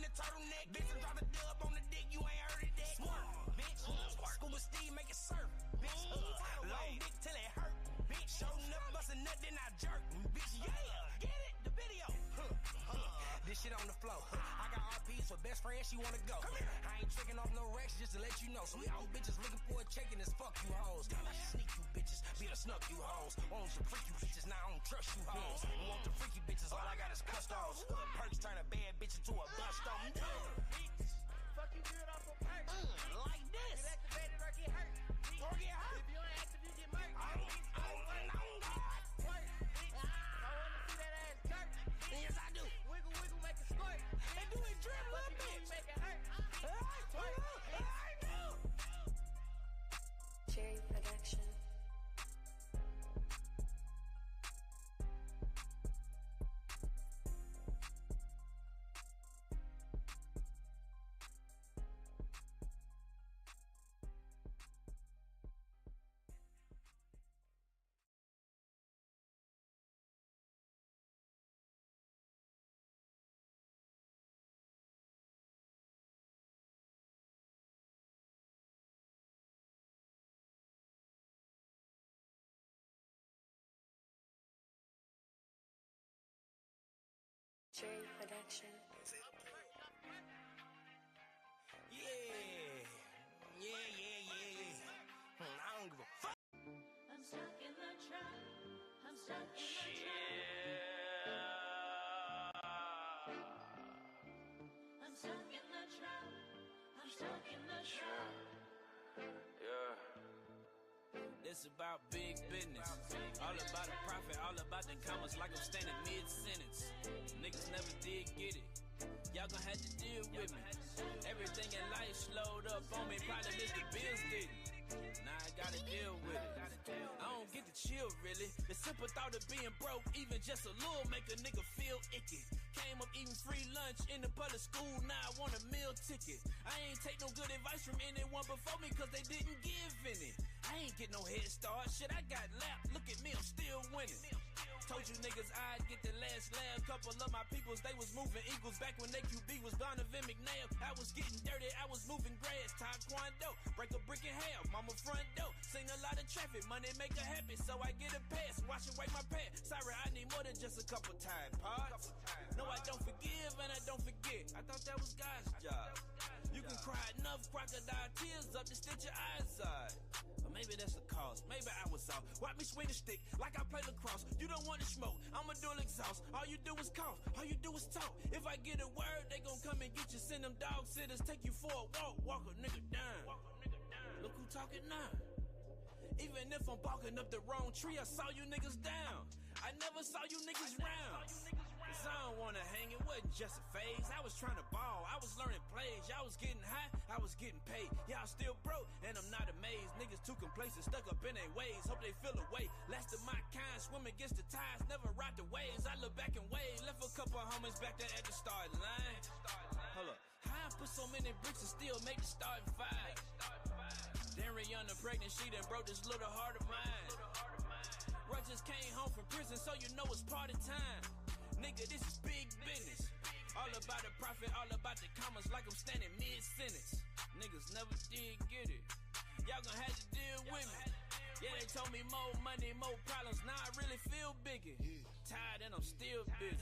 the turtleneck. Bitch, and drop a dub on the dick, you ain't heard it that. Smart, bitch. Scuba Steve make it surf, bitch. Long dick till it hurt, bitch. Showing up, bust a nut, then I jerk, bitch. Yeah, get it? The video. This shit on the floor. I got RPs for best friends, she wanna go. I ain't tricking off no racks, just to let you know. So y'all bitches looking for a check and it's fuck you hoes. I sneak you bitches, be the snuck you hoes. Want some freaky bitches, now I don't trust you hoes. Want the freaky bitches, all I got is customs. Perks turn a bad bitch into a bust on. Fuck you good off a perk. Like this. Get activated or get hurt. Or get hurt. If you ain't active, you get murked. I don't God. Work, bitch. I wanna see that ass dirt. Yes, I do. Wiggle, wiggle, make it squirt. And do it drip, little bitch. Make it hurt. I know. Cherry Production. Cherry Production. Yeah. I don't give a fuck. I'm stuck in the trap. I'm stuck in the trap. I'm stuck in the trap. I'm stuck in the trap. Yeah. This about big business. All about the profit, all about the commas like I'm standing mid-sentence. Niggas never did get it. Y'all gon' have to deal with me. Everything in life slowed up on me. Probably missed the bills didn't. Now I gotta deal with it. I don't get to chill really. The simple thought of being broke, even just a little, make a nigga feel icky. Came up eating free lunch in the public school, now I want a meal ticket. I ain't take no good advice from anyone before me, cause they didn't give any. I ain't get no head start, shit I got lapped, look at me, I'm still winning. Told you niggas I'd get the last laugh. Couple of my peoples, they was moving eagles back when they QB was Donovan McNabb. I was getting dirty, I was moving grass, taekwondo, break a brick in half, mama front door. Seen a lot of traffic, money make her happy, so I get a pass, wash away my past. Sorry, I need more than just a couple Tide Pods. No, I don't forgive and I don't forget. I thought that was God's job. You can cry enough crocodile tears up to stitch your eyes out. Or maybe that's the cause, maybe I was off. Watch me swing the stick like I play lacrosse. You don't want to smoke, I'ma dual exhaust. All you do is cough, all you do is talk. If I get a word, they gon' come and get you. Send them dog sitters, take you for a walk. Walk a nigga down. Look who talking now. Even if I'm barking up the wrong tree, I saw you niggas down. I never saw you niggas round. Cause I don't wanna hang, it wasn't just a phase. I was trying to ball, I was learning plays. Y'all was getting high, I was getting paid. Y'all still broke, and I'm not amazed. Niggas too complacent, stuck up in their ways. Hope they feel away. Last of my kind, swim against the tides, never ride the waves. I look back and wave, left a couple homies back there at the starting line. Hold up, how I put so many bricks and still make the starting five? Then Rihanna pregnant, she done broke this little heart of mine. Russ just came home from prison, so you know it's party time. Nigga, this is big business. All about the profit, all about the commas, like I'm standing mid-sentence. Niggas never did get it. Y'all gon' have to deal with me. Yeah, they told me more money, more problems. Now I really feel bigger. Tired and I'm still busy.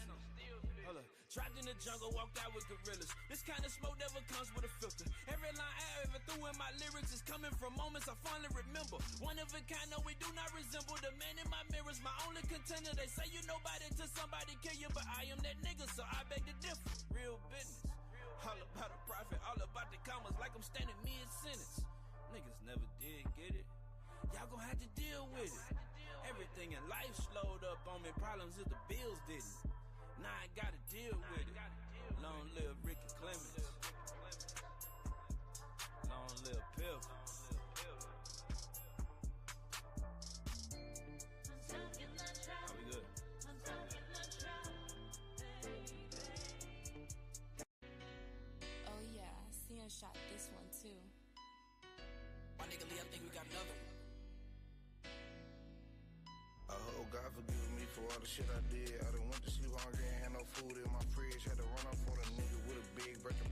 Hold up. Trapped in the jungle, walked out with gorillas. This kind of smoke never comes with a filter. Every line I ever threw in my lyrics is coming from moments I finally remember. One of a kind, no, we do not resemble. The man in my mirror's my only contender. They say you nobody till somebody kill you, but I am that nigga, so I beg to differ. Real business. All about the profit, all about the commas, like I'm standing mid-sentence. Niggas never did get it. Y'all gon' have to deal with it. Everything in life slowed up on me. Problems if the bills didn't. Now I gotta deal with it. Long live Ricky Clemens. Long live Piff. Are we good? Oh yeah, Sion shot this one too. My nigga Lee, I think we got another one. I hope God forgive me for all the shit I did. I done went to sleep hungry, ain't had no food in my fridge. Had to run up on a nigga with a big breaking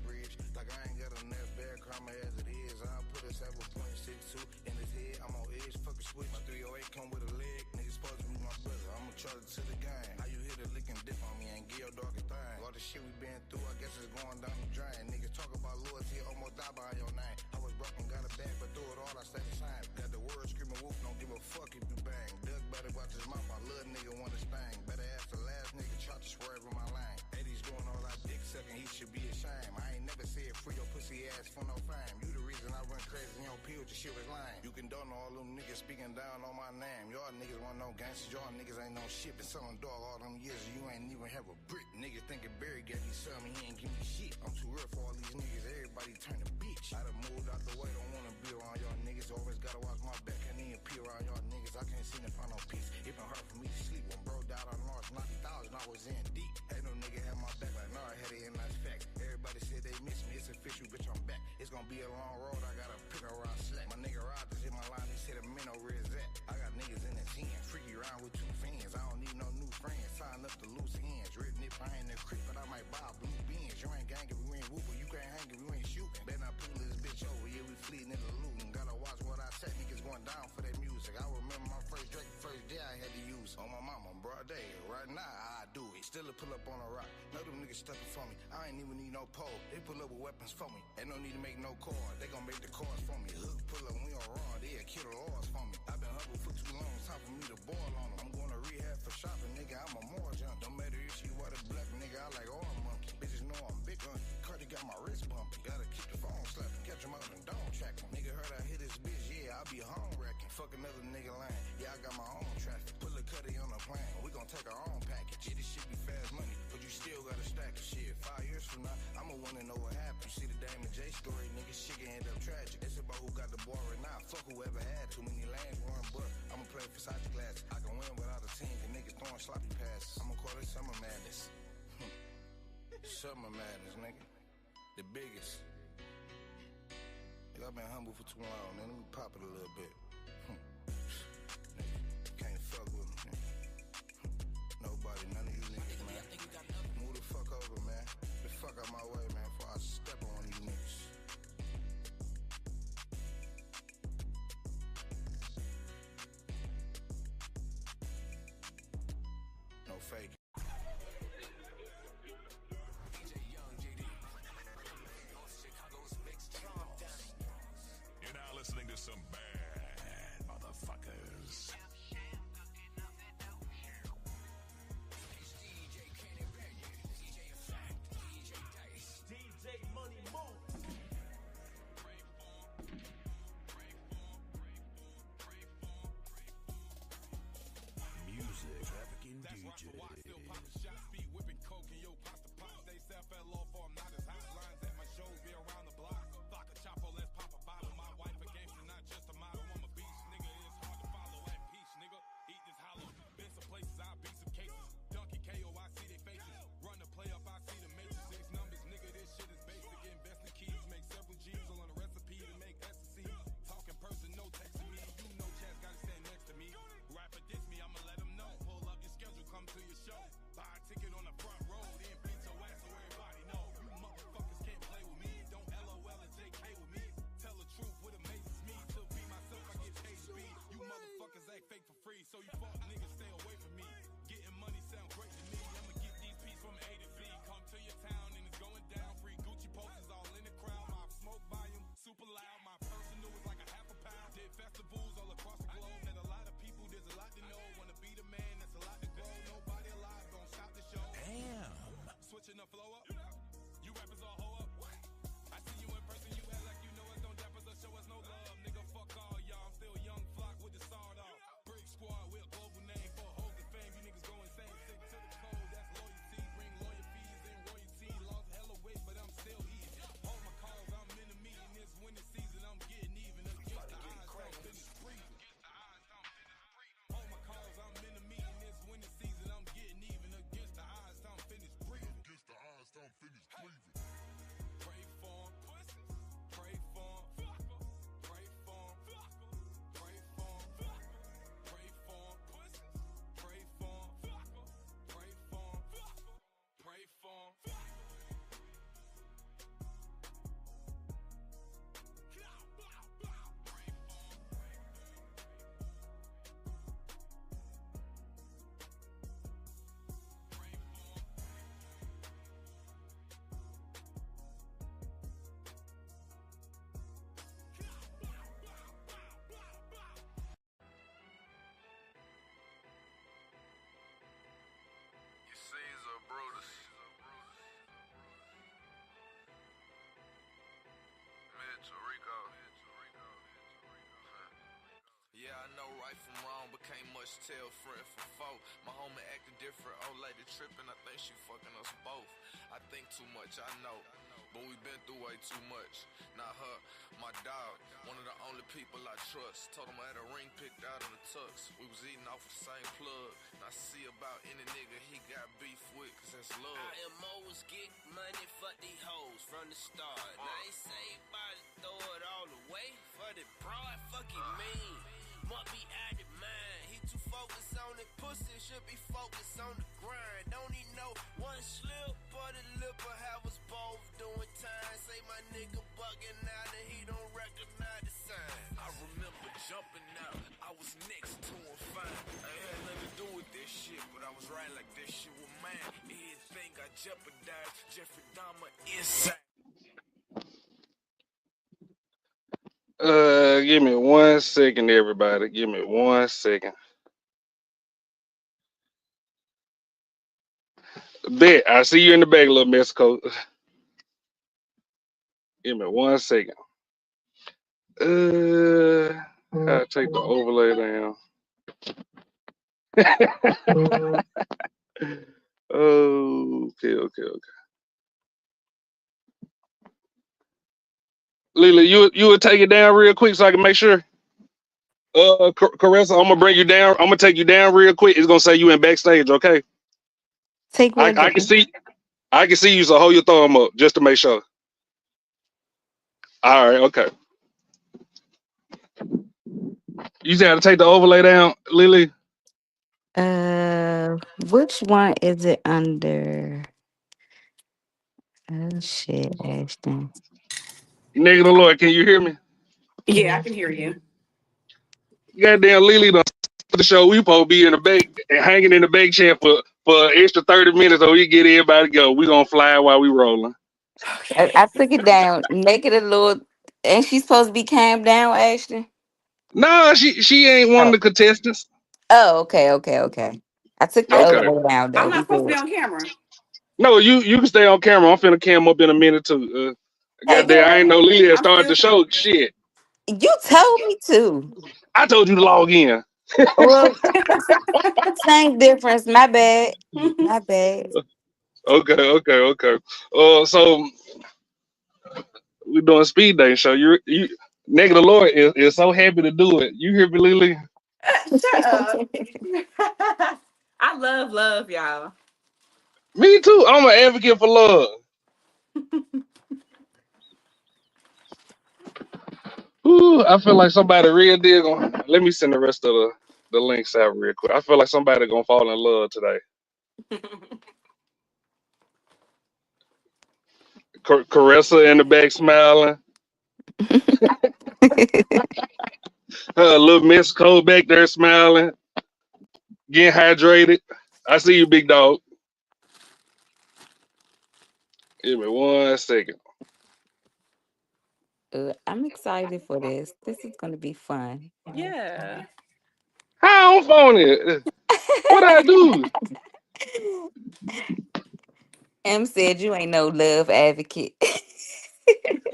Get your dog a thing. All the shit we been through, I guess it's going down the drain. Niggas talk about loyalty, almost die behind your name. I was broken, got a bag, but through it all, I stayed the same. Got the word screaming whoop, don't give a fuck if you bang. Doug better watch his mouth, my little nigga want to sting. Better ask the last nigga, try to swerve in my lane. 80s doing all that dick sucking, he should be ashamed. I ain't never said free your pussy ass for no fame. You the reason I run crazy on pills, your shit was lame. You can don't know all them niggas speaking down on my name. Y'all niggas want no gangsters, y'all niggas ain't no shit. Been selling dog all them years, and you ain't even have a brick. Niggas thinking Barry gave me something, he ain't give me shit. I'm too real for all these niggas, everybody turn a bitch. I done moved out the way, don't wanna be around y'all niggas. Always gotta watch my back, can't even pee around y'all niggas. I can't seem to find no peace. It been hard for me to sleep. When bro died, I lost 90,000, I was in deep. Ain't no nigga had my back like, nah, I had it in that's fact. Everybody said they miss me, it's official, bitch, I'm back. It's gonna be a long road, I gotta pick a ride slack. My nigga Rod just hit my line, he said a minnow, where is that? I got niggas in the 10, freaky round with 2 fans. I don't need no new friends, sign up to loose ends. Written if I ain't in the creek, but I might buy blue beans. You ain't gang if you ain't whooping, you can't hang if you ain't shooting. Better not pull this bitch over, yeah, we fleeting in the looting. Gotta watch what I say, niggas going down for that music. I remember my first Drake, the first day I had to use. On my mama, broad day, right now I do it. Still a pull up on a rock, know them niggas stuck it for me. I ain't even need no pole, they pull up with weapons for me. Ain't no need to make no call, they gon' make the cars for me. Hook, pull up, we on raw, they'll kill the laws for me. I been humble for too long, it's time for me to boil on them. I'm going to rehab for shopping, nigga, I'm a more jump. Don't matter if she water black, nigga, I like all monkey. Bitches know I'm big gun, Cardi got my wrist bumpy. Gotta keep the phone slapping, catch him out and don't track him. Nigga heard I hit this bitch, yeah, I be home wrecking. Fuck another nigga lane, yeah, I got my own traffic. Pull a cutty on the plane, we gon' take our own package. Yeah, this shit be fast money, but you still gotta stack it. Shit, 5 years from now, I'ma wanna know what happened. You see the Damon J story, nigga, shit can end up tragic. It's about who got the ball right now, fuck whoever had it. Too many lanes run, but I'ma play beside the glass. I can win without a team, cause niggas throwing sloppy passes. I'ma call it summer madness. Summer madness, nigga. The biggest. Nigga, I've been humble for too long, man. Let me pop it a little bit. Nigga, can't fuck with me, man. Nobody, none of you niggas, man. Move the fuck over, man. The fuck out my way, man, before I step on one of you niggas. No fake. You're now listening to some bad motherfuckers. Music trafficking DJs. Still poppin' shot, speed whipping coke and yo pasta pops. They say I fell off or I'm not as hot. Lines at my shows be around the block. Vodka Chapo, let's pop a bottle. My wife a gangster, not just a model. I'm a beast, nigga. It's hard to follow at peace, nigga. Eat this hollow. Been some places, I beat some cases. Donkey KO, I see their faces. Run the play up, I see the matrix. 6 numbers, nigga. This shit is basic. Invest in keys, make several G's on a recipe to make ecstasy. Talking person, no texting me. You know Chaz gotta stand next to me. Rapper diss me, I'ma let him know. Pull up your schedule, come to your show. Buy a ticket on the front row, then beat your ass so everybody know. You motherfuckers can't play with me. Don't LOL and JK with me. Tell the truth, what amazes me. To be myself, I get paid to be. You motherfuckers act fake for free, so you fuck niggas stay away from me. Getting money sound great to me. I'ma get these pieces from A to Z. Come to your town and it's going down. Free Gucci posters all in the crowd. My smoke volume super loud. My personal is like a half a pound. Did festivals all across the globe. Met a lot of people, there's a lot to know. Wanna be the man, that's a lot to grow. Nobody alive gon' stop the show. Damn. Switching the flow up. You rappers all hoe up. I see you in person, you act like you know us. Don't dap us or show us no love. Nigga, fuck all y'all. I'm still young flock with the sawed off. Brick squad, we're a global name for hoes and fame. You niggas go insane, stick to the code. That's loyalty. Bring lawyer fees and royalty. Lost hella weight, but I'm still eating. All my calls, I'm in the meeting. This winter season, I'm getting even. Against the odds, I'm finished breathing. All my calls, I'm in the meeting. This winter season, I'm getting even. Against the odds, I'm finished breathing. Against the odds, Can't much tell friend from foe. My homie acting different, old lady tripping. I think she fucking us both. I think too much, I know, but we been through way too much. Not her, my dog, one of the only people I trust. Told him I had a ring picked out in the tux. We was eating off the same plug. And I see about any nigga he got beef with, cause that's love. I am always get money, fuck these hoes from the start. Now they say about to throw it all away for the broad, fuck it mean. Must be out of mind. He too focused on the pussy, should be focused on the grind. Don't he know one slip or the lip will have us both doing time. Say my nigga bugging out and he don't recognize the sign. I remember jumping out, I was next to him fine. I had nothing to do with this shit, but I was right like this shit was mine. Anything I jeopardized, Jeffrey Dahmer inside. Give me 1 second, everybody. Give me 1 second. Bet I see you in the back, little Mexico. Give me 1 second. I'll take the overlay down. Okay. Lily, you would take it down real quick so I can make sure. Caressa, I'm gonna bring you down. I'm gonna take you down real quick. It's gonna say you in backstage, okay? Take I what down? can see you, so hold your thumb up just to make sure. All right, okay. You just have to take the overlay down, Lily. Which one is it under? Oh shit, Ashton. Nigga, the Lord, can you hear me? Yeah, I can hear you. Goddamn, Lily, the show we supposed to be in the back, hanging in the back chair for extra 30 minutes so we get everybody to go. We gonna fly while we rolling. I took it down. Make it a little. Ain't she supposed to be calmed down, Ashton? Nah, she ain't one of Oh. the contestants. Oh, okay. I took the Okay. overlay down though. I'm We not supposed to be good. on camera. No, you can stay on camera. I'm finna cam up in a minute too. Hey, Goddamn, I ain't girl, know Lily had I'm started still the trying. show. Shit. You told me to. I told you to log in. Well, same difference. My bad. My bad. Okay. So we doing speed dating show. You nigga, the Lord is so happy to do it. You hear me, Lily? Shut up. I love y'all. Me too. I'm an advocate for love. Ooh, I feel like somebody real deal gonna let me send the rest of the links out real quick. I feel like somebody gonna fall in love today. Caressa in the back smiling. Little Miss Cole back there smiling, getting hydrated. I see you, big dog. Give me 1 second. I'm excited for this. This is gonna be fun. Yeah. How I'm phone it? What I do? M said you ain't no love advocate.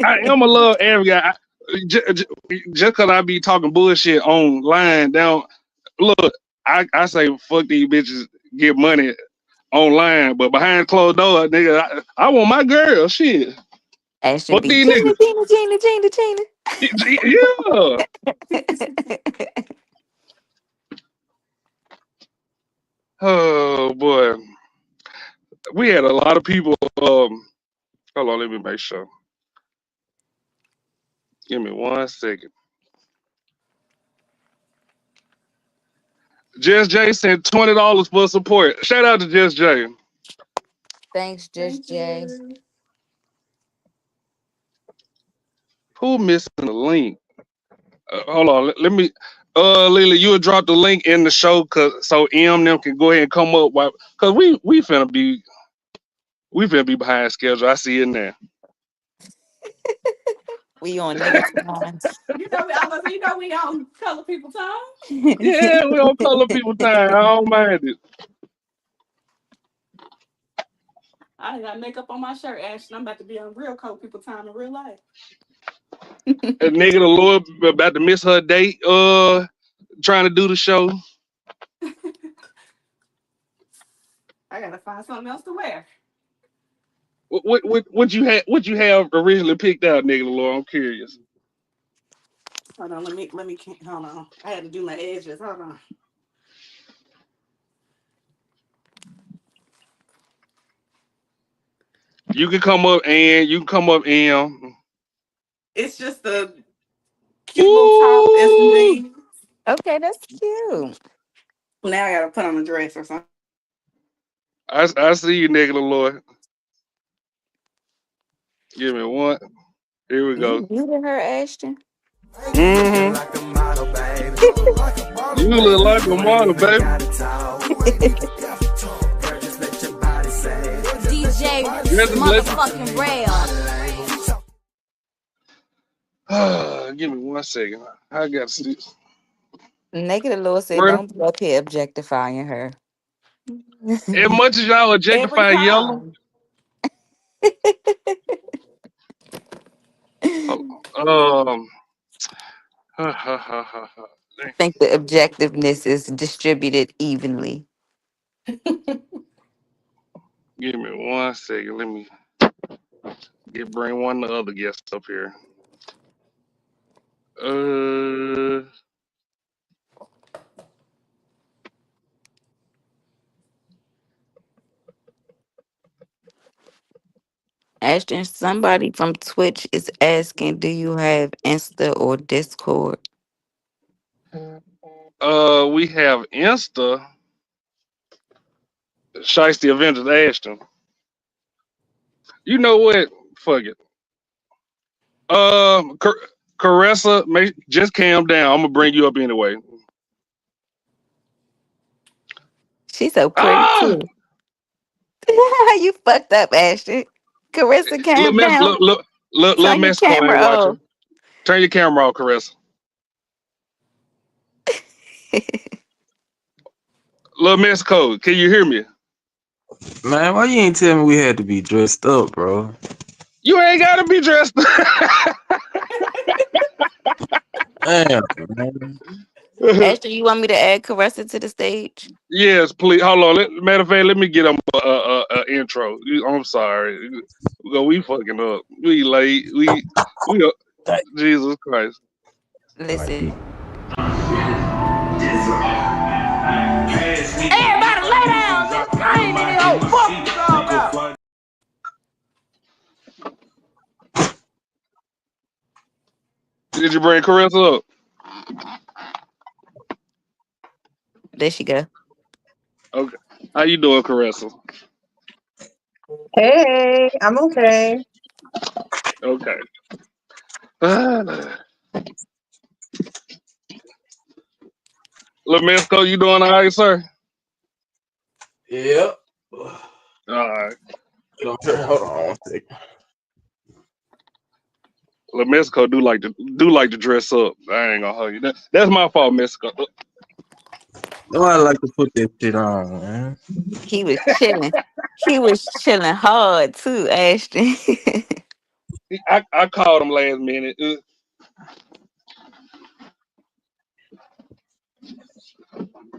I am a love advocate. Just because I be talking bullshit online, down. Look, I say fuck these bitches, get money online, but behind closed doors, nigga, I want my girl. Shit, Ashton fuck be these Gina, niggas. Gina, Gina, Gina, Gina. Yeah. Oh boy, we had a lot of people. Hold on, let me make sure. Give me 1 second. Just J sent $20 for support. Shout out to Just J. Thanks, Just Thank Jay. you. Who missing the link? Hold on, let me. Lily, you would drop the link in the show, so them can go ahead and come up. Cause we finna be behind schedule. I see it now. We on nigga time. You know we on color people time. Yeah, we don't color people time. I don't mind it. I ain't got makeup on my shirt, Ashton. I'm about to be on real color people time in real life. A nigga, the Lord about to miss her date. Trying to do the show. I gotta find something else to wear. What you had? What you have originally picked out, nigga? Lord, I'm curious. Hold on, hold on. I had to do my edges. Hold on. You can come up and you can come up and. It's just a cute little top and some Ooh, jeans. Okay, that's cute. Now I gotta put on a dress or something. I see you, nigga, Lord. Give me one. Here we You go. muted her, Ashton. Mm-hmm. You look like a model, baby. DJ motherfucking Rail. Give me 1 second. I got to see. Naked Lord said, Murder. don't be up here objectifying her. As much as y'all Every objectify yellow, time. um, ha, ha, ha, ha, ha. I think the objectiveness is distributed evenly. Give me 1 second. Let me bring one of the other guests up here. Ashton, somebody from Twitch is asking, do you have Insta or Discord? We have Insta, Shiesty avengers-ashton. You know what? Fuck it. Caressa, just calm down. I'm gonna bring you up anyway. She's so pretty Ah, too. You fucked up, Ashton. Carissa, calm down. little Turn your Mexico camera ain't off. watching. Turn your camera off, Caressa. Little Mexico, can you hear me? Man, why you ain't tell me we had to be dressed up, bro? You ain't gotta be dressed. Damn, man. Ashton, you want me to add Carissa to the stage? Yes, please. Hold on. Matter of fact, let me get him a intro. I'm sorry. We fucking up. We late. We Jesus Christ. Listen. Everybody lay down. I ain't in the old fuck you talking about. Did you bring Carissa up? There she go. Okay. How you doing, Carissa? Hey, I'm okay. Okay. Little Mexico, you doing all right, sir? Yep. All right. Hold on 1 second. Little Mexico do like to dress up. I ain't gonna hold you. That's my fault, Mexico. Nobody like to put that shit on, man. He was chilling. He was chilling hard too, Ashton. I called him last minute.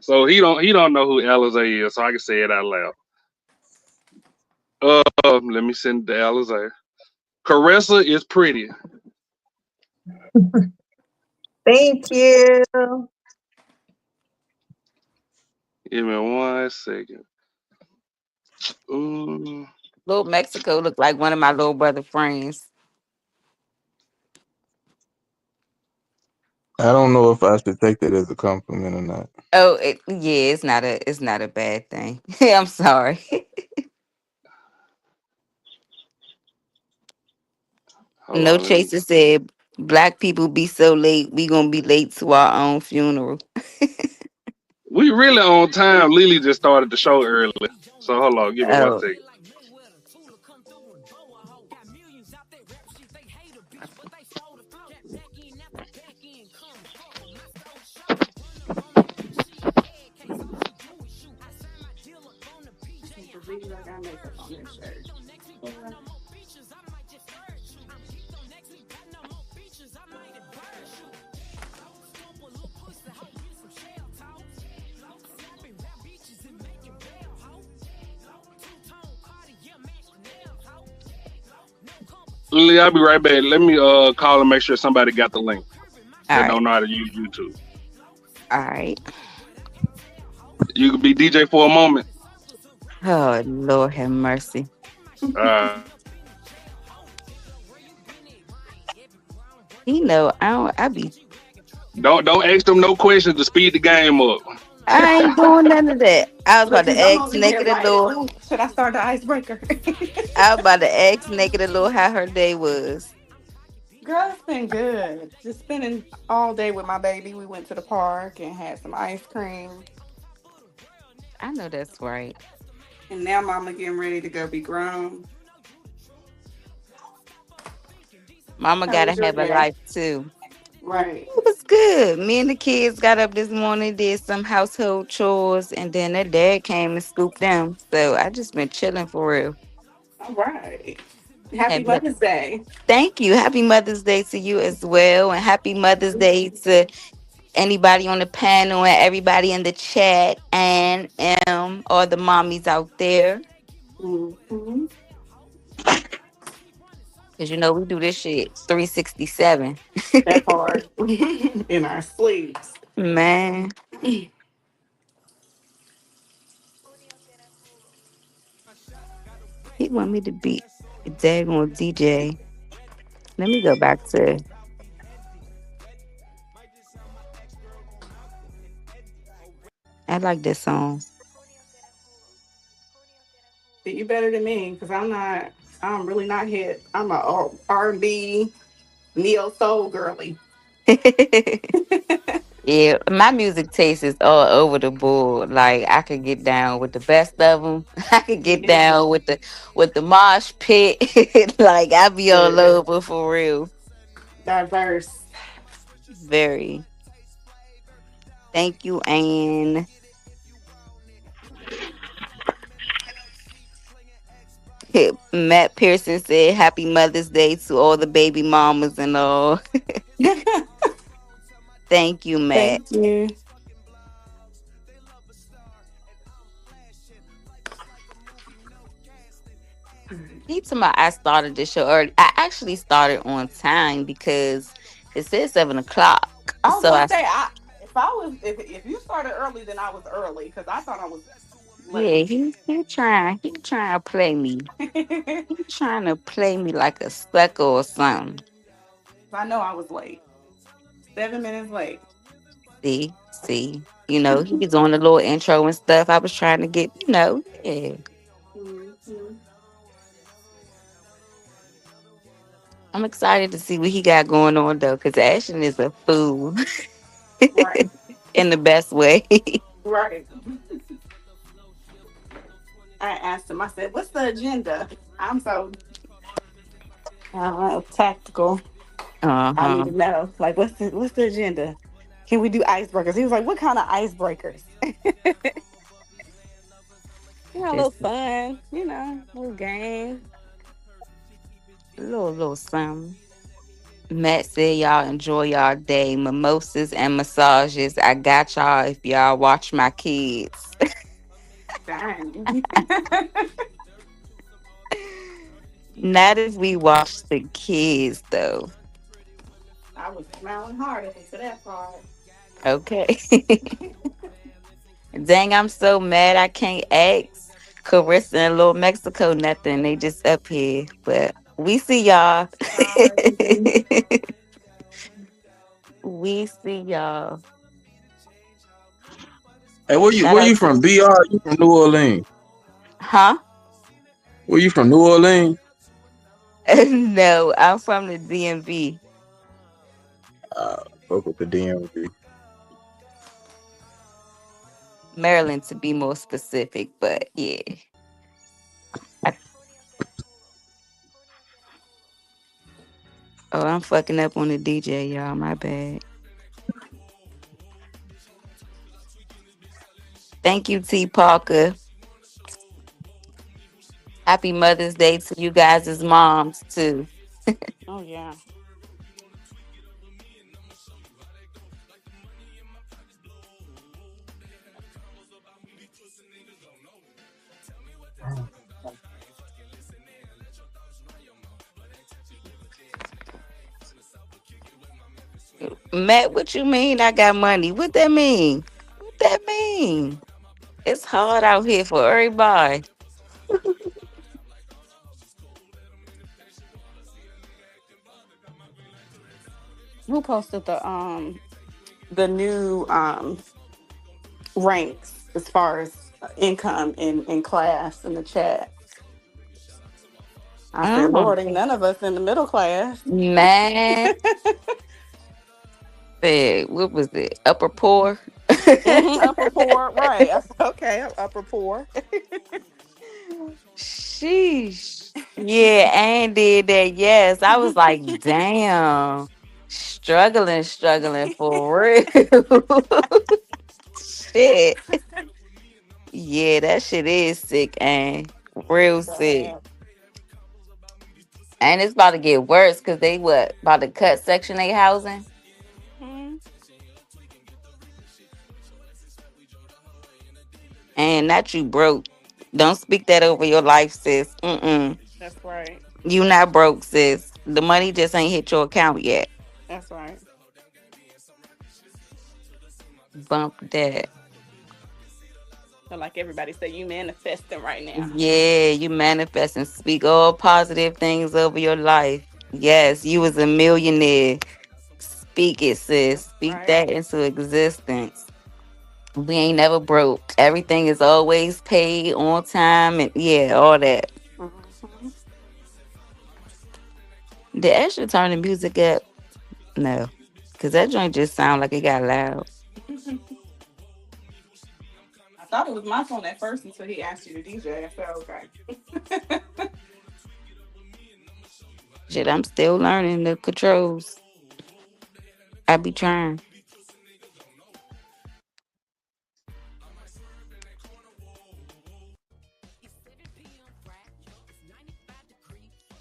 So he don't know who Alizé is, so I can say it out loud. Let me send it to Alizé. Caressa is pretty. Thank you. Give me 1 second. Little Mexico looked like one of my little brother friends. I don't know if I should take that as a compliment or not. Oh, yeah, it's not a bad thing. I'm sorry. Hold No on. Chaser said black people be so late, we gonna be late to our own funeral. We really on time. Lily just started the show early. So hold on, give me 1 Oh, second. I got makeup on this shirt. Lily, I'll be right back. Let me call and make sure somebody got the link All that right. don't know how to use YouTube. All right. You could be DJ for a moment. Oh Lord have mercy. Uh, You know, I don't I be don't ask them no questions to speed the game up. I ain't doing none of that. I was Look, about cause to I'm ask over here Naked a like, little ooh, should I start the icebreaker? I was about to ask Naked a little how her day was. Girl, it's been good. Just spending all day with my baby. We went to the park and had some ice cream. I know that's right. And now mama getting ready to go be grown. Mama How gotta was your have a day? life too. Right. It was good. Me and the kids got up this morning, did some household chores, and then their dad came and scooped them. So I just been chilling for real. All right. Happy Have you- Mother's Day. Thank you. Happy Mother's Day to you as well. And happy Mother's Day to anybody on the panel and everybody in the chat and all the mommies out there. Mm-hmm. Because you know we do this shit 367. That part. In our sleeves. Man, he want me to be a daggone DJ. Let me go back to I like this song. You better than me because I'm not. I'm really not hit. I'm a R&B neo soul girly. Yeah, my music taste is all over the board. Like I could get down with the best of them. I could get Yeah. down with the mosh pit. Like I be all Yeah. over for real. Diverse. Very. Thank you, Anne. Matt Pearson said, "Happy Mother's Day to all the baby mamas and all." Thank you, Matt. Thank you. He told me I started the show early. I actually started on time because it said 7 o'clock. I was So gonna I say, if you started early, then I was early because I thought I was yeah, late. he trying to play me. He trying to play me like a sucker or something. I know I was late. 7 minutes late. See. You know, he was on the little intro and stuff. I was trying to get, yeah. Mm-hmm. I'm excited to see what he got going on though, because Ashton is a fool Right. in the best way. Right. I asked him. I said, "What's the agenda?" I'm so tactical. I need Uh-huh. to know. Like, what's the agenda? Can we do icebreakers? He was like, "What kind of icebreakers?" A little Just fun. A little game. a little something. Matt said y'all enjoy y'all day. Mimosas and massages. I got y'all if y'all watch my kids. Dang. Not if we watch the kids though. I was smiling hard at to that part. Okay. Dang, I'm so mad I can't ask Carissa and Little Mexico nothing. They just up here. But we see y'all. Sorry. We see y'all. Hey, where you Shout where you out to from? BR? You from New Orleans? Huh? Where you from? New Orleans? No, I'm from the DMV. Fuck with the DMV. Maryland to be more specific, but yeah. I- oh, I'm fucking up on the DJ, y'all. My bad. Thank you, T Parker. Happy Mother's Day to you guys as moms too. Oh yeah. Matt, what you mean I got money? What that mean? What that mean? It's hard out here for everybody. Who posted the new ranks as far as income in class in the chat? I said, Mm, Lord, ain't none of us in the middle class. man, what was it? Upper poor? Upper poor, right? I said, okay, I'm upper poor. Sheesh. Yeah, and did that. Yes. I was like, damn. Struggling for real. Shit. Yeah, that shit is sick and real sick. Bad. And it's about to get worse because they what? About to cut Section 8 housing? Mhm. And not you broke. Don't speak that over your life, sis. Mm-mm. That's right. You not broke, sis. The money just ain't hit your account yet. That's right. Bump that. So like everybody say, you manifesting right now. Yeah, you manifest and speak all positive things over your life. Yes, you was a millionaire. Speak it, sis. Speak Right. that into existence. We ain't never broke. Everything is always paid on time and yeah, all that. Mhm. Did Ashley turn the music up? No. Cause that joint just sound like it got loud. I thought it was my phone at first until he asked you to DJ. I said, okay. Shit, I'm still learning the controls. I be trying.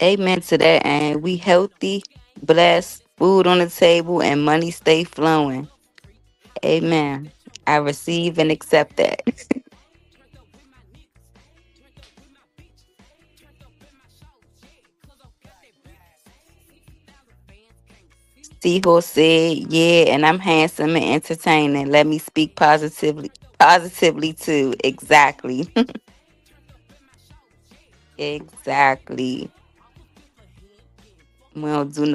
Amen to that. And we healthy, blessed, food on the table, and money stay flowing. Amen. I receive and accept that. Seahorse said, yeah, and I'm handsome and entertaining. Let me speak positively too. Exactly. Exactly. We don't do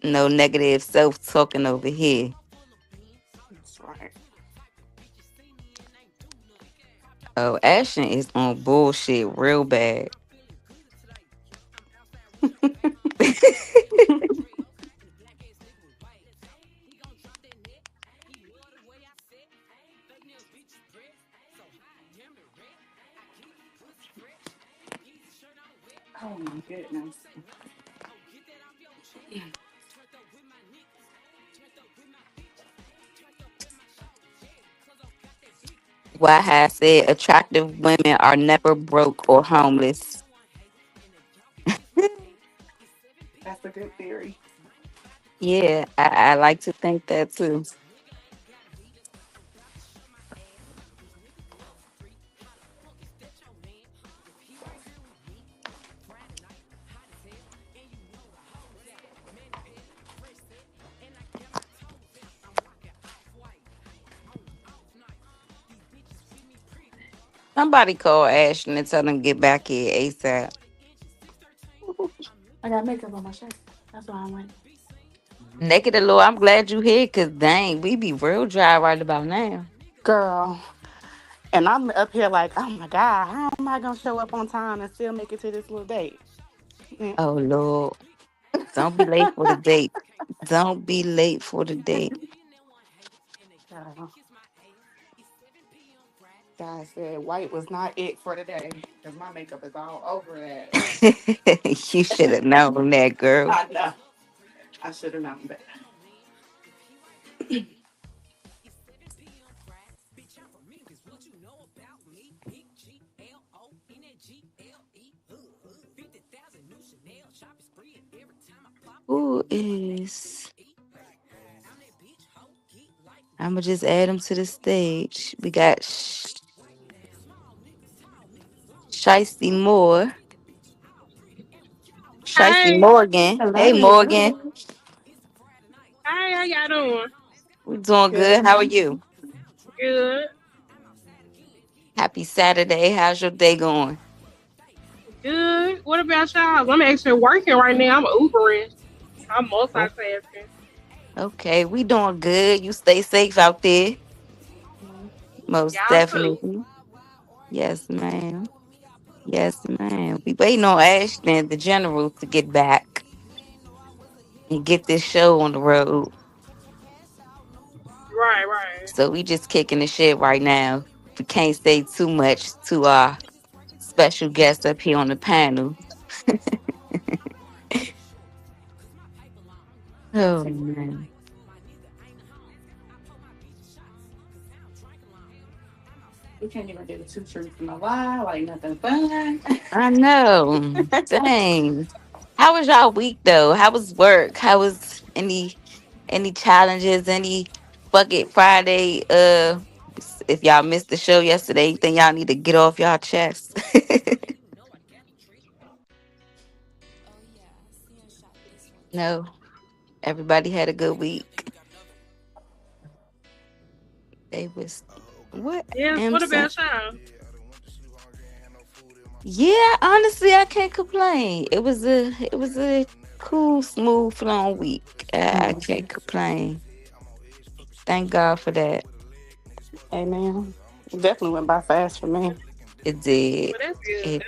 no negative self talking over here. That's right. Oh, Ashton is on bullshit real bad. Oh my goodness. Why I said attractive women are never broke or homeless. That's a good theory. Yeah, I like to think that too. Somebody call Ashton and tell them get back here ASAP. I got makeup on my shirt. That's why I went. Naked Lord, I'm glad you here because dang, we be real dry right about now. Girl. And I'm up here like, oh my God, how am I gonna show up on time and still make it to this little date? Yeah. Oh Lord. Don't be late for the date. Don't be late for the date. Girl. God said white was not it for today because my makeup is all over that. You should have known that, girl. I know. I should have known better. Who is I'ma just add him to the stage. We got Shiesty Moore. Shiesty Hey, Morgan. Hey Hello. Morgan. hey, how y'all doing? We're doing Good. good. How are you? Good. Happy Saturday. How's your day going? Good. What about y'all? I'm actually working right now. I'm Ubering. I'm Oh, multitasking. okay, we doing good. You stay safe out there. Most Y'all too. definitely. Yes, ma'am. Yes, ma'am. We waiting on Ashton, the general, to get back and get this show on the road. Right, right. So we just kicking the shit right now. We can't say too much to our special guest up here on the panel. Oh man. We can't even get a two truths and a lie, like nothing fun. I know. Dang. How was y'all week though? How was work? How was any challenges? Any bucket Friday? If y'all missed the show yesterday, then y'all need to get off y'all chest. No, everybody had a good week. They was what Yes, am what saying? about y'all? Yeah, honestly, I can't complain. It was a cool, smooth, flowing week. I can't complain. Thank God for that. Amen. Definitely went by fast for me. It did. Well, that's good. It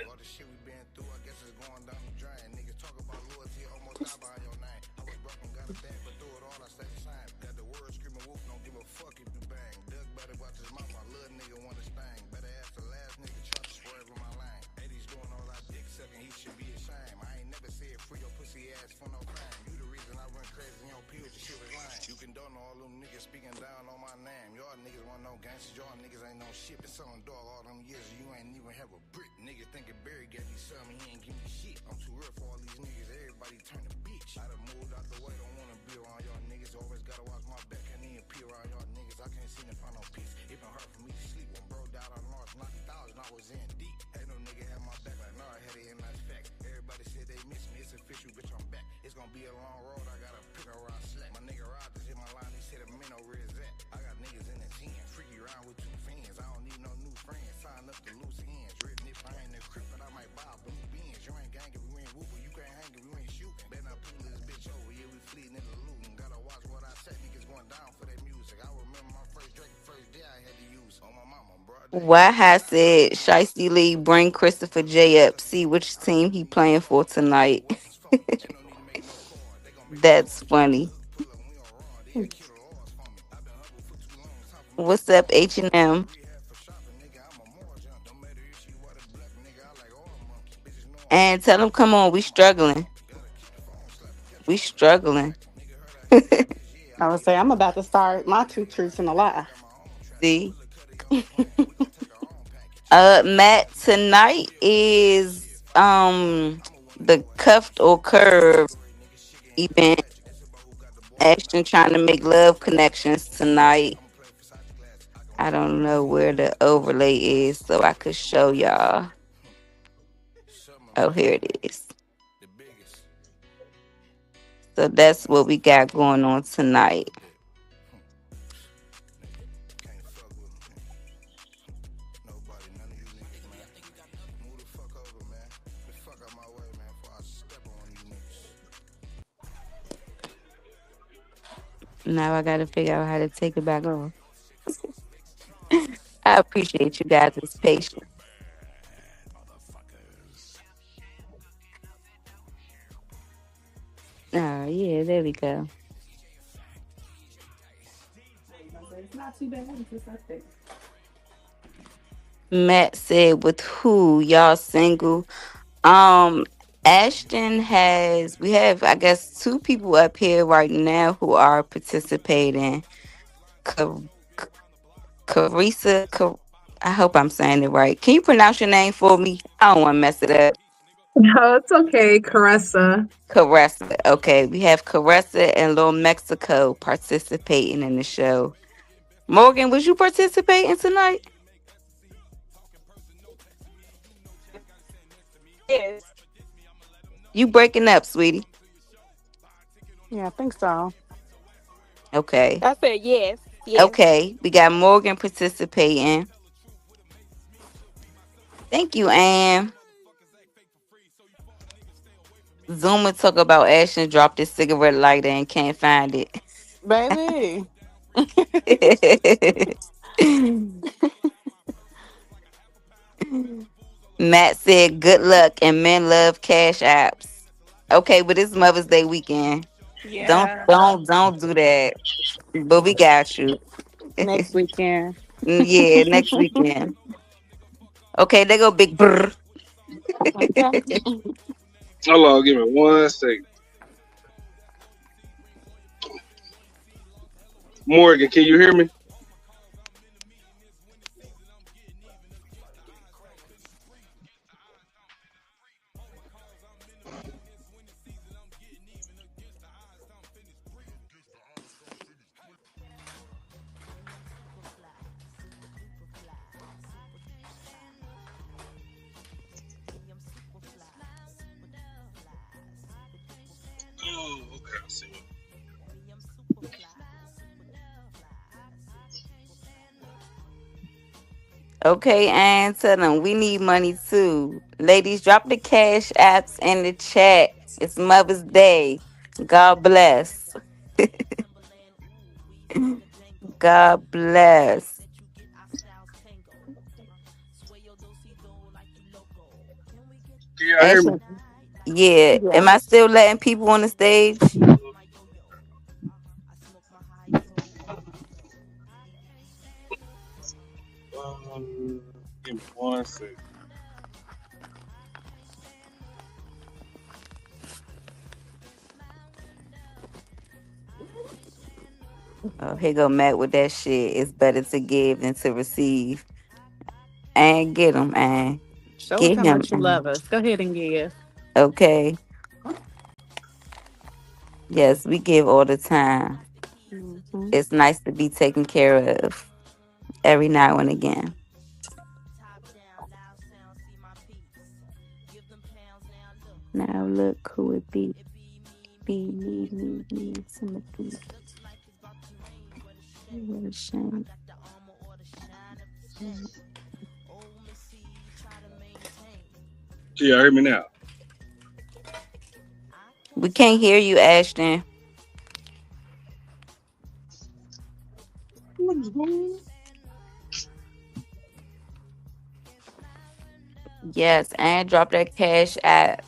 Speaking down on my name, y'all niggas want no gangsters, y'all niggas ain't no shit. Been selling dog all them years, and you ain't even have a brick. Niggas thinking Barry got me something, he ain't give me shit. I'm too real for all these niggas, everybody turn a bitch. I done moved out the way, don't wanna be around y'all niggas. Always gotta watch my back, can't even pee around y'all niggas. I can't seem to find no peace. It been hard for me to sleep. When bro died, I lost 90,000, I was in deep. Ain't no nigga had my back like, nah, I had it in that's fact. Everybody said they miss me, it's official, bitch, I'm back. It's gonna be a long road, I gotta pick a ride slack. My nigga Rod just hit my line, he said a minnow where is that? I got niggas in the 10, freaky around with two fans. I don't need no new friends, sign up to loose ends. Written if I ain't a crip, but I might buy a blue beans. You ain't gang if you ain't whooping, you can't hang if you ain't shooting. Better not pull this bitch over, yeah, we fleeting in the looting. Gotta watch what I say, niggas going down for that music. I remember my first Drake, first day I had to use on my mama, bro. why has said Shiesty Lee bring Christopher J up, see which team he playing for tonight. That's funny. What's up, H&M? And tell them, come on, we struggling. We struggling. I would say I'm about to start my two truths and a lie. See? Matt, tonight is the cuffed or curved event. Ashton trying to make love connections tonight. I don't know where the overlay is, so I could show y'all. Oh, here it is. So that's what we got going on tonight. Now I gotta figure out how to take it back off. I appreciate you guys' patience. Oh yeah, there we go. It's not too bad. It's just up there. Matt said, "With who? Y'all single?" Um, Ashton has. We have, I guess, two people up here right now who are participating. Ca- Carissa. I hope I'm saying it right. Can you pronounce your name for me? I don't want to mess it up. No, it's okay, Caressa. Caressa. Okay, we have Caressa and Little Mexico participating in the show. Morgan, was you participating tonight? Yes. You breaking up, sweetie. Yeah, I think so. Okay. I said yes. Yes. Okay. We got Morgan participating. Thank you, Ann. Zuma talk about Ashton dropped his cigarette lighter and can't find it. Baby. Matt said, "Good luck and men love cash apps." Okay, but it's Mother's Day weekend. Don't Yeah. don't don't do that. But we got you. Next weekend. Yeah, next weekend. Okay, they go big brr. Okay. Hold on, give me 1 second. Morgan, can you hear me? Oh, okay, I see it. Okay, and tell them we need money too. Ladies, drop the cash apps in the chat. It's Mother's Day. God bless. God bless. Can y'all hear me? Ashley, yeah. Yeah. Am I still letting people on the stage? Give me 1 second. Oh, here go Matt with that shit. It's better to give than to receive. And get him, and Show us get how him. much you love us. Go ahead and give. Okay. Yes, we give all the time. Mm-hmm. It's nice to be taken care of every now and again. Now look who it be. Be me, Timothy. What a shame. Can y'all hear me now? We can't hear you, Ashton. What is going on? Yes, and drop that cash app.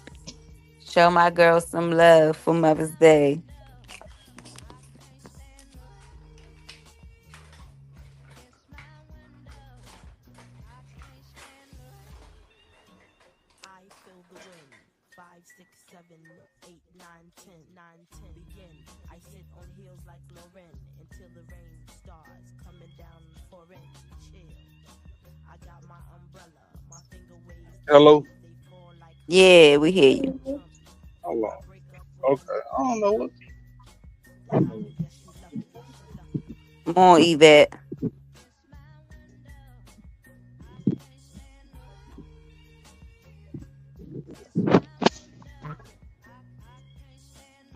Show my girl some love for Mother's Day. Hello? Yeah, we hear you. Hold on. Okay. I don't know what. Come on, Yvette.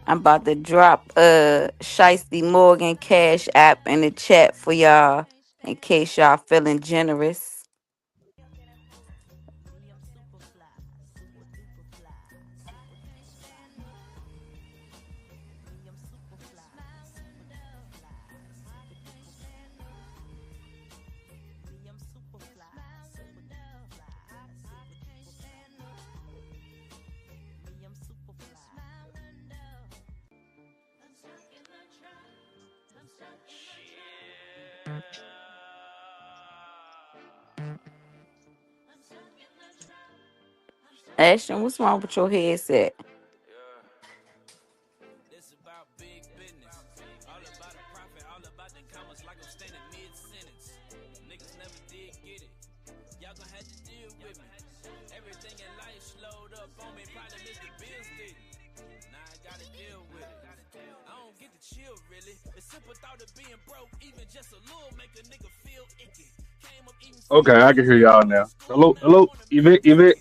I'm about to drop Shiesty Morgan cash app in the chat for y'all in case y'all feeling generous. Ashton, what's wrong with your headset? This about big business. All about the profit, all about the commas like I'm standing mid-sentence. Niggas never did get it. Y'all gon' have to deal with me. Everything in life slowed up on me, probably missed the bills didn't. Now I gotta deal with it. I don't get to chill really. The simple thought of being broke, even just a little, make a nigga feel icky. Came up eating Okay, I can hear y'all now. Hello? Hello? Yvette? Yvette?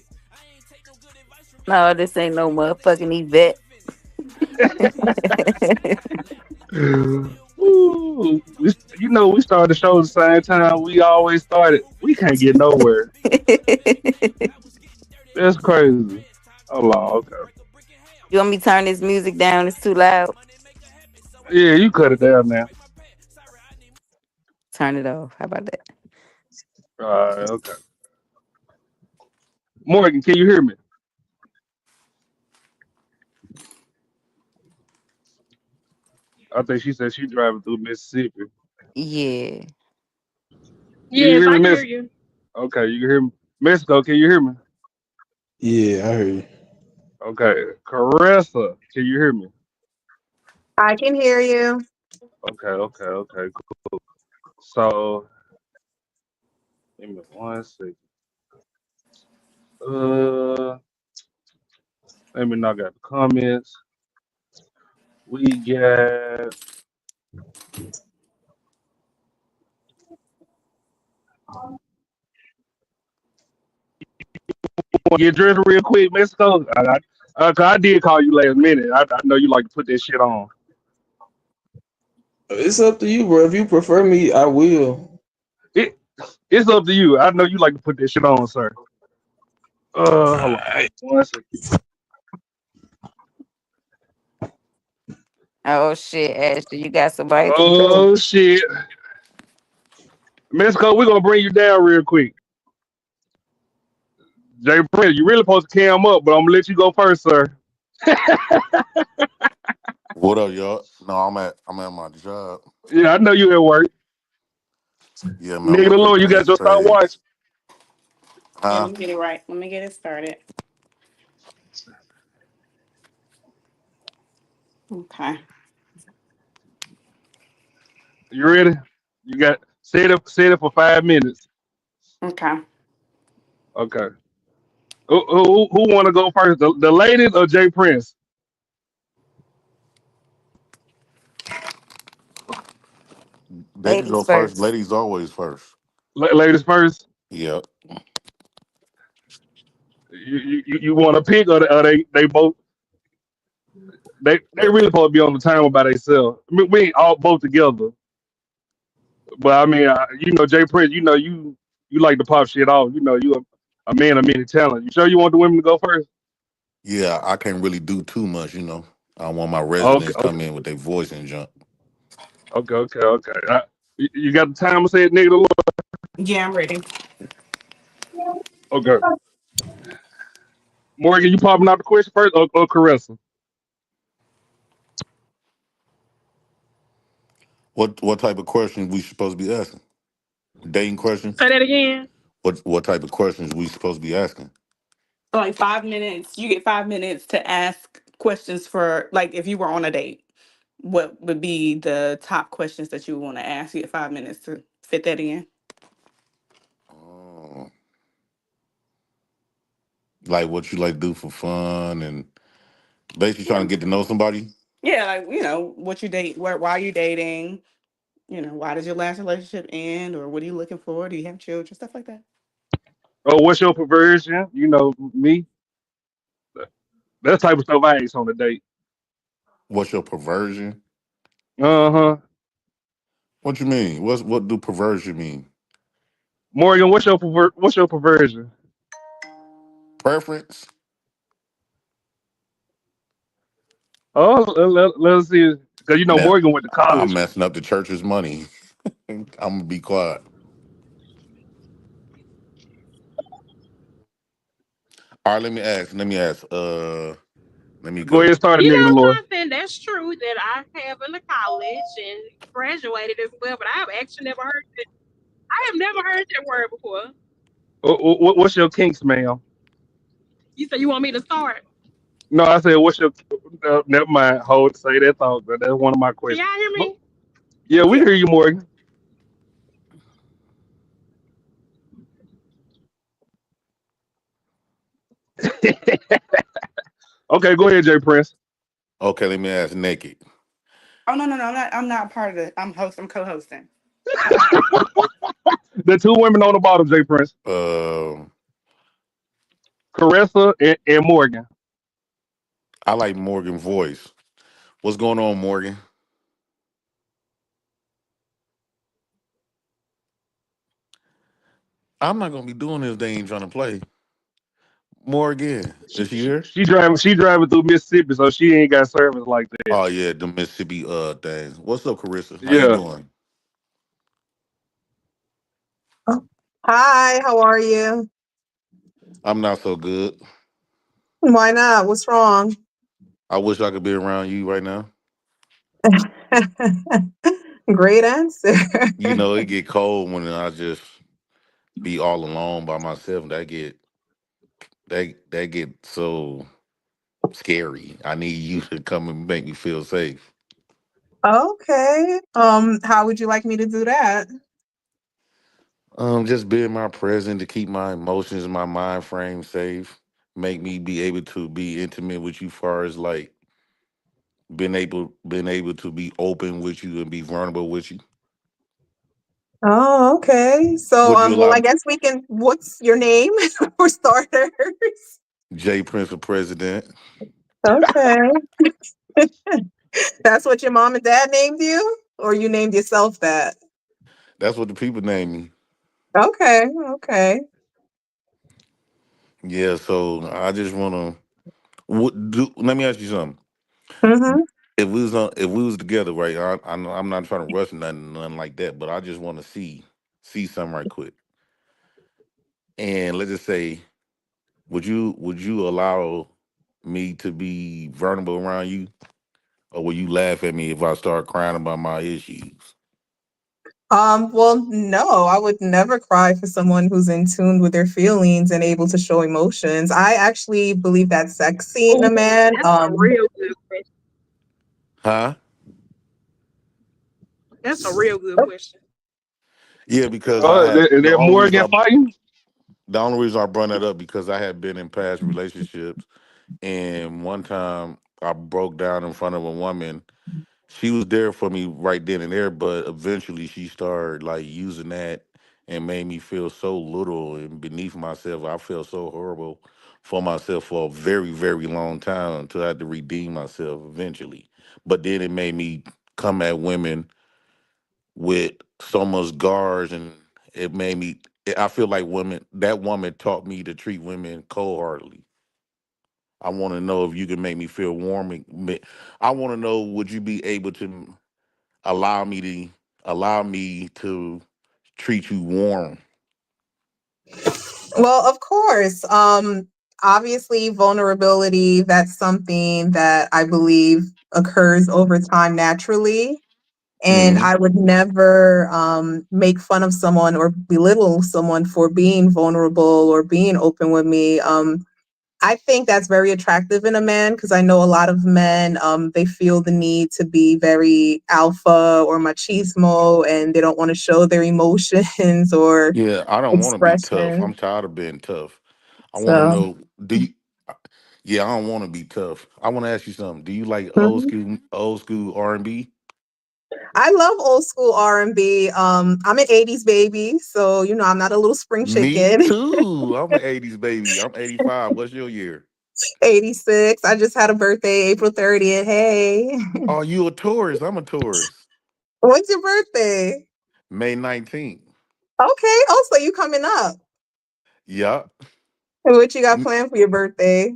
No, this ain't no motherfucking Yvette. Ooh, we started the show the same time we always started. We can't get nowhere. That's crazy. Hold on, okay. You want me to turn this music down? It's too loud. Yeah, you cut it down now. Turn it off. How about that? All right, okay. Morgan, can you hear me? I think she said she driving through Mississippi. Yeah. Can you Yes, hear me, I can hear Miss? you. Okay, you can hear me. Mexico, can you hear me? Yeah, I heard you. Okay. Caressa, can you hear me? I can hear you. Okay, okay, okay, cool. So, give me 1 second. Uh, let me knock out the comments. We got. Get dressed real quick, Mexico. 'Cause I did call you last minute. I know you like to put that shit on. It's up to you, bro. If you prefer me, I will. It it's up to you. I know you like to put that shit on, sir. Hold on. Alright. 1 second. Oh shit, Ashley, you got somebody to go. Oh shit, Mexico, we're gonna bring you down real quick. Jay Prince, you really supposed to cam up, but I'm gonna let you go first, sir. What up, y'all? No, I'm at my job. Yeah, I know you at work. Yeah, man, I'm Nigga, the up here Lord, you getting got this your trade. stopwatch. Yeah, Huh? let me get it right. Let me get it started. Okay. You ready? You got set it for 5 minutes. Okay. Okay. Who want to go first? The ladies or Jay Prince? They can Ladies go first. first. Ladies always first. Ladies first. Yep. You want to pick, or they both they Uh, really supposed to be on the timer by themselves. I mean, we ain't all both together. But I mean, Jay Prince, you like to pop shit off. You a man of many talents. You sure you want the women to go first? yeah, I can't really do too much. I want my Okay, residents okay, come in with their voice and jump. okay. You got the timer said, nigga. The Lord. Yeah, I'm ready. Okay, Morgan, you popping out the question first, or Caressa? What type of questions we supposed to be asking? Dating questions? Say that again. What type of questions we supposed to be asking? So like 5 minutes. You get 5 minutes to ask questions for like if you were on a date. What would be the top questions that you would want to ask? You get 5 minutes to fit that in. Oh, like what you like to do for fun and basically trying Yeah. to get to know somebody. Yeah, like what you date, why you dating, why did your last relationship end, or what are you looking for? Do you have children? Stuff like that. Oh, what's your perversion? You know me. That type of stuff I ask on a date. What's your perversion? Uh huh. What you mean? What do perversion mean? Morgan, what's your perversion? Preference? Oh, let's see. Because Now Morgan went to I'm college. messing up the church's money. I'm gonna be quiet. All right, let me ask. Let me ask. Let me Go ahead go. and start it, You nigga, the know Lord. something? That's true that I have in the college and graduated as well, but I've actually never heard it. I have never heard that word before. What's your kinks, ma'am? You said you want me to start? No, I said, what's your? Never mind. Hold, say that thought. But that's one of my Can questions. y'all hear But, me? yeah, we Yeah. hear you, Morgan. Okay, go ahead, Jay Prince. Okay, let me ask. Naked. Oh no, no, no, I'm not part of the I'm co-hosting. The two women on the bottom, Jay Prince, Um, Caressa and Morgan. I like Morgan voice. What's going on, Morgan? I'm not gonna be doing this. They ain't trying to play. Morgan, is she here? She driving through Mississippi, so she ain't got service like that. Oh yeah, the Mississippi things. What's up, Carissa? How you Yeah. doing? Oh. Hi, how are you? I'm not so good. Why not? What's wrong? I wish I could be around you right now. Great answer. You know, it get cold when I just be all alone by myself. That get so scary. I need you to come and make me feel safe. Okay. How would you like me to do that? Just being my present to keep my emotions and my mind frame safe. Make me be able to be intimate with you far as like being able to be open with you and be vulnerable with you. Oh, okay. So, Would you well, allow I guess we can. What's your name for starters? Jay Prince for president? Okay. That's what your mom and dad named you, or you named yourself that? That's what the people name me. Okay. Okay. Yeah, so I just wanna let me ask you something. Mm-hmm. If we was together, right? I'm not trying to rush nothing like that, but I just want to see something right quick. And let's just say, would you allow me to be vulnerable around you, or will you laugh at me if I start crying about my issues? Well, no, I would never cry for someone who's in tune with their feelings and able to show emotions. I actually believe that's sexy in Oh, a man. that's a real good question. Huh? That's a real good question. Yeah, because I Oh, had is there Morgan fighting? the only reason I brought that up because I had been in past relationships, and one time I broke down in front of a woman. She was there for me right then and there, but eventually she started like using that and made me feel so little and beneath myself. I felt so horrible for myself for a very, very long time until I had to redeem myself eventually. But then it made me come at women with so much guards, and it made me. I feel like that woman taught me to treat women cold heartedly. I want to know if you can make me feel warm. I want to know, would you be able to allow me to allow me to treat you warm? Well, of course. Obviously, vulnerability, that's something that I believe occurs over time naturally. And Hmm. I would never make fun of someone or belittle someone for being vulnerable or being open with me. I think that's very attractive in a man because I know a lot of men, they feel the need to be very alpha or machismo and they don't want to show their emotions or Yeah, I don't want to be tough. expression. I'm tired of being tough. I want to So, know. Do you? Yeah, I don't want to be tough. I want to ask you something. Do you like old mhm. school, old school R&B? I love old school R&B. I'm an 80s baby, so I'm not a little spring Me chicken. too. I'm an '80s baby. I'm 85. What's your year? 86. I just had a birthday April 30th. Hey. Oh, you a Taurus? I'm a Taurus. When's your birthday? May 19th. Okay. Oh, so you coming up. Yup. What you got planned for your birthday?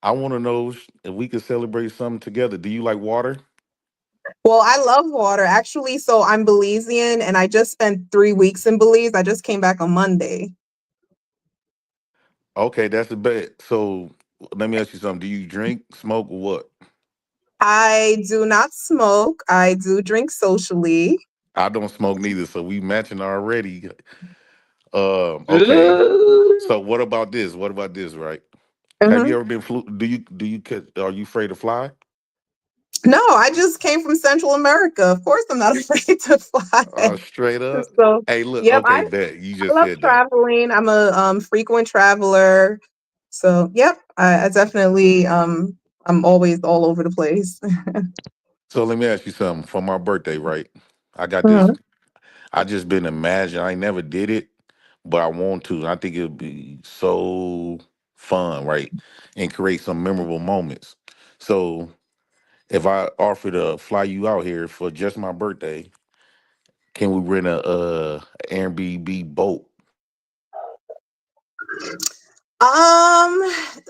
I want to know if we could celebrate something together. Do you like water? Well, I love water. Actually, so I'm Belizean and I just spent 3 weeks in Belize. I just came back on Monday. Okay, that's a bet. So let me ask you something. Do you drink, smoke, or what? I do not smoke. I do drink socially. I don't smoke neither, so we matching already. Okay. Uh, So what about this? What about this? Right? Have Mhm. you ever been flu? Are you afraid to fly? No, I just came from Central America. Of course, I'm not afraid to fly. Straight up. So, Hey, look. yep, Okay, bet you I just love said that. traveling. I'm a frequent traveler. So, yep, I definitely I'm always all over the place. So let me ask you something. For my birthday, right? I got this. Mhm. I just been imagining. I never did it, but I want to. I think it would be so fun, right? And create some memorable moments. So if I offer to fly you out here for just my birthday, can we rent a Airbnb boat?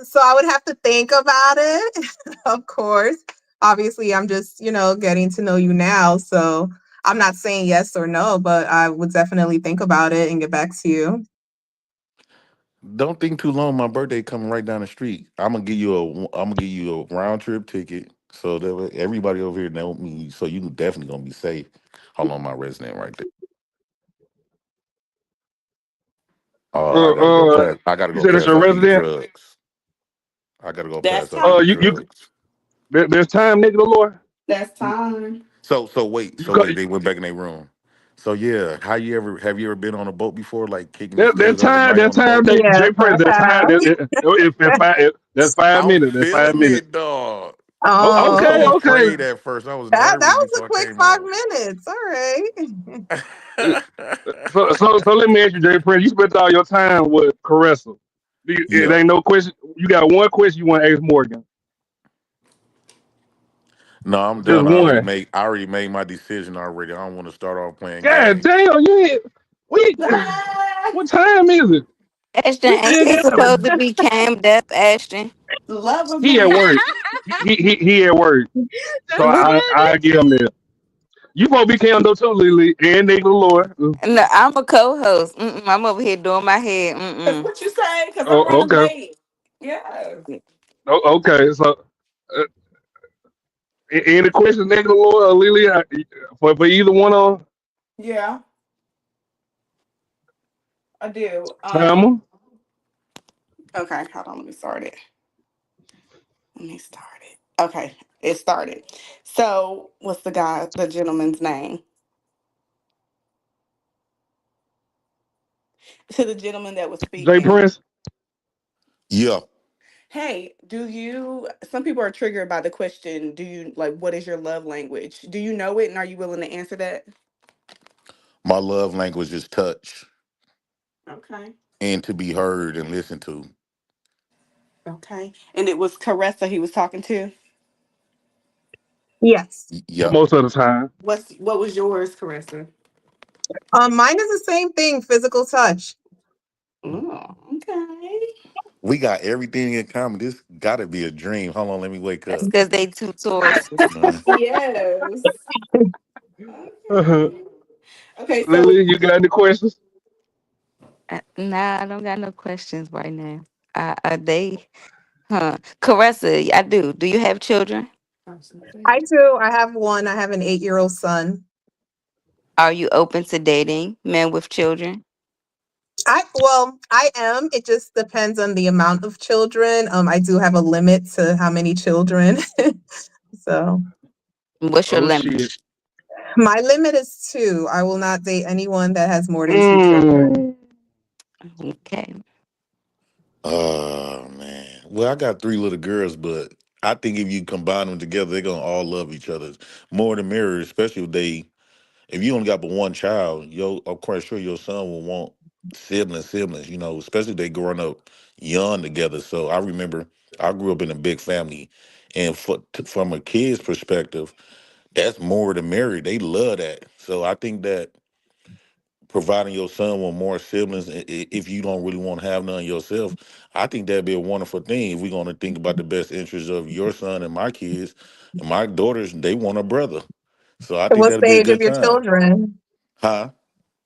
So I would have to think about it, of course. Obviously, I'm just, getting to know you now, so I'm not saying yes or no, but I would definitely think about it and get back to you. Don't think too long. My birthday coming right down the street. I'm gonna give you a round trip ticket so that everybody over here know me. So you definitely gonna be safe. Hold on, my resident right there. I gotta go Uh, pass. I gotta you go said it's pass your out these resident. drugs. I gotta go That's pass out time. these You drugs. there's time, nigga, the Lord. That's time. So You got wait. They went back in their room. So yeah, have you ever been on a boat before, like kicking it that good overnight that on the time boat? that Yes, Jay I Prince, that time have. that's 5 minutes. That's 5 minutes. It, dog. I was Okay, so Oh, okay. afraid at first. I was that nervous was a before I quick came five out. minutes. All right. So let me ask you, Jay Prince. You spent all your time with Caressa. It Yeah. ain't no question. You got one question you want to ask Morgan. No, I'm Just done. one. I already made my decision already. I don't want to start off playing God games. damn, you ain't. We. Ah, What time is it? Ashton, We ain't still they got. supposed to be cammed up, Ashton? love of He at God. work. He at work. So That's What? I funny. give him that. You supposed to be counting up too, Lily, and nigga Lord. No, I'm a co-host. I'm over here doing my head. That's what you say, because I'm Oh, running okay. late. Yeah. Okay. So, uh, any questions, nigga Lord or Lily, for either one of them? Yeah, I do. Timer. Okay, hold on, let me start it. Let me start it. Okay, it started. So, what's the gentleman's name? To the gentleman that was Jay speaking. Prince. Yeah. Hey, some people are triggered by the question, what is your love language? Do you know it and are you willing to answer that? My love language is touch Okay. and to be heard and listened to. Okay. And it was Caressa he was talking to? Yes. Yep. Most of the time. What was yours, Caressa? Mine is the same thing, physical touch. Oh, okay. We got everything in common. This gotta be a dream. Hold on, let me wake That's up. because they two Tauruses. Man. Yes. Uh-huh. Okay. Okay, so Lily, you got any questions? Nah, I don't got no questions right now. They, huh? Caressa, I do. Do you have children? I do. I have one. I have an 8-year-old son. Are you open to dating men with children? I am. It just depends on the amount of children. I do have a limit to how many children. So What's your Oh limit? shit. my limit is 2. I will not date anyone that has more than 2 children. Mm. Okay. Oh man. Well, I got three little girls, but I think if you combine them together, they're gonna all love each other more than mirror, especially if you only got but one child, I'm quite sure your son will want siblings, especially if they growing up young together. So I remember I grew up in a big family, and from a kid's perspective, that's more than married. They love that. So I think that providing your son with more siblings, if you don't really want to have none yourself, I think that'd be a wonderful thing. If we're going to think about the best interests of your son and my kids, and my daughters, they want a brother. So I think What's that'd the be a age of good your time. children? Huh?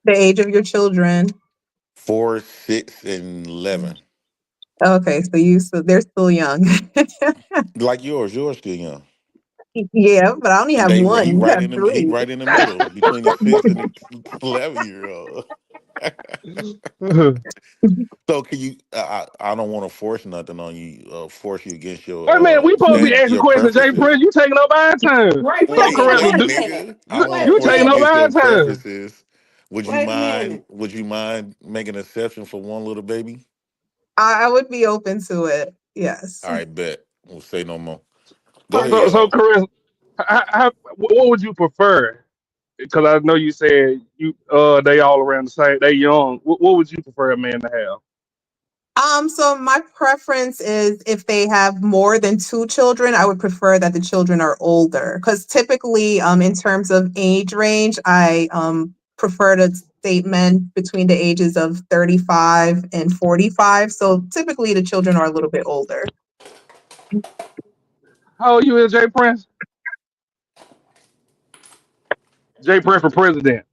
The age of your children. 4, 6, and 11. Okay, so they're still young. Like yours still young. Yeah, but I only have He one. You right have in the he 3. right in the middle between the 6 and the 11-year old. So can you? I don't want to force nothing on you. Force you against Wait a minute, we supposed to be asking your questions, Jay preferences. Prince. You taking up our time. right, So wait a Wait, minute, correct. wait wait, a nigga. minute. I don't want to Wait a You force you taking up minute. against our your time. preferences. Wait a minute. Would you mind making an exception for one little baby? I would be open to it. Yes. All right, bet. We'll say no more. Go ahead, So, Perfect. y'all. Chris, what would you prefer? Because I know you said they all around the same. They young. What would you prefer a man to have? So my preference is if they have more than 2 children, I would prefer that the children are older. Because typically, in terms of age range, I prefer to date men between the ages of 35 and 45. So typically the children are a little bit older. How old you is, Jay Prince? Jay Prince for president.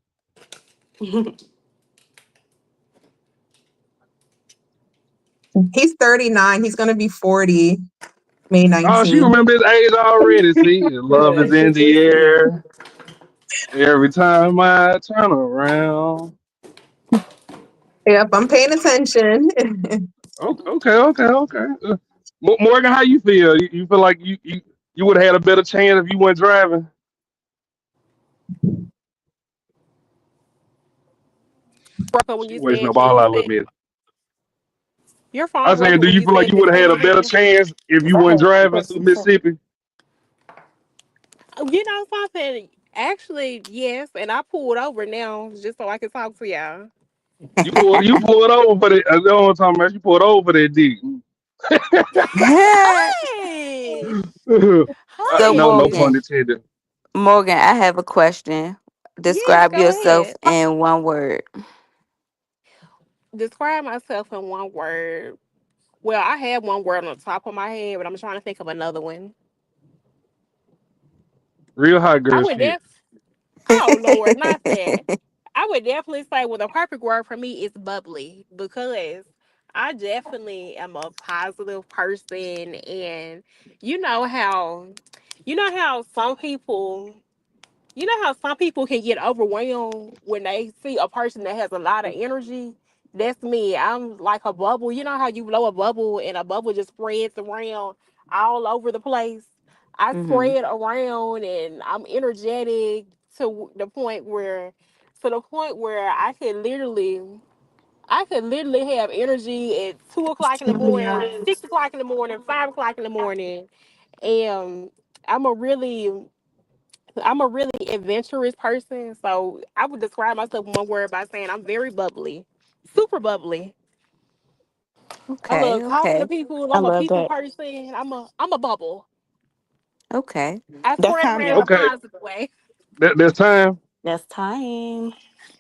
He's 39. He's going to be 40 May Oh, she 19th. remember his age already. See, love is in the air. Every time I turn around. Yep, I'm paying attention. Okay. Morgan, how you feel? You feel like you would have had a better chance if you weren't driving? Broke up when She you wasting said up all you our little said bit. your I phone broke said, up do when you you feel like said you the would have had a better question. chance if you weren't driving through Mississippi? You know something? Actually, yes, and I pulled over now just so I can talk to y'all. You pulled over for that. I know what I'm talking about. You pulled over for that dick. Hey, So No, no hey, pun Morgan, intended. Morgan, I have a question. yes, Describe go yourself ahead. in one word. Describe myself in one word. Well, I have one word on the top of my head, but I'm trying to think of another one. Real hot I girl would shit. def. Oh Lord, not that. I would definitely say, well, the perfect word for me is bubbly because I definitely am a positive person, and you know how, you know how some people, you know how some people can get overwhelmed when they see a person that has a lot of energy. That's me. I'm like a bubble. You know how you blow a bubble and a bubble just spreads around all over the place. I Hmm. spread around and I'm energetic to the point where I could literally have energy at 2 o'clock in the morning, 6 o'clock in the morning, 5 o'clock in the morning, and I'm a really I'm a really adventurous person, so I would describe myself in one word by saying I'm very bubbly, super bubbly. I love Okay, talking to okay, people. I I'm a love people that. person. I'm a bubble. okay. I That's spread time, around in a y'all. Okay, positive way. that's time. That's time.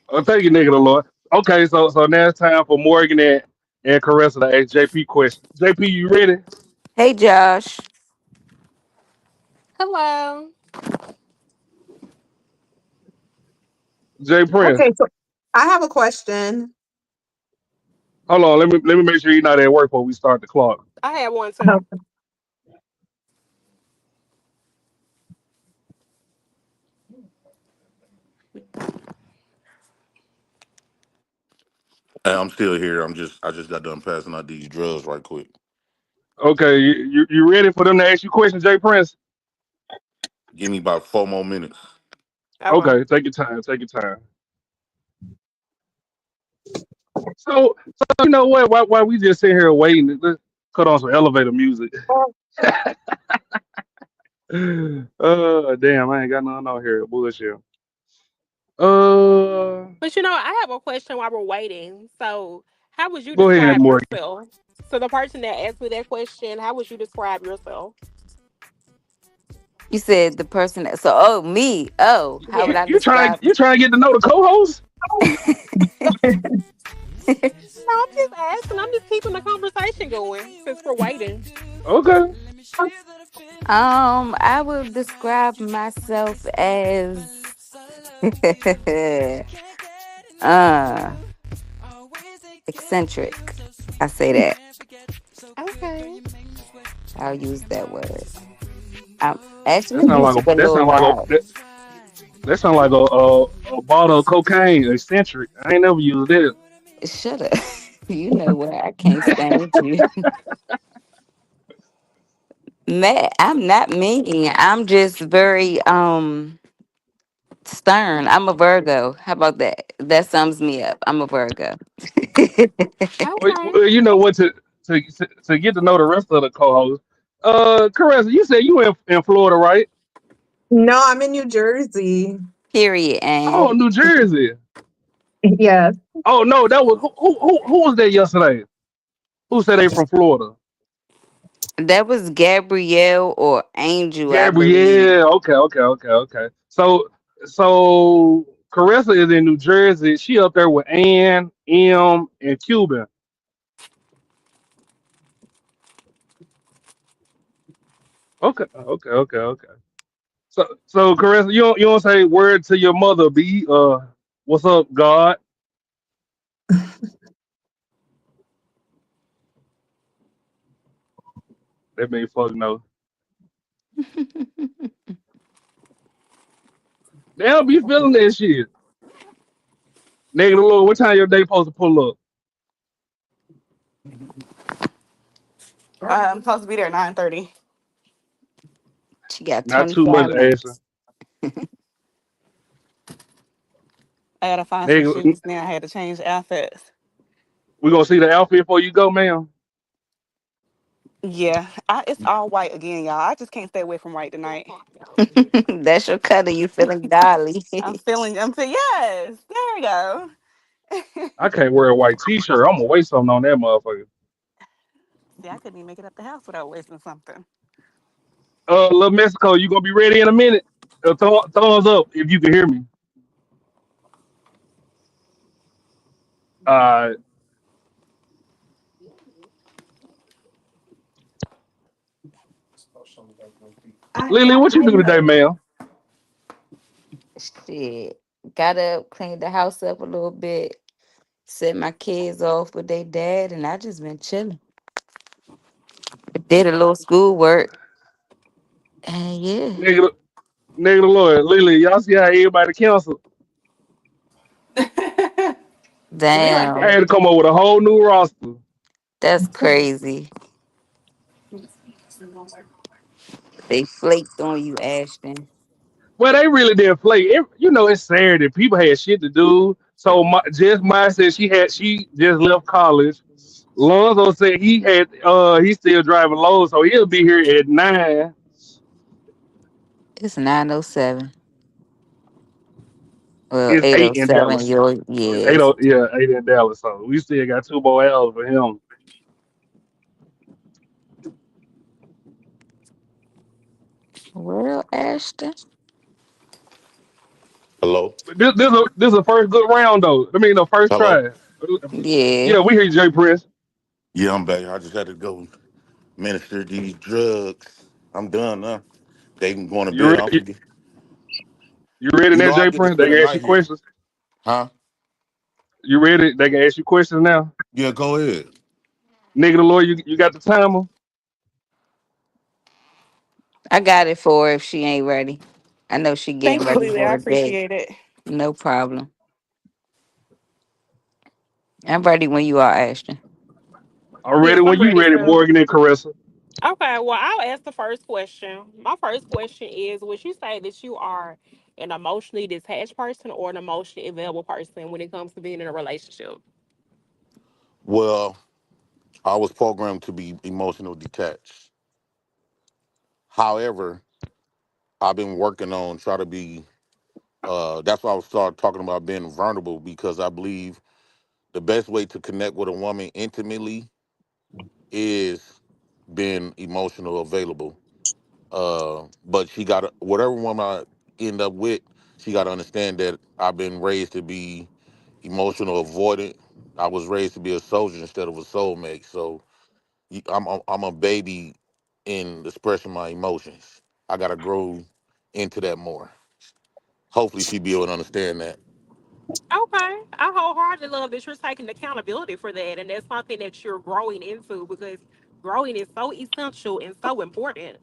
Oh, thank you, nigga, the Lord. Okay, so now it's time for Morgan and Caressa to ask JP questions. JP, you ready? Hey, Josh. Hello. J Prince. Okay, so I have a question. Hold on, let me make sure you're not at work before we start the clock. I had one too. Hey, I'm still here. I just got done passing out these drugs right quick. Okay, you ready for them to ask you questions, J Prince? Give me about 4 more minutes. Okay. Okay, take your time, take your time. So you know what? Why we just sit here waiting? Let's cut on some elevator music. Damn, I ain't got nothing out here. Bullshit. Uh, But you know, I have a question while we're waiting. So, how would you Go ahead, describe Morgan. yourself? So, the person that asked me that question, how would you describe yourself? You said the person that, so, oh, me. Oh, how would Yes. I describe? You trying to get to know the co-host? No, I'm just asking. I'm just keeping the conversation going since we're waiting. Okay. I would describe myself as uh eccentric. I say that. Okay. I'll use that word. I That actually sound use like it a that little sound like a loud. that sound like a bottle of cocaine, eccentric. I ain't never used it. Shut up. You know what? I can't stand you. Matt, I'm not mean. I'm just very stern. I'm a Virgo. How about that? That sums me up. I'm a Virgo. Okay. Well, you know what to get to know the rest of the co-hosts. Caressa, you said you in Florida, right? No, I'm in New Jersey. Period. Oh, And New Jersey. Yes. Oh no, that was who was that yesterday? Who said they from Florida? that was Gabrielle or Angel, I believe. Gabrielle. Okay. So Caressa is in New Jersey. She up there with Ann, M, and Cuban. Okay, okay, okay, okay. So Caressa, you don't say word to your mother, B. What's up, God? That mean fuck no. They don't be feeling that shit. Nigga, Lord, what time your day supposed to pull up? I'm supposed to be there at 9:30. She got Not too much, 25 Ashley. minutes. I gotta find some Nigga, shoes now. I had to change outfits. we gonna see the outfit before you go, man. Yeah, it's all white again, y'all. I just can't stay away from white tonight. That's your color. You feeling dolly. Yes, there we go. I can't wear a white t-shirt. I'm gonna waste something on that motherfucker. See, I couldn't even make it up the house without wasting something. Little Mexico, you gonna be ready in a minute? Thumbs up if you can hear me. Uh, Lily, what you do today, man? Shit. Got up, cleaned the house up a little bit, set my kids off with their dad, and I just been chilling. Did a little schoolwork. And yeah. Nigga, nigga, the Lord, Lily, y'all see how everybody canceled? We like I Damn. had to come up with a whole new roster. That's crazy. They flaked on you, Ashton. Well, they really didn't play. It's Saturday. People had shit to do. So Jess Meyer said she just left college. Lonzo said he's still driving low, so he'll be here at 9. It's 9:07. Well, It's 8 in 8:07. Dallas. Your It's 8 yes. yeah, 8 in Dallas. So we still got 2 more hours for him. Well, Ashton. Hello? But this is a first good round though. I mean the first Hello? try. Yeah. Yeah, we hear you, Jay Prince. Yeah, I'm back. I just had to go minister these drugs. I'm done now. They can go to You bed. I'm ready? forget. You ready You now, know I Jay get to Prince? They spend a can ask you night here. questions. Huh? You ready? They can ask you questions now. Yeah, go ahead. Nigga the lawyer, you got the timer? I got it for her if she ain't ready. I know she getting Thank you, ready Lily. I for her day. appreciate it. No problem. I'm ready when you are, Ashton. I'm ready Yes, when I'm you ready ready, too. Morgan and Caressa. Okay, well, I'll ask the first question. My first question is: would you say that you are an emotionally detached person or an emotionally available person when it comes to being in a relationship? Well, I was programmed to be emotional detached. However, I've been working on try to be that's why I was started talking about being vulnerable because I believe the best way to connect with a woman intimately is being emotional available. But she got to whatever woman I end up with, she got to understand that I've been raised to be emotional avoidant. I was raised to be a soldier instead of a soulmate. So I'm a baby in expressing my emotions. I got to grow into that more. Hopefully, she be able to understand that. Okay, I wholeheartedly love that you're taking accountability for that, and that's something that you're growing into because growing is so essential and so important.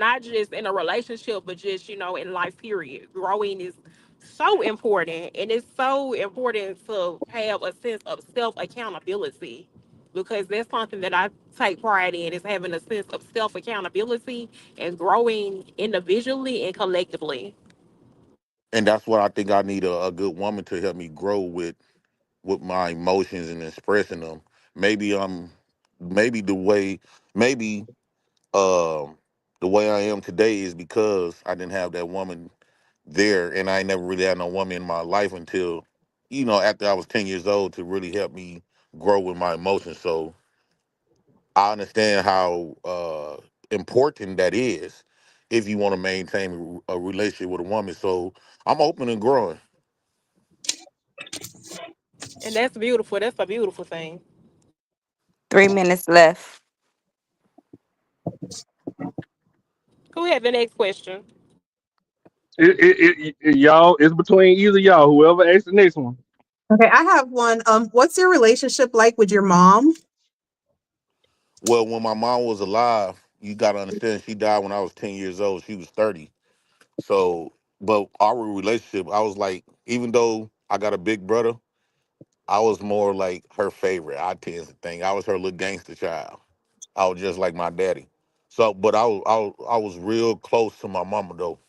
Not just in a relationship, but just in life. Period. Growing is so important, and it's so important to have a sense of self accountability because that's something that I take pride in is having a sense of self accountability and growing individually and collectively. And that's what I think I need a good woman to help me grow with my emotions and expressing them. Maybe I'm maybe the way maybe um the way I am today is because I didn't have that woman there and I ain't never really had no woman in my life until after I was 10 years old to really help me grow with my emotions. So I understand how important that is if you want to maintain a relationship with a woman. So I'm open and growing. And that's beautiful. That's a beautiful thing. 3 minutes left. Who had the next question? Y'all, it's between either y'all. Whoever asks the next one. Okay, I have one. What's your relationship like with your mom? Well, when my mom was alive, you gotta understand she died when I was 10 years old. She was 30. So, but our relationship, I was like, even though I got a big brother, I was more like her favorite. I tend to think I was her little gangster child. I was just like my daddy. So, but I was real close to my mama though.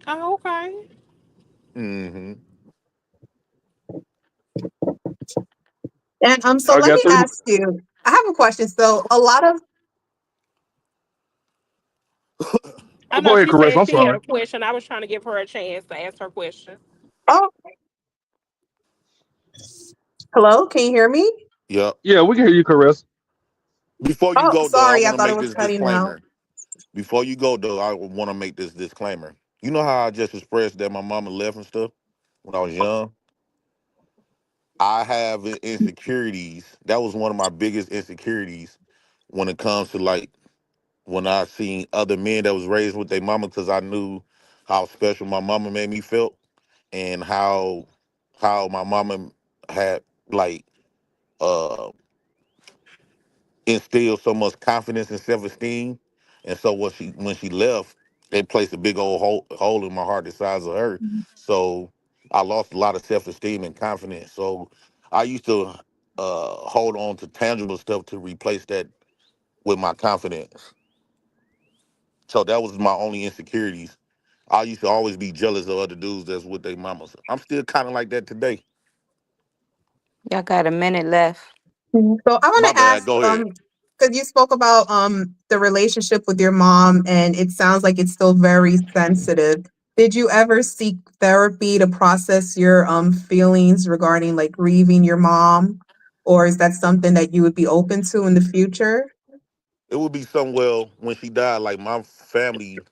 Oh, okay. Hmm. And so Y'all let got me three. ask you. I have a question. So a lot of I Oh, know go ahead, she correct. said I'm she had sorry. a question. I was trying to give her a chance to ask her question. oh, hello, can you hear me? Yep. Yeah, we can hear you, Caress. Before you Oh, go though, I sorry, I want to thought it make was this cutting out. disclaimer. Before you go though, I want to make this disclaimer. You know how I just expressed that my mama left and stuff when I was young. I have insecurities. That was one of my biggest insecurities when it comes to like when I seen other men that was raised with their mama because I knew how special my mama made me feel and how my mama had like uh instilled so much confidence and self-esteem. And so when she left, it placed a big old hole in my heart the size of her. So I lost a lot of self-esteem and confidence. So I used to hold on to tangible stuff to replace that with my confidence. So that was my only insecurities. I used to always be jealous of other dudes that's with their mamas. I'm still kind of like that today. Y'all got a minute left. Mhm. So I want My to bad. ask, Go ahead. because you spoke about the relationship with your mom, and it sounds like it's still very sensitive. Did you ever seek therapy to process your feelings regarding like grieving your mom, or is that something that you would be open to in the future? It would be somewhere when she died. Like my family,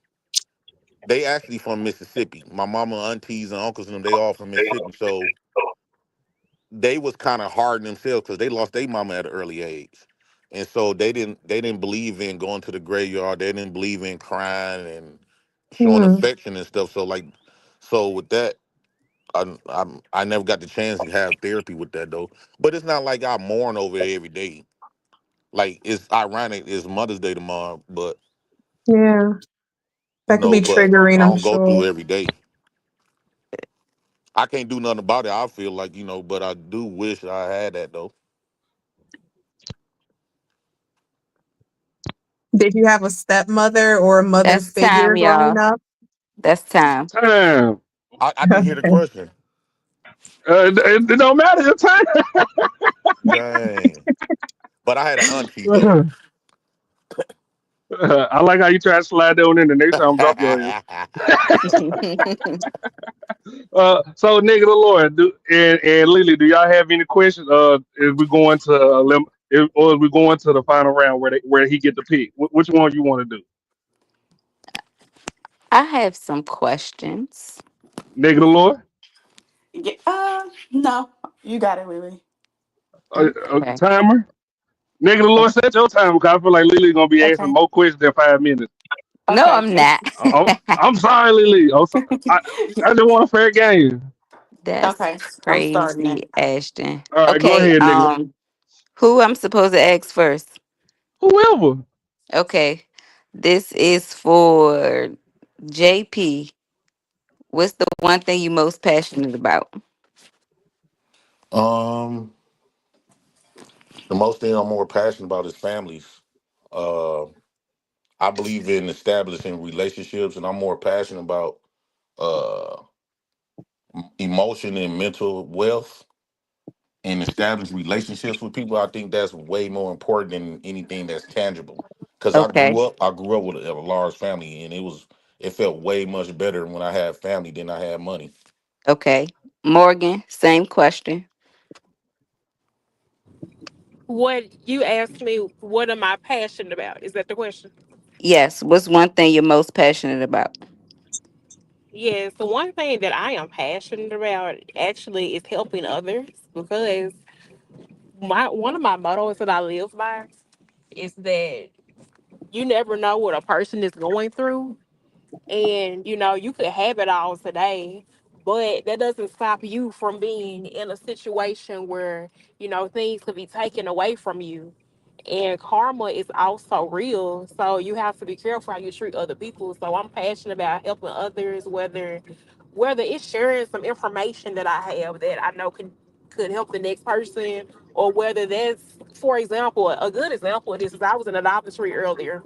they actually from Mississippi. My mama, aunties, and uncles and them, they all from Mississippi. So they was kind of hard on themselves because they lost their mama at an early age, and so they didn't believe in going to the graveyard. They didn't believe in crying and showing Hmm. affection and stuff. So with that, I never got the chance to have therapy with that though. But it's not like I mourn over it every day. Like it's ironic, it's Mother's Day tomorrow, but Yeah, that could be but I triggering, I'm don't go through sure. it every day. I can't do nothing about it. I feel like but I do wish I had that though. Did you have a stepmother or a mother That's figure time, growing y'all. up? That's time. Time. I didn't hear the question. It don't matter. Your time. Dang. But I had an auntie though. I like how you try to slide that one in. The next time, drop your ass. So, nigga, the Lord, and Lily, do y'all have any questions? Is we going to or is we going to the final round where he get to pick? Which one you want to do? I have some questions. Nigga, the Lord, Yeah, no, you got it, Lily. Okay. timer. Nigga, the Lord, set your timer because I feel like Lily gonna be asking Okay. more questions than 5 minutes. No, Okay. I'm not. I'm sorry, Lily. I just want a fair game. That's Okay. I'm starting it. crazy, Ashton. All right, go Okay, ahead, nigga. who I'm supposed to ask first? Whoever. Okay. This is for JP. What's the one thing you most passionate about? um, the most thing I'm more passionate about is families. Uh, I believe in establishing relationships, and I'm more passionate about uh emotion and mental wealth and establish relationships with people. I think that's way more important than anything that's tangible. Because Okay. I grew up with a large family, and it felt way much better when I had family than I had money. Okay. Morgan, same question. What you asked me, what am I passionate about? Is that the question? Yes. What's one thing you're most passionate about? Yeah, so one thing that I am passionate about actually is helping others because my one of my mottos that I live by is that you never know what a person is going through. And you could have it all today, but that doesn't stop you from being in a situation where things could be taken away from you. And karma is also real, so you have to be careful how you treat other people. So I'm passionate about helping others, whether it's sharing some information that I have that I know could help the next person, or whether that's, for example, a good example of this is I was in an office earlier,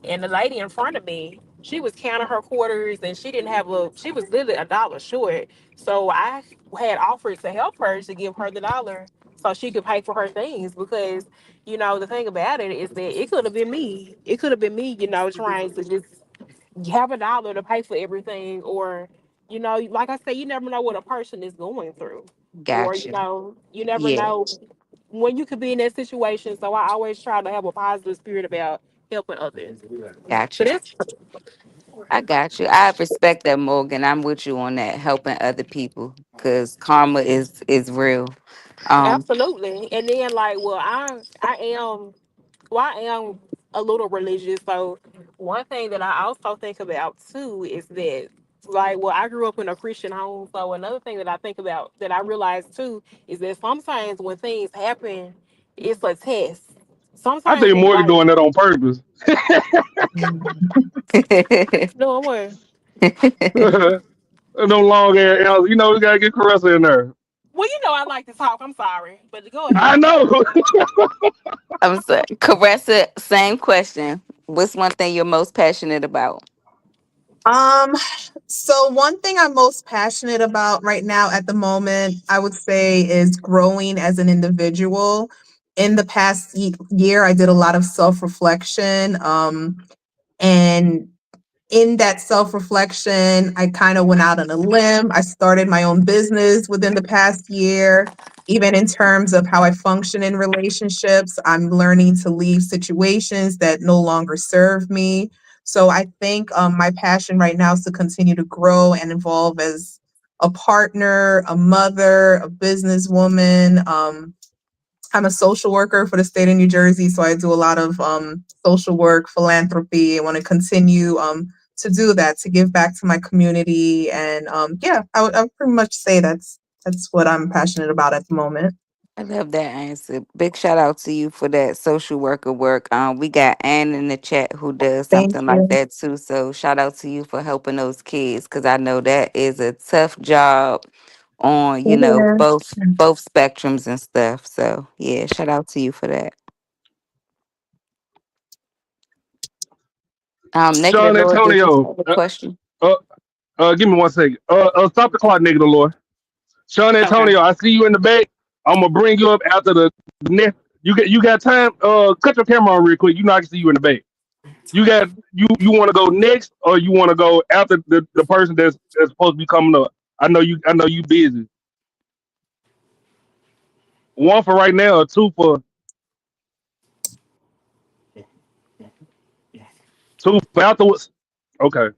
and the lady in front of me, she was counting her quarters, and she was literally a dollar short. So I had offered to help her to give her the dollar so she could pay for her things, because the thing about it is that it could have been me. It could have been me, trying to just have a dollar to pay for everything, or like I say, you never know what a person is going through, or Got you. you never Yeah, know when you could be in that situation. So I always try to have a positive spirit about helping others. got So you. that's I got you. I respect that, Morgan. I'm with you on that, helping other people, because karma is real. Um, absolutely. And then, like, well, I am a little religious. So one thing that I also think about too is that, like, well, I grew up in a Christian home. So another thing that I think about, that I realize too, is that sometimes when things happen, it's a test. I Sometimes think it's Morgan like, doing that on purpose. no, what? No long ass, we gotta get Caressa in there. Well, I like to talk. I'm sorry, but go I ahead. know. I'm sorry. Caressa, same question. What's one thing you're most passionate about? Um, so one thing I'm most passionate about right now at the moment, I would say, is growing as an individual. In the past year, I did a lot of self-reflection. And in that self reflection, I kind of went out on a limb. I started my own business within the past year. Even in terms of how I function in relationships, I'm learning to leave situations that no longer serve me. So I think my passion right now is to continue to grow and evolve as a partner, a mother, a businesswoman. I'm a social worker for the state of New Jersey, so I do a lot of social work, philanthropy. I want to continue to do that, to give back to my community, and yeah, I would pretty much say that's what I'm passionate about at the moment. I love that answer. Big shout out to you for that social worker work. We got Ann in the chat who does Thank something like you. that too. So shout out to you for helping those kids, because I know that is a tough job on It is. both spectrums and stuff. So yeah, shout out to you for that. Negative Sean Lord, did you Antonio, have a question? uh, give me 1 second. Stop the clock, nigga, the Lord. Sean Okay. Antonio, I see you in the back. I'm gonna bring you up after the next. You got time? Cut your camera on real quick. I can see you in the back. You want to go next, or you want to go after the person that's supposed to be coming up? I know you busy. One for right now, or two for afterwards. Okay.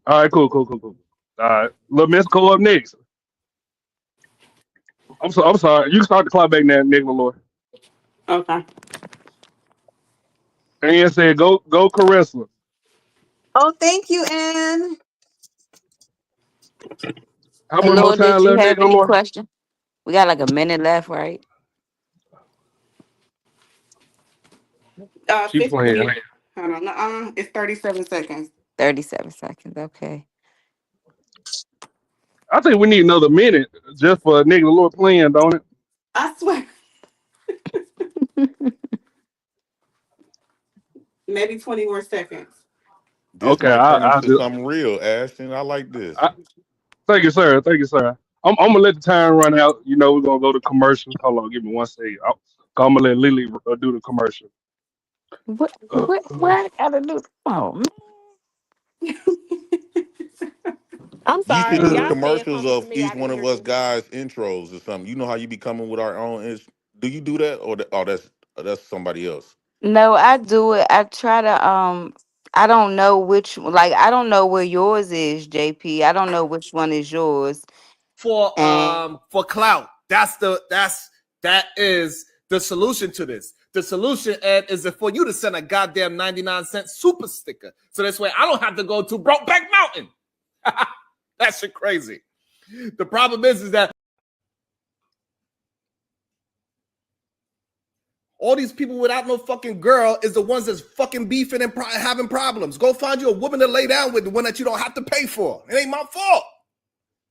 All right. Cool. All right. Little Miss Cole up next. I'm sorry. You can start the clock back now, Nick Lord. Okay. And he said, go Caressa. Oh, thank you, Anne. How And much more Lord, did time you left, Nick have any Lord? question? We got like a minute left, right? She 50. playing. Hold on. It's 37 seconds. 37 seconds. Okay. I think we need another minute just for Nick Lord playing, don't it? I swear. Maybe 20 more seconds. This Okay, might turn I into just something real, Ashton. I like this. I, thank you, sir. Thank you, sir. I'm gonna let the time run out. We're gonna go to commercial. Hold on, give me 1 second. I'm gonna let Lily do the commercial. What I gotta do? Oh man. I'm You sorry. should When do the y'all said commercials something to of me, I each one didn't of hear us you. guys' intros or something. You know how you be coming with our own. Do you do that, or oh, that's somebody else? No, I do it. I try to I don't know which, like, I don't know where yours is, JP. I don't know which one is yours. And For clout. That is the solution to this. The solution, Ed, is for you to send a goddamn 99-cent super sticker. So this way I don't have to go to Brokeback Mountain. That shit crazy. The problem is that all these people without no fucking girl is the ones that's fucking beefing and having problems. Go find you a woman to lay down with, the one that you don't have to pay for. It ain't my fault.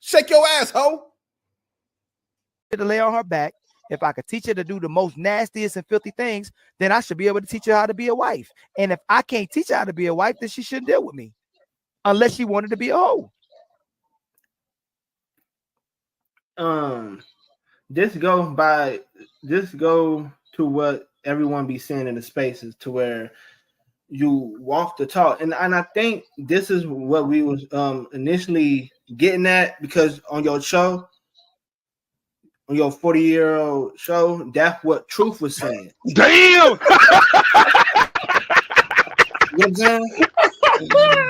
Shake your ass, ho. To lay on her back. If I could teach her to do the most nastiest and filthy things, then I should be able to teach her how to be a wife. And if I can't teach her how to be a wife, then she shouldn't deal with me. Unless she wanted to be a hoe. This go to what everyone be saying in the spaces, to where you walk the talk. And I think this is what we was initially getting at, because on your show, on your 40-year-old show, that's what Truth was saying. Damn! You know what I'm saying?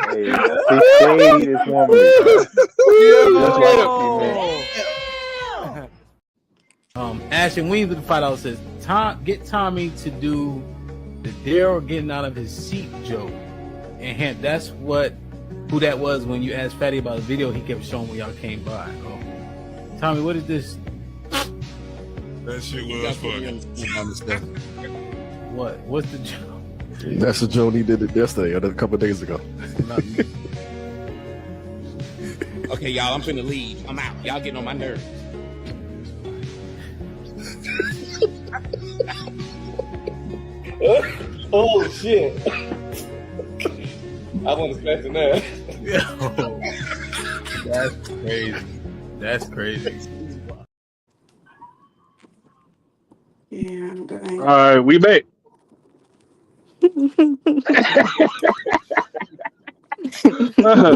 Hey, see, shade is womanly. Just like Ashton Weems with the $5 says, get Tommy to do the Daryl getting out of his seat joke. And hint, that's who that was when you asked Fatty about the video he kept showing when y'all came by. Oh. Tommy, what is this? That shit was funny. What? What's the joke? That's the joke he did it yesterday or a couple of days ago. Okay, y'all, I'm finna leave. I'm out. Y'all getting on my nerves. Oh shit! I wasn't expecting that. That's crazy. That's crazy. Yeah, I'm All right, we back.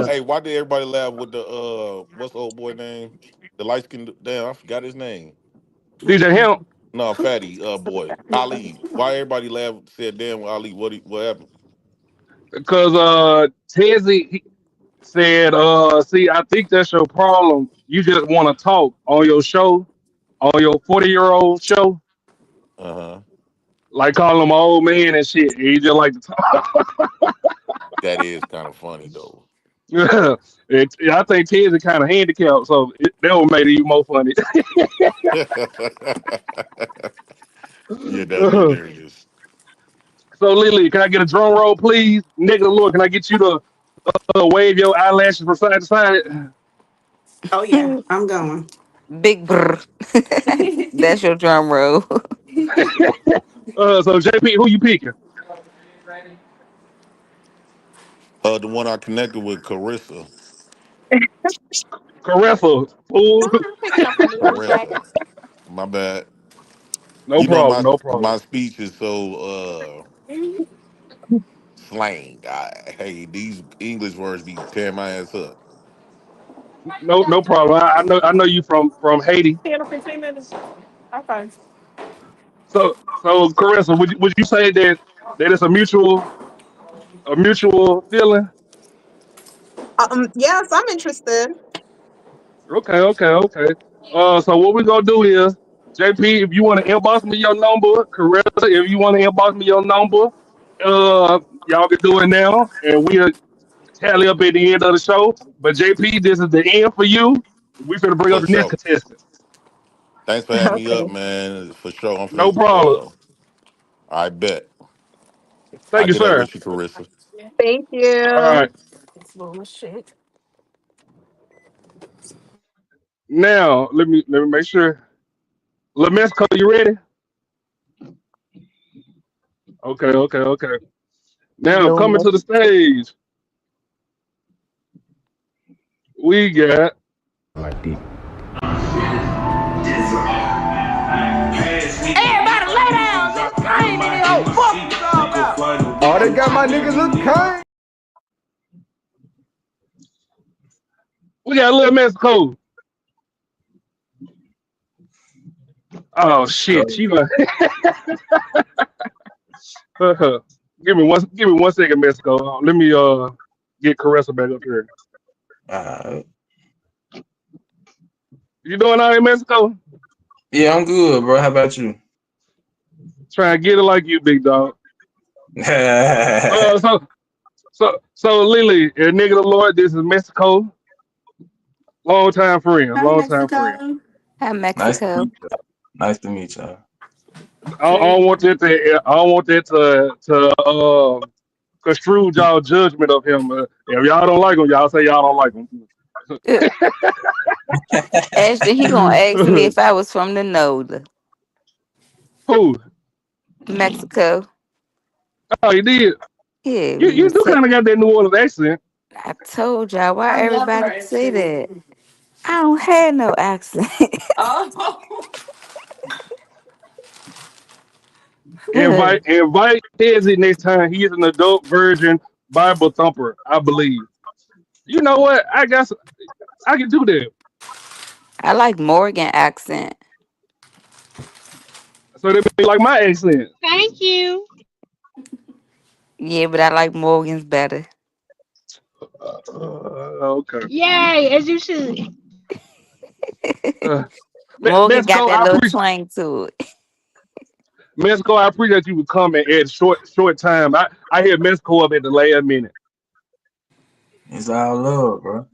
Hey, why did everybody laugh with the what's the old boy name? The light skinned, damn, I forgot his name. DJ Hemp. No, Fatty, boy. Ali. Why everybody laughed, said damn Ali, what happened? Because Tezzy said, see, I think that's your problem. You just want to talk on your show, on your 40-year-old show. Uh-huh. Like calling him an old man and shit. He just like to talk. That is kind of funny though. Yeah, I think Tezzy kind of handicapped, so that would make it even more funny. Yeah, that's hilarious. So, Lily, can I get a drum roll, please? Nigga, Lord, can I get you to wave your eyelashes from side to side? Oh yeah, I'm going. Big brr. That's your drum roll. So, JP, who you picking? The one I connected with, Carissa. Caressa, fool. Carissa. My bad. No You know problem, my no problem. my speech is so slang. Hey, these English words be tearing my ass up. No problem. I know you from Haiti. 10 or 15 minutes. Okay. So Carissa, would you say that it's a mutual feeling? Yes, I'm interested. Okay. So what we're gonna do is, JP, if you want to inbox me your number, Carissa, if you want to inbox me your number, y'all can do it now, and we'll tally up at the end of the show. But JP, this is the end for you. We finna bring up For the next sure. contestant. Thanks for having me up, Okay. man. For sure. I'm No finna problem. I bet. I Thank you, get that sir. with you, Carissa. Thank All you. right. Now let me make sure. Lamesco, you ready? Okay. Now coming Luma. to the stage, we got Like deep. Everybody lay down. This pain in the old fuck you all about. Oh, they got my niggas look kind. Little Mexico. Oh shit, she like Give me 1 second, Mexico. Let me get Caressa back up here. Uh, You doing all right, Mexico? yeah, I'm good, bro. How about you? Try and get it like you, big dog. Hi, So Lily, and nigga the Lord, this is Mexico. Long time friends, Hi, long time friends. Mexico. Hi, nice to Mexico. meet you. Nice to meet y'all. I don't want that to construe y'all judgment of him. If y'all don't like him, y'all say y'all don't like him. Uh, Ashton, he gonna ask me if I was from the NOLA. Who? Mexico. Oh, he did. Yeah, we You was do kind of got that New Orleans accent. I told y'all why everybody say that. I don't have no accent. Invite Hezzy next time. He is an adult virgin Bible thumper, I believe. You know what? I can do that. I like Morgan accent. So they be like my accent. Thank you. Yeah, but I like Morgan's better. Okay. Yay, as you should. Uh, Morgan got Mexico, that little twang to it. Mexico, I appreciate you for coming at short time. I hear Mexico up at the last minute. It's all love, bro.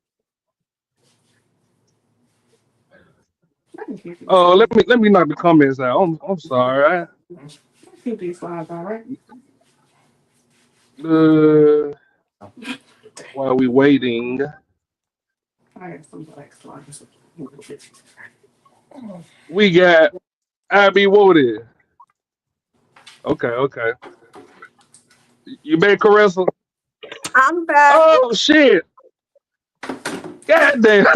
Oh, let me knock the comments out. I'm sorry. Keep these slides all right. Uh, while we waiting, I got some black slides. we got IB Woody. Okay. You back, Caressa? I'm back. Oh shit! God damn!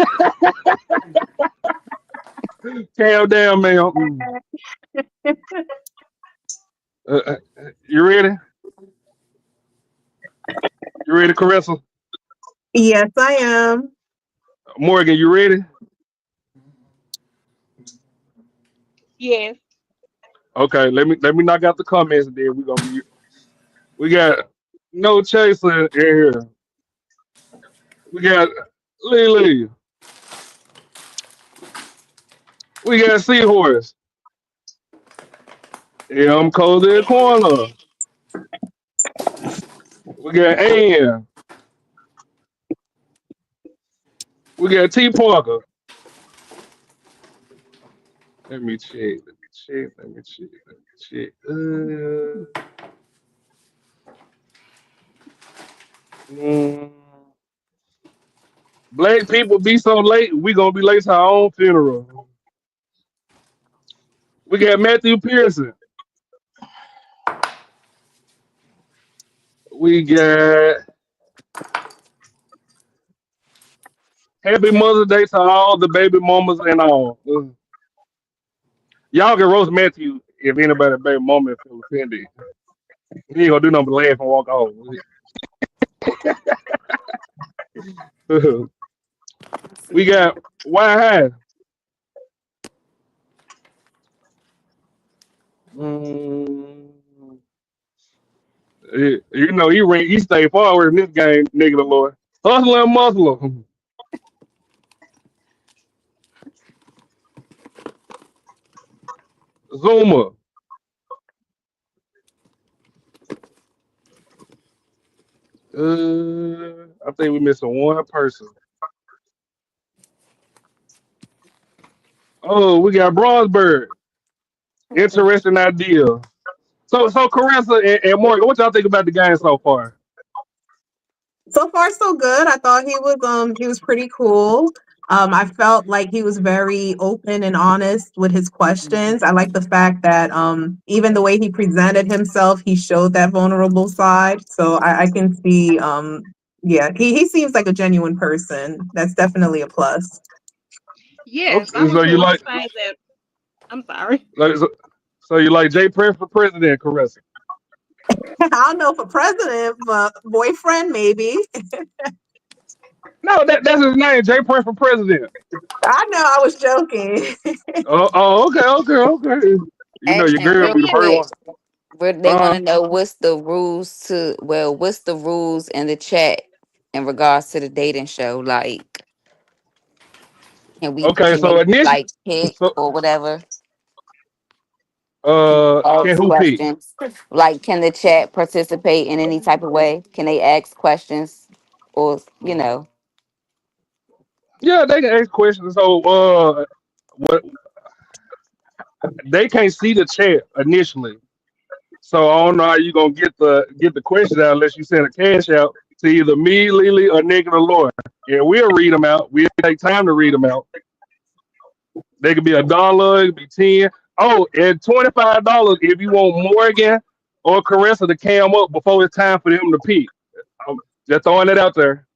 Calm down, man. You ready? You ready, Caressa? Yes, I am. Morgan, you ready? Yes. Okay, let me knock out the comments and then we got no chaser in here. We got Lily. We got Seahorse. Yeah, I'm cozy in corner. We got Ann. We got T Parker. Let me check. Let me check. Mm, black people be so late, we gonna be late to our own funeral. We got Matthew Pearson. We got Happy Mother's Day to all the baby mamas and all. Y'all can roast Matthew if anybody baby mama feel offended. He ain't gonna do nothing but laugh and walk off. We got Why High. Mm, you know he stay forward in this game, nigga the Lord. Hustler and Muscle. Zuma. I think we missing one person. Oh, we got Bronsberg. Interesting idea. So Caressa and Morgan, what y'all think about the game so far? So far, so good. I thought he was pretty cool. I felt like he was very open and honest with his questions. I like the fact that even the way he presented himself, he showed that vulnerable side. So I can see, yeah, he seems like a genuine person. That's definitely a plus. Yes, I Okay, was so you going to like say that. I'm sorry. like so you like Jay Prince for president, Caressa? I don't know for president, but boyfriend maybe. No, that's his name, Jay Prince for president. I know I was joking. Okay. You know your Ashton, girl real be the first quick. one. Where they want to know what's the rules what's the rules in the chat in regards to the dating show? Like, Okay, can so they initially, like pick so or whatever? Can they can ask who pick? questions? Like, can the chat participate in any type of way? Can they ask questions, or Yeah, they can ask questions. So what they can't see the chat initially. So I don't know how you gonna get the questions out unless you send a cash out to either me, Lily, or Nick or Lauren. And we'll read them out. We'll take time to read them out. They could be $1, it could be 10. Oh, and $25 if you want Morgan or Carissa to cam up before it's time for them to pick. Just throwing it out there.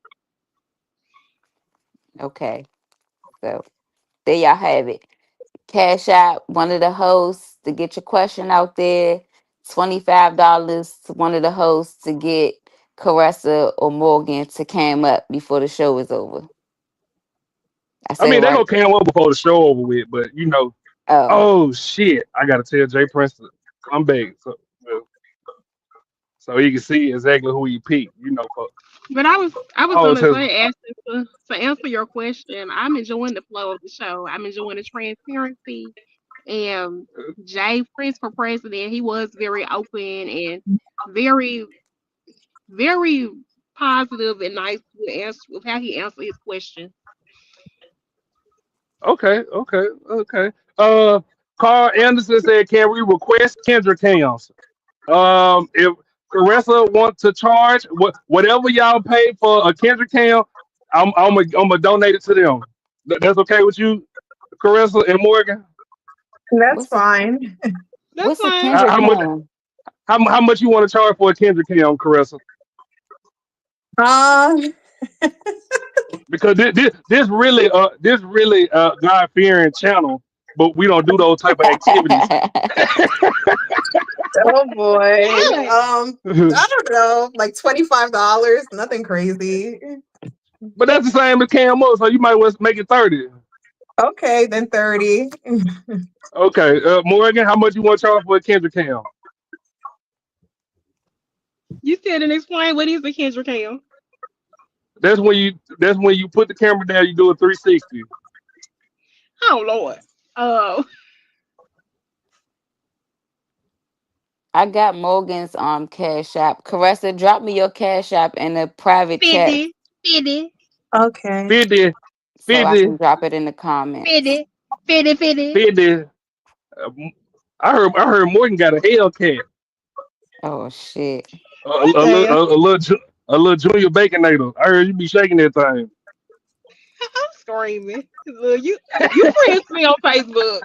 Okay, so there y'all have it. Cash out one of the hosts to get your question out there. $25 to one of the hosts to get Caressa or Morgan to cam up before the show is over. I I said it mean, they right. gonna cam up before the show over with, but Oh, oh shit, I gotta tell Jay Prince to come back so he can see exactly who he picked. But I was Oh, gonna to, say, Ashley, to answer your question, I'm enjoying the flow of the show. I'm enjoying the transparency. And Jay Prince for president, he was very open and very, very positive and nice with how he answered his question. okay. Carl Anderson said, "Can we request Kendra cams? If Caressa wants to charge whatever y'all pay for a Kendra cam, I'm gonna donate it to them. That's okay with you, Caressa and Morgan? That's what's a fine. That's a fine. Kendra How much? Cam? How much you want to charge for a Kendra cam, Caressa? Uh, Because this really God fearing channel, but we don't do those type of activities. oh boy. What? I don't know, like $25, nothing crazy. But that's the same as Cam up, so you might well make it 30. Okay, then 30. Okay, Morgan, how much you want to charge for a Kendra cam? You said and explain what is a Kendra Cam. That's when you put the camera down, you do a 360. Oh Lord. Uh, I got Morgan's cash app. Caressa, drop me your cash app in a private chat 50, 50, Okay. 50, so I 50, can drop it in the comments. 50, 50, 50. 50. I heard Morgan got a Hellcat, Oh shit. a, What a, a, the hell? little- a little Junior Baconator. I heard you be shaking that thing. I'm screaming. Look, you friends with me on Facebook.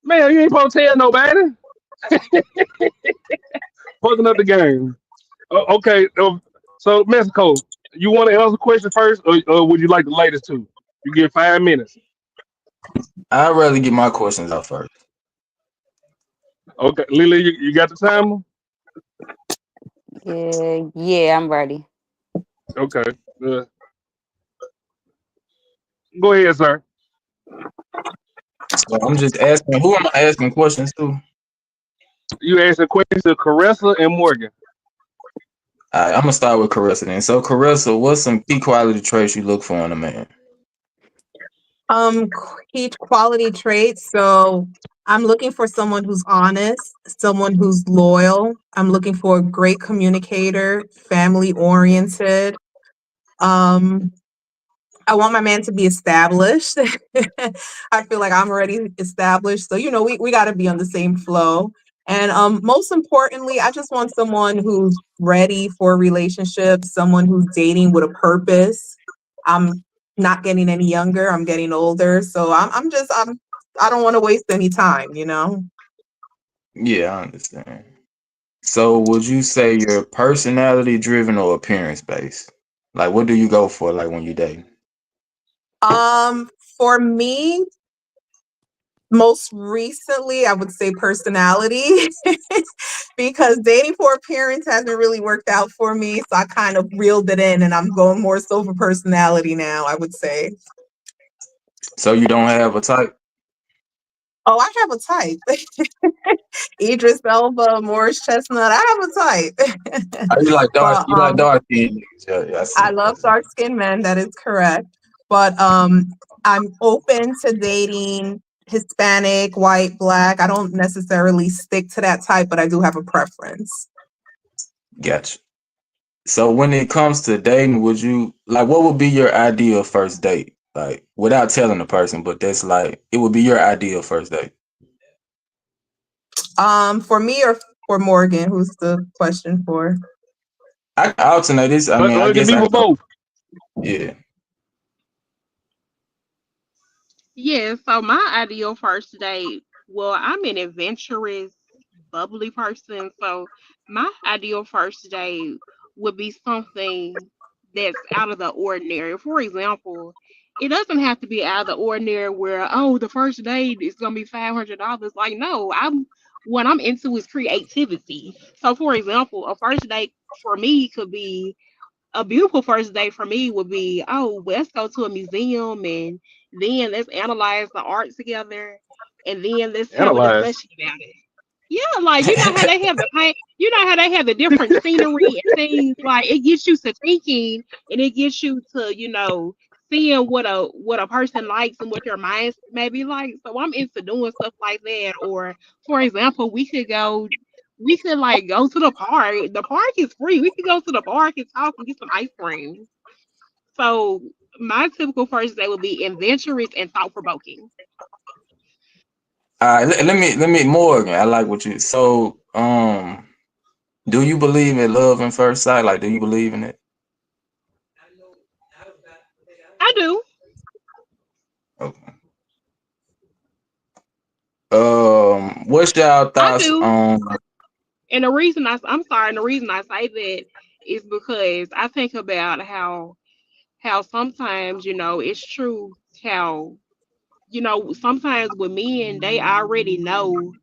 Man, you ain't supposed to tell nobody. Fucking up the game. Okay, so Mexico, you want to answer the question first, or would you like the latest two? You get 5 minutes. I'd rather get my questions out first. Okay, Lily, you got the timer? Yeah, I'm ready. Okay. Uh, Go ahead, sir. So I'm just asking, who am I asking questions to? You asked a question to Caressa and Morgan. All right, I'm gonna start with Carissa then. So Carissa, what's some key quality traits you look for in a man? Um, Key quality traits. So I'm looking for someone who's honest, someone who's loyal. I'm looking for a great communicator, family oriented. Um, I want my man to be established. I feel like I'm already established. So, we got to be on the same flow. And most importantly, I just want someone who's ready for a relationship, someone who's dating with a purpose. I'm not getting any younger, I'm getting older. So I don't want to waste any time. Yeah, I understand. So would you say you're personality driven or appearance based? Like what do you go for like when you date? For me, most recently, I would say personality because dating for appearance hasn't really worked out for me. So I kind of reeled it in and I'm going more so for personality now, I would say. So you don't have a type? Oh, I have a type. Idris Elba, Morris Chestnut. I have a type. Oh, you like dark? But You like dark skin niggas? Yeah, I I see. love dark skinned men. That is correct. But I'm open to dating Hispanic, white, black. I don't necessarily stick to that type, but I do have a preference. Gotcha. So when it comes to dating, would you like what would be your ideal first date? Like without telling the person, but that's like it would be your ideal first date. For me or for Morgan, who's the question for? I can alternate this. I mean, I It can guess be I for go. both. Yeah. Yeah, so my ideal first date, well, I'm an adventurous, bubbly person. So my ideal first date would be something that's out of the ordinary. For example, it doesn't have to be out of the ordinary where, oh, the first date is gonna be $500. Like, no, what I'm into is creativity. So for example, a first date for me could be a beautiful first date for me would be, oh, let's go to a museum and then let's analyze the art together and then let's have a Analyze. discussion about it. Yeah, like you know how they have the paint, you know how they have the different scenery and things. Like it gets you to thinking and it gets you to, seeing what a person likes and what their minds may be like. So I'm into doing stuff like that. Or for example, we could like go to the park. The park is free. We could go to the park and talk and get some ice cream. So my typical first day would be adventurous and thought provoking. All right. Let me Morgan. I like what you. So do you believe in love at first sight? Like, do you believe in it? I do. Okay. What's y'all I thoughts do. on? And the reason I'm sorry, and the reason I say that is because I think about how sometimes, it's true how, sometimes with men, they already know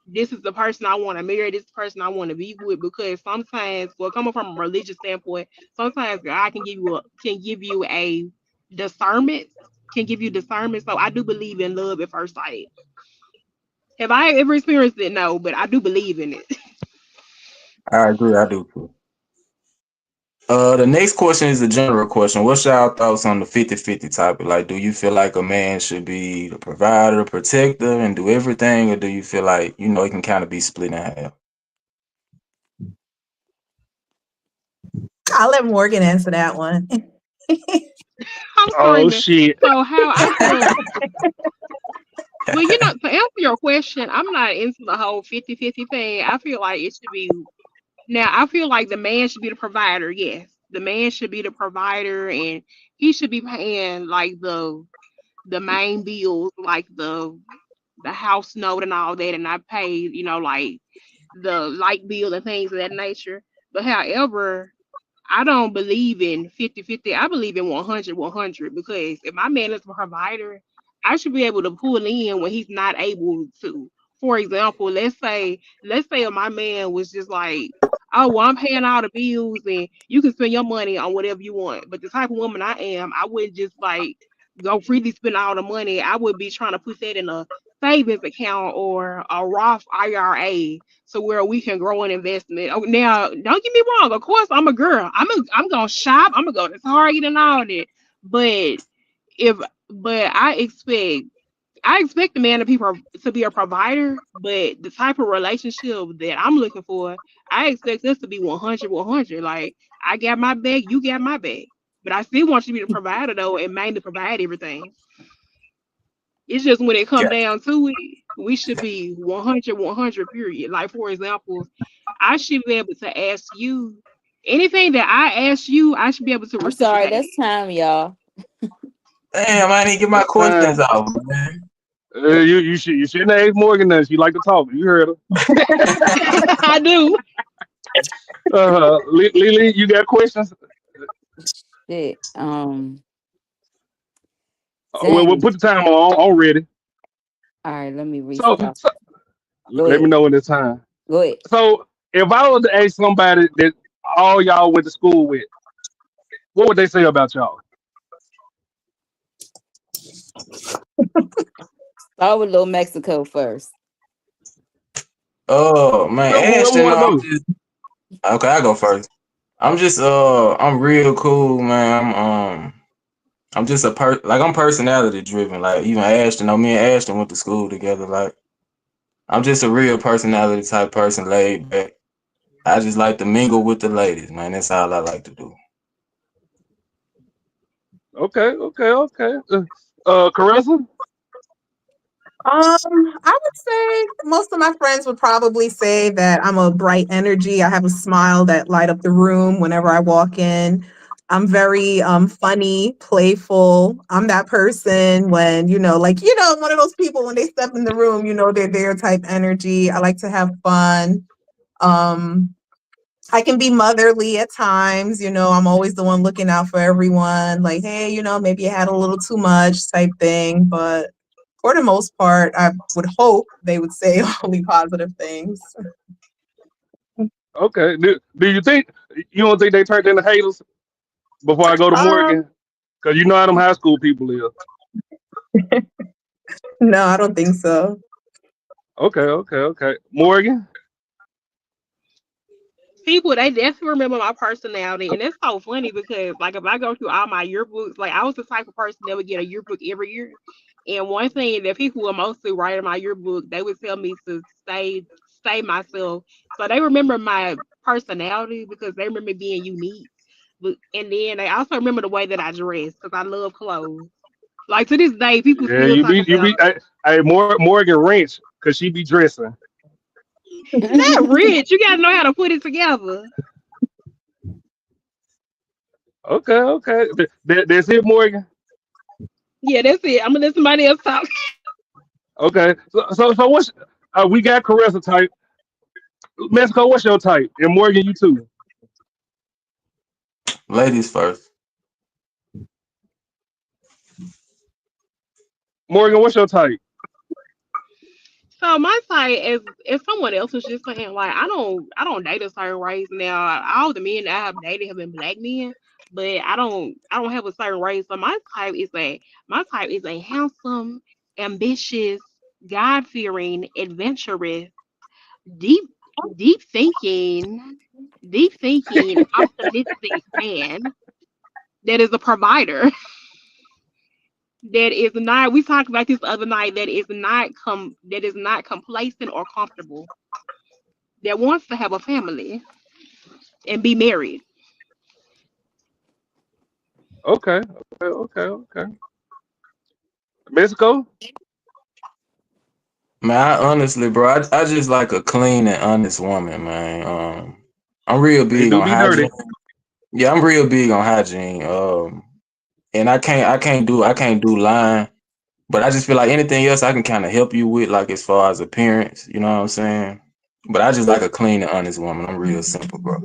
this is the person I want to marry, this person I want to be with, because sometimes, well, coming from a religious standpoint, sometimes God can give you a discernment, can give you discernment. So I do believe in love at first sight. Have I ever experienced it? No, but I do believe in it. I agree. I do too. The next question is a general question. What's y'all thoughts on the 50-50 topic? Like, do you feel like a man should be the provider, protector, and do everything, or do you feel like, it can kind of be split in half? I'll let Morgan answer that one. I'm Oh screaming. shit. So how I feel, well, to answer your question, I'm not into the whole 50-50 thing. I feel like it should be, now I feel like the man should be the provider. Yes. The man should be the provider and he should be paying like the main bills, like the house note and all that, and I pay, like the light bill and things of that nature. But however, I don't believe in 50-50. I believe in 100-100 because if my man is a provider, I should be able to pull in when he's not able to. For example, let's say if my man was just like, oh, well, I'm paying all the bills and you can spend your money on whatever you want. But the type of woman I am, I wouldn't just like go freely spend all the money. I would be trying to put that in a savings account or a Roth IRA so where we can grow an investment. Oh, now don't get me wrong. Of course, I'm a girl. I'm gonna shop. I'm gonna go to Target and all that. But if but I expect the man to be a provider. But the type of relationship that I'm looking for, I expect us to be 100-100. Like I got my bag, you got my bag. But I still want you to be the provider though, and mainly provide everything. It's just when it come Yeah. down to it, we should be 100-100 period. Like for example, I should be able to ask you anything that I ask you, I should be able to I'm sorry, reciprocate. that's time, y'all. Damn, I didn't get my That's questions time. off, man. You shouldn't ask Morgan that. She like to talk. You heard her. I do. Lily, you got questions? Shit. We'll Dang. put the time on. I'm ready. All right, let me So, restart. so Go let me ahead. know when it's time. Go ahead. So if I was to ask somebody that all y'all went to school with, what would they say about y'all? Start with Little Mexico first. Oh man, Whoever Ashton, want to no, I'm go. just okay. I go first. I'm real cool, man. I'm just I'm personality driven. Like even Ashton, me and Ashton went to school together. Like I'm just a real personality type person, laid back. I just like to mingle with the ladies, man. That's all I like to do. Okay. Caressa? I would say most of my friends would probably say that I'm a bright energy. I have a smile that light up the room whenever I walk in. I'm very funny, playful. I'm that person when, one of those people when they step in the room, they're their type energy. I like to have fun. Um, I can be motherly at times, I'm always the one looking out for everyone. Like, hey, maybe you had a little too much type thing, but for the most part, I would hope they would say only positive things. Okay. Do you don't think they turned into haters before I go to Um, Morgan? Because you know how them high school people is. no, I don't think so. Okay. Morgan? People, they definitely remember my personality, and it's so funny because like if I go through all my yearbooks, like I was the type of person that would get a yearbook every year, and one thing that people would mostly write in my yearbook, they would tell me to stay myself, so they remember my personality because they remember being unique. But and then they also remember the way that I dress because I love clothes. Like to this day, people Yeah, still talk about Morgan Ranch because she be dressing. not rich. You gotta know how to put it together. Okay. That's it, Morgan. Yeah, that's it. I'm gonna let somebody else talk. Okay. So what's we got Caressa type. Mexico, what's your type? And Morgan, you too. Ladies first. Morgan, what's your type? So my type is if someone else was just saying like I don't date a certain race now. All the men that I have dated have been black men, but I don't have a certain race. So my type is a handsome, ambitious, God fearing, adventurous, deep deep thinking, optimistic man that is a provider. That is not, we talked about this the other night, that is not complacent or comfortable, that wants to have a family and be married. Okay. Mexico? Man, I honestly, bro, I just like a clean and honest woman, man. I'm real They big do on be hygiene. dirty. Yeah, I'm real big on hygiene. And I can't do lying. But I just feel like anything else I can kind of help you with, like as far as appearance, you know what I'm saying? But I just like a clean and honest woman. I'm real simple, bro.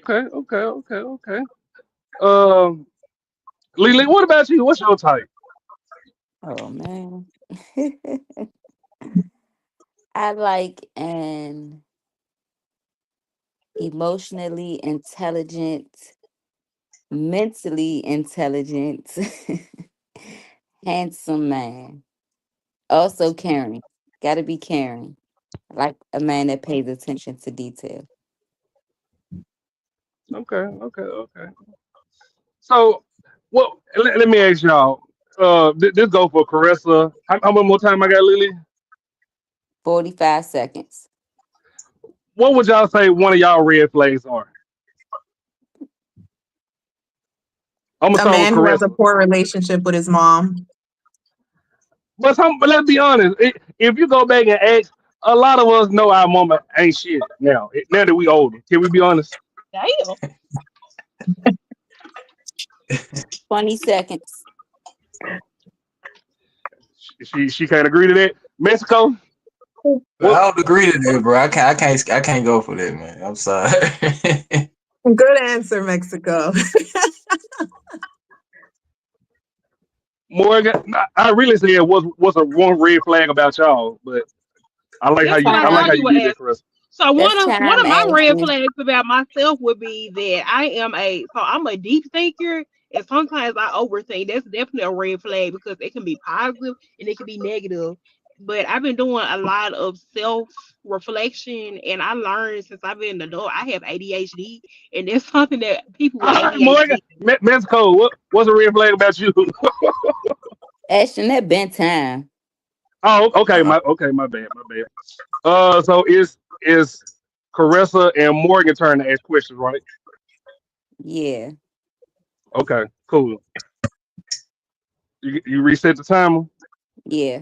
Okay. Lily, what about you? What's your type? Oh man. I like an emotionally intelligent, mentally intelligent, handsome man. Also caring. Gotta be caring. I like a man that pays attention to detail. Okay. So, well, let me ask y'all. This go for Caressa. How much more time I got, Lily? 45 seconds. What would y'all say one of y'all red flags are? I'm gonna A start with man who has a Caressa. poor relationship with his mom. But let's be honest. If you go back and ask, a lot of us know our mama ain't shit now. Now that we older, can we be honest? Damn. 20 seconds. She can't agree to that. Mexico. But I What? don't agree to that, bro. I can't go for that, man. I'm sorry. Good answer, Mexico. Morgan, I really said what's a one red flag about y'all, but I like how It's you I I fine. like told how you you what did that, answer. Chris. So That's one time, of my red Ashton. flags about myself would be that I'm a deep thinker and sometimes I overthink. That's definitely a red flag because it can be positive and it can be negative. But I've been doing a lot of self reflection and I learned since I've been an adult I have ADHD and that's something that people with All right, Morgan, ADHD. Mexico. What's a red flag about you? Ashton, that been time. Oh, my bad, my bad. So is Caressa and Morgan turn to ask questions, right? Yeah, Okay, cool. You reset the timer. yeah,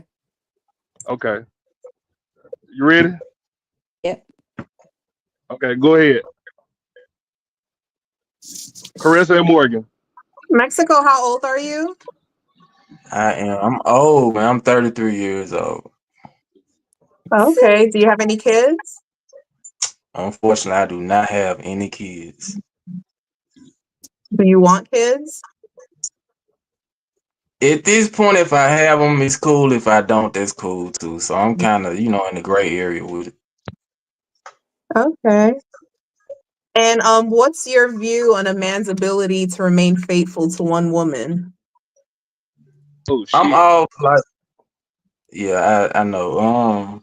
Okay, you ready? yep, Okay, go ahead. Caressa and Morgan. Mexico, how old are you? I'm old, man. I'm 33 years old. Okay. Do you have any kids? Unfortunately, I do not have any kids. Do you want kids? At this point, if I have them, it's cool. If I don't, that's cool too. So I'm kind of, in the gray area with it. Okay. And what's your view on a man's ability to remain faithful to one woman? Oh I'm shit. all like, yeah, I know.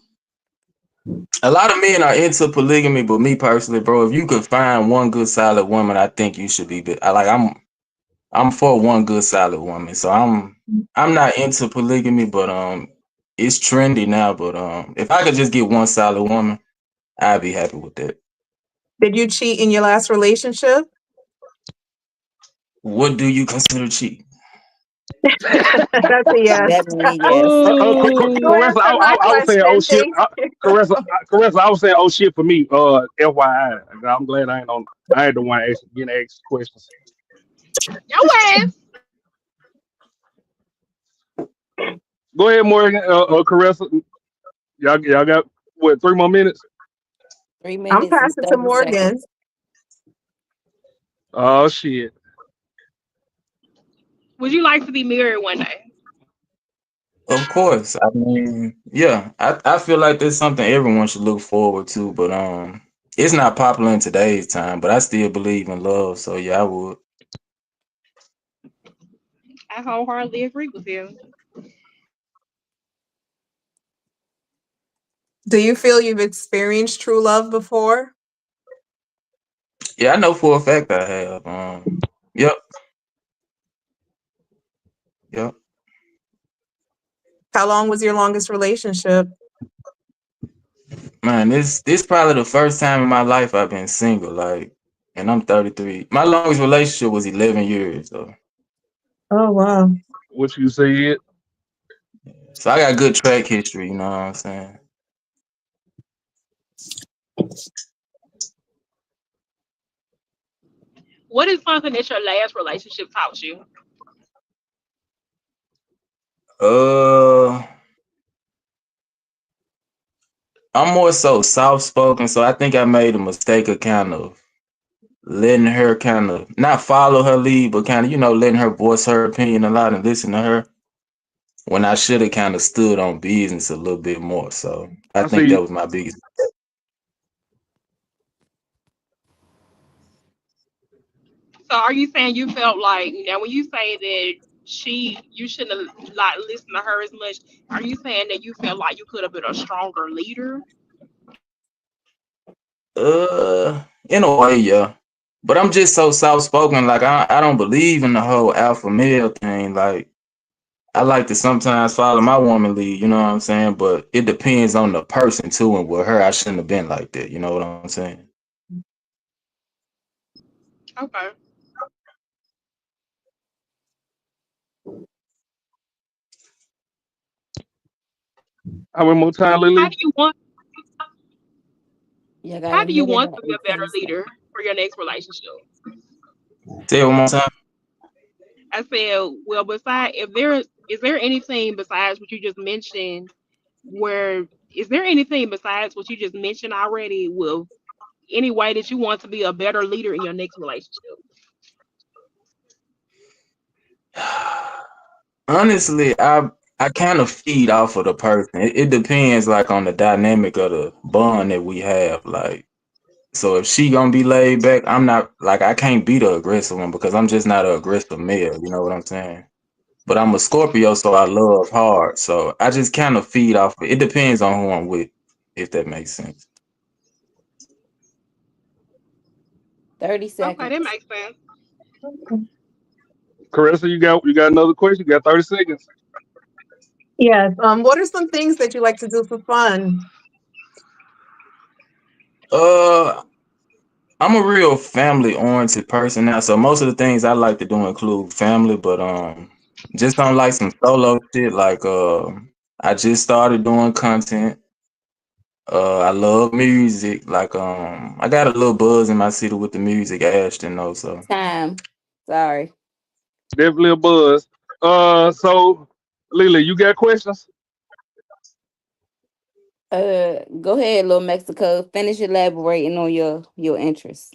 A lot of men are into polygamy, but me personally, bro, if you could find one good solid woman, I think you should be. I'm for one good solid woman. So I'm not into polygamy, but it's trendy now. But if I could just get one solid woman, I'd be happy with that. Did you cheat in your last relationship? What do you consider cheating? That's a yes. definitely yes. You Caressa, answered my I was saying, oh question. shit. Thank you. Caressa, I was saying, oh shit for me. FYI, I'm glad I ain't the one getting asked questions. Your ass. Go ahead, Morgan. Caressa, y'all got what 3 more minutes? 3 I'm minutes and passing to 30 Morgan. seconds. Oh shit. Would you like to be married one day? Of course. I mean, yeah, I feel like that's something everyone should look forward to, but it's not popular in today's time, but I still believe in love, so yeah, I would. I wholeheartedly agree with you. Do you feel you've experienced true love before? Yeah, I know for a fact I have. Yep, yep. How long was your longest relationship? Man, this probably the first time in my life I've been single, like, and I'm 33. My longest relationship was 11 years, though. Oh, wow. What you said? So I got good track history, you know what I'm saying? What is something that your last relationship taught you? Uh, I'm more so soft spoken, so I think I made a mistake of kind of letting her kind of not follow her lead, but kind of, letting her voice her opinion a lot and listen to her when I should have kind of stood on business a little bit more. So I I think see. that was my biggest. So are you saying you felt like now when you say that you shouldn't have like listened to her as much, are you saying that you felt like you could have been a stronger leader? In a way, yeah. But I'm just so soft spoken. Like I don't believe in the whole alpha male thing. Like I like to sometimes follow my woman lead. You know what I'm saying? But it depends on the person too. And with her, I shouldn't have been like that. You know what I'm saying? Okay. How many more time, How Lily? do you want You got how a do you minute want and to be a better 18 leader seconds. for your next relationship? Say it one more time. I said, well, besides, if there is there anything besides what you just mentioned, where is there anything besides what you just mentioned already? With any way that you want to be a better leader in your next relationship? Honestly, I kind of feed off of the person. It depends like on the dynamic of the bond that we have. Like, so if she gonna be laid back, I'm not like I can't be the aggressive one because I'm just not an aggressive male. You know what I'm saying? But I'm a Scorpio, so I love hard. So I just kind of feed off it. It depends on who I'm with, if that makes sense. 30 Okay, that seconds. makes sense. Carissa, you got another question? You got 30 seconds. Yes. What are some things that you like to do for fun? Uh, I'm a real family oriented person now, so most of the things I like to do include family, but just on like some solo shit. Like I just started doing content. I love music. Like I got a little buzz in my city with the music, Ashton though. So Time. Sorry. Definitely a buzz. So Lily, you got questions? Go ahead, little Mexico. Finish elaborating on your interests.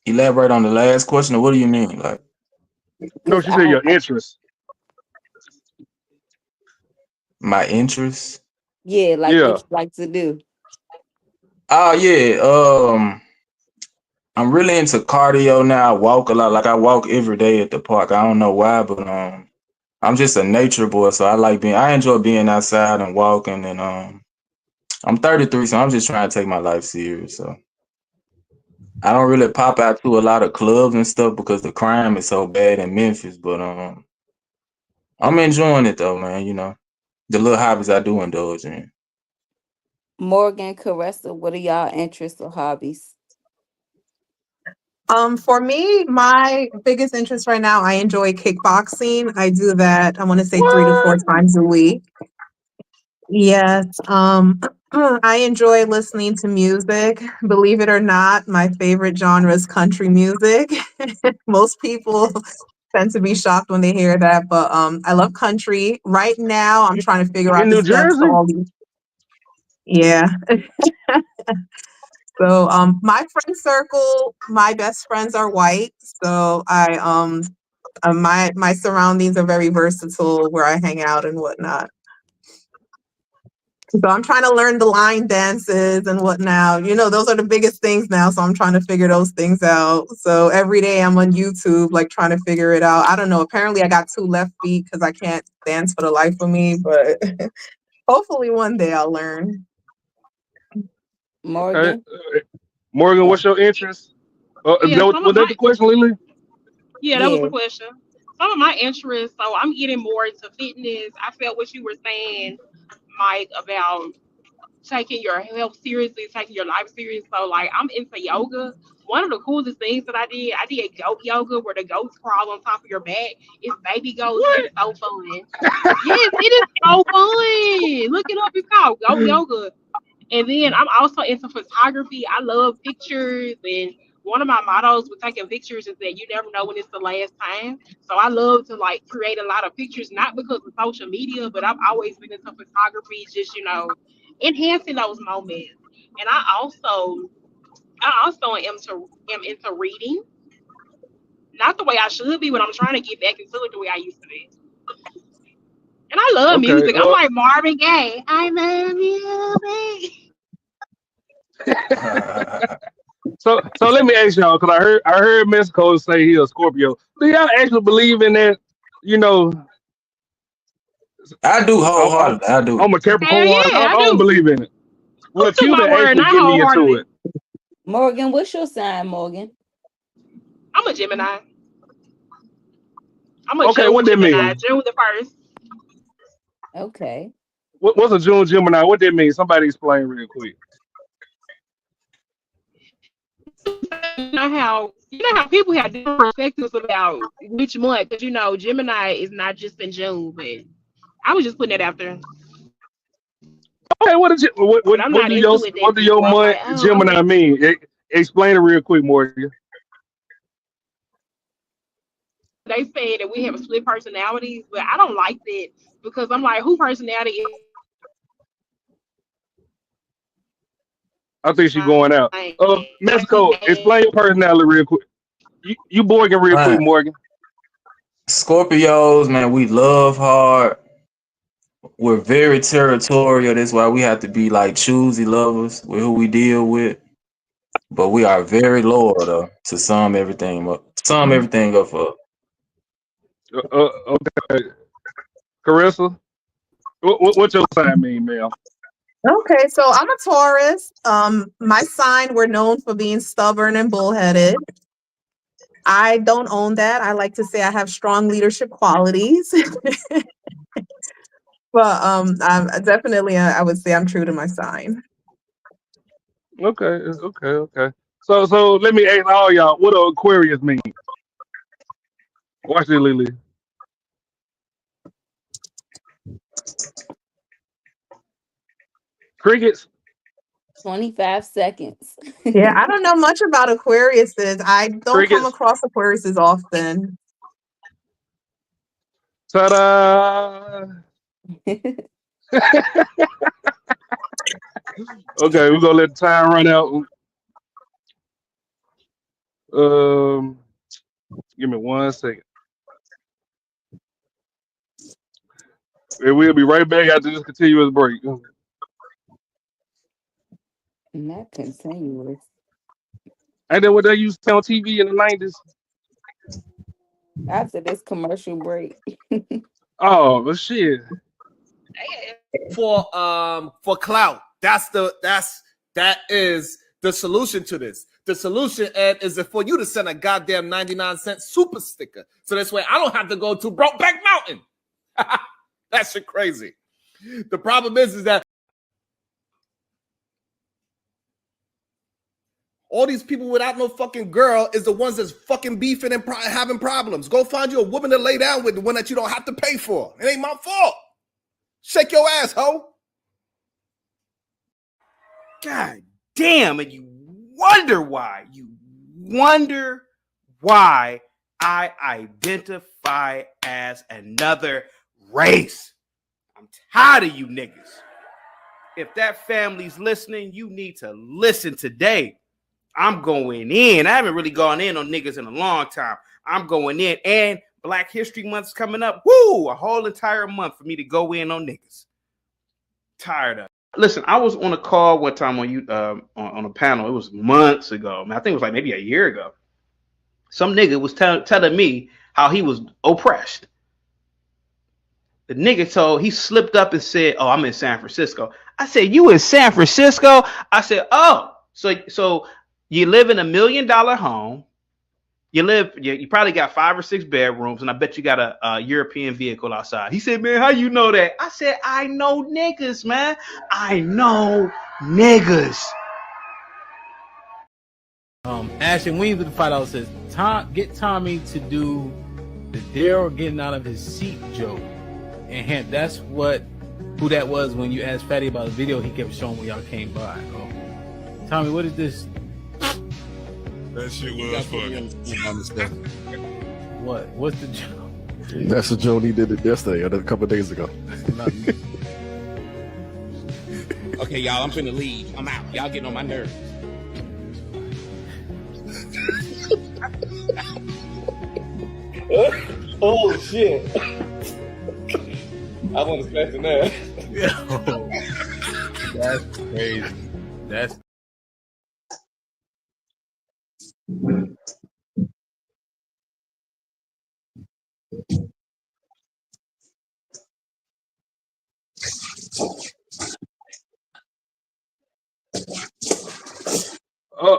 elaborate on the last question. Or what do you mean? Like No, Cause she said your interests. my interests? yeah, like what Yeah. you like to do. Oh yeah. I'm really into cardio now. I walk a lot. Like I walk every day at the park. I don't know why, but I'm just a nature boy, so I enjoy being outside and walking and I'm 33, so I'm just trying to take my life serious. So I don't really pop out to a lot of clubs and stuff because the crime is so bad in Memphis, but I'm enjoying it though, man, you know. The little hobbies I do indulge in. Morgan, Caressa, what are y'all interests or hobbies? For me, my biggest interest right now, I enjoy kickboxing. I do that, I want to say 3 to 4 What? times a week. Yes. I enjoy listening to music. Believe it or not, my favorite genre is country music. Most people tend to be shocked when they hear that, but I love country. Right now, I'm trying to figure out In the New steps to Jersey? all these. Yeah. So my friend circle, my best friends are white. So my surroundings are very versatile where I hang out and whatnot. So I'm trying to learn the line dances and whatnot. You know, those are the biggest things now. So I'm trying to figure those things out. So every day I'm on YouTube, like trying to figure it out. I don't know. Apparently I got 2 left feet because I can't dance for the life of me, but hopefully one day I'll learn. Okay. Morgan? Morgan, Oh, what's your interest? Yeah, some of Was that my the question, Lily? yeah, that was the yeah. question. Some of my interests, so I'm getting more into fitness. I felt what you were saying, Mike, about taking your health seriously, taking your life serious. So like I'm into yoga. One of the coolest things that I did goat yoga where the goats crawl on top of your back. It's baby goats. It's What? so fun. Yes, it is so fun. Look it up. It's called goat yoga. And then I'm also into photography. I love pictures, and one of my mottos with taking pictures is that you never know when it's the last time. So I love to like create a lot of pictures, not because of social media, but I've always been into photography, just enhancing those moments. And I also am into reading, not the way I should be, but I'm trying to get back into it the way I used to be. And I love Okay. music. I'm like Marvin Gaye. I love you, babe. So let me ask y'all, because I heard Mexico say he a Scorpio. Do y'all actually believe in that? You know, I do I'm, I'm, wholeheartedly. I do. I'm a Hell Capricorn. I yeah, I don't do. believe in it. Well, To my Cuban word, actually not get me into wholeheartedly. it. Morgan, what's your sign, Morgan? I'm a Gemini. I'm a Okay, June what that Gemini, mean? June the 1st. Okay. What's a June Gemini? What that mean? Somebody explain real quick. You know how people have different perspectives about which month, because Gemini is not just in June, but I was just putting that out there. Okay, what is it? What But what I'm what not do your into it what that do deep your where I'm month like, oh, Gemini okay. mean? Explain it real quick, Morgan. They say that we have a split personalities, but I don't like that because I'm like, who personality is I think she's going out. mine? Mexico, explain your personality real quick. You Morgan real quick, Fine. Morgan. Scorpios, man, we love hard. We're very territorial. That's why we have to be like choosy lovers with who we deal with. But we are very loyal though to sum everything up. Sum everything up for. Okay, Carissa, what your sign mean, ma'am? Okay, so I'm a Taurus. My sign, we're known for being stubborn and bullheaded. I don't own that. I like to say I have strong leadership qualities. But I'm definitely, I would say I'm true to my sign. Okay. So let me ask all y'all, what do Aquarius mean? Watch this, Lily. Crickets. 25 seconds. Yeah, I don't know much about Aquariuses. I don't come Crickets. across Aquariuses often. Ta-da! Okay, we're gonna let the time run out. Give me 1 second. And we'll be right back after this continuous break. Not continuous. Ain't that what they used to say on TV in the 90s? After this commercial break. Oh, but shit. For clout. That is the solution to this. The solution, Ed, is for you to send a goddamn 99-cent super sticker. So this way I don't have to go to Brokeback Mountain. That shit crazy. The problem is that all these people without no fucking girl is the ones that's fucking beefing and having problems. Go find you a woman to lay down with, the one that you don't have to pay for. It ain't my fault. Shake your ass, ho. God damn, and you wonder why. You wonder why I identify as another race. I'm tired of you niggas. If that family's listening, you need to listen today. I'm going in. I haven't really gone in on niggas in a long time. I'm going in, and Black History Month's coming up. Woo! A whole entire month for me to go in on niggas. Tired of it. Listen, I was on a call one time on a panel. It was months ago. I think it was like maybe a year ago. Some nigga was telling me how he was oppressed. The nigga he slipped up and said, "Oh, I'm in San Francisco." I said, "You in San Francisco?" I said, "Oh, so you live in $1 million home. You probably got 5 or 6 bedrooms, and I bet you got a European vehicle outside." He said, "Man, how you know that?" I said, "I know niggas, man. I know niggas." Ashton Weems with the $5 says, get Tommy to do the Daryl getting out of his seat joke. And hint, that's who that was when you asked Fatty about the video he kept showing when y'all came by. Oh. Tommy, what is this? That shit was funny. What? What's the joke? That's the joke he did it yesterday, or a couple of days ago. Okay, y'all, I'm finna leave. I'm out. Y'all getting on my nerves. Oh shit! I wasn't expecting that. That's crazy. That's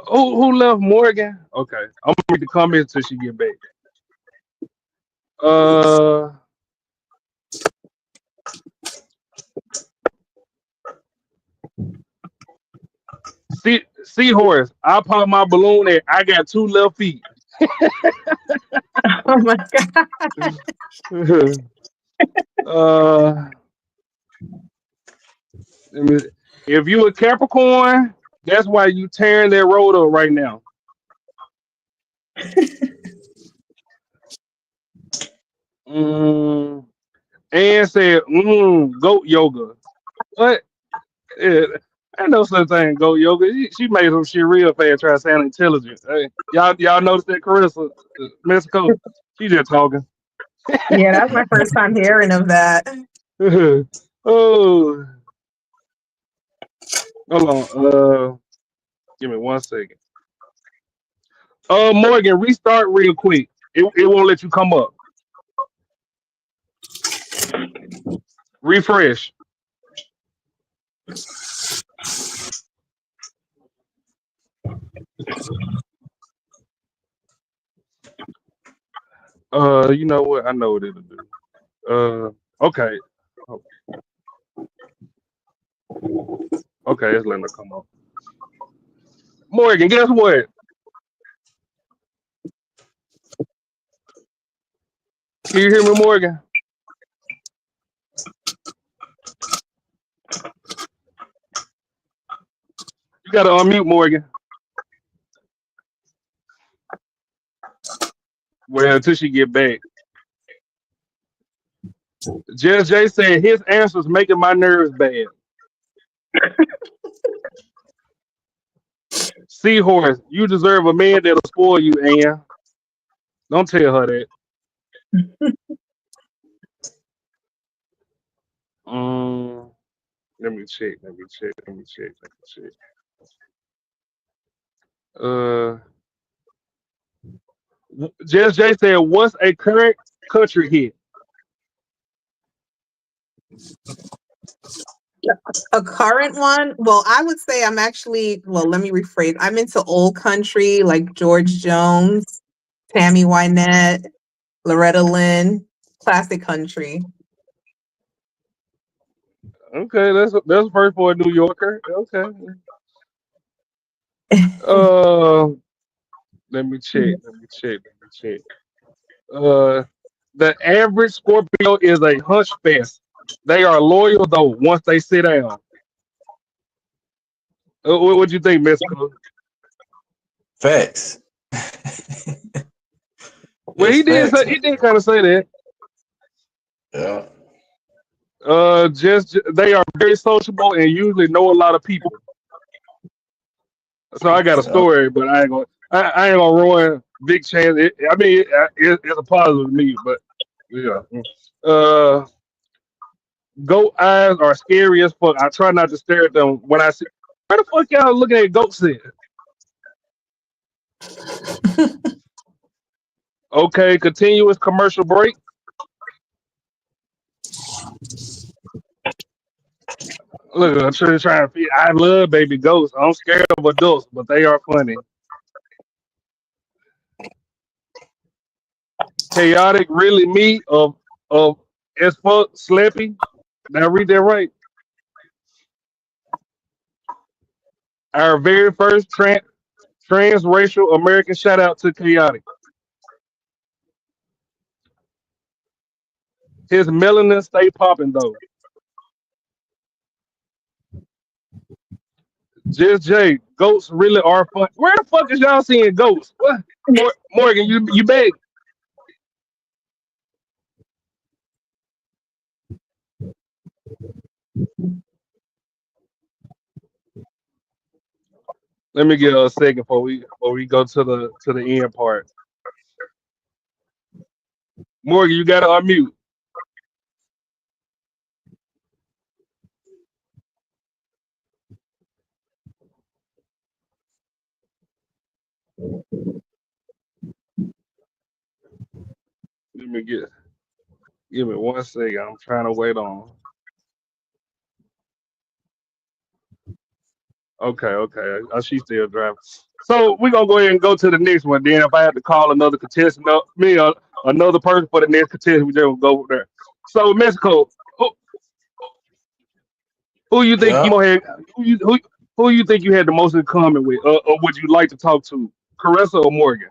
Who left Morgan? Okay, I'm gonna read the comments till she get back. Seahorse, I pop my balloon and I got 2 left feet. Oh my God. If you a Capricorn, that's why you tearing that road up right now. And said, goat yoga. What? Yeah, I know such thing, goat yoga. She made some shit real fast trying to sound intelligent. Hey, y'all notice that, Carissa? Mexico, she just talking. Yeah, that's my first time hearing of that. Oh, hold on. Give me 1 second. Morgan, restart real quick. It won't let you come up. Refresh. You know what? I know what it'll do. Okay. Okay, it's letting her come up. Morgan, guess what? Can you hear me, Morgan? You gotta unmute Morgan. Well, until she get back. Just Jay said his answer's making my nerves bad. Seahorse, you deserve a man that'll spoil you, Ann. Don't tell her that. Let me check. Just Jay said, what's a current country hit? A current one? Well, I would say I'm actually, well, let me rephrase. I'm into old country like George Jones, Tammy Wynette, Loretta Lynn, classic country. Okay, that's first for a New Yorker. Okay. Let me check. The average Scorpio is a hush fest. They are loyal though once they sit down. What you think, Mexico? Facts. Well, he did kind of say that. Yeah. Just they are very sociable and usually know a lot of people. So I got a story, but I ain't gonna ruin Big Chance. It's a positive to me, but yeah. Goat eyes are scary as fuck. I try not to stare at them when I see. Where the fuck y'all looking at goats at? Okay, continuous commercial break. Look, I'm trying to feed. I love baby goats. I'm scared of adults, but they are funny. Chaotic, really me of as fuck Slappy. Did I read that right? Our very first transracial American shout out to Chaotic. His melanin stay popping though. Just Jay, goats really are fun. Where the fuck is y'all seeing goats? What? Morgan, you back? Let me get a second before we go to the end part. Morgan, you gotta unmute. Give me 1 second. I'm trying to wait on. Okay. She's still driving. So we're gonna go ahead and go to the next one. Then if I have to call another contestant up, another person for the next contestant, we just go there. So Mexico, who you think you had who you think you had the most in common with, or would you like to talk to, Caressa or Morgan?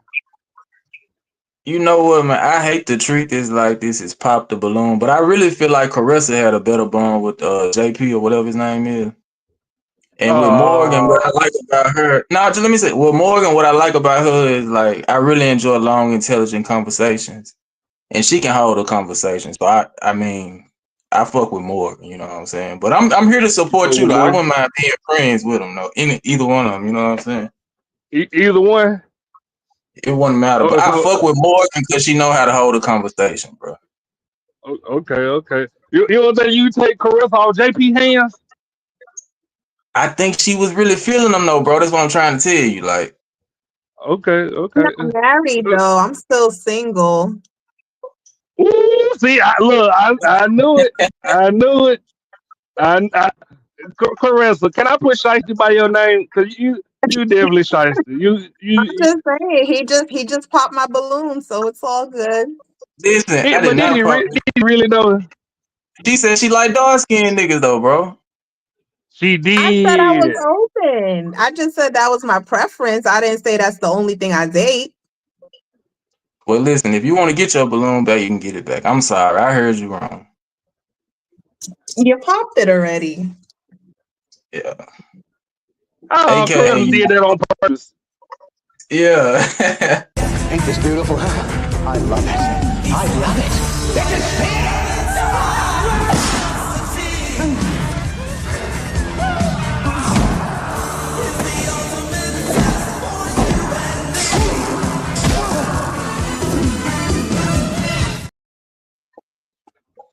You know what, man? I hate to treat this like this is pop the balloon, but I really feel like Caressa had a better bond with JP or whatever his name is. And with Morgan, what I like about her, just let me say, with Morgan, what I like about her is like I really enjoy long, intelligent conversations, and she can hold a conversation. So I fuck with Morgan, you know what I'm saying. But I'm here to support you. Though. I wouldn't mind being friends with them, though. Either one of them, you know what I'm saying. Either one. It wouldn't matter. But I fuck with Morgan because she know how to hold a conversation, bro. Okay. You don't think you take Carissa off JP hands? I think she was really feeling them though, bro. That's what I'm trying to tell you. Like, okay. I'm not married though. I'm still single. Ooh, see, I knew it. Carissa, can I put Shiesty by your name? Cause you definitely Shiesty. I'm just saying, he just popped my balloon, so it's all good. listen, I did not pop. Did he really know? She said she like dark skinned niggas though, bro. She did. I said I was open. I just said that was my preference. I didn't say that's the only thing I date. Well, listen, if you want to get your balloon back, you can get it back. I'm sorry, I heard you wrong. You popped it already. Yeah. Oh, Carissa did that on purpose. Yeah. Ain't this beautiful? I love it. I love it. This is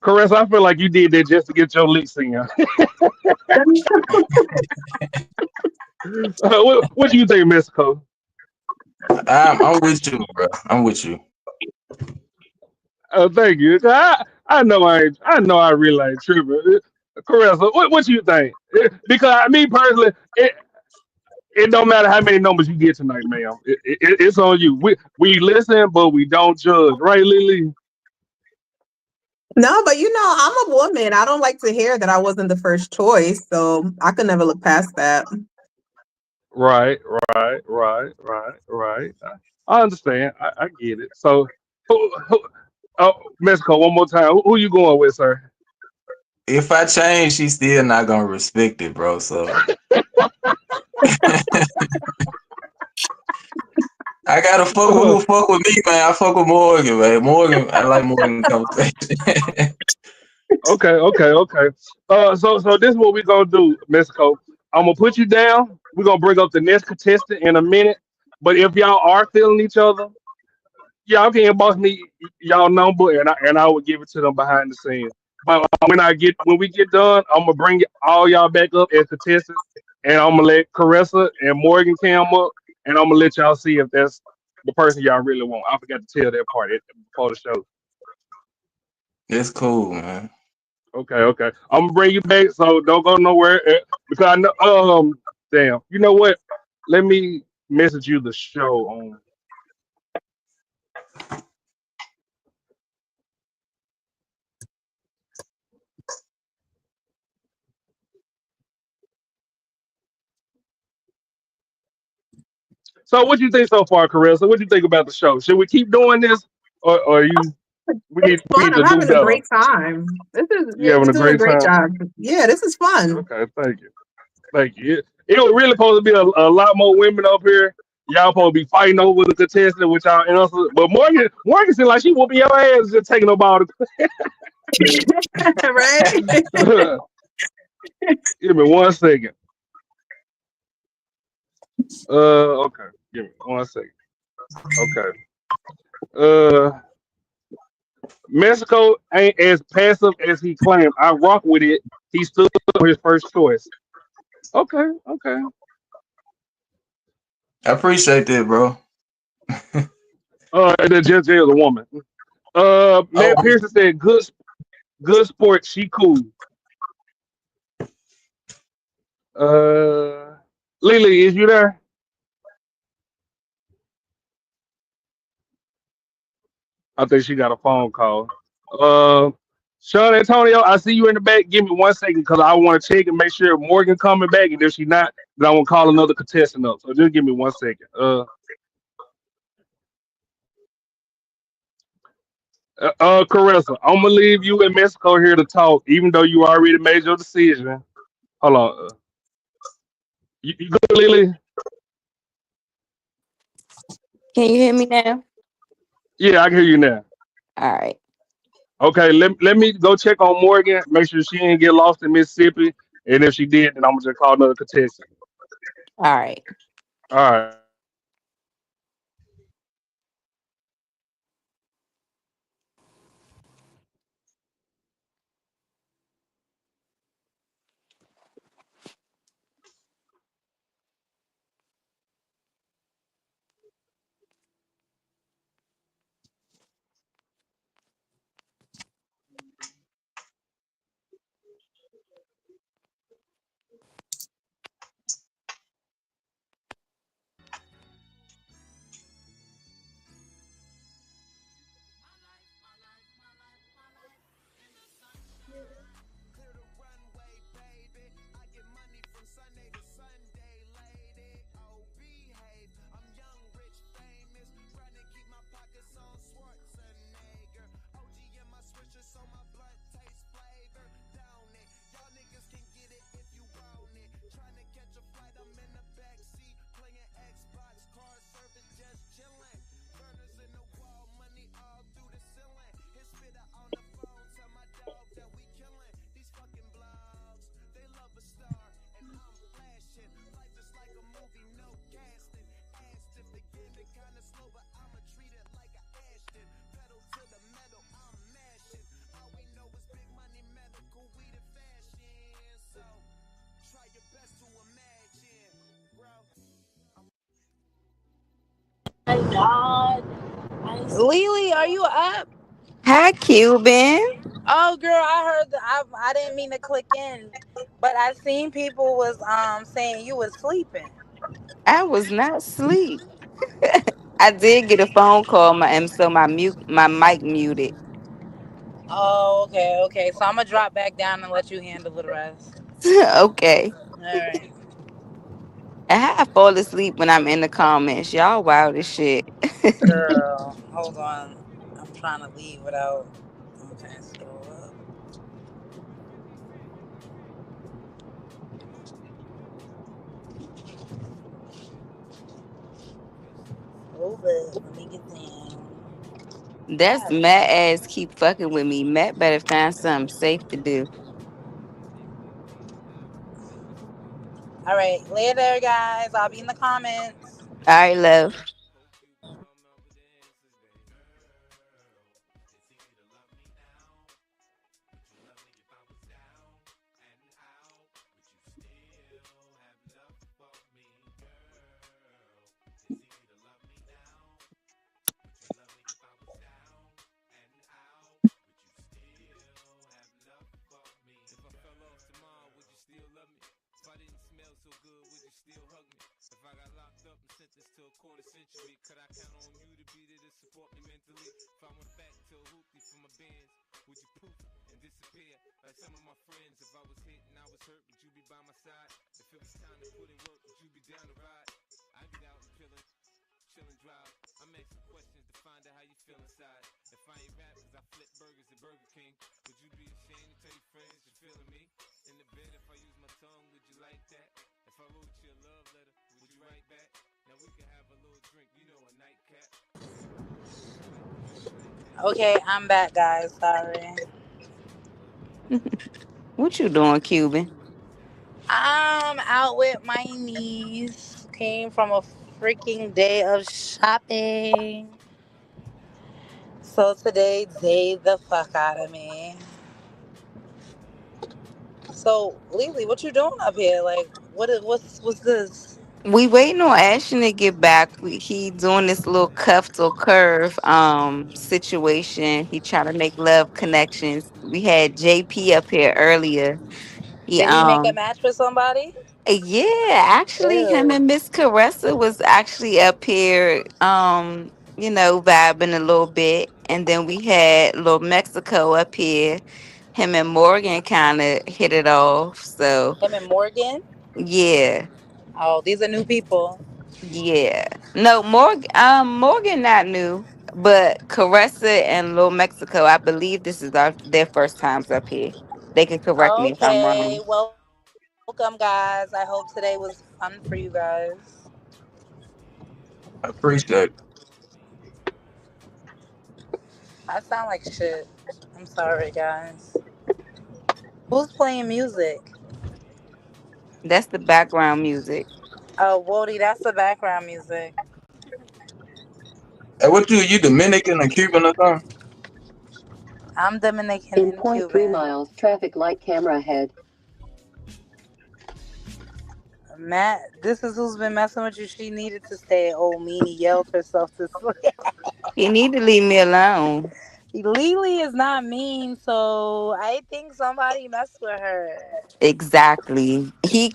Carissa, I feel like you did that just to get your licks in. What do you think, Mexico? I'm with you, bro. I'm with you. Oh, thank you. I know I really ain't tripping. Carissa, what you think? Because me personally, it don't matter how many numbers you get tonight, ma'am. It's on you. We listen, but we don't judge, right, Lily? No, but I'm a woman. I don't like to hear that I wasn't the first choice, so I could never look past that. Right. I understand. I get it. So, Mexico, one more time. Who you going with, sir? If I change, she's still not gonna respect it, bro. So I gotta fuck with who fuck with me, man. I fuck with Morgan, man. Morgan, I like Morgan conversation. Okay. So this is what we gonna do, Mexico. I'm gonna put you down. We're gonna bring up the next contestant in a minute. But if y'all are feeling each other, y'all can inbox me y'all number, and I will give it to them behind the scenes. But when we get done, I'm gonna bring all y'all back up as contestants, and I'm gonna let Carissa and Morgan come up, and I'm gonna let y'all see if that's the person y'all really want. I forgot to tell that part before the show. That's cool, man. Okay. I'm gonna bring you back, so don't go nowhere because I know. Damn. You know what? Let me message you the show on. So, what do you think so far, Carissa? What do you think about the show? Should we keep doing this, or we need Fun. to I'm do having better? a great time. You having You're a doing a great great time? job. Yeah, this is fun. Okay, thank you. It was really supposed to be a lot more women up here. Y'all supposed to be fighting over the contestant, which y'all answer. But Morgan seemed like she whooping your ass just taking up all Right? the. Give me 1 second. Okay. Give me 1 second. Okay. Mexico ain't as passive as he claimed. I rock with it. He stood for his first choice. Okay. I appreciate that, bro. And then just is a woman. Matt Pearson said, good sport. She cool. Lily, is you there? I think she got a phone call. Sean Antonio, I see you in the back. Give me 1 second because I want to check and make sure Morgan coming back. And if she not, then I want to call another contestant up. So just give me 1 second. Carissa, I'm gonna leave you in Mexico here to talk, even though you already made your decision. Hold on. You good, Lily? Can you hear me now? Yeah, I can hear you now. All right. Okay, let me go check on Morgan, make sure she didn't get lost in Mississippi. And if she did, then I'm gonna just call another contestant. All right. All right. So my blunt taste flavor, don't it? Y'all niggas can get it if you want it. Trying to catch a flight, I'm in the backseat playing Xbox, car service, just chillin'. Burners in the wall, money all through the ceiling. Hit spitter on the phone, tell my dog that we killin'. These fucking blogs, they love a star, and I'm flashing. Life is like a movie, no casting. Asked if the game been kinda slow, but I'ma treat it like a Ashton. Pedal to the metal, I'm mashing. All we know is big money, medical, weed, and fashion. So try your best to imagine, bro. My God. Lily, are you up? Hi, Cuban. Oh, girl, I heard. I didn't mean to click in, but I seen people was saying you was sleeping. I was not asleep. I did get a phone call, and so my mic muted. Oh, okay, okay. So I'm gonna drop back down and let you handle the rest. Okay. All right, I have fall asleep when I'm in the comments. Y'all wild as shit. girl. Hold on. I'm trying to leave without. Okay, scroll up. Scroll up. Let me get down. That's God. Matt ass keep fucking with me. Matt better find something safe to do. All right, later, guys. I'll be in the comments. All right, love. Could I count on you to be there to support me mentally? If I went back to a hoopty for my bands, would you poof and disappear like some of my friends? If I was hit and I was hurt, would you be by my side? If it was time to put in work, would you be down to ride? I get out and chillin' drive. I'm asking questions to find out how you feel inside. If I ain't rap, cause I flip burgers at Burger King, would you be ashamed to tell your friends you're feeling me? In the bed, if I use my tongue, would you like that? If I wrote you a love letter, would you write back? Now we can have a little drink, you know, a nightcap. Okay, I'm back, guys. Sorry. What you doing, Cuban? I'm out with my niece. Came from a freaking day of shopping. So today, day the fuck out of me. So, Lily, what you doing up here? Like, what's this? We waiting on Ashton to get back. He doing this little cuffed or curve situation. He trying to make love connections. We had JP up here earlier. He Did he make a match with somebody? Yeah, actually him Ew. and Miss Caressa was actually up here vibing a little bit. And then we had little Mexico up here. Him and Morgan kind of hit it off. So Him and Morgan? yeah. Oh, these are new people. Yeah. No, Morgan not new, but Caressa and Little Mexico, I believe this is their first times up here. They can correct me if I'm Okay, wrong. welcome, guys. I hope today was fun for you guys. I appreciate it. I sound like shit. I'm sorry, guys. Who's playing music? That's the background music. Oh, Wody, that's the background music. Hey, what you Dominican or Cuban or something? I'm Dominican In and point 3 Cuban. miles, traffic light camera ahead. Matt, this is who's been messing with you. She needed to stay at Old Meanie, yelled herself to sleep. You need to leave me alone. Lily is not mean, so I think somebody messed with her. Exactly. He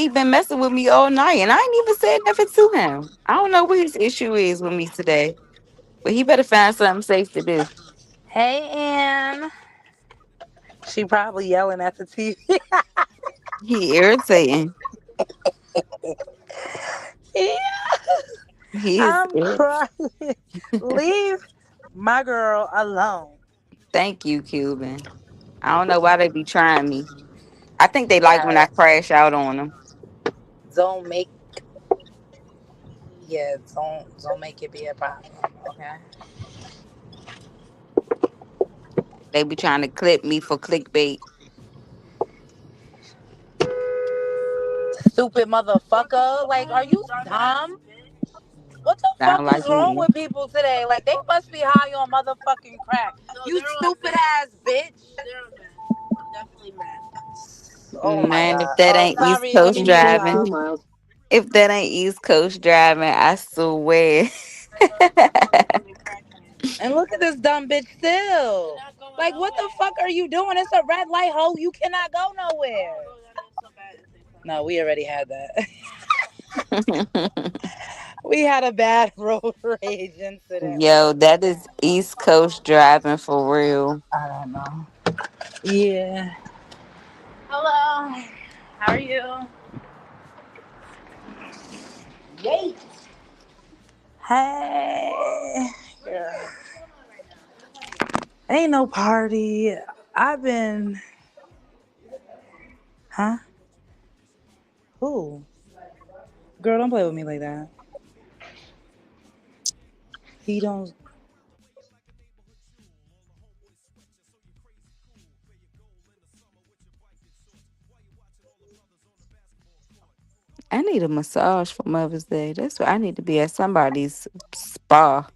been messing with me all night and I ain't even said nothing to him. I don't know what his issue is with me today. But he better find something safe to do. Hey, Ann. She probably yelling at the TV. He irritating. Yeah, He is I'm crying. Leave my girl alone. Thank you, Cuban. I don't know why they be trying me. I think they like when I Yeah, crash out on them. don't make yeah, don't make it be a problem. Okay. They be trying to clip me for clickbait. Stupid motherfucker. Like, are you dumb? What the fuck Sound is like wrong me. with people today? Like, they must be high on motherfucking crack. You stupid ass bitch. Definitely mad. Oh my Man, if god. that Oh, ain't East sorry. Let Coast me mute 2 driving, y'all. miles. if that ain't East Coast driving, I swear. And look at this dumb bitch still. Like, what the fuck are you doing? It's a red light, ho. You cannot go nowhere. No, we already had that. We had a bad road rage incident. We Yo, that is East Coast driving for real. I don't know. Yeah. Hello. How are you? Yay. Hey. Girl. Ain't no party. I've been. Huh? Who? Girl, don't play with me like that. He don't. I need a massage for Mother's Day. That's what I need to be at somebody's spa,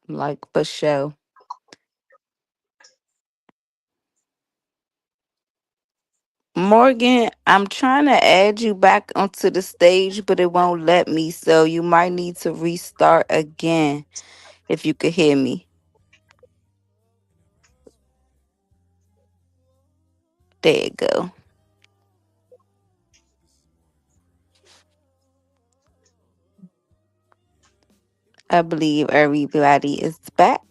like for show. Morgan, I'm trying to add you back onto the stage, but it won't let me. So you might need to restart again if you could hear me. There you go. I believe everybody is back.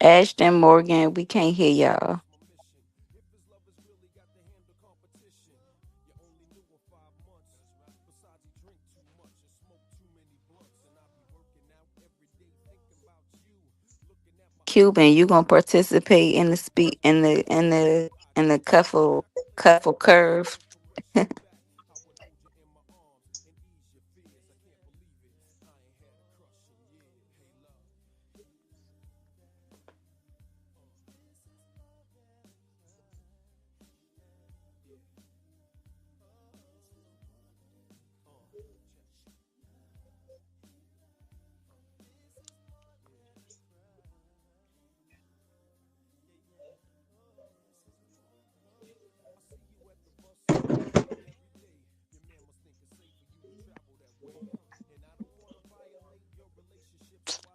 Ashton, Morgan, we can't hear y'all. Cuban, you gonna participate in the speak in the cuffle curve?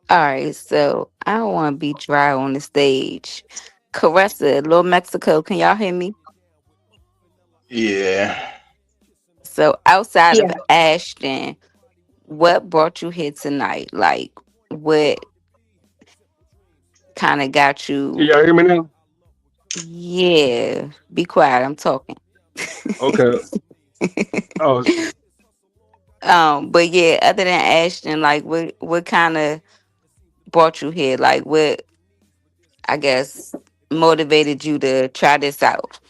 All right, so I don't want to be dry on the stage. Caressa, Little Mexico, can y'all hear me? Yeah. So outside of Yeah. Ashton, what brought you here tonight? Like, what kind of got Can you? y'all hear me now? Yeah, be quiet. I'm talking. Okay. Oh shit. But yeah, other than Ashton, like, what kind of brought you here? Like, what I guess motivated you to try this out?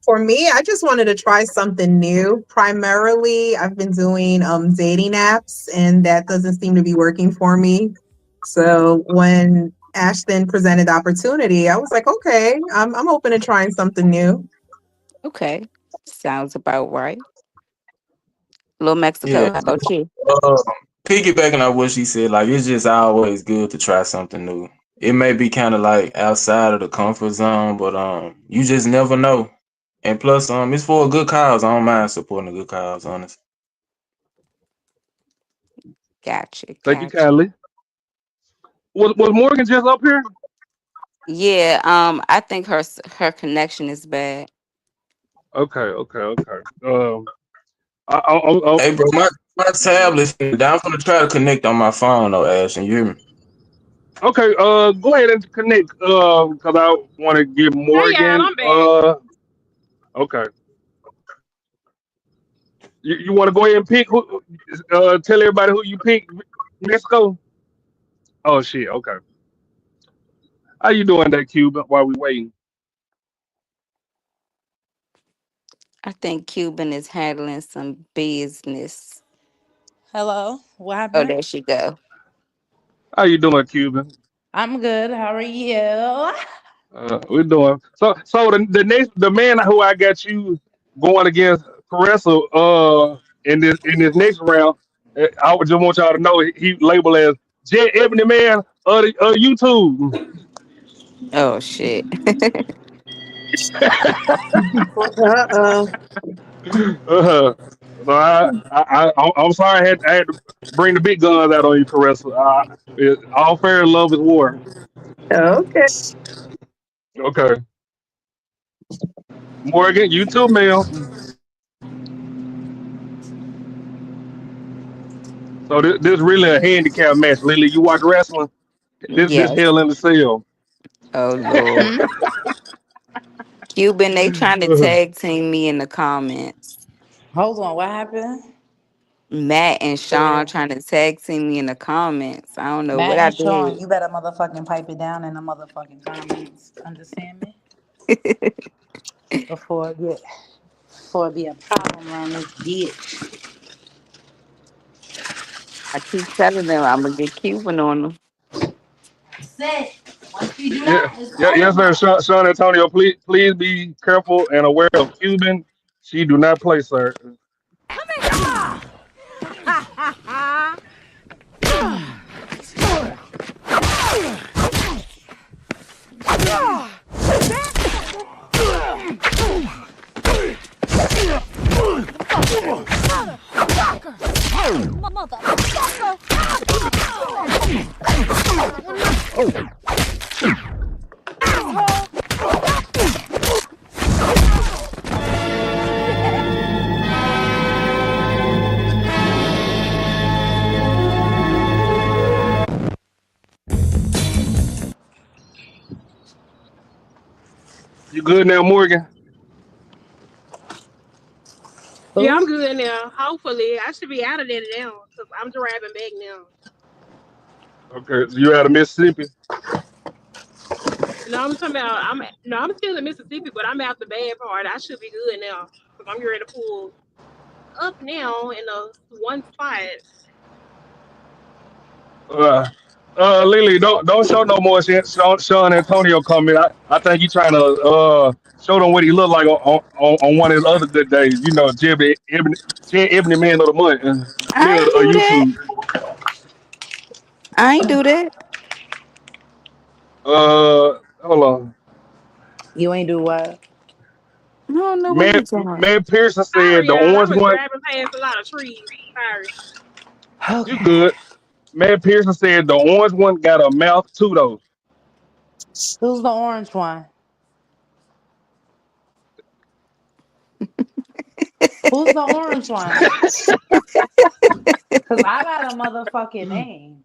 For me, I just wanted to try something new. Primarily, I've been doing dating apps, and that doesn't seem to be working for me. So when Ashton presented the opportunity, I was like, okay, I'm open to trying something new. Okay, sounds about right. Little Mexico, Yeah. how about you? Uh, Piggybacking on what she said, like it's just always good to try something new. It may be kind of like outside of the comfort zone, but you just never know. And plus, it's for a good cause. I don't mind supporting a good cause, honestly. Gotcha, Thank you, gotcha. kindly. Was Morgan just up here? Yeah, I think her connection is bad. Okay, okay, okay. I, Hey, bro, my tablet's down. I'm gonna try to connect on my phone though, Ash, and you hear me? Okay, go ahead and connect, cause I want to get Hey y'all, Morgan. I'm back. Okay, you want to go ahead and pick who? Tell everybody who you pick. Mexico. Oh shit. Okay. How you doing, that Cuba? While we waiting. I think Cuban is handling some business. Hello, what Oh, happened? there she go. How you doing, Cuban? I'm good. How are you? We're doing so. The man who I got you going against Caressa in this next round. I would just want y'all to know he labeled as Jet Ebony Man of YouTube. Oh shit. Uh-oh. uh, so I'm sorry I had to bring the big guns out on you, Caressa. All fair and love is war. Okay. Okay, Morgan, you too, man. So this really a handicap match, Lily. You watch wrestling? This Yes. hell in the cell. Oh Lord. Hmm? Cuban, they trying to tag team me in the comments. Hold on, what happened? Matt and Sean There. trying to tag team me in the comments. I don't know what Matt I and Sean, did. you better motherfucking pipe it down in the motherfucking comments. Understand me? Before it be a problem around this bitch. I keep telling them I'm gonna get Cuban on them. That's it. Once you do Yeah, that, it's yeah, yes, sir. over. Sean Antonio, please be careful and aware of Cuban. She do not play, sir. You good now, Morgan? Yeah, I'm Who? good now. Hopefully, I should be out of there now because I'm driving back now. Okay, so you out of Mississippi? No, I'm talking about I'm no, I'm still in Mississippi, but I'm out the bad part. I should be good now because I'm ready to pull up now in a one spot. Uh, Lily, don't show no more shit. Sean Antonio coming. I think you trying to show them what he looked like on one of his other good days. You know, Jeb Ebony Man of the Month, I ain't do that. YouTube. I ain't do that. Hold on. You ain't do what? I don't know what Man, you talking about. Man Pearson said Sorry, the y'all. I orange was one. driving past a lot of trees. Sorry. You Okay. good? Man Pearson said the orange one got a mouth too, though. Who's the orange one? Who's the orange one? Cause I got a motherfucking name.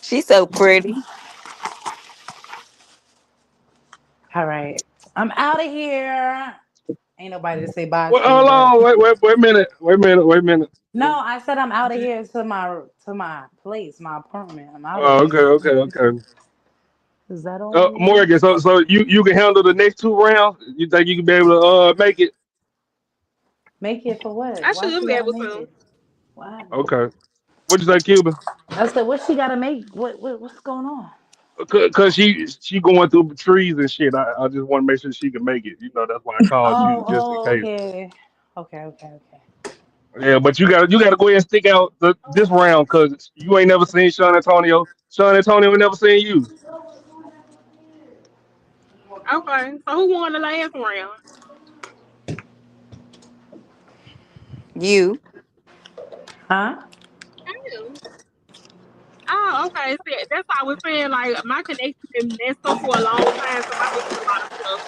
She's so pretty. All right. I'm out of here. Ain't nobody to say bye Well, to, hold but on, wait a minute, wait a minute. no, I said I'm out of here to my place, my apartment. I'm out of Oh, here. okay. Is that all you need? Morgan, so you can handle the next two rounds? You think you can be able to make it? Make it for what? I Why should she be gotta able make to. it? Why? Okay. What you say, Cuban? I said, what she gotta make? What's going on? Cause she going through trees and shit. I just want to make sure she can make it. You know, that's why I called you just in case. Okay. Okay. Yeah, but you gotta go ahead and stick out this round because you ain't never seen Sean Antonio. Sean Antonio ain't never seen you. Okay. So who won the last round? You. Huh? Damn. Oh, okay. See, that's why I was saying like my connection been messed up for a long time because I was doing a lot of stuff.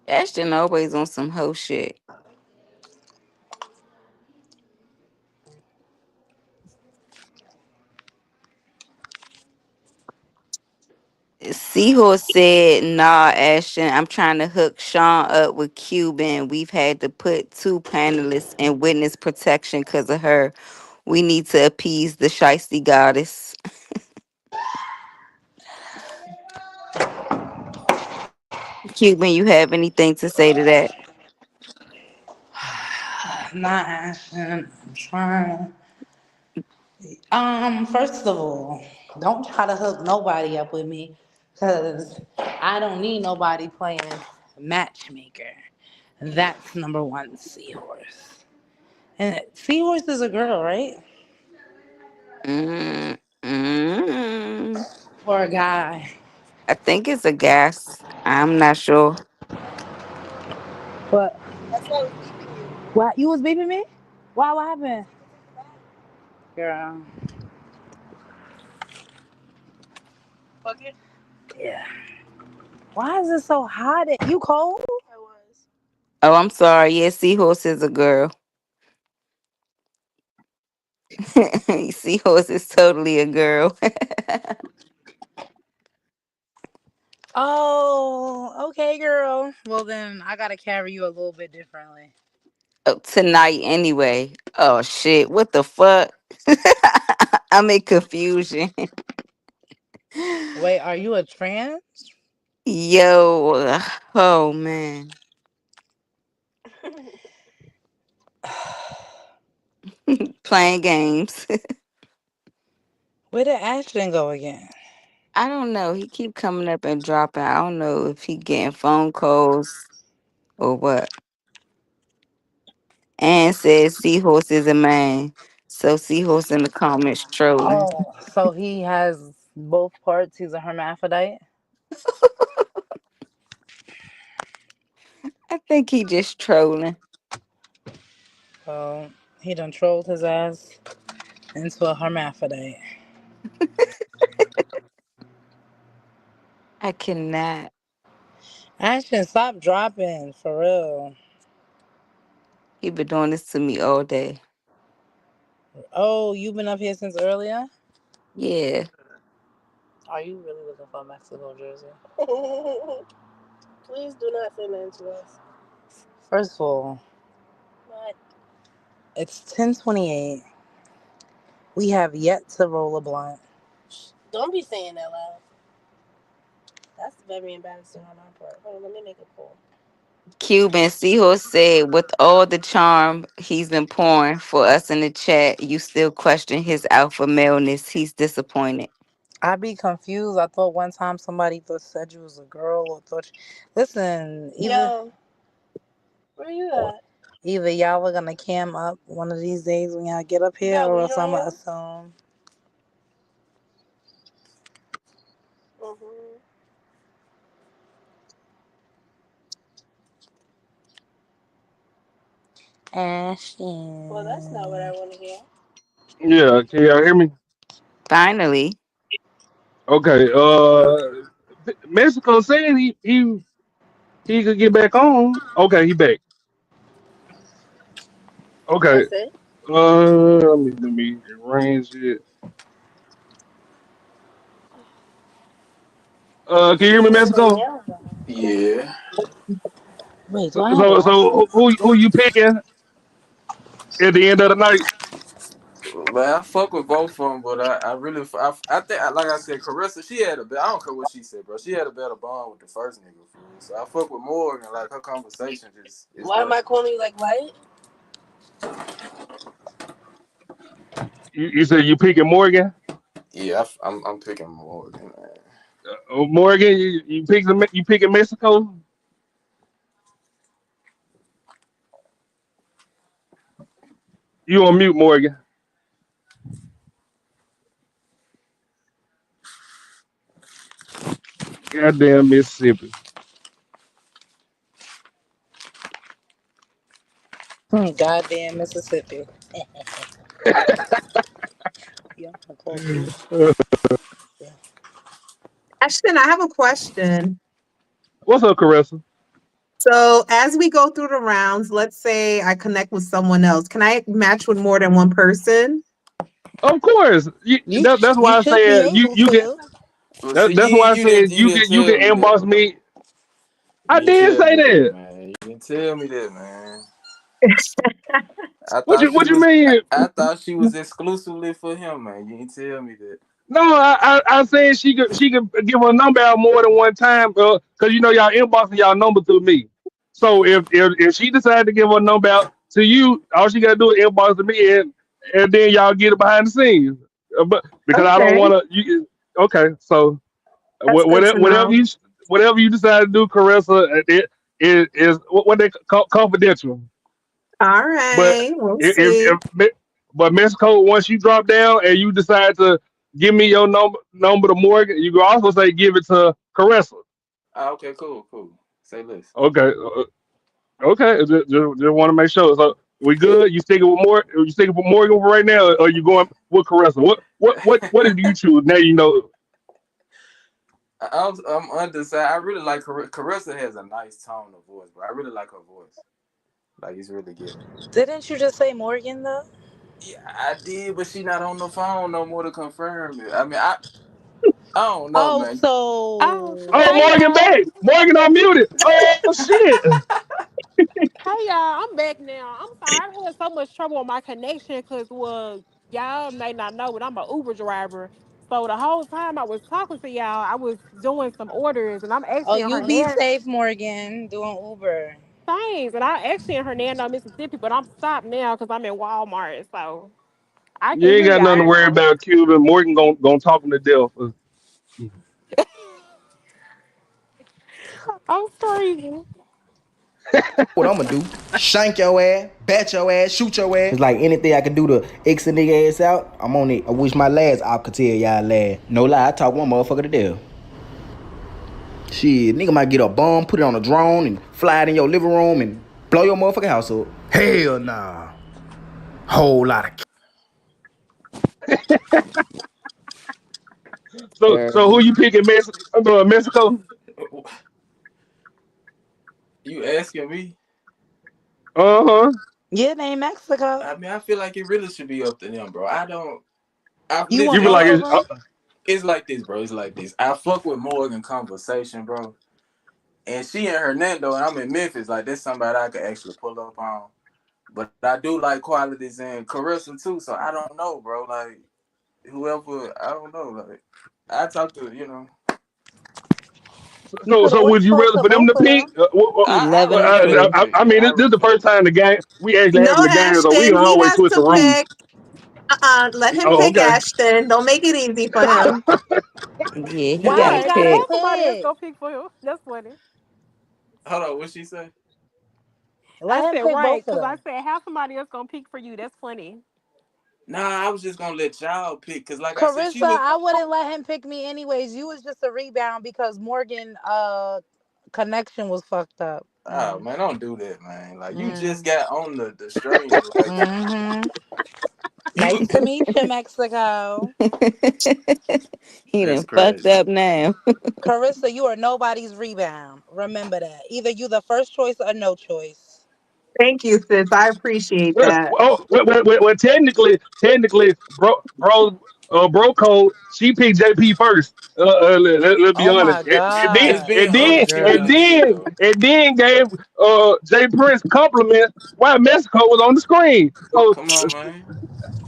Ashton always on some hoe shit. Seahorse said, "Nah, Ashton, I'm trying to hook Sean up with Cuban. We've had to put 2 panelists in witness protection because of her. We need to appease the Shiesty goddess." Cuban, you have anything to say to that? Not Ashton. I'm trying. First of all, don't try to hook nobody up with me, cause I don't need nobody playing matchmaker. That's number one, Seahorse. And Seahorse is a girl, right? Mm, mm, Or a guy? I think it's a gas. I'm not sure. What? What? You was beeping me? Why? What happened? Girl. Yeah. Why is it so hot? You cold? Oh, I'm sorry. Yeah, Seahorse is a girl. Seahorse is totally a girl. Oh, okay, girl. Well, then I gotta carry you a little bit differently. Oh, tonight anyway. Oh shit! What the fuck? I'm in confusion. Wait, are you a trans? Yo, oh man, playing games. Where did Ashton go again? I don't know. He keep coming up and dropping. I don't know if he getting phone calls or what. And says Seahorse is a man. So Seahorse in the comments trolling. Oh, so he has both parts. He's a hermaphrodite. I think he just trolling. Well, he done trolled his ass into a hermaphrodite. I cannot. Ashton, stop dropping for real. He been doing this to me all day. Oh, you've been up here since earlier? Yeah. Are you really looking for a Mexico jersey? Please do not say that to us. First of all, what? It's 10:28. We have yet to roll a blunt. Don't be saying that loud. That's very embarrassing on our part. Hold on, let me make a call. Cuban Seahorse said, with all the charm he's been pouring for us in the chat, you still question his alpha maleness. He's disappointed. I be confused. I thought one time somebody said you was a girl or thought. Listen, Yo, where you at? Either y'all are gonna cam up one of these days when y'all get up here, or else I'm gonna assume. Mm-hmm. Ashton. Well, that's not what I want to hear. Yeah, can y'all hear me? Finally. Okay. Mexico said he could get back on. Okay, he back. Okay. That's it. Let me arrange it. Can you hear me, Mexico? Yeah. Wait, do So I have so, so lashes? who you picking at the end of the night? Man, I fuck with both of them, but I really, I think, like I said, Carissa, she had a better, I don't care what she said, bro. She had a better bond with the first nigga, fool. So I fuck with Morgan, like her conversation just is Why am better. I calling you like white? You said you picking Morgan. Yeah, I'm picking Morgan, man. Morgan, you picking Mexico. You on mute, Morgan. Goddamn Mississippi. Goddamn Mississippi. Yeah, I'm gonna call you. Yeah. Ashton, I have a question. What's up, Caressa? So as we go through the rounds, let's say I connect with someone else. Can I match with more than one person? Of course. You That's you why I should be said you able you can to. Well, see, That's why I said you didn't you can tell me that, inbox bro. me. I You didn't did tell say me that, that. man. You didn't tell me that, man. What you mean? I thought she was exclusively for him, man. You didn't tell me that. No, I said she could give her number out more than one time, cause you know y'all inboxing y'all number to me. So if she decided to give her number out to you, all she gotta do is inbox to me, and then y'all get it behind the scenes. But because I don't Okay, want to, you okay? So that's good to whatever know. you decide to do, Caressa, it is what they call confidential. All But right, we'll see. if but Mexico, once you drop down and you decide to give me your number to Morgan, you can also say give it to Caressa. Ah, okay, cool. Say less. Okay, okay. Just want to make sure. So we good? You sticking with Morgan? You sticking with Morgan right now, or you going with Caressa? What did you choose? Now you know. I'm undecided. I really like Caressa has a nice tone of voice, bro. I really like her voice. Like it's really good. Didn't you just say Morgan though? Yeah, I did, but she not on the phone no more to confirm it. I mean, I don't know, Oh, man. Oh, Oh, hey so Morgan y'all. back. Morgan unmuted. Oh shit. Hey y'all, I'm back now. I'm sorry, I've had so much trouble with my connection because, well, y'all may not know, but I'm an Uber driver. So the whole time I was talking to y'all, I was doing some orders, and I'm oh, actually in you be Hernando, safe, Morgan, doing Uber. things, and I actually in Hernando, Mississippi, but I'm stopped now because I'm in Walmart, so I You can ain't hear got nothing y'all to worry now. about, Cuban. Morgan gonna talk him to death. I'm screaming. What I'm gonna do? Shank your ass, bat your ass, shoot your ass. It's like anything I can do to X a nigga ass out. I'm on it. I wish my last op could tell y'all last. No lie, I talk one motherfucker to death. Shit, nigga might get a bomb, put it on a drone, and fly it in your living room and blow your motherfucking house up. Hell nah. Whole lot of. So who you picking, Mexico? You asking me? Uh huh. Yeah, name Mexico. I mean, I feel like it really should be up to them, bro. I don't. I You You want be listen. both like, of them? It's like this, bro. It's like this. I fuck with Morgan conversation, bro. And she in Hernando, and I'm in Memphis. Like that's somebody I could actually pull up on. But I do like qualities in Carissa too. So I don't know, bro. Like whoever, I don't know. Like I talk to, You so could would always you talk rather to for them both to of pick? them. I 11 and respect their 2. I pick, mean, bro. I this is the respect first it. time the game we actually No, having the game, so we Ashton, can he always has switch to the rules. pick. Let him Oh, pick okay. Ashton. Don't make it easy for him. Yeah, he Why got to he Why? Because gotta pick. how somebody else pick? gonna pick for him? That's funny. Hold on, what she say? I Let him said pick right, both of because I them. said how somebody else gonna pick for you. That's funny. Nah, I was just gonna let y'all pick, cause like I said, she Carissa, look. I wouldn't let him pick me anyways. You was just a rebound because Morgan connection was fucked up. Oh man, don't do that, man. Like you just Mm. got on the stream, like Mm-hmm. you. Nice to meet you, Mexico. He That's done fucked crazy. up now. Carissa, you are nobody's rebound. Remember that. Either you the first choice or no choice. Thank you, sis. I appreciate that. Well, technically, bro code. She picked JP first. Let's be Oh honest. my It's God. been other shit I did though. And then gave Jay Prince compliments while Mexico was on the screen. So Come on, man.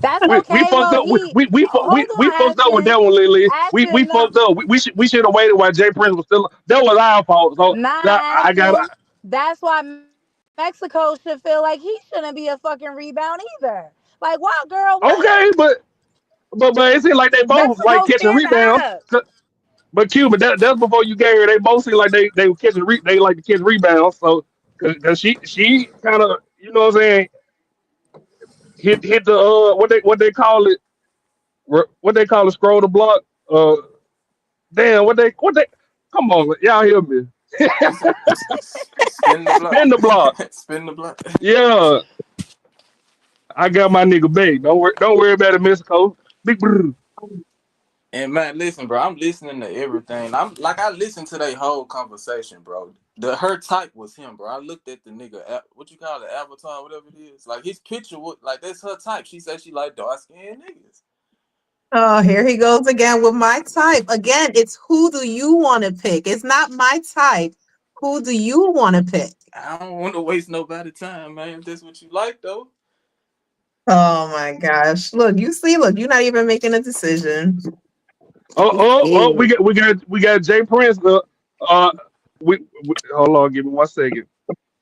That's we okay. fucked Well, up. he hold We on, fucked up with Ashton. that one, Lily. We Ashton, no, fucked up. We should have waited while Jay Prince was still. That was our fault. So nah, I got Ashton. That's why Mexico should feel like he shouldn't be a fucking rebound either. Like, wow, girl, what? okay, but it seemed like they both like Mexico catching stand rebounds. up. But Cuba, that's before you gave her. They both seem like they were catching they like to catch rebounds. So because she kind of what I'm saying hit the what they call it scroll the block. Damn what they come on y'all hear me Spin the block. spin the block. Spin the block. Yeah, I got my nigga back. Don't worry about it, Miss Cole. Big brr. And man, listen, bro. I'm listening to everything. I listened to their whole conversation, bro. Her type was him, bro. I looked at the nigga, what you call it, avatar, whatever it is. Like his picture, like that's her type. She said she like dark skinned niggas. Oh, here he goes again with my type. Again, it's who do you want to pick? It's not my type. Who do you want to pick? I don't want to waste nobody's time, man. If that's what you like, though. Oh my gosh. Look, you're not even making a decision. We got Jay Prince. We hold on, give me 1 second.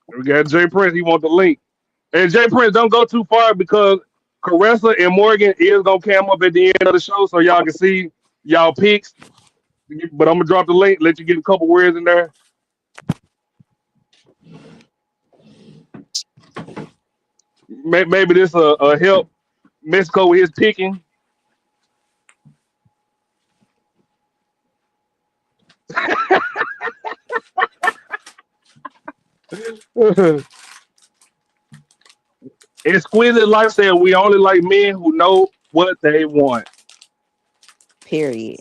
We got Jay Prince. He want the link. And Jay Prince, don't go too far because Caressa and Morgan is gonna cam up at the end of the show so y'all can see y'all picks. But I'm gonna drop the link, let you get a couple words in there. Maybe this help Mexico with his picking. Exquisite lifestyle. We only like men who know what they want. Period.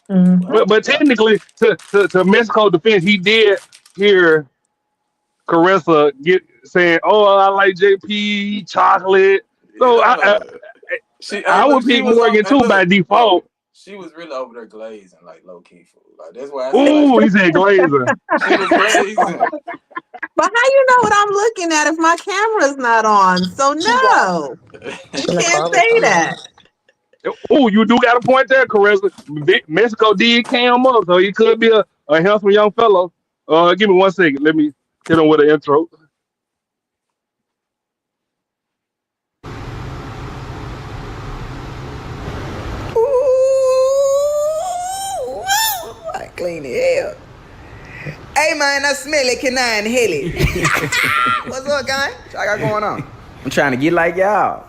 But technically, to Mexico's defense, he did hear Caressa saying, "Oh, I like JP chocolate." So I would pick Morgan too by default. She was really over there glazing, like low key food. Like that's why I said. Ooh, he said glazing. She was glazing. But how you know what I'm looking at if my camera's not on? So no, you can't say that. Oh, you do got a point there, Caressa. Mexico did cam up, so he could be a handsome young fellow. Give me 1 second. Let me hit him with an intro. I clean the hell. Hey man, I smell it, can I inhale it? What's up, guy? What I got going on? I'm trying to get like y'all.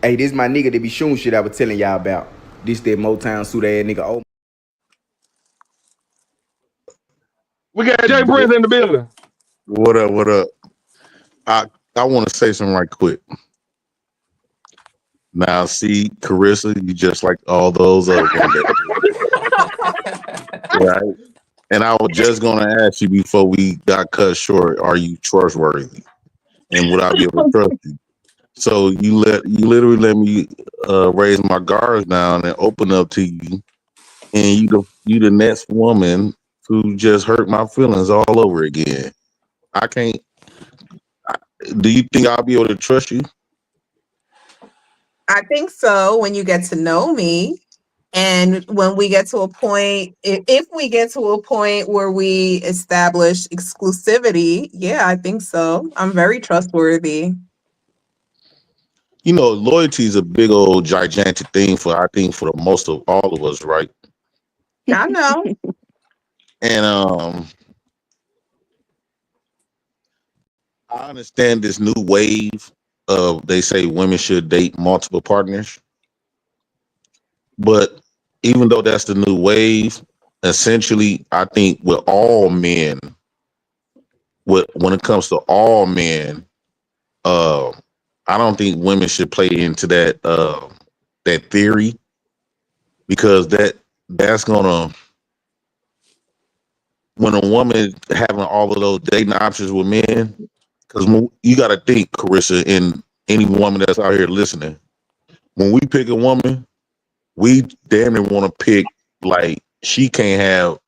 Hey, this my nigga that be shooting shit I was telling y'all about. This that Motown suit ass nigga. Oh, we got Jay Prince in the building. What up? What up? I want to say something right quick. Now, see, Carissa, you just like all those other ones. Right? And I was just going to ask you before we got cut short, are you trustworthy? And would I be able to trust you? So you literally let me raise my guards down and open up to you, and you the next woman who just hurt my feelings all over again. I can't. Do you think I'll be able to trust you? I think so when you get to know me. And when we get to a point, if we get to a point where we establish exclusivity, yeah, I think so. I'm very trustworthy. You know, loyalty is a big old gigantic thing for the most of all of us, right? I know. And I understand this new wave of they say women should date multiple partners. But even though that's the new wave, essentially, I think with all men, when it comes to all men, I don't think women should play into that theory, because that's gonna, when a woman having all of those dating options with men, because you got to think, Carissa, and any woman that's out here listening, when we pick a woman, we damn near want to pick, like, she can't have.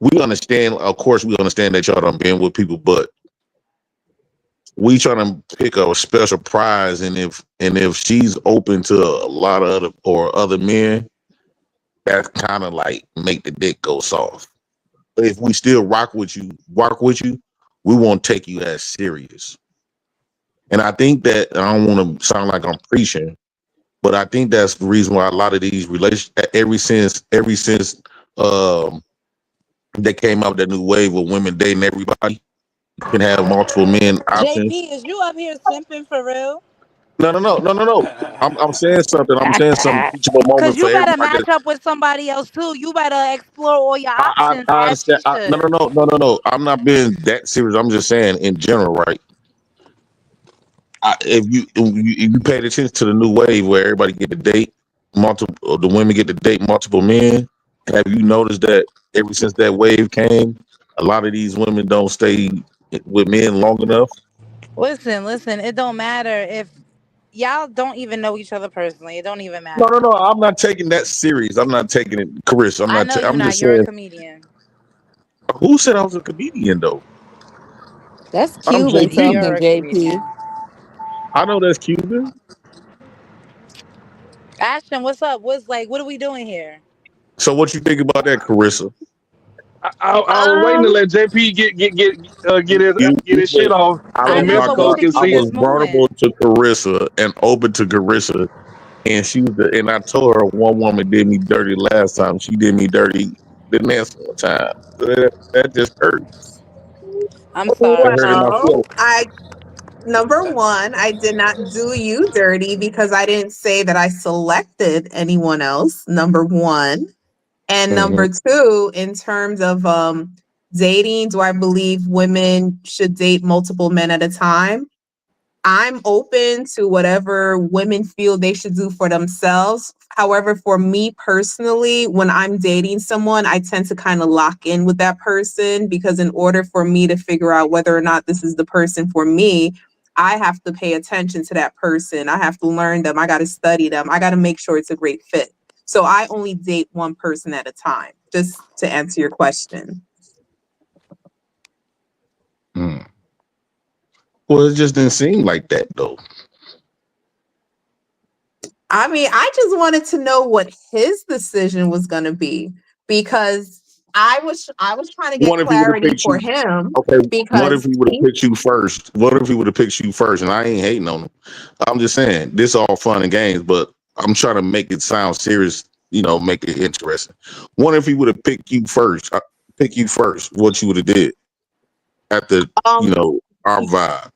We understand, of course, we understand that y'all done been with people, but we trying to pick a special prize, and if she's open to a lot of other men, that kind of like make the dick go soft. But if we still rock with you, we won't take you as serious. And I think that, and I don't want to sound like I'm preaching, but I think that's the reason why a lot of these relations, ever since they came out with that new wave of women dating everybody, you can have multiple men options. JP, is you up here simping for real? No. I'm saying something. I'm saying some teachable Cause moments you for better everybody. match up with somebody else too. You better explore all your I options as understand. she should. No. I'm not being that serious. I'm just saying in general, right? If you paid attention to the new wave where everybody get to date multiple, the women get to date multiple men. Have you noticed that ever since that wave came, a lot of these women don't stay with men long enough? Listen. It don't matter if y'all don't even know each other personally. It don't even No, no, matter. no. I'm not taking that serious. I'm not taking it, Chris. I'm I not. know you I'm not. just You're a saying. comedian. Who said I was a comedian though? That's I'm Cuban JP. talking, You're a JP. comedian. I know that's Cuban. Ashton, what's up? What's like? What are we doing here? So what you think about that, Carissa? I was waiting to Um, let JP get his You shit off I I so was know, Myth but we talking. Cook should can I keep see was it. this vulnerable moving. to Carissa and open to Carissa, and and I told her one woman did me dirty last time. She did me dirty the next one time. So that just hurt. I'm It hurt in sorry. my well, feelings. number one, I did not do you dirty because I didn't say that I selected anyone else. Number one. And Mhm. number two, in terms of dating, do I believe women should date multiple men at a time? I'm open to whatever women feel they should do for themselves. However, for me personally, when I'm dating someone, I tend to kind of lock in with that person because, in order for me to figure out whether or not this is the person for me, I have to pay attention to that person. I have to learn them. I got to study them. I got to make sure it's a great fit. So I only date one person at a time, just to answer your question. Mm. Well, it just didn't seem like that though. I mean, I just wanted to know what his decision was going to be because I was trying to get What if he would have clarity picked for you? him Okay, what if because he would have picked you first? What if he would have picked you first? And I ain't hating on him. I'm just saying this all fun and games, but I'm trying to make it sound serious. Make it interesting. What if he would have picked you first? Pick you first. What you would have did after um our vibe?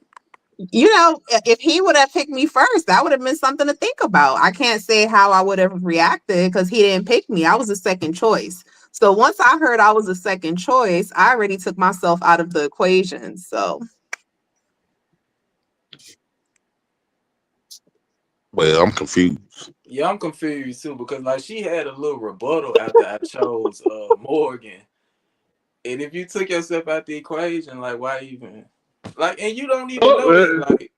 if he would have picked me first, that would have been something to think about. I can't say how I would have reacted because he didn't pick me. I was a second choice. So once I heard I was a second choice, I already took myself out of the equation. So Well, I'm confused. Yeah, I'm confused too because like she had a little rebuttal after I chose Morgan. And if you took yourself out the equation, like why even like and you don't even know that. Oh, Like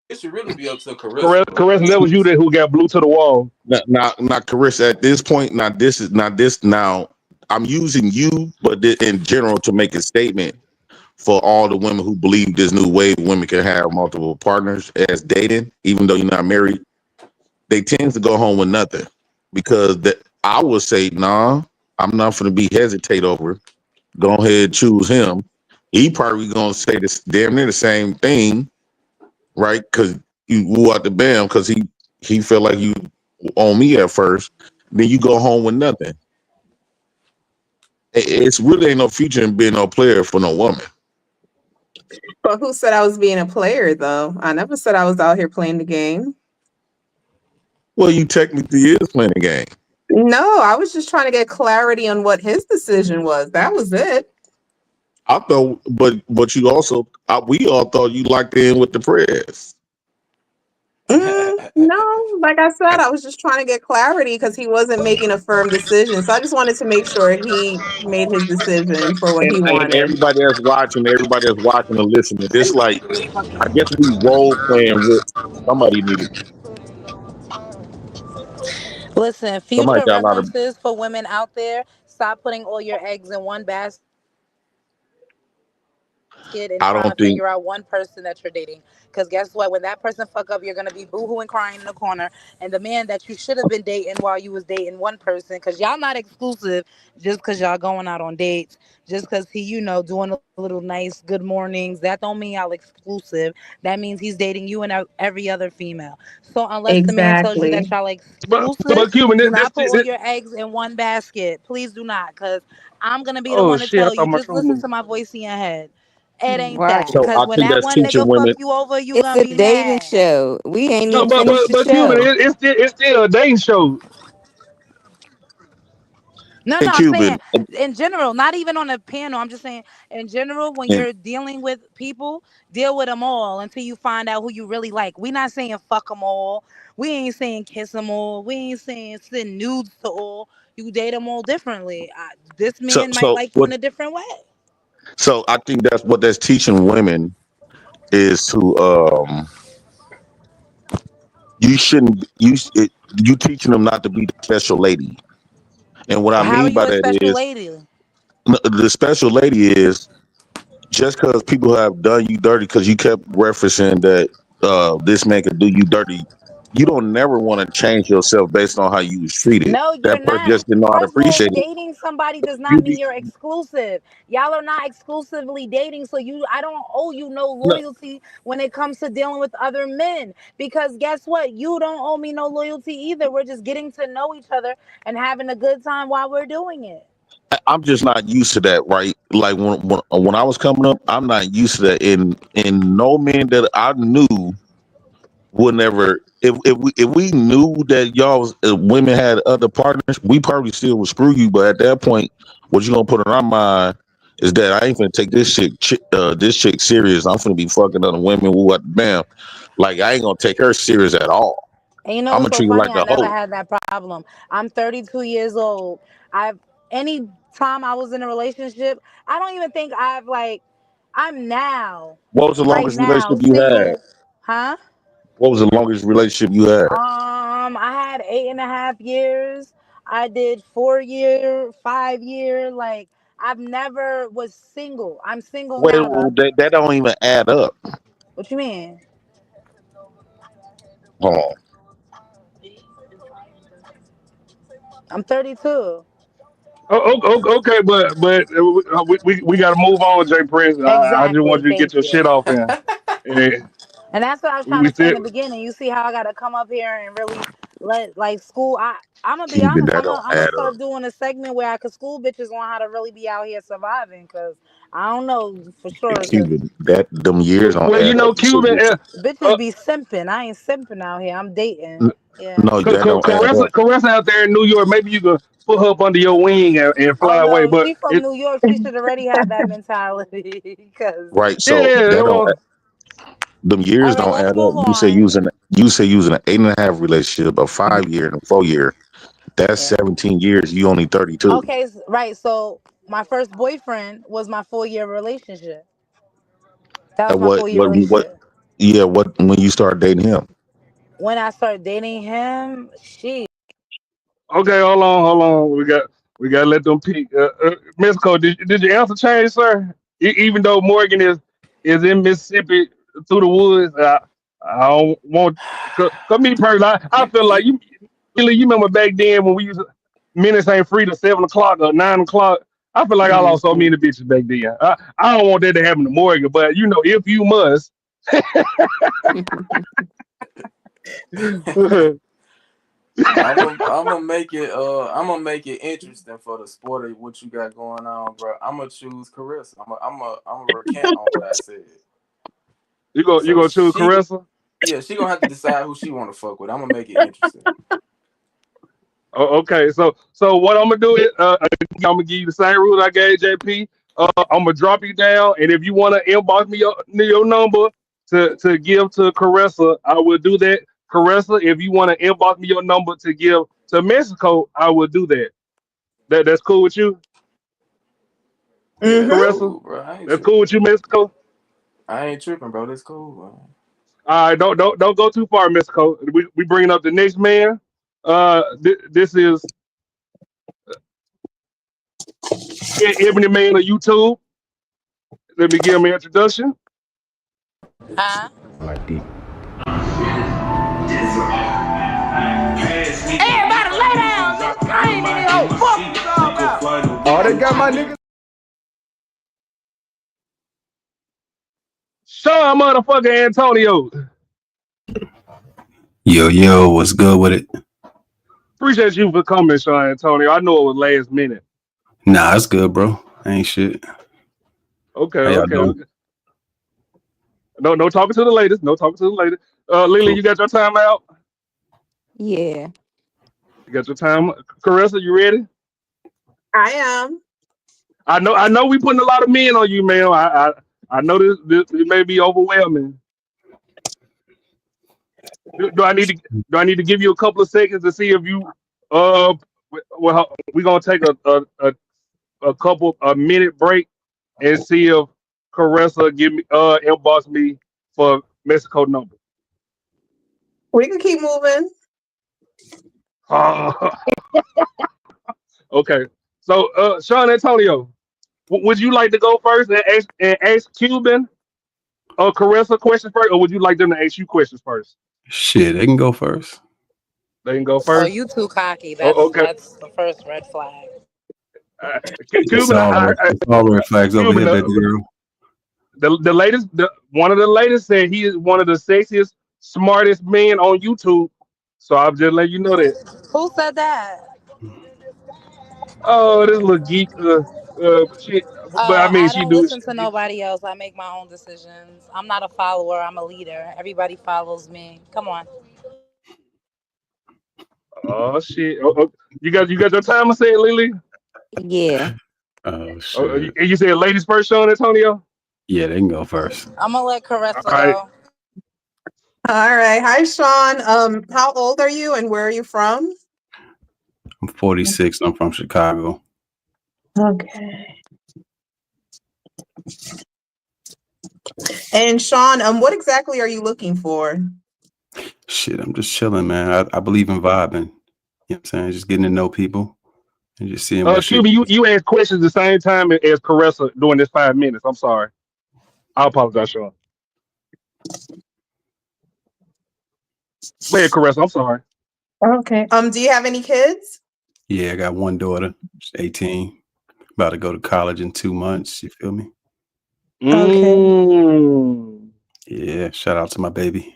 it should really be up to Carissa, but Caress, that was you that who got blue to the wall. Not Carissa. At this point, not this is not this now. I'm using you, but in general to make a statement for all the women who believe this new wave women can have multiple partners as dating, even though you're not married. They tend to go home with nothing because I would say, nah, I'm not going to be hesitate over it. Go ahead, choose him. He probably gonna say this damn near the same thing, right? Because you woo out the bam because he felt like you on me at first. Then you go home with nothing. It's really ain't no future in being no player for no woman. but who said I was being a player though? I never said I was out here playing the game. Well, you technically is playing a game. No, I was just trying to get clarity on what his decision was. That was it. I thought, but you also, we all thought you locked in with the press. No, like I said, I was just trying to get clarity because he wasn't making a firm decision. So I just wanted to make sure he made his decision for what he And wanted. everybody that's watching and listening, this like, I guess we role playing with somebody needed. Listen, Somebody future got a lot of. references for women out there: stop putting all your eggs in one basket and I trying to don't think. figure out one person that you're dating. Because guess what? When that person fuck up, you're gonna be boohooing crying in the corner. And the man that you should have been dating while you was dating one person, because y'all not exclusive, just because y'all going out on dates, just because he, doing a little nice good mornings, that don't mean y'all exclusive. That means he's dating you and every other female. So unless the man tells you that Exactly. y'all But exclusive, Cuban, do not put all your eggs in one basket. Please do not, because I'm gonna be the oh one to shit, I tell you, thought my just phone listen moved. to my voice in your head. It ain't Right. that. So Cause I when think that that's one teaching nigga fuck women. you over, you It's gonna a be dating mad. show. We ain't No, even but finished but, the but Cuban, show. it's still a dating show. No, And no, I'm saying Cuban, in general, not even on a panel. I'm just saying in general, when and you're dealing with people, deal with them all until you find out who you really like. We not saying fuck them all. We ain't saying kiss them all. We ain't saying send nudes to all. You date them all differently. This So man might so like you what? in a different way. So I think that's what that's teaching women is to you shouldn't you teaching them not to be the special lady. And what I How are mean you by a that special is lady? the special lady is just because people have done you dirty because you kept referencing that this man could do you dirty. You don't never want to change yourself based on how you was treated. No, you're That person not. just didn't know how to First of all, appreciate it. dating somebody does You not mean be you're exclusive. Y'all are not exclusively dating, so I don't owe you no no, loyalty when it comes to dealing with other men. Because guess what? You don't owe me no loyalty either. We're just getting to know each other and having a good time while we're doing it. I'm just not used to that, right? Like when I was coming up, I'm not used to that. And no man that I knew would never. If we knew that y'all was, women had other partners, we probably still would screw you. But at that point, what you gonna put in our mind is that I ain't gonna take this chick serious. I'm gonna be fucking other women. What bam? Like I ain't gonna take her serious at all. And you know I'm what's gonna so treat her funny? like I a never hoe. had that problem. I'm 32 years old. I've any time I was in a relationship, I don't even think I'm now, What was the right longest now, relationship you had? single, huh? What was the longest relationship you had? I had 8.5 years. I did 4 year, 5 year. Like I've never was single. I'm single Wait, now. Though. that don't even add up. What you mean? Hold on. I'm 32. Okay, but we got to move on, Jay Prince. I just want Exactly. you to get Thank your you. shit off and And that's what I was trying we to say in still the beginning. You see how I got to come up here and really let like school. I'm gonna be Cuban, honest. that I'm don't gonna I'm gonna add up. start doing a segment where I could school bitches on how to really be out here surviving. Cause I don't know for sure. Cause Cuban, that them years don't well, you add up. know, You said Cuban. bitches be simping. I ain't simping out here. I'm dating. n- Yeah. no, that don't add up. Caressa out there in New York. Maybe you could put her up under your wing and Oh fly away. no, But she from it, New York. She should already have that mentality. Cause Right. So yeah, that don't well, them all years right, don't let's add up. move on. You say using an 8.5 relationship, a 5 year and a 4 year. That's Yeah. 17 years. You only 32. Okay, right. So my first boyfriend was my 4 year relationship. That was And my 4 year what? relationship. Yeah. What when you start dating him? When I started dating him, okay, hold on. We got to let them peek. Miss Cole, did your answer change, sir? Even though Morgan is in Mississippi through the woods, I don't want. Cause me personally, I feel like you. Really, you remember back then when we used minutes ain't free to 7 o'clock or 9 o'clock. I feel like I lost so Mhm. many bitches back then. I don't want that to happen to Morgan, but you know, if you must. I'm gonna make it interesting for the sport of what you got going on, bro. I'm gonna choose Carissa. I'm gonna recant on what I said. You So gonna choose she, Caressa? yeah, she gonna have to decide who she want to fuck with. I'm gonna make it interesting. Oh, okay, so what I'm gonna do is I'm gonna give you the same rule I gave JP. I'm gonna drop you down, and if you wanna inbox me your number to give to Caressa, I will do that. Caressa, if you wanna inbox me your number to give to Mexico, I will do that. That's cool with you, Yeah, that's Caressa? cool, bro. I ain't That's cool tripping. with you, Mexico? I ain't tripping, bro. That's cool, bro. All right, don't go too far, Mexico. We bringing up the next man. This is Ebony Man of YouTube. Let me give him an introduction. huh? Like deep. Everybody lay down, just came in here. Oh, fuck you all about. Oh, they got my niggas. Sean motherfucker Antonio. Yo, what's good with it? Appreciate you for coming, Sean Antonio. I know it was last minute. Nah, it's good, bro. Ain't shit. Okay, How y'all okay, doing? okay. No talking to the ladies. No talking to the ladies. Lily, Cool. you got your time out? Yeah. You got your time. Caressa, you ready? I am. I know we putting a lot of men on you, man. I know this may be overwhelming. Do I need to give you a couple of seconds to see if you Well, we're gonna take a couple a minute break and see if Caressa give me inbox me for Mexico number. We can keep moving. Okay. So Sean Antonio, would you like to go first and ask Cuban Caressa questions first, or would you like them to ask you questions first? Shit, they can go first. They can go Oh, first. you too cocky. Oh, That's okay. that's the first red flag. It's Cuban, all it's all red flags over Cuban, here, baby girl. the latest, one of the latest said he is one of the sexiest, smartest men on YouTube. So I'm just letting you know that. Who said that? Oh, this little geek, shit. But I Oh, mean, I she don't do. listen to nobody else. I make my own decisions. I'm not a follower. I'm a leader. Everybody follows me. Come on. Oh shit. You got your timer set, Lily. Yeah. Oh And you said ladies first, Sean Antonio. yeah, they can go first. I'm gonna let All Caressa right. go. All right. Hi, Sean. How old are you and where are you from? I'm 46. I'm from Chicago. Okay. And Sean, what exactly are you looking for? Shit, I'm just chilling, man. I believe in vibing. You know what I'm saying? Just getting to know people and just seeing what shit. Cuban, you asked questions the same time as Caressa during this 5 minutes. I'm sorry. I apologize, Sean. Go ahead, Caressa. I'm sorry. Okay. Do you have any kids? Yeah, I got one daughter. She's 18. About to go to college in 2 months. You feel me? Okay. Yeah, shout out to my baby.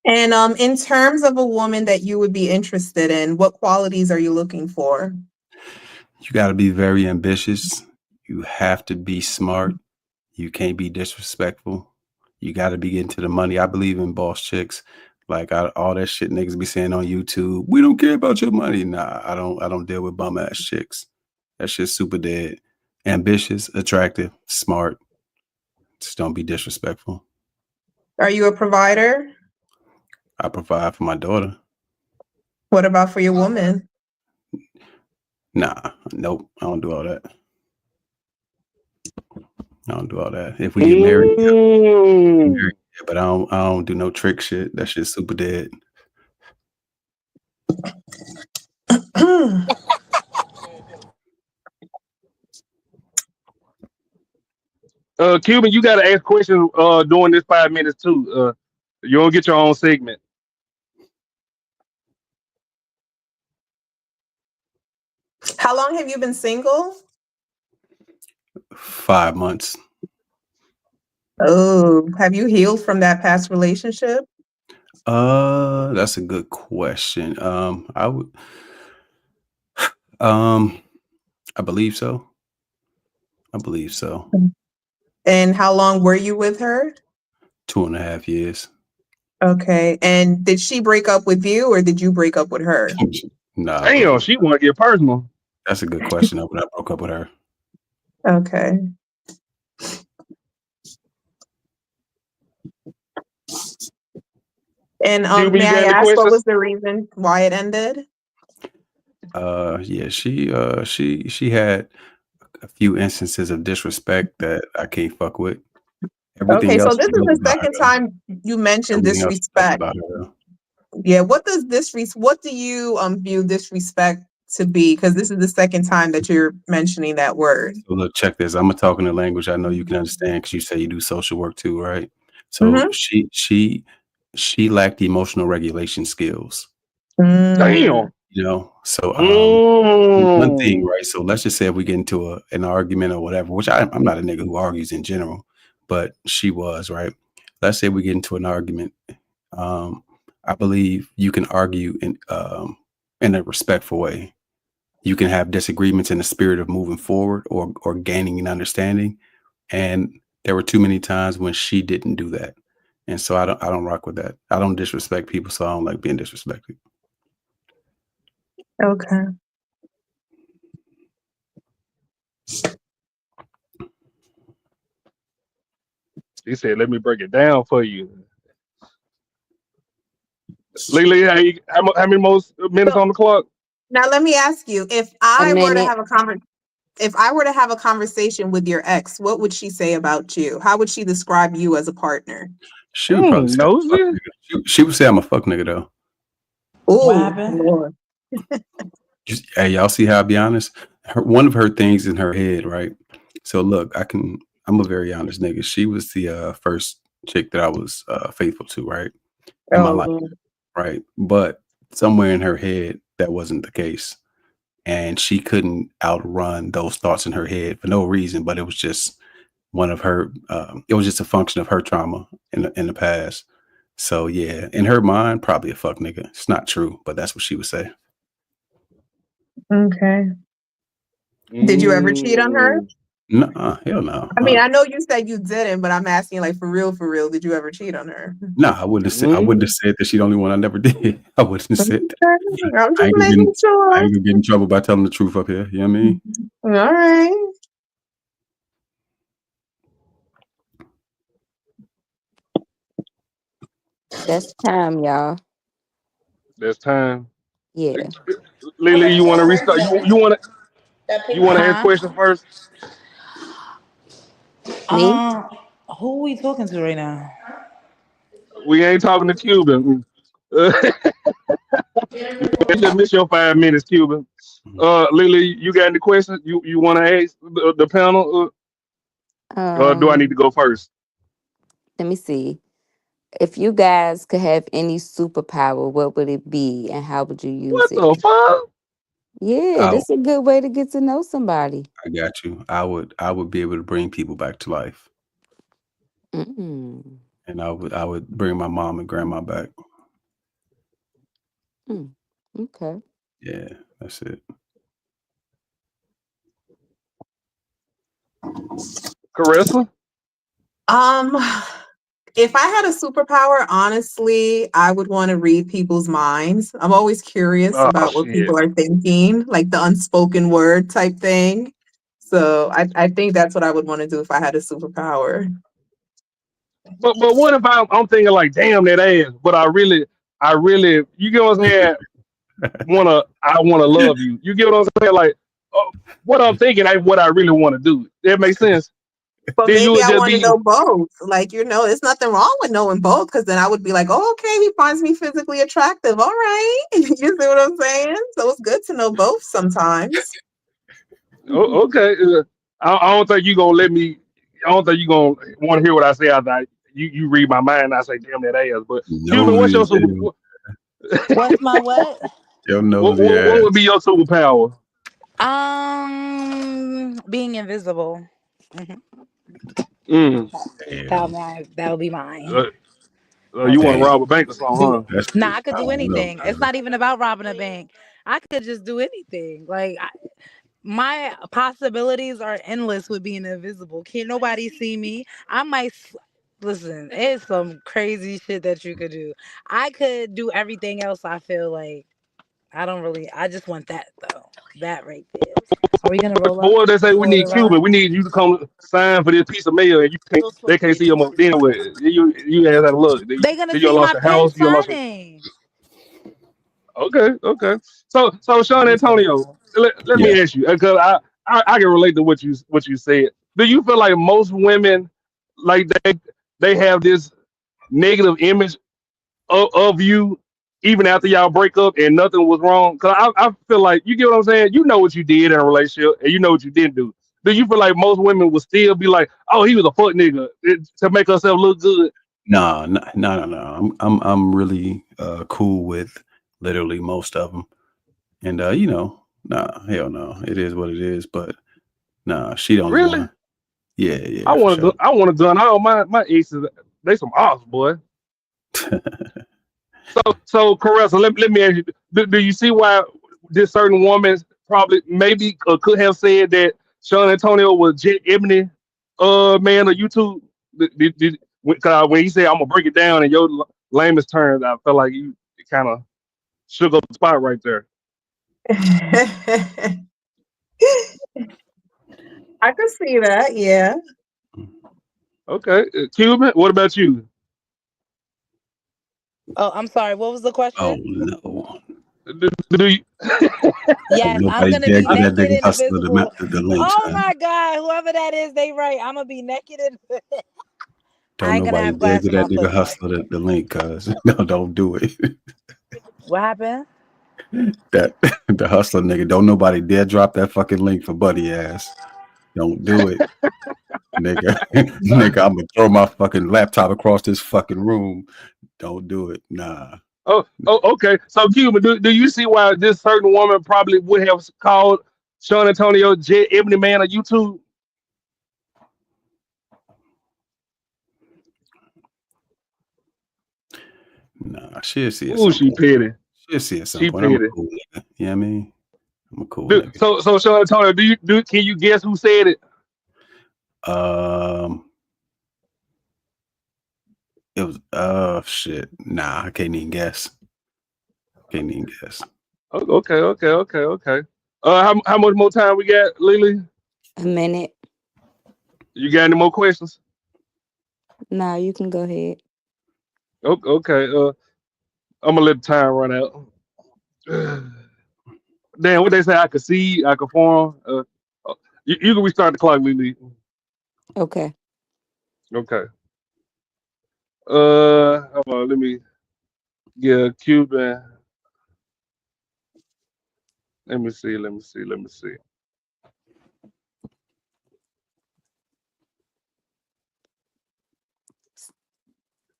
And in terms of a woman that you would be interested in, what qualities are you looking for? You got to be very ambitious. You have to be smart. You can't be disrespectful. You got to be getting to the money. I believe in boss chicks. Like all that shit niggas be saying on YouTube. We don't care about your money. Nah, I don't deal with bum ass chicks. That shit's super dead. Ambitious, attractive, smart. Just don't be disrespectful. Are you a provider? I provide for my daughter. What about for your woman? Nah, nope. I don't do all that. I don't do all that. If we get married, yeah, but I don't do no trick shit. That shit's super dead. Cuban, you got to ask questions during this 5 minutes too. You don't get your own segment. How long have you been single? 5 months. Oh, have you healed from that past relationship? That's a good question. I would, I believe so. I believe so. And how long were you with her? 2.5 years. Okay. And did she break up with you or did you break up with her? Nah. Damn, she want to get personal. That's a good question. But I broke up with her. Okay. And Cuban, may you got I any ask what questions? was the reason why it ended? Yeah, she had a few instances of disrespect that I can't fuck with. Everything Okay, so else this is is dope the about her, second though. time you mentioned Everything else is dope disrespect. about her, though. Yeah, what does what do you view disrespect to be? Because this is the second time that you're mentioning that word. So look, check this. I'm gonna talk in a language I know you can understand because you say you do social work too, right? So Mm-hmm. she lacked emotional regulation skills. Damn. You know, so one thing, right? So let's just say if we get into an argument or whatever, which I'm not a nigga who argues in general, but she was, right? Let's say we get into an argument. I believe you can argue in a respectful way. You can have disagreements in the spirit of moving forward or gaining an understanding. And there were too many times when she didn't do that. And so I don't rock with that. I don't disrespect people, so I don't like being disrespected. Okay. He said, "Let me break it down for you." Lily, how many more minutes So on the clock? now let me ask you, A minute. if I were to have a conversation with your ex, what would she say about you? How would she describe you as a partner? She would probably say I'm a fuck Nosy. nigga. She would say I'm a fuck nigga though. What Oh, happened? Lord. Hey, y'all see how I be honest? One of her things in her head, right? So look, I'm a very honest nigga. She was the first chick that I was faithful to, right? In my Oh, life, Lord. right? But somewhere in her head, that wasn't the case. And she couldn't outrun those thoughts in her head for no reason, but it was just one of her, it was just a function of her trauma in the past. So yeah, in her mind, probably a fuck nigga. It's not true, but that's what she would say. Okay. Did you ever cheat on her? Nah, hell no. I mean, I know you said you didn't, but I'm asking, like, for real, did you ever cheat on her? No, I wouldn't have said that she the only one I never did. I wouldn't have said that. I'm I just ain't making I sure. ain't gonna get in trouble by telling the truth up here. You know what I mean? All right. That's time, y'all. That's time. Yeah. Lily, Okay, you want so to first restart? that You want to ask huh? questions first? Me? Who we talking to right now? We ain't talking to Cuban. You just miss your 5 minutes, Cuban. Lily, you got any questions you want to ask the panel? Do I need to Um, go first? let me see. If you guys could have any superpower, what would it be and how would you use What it? the fuck? Yeah, Oh, that's a good way to get to know somebody. I got you. I would be able to bring people back to life, Mm. and I would bring my mom and grandma back. Mm. Okay. Yeah, that's it. Carissa? Um, if I had a superpower, honestly, I would want to read people's minds. I'm always curious Oh about what shit. people are thinking, like the unspoken word type thing. So I think that's what I would want to do if I had a superpower. But what if I'm thinking like, damn that ass, but I really, you get what I'm saying? I wanna love you. You get what I'm saying? Like, what I'm thinking ain't what I really want to do. That makes sense. But Then you maybe would I just want to be, know both. Like, there's nothing wrong with knowing both because then I would be like, oh, okay, he finds me physically attractive. All right. You see what I'm saying? So it's good to know both sometimes. Okay. I don't think you gonna let me. I don't think you gonna want to hear what I say after you read my mind. And I say, damn that ass. But Cuban, what's Nosy your as super? hell. What's my what? Your What, nosy what would be ass. your superpower? Being invisible. Mhm. Mm. Damn. That'll be mine. Uh, I'll you want to take Damn. rob a bank or something, huh? That's Nah, I could I do don't know, anything. It's man. not even about robbing a bank. I could just do anything. Like my possibilities are endless with being invisible. Can't nobody see me. I might listen. It's some crazy shit that you could do. I could do everything else. I feel like I don't really. I just want that though. That right there. Are we gonna roll But up what they say we for the need ride? Cuban. We need you to come sign for this piece of mail, and they can't see your mo. Then what? You have to look. Then They gonna you see lost my your pen house. You lost your. signing. Okay. So Sean Antonio, let Yeah. me ask you because I can relate to what you said. Do you feel like most women like they have this negative image of you even after y'all break up and nothing was wrong? Cause I feel like you get what I'm saying. You know what you did in a relationship and you know what you didn't do. Do you feel like most women would still be like, oh, he was a fuck nigga to make herself look good? No, no, no, no, no. I'm really cool with literally most of them, and nah, hell no. It is what it is, but nah, she the only Really? one. Yeah, yeah, for sure. I want to gun all my exes. They some ops, boy. So Caressa, let me ask you: do you see why this certain woman probably maybe could have said that Sean Antonio was Jet Ebony, man of YouTube? When he said I'm gonna break it down in your lamest terms, I felt like you kind of shook up the spot right there. I could see that, yeah. Okay, Cuban, what about you? Oh, I'm sorry. What was the Oh question? no. Do you? Ain't Yes, I'm nobody gonna be dare get that naked nigga and hustler invisible. the link, Oh son. my God, whoever that is, they right. I'm gonna be naked and Don't I ain't gonna nobody have dare glass get in my that nigga pussy. hustler the link, cuz. No, don't do it. What happened? That the hustler nigga. Don't nobody dare drop that fucking link for buddy ass. Don't do it. Nigga. Nigga, I'm gonna throw my fucking laptop across this fucking room. Don't do it. Nah. Okay. So, Cuban, do you see why this certain woman probably would have called Sean Antonio Jet Ebony Man on YouTube? Nah, she'll see at Ooh, some she point. petty. She'll see at some She point. I'm a petty. cool nigga. You know what I mean? I'm a cool nigga. So Sean Antonio, can you guess who said it? Um, it was shit. Nah, I can't even guess. Can't even guess. Okay. How much more time we got, Lily? A minute. You got any more questions? Nah, you can go ahead. Okay. I'm gonna let the time run out. Damn, what they say? I could see, I could form. You can restart the clock, Lily. Okay. Okay. Hold on, let me get Cuban. Let me see.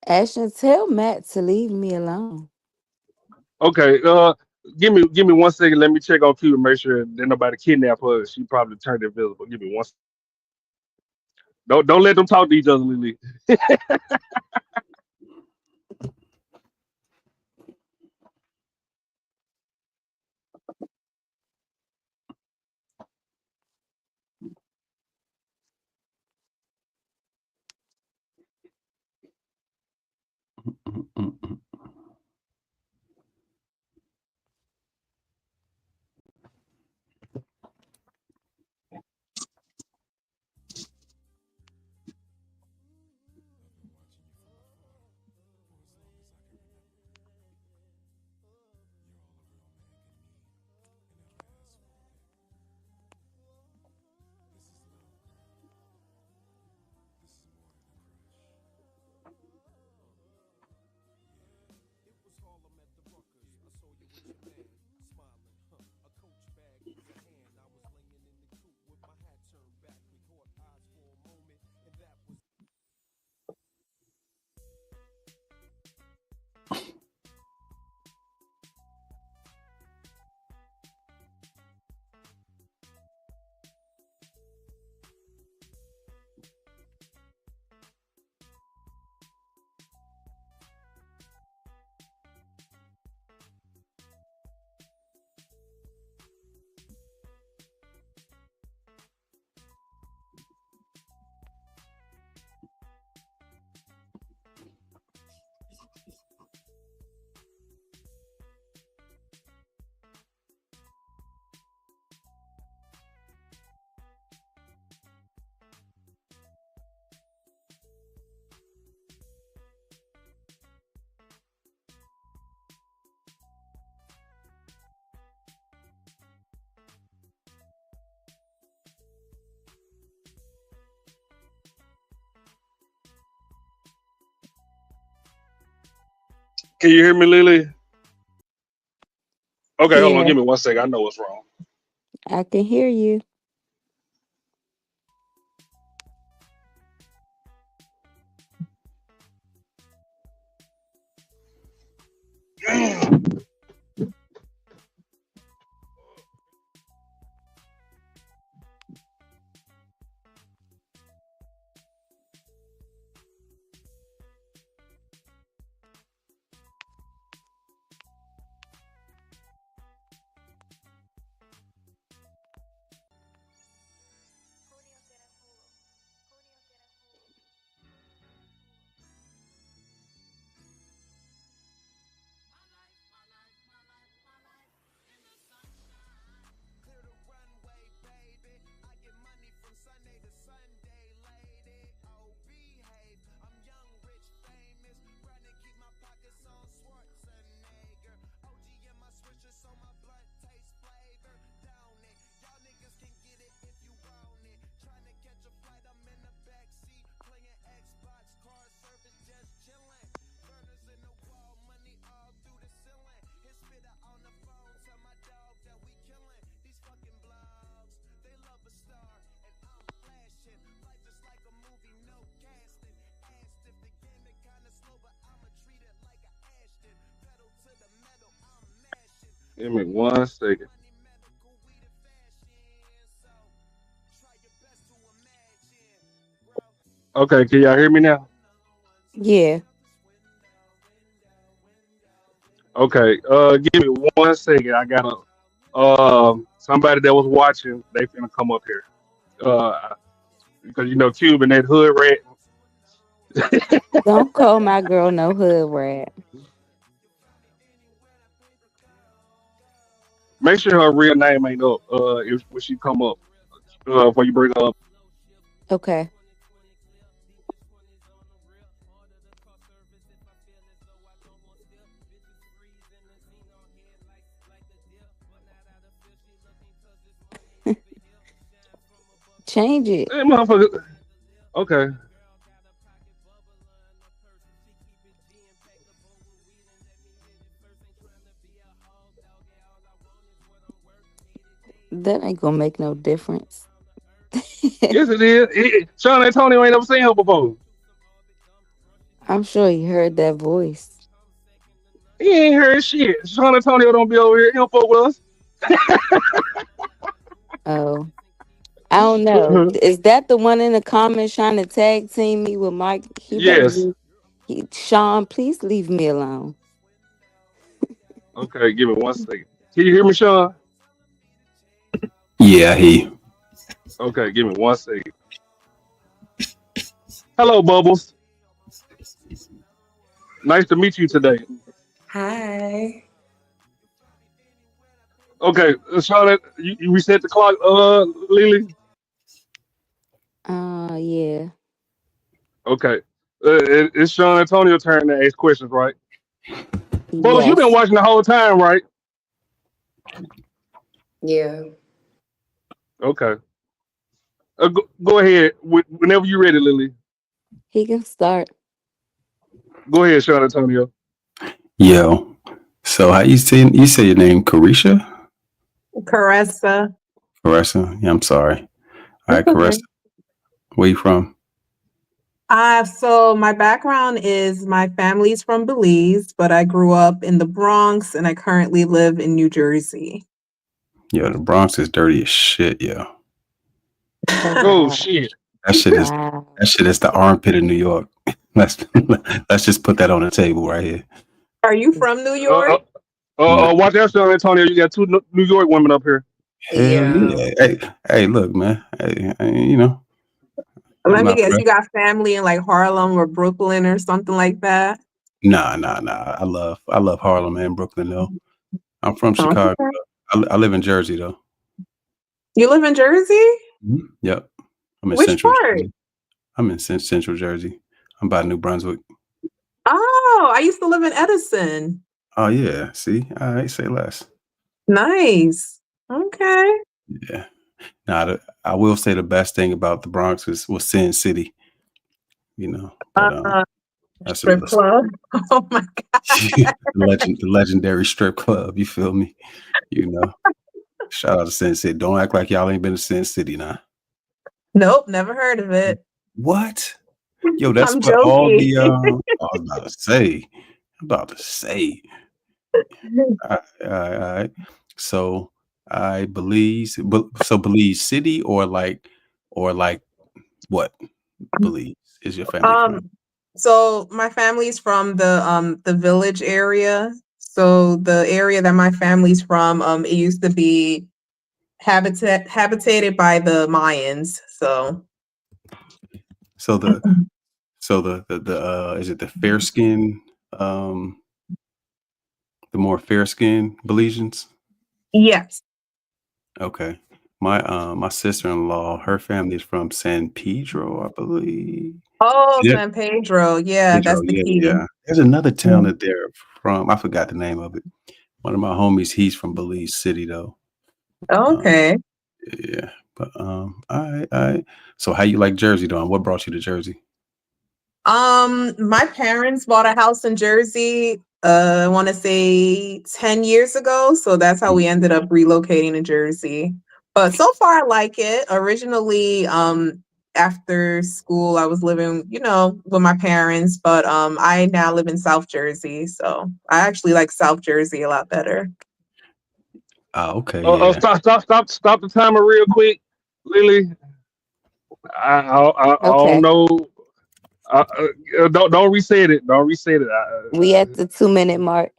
Ashton, tell Matt to leave me alone. Okay. Give me 1 second. Let me check on Cuban. Make sure that nobody kidnap her. She probably turned invisible. Give me one. Don't let them talk to each other, Lily. Can you hear me, Lily? Okay, hold on. Yeah, Give me 1 second. I know what's wrong. I can hear you. Give me 1 second. Okay, can y'all hear me now? Yeah. Okay, give me 1 second. I got somebody that was watching, they finna come up here. Because you know Cuban, that hood rat. Don't call my girl no hood rat. Make sure her real name ain't up, if when she come up, before you bring her up. Okay. Change it. Hey, motherfucker. Okay. That ain't gonna make no difference. Yes, it is. Sean Antonio ain't never seen her before. I'm sure you heard that voice. He ain't heard shit. Sean Antonio don't be over here. He don't fuck with us. Oh, I don't know. Is that the one in the comments trying to tag team me with Mike? He better Yes. be. Sean, please leave me alone. Okay, give me 1 second. Can you hear me, Sean? Yeah, he. Okay, give me 1 second. Hello, Bubbles. Nice to meet you today. Hi. Okay, Sean, you reset the clock, Lily? Yeah. Okay. It's Sean Antonio's turn to ask questions, right? Bubbles, you've been Yes. watching the whole time, right? Yeah. Okay. Go ahead. Whenever you're ready, Lily. He can start. Go ahead, Sean Antonio. Yo. So how you say your name, Carisha? Caressa. Caressa? Yeah, I'm sorry. All It's right, okay. Caressa. Where you from? So my background is my family's from Belize, but I grew up in the Bronx and I currently live in New Jersey. Yo, the Bronx is dirty as shit, yo. Oh shit. That shit is Wow. the armpit of New York. Let's just put that on the table right here. Are you from New York? Watch out, Sean Antonio. You got two New York women up here. Hell yeah. Hey, look, man. You know, I'm Let me not guess, pressed. you got family in like Harlem or Brooklyn or something like that? Nah. I love Harlem and Brooklyn though. I'm from Chicago. Okay. I live in Jersey though. You live in Jersey? Yep. I'm in Which Central part? Jersey. I'm in Central Jersey. I'm by New Brunswick. Oh, I used to live in Edison. Oh yeah. See, all right. Say less. Nice. Okay. Yeah. Now I will say the best thing about the Bronx was Sin City. You know, but that's Strip another club. Oh my God. the legendary strip club. You feel me? You know. Shout out to Sin City. Don't act like y'all ain't been to Sin City now. Nope, never heard of it. What? Yo, that's I'm what all joking. the I was about to say. I'm about to say. All right. So I Belize, Belize City or like what? Belize is your family from? So my family's from the village area. So the area that my family's from, it used to be habitated by the Mayans. So The is it the fair skin the more fair skinned Belizeans? yes. Okay. My sister-in-law, her family is from San Pedro, I believe. Oh, Yeah. San Pedro. Yeah, Pedro, that's the yeah, key. yeah. There's another town Yeah. that they're from. I forgot the name of it. One of my homies, he's from Belize City though. Okay. Yeah. But all right. So how you like Jersey though? And what brought you to Jersey? My parents bought a house in Jersey, I want to say 10 years ago. So that's how we ended up relocating to Jersey. But so far I like it. Originally, after school, I was living, with my parents, but I now live in South Jersey. So I actually like South Jersey a lot better. Oh, okay, yeah. Stop the timer real quick, Lily. I don't Okay. know. Don't reset it. Don't reset it. We at the 2 minute mark.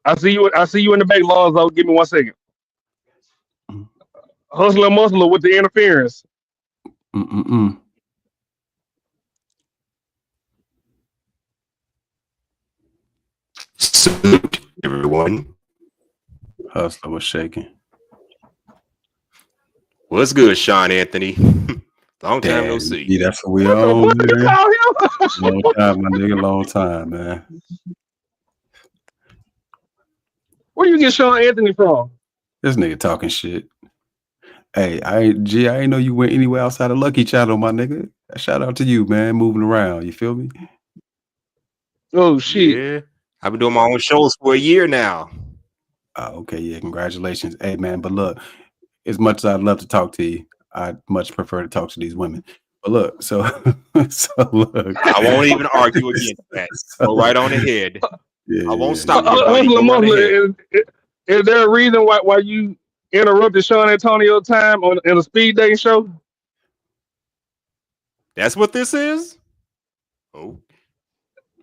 I see you. I see you in the back, Lonzo. Give me 1 second. Hustler Muscle with the interference. Salute everyone. Hustler was shaking. What's good, Sean Anthony? Long time no Damn, see. yeah, that's what we What the on, fuck you man. call him? Long time, my nigga. Long time, man. Where you get Sean Anthony from? This nigga talking shit. Hey, I ain't know you went anywhere outside of Lucky Channel, my nigga. Shout out to you, man. Moving around, you feel me? Oh shit! Yeah, I've been doing my own shows for a year now. Okay, yeah, congratulations. Hey, man, but look, as much as I'd love to talk to you, I'd much prefer to talk to these women. But look, so look. I won't even argue against that. Go right on ahead. Yeah, I won't stop you, buddy. Hustler Go right Muscle. ahead. Is there a reason why you interrupted Sean Antonio time in a speed dating show? That's what this is? Oh.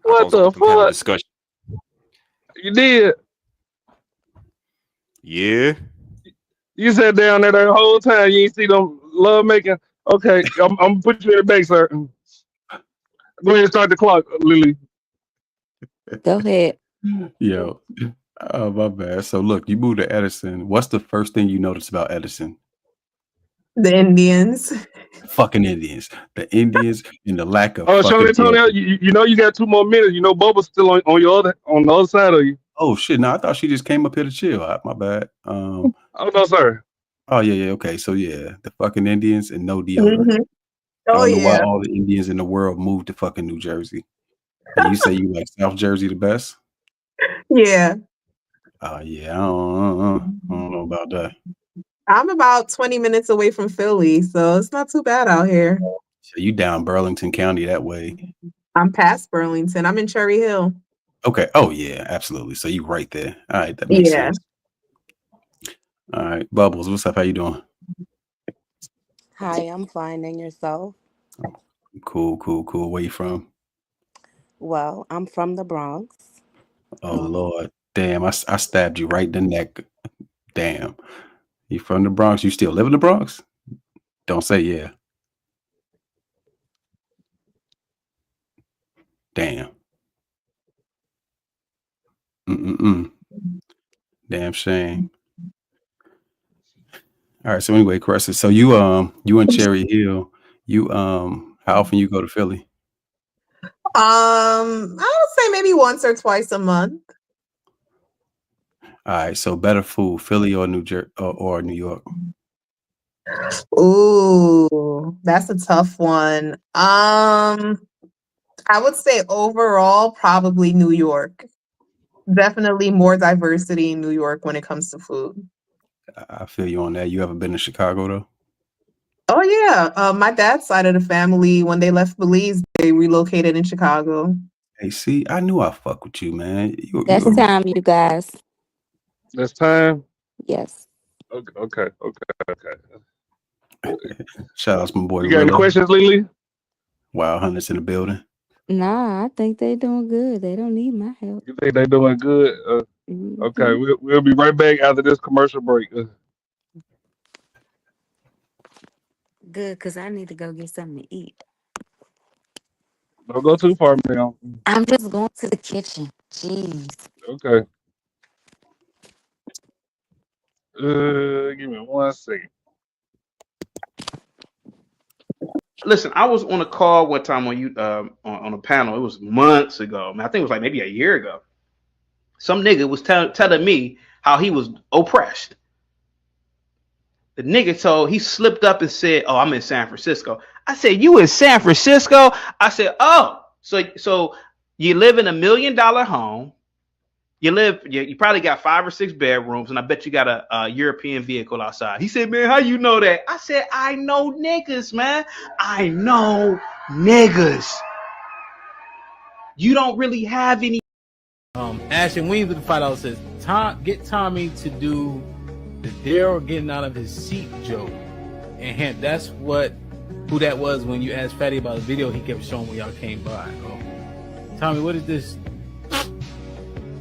What the fuck? Discussion. You did? Yeah. You sat down there the whole time. You ain't see them love making. Okay, I'm gonna put you in the back, sir. Go ahead and start the clock, Lily. Go ahead. Yo, oh my bad. So look, you moved to Edison. What's the first thing you noticed about Edison? The Indians. Fucking Indians. The Indians and the lack of. Oh, Sean fucking Antonio, you know you got 2 more minutes. You know Bubba's still on the other side of you. Oh shit! No, I thought she just came up here to chill. My bad. Oh no, sir. Oh yeah. Okay, so yeah, the fucking Indians and no deodorant. Mm-hmm. I Oh don't know why yeah. all the Indians in the world moved to fucking New Jersey. And you say you like South Jersey the best? Yeah. Oh yeah, I don't know about that. I'm about 20 minutes away from Philly, so it's not too bad out here. So you down Burlington County that way? I'm past Burlington. I'm in Cherry Hill. Okay. Oh yeah, absolutely. So you right there. All right, that makes sense. All right, Bubbles, what's up? How you doing? Hi, I'm fine. And yourself? Cool. Where you from? Well, I'm from the Bronx. Oh Lord, damn! I stabbed you right in the neck. Damn, you from the Bronx? You still live in the Bronx? Don't say yeah. Damn. Damn shame. All right. So anyway, Caressa. So you in Cherry Hill. You how often you go to Philly? I would say maybe once or twice a month. All right. So better food, Philly or New Jersey or New York? Ooh, that's a tough one. I would say overall, probably New York. Definitely more diversity in New York when it comes to food. I feel you on that. You ever been to Chicago though? Oh yeah, my dad's side of the family, when they left Belize, they relocated in Chicago. Hey, see, I knew I fuck with you, man. That's time, you guys. That's time. Yes. Okay. Shout out to my boy. You got any questions, Lily? Wild Hunters in the building. Nah, I think they doing good. They don't need my help. You think they doing good? Okay, we'll be right back after this commercial break. Good, because I need to go get something to eat. Don't go too far, man. I'm just going to the kitchen. Jeez. Okay. Give me 1 second. Listen, I was on a call one time when you on a panel. It was months ago. I think it was like maybe a year ago. Some nigga was telling me how he was oppressed. The nigga he slipped up and said, "Oh, I'm in San Francisco." I said, "You in San Francisco?" I said, "Oh, so you live in $1 million home. You probably got 5 or 6 bedrooms, and I bet you got a European vehicle outside. He said, man, how you know that? I said, I know niggas, man. I know niggas. You don't really have any. Ashton Weems with the $5 says, get Tommy to do the Daryl getting out of his seat joke. And hint, that's who that was when you asked Fatty about the video he kept showing when y'all came by. Oh. Tommy, what is this?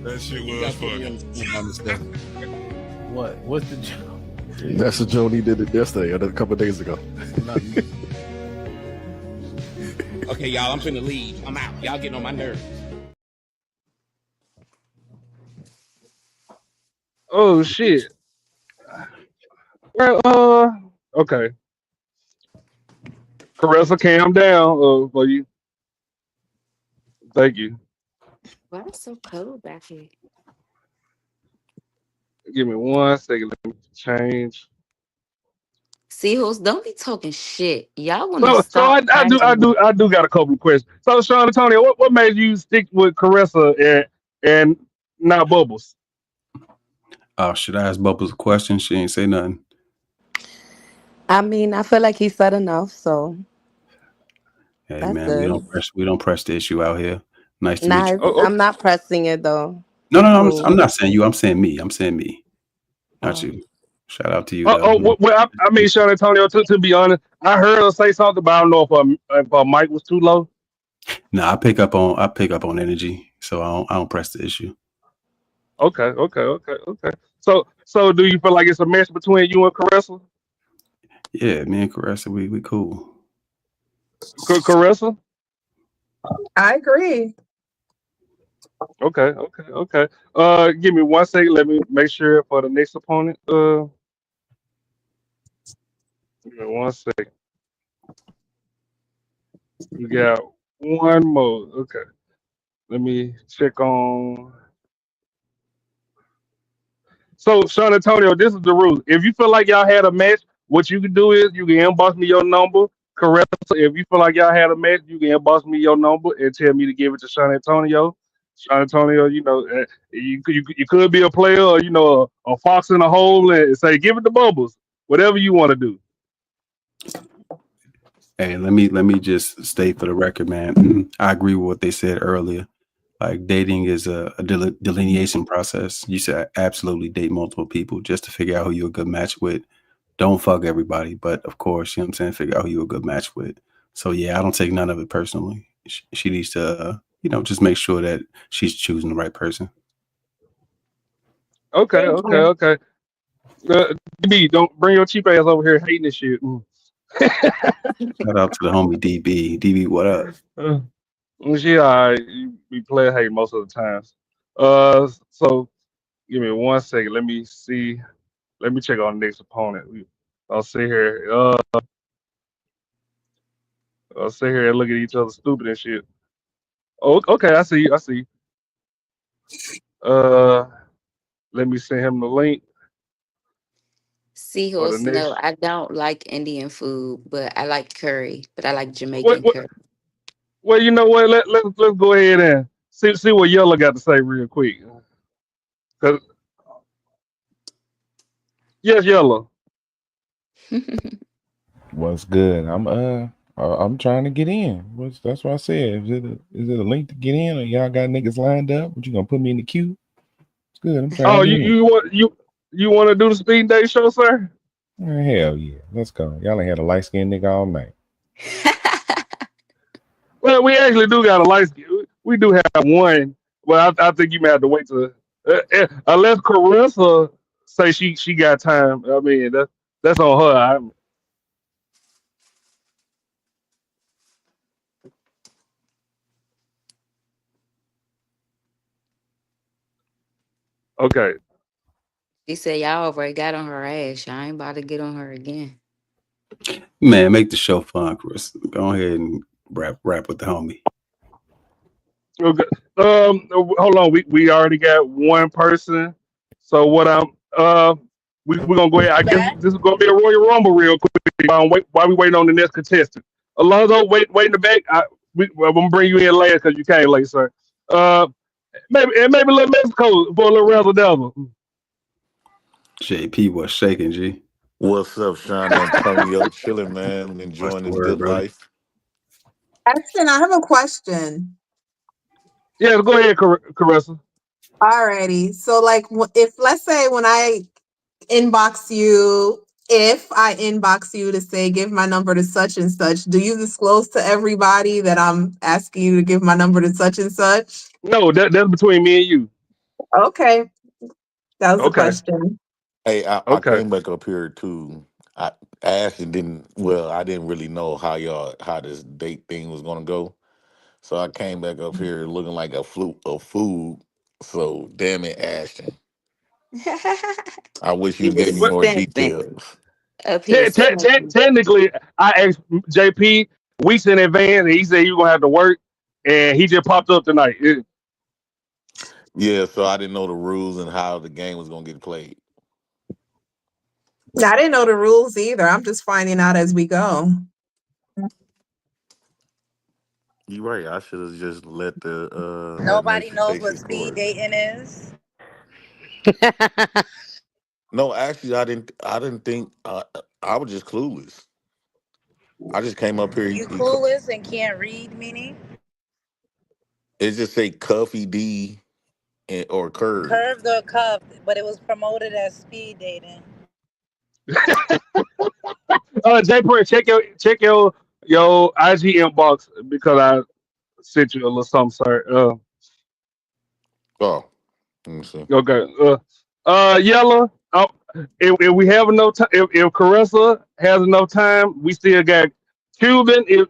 That shit was funny. What's the joke? That's the joke he did it yesterday, or a couple of days ago. Okay, y'all, I'm finna leave. I'm out. Y'all getting on my nerves. Oh shit. Well, okay. Caressa, calm down for you. Thank you. Why it's so cold back here? Give me 1 second. Let me change. Seahorse, don't be talking shit. Y'all want to So stop I do asking. got a couple of questions. So Sean Antonio, what made you stick with Caressa and not Bubbles? Oh, should I ask Bubbles a question? She ain't say nothing. I mean, I feel like he said enough, so Hey that's man, good. we don't press the issue out here. Nice to meet Nah, you. I'm not pressing it though. No, Cool. I'm not saying you. I'm saying me. Not you. Shout out to you though. Well, I mean, Sean Antonio. To be honest, I heard her say something, but I don't know if her mic was too low. Nah, I pick up on energy, so I don't press the issue. Okay. So do you feel like it's a match between you and Caressa? Yeah, me and Caressa, we cool. Caressa? I agree. Okay. Give me 1 second. Let me make sure for the next opponent. Give me 1 second. We got one more. Okay. Let me check on. So, Sean Antonio, this is the rule. If you feel like y'all had a match, what you can do is you can inbox me your number. Correct. If you feel like y'all had a match, you can inbox me your number and tell me to give it to Sean Antonio. Sean Antonio, you could be a player or, a fox in a hole and say, give it to Bubbles. Whatever you want to do. Hey, let me just state for the record, man. I agree with what they said earlier. Like dating is a delineation process. You should absolutely date multiple people just to figure out who you're a good match with. Don't fuck everybody, but of course, you know what I'm saying, figure out who you're a good match with. So yeah, I don't take none of it personally. She needs to, just make sure that she's choosing the right person. Okay. DB, don't bring your cheap ass over here hating this shit. Shout out to the homie DB. DB, what up? Yeah, all right. We play hate most of the times. So give me 1 second. Let me see. Let me check on the next opponent. I'll sit here. I'll sit here and look at each other stupid and shit. Oh, okay. I see. Let me send him the link. Seahorse, no, I don't like Indian food, but I like curry. But I like Jamaican curry. Well, you know what? Let's go ahead and see what Yellow got to say real quick. Yes, Yellow. What's good? I'm trying to get in. That's what I said. Is it a link to get in, or y'all got niggas lined up? What, you gonna put me in the queue? It's good. I'm trying. Oh, you want to do the speed date show, sir? Hell yeah, let's go. Y'all ain't had a light skinned nigga all night. Well, we actually do got a light skin. We do have one. Well, I think you may have to wait to unless Carissa say she got time. I mean that's on her. Okay. She said y'all already got on her ass. Y'all ain't about to get on her again. Man, make the show fun, Chris. Go ahead and rap with the homie. Okay. Hold on. We already got one person. So what we're gonna go ahead. I guess this is gonna be a Royal Rumble real quick. While we waiting on the next contestant. Alonzo, wait in the back. I'm gonna bring you in later because you came late, sir. maybe let Mexico for a little razzle dazzle. JP was shaking, G. What's up, Sean Antonio? Chilling, man. What's Enjoying the this word, good brother? life. Ashton, I have a question. Yeah, go ahead, Caressa. Alrighty. So, like, if let's say when inbox you, if I inbox you to say, give my number to such and such, do you disclose to everybody that I'm asking you to give my number to such and such? No, that's between me and you. Okay. That was the Okay. question. Hey, I Okay. came back up here too. I Ashley didn't. Well, I didn't really know how this date thing was gonna go. So I came back up here looking like a flute of food. So damn it, Ashton. I wish You you gave just me more simping details. up here simping. Technically, I asked JP weeks in advance, and he said you gonna have to work, and he just popped up tonight. Yeah, so I didn't know the rules and how the game was gonna get played. I didn't know the rules either. I'm just finding out as we go. You're right. I should have just let Nobody nature knows take what its speed course. dating is. No, actually, I didn't. I didn't think. I was just clueless. I just came up here. You clueless and can't read, meaning It just say Cuffy D or Curve. curved or cuffed, but it was promoted as speed dating. J Prince, check your IG inbox because I sent you a little something, sir. Oh, let me see. Okay. Yella. If we have enough time, if Caressa has enough time, we still got Cuban. If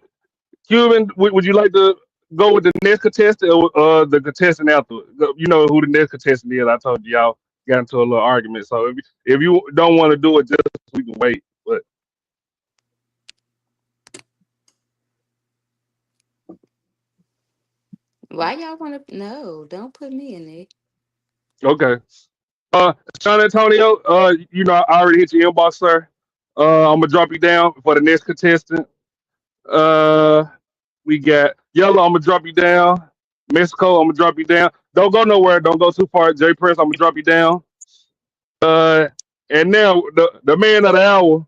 Cuban, would you like to go with the next contestant or the contestant after? You know who the next contestant is. I told you y'all got into a little argument. So if you don't want to do it, just we can wait. But Why y'all want to? No, don't put me in there. okay. San Antonio, I already hit your inbox, sir. I'm gonna drop you down for the next contestant. Uh, we got Yellow. I'm gonna drop you down. Mexico. I'm gonna drop you down. Don't go nowhere. Don't go too far. J Press. I'm gonna drop you down. Uh, and now the man of the hour.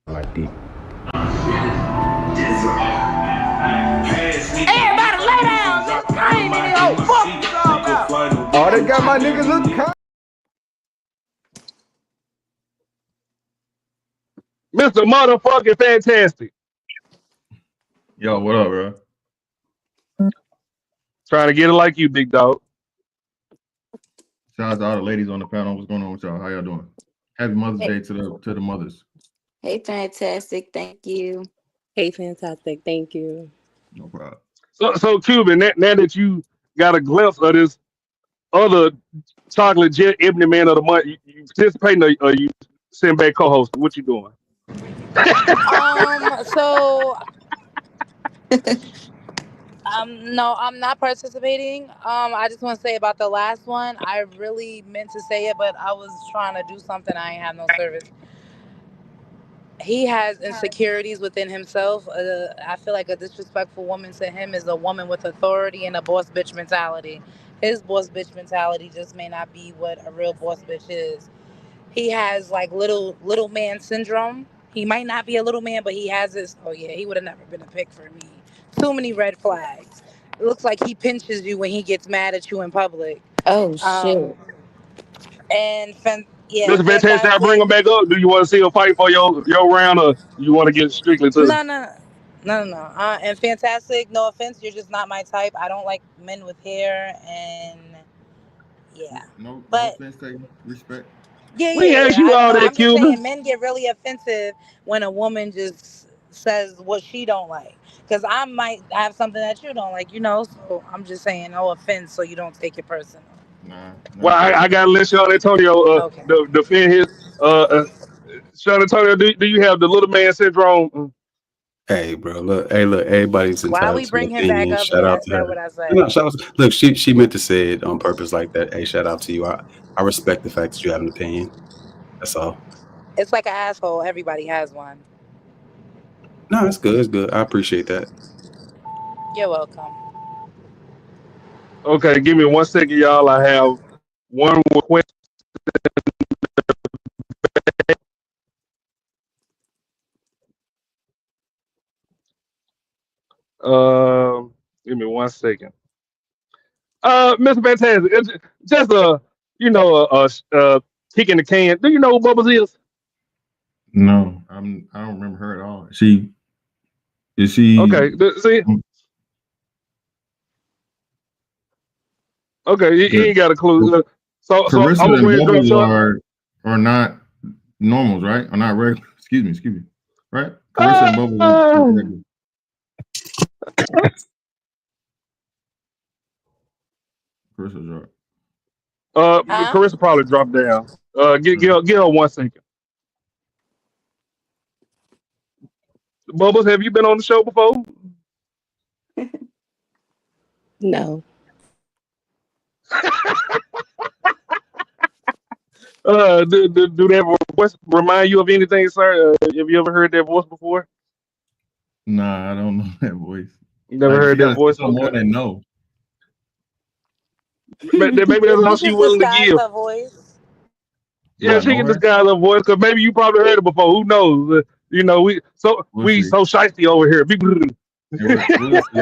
Like deep. Everybody lay down. I ain't in the old fuck you all about. Oh, they got my niggas looking. Mr. Motherfucking Fantastic. Yo, what up, bro? Trying to get it like you, big dog. Shout out to all the ladies on the panel. What's going on with y'all? How y'all doing? Happy Mother's Hey, Day to the mothers. hey, fantastic. Thank you. Hey, fantastic. Thank you. No problem. So Cuban, now that you got a glimpse of this other chocolate jet ebony man of the month, you participating or you sitting back co-hosting? What you doing? So no, I'm not participating. I just want to say about the last one, I really meant to say it, but I was trying to do something. I ain't have no service. He has insecurities within himself. I feel like a disrespectful woman to him is a woman with authority and a boss bitch mentality. His boss bitch mentality just may not be what a real boss bitch is. He has like little man syndrome. He might not be a little man, but he has this. Oh yeah, he would have never been a pick for me. Too many red flags. It looks like he pinches you when he gets mad at you in public. Oh Um, shit. yeah, Mr. Fantastic, I bring fantastic. him back up. Do you want to see a fight for your round, or you want to get strictly to? No. And fantastic. No offense, you're just not my type. I don't like men with hair, and yeah. No But offense taken. Respect. We ain't asked you I all know. that, I'm just Cuban. saying, men get really offensive when a woman just says what she don't like. Because I might have something that you don't like, So I'm just saying, no offense, so you don't take it personal. Nah, Well, not I taking it. got to let Sean Antonio Okay. defend his. Sean Antonio, do you have the little man syndrome? Hey, bro. Look. Everybody's Why entitled we to an bring him back opinion. up and Shout I out to said her. what I said? No, shout out. Look, she meant to say it on purpose like that. Hey, shout out to you. I respect the fact that you have an opinion. That's all. It's like an asshole. Everybody has one. No, it's good. It's good. I appreciate that. You're welcome. Okay, give me 1 second, y'all. I have one more question. Give me 1 second. Mr. Fantastic, it's just a kick in the can. Do you know who Bubbles is? No, I don't remember her at all. Is she? Okay, see, okay, you The, ain't got a clue. So Carissa I'm gonna go and ahead and drop Bubbles short. are not normals, right? Are not regular. Excuse me. Right? Carissa and Bubbles are Uh, regular. Carissa's right. Huh? Carissa probably dropped down. Get her 1 second. Bubbles, have you been on the show before? No. Do that voice remind you of anything, sir? Have you ever heard that voice before? Nah, I don't know that voice. You never Like she heard that gotta say voice? something more Okay. than no. Maybe that's If all she she can willing to disguise give. her voice. Do Yeah, I she know can her? disguise her voice because maybe you probably heard it before. Who knows? We'll We see. so shiesty over here. Yeah, we'll see.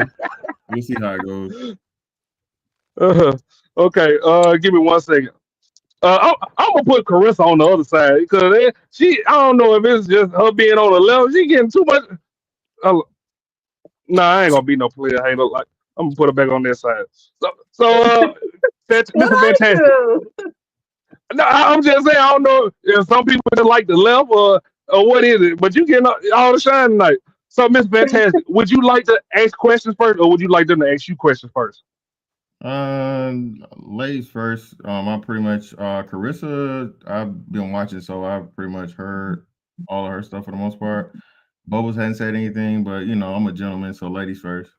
We'll see how it goes. uh, okay. Give me 1 second. I'm gonna put Carissa on the other side because I don't know if it's just her being on the left. She getting too much. Uh, nah, I ain't gonna be no player. Ain't no like. I'm gonna put her back on that side. What Mr. I Fantastic. do? No, I'm just saying. I don't know if some people just like the left or what is it. But you getting all the shine tonight. So, Mr. Fantastic, would you like to ask questions first, or would you like them to ask you questions first? Ladies first. I pretty much Carissa. I've been watching, so I've pretty much heard all of her stuff for the most part. Bubbles hadn't said anything, but I'm a gentleman, so ladies first.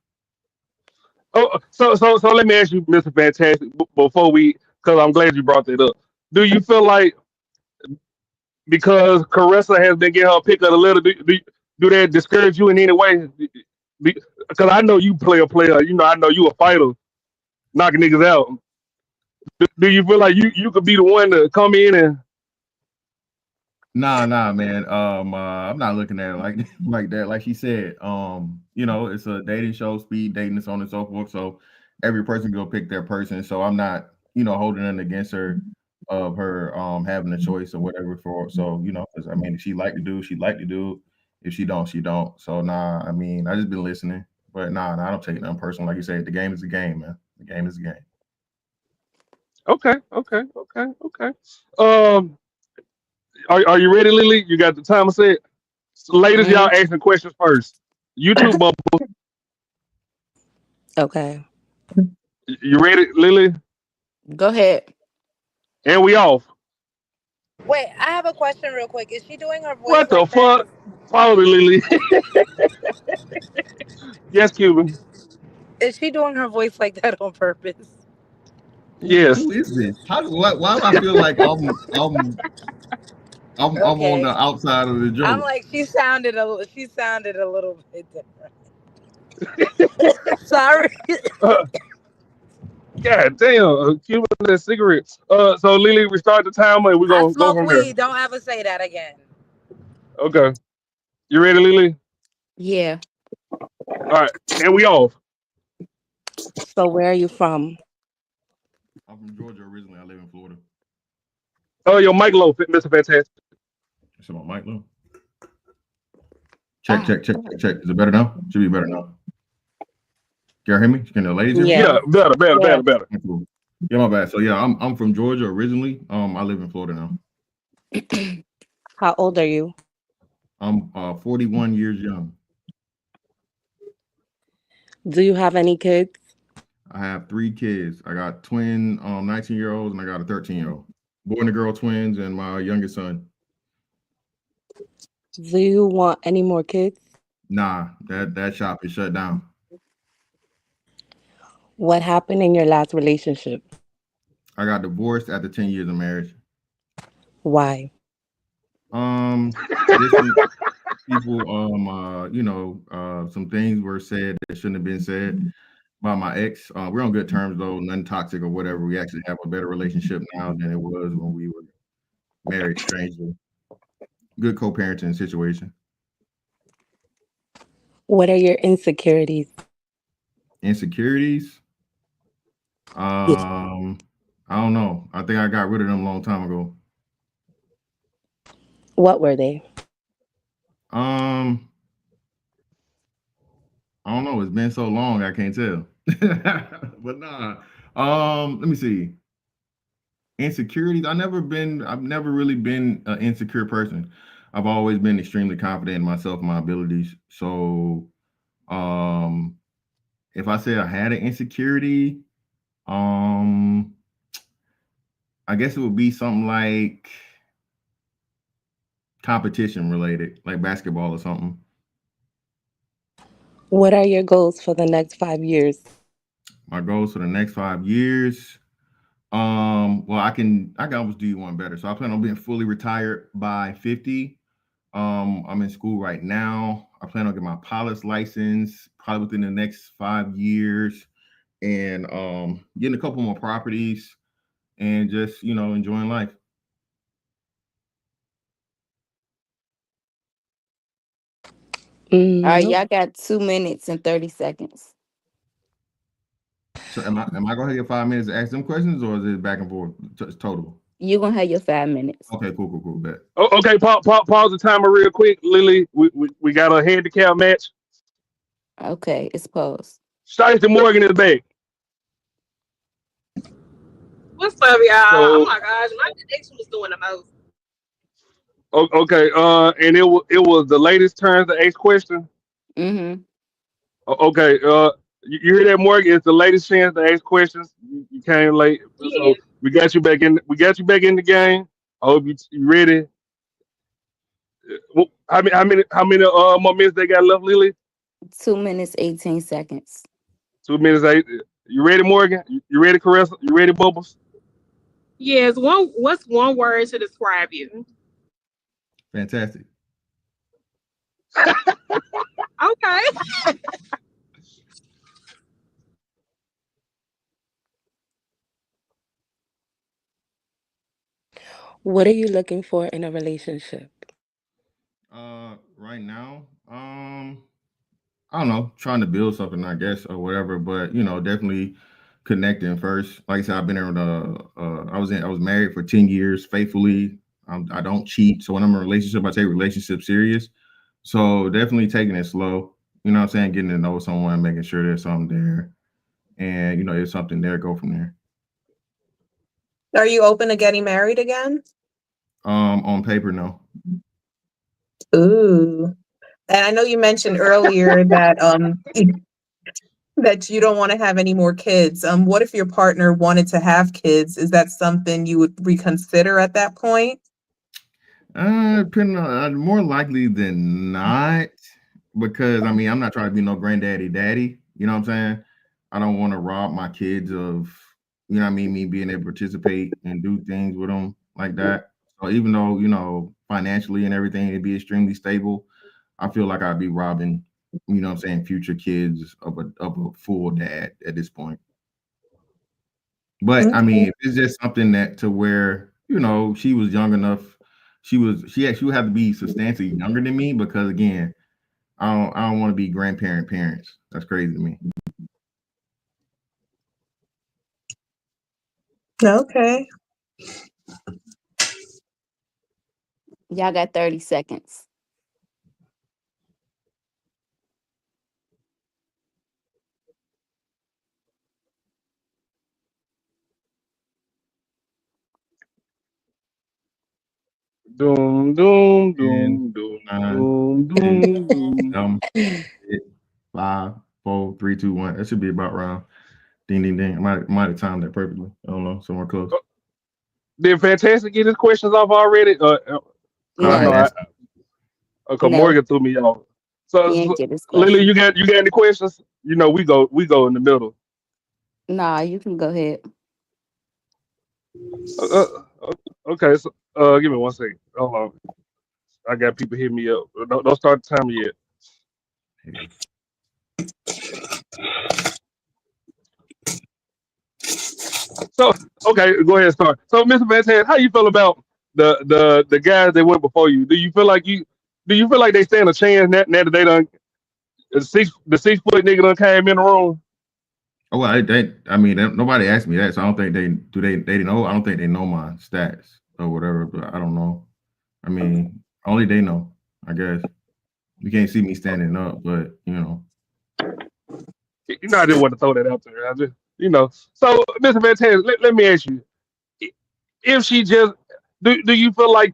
Oh, so let me ask you, Mr. Fantastic, before because I'm glad you brought that up. Do you feel like because Caressa has been getting her pick of the litter, do that discourage you in any way? Because I know you play a player. I know you a fighter, knocking niggas out. Do you feel like you could be the one to come in and Nah, man. I'm not looking at it like like that. Like she said, it's a dating show, speed dating, and so on and so forth. So every person go pick their person. So I'm not, holding it against her of her having a choice or whatever for. So because I mean, if she like to do, she like to do. If she don't, she don't. So nah, I mean, I just been listening, but nah, I don't take nothing personal. Like you said, the game is the game, man. The game is the game. okay. Um, are you ready, Lily? You got the timer set. So ladies, y'all Hmm. asking questions first. You too, Bubble. Okay. You ready, Lily? Go ahead. And we off. Wait, I have a question real quick. Is she doing her voice What the like that? fuck? Follow me, Lily. Yes, Cuban. Is she doing her voice like that on purpose? Yes. Who is this? Why do I feel like I'm on the Okay. outside of the I'm joke? like she sounded a little bit different. Sorry. Uh, God damn, Cuban and cigarettes. So Lily, we start the timer and we're I gonna go smoke from there. weed. Don't ever say that again. Okay. You ready, Lily? Yeah. All right. And we off. So where are you from? I'm from Georgia originally. I live in Florida. Oh, your mic low, Mr. Fantastic. It's my mic low. Check. Is it better now? Should be better now. Can you hear me? Can the ladies hear me? Yeah. Yeah, better. Yeah. Okay, cool. Yeah, my bad. So yeah, I'm from Georgia originally. I live in Florida now. How old are you? I'm 41 years young. Do you have any kids? I have 3 kids. I got twin 19-year-olds and I got a 13-year-old. Boy and a girl twins and my youngest son. Do you want any more kids? Nah, that shop is shut down. What happened in your last relationship? I got divorced after 10 years of marriage. Why? Distance people, some things were said that shouldn't have been said by my ex. We're on good terms though, nothing toxic or whatever. We actually have a better relationship now than it was when we were married strangely. Good co-parenting situation. What are your insecurities? Insecurities. Yes. I don't know. I think I got rid of them a long time ago. What were they? Um, I don't know. It's been so long, I can't tell. But nah. Let me see. Insecurities. I've never really been an insecure person. I've always been extremely confident in myself and my abilities. So, um, if I said I had an insecurity, um, I guess it would be something like competition related, like basketball or something. What are your goals for the next 5 years? My goals for the next 5 years. Well, I can always do you one better. So I plan on being fully retired by 50. I'm in school right now. I plan on getting my pilot's license probably within the next 5 years, and getting a couple more properties and just enjoying life. All right, Nope. y'all got 2 minutes and 30 seconds. So am I gonna get 5 minutes to ask them questions, or is it back and forth total? You're gonna have your 5 minutes. Okay, cool, bet. Oh, okay, pause the timer real quick, Lily. We got a handicap match. Okay, it's paused. Shiesty Morgan is back. What's up, y'all? Oh So my gosh, my connection was doing the most. okay, and it was the latest turn to ask question. Mm-hmm. Okay, you hear that, Morgan? It's the latest chance to ask questions. You came late, Yeah. so we got you back in. We got you back in the game. I hope you ready. How many more minutes they got left, Lily? 2 minutes, 18 seconds. 2 minutes. Eight. You ready, Morgan? You ready, Caressa? You ready, Bubbles? Yes. What's one word to describe you? Fantastic. Okay. What are you looking for in a relationship? Right now, I don't know, trying to build something, I guess, or whatever. But definitely connecting first. Like I said, I've been in. I was married for 10 years faithfully. I don't cheat, so when I'm in a relationship, I take relationships serious. So definitely taking it slow. You know what I'm saying? Getting to know someone, making sure there's something there, and there's something there. Go from there. Are you open to getting married again? On paper, no. Ooh. And I know you mentioned earlier that that you don't want to have any more kids. What if your partner wanted to have kids? Is that something you would reconsider at that point? Depending on, more likely than not, because I'm not trying to be no granddaddy daddy. You know what I'm saying? I don't want to rob my kids of, me being able to participate and do things with them like that. So even though, financially and everything, it'd be extremely stable, I feel like I'd be robbing, future kids of a full dad at this point. But Okay. if it's just something that to where, she was young enough, she would have to be substantially younger than me, because again, I don't want to be grandparent parents. That's crazy to me. Okay. Y'all got 30 seconds. Doom, doom, And doom, doom, 9, doom, 8, doom, doom. 5, 4, 3, 2, 1. That should be about round. Ding, ding, ding. I might have timed that perfectly. I don't know, somewhere close. Did Fantastic get his questions off already? No, I I know. No, hadn't asked. Okay, no, Morgan threw me off. he So ain't get his Lily, question. you got any questions? We go in the middle. Nah, you can go ahead. Okay, so give me 1 second. Hold on. I got people hitting me up. Don't start the timer yet. So okay, go ahead and start. So Mr. Van how you feel about the guys that went before you? Do you feel like they stand a chance now that they done the 6 foot nigga done came in the room? Oh, well, I mean, nobody asked me that, so I don't think they know. I don't think they know my stats or whatever, but I don't know. I mean, only they know, I guess. You can't see me standing up, but you know. You know, I didn't want to throw that out there. I just, So, Mr. Van let me ask you: if she just do you feel like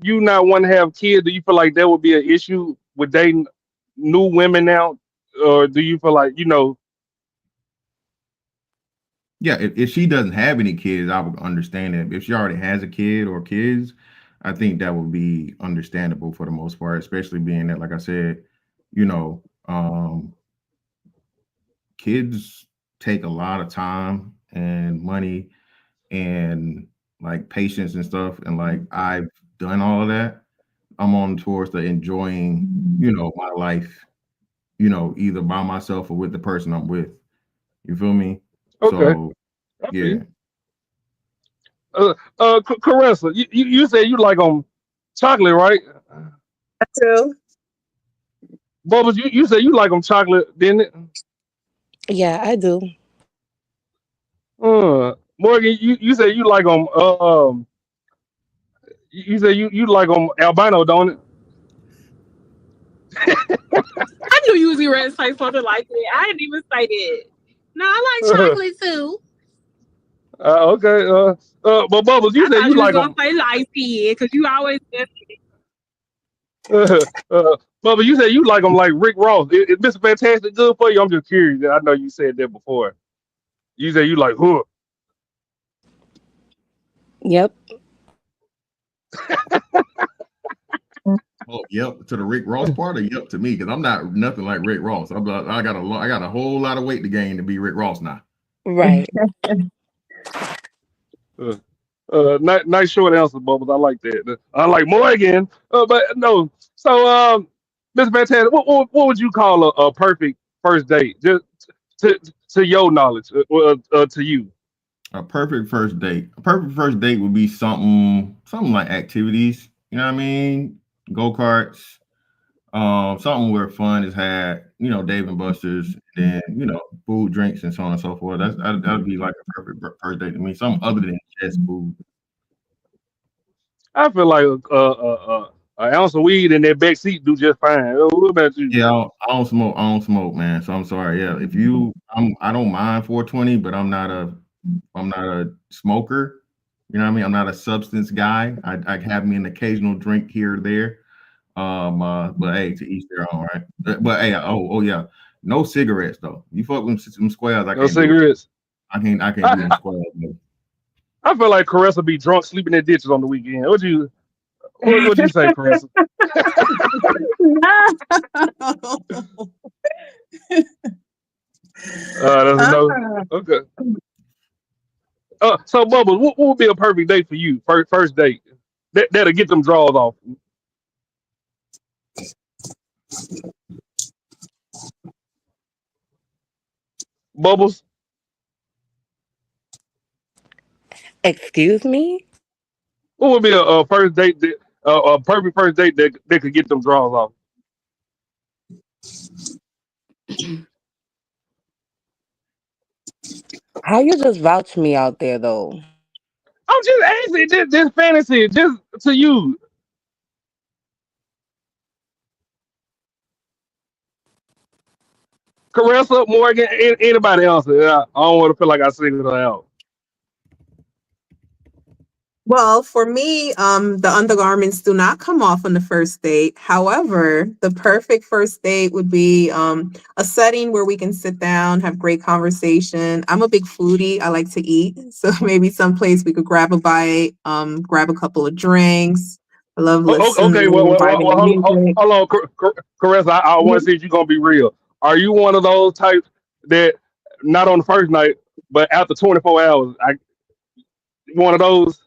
you not want to have kids? Do you feel like there would be an issue with dating new women now, or do you feel like Yeah, if she doesn't have any kids, I would understand it. If she already has a kid or kids, I think that would be understandable for the most part, especially being that, like I said, you know, kids take a lot of time and money and like patience and stuff. And like I've done all of that. I'm on towards the enjoying, my life, either by myself or with the person I'm with. You feel me? Okay. So yeah. Caressa, you said you like chocolate, right? That's true. Bubbles, you said you like chocolate, didn't it? Yeah, I do. Morgan, you said you like you said you like albino, don't it? I knew you was going to say something like that. I didn't even say that. No, I like chocolate too. Okay. But Bubbles, you I said thought you you was like gonna say light skin because you always Bubba, you said you like them like Rick Ross. Is Mr. Fantastic good for you? I'm just curious. I know you said that before. You said you like who? Yep. Oh, yep to the Rick Ross part, or yep to me, because I'm not nothing like Rick Ross. I got a whole lot of weight to gain to be Rick Ross now. Right. Nice short answer, Bubbles. I like that. I like Morgan. But no. So, Mr. Fantastic, what would you call a perfect first date? Just to your knowledge, to you. A perfect first date. A perfect first date would be something like activities. You know what I mean? Go karts. Something where fun is had. Dave and Buster's. And then food, drinks, and so on and so forth. That'd be like a perfect first date to me. Something other than just food. I feel like an ounce of weed in that back seat do just fine. What about you? Yeah, I don't smoke. I don't smoke, man. So I'm sorry. Yeah, I don't mind 420, but I'm not a smoker. You know what I mean? I'm not a substance guy. I have me an occasional drink here or there. But hey, to each their own, right? But hey, oh yeah, no cigarettes though. You fuck with them squares, I No can't cigarettes. do it. I can't do them squares. I feel like Caressa be drunk sleeping in ditches on the weekend. What'd you say, Caressa? That's a no. Okay. So Bubbles, what would be a perfect date for you? First date that'll get them draws off. Bubbles. Excuse me? What would be a first date a perfect first date that could get them draws off? How you just vouch me out there though? I'm just asking, just fantasy, just to you. Caressa, Morgan, anybody else? I don't want to feel like I singled her out. Well, for me, the undergarments do not come off on the first date. However, the perfect first date would be a setting where we can sit down, have great conversation. I'm a big foodie. I like to eat. So maybe someplace we could grab a bite, grab a couple of drinks. I love listening, Okay, vibing to music. hold on, Caressa. I want to see if you're gonna be real. Are you one of those types that not on the first night, but after 24 hours, one of those?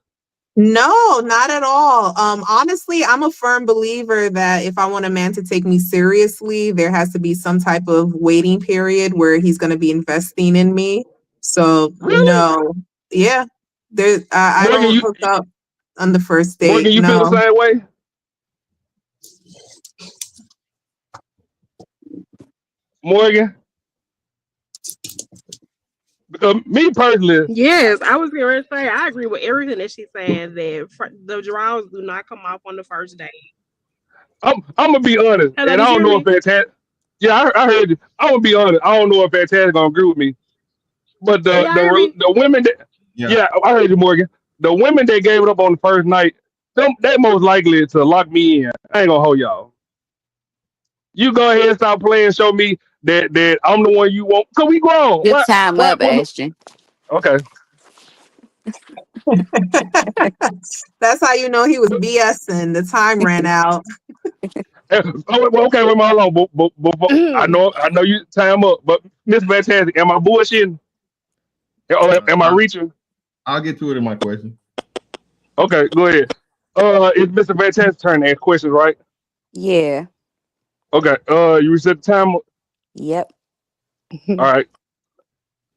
No, not at all. Honestly, I'm a firm believer that if I want a man to take me seriously, there has to be some type of waiting period where he's going to be investing in me. So Really? no, yeah, there. I Morgan, don't you hook up on the first Morgan, date. you feel the No. same way? Morgan? Me personally, Yes, I was going to say I agree with everything that she's saying. That the draws do not come off on the first date. I'm gonna be honest, Hello, and I did you don't hear know if me? Fantastic. Yeah, I heard you. I'm gonna be honest. I don't know if Fantastic gonna agree with me, but Can y'all hear me? the women that Yeah. yeah, I heard you, Morgan. The women that gave it up on the first night, them they most likely to lock me in. I ain't gonna hold y'all. You go ahead and stop playing. Show me that I'm the one you want. Cause we grown. Good time up, What? Ashton. Okay. That's how you know he was BSing. The time ran out. Well, okay, wait, hold on. But I know you time up. But Miss Fantastic, am I bullshitting? Or am I reaching? I'll get to it in my question. Okay, go ahead. It's Mr. Fantastic's turn to ask questions, right? Yeah. Okay. You reset the time. Yep. All right,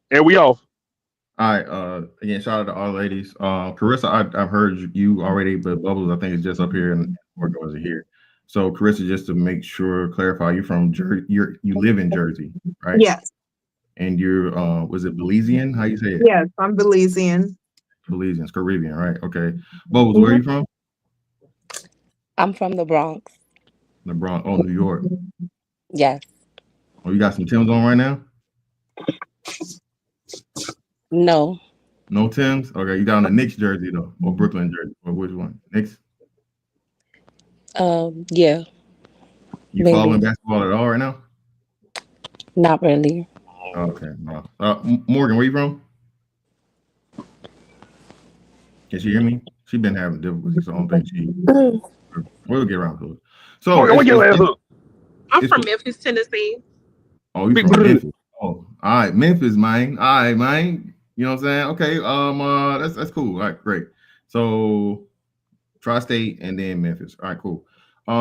and we off. All right. Again, shout out to all ladies. Carissa, I've heard you already, but Bubbles, I think, is just up here and Morgan wasn't here. So, Carissa, just to make sure, clarify, you're from Jersey. You live in Jersey, right? Yes. And you're was it Belizean? How you say it? Yes, I'm Belizean. Belizean, it's Caribbean, right? Okay. Bubbles, where are Mhm. you from? I'm from the Bronx. The Bronx. Oh, New York. Yes. Oh, you got some Timbs on right now? No. No Timbs? Okay, you got on a Knicks jersey though, or Brooklyn jersey, or which one? Knicks? Yeah. You Maybe. following basketball at all right now? Not really. Okay, no. Morgan, where you from? Can she hear me? She been having difficulties, so I don't think she. We'll get around to it. So Morgan, where your ass up? I'm it's from Memphis, Tennessee. oh, you Big from brother. Memphis? Oh, all right, Memphis, man. All right, man. You know what I'm saying? Okay, that's cool. All right, great. So Tri-State and then Memphis. All right, cool.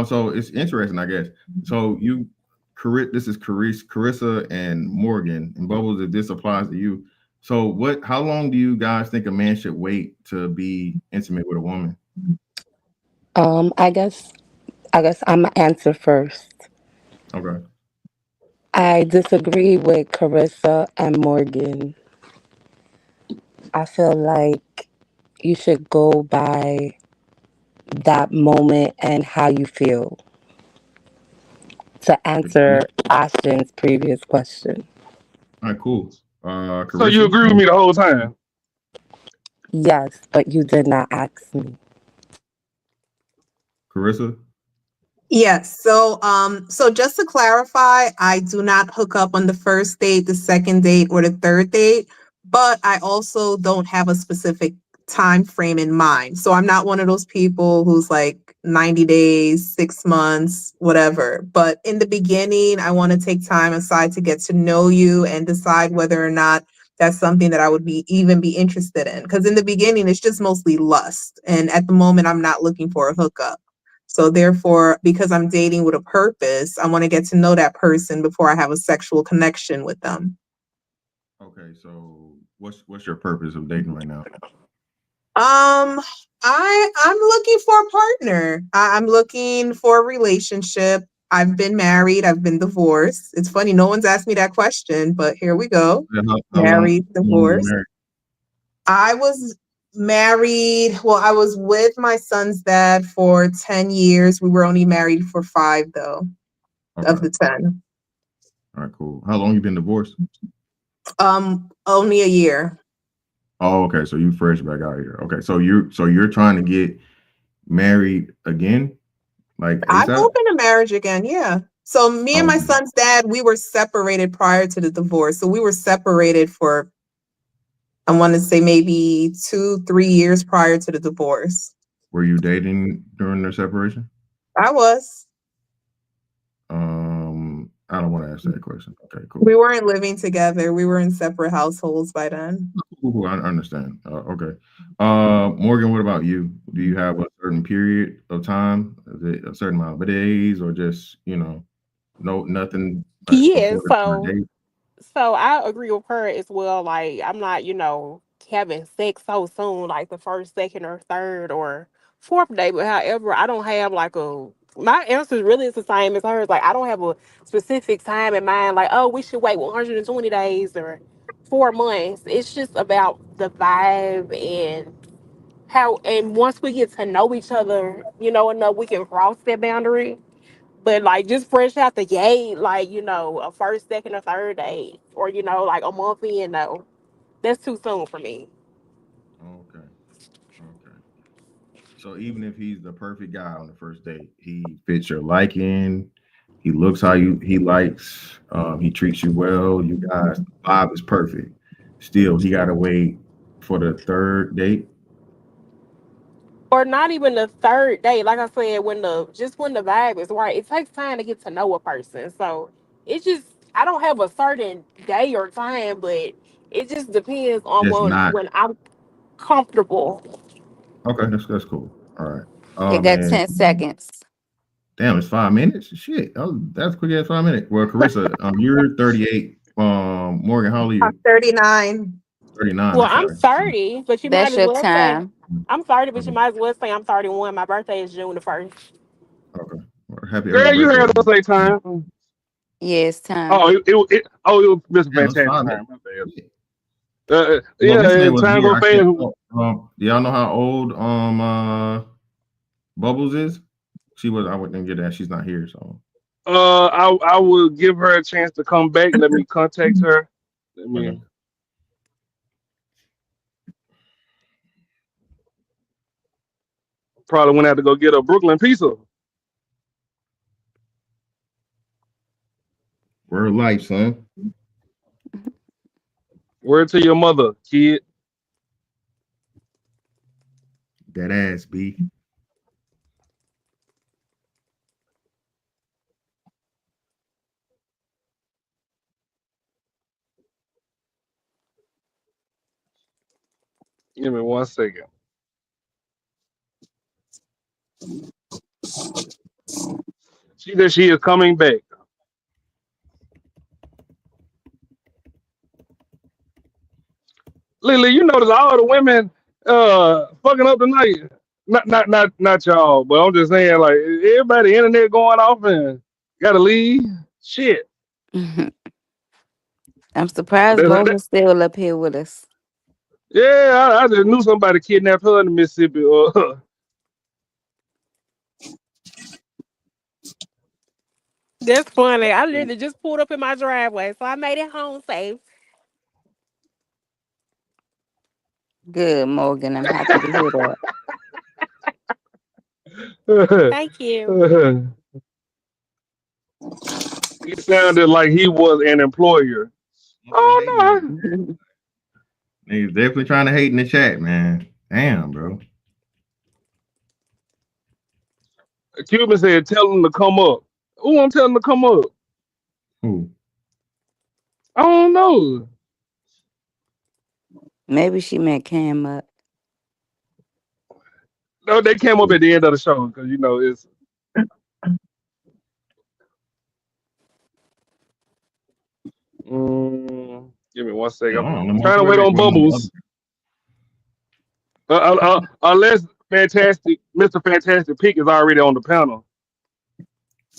So it's interesting, I guess. So this is Carissa and Morgan and Bubbles. If this applies to you, so how long do you guys think a man should wait to be intimate with a woman? I guess I'm gonna answer first. Okay. I disagree with Carissa and Morgan. I feel like you should go by that moment and how you feel to answer Ashton's previous question. All right, cool. So you Carissa? agree with me the whole time? Yes, but you did not ask me. Carissa? Yes. So just to clarify, I do not hook up on the first date, the second date, or the third date, but I also don't have a specific time frame in mind. So I'm not one of those people who's like 90 days, 6 months, whatever. But in the beginning, I want to take time aside to get to know you and decide whether or not that's something that I would even be interested in. Because in the beginning, it's just mostly lust. And at the moment, I'm not looking for a hookup. So therefore, because I'm dating with a purpose, I want to get to know that person before I have a sexual connection with them. Okay, so what's your purpose of dating right now? I'm looking for a partner. I'm looking for a relationship. I've been married. I've been divorced. It's funny, no one's asked me that question, but here we go. How Married, long you been divorced. married? I was married. Well, I was with my son's dad for 10 years. We were only married for 5 though, of Okay. the 10. All right, cool. How long you been divorced? Only a year. Oh, okay. So you fresh back out here. Okay. So you're trying to get married again? Like I'm ASAP? open to marriage again, yeah. So me and my son's dad, we were separated prior to the divorce. So we were separated for, I want to say maybe 2-3 years prior to the divorce. Were you dating during their separation? I was. I don't want to ask that question. Okay, cool. We weren't living together. We were in separate households by then. Ooh, I understand. Okay. Morgan, what about you? Do you have a certain period of time? Is it a certain amount of days, or just no nothing Yeah, before the third so date? I agree with her as well. Like I'm not, having sex so soon, like the first, second, or third or fourth day. But however, I don't have like my answer is really the same as hers. Like I don't have a specific time in mind, like, oh, we should wait 120 days or 4 months. It's just about the vibe and how, and once we get to know each other, enough, we can cross that boundary. But like just fresh out the gate, like, a first, second, or third date, or like a month in, no, that's too soon for me. Okay. Okay. So even if he's the perfect guy on the first date, he fits your liking, he looks how he likes, he treats you well, you guys, the vibe is perfect. Still, he gotta wait for the third date. Or not even the third date. Like I said, when the vibe is right, it takes time to get to know a person. So it just, I don't have a certain day or time, but it just depends on Just not when I'm comfortable. okay. That's cool. All right. You Oh got man, 10 seconds. damn, it's 5 minutes. Shit, that's quick as 5 minutes. Well, Carissa, you're 38. Morgan, how old are I'm you? 39. 39. Well, I'm I'm sorry. 30, but you might That's as your well say time. I'm 30, but you Okay. might as well say I'm 31. My birthday is June the 1st. Okay. Well, happy early Girl, you birthday. heard us say time. Yeah, it's time. Oh, it was Mr. Damn, it's Fantastic 5 minutes. time. My bad. Shit. Well, Yeah, Miss May was time here. go I can't. fast. Do y'all know how old Bubbles is? She was. I wouldn't get that. She's not here. So I will give her a chance to come back. Let me contact her. Let okay. me. Probably went out to go get a Brooklyn pizza. Word life, son. Word to your mother, kid. That ass, B. Give me 1 second. She said she is coming back. Lily, you notice all the women fucking up tonight. Not y'all, but I'm just saying, like, everybody internet going off and gotta leave. Shit. I'm surprised That's- that- Morgan's still up here with us. yeah, I just knew somebody kidnapped her in the Mississippi. That's funny. I literally just pulled up in my driveway, so I made it home safe. Good, Morgan. I'm happy to hear that. Thank you. He sounded like he was an employer. Oh no. Niggas definitely trying to hate in the chat, man. Damn, bro. Cuban said, "Tell him to come up." Who I'm telling to come up? Who? I don't know. Maybe she met Cam up. No, they came up at the end of the show because it's. Give me 1 second. Yeah, I don't I'm know. trying to wait on Bubbles. Unless Mr. Fantastic Pick is already on the panel.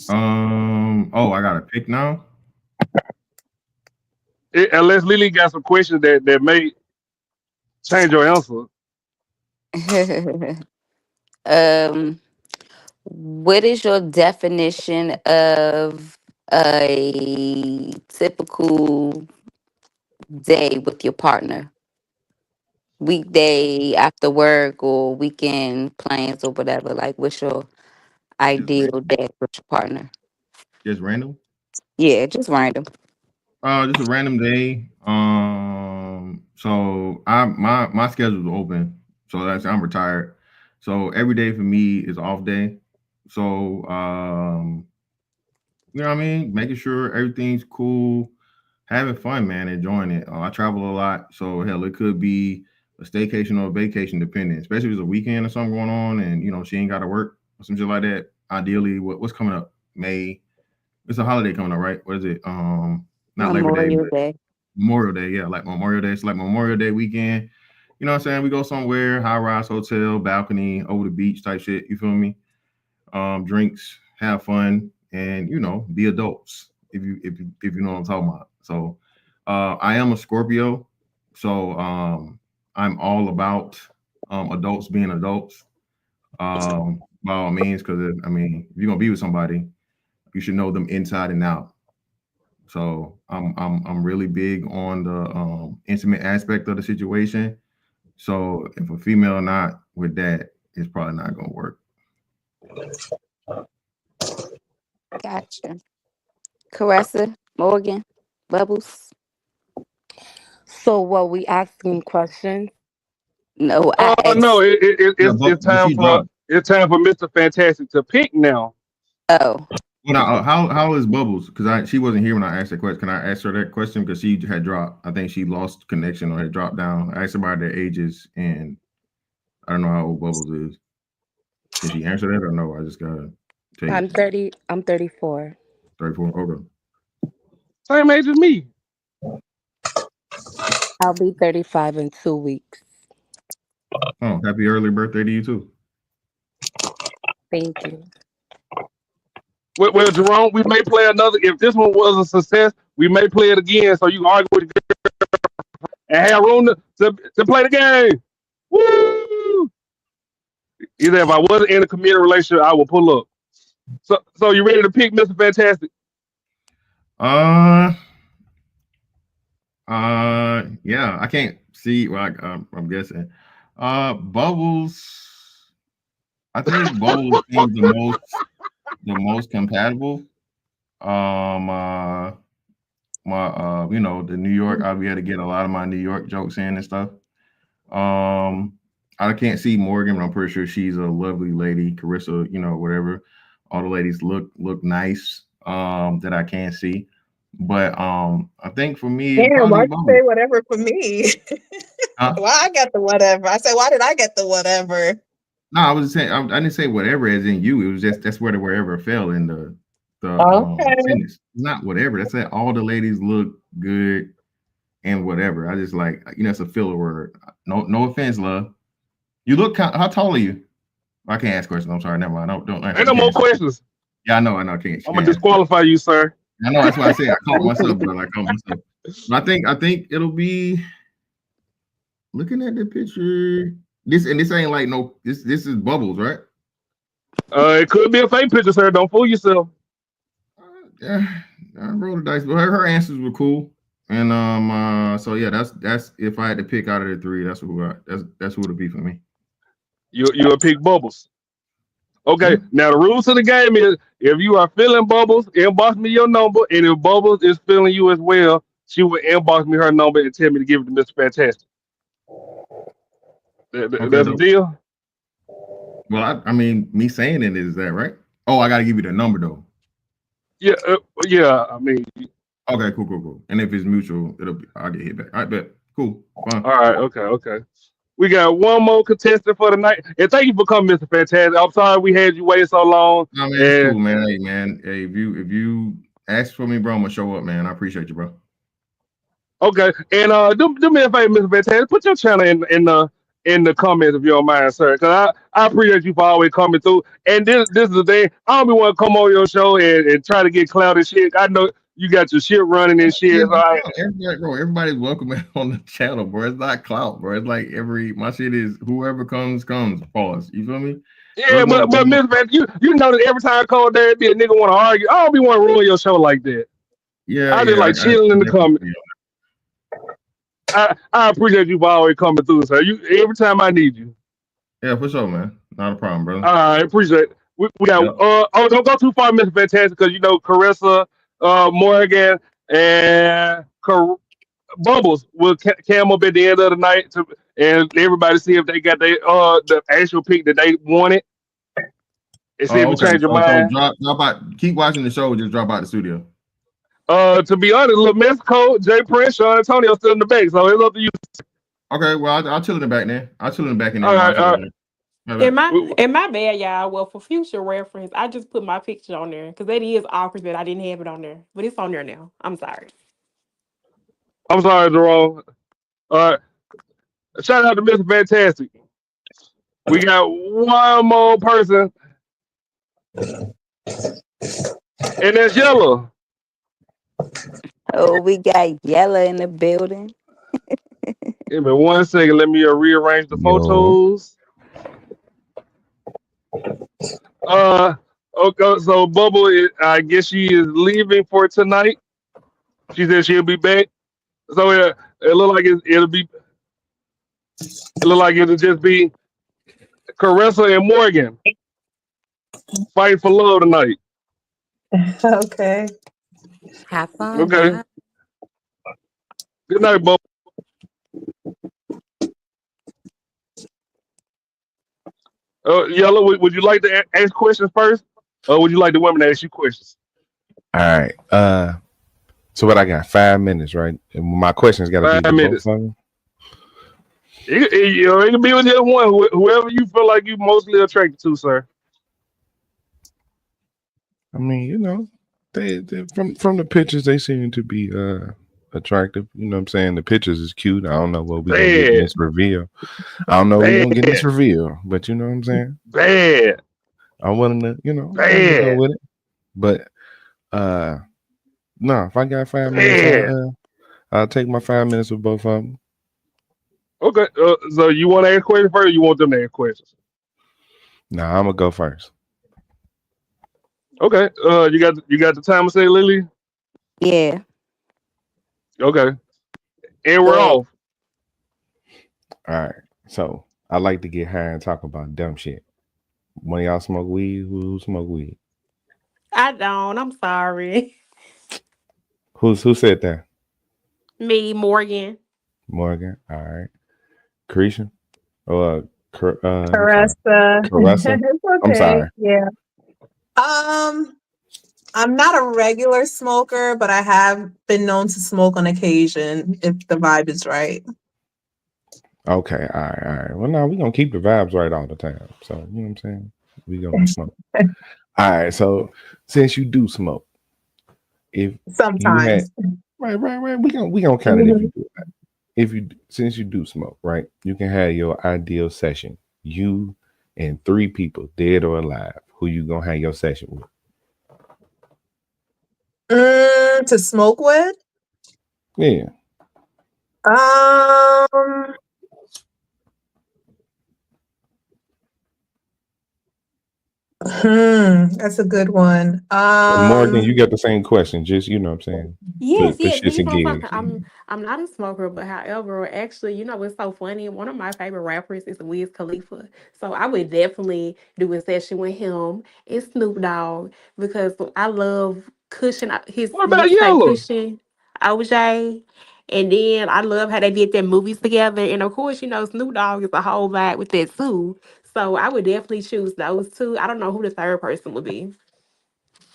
Oh, I got a pick now. Unless Lily got some questions that may change your answer. What is your definition of a typical day with your partner? Weekday after work or weekend plans or whatever. Like, what's your ideal day with your partner? Just random. Yeah, just random. Just a random day. So my schedule's open. So I'm retired. So every day for me is off day. So you know what I mean? Making sure everything's cool. having fun, man, enjoying it. I travel a lot, so hell, it could be a staycation or a vacation, depending. Especially if it's a weekend or something going on, and she ain't got to work or some shit like that. Ideally, what's coming up? May. It's a holiday coming up, right? What is it? Not Labor Day, Memorial but Day. Memorial Day. Yeah, like Memorial Day. It's like Memorial Day weekend. You know what I'm saying? We go somewhere, high rise hotel, balcony, over the beach type shit. You feel me? Drinks, have fun, and be adults. If you know what I'm talking about. So, I am a Scorpio, so I'm all about adults being adults. By all means, because if you're gonna be with somebody, you should know them inside and out. So I'm really big on the intimate aspect of the situation. So if a female not with that, it's probably not gonna work. Gotcha. Caressa, Morgan, Bubbles. So, what we asking questions? No, I No, asked. it's time She for dropped. Mr. Fantastic to pick now. Oh, Now, how is Bubbles? Because she wasn't here when I asked that question. Can I ask her that question? Because she had dropped. I think she lost connection or had dropped down. I asked her about their ages, and I don't know how old Bubbles is. Can she answer that or no? I just gotta take I'm it. 30. I'm 34. 34. Okay. Same age as me. I'll be 35 in 2 weeks. Oh, happy early birthday to you too. Thank you. Well, Jerome, we may play another. If this one was a success, we may play it again. So you can argue with the girl and have room to play the game. Woo! Either if I wasn't in a committed relationship, I will pull up. So you ready to pick Mr. Fantastic? Yeah, I can't see. Well, I'm guessing. Bubbles. I think Bubbles seems the most compatible. The New York. I'll be able to get a lot of my New York jokes in and stuff. I can't see Morgan, but I'm pretty sure she's a lovely lady. Carissa, whatever. All the ladies look nice. That I can't see. But I think for me, it'd Damn, probably why be you Bubbles. say whatever for me? Why I got the whatever? I said, why did I get the whatever? No, I was saying I didn't say whatever as in you. It was just that's where the wherever fell in the Okay. sentence. It's not whatever. That's that all the ladies look good and whatever. I just like it's a filler word. No offense, love. You look how tall are you? I can't ask questions. I'm sorry. Never mind. Don't answer. Ain't no more questions. Yeah, I know. I can't. I'm gonna disqualify you, sir. I know. That's why I say I caught myself, bro. I caught myself. But I think it'll be looking at the picture. This ain't like no. This is Bubbles, right? It could be a fake picture, sir. Don't fool yourself. Yeah, I rolled the dice, but her answers were cool. And so yeah, that's if I had to pick out of the three, that's who it'll be for me. You'll pick Bubbles. Okay, now the rules of the game is if you are feeling Bubbles, inbox me your number, and if Bubbles is feeling you as well, she will inbox me her number and tell me to give it to Mr. Fantastic. That's a deal? Well, I mean, me saying it is that right? Oh, I gotta give you the number though. Yeah, yeah. I mean, okay, cool. And if it's mutual, I'll get hit back. All right, bet. Cool, fine. All right, okay. We got one more contestant for the night, and thank you for coming, Mr. Fantastic. I'm sorry we had you wait so long. No, man, it's cool, man. Hey, man. Hey, if you ask for me, bro, I'm gonna show up, man. I appreciate you, bro. Okay, and do me a favor, Mr. Fantastic. Put your channel in the comments if you don't mind, sir. Cause I appreciate you for always coming through. And this is the thing. I don't be want to come on your show and try to get clout and shit. I know you got your shit running and shit. Yeah, everybody's welcome on the channel, bro. It's not clout, bro. It's like my shit is whoever comes. Pause. You feel me? Yeah, but Mr. Man, you know that every time I call there, be a nigga want to argue. I don't be want to ruin your show like that. Yeah, I just like chilling in the comments. I appreciate you for always coming through, sir. Every time I need you. Yeah, for sure, man. Not a problem, brother. I appreciate it. We got don't go too far, Mr. Fantastic, because Carissa, Morgan, and Bubbles will cam up at the end of the night and everybody see if they got the actual pick that they wanted. And see if you change your mind. Drop out. Keep watching the show. Just drop out the studio. To be honest, Little Mexico, Jay Prince, Sean Antonio still in the back, so it's up to you. Okay, well, I'll chill in the back then. I'll chill in the back and All then I'll right, chill all in right. there. In my bad, y'all. Well, for future reference, I just put my picture on there because that is awkward that I didn't have it on there, but it's on there now. I'm sorry. I'm sorry, Jerome. All right. Shout out to Mr. Fantastic. We got one more person, and that's Yellow. Oh, we got Yella in the building. Give me 1 second. Let me rearrange the Yo. photos. Okay, so Bubble, I guess she is leaving for tonight. She said she'll be back. So it look like it'll just be Caressa and Morgan fighting for love tonight. Okay. Have fun, Okay. huh? Good night, Bubble. Yellow, would you like to ask questions first, or would you like the women to ask you questions? All right. So what I got? 5 minutes, right? And my questions got to be 5 with both minutes. of them. It can be with just one, whoever you feel like you mostly attracted to, sir. I mean, you know, they from the pictures they seem to be attractive. You know what I'm saying? The pictures is cute. I don't know what we gonna get in this reveal. I don't know what we gonna get in this reveal, but you know what I'm saying? Bad. I'm willing to, willing to go with it. But no, if I got 5 minutes, I'll take my 5 minutes with both of them. Okay. So you want to ask questions first, or you want them to ask questions? Nah, I'm gonna go first. Okay. You got the time to say, Lily? Yeah. Okay. And we're off. All right. So I like to get high and talk about dumb shit. One of y'all smoke weed? Who smoke weed? I don't. I'm sorry. Who said that? Me, Morgan. Morgan. All right. Creation. Caressa. Caressa. It's I'm okay. sorry. Yeah. I'm not a regular smoker, but I have been known to smoke on occasion if the vibe is right. Okay. All right. Well, now we're gonna keep the vibes right all the time. So you know what I'm saying? We gonna smoke. All right. So since you do smoke, if sometimes right, we gonna count it if you do that. Since you do smoke, right, you can have your ideal session. You and 3 people, dead or alive. Who you gonna have your session with? To smoke with? Yeah. That's a good one. Morgan, you got the same question. Just you know what I'm saying. Yes, For yes. shits These and gigs. I'm not a smoker, but however, actually, it's so funny. One of my favorite rappers is Wiz Khalifa. So I would definitely do a session with him and Snoop Dogg because I love Cushion. His What about mixtape Yellow? Cushion, OJ. And then I love how they did their movies together. And of course, Snoop Dogg is a whole vibe with that too. So I would definitely choose those two. I don't know who the third person would be.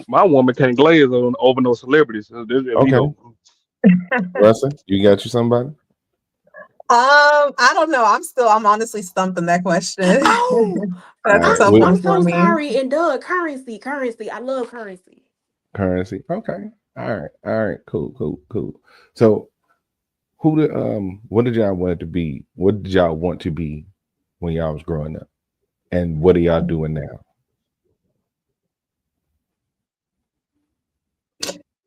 My woman can't glaze over no celebrities. So this is me Okay. Russell, you got you somebody? I don't know. I'm honestly stumped on that question. Oh, That's a tough I'm one for so me. sorry. And Doug, currency. I love currency. Currency. Okay. All right. Cool. So what did y'all want it to be? What did y'all want to be when y'all was growing up? And what are y'all doing now?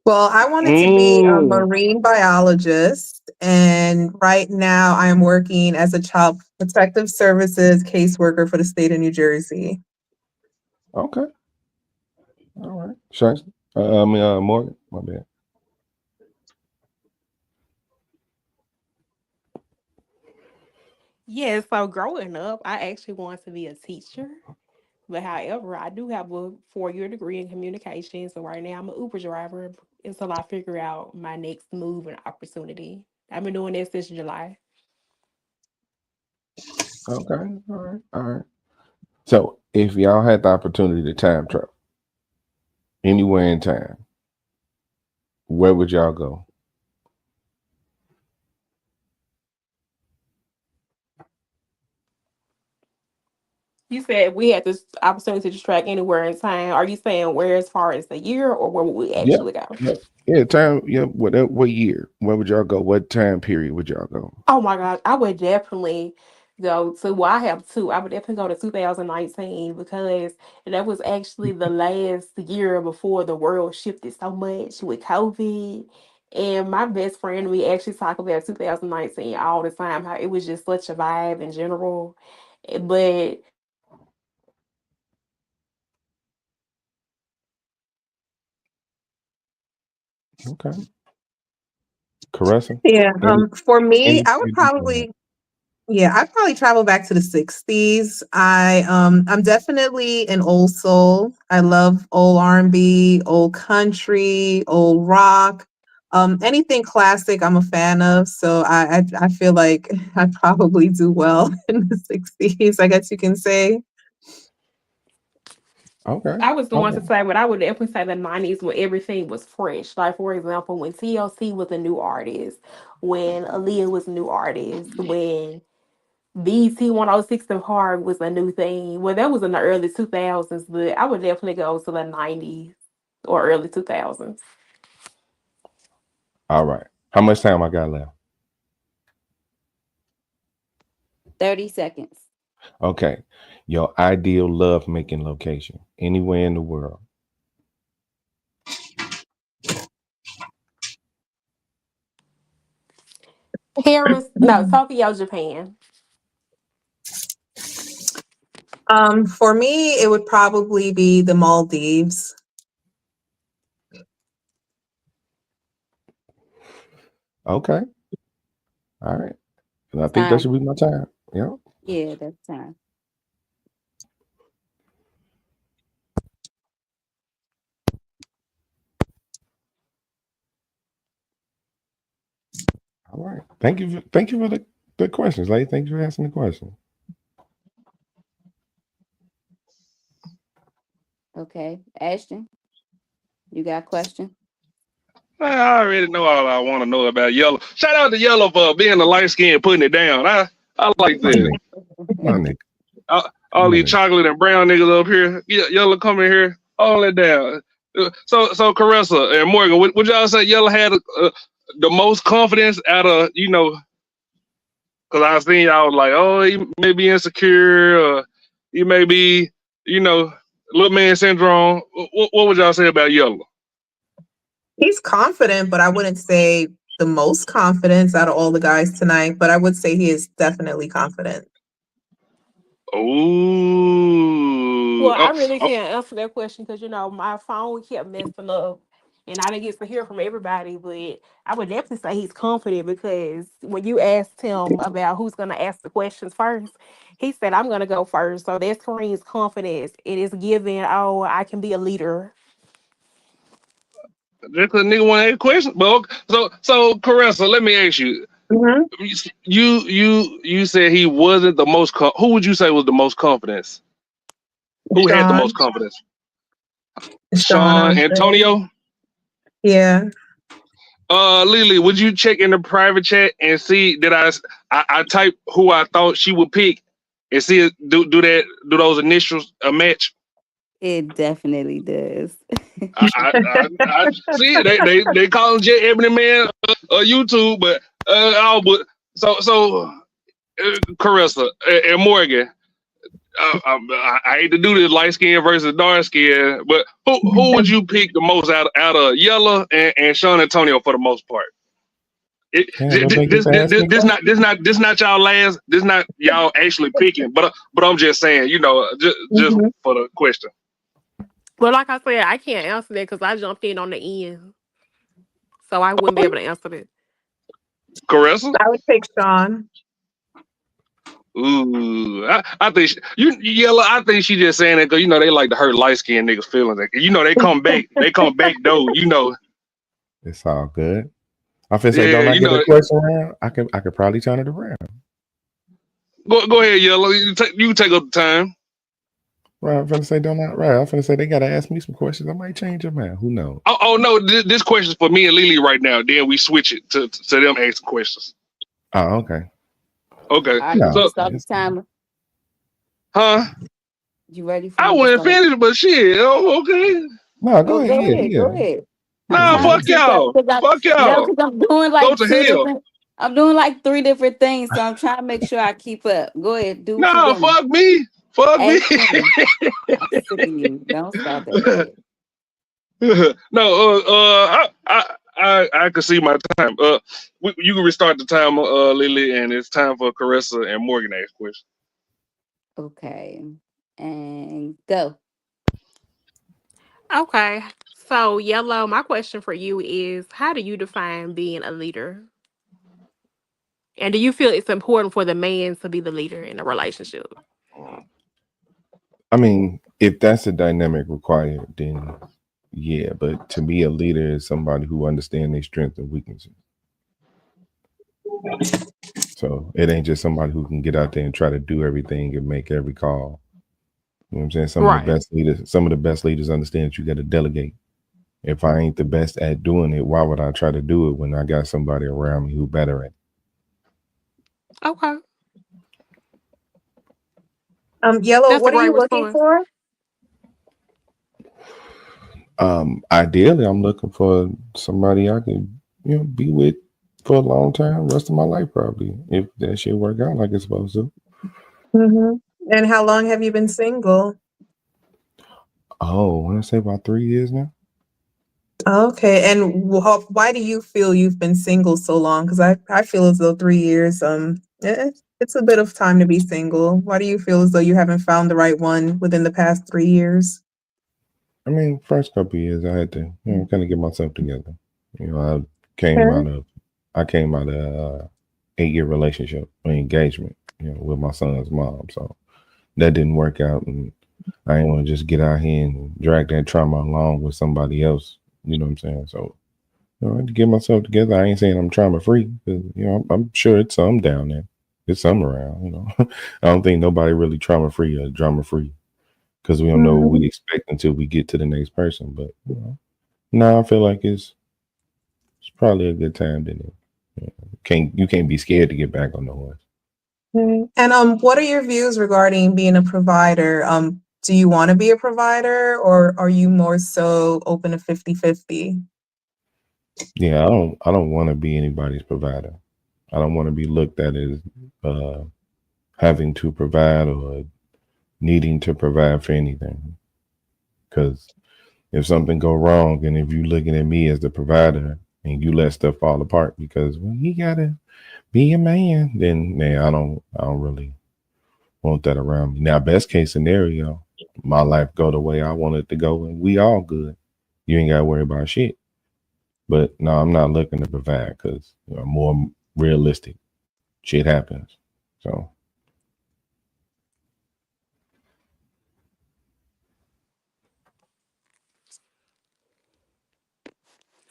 Well, I wanted to be a marine biologist, and right now I am working as a child protective services caseworker for the state of New Jersey. Okay. All right. Shiesty. Morgan. My bad. Yeah, so growing up, I actually wanted to be a teacher. But however, I do have a 4-year degree in communications. So right now I'm an Uber driver until I figure out my next move and opportunity. I've been doing that since July. Okay. All right. So if y'all had the opportunity to time travel anywhere in time, where would y'all go? You said we had this opportunity to track anywhere in time. Are you saying where as far as the year or where would we Yeah, actually go? yeah. Time. Yeah. What year? Where would y'all go? What time period would y'all go? Oh my God, I would definitely go to, well, I have two. I would definitely go to 2019 because that was actually the last year before the world shifted so much with COVID. And my best friend, we actually talk about 2019 all the time, how it was just such a vibe in general. But Okay. Caressa. Yeah. For me, Any I would probably, yeah, I'd probably travel back to the 60s. I'm definitely an old soul. I love old R&B, old country, old rock. Anything classic I'm a fan of. So I feel like I probably do well in the 60s, I guess you can say. Okay. I was going to Okay. say, but I would definitely say the 90s when everything was fresh. Like, for example, when TLC was a new artist, when Aaliyah was a new artist, when BT 106 and Hard was a new thing. Well, that was in the early 2000s, but I would definitely go to the 90s or early 2000s. All right. How much time I got left? 30 seconds. Okay. Your ideal love making location anywhere in the world. Paris, no, Tokyo, Japan. For me, it would probably be the Maldives. Okay. All right. And I think that Time. should be my time. Yeah. Yeah, that's time. All right. Thank you. Thank you for the questions, lady. Thank you for asking the question. Okay. Ashton, you got a question? I already know all I want to know about Yellow. Shout out to Yellow for being the light skin and putting it down. I like My that. nigga. My nigga. All My these nigga. chocolate and brown niggas up here. Yellow come in here, hold it down. So Caressa and Morgan, would y'all say Yellow had the most confidence out of, because I seen y'all like, oh, he may be insecure, or he may be, little man syndrome. What would y'all say about Yellow? He's confident, but I wouldn't say the most confidence out of all the guys tonight, but I would say he is definitely confident. Ooh. Well, I really can't answer that question because, my phone kept messing up and I didn't get to hear from everybody. But I would definitely say he's confident because when you asked him about who's going to ask the questions first, he said, I'm going to go first. So that screams confidence. It is given, oh, I can be a leader. Just a nigga want to ask questions. But so Caressa, let me ask you. Mm-hmm. You said he wasn't the most. Who would you say was the most confidence? Who had the most confidence? Sean Antonio. Yeah. Lily, would you check in the private chat and see that I type who I thought she would pick and see do those initials a match? It definitely does. I see they call him J Ebony Man YouTube, but so Caressa and Morgan. I hate to do this light skin versus dark skin, but who would you pick the most out of Yellow and Sean Antonio for the most part? This not y'all last. This not y'all actually picking, but I'm just saying, just for the question. Well, like I said, I can't answer that because I jumped in on the end. So I wouldn't be able to answer that. Caressa? I would pick Sean. Ooh, I think Yellow. I think she just saying that because they like to hurt light skinned niggas' feelings. They come back. They come back though. It's all good. I'm finna say, don't I get a question around? I could probably turn it around. Go ahead, Yellow. You take up the time. Right, I'm finna say don't not right. I'm finna say they gotta ask me some questions. I might change your mind. Who knows? Oh no, this question's for me and Lily right now. Then we switch it to them asking questions. Oh, okay. Okay. All right, you No. want to start the timer? Huh? You ready for I me to wouldn't start? finish, but shit. Oh, okay. No, Oh, go ahead. go Yeah, ahead, yeah. go ahead. I'm Nah, trying fuck to switch up y'all. Fuck y'all. because I'm doing Go like to two hell. different. I'm doing like three different things, so I'm trying to make sure I keep up. Go ahead, do what you're Nah, doing. fuck me. Fuck me. Ask me. I'm sick of you. Don't start that shit. No, I can see my time. You can restart the timer, Lily, and it's time for Caressa and Morgan to ask questions. Okay, and go. Okay. So, Yellow, my question for you is how do you define being a leader? And do you feel it's important for the man to be the leader in a relationship? I mean, if that's a dynamic required, then yeah. But to me, a leader is somebody who understands their strengths and weaknesses. So it ain't just somebody who can get out there and try to do everything and make every call. You know what I'm saying? Some of the best leaders understand that you got to delegate. If I ain't the best at doing it, why would I try to do it when I got somebody around me who better at it? Okay. Yellow, That's a what are great you looking response. for? Ideally, I'm looking for somebody I can, be with for a long time, rest of my life probably, if that shit work out like it's supposed to. Mm-hmm. And how long have you been single? Oh, I want to say about 3 years now. Okay, and why do you feel you've been single so long? Because I feel as though 3 years, it's a bit of time to be single. Why do you feel as though you haven't found the right one within the past 3 years? I mean, first couple of years I had to, kind of get myself together. I came Okay. out of I came out of 8-year relationship or engagement, with my son's mom. So that didn't work out, and I didn't want to just get out here and drag that trauma along with somebody else. You know what I'm saying? So I had to get myself together. I ain't saying I'm trauma free, because I'm sure it's some down there. It's some around. I don't think nobody really trauma free or drama free, because we don't know what we expect until we get to the next person. But no, I feel like it's probably a good time. Then you can't be scared to get back on the horse. And what are your views regarding being a provider? Do you want to be a provider, or are you more so open to 50-50? Yeah, I don't want to be anybody's provider. I don't want to be looked at as having to provide or needing to provide for anything. Because if something go wrong, and if you looking at me as the provider and you let stuff fall apart because you gotta be a man, then I don't really want that around me. Now, best case scenario, my life go the way I want it to go, and we all good. You ain't gotta worry about shit. But no, I'm not looking to provide, because more realistic shit happens. So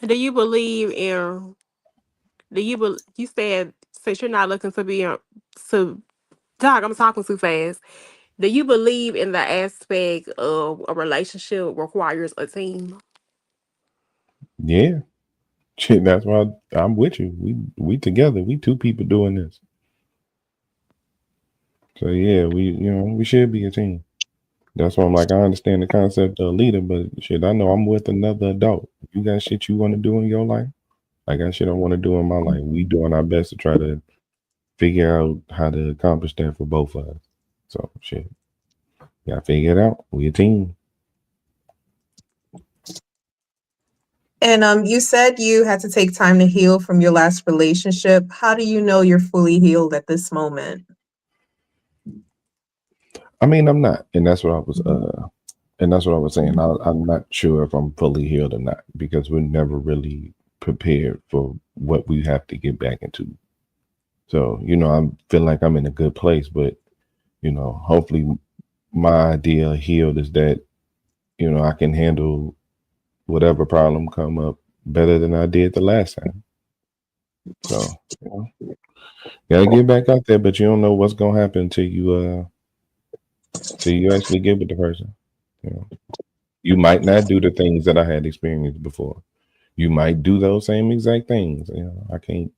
Do you believe in you said since you're not looking to be to dog, I'm talking too fast. Do you believe in the aspect of a relationship requires a team? yeah, shit. That's why I'm with you. We together. We two people doing this. So yeah, we should be a team. That's why I'm like, I understand the concept of a leader, but shit, I know I'm with another adult. If you got shit you want to do in your life, I got shit I want to do in my life. We doing our best to try to figure out how to accomplish that for both of us. So shit, gotta figure it out. We a team. And you said you had to take time to heal from your last relationship. How do you know you're fully healed at this moment? I mean, I'm not, and that's what I was saying. I'm not sure if I'm fully healed or not, because we're never really prepared for what we have to get back into. So, I feel like I'm in a good place, but, hopefully my idea of healed is that, I can handle whatever problem come up better than I did the last time. So, gotta get back out there, but you don't know what's gonna happen until you till you actually get with the person. You know, you might not do the things that I had experienced before. You might do those same exact things. You know, I can't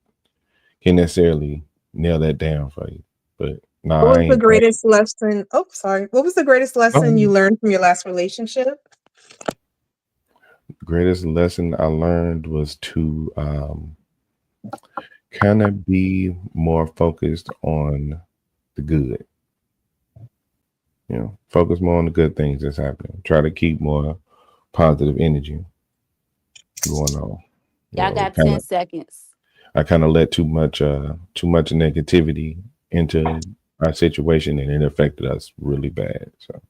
necessarily nail that down for you. But no, What I was the ain't. greatest lesson? Oh, sorry. What was the greatest lesson you learned from your last relationship? Greatest lesson I learned was to kind of be more focused on the good. You know, focus more on the good things that's happening. Try to keep more positive energy going on. You Y'all know, got 10 seconds. I kind of let too much negativity into our situation, and it affected us really bad. So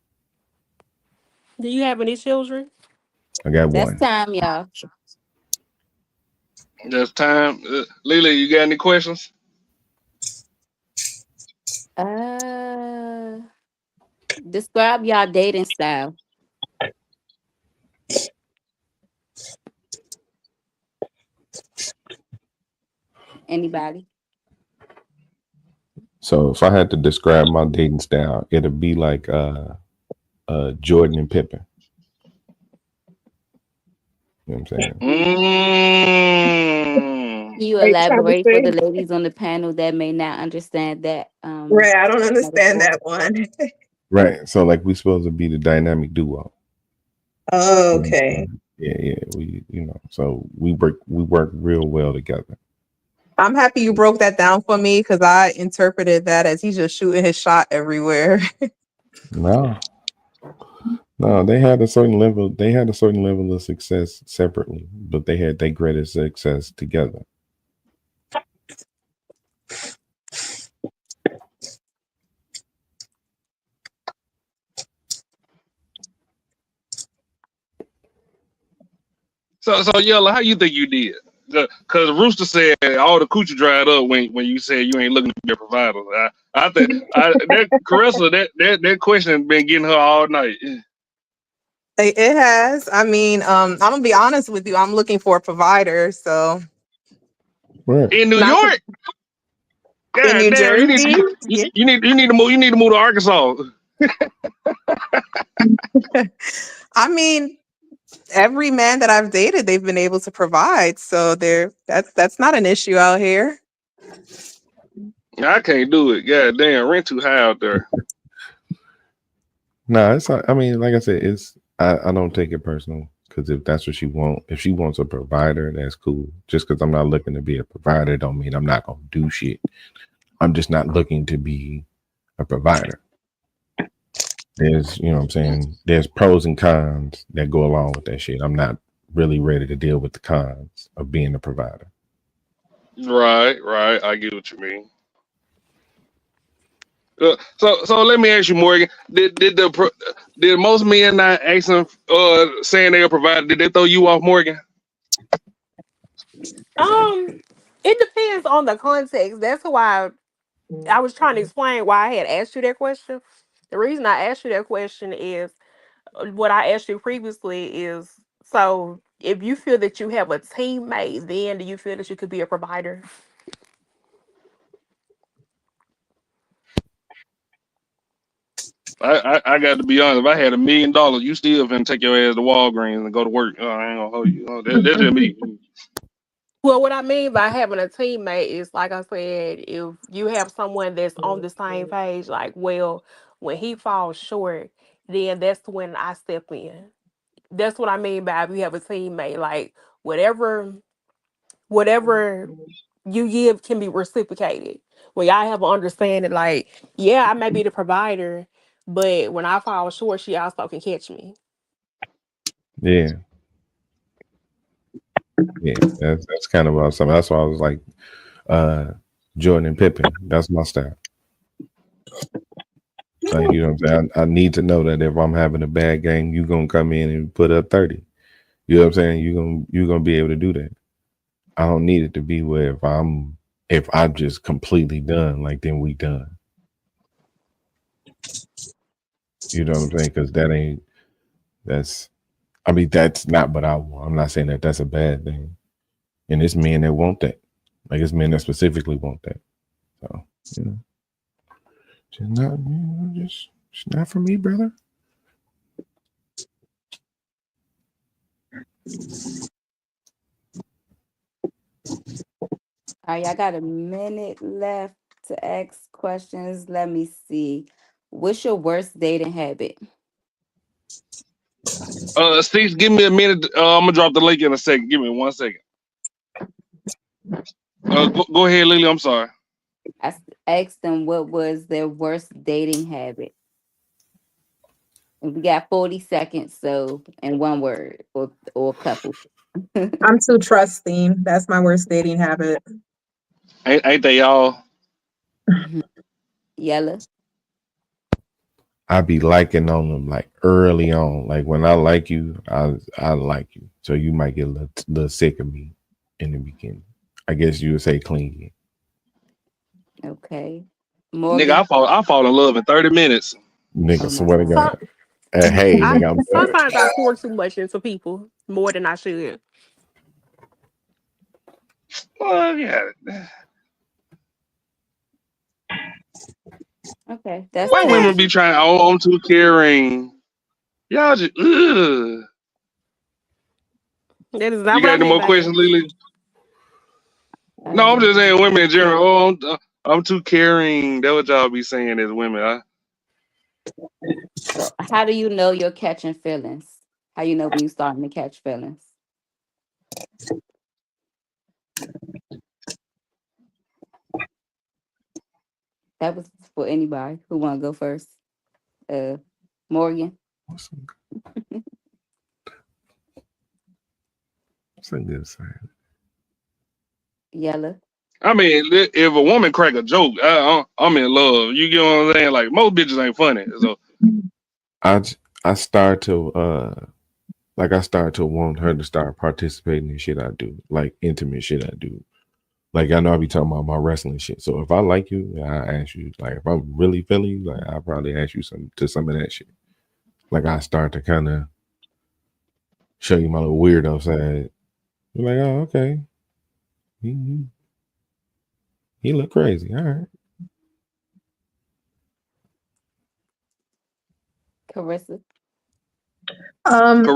Do you have any children? I got That's one. time, y'all. That's time. Lily, you got any questions? Describe y'all dating style. Anybody? So if I had to describe my dating style, it'd be like Jordan and Pippen. You know what I'm saying? Mm. Can you Are you trying to elaborate for say? the ladies on the panel that may not understand that Right, I don't understand metaphor? that one. Right. So like we supposed to be the dynamic duo. Oh, You know what I'm okay. saying? Yeah. We so we work real well together. I'm happy you broke that down for me because I interpreted that as he's just shooting his shot everywhere. No, they had a certain level. They had a certain level of success separately, but they had their greatest success together. So Yella, how you think you did? Because Rooster said all the coochie dried up when you said you ain't looking to be a provider. I think that Carissa, that question been getting her all night. It has. I mean, I'm gonna be honest with you. I'm looking for a provider, so Right. In New not to, York, in God New damn, you Jersey. need to move to Arkansas. I mean, every man that I've dated, they've been able to provide, so that's not an issue out here. I can't do it. God damn, rent too high out there. No, it's. I mean, like I said, it's. I don't take it personal because if that's what if she wants a provider, that's cool. Just because I'm not looking to be a provider, don't mean I'm not gonna do shit. I'm just not looking to be a provider. There's, you know what I'm saying, there's pros and cons that go along with that shit. I'm not really ready to deal with the cons of being a provider. Right. I get what you mean. So let me ask you, Morgan. Did most men not asking saying they are provider? Did they throw you off, Morgan? It depends on the context. That's why I was trying to explain why I had asked you that question. The reason I asked you that question is what I asked you previously is, so if you feel that you have a teammate, then do you feel that you could be a provider? I got to be honest. If I had $1 million, you still finna take your ass to Walgreens and go to work. Oh, I ain't gonna hold you. Oh, that's just me. Well, what I mean by having a teammate is, like I said, if you have someone that's on the same page, like, well, when he falls short, then that's when I step in. That's what I mean by if you have a teammate. Like, whatever you give can be reciprocated. When y'all have an understanding, like, yeah, I may be the provider, but when I fall short, she also can catch me. Yeah. That's kind of what something. That's why I was like, Jordan and Pippen. That's my style. Like, you know what I'm saying? I need to know that if I'm having a bad game, you're gonna come in and put up 30. You know what I'm saying? You're gonna be able to do that. I don't need it to be where if I'm just completely done, like then we done. You know what I'm saying? Because that's not what I want. I'm not saying that that's a bad thing. And it's men that want that. Like it's men that specifically want that. So, you know. Just not, It's not for me, brother. All right, I got a minute left to ask questions. Let me see. What's your worst dating habit? Steve, give me a minute. I'm gonna drop the link in a second. Give me 1 second. Go ahead, Lily. I'm sorry. Asked them what was their worst dating habit. And we got 40 seconds, so in one word or a couple. I'm too trusting. That's my worst dating habit. Ain't they all? Yella. I be liking on them like early on. Like when I like you, I like you. So you might get a little sick of me in the beginning. I guess you would say clingy. Okay. Nigga, Morgan. I fall in love in 30 minutes. Nigga, Oh my swear to God. God. Hey, nigga, I'm Sometimes I pour too much into people more than I should. Well, yeah. Okay, that's Why women 30. be trying? Oh, I'm too caring. Y'all just. Ugh. That is You not what got I any meant more by that. questions, Lily? No, I'm just saying Um, women in general. Oh, I'm too caring. That what y'all be saying as women. so how do you know you're catching feelings? How you know when you starting to catch feelings? That was for anybody who want to go first. Morgan. It's a good sign. Yella. I mean, if a woman crack a joke, I'm in love. You get what I'm saying? Like most bitches ain't funny. So I start to I start to want her to start participating in shit I do, like intimate shit I do. Like I know I be talking about my wrestling shit. So if I like you, I ask you. Like if I'm really feeling you, like I probably ask you some of that shit. Like I start to kind of show you my little weirdo side. You're like, oh, okay. He look crazy. All right. Carissa.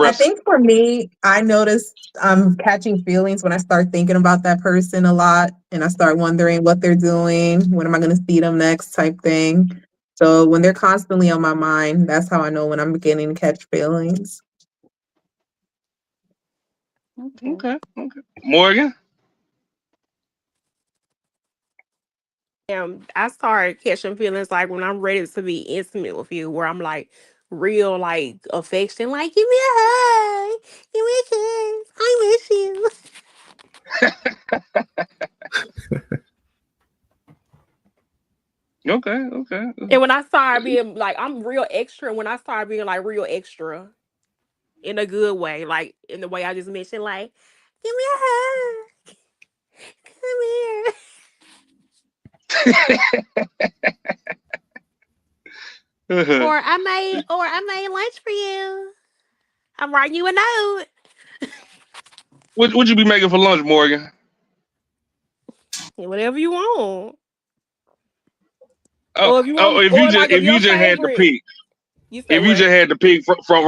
I Caressa. think for me, I notice I'm catching feelings when I start thinking about that person a lot and I start wondering what they're doing, when am I going to see them next type thing. So when they're constantly on my mind, that's how I know when I'm beginning to catch feelings. Okay. Okay. Morgan. I start catching feelings like when I'm ready to be intimate with you, where I'm like real like affection, like give me a hug, give me a kiss, I miss you. Okay. And when I start being like I'm real extra, when I start being like real extra in a good way, like in the way I just mentioned, like give me a hug, come here, or I made lunch for you. I'm writing you a note. What you be making for lunch, Morgan? Whatever you want. Or if you Oh, want, or like if if you your just had to favorite, pick, you say if you what? just had to pick from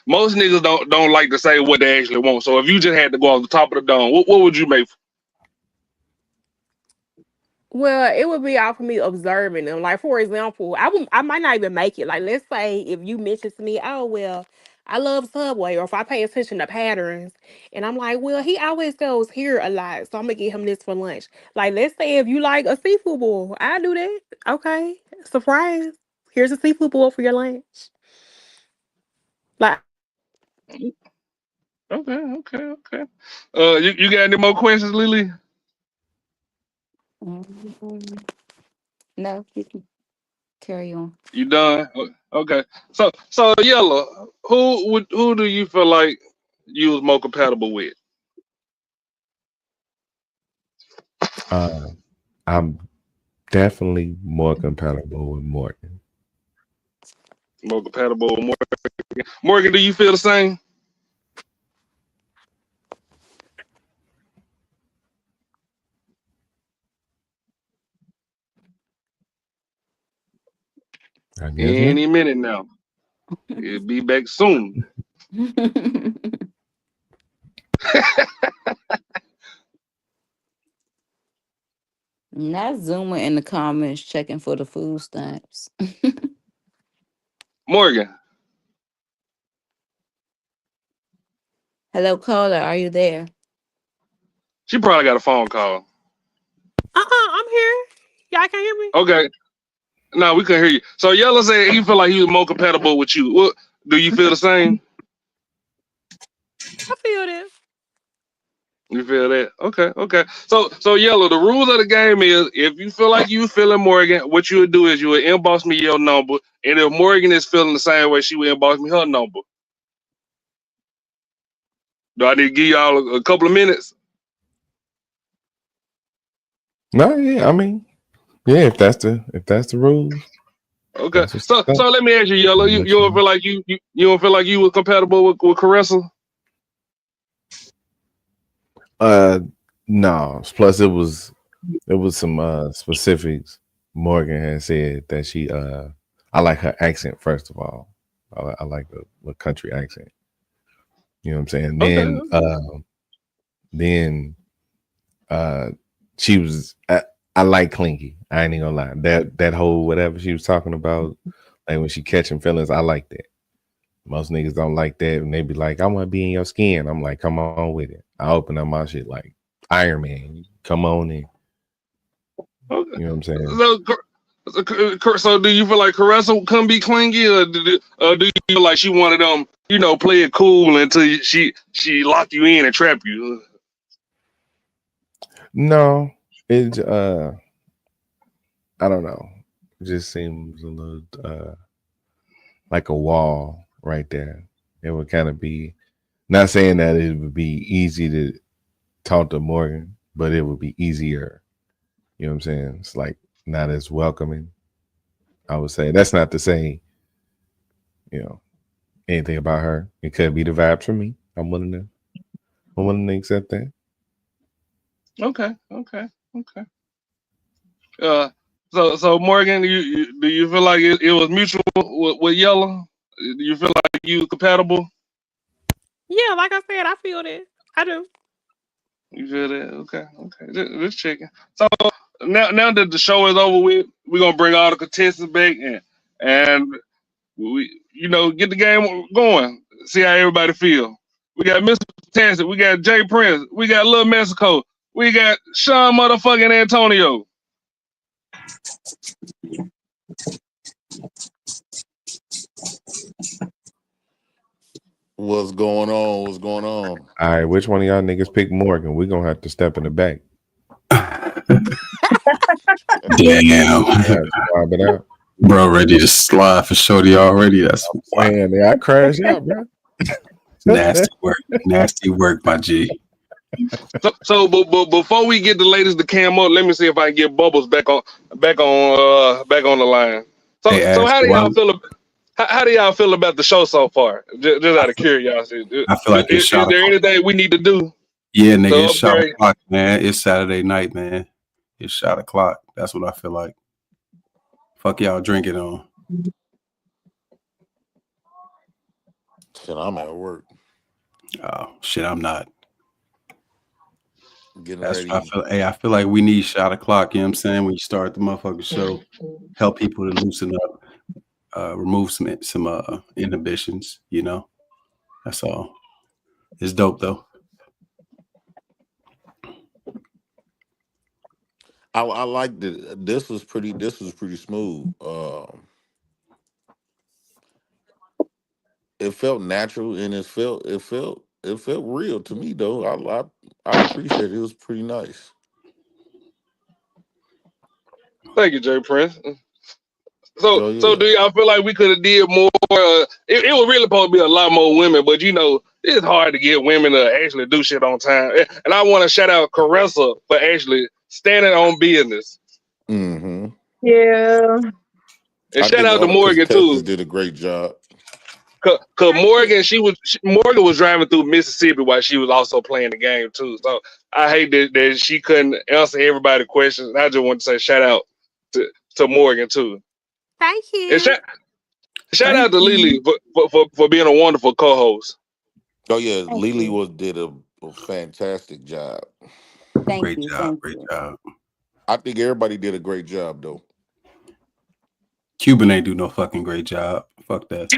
most niggas don't like to say what they actually want. So if you just had to go off the top of the dome, what would you make? Well, it would be off of me observing them. Like for example, I might not even make it. Like let's say if you mention to me, oh well, I love Subway, or if I pay attention to patterns, and I'm like, well, he always goes here a lot, so I'm gonna get him this for lunch. Like let's say if you like a seafood bowl, I do that. Okay, surprise. Here's a seafood bowl for your lunch. Like Okay. You got any more questions, Lily? Mhm. No, you can carry on. You done? Okay. So Yellow, who do you feel like you was more compatible with? I'm definitely more compatible with Morgan. More compatible with Morgan. Morgan, do you feel the same? I guess Any minute now. It'll be back soon. Not Zoomer in the comments checking for the food stamps. Morgan. Hello, caller. Are you there? She probably got a phone call. I'm here. Y'all can hear me? Okay. No, we couldn't hear you. So Yellow said he feel like he was more compatible with you. What do you feel the same? I feel this. You feel that? Okay. So Yellow, the rules of the game is if you feel like you feeling Morgan, what you would do is you would inbox me your number. And if Morgan is feeling the same way, she would inbox me her number. Do I need to give y'all a couple of minutes? No, yeah, I mean, yeah, if that's the rules. Okay. So let me ask you, Yellow, you don't feel like you don't feel like you were compatible with Caressa? No. Plus, it was some specifics. Morgan had said that she I like her accent first of all. I like the country accent. You know what I'm saying? Then she was I like Clinky. I ain't even gonna lie. That whole whatever she was talking about, like when she catching feelings, I like that. Most niggas don't like that, and they be like, "I want to be in your skin." I'm like, "Come on with it." I open up my shit like Iron Man. Come on in. Okay. You know what I'm saying? So do you feel like Caressa couldn't be clingy, or do you feel like she wanted them, play it cool until she lock you in and trap you? No, it I don't know. It just seems a little like a wall right there. It would kind of be, not saying that it would be easy to talk to Morgan, but it would be easier. You know what I'm saying? It's like not as welcoming. I would say that's not to say, anything about her. It could be the vibes for me. I'm willing to accept that. Okay. So Morgan, do you feel like it was mutual with Yellow? Do you feel like you compatible? Yeah, like I said, I feel this. I do. You feel that? Okay. Just checking. So now that the show is over with, we're gonna bring all the contestants back and we get the game going. See how everybody feel. We got Mr. Contestant, we got Jay Prince, we got Little Mexico, we got Sean motherfucking Antonio. What's going on? All right, which one of y'all niggas pick Morgan? We're gonna have to step in the back. Damn. Bro, ready to slide for shorty already. That's man, I crashed out, bro. Nasty work, my G. So before we get the ladies to cam up, let me see if I can get Bubbles back on the line. So how do y'all feel? How do y'all feel about the show so far? Just out of curiosity. I feel like is there anything we need to do? Yeah, nigga, it's shot o'clock, man. It's Saturday night, man. It's shot o'clock. That's what I feel like. Fuck y'all drinking on. Shit, I'm at work. Oh shit, I'm not. Getting ready. I feel like we need shot o'clock. You know what I'm saying? When you start the motherfucking show, help people to loosen up, remove some inhibitions. That's all. It's dope though. I liked it. This was pretty smooth. It felt natural and it felt real to me though. I appreciate it. It was pretty nice. Thank you, Jay Prince. So yeah. So do y'all feel like we could have did more? It was really supposed to be a lot more women, but it's hard to get women to actually do shit on time. And I want to shout out Caressa for actually standing on business. Mm-hmm. Yeah. And shout out to Morgan too. Did a great job. Cause Morgan, Morgan was driving through Mississippi while she was also playing the game too. So I hate that she couldn't answer everybody's questions. I just want to say shout out to Morgan too. Thank And you. shout Thank out to you. Lily for being a wonderful co-host. Oh yeah, Thank Lily you. did a fantastic job. Thank Great you. job. Thank Great you. job. I think everybody did a great job though. Cuban ain't do no fucking great job. Fuck that.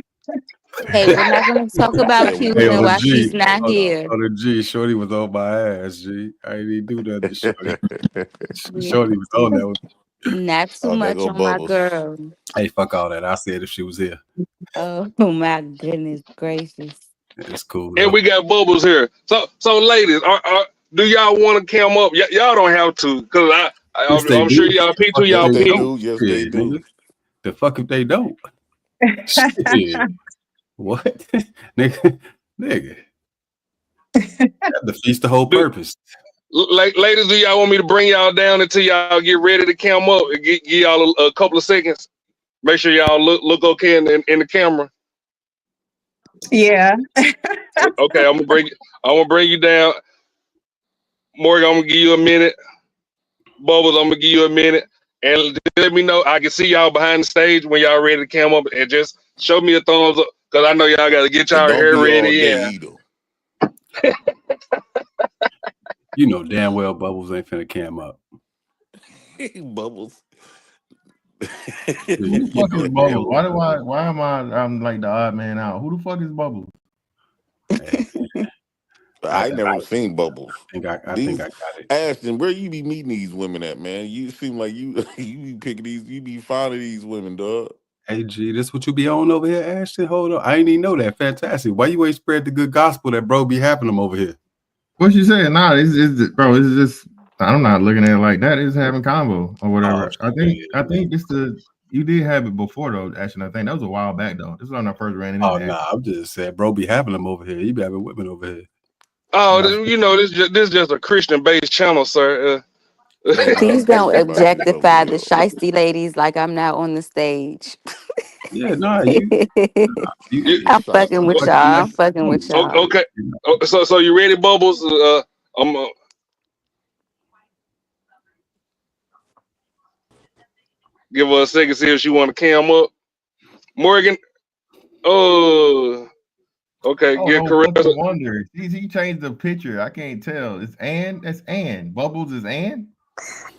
Hey, we're not going to talk about Yeah, we Hey, Cuban on know. the while G, she's not on here. the G, Shorty was on my ass, G. I ain't even do nothing to Shorty. Not, Shorty was on that. not too Oh, there much go on my Bubbles. girl. Hey, fuck all that. I said if she was here. Oh my goodness gracious. It's cool And though. we got Bubbles here. So ladies, do y'all want to come up? y'all don't have to, cause Yes, they I'm sure do. y'all P2 Fuck if Yes, y'all they they P. don't. do. Yes, they Shit, do. nigga. The fuck if they don't? Shit. What? nigga. That defeats the whole purpose. Like, ladies, do y'all want me to bring y'all down until y'all get ready to come up and give y'all a couple of seconds? Make sure y'all look okay in the camera. Yeah. Okay, I'm gonna bring you down. Morgan, I'm gonna give you a minute. Bubbles, I'm gonna give you a minute. And just let me know. I can see y'all behind the stage when y'all ready to come up, and just show me a thumbs up, cause I know y'all gotta get And y'all don't hair be all ready. day Yeah. either. You know damn well Bubbles ain't finna cam up. Bubbles. Who the You fuck know is it damn Bubbles? well. Why am I'm like the odd man out? Who the fuck is Bubbles? Hey, I ain't never seen Bubbles. I think I These got it. Ashton, where you be meeting these women at, man? You seem like you you be picking these, you be finding these women, dog. Hey G, this what you be on over here, Ashton? Hold on. I ain't even know that. Fantastic. Why you ain't spread the good gospel that bro be having them over here? What you saying? Nah, it's bro. It's just I'm not looking at it like that. It's having combo or Oh whatever. shit. I think this the you did have it before though. Actually, I think that was a while back though. This is when I first ran into Oh that. nah, I'm just saying, bro be having them over here. He be having women over here. Oh, Nah, you know this just a Christian based channel, sir. Hey, Please don't don't piss nobody over objectify here. the shiesty ladies like I'm not on the stage. Yeah, nah, you You, I'm Stop fucking it. with fuck y'all. you like I'm fucking with y'all. okay. So you ready, Bubbles? I'm give her a second, see if she want to cam up. Morgan. Oh, okay. oh Get no Caressa. fucking wonder. He changed the picture. I can't tell. It's Ann. That's Ann. Bubbles is Ann.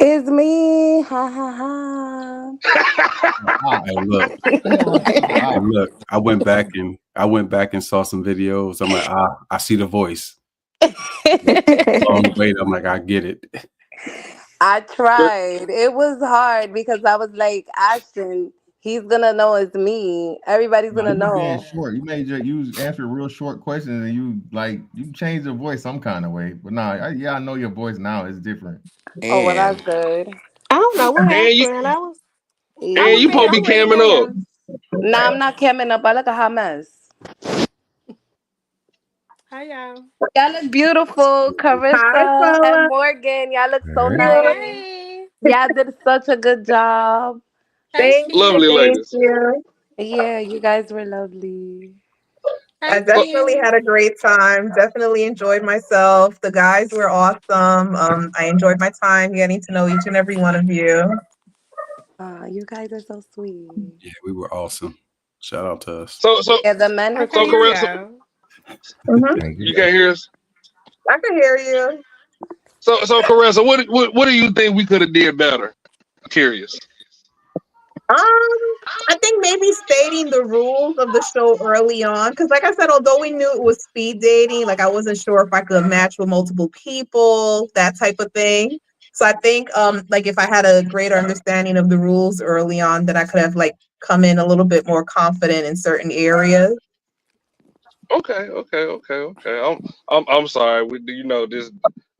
It's me. Ha ha ha. Ah, Hey look, what the hell happened to the hey ah? look, I went back and saw some videos. I'm like, I see the voice. Long wait, I'm like, I get it. I tried. It was hard because I was like, Ashton, he's gonna know it's me. Everybody's Nah, gonna you being know. short. You made your you was answering real short questions and you changed your voice some kind of way. But nah, I know your voice now is different. Oh well, And that's good. I don't know what And you happened. I and was you being supposed to Yeah. be I'm laying camming up. down. Nah, I'm not coming up. I look a hot mess. Hi y'all. Y'all look beautiful, Hi, Carissa and Paula. Morgan. Y'all look so Hey. nice. Hey. Y'all did such a good job. Thank Thank you. Lovely you. Thank ladies. you. Yeah, you guys were lovely. I Thank So, definitely you. had a great time. Definitely enjoyed myself. The guys were awesome. I enjoyed my time getting to know each and every one of you. You guys are so sweet. Yeah, we were awesome. Shout out to us. so, so, Yeah, the men I were so, can't hear cool. Caressa, y'all. Mhm. Thank you. you can't hear us. I can hear you. So, Caressa, what do you think we could have did better? Curious. I think maybe stating the rules of the show early on, because like I said, although we knew it was speed dating, like I wasn't sure if I could match with multiple people, that type of thing. So I think like if I had a greater understanding of the rules early on, then I could have like come in a little bit more confident in certain areas. Okay. I'm sorry. This.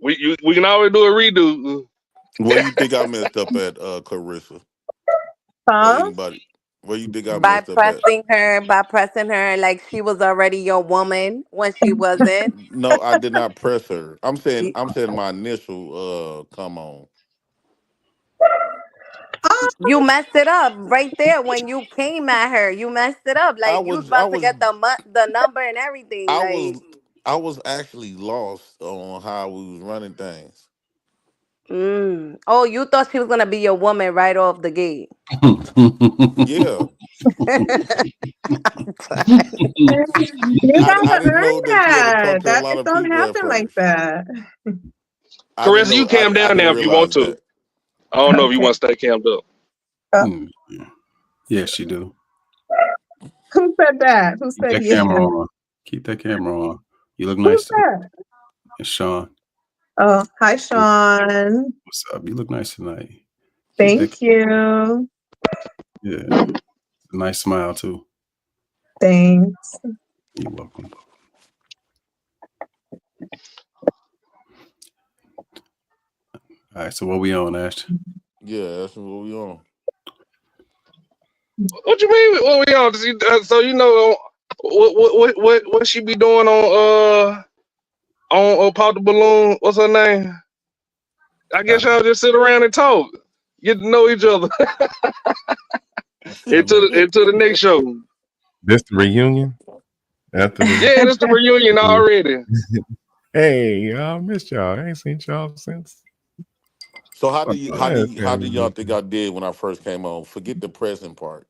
We can always do a redo. where you think I messed up at, Clarissa? Or Huh? anybody? Where you think I By messed up at? pressing her like she was already your woman when she wasn't. No, I did not press her. You, I'm saying my initial come on. you messed it up right there when you came at her. You messed it up. I Like you was was I about to was get the number and everything. I Like was I was actually lost on how we was running things. Oh, you thought she was gonna be your woman right off the gate. Yeah. You I gotta didn't earn know that you had to that. talk to a That lot it of don't people at happen like first. that. I didn't Caressa, you know. calm I down now didn't if you want realize to. that. I don't know if you Okay. want to stay camped up. Mm, yes, you do. Who said that? Who Keep said that yes? camera on. Keep that camera on. You look Who's nice tonight. that? It's Sean. Oh, hi, Sean. What's up? You look nice tonight. Keep that. Thank you. Yeah. Nice smile too. Thanks. You're welcome. All right. So what we on, Ash? Yeah, that's what we on. What you mean? What we on? So you know what she be doing on Pop the Balloon? What's her name? I guess y'all just sit around and talk, get to know each other into the next show. This the reunion after the. Yeah, this the reunion already. Hey, I missed y'all. I ain't seen y'all since. So Last how do time y'all we think I did when I first came on? Forget the present part.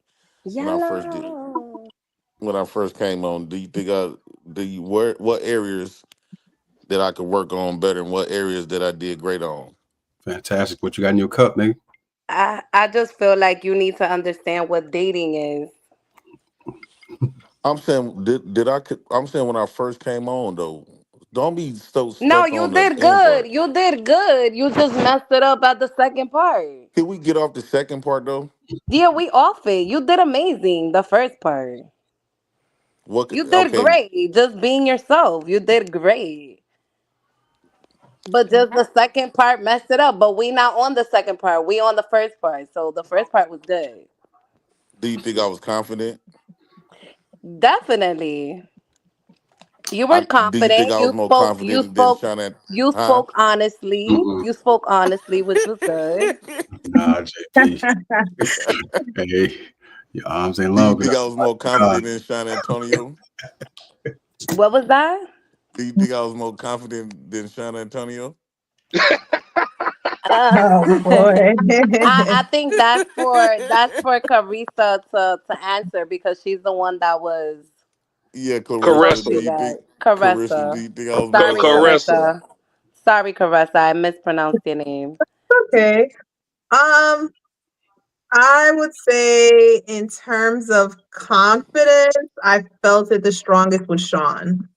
When I first did Yellow. when I first came on, do you think what areas that I could work on better and what areas that I did great on? Fantastic. What you got in your cup, nigga? I just feel like you need to understand what dating is. I'm saying I'm saying when I first came on though. Don't be so No, stuck you on the did end good. part. You did good. You just messed it up at the second part. Can we get off the second part though? Yeah, we off it. You did amazing the first part. You did Okay, great. Just being yourself. You did great. But just the second part messed it up. But we not on the second part. We on the first part. So the first part was good. do you think I was confident? Definitely. You were Do you think confident. I was You more spoke you confident than spoke Shauna? you Huh? spoke honestly. Mm-mm. You spoke honestly, which was good. Nah, JP. Hey, your arms ain't Do you long think enough. I was more confident than San Antonio? What was that? Do you think I was more confident than San Antonio? Oh I boy. I think that's for Carissa to answer because she's the one that was Yeah, close Clarissa. to Do Caressa, you that. think Carissa? Do Caressa. you think I was more Sorry, Caressa. confident? Carissa. Sorry, Caressa. I mispronounced your name. Okay. I would say in terms of confidence, I felt it the strongest with Sean.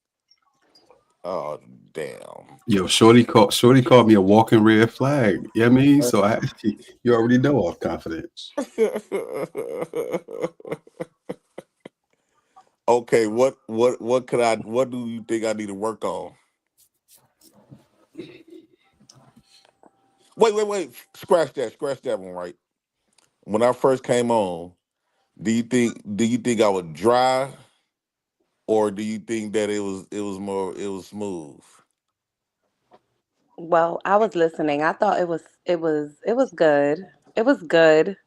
Oh damn! Yo, Shorty called me a walking red flag. You know what I mean? So you already know I'm confident. Okay, what do you think I need to work on? Wait. Scratch that one right. When I first came on, do you think I was dry or do you think that it was smooth? Well, I was listening. I thought it was good. It was good.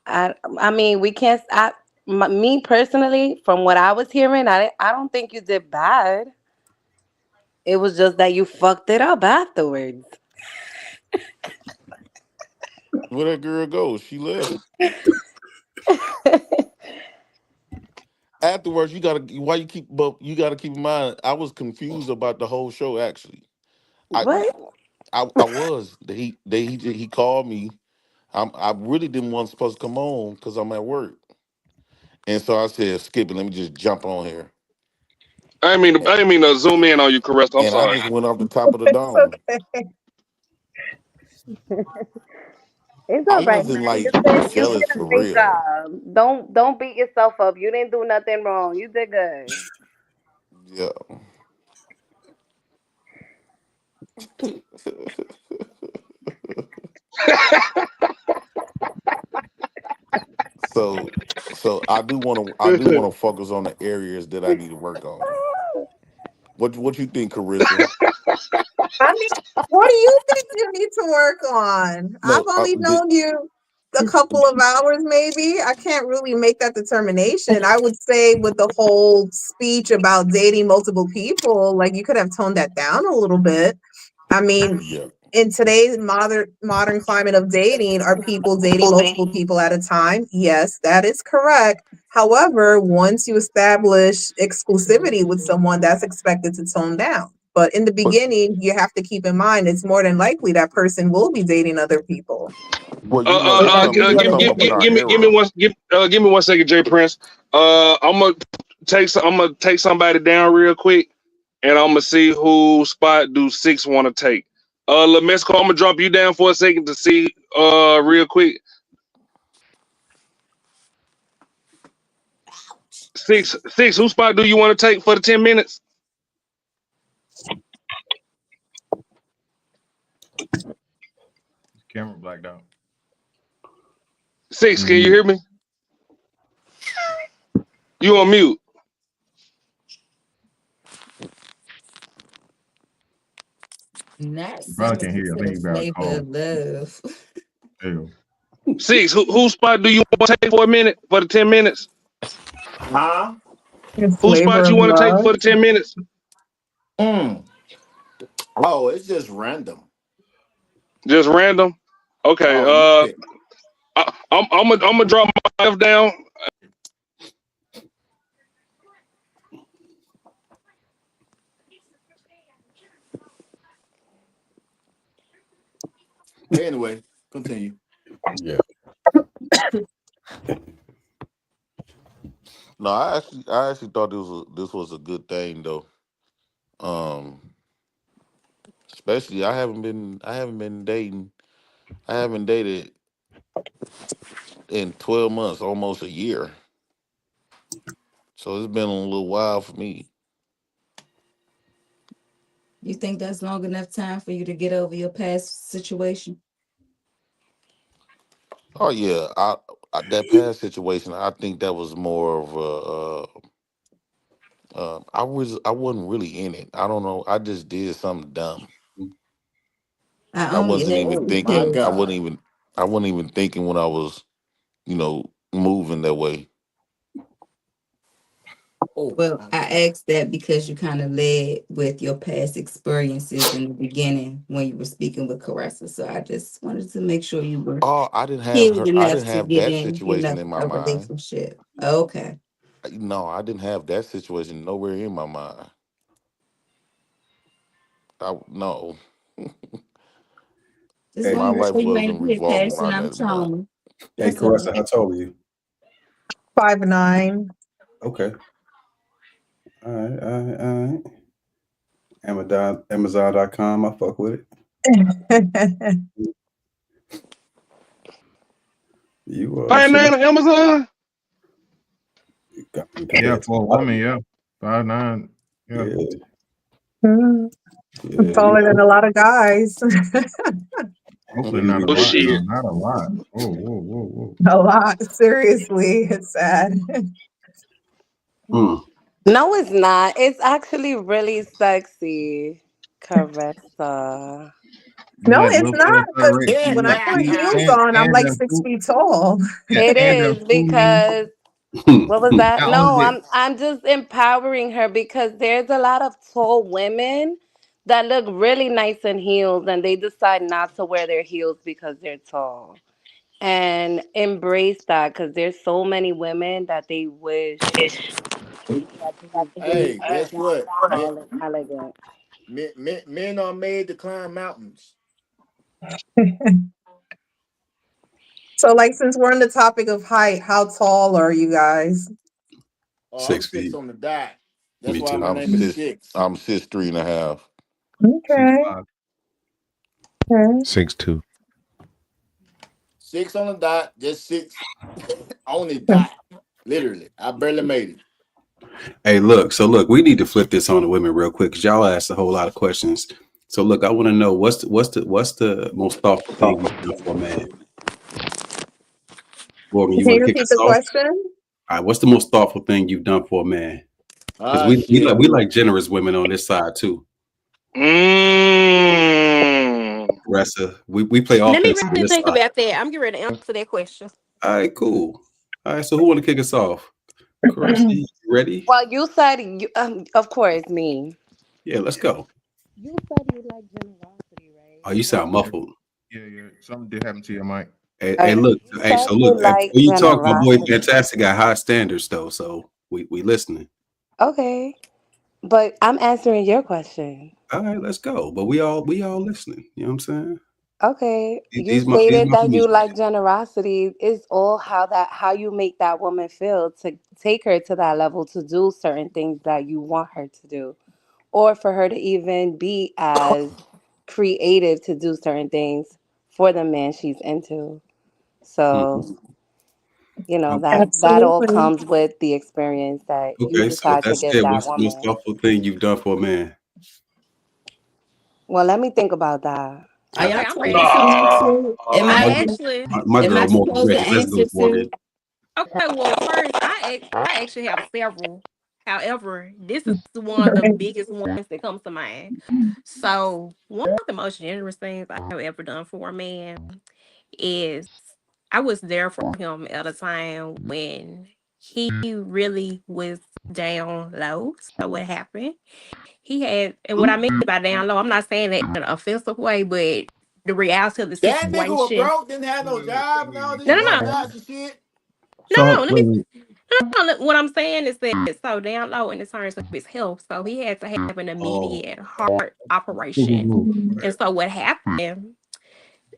I mean, we can't. Me personally, from what I was hearing, I don't think you did bad. It was just that you fucked it up afterwards. Where that girl go? She left. Afterwards, you gotta keep in mind. I was confused about the whole show. Actually, I What? I was. He called me. I really didn't want supposed to come on because I'm at work, and so I said, "Skip it. Let me just jump on here." I didn't mean to zoom in on you, Caressa. I'm And I sorry. just went off the top of the It's dome. okay. It's I all right, wasn't man. like You did jealous a for great real. job. Don't beat yourself up. You didn't do nothing wrong. You did good. Yeah. So I do want to focus on the areas that I need to work on. What you think, Carissa? I mean, what do you think you need to work on? I've No, only known you a couple of hours, maybe. I can't really make that determination. I would say with the whole speech about dating multiple people, like you could have toned that down a little bit. I mean, yeah. in today's modern climate of dating, are people dating multiple people at a time? Yes, that is correct. However, once you establish exclusivity with someone, that's expected to tone down. But in the beginning, you have to keep in mind it's more than likely that person will be dating other people. Well, you know, you come up in our Give era. me 1 second, Jay Prince. I'm gonna take somebody down real quick, and I'm gonna see who spot do 6 want to take. Lamesco, I'm gonna drop you down for a second to see real quick. 6, who spot do you want to take for the 10 minutes? Camera blacked out. 6, can you hear me? You on mute. Probably can't hear you. I think you got a call. Love. There you 6, who spot do you want to take for a minute for the 10 minutes? Huh? Who spot you want to take for the 10 minutes? Oh, it's just random. Just random. Okay. I'm gonna drop myself down. Anyway, continue. Yeah. No, I actually thought this was a good thing though. Especially I haven't been dating. I haven't dated in 12 months, almost a year. So it's been a little while for me. You think that's long enough time for you to get over your past situation? Oh yeah, I that past situation, I think that was more of a. I wasn't really in it. I don't know. I just did something dumb. I I only wasn't had even 2 thinking. kids. I wasn't even thinking when I was, moving that way. Well, I asked that because you kind of led with your past experiences in the beginning when you were speaking with Caressa. So I just wanted to make sure you were Oh, I didn't have healed her. I enough didn't to have get that in, situation in my a mind. relationship. Okay. No, I didn't have that situation nowhere in my mind. No. Just Hey, My want to make life sure you ain't wasn't put revolving passing around out that amount. trauma. hey, That's all. Caressa, how tall are you? 5'9". Okay. All right. Amazon.com. I fuck with it. You 5'9" on Amazon. Yeah, for a woman, yeah. 5'9". Yeah. Taller than a lot of guys. Hopefully not a lot. Shit. No, not a lot. Whoa. A lot. Seriously, it's sad. No, it's not. It's actually really sexy, Caressa. No, it's not. Because when I put heels on, I'm like and 6 feet tall. It and is because what was that? not only No, that, I'm just empowering her because there's a lot of tall women that look really nice in heels and they decide not to wear their heels because they're tall. And embrace that because there's so many women that they wish that they would be Hey, guess that what? tall and elegant. Men are made to climb mountains. So, like, since we're on the topic of height, how tall are you guys? Oh, I'm 6 6 feet. on the dot. That's Me why too. my name is Six. I'm 6'3.5". Okay. 6'2". 6 on the dot, just 6 on the dot. Literally, I barely made it. Hey, look, we need to flip this on the women real quick because y'all asked a whole lot of questions. So look, I want to know what's the most thoughtful thing you've done for a man? Morgan, you Can want you to kick repeat us the off? question? All right, what's the most thoughtful thing you've done for a man? Because we Shit. like generous women on this side too. Ressa, we play Let me offense on really this think side. about that. I'm getting ready to answer that question. All right, cool. All right, so who want to kick us off? Caressa, you ready? Well, you said of course, me. Yeah, let's go. You said you like generosity, right? Oh, you sound muffled. Yeah. Something did happen to your mic. Hey, look. You Hey, said so you look. like Before you talk, my boy generosity. Fantastic got high standards though, so we listening. Okay, but I'm answering your question. All right, let's go. But we all listening. You know what I'm saying? Okay, you These stated my that you fools. like generosity. Is all how you make that woman feel to take her to that level to do certain things that you want her to do, or for her to even be as creative to do certain things for the man she's into. So, Mhm. that all comes with the experience that you Okay, so decide to that's give it. that What's the most woman. thoughtful thing you've done for a man? Well, let me think about that. Are Ah, y'all Okay, I'm telling me ready. something too? I my, actually, my Am I girl Morgan supposed to ready. Let's answer go, Morgan. too? okay. Well, first, I actually have several. However, this is one of the biggest ones that comes to mind. So, one of the most generous things I have ever done for a man is I was there for him at a time when he really was down low. So, what happened? He had, and what I mean by down low, I'm not saying that in an offensive way, but the reality of the That nigga was situation. broke, didn't have no job and all No, these no, work no, jobs and shit. no. Let me. No, look, what I'm saying is that so down low in the terms of his health, so he had to have an Oh. immediate heart operation. And so what happened?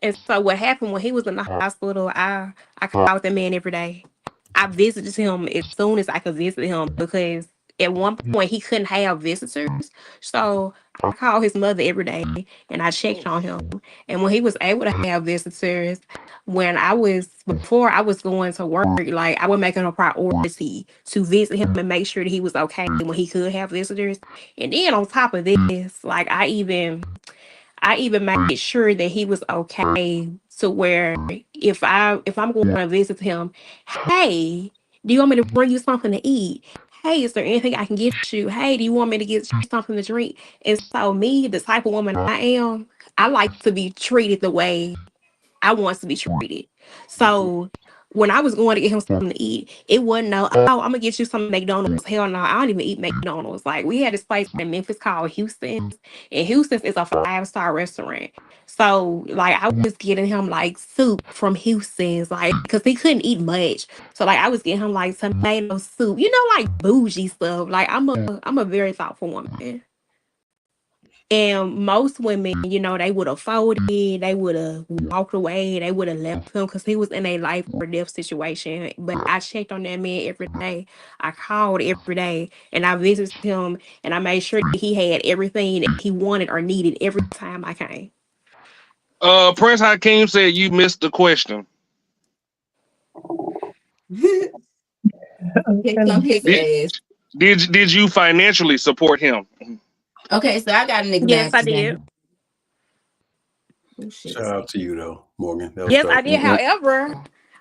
And so what happened when he was in the hospital? I called that man every day. I visited him as soon as I could visit him because at one point he couldn't have visitors. So I called his mother every day and I checked on him. And when he was able to have visitors, before I was going to work, like I would make it a priority to visit him and make sure that he was okay when he could have visitors. And then on top of this, like I even made sure that he was okay to where if I'm going to visit him, hey, do you want me to bring you something to eat? Hey, is there anything I can get you? Hey, do you want me to get you something to drink? And so me, the type of woman I am, I like to be treated the way I want to be treated. So when I was going to get him something to eat, it wasn't I'm gonna get you some McDonald's. Hell no, I don't even eat McDonald's. Like we had this place in Memphis called Houston's, and Houston's is a 5-star restaurant. So like I was getting him like soup from Houston's, like because he couldn't eat much. So like I was getting him like tomato soup, like bougie stuff. Like I'm a very thoughtful woman. And most women, they would have folded, they would have walked away, they would have left him because he was in a life or death situation. But I checked on that man every day. I called every day and I visited him and I made sure that he had everything that he wanted or needed every time I came. Prince Hakeem said you missed the question. Kick some his Did ass. did you financially support him? Okay, so I got an Yes, I example did. then. Oh shit. Shout out to you though, Morgan. That was Yes, I dope. did.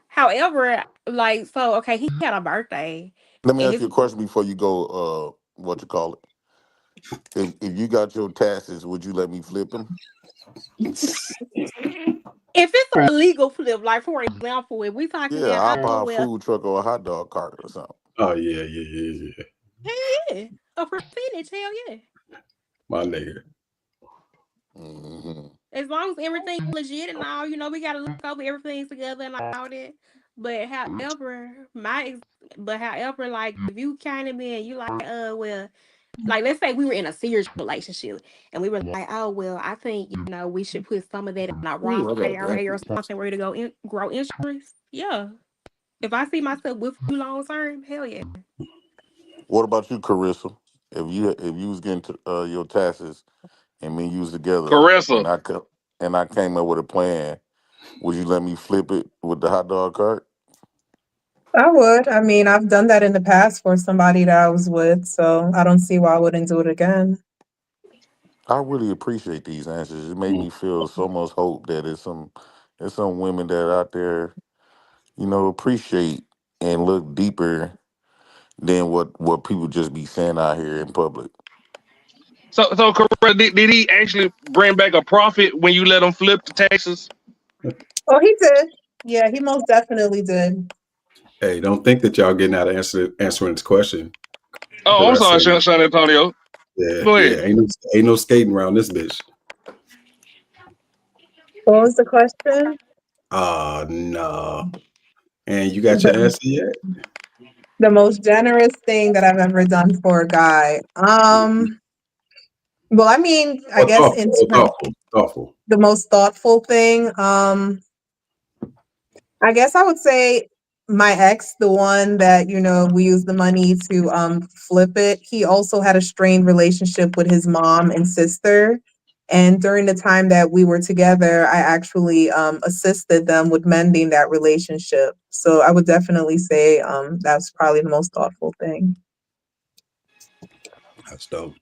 However, like, so, okay, he had a birthday Let me and ask his you a question before you go. What you call it? If you got your taxes, would you let me flip them? if it's a legal flip, like for example, if we talking Yeah, about, I'll oh buy a well, food truck or a hot dog cart or something. Oh yeah. hell yeah, a percentage, hell yeah. My nigga. Hmm. As long as everything's legit and all, we gotta look over everything together and all that. But however, like if you kind of been, you like, well, like let's say we were in a serious relationship and we were like, oh well, I think we should put some of that in a Ooh, Roth I got IRA or that. something where to grow insurance. Yeah, if I see myself with you long term, hell yeah. What about you, Carissa? If you was getting your taxes and me and you was together, Caressa. and I came up with a plan, would you let me flip it with the hot dog cart? I would. I mean, I've done that in the past for somebody that I was with, so I don't see why I wouldn't do it again. I really appreciate these answers. It made me feel so much hope that there's some women that out there, appreciate and look deeper than what people just be saying out here in public. So Caressa, did he actually bring back a profit when you let him flip the taxes? Oh, he did. Yeah, he most definitely did. Hey, don't think that y'all getting out of answering this question. Oh, I'm sorry, Caressa. Sean Antonio. Yeah, Go ahead. yeah. Ain't no skating around this bitch. What was the question? Oh no. And you got your answer yet? The most generous thing that I've ever done for a guy. Well, I mean, I Or guess thoughtful. the most thoughtful thing. I guess I would say my ex, the one that, we used the money to flip it. He also had a strained relationship with his mom and sister. And during the time that we were together, I actually assisted them with mending that relationship. So I would definitely say that's probably the most thoughtful thing. That's dope.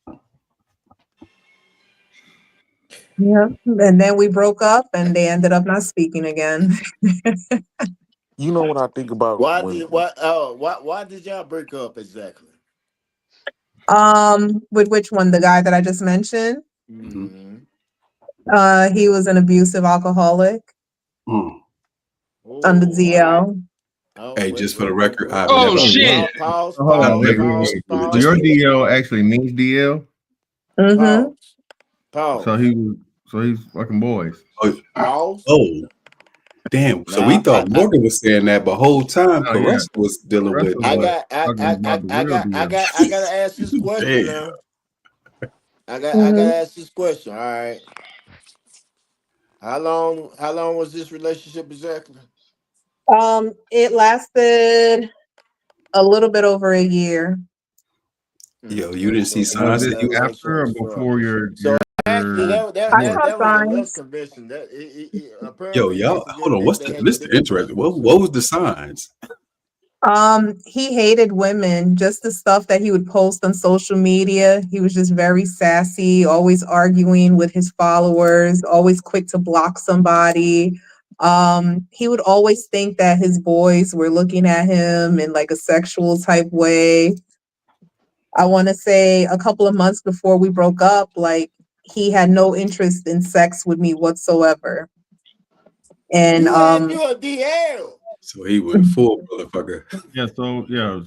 Yeah. And then we broke up and they ended up not speaking again. You know what I think about Why when did y'all break up exactly? With which one? The guy that I just mentioned? Mm-hmm. He was an abusive alcoholic on the DL. Oh, Hey, just for the record, I've Oh never shit! Pause. Hold on, wait. Pause. So your DL actually means DL? Mm-hmm. So he's fucking boys. Pause. Oh, damn. So we Now, thought Morgan was saying that, but whole time Oh yeah. Caressa was dealing with I was got talking about the real DL. I gotta ask this question Damn. now. I gotta Mm-hmm. ask this question. All right. How long was this relationship exactly? It lasted a little bit over a year. Yo, you didn't see So Was signs this that he was after or before so actually I saw that was a rough signs. conviction. That Yo, apparently y'all, hold on. What's this is interesting. What was the signs? He hated women, just the stuff that he would post on social media. He was just very sassy, always arguing with his followers, always quick to block somebody. He would always think that his boys were looking at him in like a sexual type way. I want to say a couple of months before we broke up, like he had no interest in sex with me whatsoever. And He had you a DL. So he went full motherfucker. Yeah, so yeah.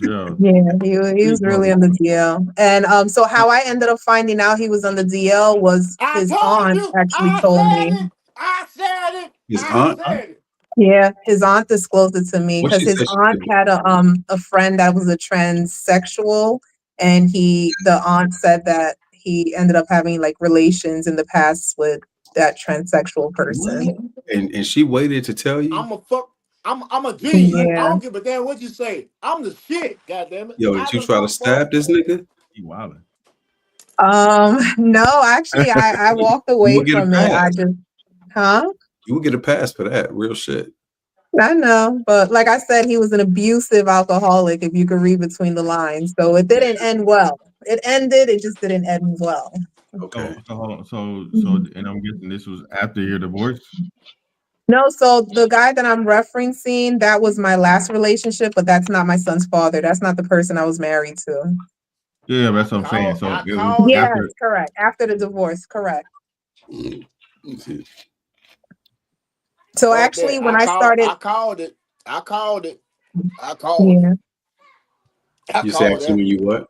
he was really on the DL. And so how I ended up finding out he was on the DL was I his told aunt you. actually I told said me. it. I said it. His I aunt? said it. Yeah, his aunt disclosed it to me What because she his said she aunt did? had a friend that was a transsexual, and the aunt said that he ended up having like relations in the past with that transsexual person. And she waited to tell you? I'm a G. I Yeah. don't give a damn what you say. I'm the shit. God damn it. Yo, did I you done try to fought for. stab this nigga? He wildin'. No, actually I walked You away would get a from it. I pass. just huh? You would get a pass for that. Real shit. I know, but like I said, he was an abusive alcoholic, if you could read between the lines. So it didn't end well. It ended, it just didn't end well. Okay. Hold on. So and I'm guessing this was after your divorce? No, so the guy that I'm referencing, that was my last relationship, but that's not my son's father. That's not the person I was married to. Yeah, that's what I'm saying. So it was Yes, after. correct. After the divorce, correct. So Fuck actually, that. when I started, I called it. I called it. I called yeah. it. I You say called actually that. when you what?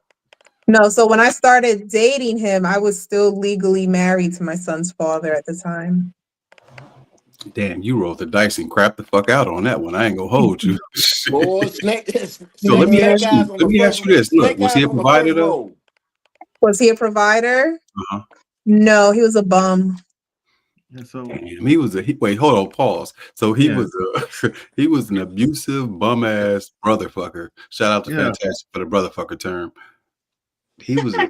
No, so when I started dating him, I was still legally married to my son's father at the time. Damn, you rolled the dice and crap the fuck out on that one. I ain't gonna hold you. Boy, snake So let me snake ask eyes you. on Let the me first ask you this. Look, snake was he eyes a on the provider first though? roll. Was he a provider? Uh-huh. No, he was a bum. Yeah, so Damn, he was wait, hold on, pause. So he yeah. was he was an abusive bum ass brother fucker. Shout out to Yeah. Fantastic for the brother fucker term. He was a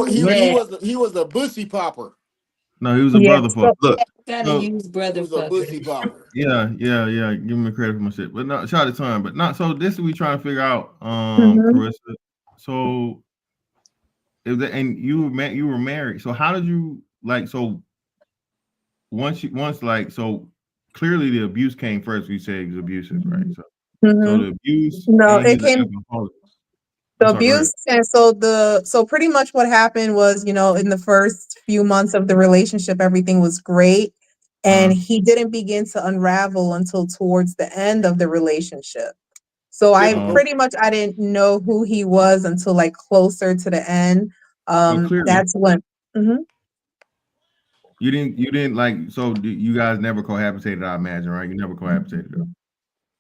He was a bussy popper. No, he was a Yeah, brother so fuck. Look, Gotta so use brother He was a fucker. bussy popper. yeah. Give me credit for my shit, but not shout out to time, but not. So this is we trying to figure out, mhm. Carissa. So if the, and you were married. So how did you like? So once like so clearly the abuse came first. You said he was abusive, right? So the abuse No, and it he's an came alcoholic. the I'm sorry, go ahead. abuse, and so pretty much what happened was, in the first few months of the relationship, everything was great, and he didn't begin to unravel until towards the end of the relationship. So I didn't know who he was until like closer to the end. So clearly, That's when. Mhm. You didn't like. So you guys never cohabitated, I imagine, right? You never cohabitated.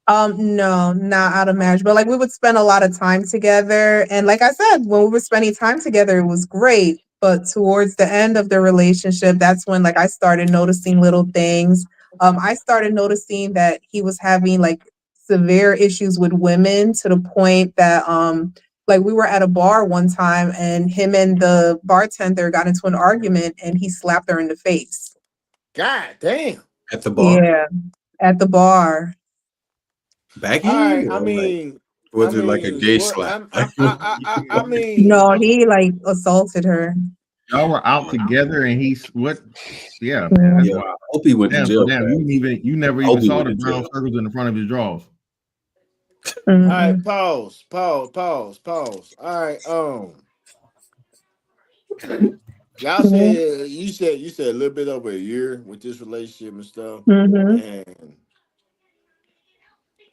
No, not out of marriage, but like we would spend a lot of time together. And like I said, when we were spending time together, it was great. But towards the end of the relationship, that's when like I started noticing little things. I started noticing that he was having like severe issues with women to the point that like we were at a bar one time and him and the bartender got into an argument and he slapped her in the face. God damn. At the bar? Yeah, at the bar. Backhand? I Or like, mean, was it like a gay what slap? I mean, No, he like assaulted her. Y'all were out together, and he's what? Yeah, Yeah. man. Yo, I hope he went to Damn, jail. damn. You never I even hope he saw went the to brown jail. circles in the front of his drawers. all right, pause. All right, y'all said you said a little bit over a year with this relationship and stuff. And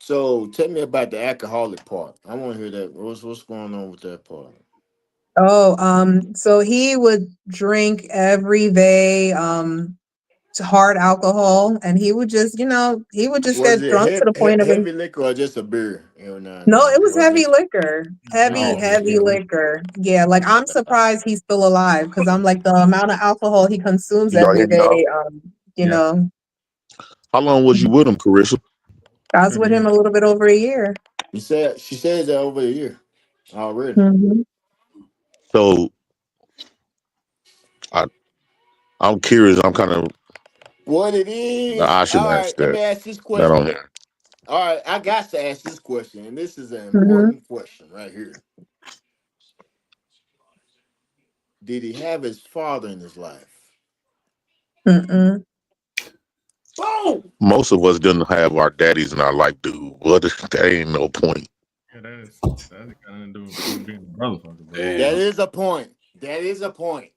so tell me about the alcoholic part. I want to hear that. What's going on with that part? So he would drink every day, hard alcohol, and he would just, he would just Was get it drunk to the point of it. heavy liquor or just a beer every now and No, it then? was Or heavy just liquor. Heavy, heavy yeah. liquor. Yeah, like I'm surprised he's still alive because I'm like the amount of alcohol he consumes Y'all every hear me now? day. You know, How long was you with him, Carissa? I was with him a little bit over a year. She says that over a year already. Mm-hmm. So I'm curious. I'm kind of. What it I is? All shouldn't right, ask let that. me ask this That on question. here. All right, I got to ask this question, and this is an Mm-hmm. important question right here. Did he have his father in his life? Mm-mm. Boom! Most of us didn't have our daddies in our life, dude. What? That ain't no point. Yeah, that's kind of doing being a motherfucker, bro. That is a point. That is a point.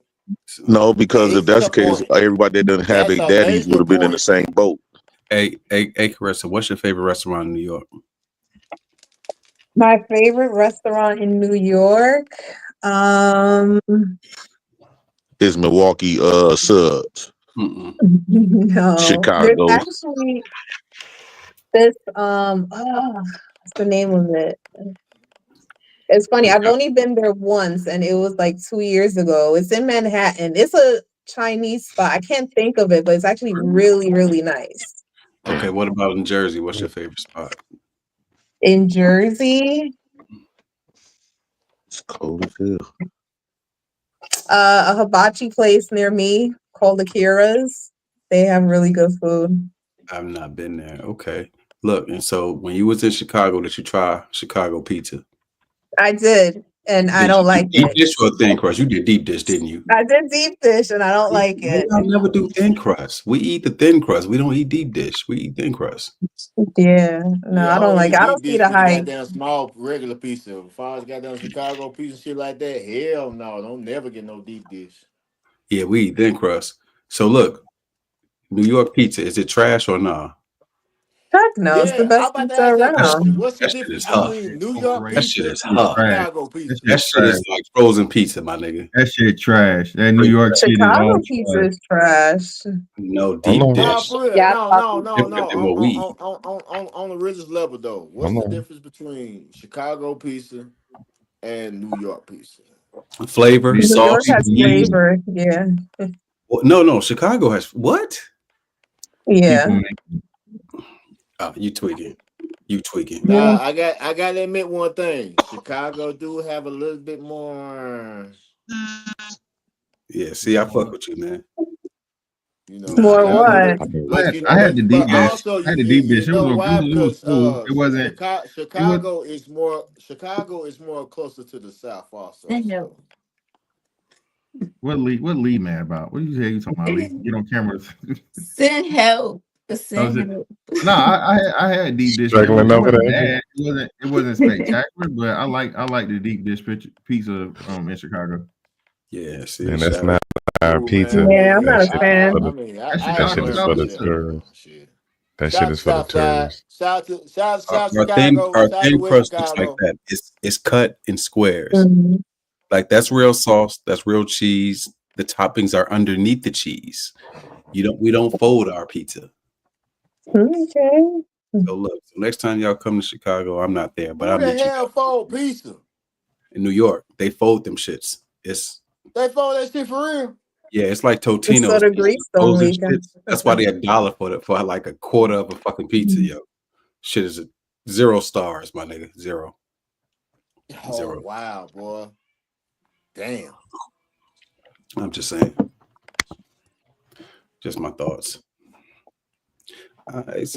No, because if This is that's a the case, point. everybody that didn't have That's their a daddies would major have been in the point. same boat. Hey, Carissa, what's your favorite restaurant in New York? My favorite restaurant in New York. It's Milwaukee subs. No, there's Chicago's. actually this what's the name of it? It's funny, I've only been there once and it was like 2 years ago. It's in Manhattan. It's a Chinese spot. I can't think of it, but it's actually really, really nice. Okay, what about in Jersey? What's your favorite spot? In Jersey, It's cold as hell. a hibachi place near me called Akira's. They have really good food. I've not been there. Okay. Look, and so when you was in Chicago, did you try Chicago pizza? I did, and I Did don't you do like deep it. dish or thin crust? You did deep dish, didn't you? I did deep dish and I don't like it. I'll never do thin crust. We eat the thin crust. We don't eat deep dish. We eat thin crust. Yeah, no, Yeah, I I don't don't like eat it. I deep don't see dish the with the hype. goddamn small regular pizza. If I was goddamn Chicago pizza shit like that, hell no, don't never get no deep dish. Yeah, we eat thin crust. So look, New York pizza, is it trash or nah? Heck no, it's the Yeah, I'm best about to pizza ask that question. around. What's the That shit difference is huff. between New York Overrated. That shit pizza is and huff. Trash. Chicago That pizza? That shit shit trash. is like frozen pizza, my nigga. That shit trash. That New Straight York trash. shit is all Chicago pizza trash. is trash. No Hold deep on. Nah, dish. for real. Yeah, No, I no, thought no, no. Different than what we eat. On the religious level though, what's Hold the on. difference between Chicago pizza and New York pizza? Flavor, These New York sauce, people has make cheese. flavor. Yeah, No. Chicago has what? yeah. people make Oh, you tweaking. You tweaking. Yeah. Nah, I got to admit one thing. Chicago do have a little bit more, Yeah, see, I fuck with you, man. you know, More Chicago. what? But you I know, had the deep but dish. also I had the deep you dish. know why? It was Because cool. It wasn't. It was. Chicago is more closer to the south also. Send help. So What Lee mad about? What you talking about, Lee? Get on camera. Send help. I was Send help. no, I had deep dish and Struggling it over wasn't there. bad. It wasn't spectacular, but I like the deep dish pizza in Chicago. Yeah, see, And that's shout out. not our cool, man. I pizza. Yeah, I'm mean, That not a shit is for fan. the That I that have shit is heard for good the shit about tourists. shit. That shit Shout to is for the Southside. tourists. South Our Chicago. Shout to thin West crust is like Chicago. that. It's cut in squares. Mhm. Like that's real sauce. That's real cheese. The toppings are underneath the cheese. We don't fold our pizza. Okay. So look, so next time y'all come to Chicago, I'm not there, but Who I'll the meet you hell fold pizza? in New York. They fold them shits. They fold that shit for real? Yeah, it's like It's Totino's. sort of Greece Frozen only. shits. That's why they $1 for like a quarter of a fucking pizza, yo. Shit is 0 stars, my nigga. 0. Oh 0. wow, boy. Damn. I'm just saying. Just my thoughts.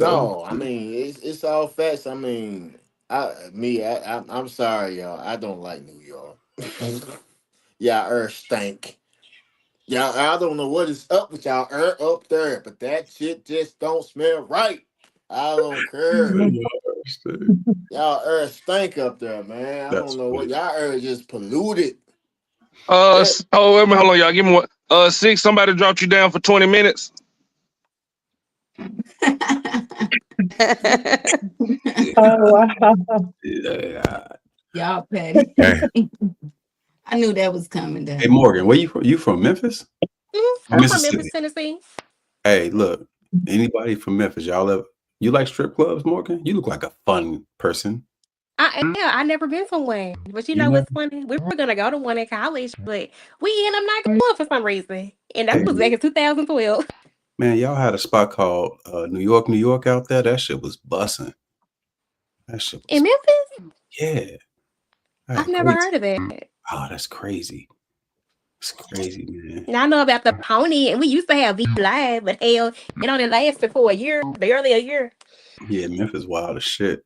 No, I mean it's all facts. I mean, I'm sorry, y'all. I don't like New York. Y'all stink. Y'all, I don't know what is up with y'all up there, but that shit just don't smell right. I don't care. Y'all stink up there, man. I don't know what y'all just polluted. Oh, wait a minute, hold on, y'all. Give me what? 6. Somebody dropped you down for 20 minutes. Oh wow. Y'all petty. I knew that was coming down. Hey Morgan, where you from? You from Memphis? I'm from Memphis, Tennessee. Hey, look, anybody from Memphis, you like strip clubs, Morgan? You look like a fun person. I never been to one, but you know what's funny? We were gonna go to one in college, but we ended up not going for some reason, and that was back in 2012. Man, y'all had a spot called New York out there. That shit was bussing. That shit was In Memphis? Yeah. I've never heard of it. Oh, that's crazy. It's crazy, man. Now I know about the pony, and we used to have V Live, but hell, it only lasted for a year, barely a year. Yeah, Memphis wild as shit.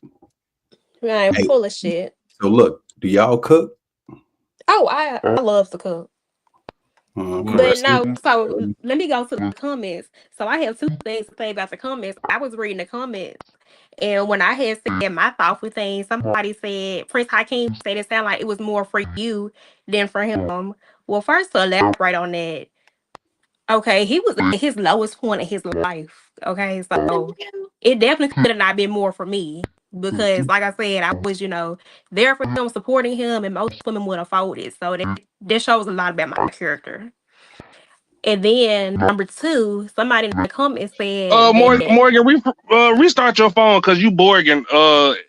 Right, Hey, full of shit. so look, do y'all cook? Oh, I love to cook. But no, so let me go to the comments. So I have 2 things to say about the comments. I was reading the comments, and when I had said my thoughts with things, somebody said Prince Hakeem said it sounded like it was more for you than for him. Well, first to elaborate on that, okay, he was at his lowest point in his life. Okay, so it definitely could have not been more for me because, like I said, I was, there for him, supporting him, and most women would have folded. So that shows a lot about my character. And then number 2, somebody in the comments said that. Morgan, restart your phone because you Borgen.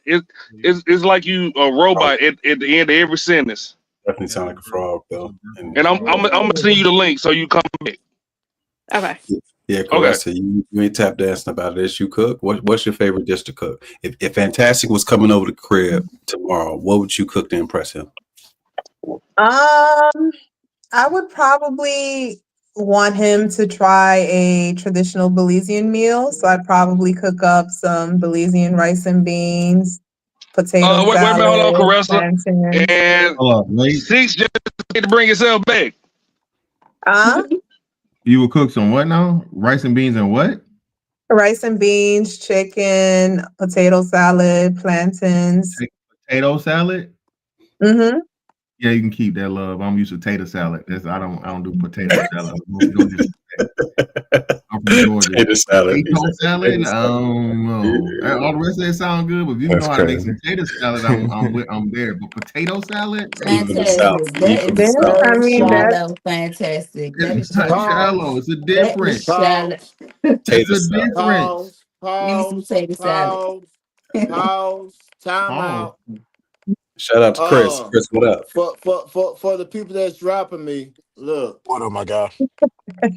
It's like you a robot at the end of every sentence. Definitely sound like a frog though. And I'm gonna send you the link so you come back. Okay. Yeah, Caressa, you ain't tap dancing about this. You cook. What's your favorite dish to cook? If Fantastic was coming over the crib tomorrow, what would you cook to impress him? I would probably want him to try a traditional Belizean meal. So I'd probably cook up some Belizean rice and beans, potato Wait a minute, hold on, salad, Caressa. plantain. And 6 just need to bring itself back. You would cook some what now? Rice and beans and what? Rice and beans, chicken, potato salad, plantains. Potato salad? Mm-hmm. Yeah, you can keep that, love. I'm used to tater salad. I don't do potato salad. Don't I'm from Georgia. Tater salad. Potato salad? I don't know. All the rest of it sound good, but if you know how to make some tater salad, I'm there. But potato salad? Fantastic. That is so shallow. Fantastic. That is It's not shallow. It's a difference. Tater It's a difference. Give me some tater salad. Pause. Time out. Shout out to Chris. Chris, what up? For the people that's dropping me, look. What up, my guy?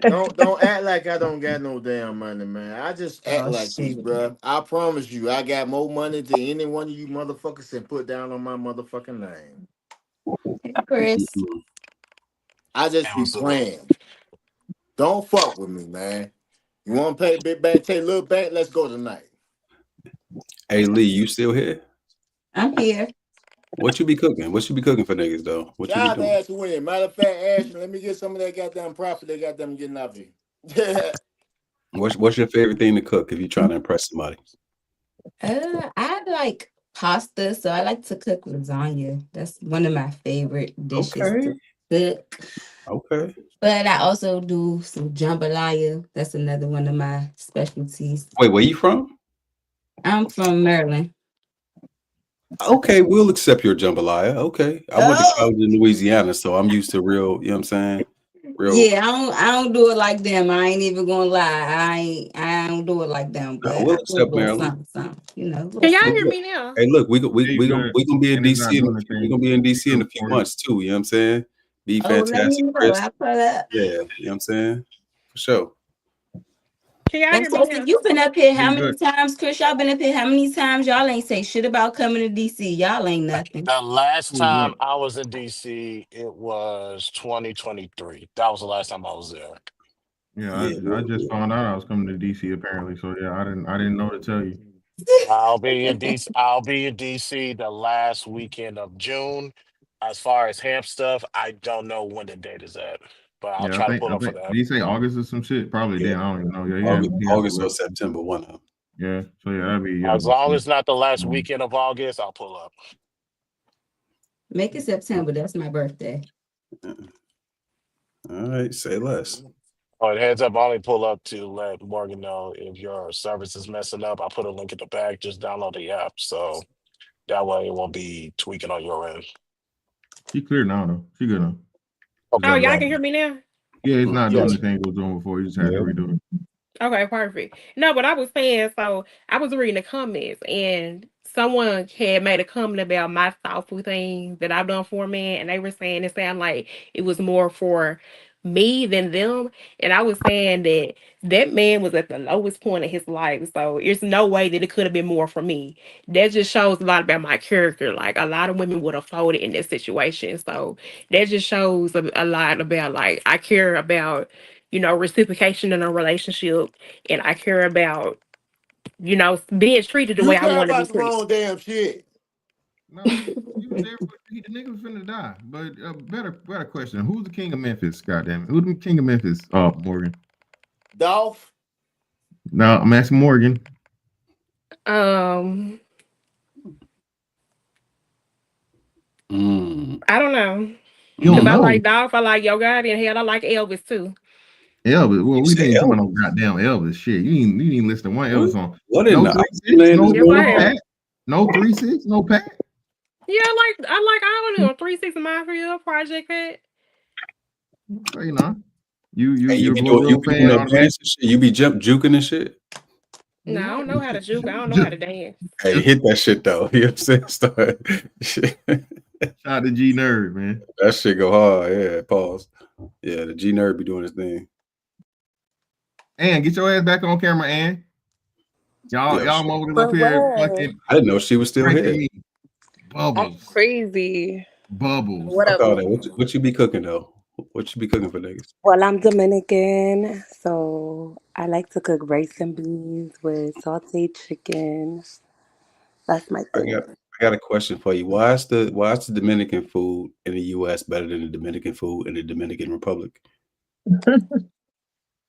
Don't act like I don't got no damn money, man. I just act like this, bro. I promise you, I got more money than any one of you motherfuckers can put down on my motherfucking name. Chris. I just be playing. Don't fuck with me, man. You want to play big bank, take little bank? Let's go tonight. Hey Lee, you still here? I'm here. What you be cooking? What you be cooking for niggas though? What you be Shout out to doing? Ashton Win. Matter of fact, Ashton, let me get some of that goddamn profit they got them getting off here. What's your favorite thing to cook if you're trying to impress somebody? I like pasta, so I like to cook lasagna. That's one of my favorite dishes to cook. Okay. But I also do some jambalaya. That's another one of my specialties. Wait, where you from? I'm from Maryland. Okay, we'll accept your jambalaya. Okay. I went to college in Louisiana, so I'm used to real, you know what I'm saying? Yeah, I don't do it like them. I ain't even gonna lie. I don't do it like them, No, but we'll I do a accept little Maryland. something, you know. Can y'all Hey, hear look, me now? hey, look, we He good, gonna be in and he's not DC doing the we thing. gonna be in He DC in a good few for you. months too. You know what I'm saying? Be Oh, let me fantastic, know. Chris. I put up. Yeah, you know what I'm saying? For sure. Can y'all hear me Fantastic. now? You been up here how He many good. times, Chris? Y'all been up here how many times? Y'all ain't say shit about coming to DC. Y'all ain't nothing. The last Who's time what? I was in DC, it was 2023. That was the last time I was there. Yeah, Yeah, I just found out I was coming to DC apparently. So yeah, I didn't know to tell you. I'll be in DC. I'll be in DC the last weekend of June. As far as camp stuff, I don't know when the date is at, but I'll Yeah, try to pull I up for think that. did he say August or some shit? Probably yeah. then. I don't even know. Yeah, he had to August or look. September, one of them. Yeah. So yeah, that'd be As long as before. it's not the last Um, weekend of August, I'll pull up. Make it September. That's my birthday. All right, say less. Oh, and heads up, I only pull up to let Morgan know if your service is messing up. I put a link in the back. Just download the app, so that way it won't be tweaking on your end. she clear now though. She good now. Just Oh, Okay, gotta y'all redo can perfect. hear me now? Yeah, it's not doing Yes. the thing it was doing before. You just had to Yeah. redo it. Okay, perfect. No, but I was saying, so I was reading the comments and someone had made a comment about my thoughtful thing that I've done for a man, and they were saying it sounded like it was more for me than them. And I was saying that that man was at the lowest point of his life. So there's no way that it could have been more for me. That just shows a lot about my character. Like a lot of women would have folded in that situation. So that just shows a lot about like I care about reciprocation in a relationship, and I care about, being treated the You way I care want to be about the treated. wrong damn shit. No, he was there for the nigga was finna die. But better question. Who's the king of Memphis? Goddamn it. Who's the king of Memphis? Morgan. Dolph. No, I'm asking Morgan. Um, I don't know. You Because don't I know. like Dolph, I like Yo Gotti, and hell, I like Elvis too. Elvis. Well, You we say ain't talking about no Elvis. goddamn Elvis shit. You ain't listen to one Elvis song. What in No the 3-6, land is no Yes, going I no have. Pat, on? no 3-6, no Pat. Yeah, I like all of them. 3 6 Mafia, Project Pat. Okay, now. Hey, You're a Glorilla you be doing fan that already? dance and shit. You be juking and shit. No, I No, don't know how to juke. I don't know how just, to dance. Hey, just hit that shit though. You know what I'm saying? Start. Shit. shout out to G Nerd, man. That shit go hard. Yeah, pause. Yeah, the G Nerd be doing his thing. And get your ass back on camera, and Yo, y'all shit. moguls For up here what? fucking I didn't know she was still pranking here. me. That's Bubbles. crazy. Bubbles. What Fuck up, all that. boo? What you be cooking though? What you be cooking for niggas? Well, I'm Dominican, so I like to cook rice and beans with sauteed chicken. That's my thing. I got a question for you. Why is the Dominican food in the US better than the Dominican food in the Dominican Republic?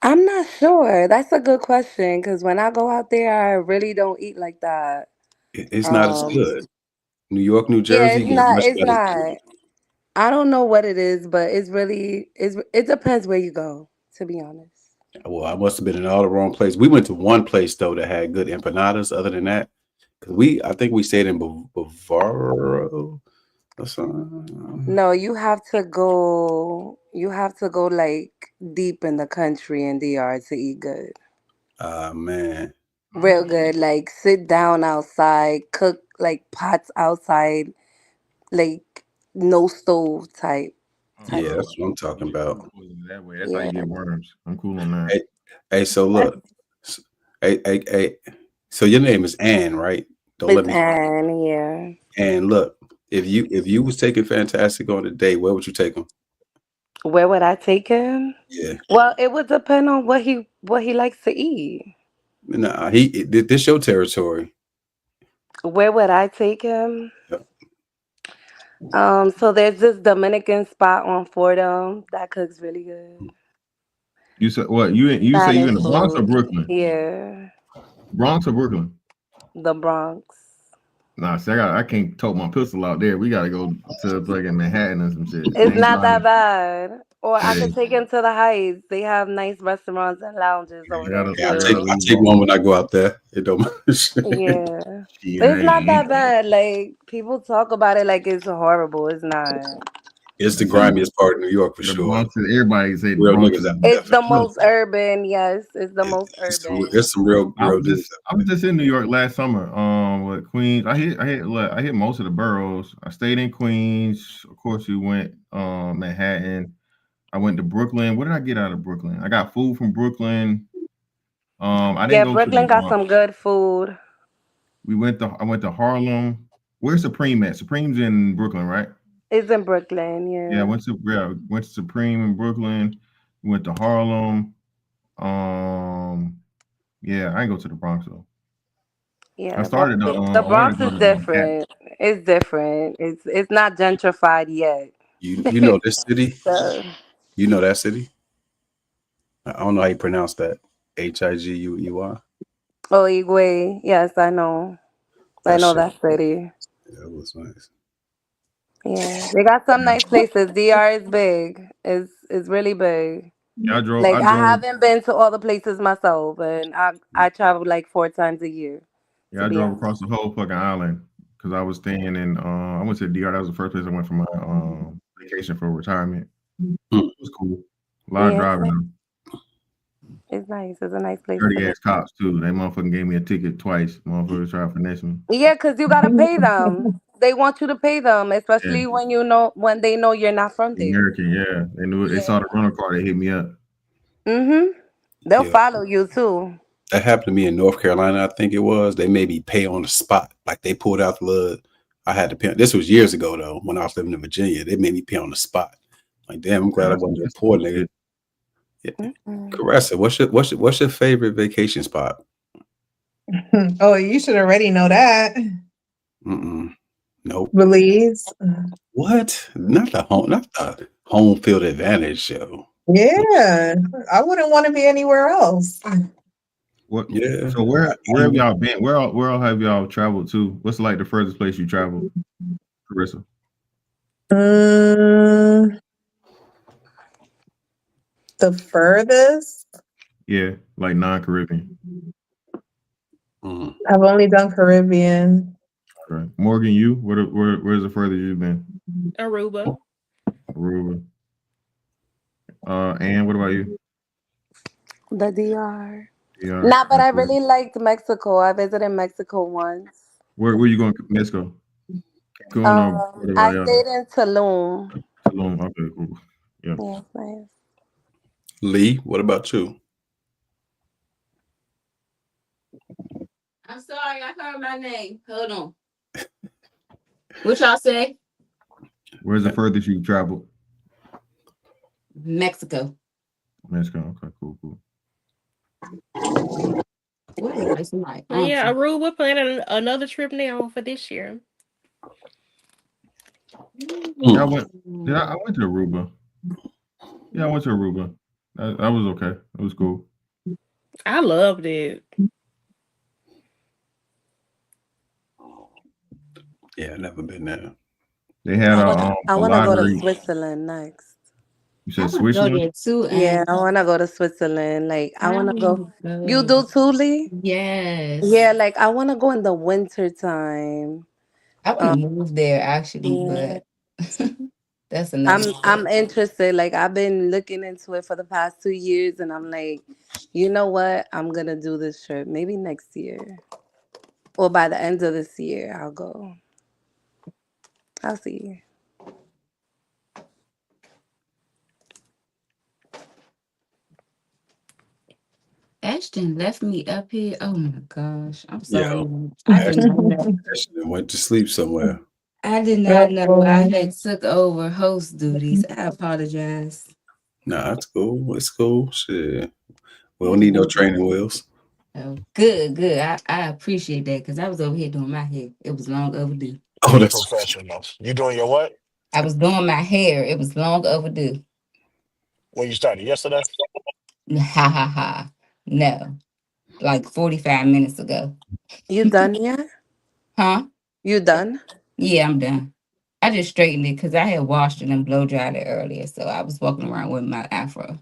I'm not sure. That's a good question because when I go out there, I really don't eat like that. It's not as Um, good. New York, New yeah, Jersey it's is not. much It's better. not. I don't know what it is, but it depends where you go, to be honest. Well, I must have been in all the wrong place. We went to one place though that had good empanadas. Other than that, because I think we stayed in Bavaro or something. No, you have to go like deep in the country in DR to eat good. Man, Real good. Like sit down outside, cook like pots outside, like no stove type yeah, Uh-uh. food. that's what I'm talking about. That way. That's how Yeah. you get worms. I'm cool on that. Hey, so That's look, hey, so your name is Ann, right? Don't let Miss me. Anne, yeah. And look, if you was taking Fantastic on a date, where would you take him? Where would I take him? Yeah, Well, it would depend on what he likes to eat. nah, this your territory. Where would I take him? Yeah. So there's this Dominican spot on Fordham that cooks really good. You said what? You say you in Spanish the Bronx or food. Brooklyn? Yeah. Bronx or Brooklyn? The Bronx. Nah, see, I can't tote my pistol out there. We gotta go to fucking Manhattan or some shit. I It's ain't not trying that to. bad. Or I Hey, could take him to the Heights. They have nice restaurants and lounges over there Yeah, I too. gotta I leave take Bronx. one when I go out there. It don't matter. Yeah. Shit, It's I not ain't. that bad. Like people talk about it like it's horrible. It's not. It's the That's it. grimiest part of New York for The sure. Bronx. Everybody say the Real Bronx niggas is. out there. It's For the sure. most urban. Yes, it's the most urban. There's some real I was dudes. just in New York last summer. With Queens, I hit most of the boroughs. I stayed in Queens. Of course, we went Manhattan. I went to Brooklyn. What did I get out of Brooklyn? I got food from Brooklyn. I didn't Yeah, go to Brooklyn got the. some good food. I went to Harlem. Where's Supreme at? Supreme's in Brooklyn, right? It's in Brooklyn. Yeah, Yeah. went to Supreme in Brooklyn. Went to Harlem. Yeah, I ain't go to the Bronx though. I Yeah, started to. The I wanted to Bronx go is to Manhattan. different. It's different. It's not gentrified yet. You know this city? So, You know that city? I don't know how you pronounce that. Higuey. oh, Igwe. Yes, I know. I That know shit. that city. Yeah, it was nice. Yeah, they got some nice places. DR is big. It's really big. Yeah, I drove. Like I I drove. haven't been to all the places myself, and I travel like 4 times a year. To Yeah, I be drove honest. across the whole fucking island because I was staying in. I went to DR. That was the first place I went for my vacation for retirement. It was cool. A lot of Yeah, driving though. it's nice. It's a nice place to Dirty live. ass cops too. They motherfucking gave me a ticket twice. Motherfuckers tried to finesse me. Yeah, cause you gotta pay them. They want you to pay them, Yeah, especially when they know you're not from there. American. Yeah, they knew it. They Yeah. saw the rental car. They hit me up. They'll Yeah. follow you too. That happened to me in North Carolina, I think it was. They made me pay on the spot. Like they pulled out the little, I had to pay. This was years ago though, when I was living in Virginia. They made me pay on the spot. Like, damn, I'm glad I wasn't a That's poor some nigga. shit. Yeah. Mm-mm. Caressa, what's your favorite vacation spot? Oh, you should already know that. Nope. Belize. What? Not the home field advantage show. Yeah, I wouldn't want to be anywhere else. What? Yeah. So where have y'all been? Where all have y'all traveled to? What's like the furthest place you traveled, Carissa? Mm, the furthest Yeah, like non-Caribbean. I've only done Caribbean. Okay. Morgan, you? Where's the furthest you've been? Aruba. Aruba. And what about you? The DR. DR. Nah, but That's I cool. really liked Mexico. I visited Mexico once. Where you going? Mexico? Cancun or Puerto I Vallarta? stayed in Tulum. Tulum. Okay, cool. Yeah. Yeah, it's nice. Lee, what about you? I'm sorry, I heard my name. Hold on. What y'all say? Where's the furthest you traveled? Mexico. Mexico. Okay, cool. What is this like? Oh, yeah, Aruba planning another trip now for this year. Yeah, I went to Aruba. Yeah, I went to Aruba. That was okay. It was cool. I loved it. Yeah, I've never been there. They had I a wanna go to lottery. Switzerland next. You said Switzerland? Too, yeah, I wanna go to Switzerland. Like I wanna go. You do too, Lee? Yes. Yeah, like I wanna go in the winter time. I want to move there actually, Yeah. but that's another I'm interested. Like I've been looking into it for the past 2 years, and I'm like, you know what? I'm gonna do this trip. Maybe next year, or by the end of this year, I'll go. I'll see. Ashton left me up here. Oh my gosh. I'm Yeah. sorry. I did not know. Ashton went to sleep somewhere. I did not know I had took over host duties. I apologize. Nah, it's cool. It's cool. Shit. We don't need no training wheels. Oh, good. I appreciate that because I was over here doing my hair. It was long overdue. Oh, Be that's professional. You doing your what? I was doing my hair. It was long overdue. When you started yesterday? Ha ha ha. No. Like 45 minutes ago. You done yet? Huh? You done? Yeah, I'm done. I just straightened it because I had washed it and blow dried it earlier. So I was walking around with my afro,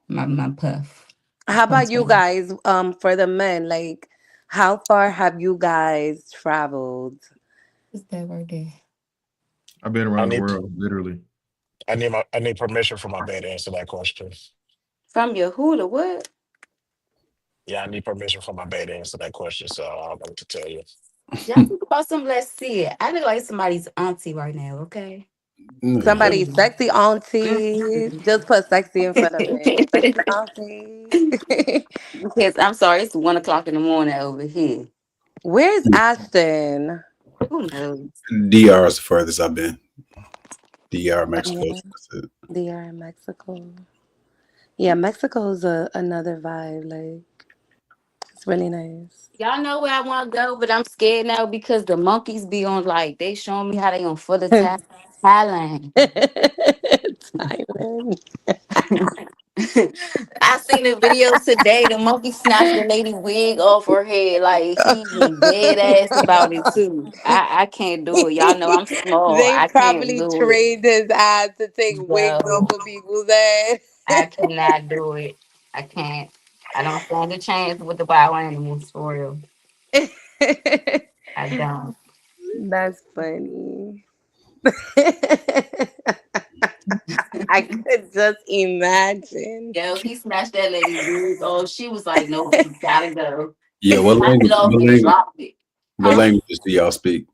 my puff. How about you guys? For the men, like, how far have you guys traveled? What's that right there? I've been I around the need to, world, literally. I need permission from my bed to answer that question. From your who to what? Yeah, I need permission from my bed to answer that question, so I don't know what to tell you. Y'all think about some. Let's see it. I look like somebody's auntie right now. Okay. Somebody sexy auntie. Just put sexy in front of it. Sexy auntie. Because I'm sorry, it's 1 o'clock in the morning over here. Where's Ashton? Who knows? DR is the furthest I've been. DR, Mexico. Yeah. That's it. DR in Mexico. Yeah, Mexico's another vibe. Like, it's really nice. Y'all know where I want to go, but I'm scared now because the monkeys be on like they showing me how they on foot attack Thailand. Thailand. I seen the video today. The monkey snatched the lady wig off her head. Like he was dead ass about it too. I can't do it. Y'all know I'm small. They I can't probably do it. trained his ass to take wigs off No, of people's head. I cannot do it. I can't. I don't stand a chance with the wild animals for real. I don't. That's funny. I could just imagine. Yo, he snatched that lady wig off. She was like, "No, you gotta go." Yeah, He snatched it off and dropped it. what Huh? languages do y'all speak?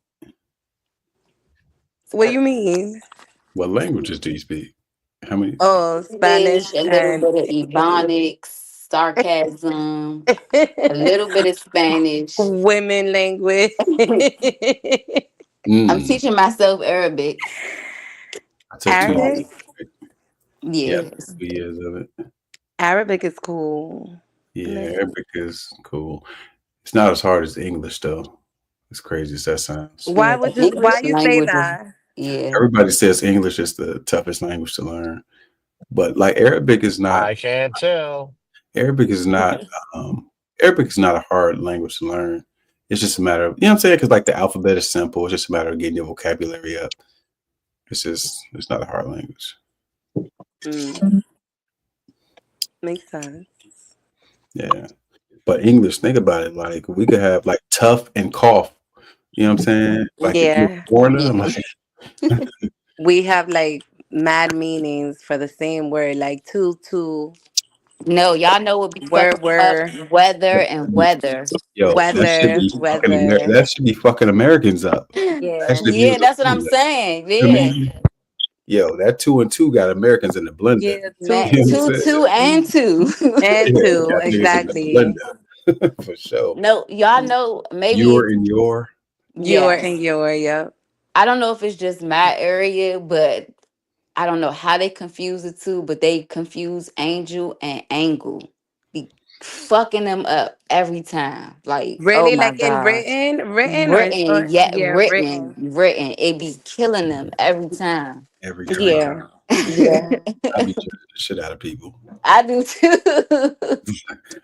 What do you mean? What languages do you speak? How many? Oh, Spanish English, a little and bit of Ebonics, sarcasm, a little bit of Spanish. women language. I'm teaching myself Arabic. I took 2 years. Arabic? Yeah, Yes. 2 years of it. Arabic is cool. Yeah, Nice. Arabic is cool. It's not as hard as English though. As crazy as that sounds. Why Yeah, would the you? Why English you say language is that? yeah. Everybody says English is the toughest language to learn, but like Arabic is not. I can't tell. Arabic is not. Arabic is not a hard language to learn. It's just a matter of, you know what I'm saying? Because like the alphabet is simple. It's just a matter of getting your vocabulary up. It's not a hard language. Makes sense. Yeah. But English, think about it. Like we could have like tough and cough. You know what I'm saying? Like if you're Yeah. a foreigner, I'm like, We have like mad meanings for the same word, like two, No, y'all know what be fucking up were, weather and weather. yo, weather. that should be fucking Americans up. Yeah. That should be Yeah, that's what I'm saying. I Yeah. mean, yo, that 2 and 2 got Americans in the blender. Yeah, Man, You know what I'm two, saying? two, and two. and Yeah, two, got niggas in the exactly. blender. For sure. No, y'all know maybe You're in your. Your yes. and your, yep. I don't know if it's just my area, but I don't know how they confuse the two, but they confuse angel and angle. Be fucking them up every time. Like, oh Really, my like in gosh. written Written, or yeah, yeah, written, written. written. It be killing them every time. Every Yeah, time. yeah. I be judging the shit out of people. I do too.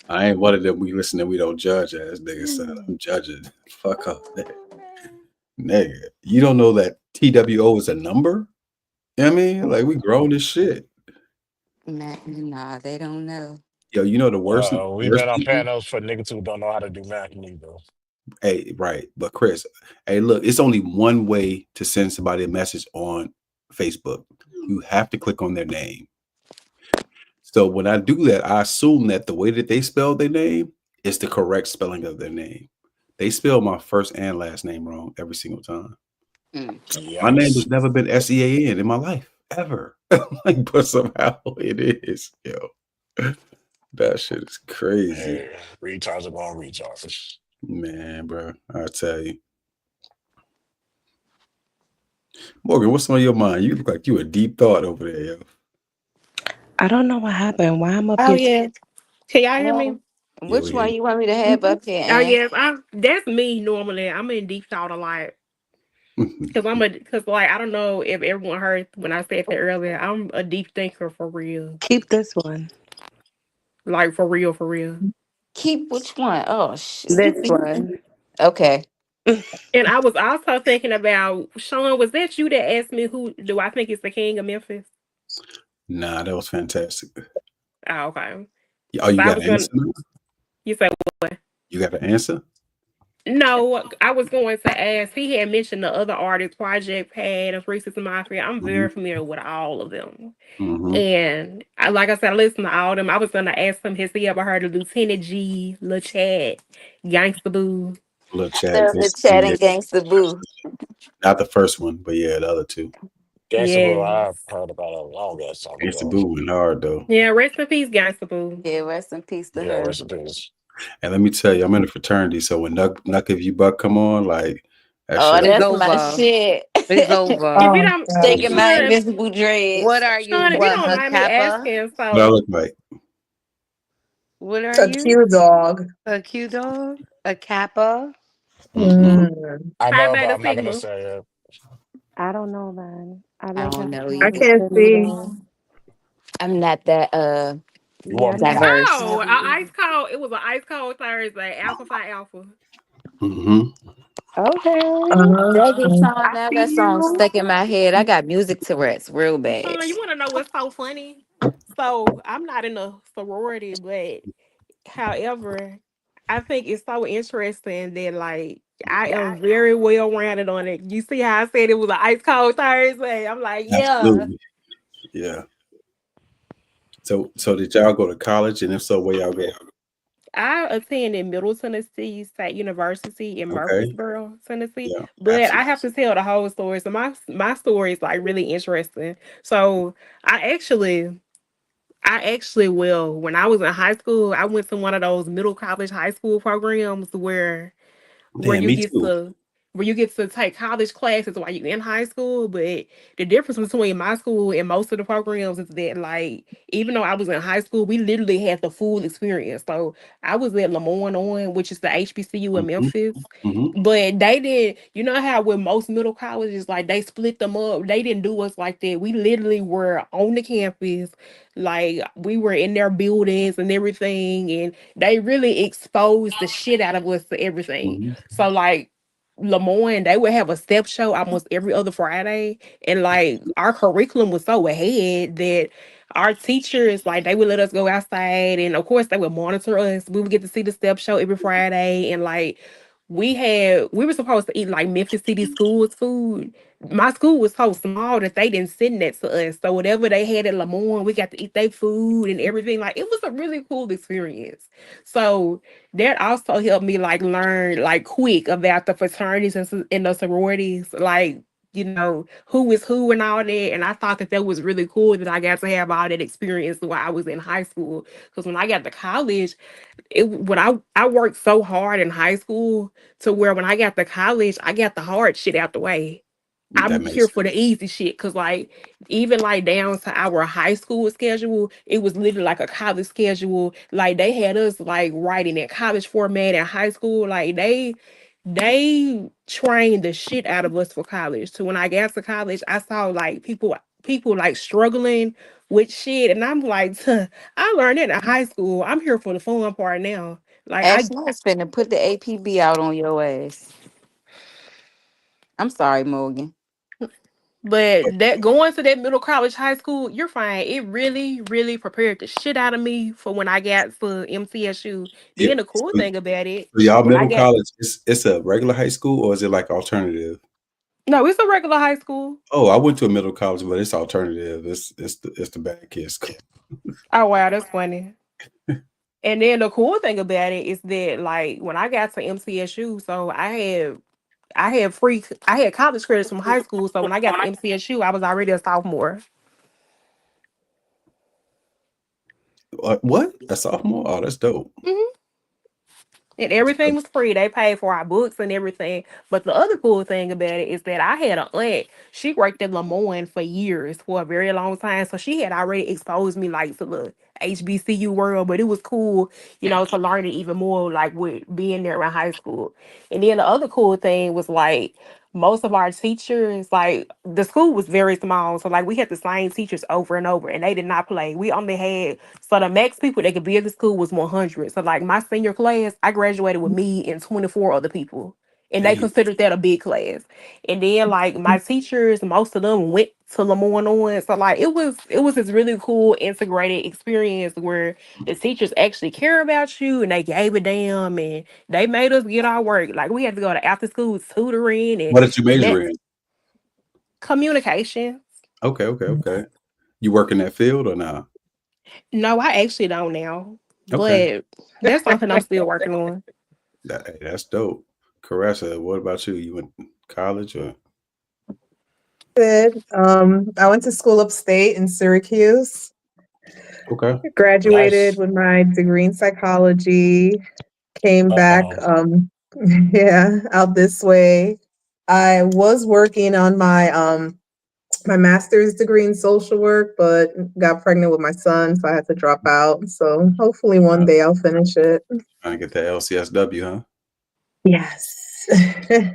I ain't one of them we listen and we don't judge ass niggas. Son. I'm judging. Fuck off that. Nigga, you don't know that TWO is a number? You know what I mean? Like we grown as shit. Man, nah, they don't know. Yo, you know the worst We've been on people? panels for niggas who don't know how to do math neither. Hey, right. But Chris, hey, look, it's only one way to send somebody a message on Facebook. You have to click on their name. So when I do that, I assume that the way that they spell their name is the correct spelling of their name. They spell my first and last name wrong every single time. My name has never been SEAN in my life, ever. Like, but somehow it is. Yo, that shit is crazy. Hey, retards are going retards. Man, bro, I tell you. Morgan, what's on your mind? You look like you a deep thought over there, yo. I don't know what happened. Why I'm up Oh here? yeah. Can y'all hear me? Which one you want me to have up here? Oh Ann? yes, that's me normally. I'm in deep thought a lot. Cause like I don't know if everyone heard when I said that earlier. I'm a deep thinker for real. Keep this one. Like for real, for real. Keep which one? Oh shit. This one. Okay. And I was also thinking about Sean. Was that you that asked me who do I think is the king of Memphis? Nah, that was fantastic. Oh, okay. Oh, you So I got was an answer now? You said what? You got an answer? No, I was going to ask. He had mentioned the other artists, Project Pad and 360 Mafia. I'm Hmm. very familiar with all of them. Hmm. And like I said, I listen to all of them. I was gonna ask him, has he ever heard of Lieutenant G, Lil Chad, Gangsta Boo? Little chat, The gangsta chat boo, yeah. and gangsta boo. Not the first one, but yeah, the other two. Gangsta Boo, I've Yes. heard about a long ass time Gangsta ago. boo went hard though. Yeah, rest in peace, Gangsta Boo. Yeah, rest in peace to Yeah, her. rest in peace. And let me tell you, I'm in a fraternity, so when Knuck if you buck come on, like that Oh, shit It's that's my over. shit. It's over. If you Oh don't, Shaking gosh. my Sean, invisible What dreads. are you? Sean, if you What, don't a mind me kappa? asking, what I so look like. What are A you? cute dog. A Q dog? A kappa? Hmm. Mm. I Pi know, but Beta I'm not gonna Sigma. say it. I don't know, man. I I like how don't know I either. can't see. I'm not that You Yeah, want I'm me to not. help? diverse. I Oh, don't ice cold. It was an ice cold Thursday. Alpha Phi Alpha. Hmm. Okay. That good Uh, song I now, see that song you. stuck in my head. I got music Tourette's real bad. Sean, you want to know what's so funny? So I'm not in a sorority, but however, I think it's so interesting that like I am very well rounded on it. You see how I said it was an ice cold Thursday? I'm like, yeah. Absolutely. Yeah. So did y'all go to college? And if so, where y'all go? I attended Middle Tennessee State University in Okay. Murfreesboro, Tennessee. Yeah, But I absolutely. have to tell the whole story. So my story is like really interesting. So I actually I actually will. When I was in high school, I went to one of those middle college high school programs where Damn, you me get too. to where you get to take college classes while you're in high school. But the difference between my school and most of the programs is that like even though I was in high school, we literally had the full experience. So I was at Lemoyne on, which is the HBCU in Hmm. Memphis. Hmm. But they did, you know how with most middle colleges, like they split them up. They didn't do us like that. We literally were on the campus, like we were in their buildings and everything, and they really exposed the shit out of us to everything. Hmm. So like Lemoyne, they would have a step show almost every other Friday. And like our curriculum was so ahead that our teachers, like they would let us go outside and of course they would monitor us. We would get to see the step show every Friday and like we were supposed to eat like Memphis City schools food. My school was so small that they didn't send that to us. So whatever they had at Lemoyne, we got to eat their food and everything. Like it was a really cool experience. So that also helped me like learn like quick about the fraternities and the sororities, like who is who and all that. And I thought that that was really cool that I got to have all that experience while I was in high school. Because when I got to college, I worked so hard in high school to where when I got to college, I got the hard shit out the way. That I'm here makes for the easy shit because, like, even like down to our high school schedule, it was literally like a college schedule. Like they had us like writing that college format in high school. Like they trained the shit out of us for college. So when I got to college, I saw like people like struggling with shit, and I'm like, I learned that in high school. I'm here for the fun part now. Like Ashton was finna put the APB out on your ass. I'm sorry, Morgan. But that going to that middle college, high school, you're fine. It really, really prepared the shit out of me for when I got to MTSU. yeah. Then the cool So, thing about it, so y'all when I middle got college, it's a regular high school or is it like alternative? no, it's a regular high school. Oh, I went to a middle college, but it's alternative. It's the bad kids school. Oh wow, that's funny. And then the cool thing about it is that like when I got to MTSU, so I had college credits from high school. So when I got to MTSU, I was already a sophomore. What? A sophomore? Oh, that's dope. Mhm. And That's everything dope. was free. They paid for our books and everything. But the other cool thing about it is that I had an aunt. She worked at Lemoyne for years, for a very long time. So she had already exposed me like to the HBCU world. But it was cool, to learn it even more like with being there in high school. And then the other cool thing was like most of our teachers, like the school was very small. So like we had the same teachers over and over and they did not play. We only had so the max people that could be at the school was 100. So like my senior class, I graduated with me and 24 other people. and they Damn. considered that a big class. And then like my teachers, most of them went to Lemoyne on. So like it was this really cool integrated experience where the teachers actually care about you and they gave a damn and they made us get our work. Like we had to go to after school tutoring and What did you major that in? communication. Okay, okay, okay. You work in that field or not? No, I actually don't now, Okay, but that's something I'm still working on. hey, that's dope. Caressa, what about you? You went to college or Good. I went to school upstate in Syracuse. okay? Graduated Nice. with my degree in psychology. Came back, Uh-oh. yeah, out this way. I was working on my master's degree in social work, but got pregnant with my son, so I had to drop out. So hopefully one Uh, day I'll finish it. Trying to get that LCSW, huh? Yes.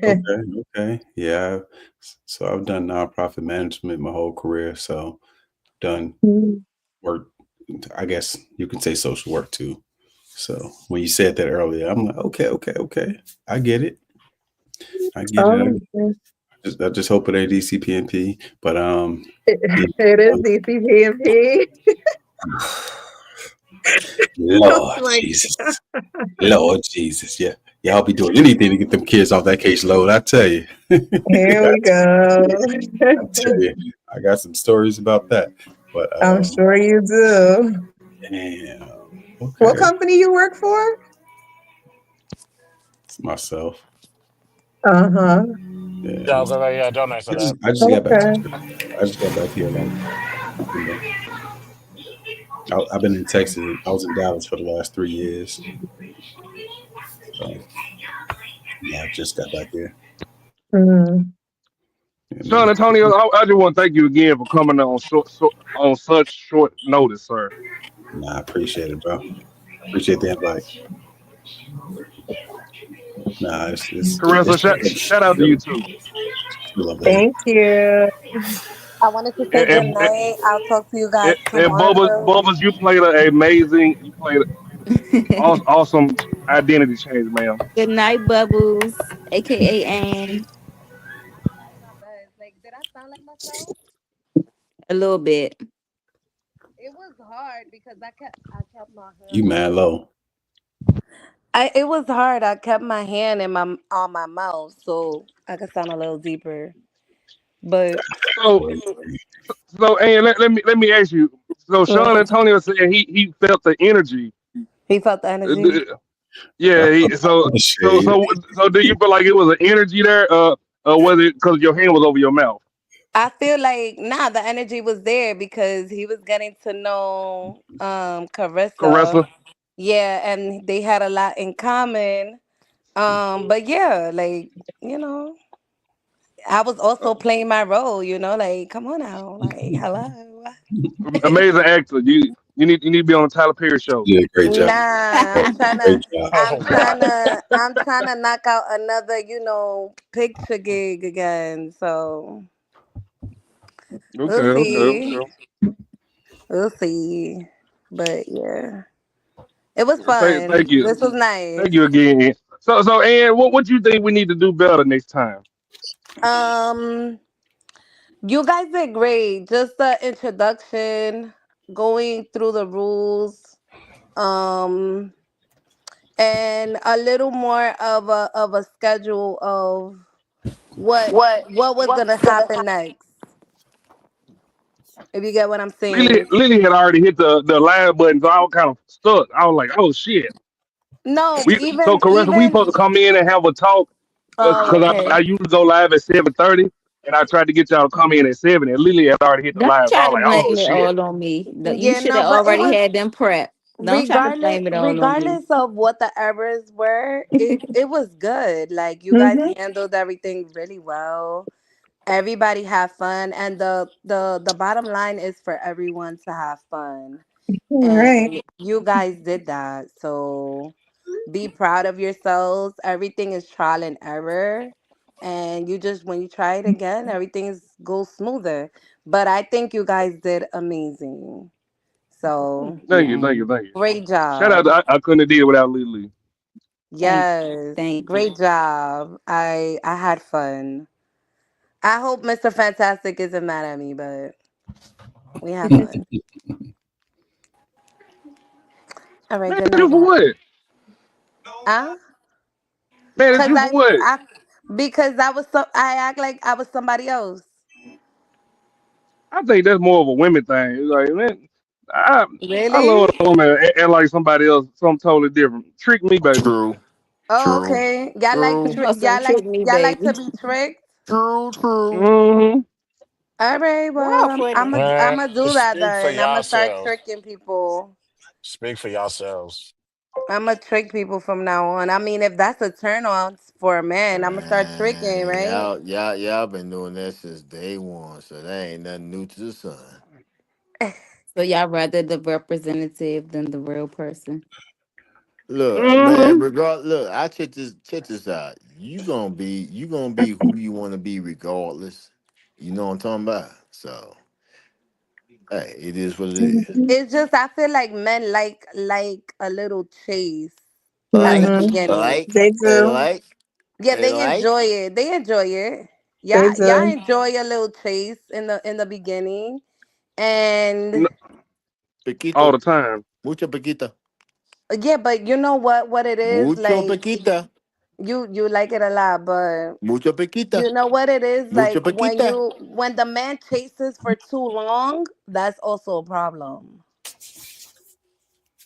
Okay, okay, yeah. So I've done nonprofit management my whole career. So done Mm. work. I guess you can say social work too. So when you said that earlier, I'm like, okay, okay, okay. I get it. I get it. Oh, okay. I just hope it ain't DCPNP. But It, yeah. it is DCPMP. Oh Lord my God. Jesus. Lord Jesus. Yeah. Y'all be doing anything to get them kids off that case load. I tell you. Here we go. I tell you. I got some stories about that. But I'm sure you do. damn. What Okay. company you work for? It's myself. Uh-huh. Yeah. Yeah, I was like, yeah, don't answer that. I just got back to Okay. I just got back here like you know, I've been in Texas. I was in Dallas for the last 3 years. So yeah, I just got back here. Mm. You Sean know. Antonio, I just want to thank you again for coming on on such short notice, sir. Nah, I appreciate it, bro. Appreciate the invite. Nah, Caressa, it's shout out to you too. chill up there. Thank you. I wanted to say And, good and, night. I'll talk to you guys and tomorrow. Bubba's, you played an amazing, you played an awesome identity change, man. Good night, Bubbles, aka Ann. My best. Like, did I sound like myself? A little bit. It was hard because I kept my You hand mad low. it was hard. I kept my hand in my on my mouth, so I could sound a little deeper. But So, and let me ask you. So, Sean mm, Antonio said he felt the energy. he felt the Uh, energy. d- Yeah, The shade. so do you feel like it was an energy there? Was it because your hand was over your mouth? I feel like the energy was there because he was getting to know Carissa. Caressa. Yeah, and they had a lot in common. But yeah, like, you know, I was also playing my role, like, come on now, like, hello. Amazing actor. You need to be on the Tyler Perry show. You did a great job. Nah, Great job. Oh God. I'm trying to knock out another, picture gig again. So Okay, we'll okay, see. okay. We'll see. But yeah. It was Thank fun. you, This was nice. thank you again. So, Ann, what you think we need to do better next time? Um, you guys did great. Just the introduction, going through the rules, um, and a little more of a schedule of what was gonna happen next. If you get what I'm saying. Lily had already hit the live button, so I was kind of stuck. I was like, oh shit. No, So Caressa, we supposed to come in and have a talk oh, because I okay. usually go live at 7:30, and I tried to get y'all to come in at 7, and Lily had already hit the Don't live, so I try was to like, oh blame it shit. all on me. No, you Yeah, should no, have but it already was had them prep. Don't try to blame it all on me. regardless of what the errors were, it was good. Like, you guys Mm-hmm. handled everything really well. Everybody had fun, and the bottom line is for everyone to have fun, All right. and you guys did that. So be proud of yourselves. Everything is trial and error, and you just, when you try it again, everything goes smoother. But I think you guys did amazing. So Thank you, Yeah. thank you, thank you. great Shout out, job. I couldn't have did it without Lily. Yes. Thank you. Great job. I had fun. I hope Mr. Fantastic isn't mad at me, but we had fun. All right, Man, good you night, for guys. what? Huh? Man, it's Cause you for what? because I act like I was somebody else. I think that's more of a women thing. It's like, man, I love Really? a woman and like somebody else, something totally different. Trick me, baby. True. Oh, True. okay. True. Some trick me, Y'all like to baby. be tricked? True. True. Mm-hmm. All right, Y'all well, funny. I'm Man, gonna do that speak for then. I'm gonna start yourselves. tricking people. Speak for yourselves. I'm gonna trick people from now on. I mean, if that's a turn on for a man, I'm gonna start tricking, Man, right? y'all been doing that since day one, so that ain't nothing new to the sun. So y'all rather the representative than the real person? Look, man, Mm-hmm. look, I check this out. You gonna be who you wanna be regardless. You know what I'm talking about? So hey, it is what it is. It's just I feel like men like a little chase at the Like, Mm-hmm. beginning. like, They and do. like, Yeah, and they like. enjoy it. They enjoy it. They Y'all do. enjoy a little chase in the beginning, and All the Pequito. time. Mucho Pequita. yeah, but you know what it is Mucho like. Pequita. You like it a lot, but Mucho Pequita. you know what it is Mucho like Pequita. when the man chases for too long, that's also a problem.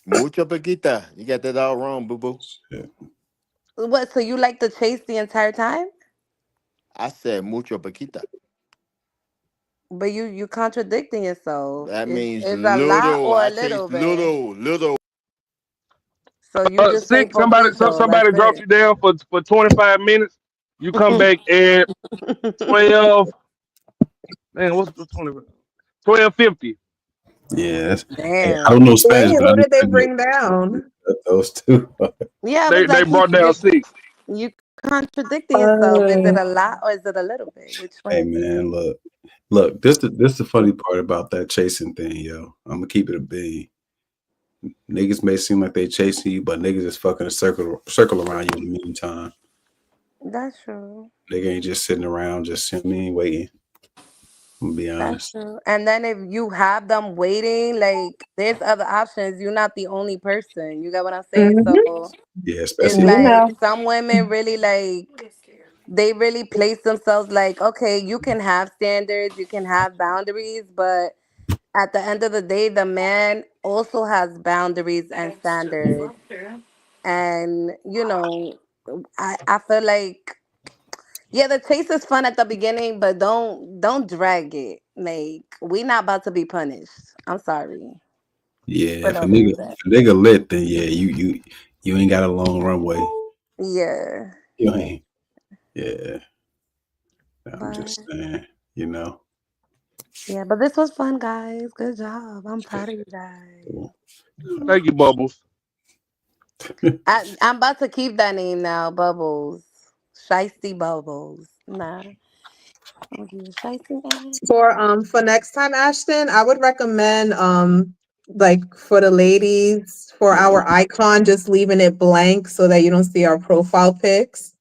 Mucho Pequita. You got that all wrong, boo boo. Yeah. What? So you like to chase the entire time, I said mucho Pequita. but you contradicting yourself. That means Is a lot little. or a I little chase bit. little. So you just say Six. poquito. That's Somebody drops you down for 25 minutes. You come it. back at 12. Man, what's the 20? 12:50. Yeah. Hey, I don't Damn. know Wait, Spanish, but I who know did they bring down? those two. Yeah, I was They like, brought down six. you contradicting yourself. Is it a lot or is it a little bit? Which one Hey is it? man, look. This the funny part about that chasing thing, yo. I'm gonna keep it a bean. Niggas may seem like they chasing you, but niggas is fucking a circle around you in the meantime. That's true. Nigga ain't just sitting around, just you know what I mean, waiting. I'm gonna be That's honest. true. And then if you have them waiting, like there's other options. You're not the only person. You get what I'm saying? Mm-hmm. So Yeah, it's especially You like know. some women really like they really place themselves like, okay, you can have standards, you can have boundaries, but at the end of the day, the man also has boundaries and standards. And I feel like yeah, the chase is fun at the beginning, but don't drag it. Like we not about to be punished. I'm sorry yeah. for If no a nigga reason. if a nigga lit, then yeah, you ain't got a long runway. Yeah, You ain't. Yeah, I'm but just saying. You know. yeah, but this was fun, guys. Good job. I'm proud of you guys. Thank you, Bubbles. I'm about to keep that name now, Bubbles. Shiesty Bubbles. Nah, I'm gonna give you Shiesty name. For next time, Ashton, I would recommend like for the ladies, for our icon, just leaving it blank so that you don't see our profile pics.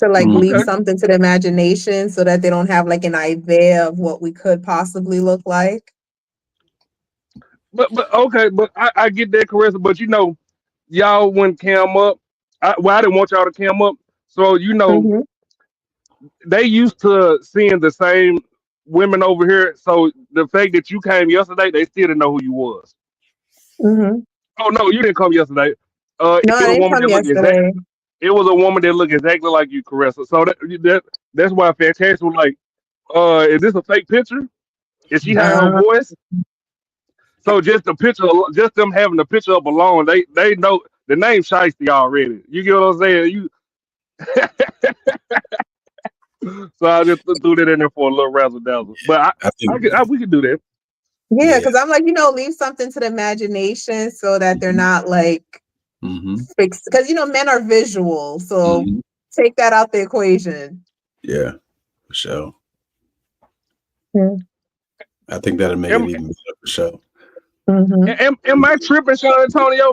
To like leave Okay. something to the imagination so that they don't have like an idea of what we could possibly look like. But okay, but I get that, Carissa. But y'all wouldn't cam up. I didn't want y'all to cam up. So Mm-hmm. they used to seeing the same women over here. So the fact that you came yesterday, they still didn't know who you was. Mm-hmm. Oh no, you didn't come yesterday. No, It I was a didn't woman come that looked exact. yesterday. It was a woman that looked exactly like you, Carissa. So that's why Fantastic was like, is this a fake picture? Is she hearing her Uh, voice? So just the picture, just them having the picture up alone, they know the name Shiesty already. You get what I'm saying? So I just threw that in there for a little razzle dazzle. But I think. we could do that. yeah, Yeah. because I'm like, leave something to the imagination so that they're not like Mm-hmm. fixed. Because men are visual, so Mm-hmm. take that out the equation. Yeah, for sure. Yeah. I think that'll make it Am, even better for sure. Mm-hmm. am I tripping, Sean Antonio?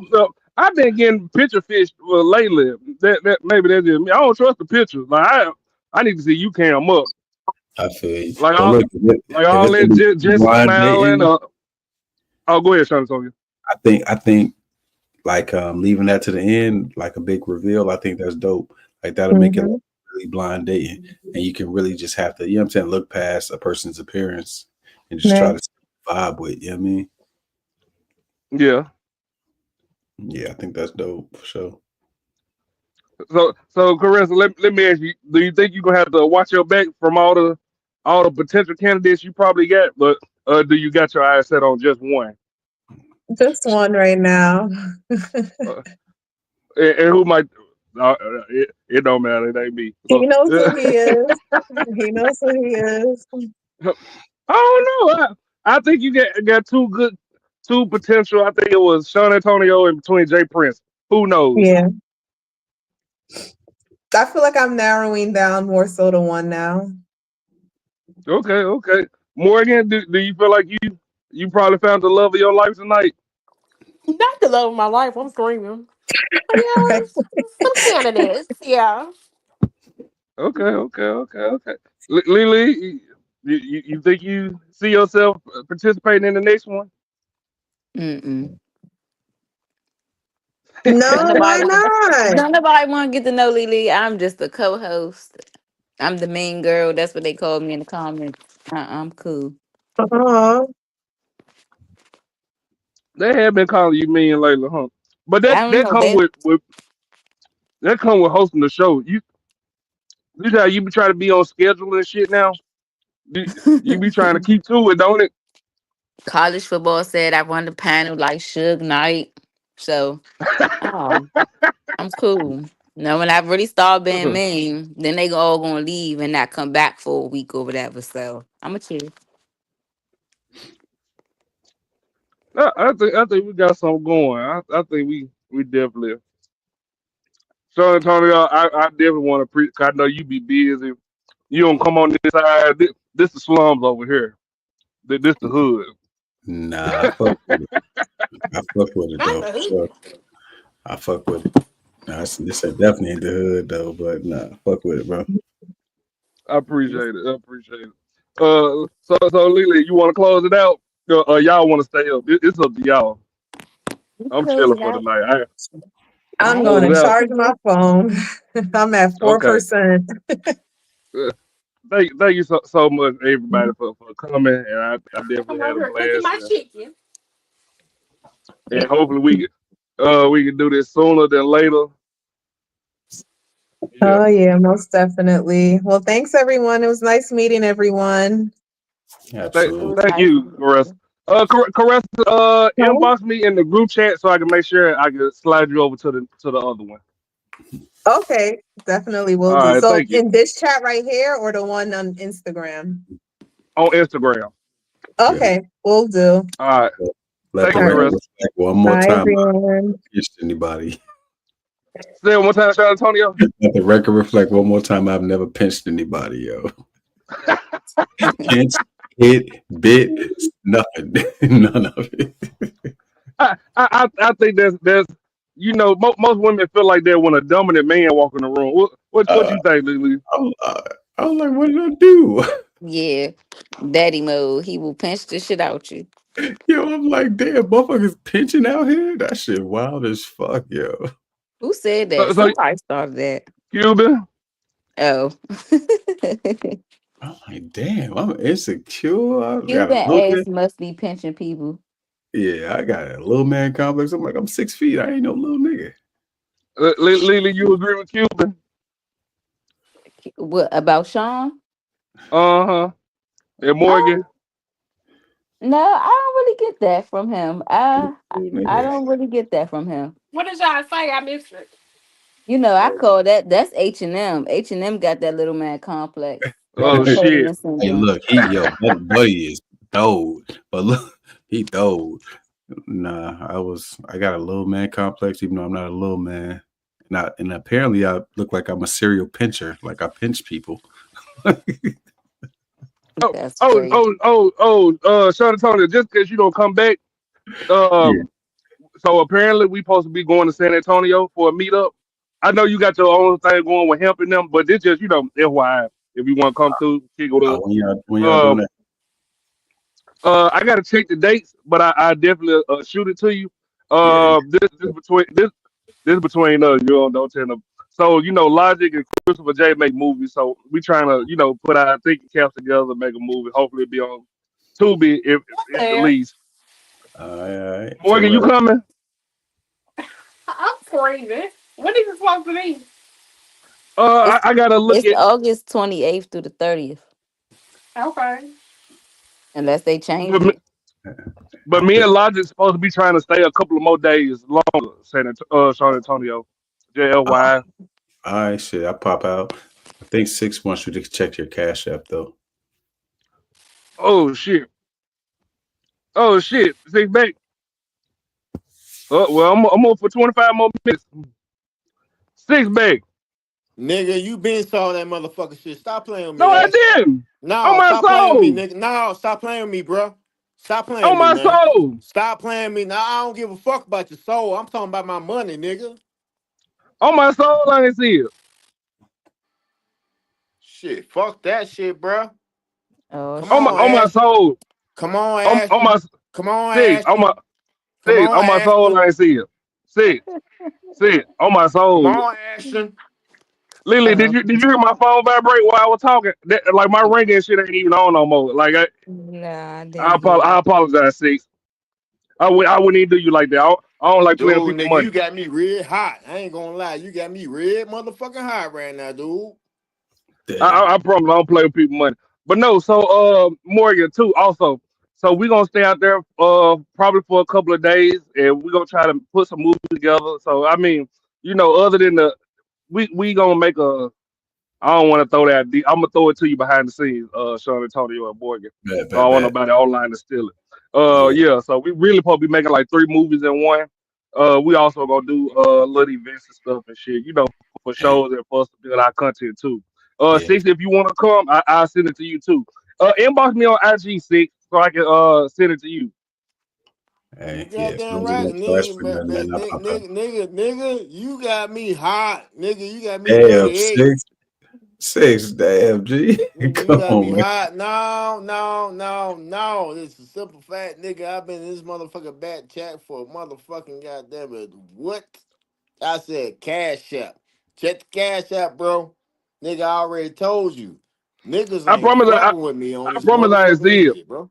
I've been getting picture fish lately. That maybe that's just me. I don't trust the pictures. Like I need to see you cam up. I feel you. Like But all look, like if all it's in gonna be just blind smiling. dating, Oh, go ahead, Sean Antonio. I think like leaving that to the end, like a big reveal. I think that's dope. Like that'll make it Hmm. like really blind dating, and you can really just have to, you know what I'm saying, look past a person's appearance and just try Yeah. to vibe with. You know what I mean? Yeah. Yeah, I think that's dope for sure. So Caressa, let me ask you: do you think you're gonna have to watch your back from all the potential candidates you probably got, but do you got your eyes set on just one? Just one right now. Uh, and who might? It don't matter. It ain't me. He So knows who he is. He knows who he is. I don't know. I think you got two potential. I think it was Sean Antonio in between Jay Prince. Who knows? Yeah. I feel like I'm narrowing down more so to one now. Okay. Morgan, do you feel like you probably found the love of your life tonight? Not the love of my life. I'm screaming. Yeah, some candidates. Yeah. Okay. Lily, you think you see yourself participating in the next one? Mm-mm. Don't No, why nobody want. not? Don't nobody want to get to know Lily. I'm just a co-host. I'm the main girl. That's what they call me in the comments. I'm cool. Oh, They have been calling you mean lately, huh? But that I don't that know. come They with hosting the show. You know how you be trying to be on schedule and shit now. You be trying to keep to it, don't it? college football said I run the panel like Suge Knight. So I'm cool. Now when I really start being mean, then they all gonna leave and not come back for a week or whatever. So I'm a chill. I think we got something going. I think we definitely. San Antonio, I definitely want to I know you be busy. You don't come on this side. This the slums over here. This the hood. Nah, I fuck with it. I fuck with it Not though, the for hood. sure. I fuck with it. Nah, this ain't definitely ain't the hood though, but nah, fuck with it, bro. I appreciate it. I appreciate it. So Lily, you want to close it out? Y'all want to stay up? It's up to y'all. You I'm close chilling it for out. tonight. I'm I going Close to it out. charge my phone. I'm at Okay. 4%. Uh, thank you so much, everybody, for coming. And I I'm definitely had over a here cooking blast. my chicken. And hopefully we can do this sooner than later. Yeah. Oh, yeah, most definitely. Well, thanks, everyone. It was nice meeting everyone. Thank, It Absolutely. was thank nice to you, meet Caressa. you. Caressa, Oh, inbox me in the group chat so I can make sure I can slide you over to the other one. okay, definitely will All do. right, So thank you. in this chat right here or the one on Instagram? On Instagram. Yeah. Okay, will do. All right, Let thank the you, All record right. Caressa. reflect one more Bye, time. I everyone. haven't pinched anybody. Say it one more time, San Antonio. Let the record reflect one more time. I've never pinched anybody, yo. Pinch, hit, bit, nothing. None of it. I think there's most women feel like they're when a dominant man walk in the room. What Uh, you think, Lily? I was like, what did I do? Yeah, daddy mode. He will pinch the shit out you. Yo, I'm like, damn, motherfuckers pinching out here? That shit wild as fuck, yo. Who said that? So Somebody started that. Cuban. Oh. I'm like, damn, I'm insecure. I got Cuban a little ass bit. must be pinching people. Yeah, I got a little man complex. I'm like, I'm 6 feet. I ain't no little nigga. Lily, you agree with Cuban? What about Sean? Uh-huh. And Um, Morgan. no, I don't really get that from him. Little I nigga. don't really get that from him. What did y'all say? I missed it. You know, I call that's H&M. H&M got that little man complex. That Oh shit. Napoleon Hey, syndrome. look, buddy is dope. But look, he dope. Nah, I got a little man complex, even though I'm not a little man. And apparently I look like I'm a serial pincher. Like I pinch people. Oh, That's oh, crazy. oh, Sean Antonio, just because you don't come back, Yeah. um, so apparently we supposed to be going to San Antonio for a meetup. I know you got your own thing going with hemp and them, but this just FYI, if you want to come through, kick with us. When y'all doing Um, that? I gotta check the dates, but I definitely shoot it to you. Yeah. This between us. You don't tell them. So Logic and Christopher J make movies, so we trying to put our thinking caps together, make a movie. Hopefully, it'll be on Tubi if at the There. least. All right. Say Morgan, you less. coming? I'm screaming. What is it supposed to be? It's I gotta look it's at. August 28th through the 30th, Okay. unless they But changed me, it. but me and Logic supposed to be trying to stay a couple of more days longer. San Antonio, JLY. All right, shit. I pop out. I think 6 wants you to check your cash app though. Oh shit! Oh shit! 6 back. Well, I'm on for 25 more minutes. 6 back. Nigga, you been saw that motherfucker shit. Stop playing with No, me, I Ashton. didn't. On No, my stop playing with me, soul. nigga. No, stop playing with me, bro. Stop playing On with me, my man. soul. Stop playing with me. Now I don't give a fuck about your soul. I'm talking about my money, nigga. On my soul, I ain't see it. Shit, fuck that shit, bro. Oh Come on, On my shit. Ashton. soul. Come on, On my Ashton. Come on, six. Ashton. Come on, On my soul, Ashton. I ain't see it. Six. On my Come soul. on, Ashton. Lily, Oh did you hear my phone vibrate while I was talking? Like my ringing shit ain't even on no more. Like nah, I didn't hear I it. apologize, Six. I wouldn't even do you like that. I don't like playing Dude, people nigga, money. you got me red hot. I ain't gonna lie. You got me red motherfucking hot right now, dude. Damn. I promise I don't play with people money. But no, so Morgan too also. So we gonna stay out there probably for a couple of days and we gonna try to put some movies together. So I mean, other than the we gonna make a I don't want to throw that deep. I'm gonna throw it to you behind the scenes, Sean Antonio and Morgan. Bad, So I bad, don't want bad. nobody online to steal it. Yeah. Yeah, so we really supposed to be making like 3 movies in one. We also gonna do little events and stuff and shit, for Hey, shows and for us to build our content too. yeah. Six, if you wanna come, I'll send it to you too. Inbox me on IG Six so I can send it to you. You Hey, yeah. As goddamn long as you right, don't charge nigga, for nothing, then I pop out. nigga, you got me hot, nigga. You got me Damn, 38. 6. Damn, G. Nigga, you Come got me on, man. hot. No, no, no, no. It's a simple fact, nigga. I've been in this motherfucking back chat for a motherfucking goddamn it. What? I said cash app. Check the cash app, bro. Nigga, I already told you. Niggas I ain't promise fucking with me on I this promise I ain't see motherfucking it. shit, bro.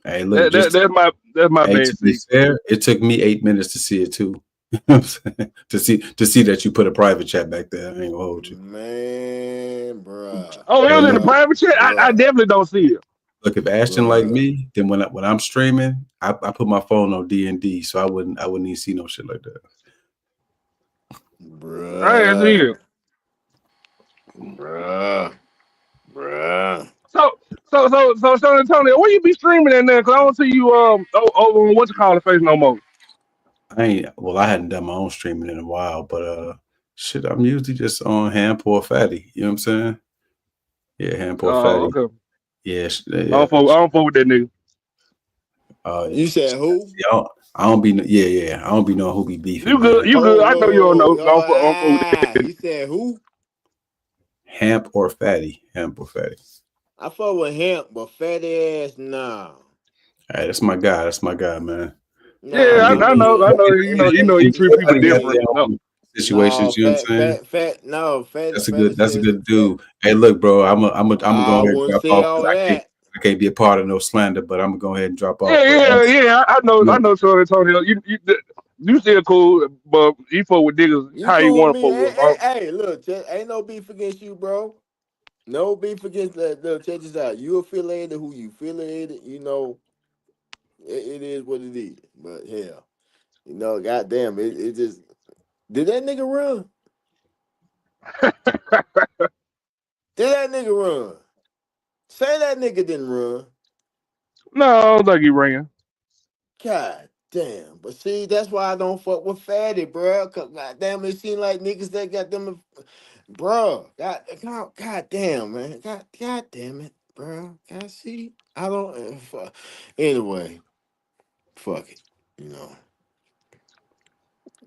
Hey, look, That's my to bad, be Six. fair, it took me 8 minutes to see it too. You know what I'm saying? To see that you put a private chat back there. I ain't gonna hold you. Man, bruh, Oh, it Hey, was in the look, private chat. I bruh, definitely don't see it. if Ashton like bruh, me, then when I'm streaming, I put my phone on D&D, so I wouldn't even see no shit like that. I ain't see bruh, it. bruh, bruh. So, San Antonio, where you be streaming in there? Cause I don't see you over on what you call the face no more. I hadn't done my own streaming in a while, but shit, I'm usually just on hand pour fatty. You know what I'm saying? Yeah, hand pour Oh, fatty. okay. Yeah, I yeah. don't fuck with that nigga. Oh You yeah. said who? See, I don't be yeah. I don't be knowing who be beefing, You good? man. You good? I know you don't know. I don't fuck with You said who? Hamp or fatty. Hamp or fatty. I fuck with him, but fat ass, nah. Hey, that's my guy. That's my guy, man. Nah, Yeah, Morgan, I Morgan, know. I know. You treat people everybody got different. their No, own situations, no, you know what I'm saying? no, That's a fatty good says dude. fat. Hey, look, bro, I'm gonna go I ahead and wouldn't drop say off all because that. I can't be a part of no slander, but I'm gonna go ahead and drop off. But yeah. I know. I look, know. San Antonio. You still cool, but you fuck with niggas You how you cool with want to me? fuck with Hey, them. hey, hey, look, ain't no beef against you, bro. No beef against that. Look, check this out. You affiliated who you affiliated, it is what it is. But hell, goddamn, it just did that nigga run? Did that nigga run? Say that nigga didn't run. No, I don't think he ran. God damn. But see, that's why I don't fuck with fatty, bro. Cause goddamn, it seem like niggas that got them, bro. God damn, man. God damn it, bro. God, see, I don't. Anyway, fuck it. You know.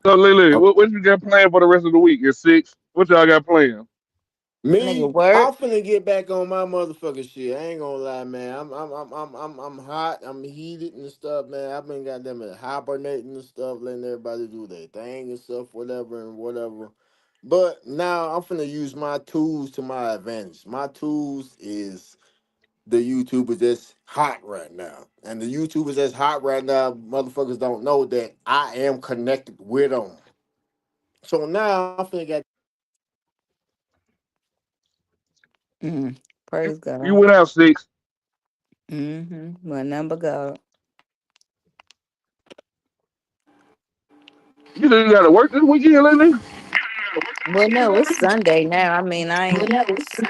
So Lily, Oh, what you got planned for the rest of the week? It's six. What y'all got planned? Nigga, me, work. I'm finna get back on my motherfucking shit. I ain't gonna lie, man. I'm hot. I'm heated and stuff, man. I've been goddamn it hibernating and stuff, letting everybody do their thing and stuff, whatever and whatever. But now I'm finna use my tools to my advantage. My tools is the YouTubers that's hot right now, and the YouTubers that's hot right now, motherfuckers don't know that I am connected with them. So now I'm finna get. Mm, You, praise you God. went out six. Mm-hmm. My number God. You said you got to work this weekend, Lily? Well, no, it's Sunday now. I mean, I ain't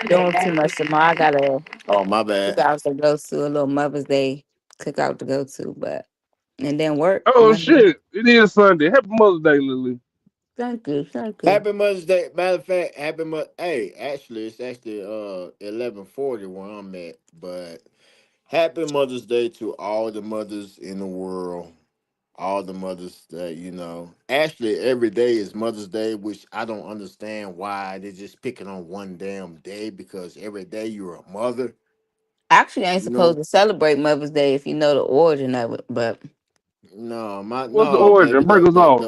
doing too much tomorrow. I got a Oh my bad. cookout to go to, a little Mother's Day cookout to go to, but and then work Oh Monday. shit! It is Sunday. Happy Mother's Day, Lily. Thank you, thank you. Happy Mother's Day. Matter of fact, happy Mother. Hey, actually, it's actually 11:40 where I'm at. But happy Mother's Day to all the mothers in the world. All the mothers that you know. Actually, every day is Mother's Day, which I don't understand why they're just picking on one damn day because every day you're a mother. Actually, I ain't You supposed know, to celebrate Mother's Day if you know the origin of it, but What's the no, baby. origin? Break us off.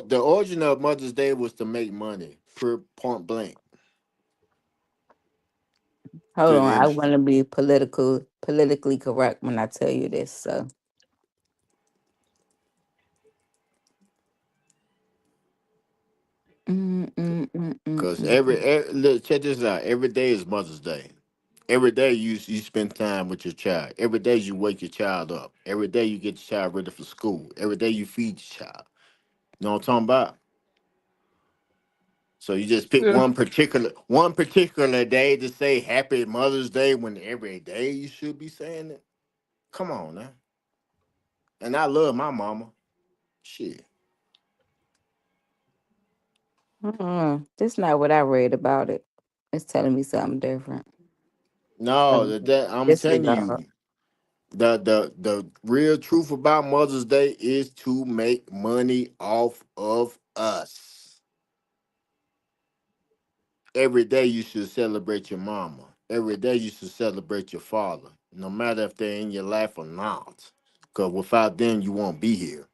The origin of Mother's Day was to make money, per point blank hold to the on, I want industry. to be politically correct when I tell you this. So, Cause mm. look, check this out. Every day is Mother's Day. Every day you spend time with your child. Every day you wake your child up. Every day you get your child ready for school. Every day you feed your child. You know what I'm talking about? So you just pick Yeah. one particular day to say Happy Mother's Day when every day you should be saying it. Come on now. And I love my mama. Shit. This not what I read about it. It's telling me something different. No, So, that I'm telling disregard. you. The real truth about Mother's Day is to make money off of us. Every day you should celebrate your mama. Every day you should celebrate your father, no matter if they're in your life or not. Because without them, you won't be here.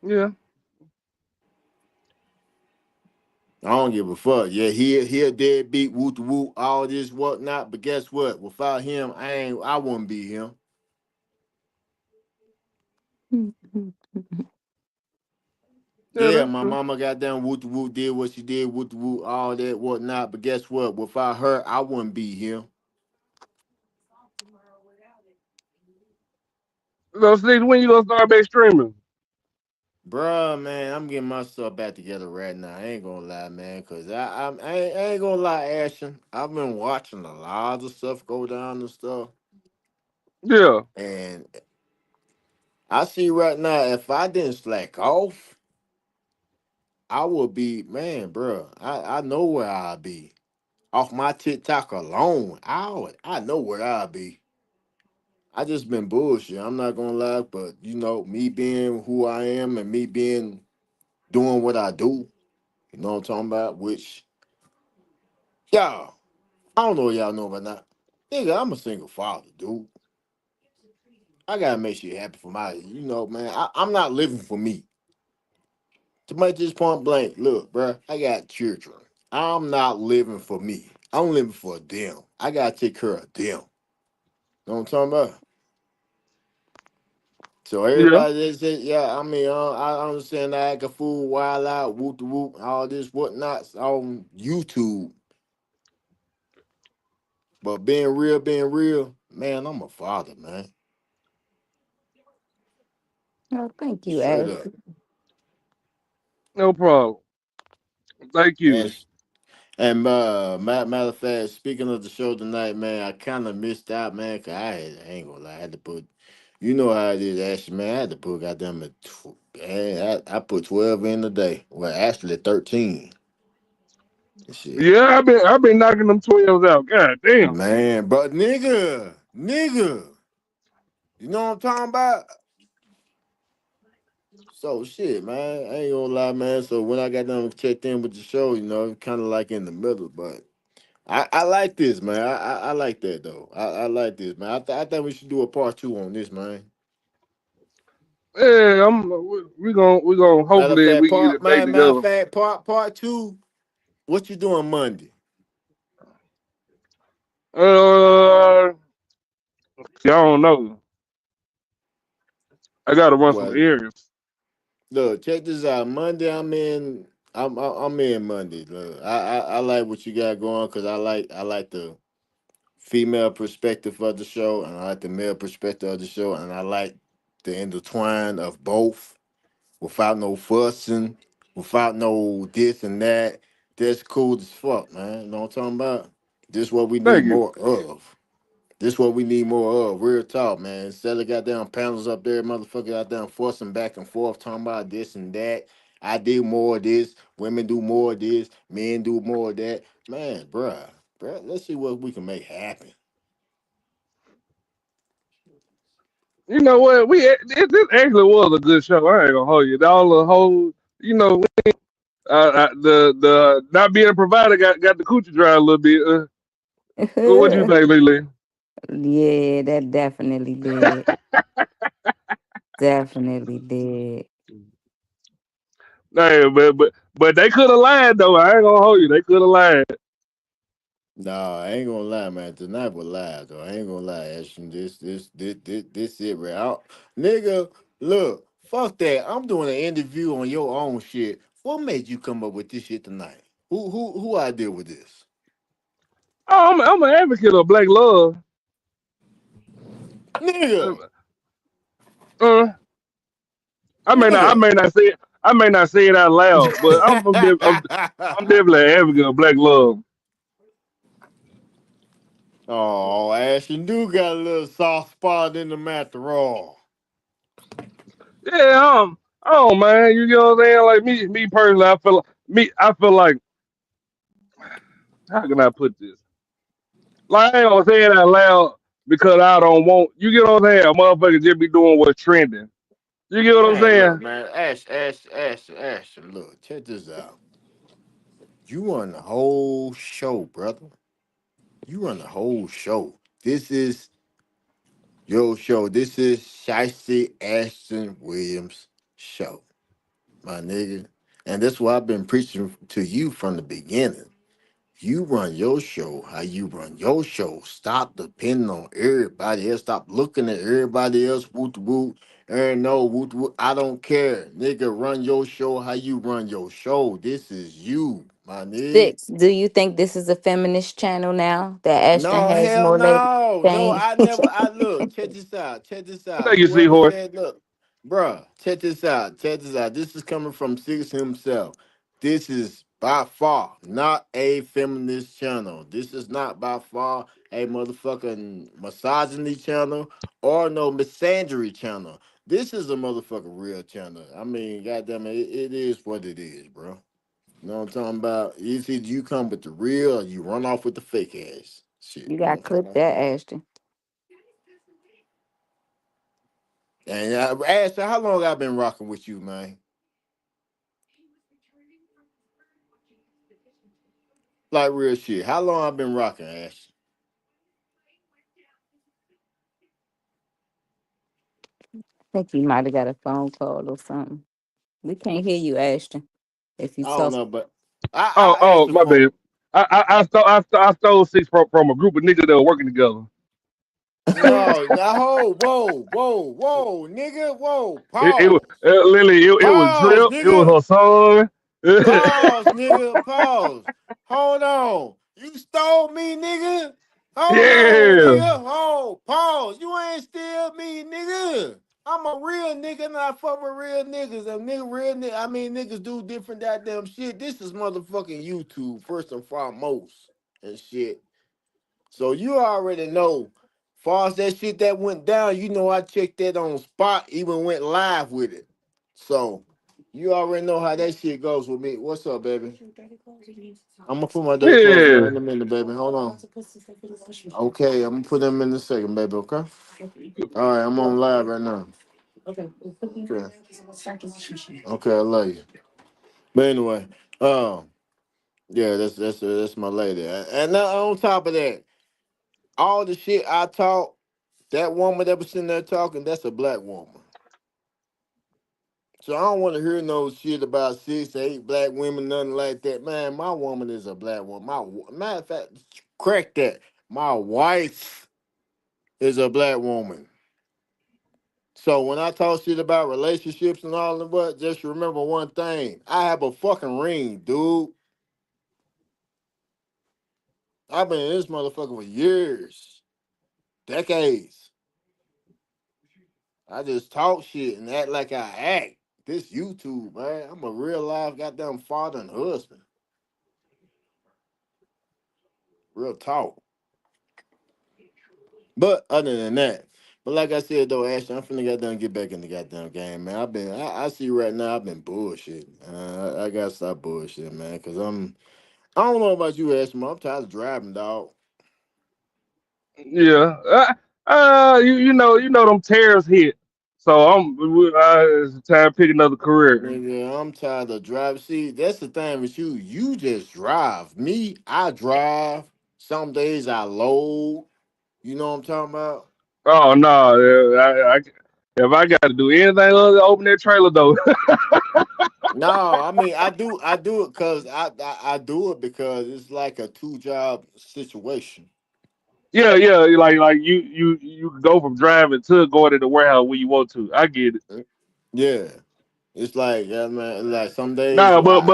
Yeah. I don't give a fuck. Yeah, he a deadbeat, woot woot, all this whatnot. But guess what? Without him, I wouldn't be him. Yeah, Yeah, that's my true. mama got down woot woot, did what she did, woot woot, all that whatnot. But guess what? Without her, I wouldn't be him. So, six, when you gonna start back streaming? Bruh, man, I'm getting myself back together right now. I ain't gonna lie, man, cause I ain't gonna lie, Ashton. I've been watching a lot of stuff go down and stuff, Yeah. and I see right now if I didn't slack off, I would be man, bruh. I know where I'll be off my TikTok alone. I know where I'll be. I just been bullshit. I'm not gonna lie, but you know me being who I am and me being doing what I do. You know what I'm talking about? Which y'all. I don't know what y'all know about that. Nigga, I'm a single father, dude. I gotta make sure happy for man. I'm not living for me. To make this point blank, look, bruh, I got children. I'm not living for me. I'm living for them. I gotta take care of them. Know what I'm talking about? So Yeah. everybody that says, yeah, I mean, I understand I act a fool, wild out, whoop the whoop, all this whatnot on YouTube. But being real, man, I'm a father, man. Oh, thank you, Straight Ash. up. No problem. Thank you. And matter of fact, speaking of the show tonight, man, I kind of missed out, man. Cause I ain't gonna lie, I had to put, you know how it is, Ashley, man. I had to put goddamn man, I put 12 in a day. Well, actually 13. Shit, Yeah, I've been knocking them 12s out. God damn. man, but nigga, you know what I'm talking about? So shit, man. I ain't gonna lie, man. So when I got done checked in with the show, kind of like in the middle, but I like this, man. I like that though. I like this, man. I think we should do a part two on this, man. Yeah, we gonna Matter of hopefully fact, we can get part it back man. Matter of together. fact, part two. What you doing Monday? Uh, see, I don't know. I gotta run some Well, errands. look, check this out. Monday, I'm in. I'm in Monday. Look, I like what you got going because I like the female perspective of the show and I like the male perspective of the show and I like the intertwine of both without no fussing, without no this and that. That's cool as fuck, man. You know what I'm talking about? This what we need Thank you. more of. This what we need more of. Real talk, man. Instead of goddamn panels up there, motherfucker goddamn forcing back and forth, talking about this and that. I do more of this. Women do more of this. Men do more of that. Man, bruh, let's see what we can make happen. You know what? This actually was a good show. I ain't gonna hold you. All the whole, you know, the not being a provider got the coochie dry a little bit. What you think, Lily? Yeah, that definitely did. Definitely did. Hey, but they could have lied though. I ain't gonna hold you. They could have lied. Nah, I ain't gonna lie, man. Tonight was live, though. I ain't gonna lie, Ashton. This it, right? Nigga, look, fuck that. I'm doing an interview on your own shit. What made you come up with this shit tonight? Who I deal with this? Oh, I'm an advocate of black love. Nigga, Uh, I nigga. may not say it. I may not say it out loud, but I'm definitely an advocate of black love. Oh, Ashton do got a little soft spot in the after all. Yeah, oh man, you know what I'm saying? Like me personally, I feel like how can I put this? Like I ain't gonna say it out loud because I don't want you get what I'm saying. A motherfucker just be doing what's trending. You get what I'm Man, look, saying? man. Ashton, look, check this out. You run the whole show, brother. You run the whole show. This is your show. This is Shiesty Ashton Williams' show, my nigga. And that's what I've been preaching to you from the beginning. You run your show how you run your show. Stop depending on everybody else. Stop looking at everybody else. Woot woot. And no woot woot. I don't care. Nigga, run your show how you run your show. This is you, my nigga. Six, do you think this is a feminist channel now that Ashton No, has hell more ladies no. No, saying? I never I look, check this out. Check this out. Thank you, Whoever Seahorse. said, look, bruh, check this out. Check this out. This is coming from Six himself. This is by far not a feminist channel. This is not by far a motherfucking misogyny channel or no misandry channel. This is a motherfucking real channel. I mean, goddamn it is what it is, bro. You know what I'm talking about? It's either you come with the real or you run off with the fake ass shit. You You know got what I'm talking clip about? that, Ashton. And Ashley, how long I been rocking with you, man? Like real shit. How long I been rocking, Ash? I think you might have got a phone call or something. We can't hear you, Ashton. If you I don't talk, know, but I asked Oh, the my phone. bad. I stole six from a group of niggas that were working together. No, no, whoa, nigga, whoa, It was pause, Lily. It was pause, Drip. It was nigga. her son. Pause, nigga. Pause. Hold on. You stole me, nigga. Hold on, Yeah. nigga. Hold. Pause. You ain't steal me, nigga. I'm a real nigga and I fuck with real niggas. And nigga, real nigga. I mean, niggas do different goddamn shit. This is motherfucking YouTube, first and foremost, and shit. So you already know. Far as that shit that went down, you know I checked that on spot, even went live with it. So you already know how that shit goes with me. What's up, baby? I'm gonna put my dirty clothes away Yeah. in a minute, baby. Hold on. Okay, I'm gonna put them in a second, baby. Okay. All right, I'm on live right now. Okay. Okay, I love you. But anyway, um, yeah, that's my lady. And now on top of that, all the shit I talk, that woman that was sitting there talking, that's a black woman. So I don't want to hear no shit about 6 to 8 black women, nothing like that. Man, my woman is a black woman. Matter of fact, correct that. My wife is a black woman. So when I talk shit about relationships and all of that, just remember one thing. I have a fucking ring, dude. I've been in this motherfucker for years, decades. I just talk shit and act like I act. This YouTube, man. I'm a real life goddamn father and husband. Real talk. But other than that, but like I said though, Ashton, I'm finna goddamn get back in the goddamn game, man. I see right now I've been bullshitting. I gotta stop bullshitting, man, cause I don't know about you, Ashton, but I'm tired of driving, dog. Yeah. You know them tears hit. So it's time to pick another career. Nigga, I'm tired of driving. See, that's the thing with you. You just drive. Me, I drive. Some days I load. You know what I'm talking about? Oh no, if I got to do anything other than open that trailer door, No, I mean I do it because I do it because it's like a 2 job situation. yeah, yeah, like you can go from driving to going to the warehouse when you want to. I get it. Yeah, it's like yeah, man. Like some days No, but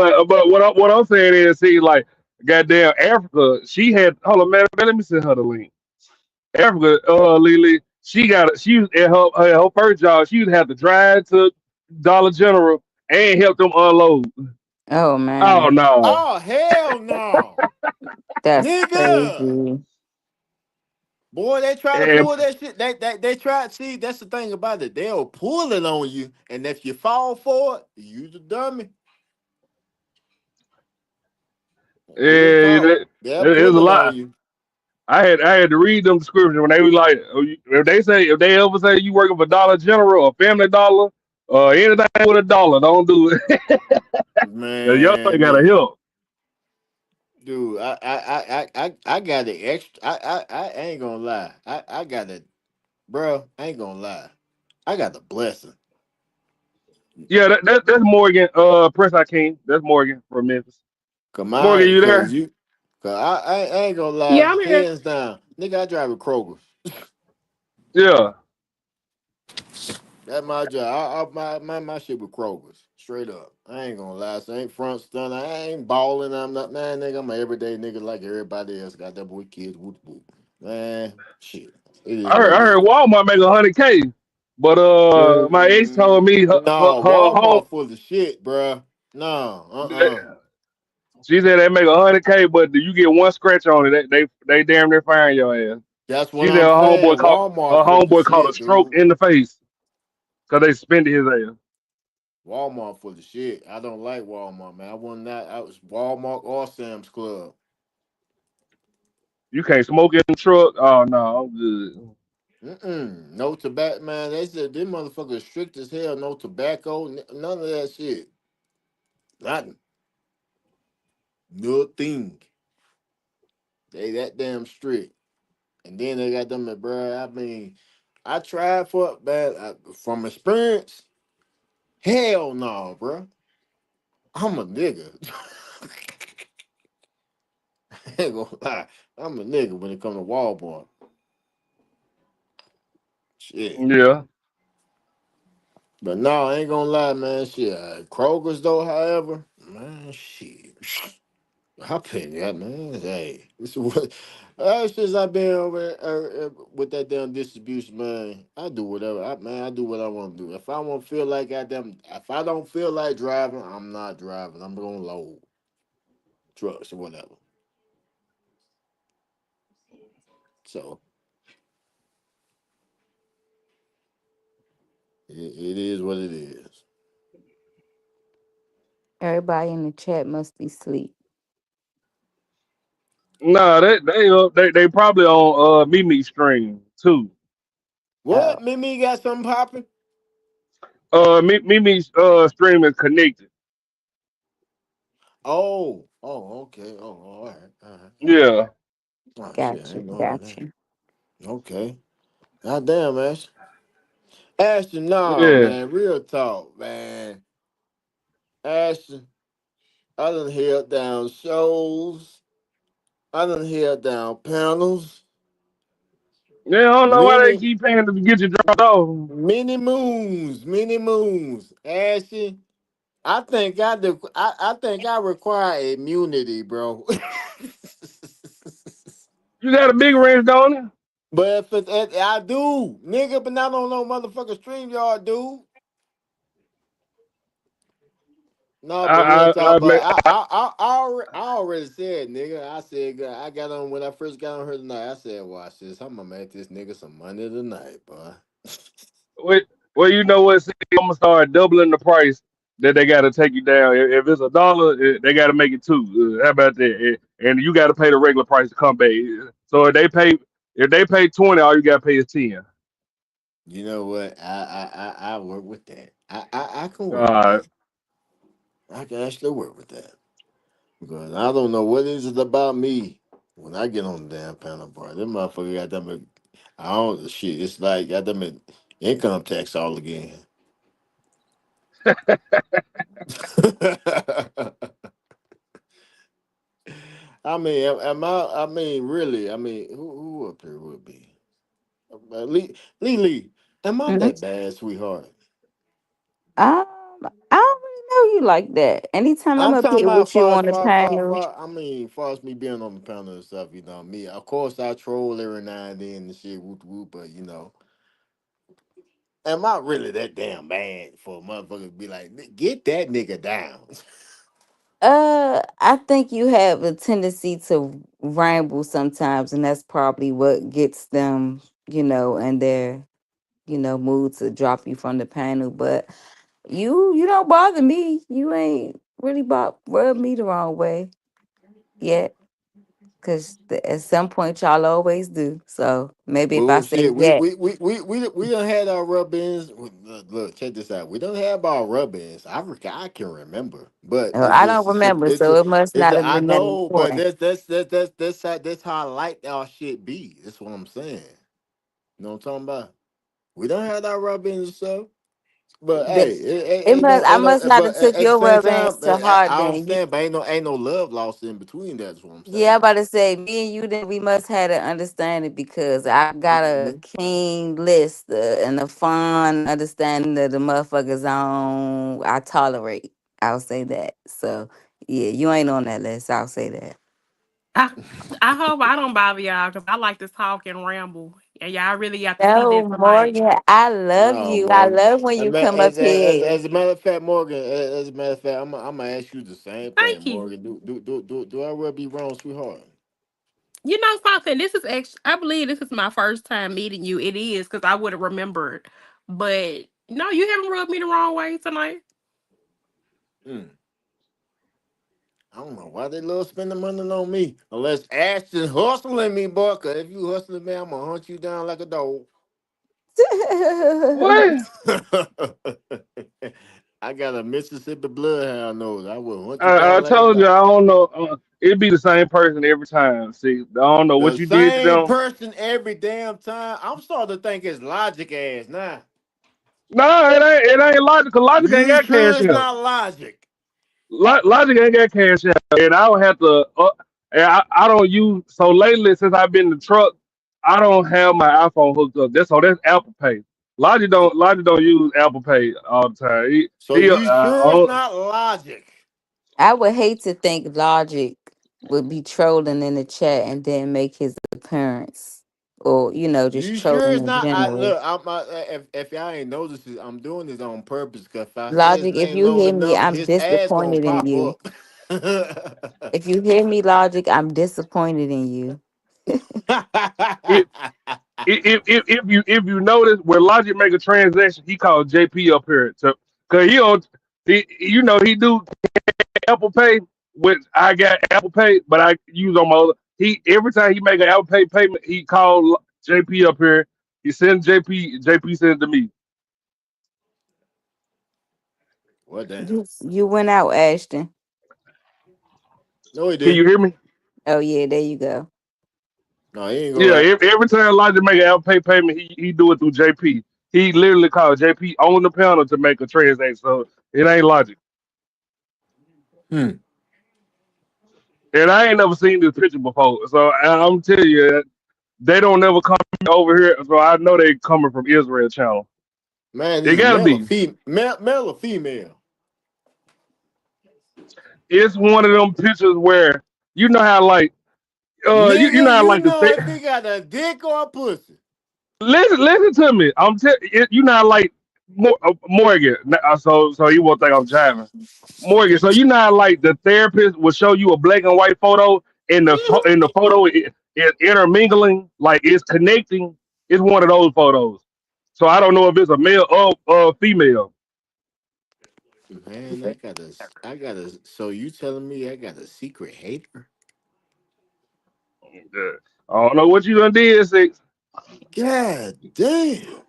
what I'm saying is, see, like goddamn Africa, she had. Hold on, man, let me send her the link. Africa, Lily, she was at her first job. She would have to drive to Dollar General and help them unload. Oh Oh man, no, oh hell no, that's nigga. crazy. Boy, they try to and pull that shit. They try. See, that's the thing about it. They'll pull it on you, and if you fall for it, you the dummy. Real talk. They'll there's pull a it on lot. you. I had to read them descriptions when they was like, if they ever say you working for Dollar General or Family Dollar or anything with a dollar, don't do it. Y'all ain't Man, gotta nigga. help. Dude, I got the extra. I ain't gonna lie. I got it, bro. I ain't gonna lie. I got the blessing. Yeah, that's Morgan. Prince King. That's Morgan from Memphis. Come Morgan, on, you cause there? you, cause I ain't gonna lie. Yeah, I'm here. Hands down, nigga. I drive a Kroger. Yeah. That's my job. My shit with Kroger's. Straight up. I ain't gonna lie. So I ain't front stun. I ain't balling. I'm not man, nigga. I'm an everyday nigga like everybody else. Got that boy kids. Whoop whoop. Man, shit. It is I what it heard is. Walmart make 100K, but my ex told me No, her home. Walmart full of shit, bruh. No, She said they make 100K, but you get one scratch on it, they damn near firing your ass. That's She what said I'm saying. her Walmart full of homeboy caught a shit, stroke dude. in the face because they suspended his ass. Walmart full of shit. I don't like Walmart, man. I want that. I was Walmart or Sam's Club. You can't smoke in the truck. Oh no, I'm good. No tobacco, man. They said them motherfuckers strict as hell. No tobacco, none of that shit. Nothing. Nothing. They that damn strict. And then they got them, bruh. I mean, I tried for it, man. From experience, hell no, bruh. I'm a nigga. I ain't gonna lie. I'm a nigga when it comes to Walmart. Shit. Yeah. But no, I ain't gonna lie, man. Shit. Kroger's though, however, man, shit. I pay that, man. Hey, this is what. Since I've been over with that damn distribution, man, I do whatever. I do what I want to do. If I want to feel like if I don't feel like driving, I'm not driving. I'm gonna load trucks or whatever. So it is what it is. Everybody in the chat must be asleep. Nah, they probably on Mimi stream too. Oh, What? Mimi got something popping? Mimi's stream is connected. Okay. Oh, all right. Yeah, Oh shit, I Gotcha, ain't know all that. gotcha. Okay. God damn, Ash. Ashton, no, yeah. man. Real talk, man. Ashton, I done held down shows. I done held down panels. Yeah, I don't know why they Many, keep paying to get you dropped off. many moons. Ashton, I think I require immunity, bro. You got a big range, don't you? But I do, nigga, but not on no motherfucking stream yard, dude. No, but real I talk. But make, I already said, nigga. I said I got on when I first got on here tonight. I said, watch this. I'm gonna make this nigga some money tonight, boy. wait, well, you know what? See, I'm gonna start doubling the price that they got to take you down. If it's $1, they got to make it two. How about that? And you got to pay the regular price to come back. So if they pay 20, all you got to pay is 10. You know what? I work with that. I can work with Uh, that. I can actually work with that because I don't know what is it about me when I get on the damn panel bar. Them motherfucker got them. I don't shit. It's like got them income tax all again. I mean, am I? I mean, really? I mean, who up here would be? Lee, am I Mhm. that bad, sweetheart? Um, I don't really know you like that. Anytime I'm I'm up talking here about with you far as on the panel, I mean, far as me being on the panel and stuff, you know, me. Of course, I troll every now and then and shit, whoop whoop. But you know, am I really that damn bad for a motherfucker to be like, get that nigga down? I think you have a tendency to ramble sometimes, and that's probably what gets them, in their, mood to drop you from the panel. But you don't bother me. You ain't really rub me the wrong way yet, because at some point y'all always do. So maybe if I say Bullshit. yeah, We done had our rub-ins. Look, check this out. We don't have our rub-ins. I can remember, but it's I don't just remember, so it must not have I been that know, but important. that's how I like our shit be. That's what I'm saying. You know what I'm talking about? We don't have our rub-ins and stuff. But That hey, it must I ain't no. must not have But took at the your same rub time, ins to heart I then. understand. But ain't no love lost in between. That's what I'm Yeah, I'm saying. about to say me and you then we must have an understanding because I got a keen list and a fun understanding of the motherfuckers I tolerate. I'll say that. So yeah, you ain't on that list. I'll say that. I, I hope I don't bother y'all because I like to talk and ramble. And y'all really got to see No, that tonight. Morgan, I love No, you. I Morgan. love when you come up here. As a matter of fact, Morgan. As a matter of fact, I'm gonna ask you the same thing, Thank you. Morgan. Do I really be wrong, sweetheart? You know something? This is actually, I believe this is my first time meeting you. It is because I would have remembered. But no, you haven't rubbed me the wrong way tonight. Hmm. I don't know why they love spending money on me. Unless Ashton hustling me, boy. 'Cause if you hustling me, I'm gonna hunt you down like a dog. what? I got a Mississippi bloodhound nose. I will hunt you down I like a told you dog. I don't know. It'd be the same person every time. See, I don't know what The you did to same them. person every damn time. I'm starting to think it's logic ass now. No, it ain't logic. 'Cause logic ain't You got sure cash it's out. not logic? Logic ain't got cash out, and I don't have to. And I don't use so lately since I've been in the truck. I don't have my iPhone hooked up. That's Apple Pay. Logic don't use Apple Pay all the time. So you sure it's not logic? I would hate to think Logic would be trolling in the chat and then make his appearance, or just You sure trolling it's in not? I general. look. If y'all ain't noticed it, I'm doing this on purpose. Cause if I say his Logic, if name you long hear me, enough, I'm his ass gonna disappointed in pop you. up. If you hear me, Logic, I'm disappointed in you. If if you notice when Logic make a transaction, he called JP up here to cause he don't he do Apple Pay, which I got Apple Pay, but I use on my other. He every time he make an Apple Pay payment, he called JP up here. He sends JP. JP sends it to me. What damn? You went out, Ashton. No, he Can you didn't. hear me? Oh yeah, there you go. No, he ain't go Yeah, out. every time Elijah make an Apple Pay payment, he do it through JP. He literally called JP on the panel to make a transaction. So it ain't logic. Hmm. And I ain't never seen this picture before. So I'm telling you, they don't never come over here. So I know they coming from Israel channel. Man, It this is gotta male or be. female? Male or female? It's one of them pictures where you know how like you know Nigga, how you like the know if he got a dick or a pussy. listen to me. You know how like Morgan. So you won't think I'm jiving. Morgan. So you know how like the therapist will show you a black and white photo and the photo is intermingling, like it's connecting. It's one of those photos. So I don't know if it's a male or female. Man, I got a. So you telling me I got a secret hater? Uh, I don't know what you done did, six. God damn!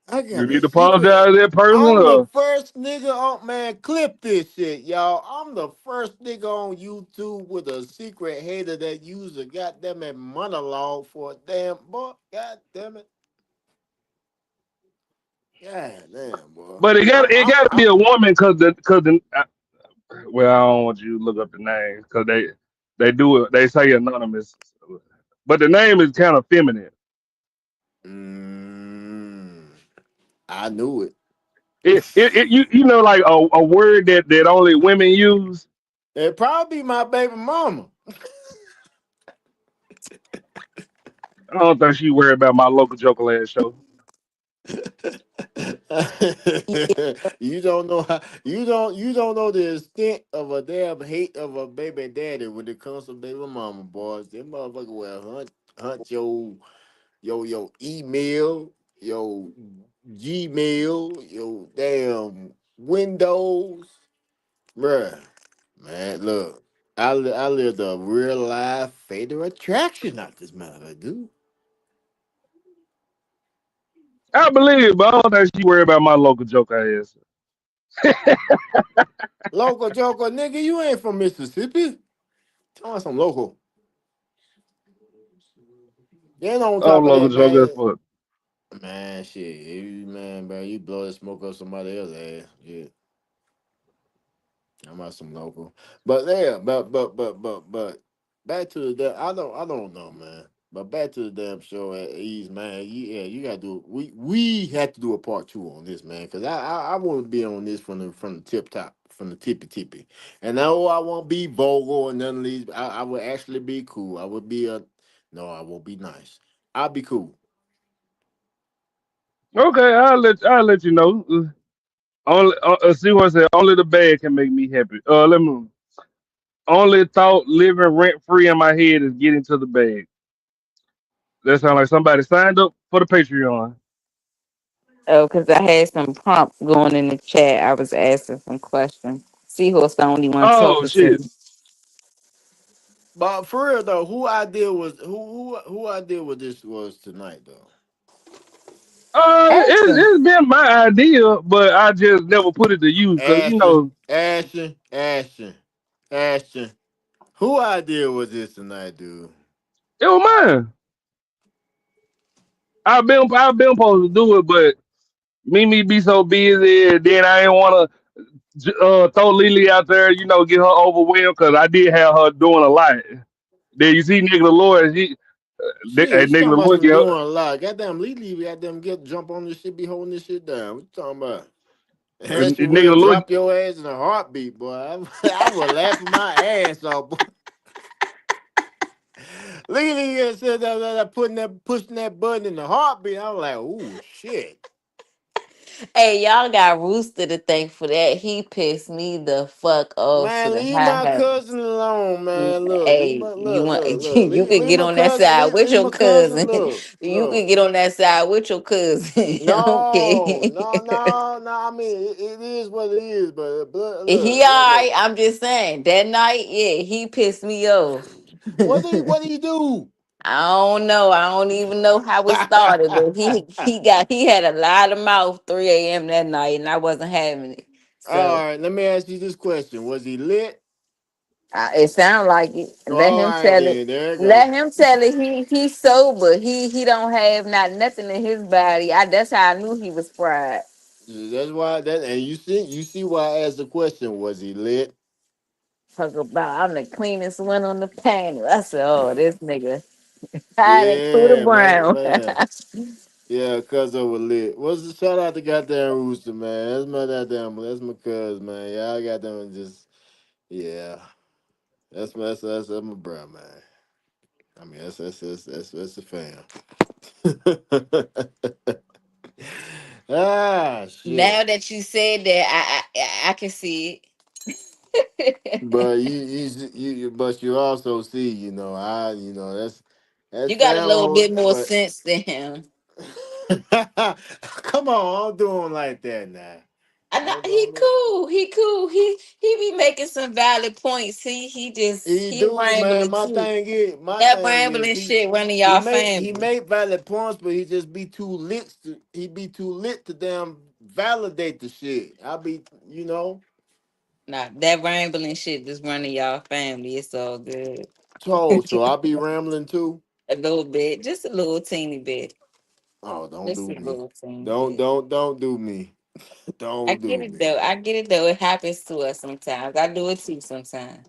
I You got need a to apologize secret. to that person. I'm the first nigga on, man. Clip this shit, y'all. I'm the first nigga on YouTube with a secret hater that use a goddamn it monologue for a damn boy. God damn it. God damn, boy. But it got to be I'm. a woman well, I don't want you to look up the name because they do it. They say anonymous, but the name is kind of feminine. Mm, I knew it. You know like a word that only women use. It probably my baby mama. I don't think she worried about my local Joker Land show. You don't know how you don't know the extent of a damn hate of a baby daddy when it comes to baby mama, boys. Them motherfucker will hunt your email, your Gmail, your damn Windows, bruh. Man, look, I lived a real life fatal attraction out this motherfucker, dude. I believe it, but I don't think she worried about my local Joker ass. Local joker, nigga, you ain't from Mississippi. Tell me some local. Then on Oh, top of local that, Joker as man, fuck. man, shit, man, bro, you blow the smoke up somebody else's ass. Yeah, I'm out some local, but yeah, but back to the damn. I don't know, man. But back to the damn show at ease, man. You gotta do. We have to do a part two on this, man, because I want to be on this from the tip top, from the tippy tippy. And no, I won't be vulgar or none of these. I will actually be cool. I would be a no. I won't be nice. I'll be cool. Okay, I'll let you know. Only see what I said. Only the bad can make me happy. Let me. Only thought living rent free in my head is getting to the bag. That sounds like somebody signed up for the Patreon. Oh, because I had some prompts going in the chat. I was asking some questions. Seahorse the only one Oh talking to shit. me. But for real though, who idea what this was tonight though? Ashton. It's been my idea, but I just never put it to use because Ashton, Ashton, Ashton, Ashton. Who idea was this tonight, dude? it was mine. I've been supposed to do it, but Mimi be so busy, and then I didn't want to throw Lily out there, get her overwhelmed because I did have her doing a lot. Then you see Nigga the Lord, Shit, you Nigga talking the about Lord some get doing a lot. Goddamn Lily, goddamn get jump on this shit, be holding this shit down. What you talking about? And she Nigga will the Lord. drop your ass in a heartbeat, boy. I was laughing my ass off. Boy. Lily said that pushing that button in the heartbeat. I was like, ooh, shit. Hey, y'all got Rooster to thank for that. He pissed me the fuck off to Man, the leave high my heaven. cousin alone, man. Look, Hey, you want you leave, can leave get my on that cousin, side with leave your my cousin. cousin. Look, You can look. get on that side with your cousin. No, Okay. no, no, no. I mean, it is what it is. But He look. alright. I'm just saying that night, yeah, he pissed me off. What did he do? I don't know. I don't even know how it started, but he had a lot of mouth 3 a.m. that night, and I wasn't having it. All So right, let me ask you this question: was he lit? it sounded like it. Let All him right, tell it. then there you go. Let him tell it. He's sober. He don't have not nothing in his body. That's how I knew he was fried. That's why that, and you see why I asked the question: was he lit? Talk about I'm the cleanest one on the panel. I said, oh, this nigga tied it to the Yeah, brown. man. Yeah, cuz over lit. What's the shout out to goddamn Rooster, man? That's my cuz, man. Y'all goddamn just yeah. That's my bro, man. I mean that's the fam. Ah Now shit. that you said that, I can see it. But but you also see, that's You got a little bit fam, more but sense than him. come on, don't do him like that now. I know he cool. He cool. He be making some valid points. He He do, man. rambling My too. thing is, my That thing is, rambling he shit running he y'all make he family. make valid points, but he just be too lit. He be too lit to damn validate the shit. I be, Nah, that rambling shit just running y'all family. It's all good. told. So I be rambling too. A little bit, just a little teeny bit, Oh, don't just do a me. little teeny Don't bit. don't don't do me. I Don't get do it me. though. I get it though. It happens to us sometimes. I do it too sometimes.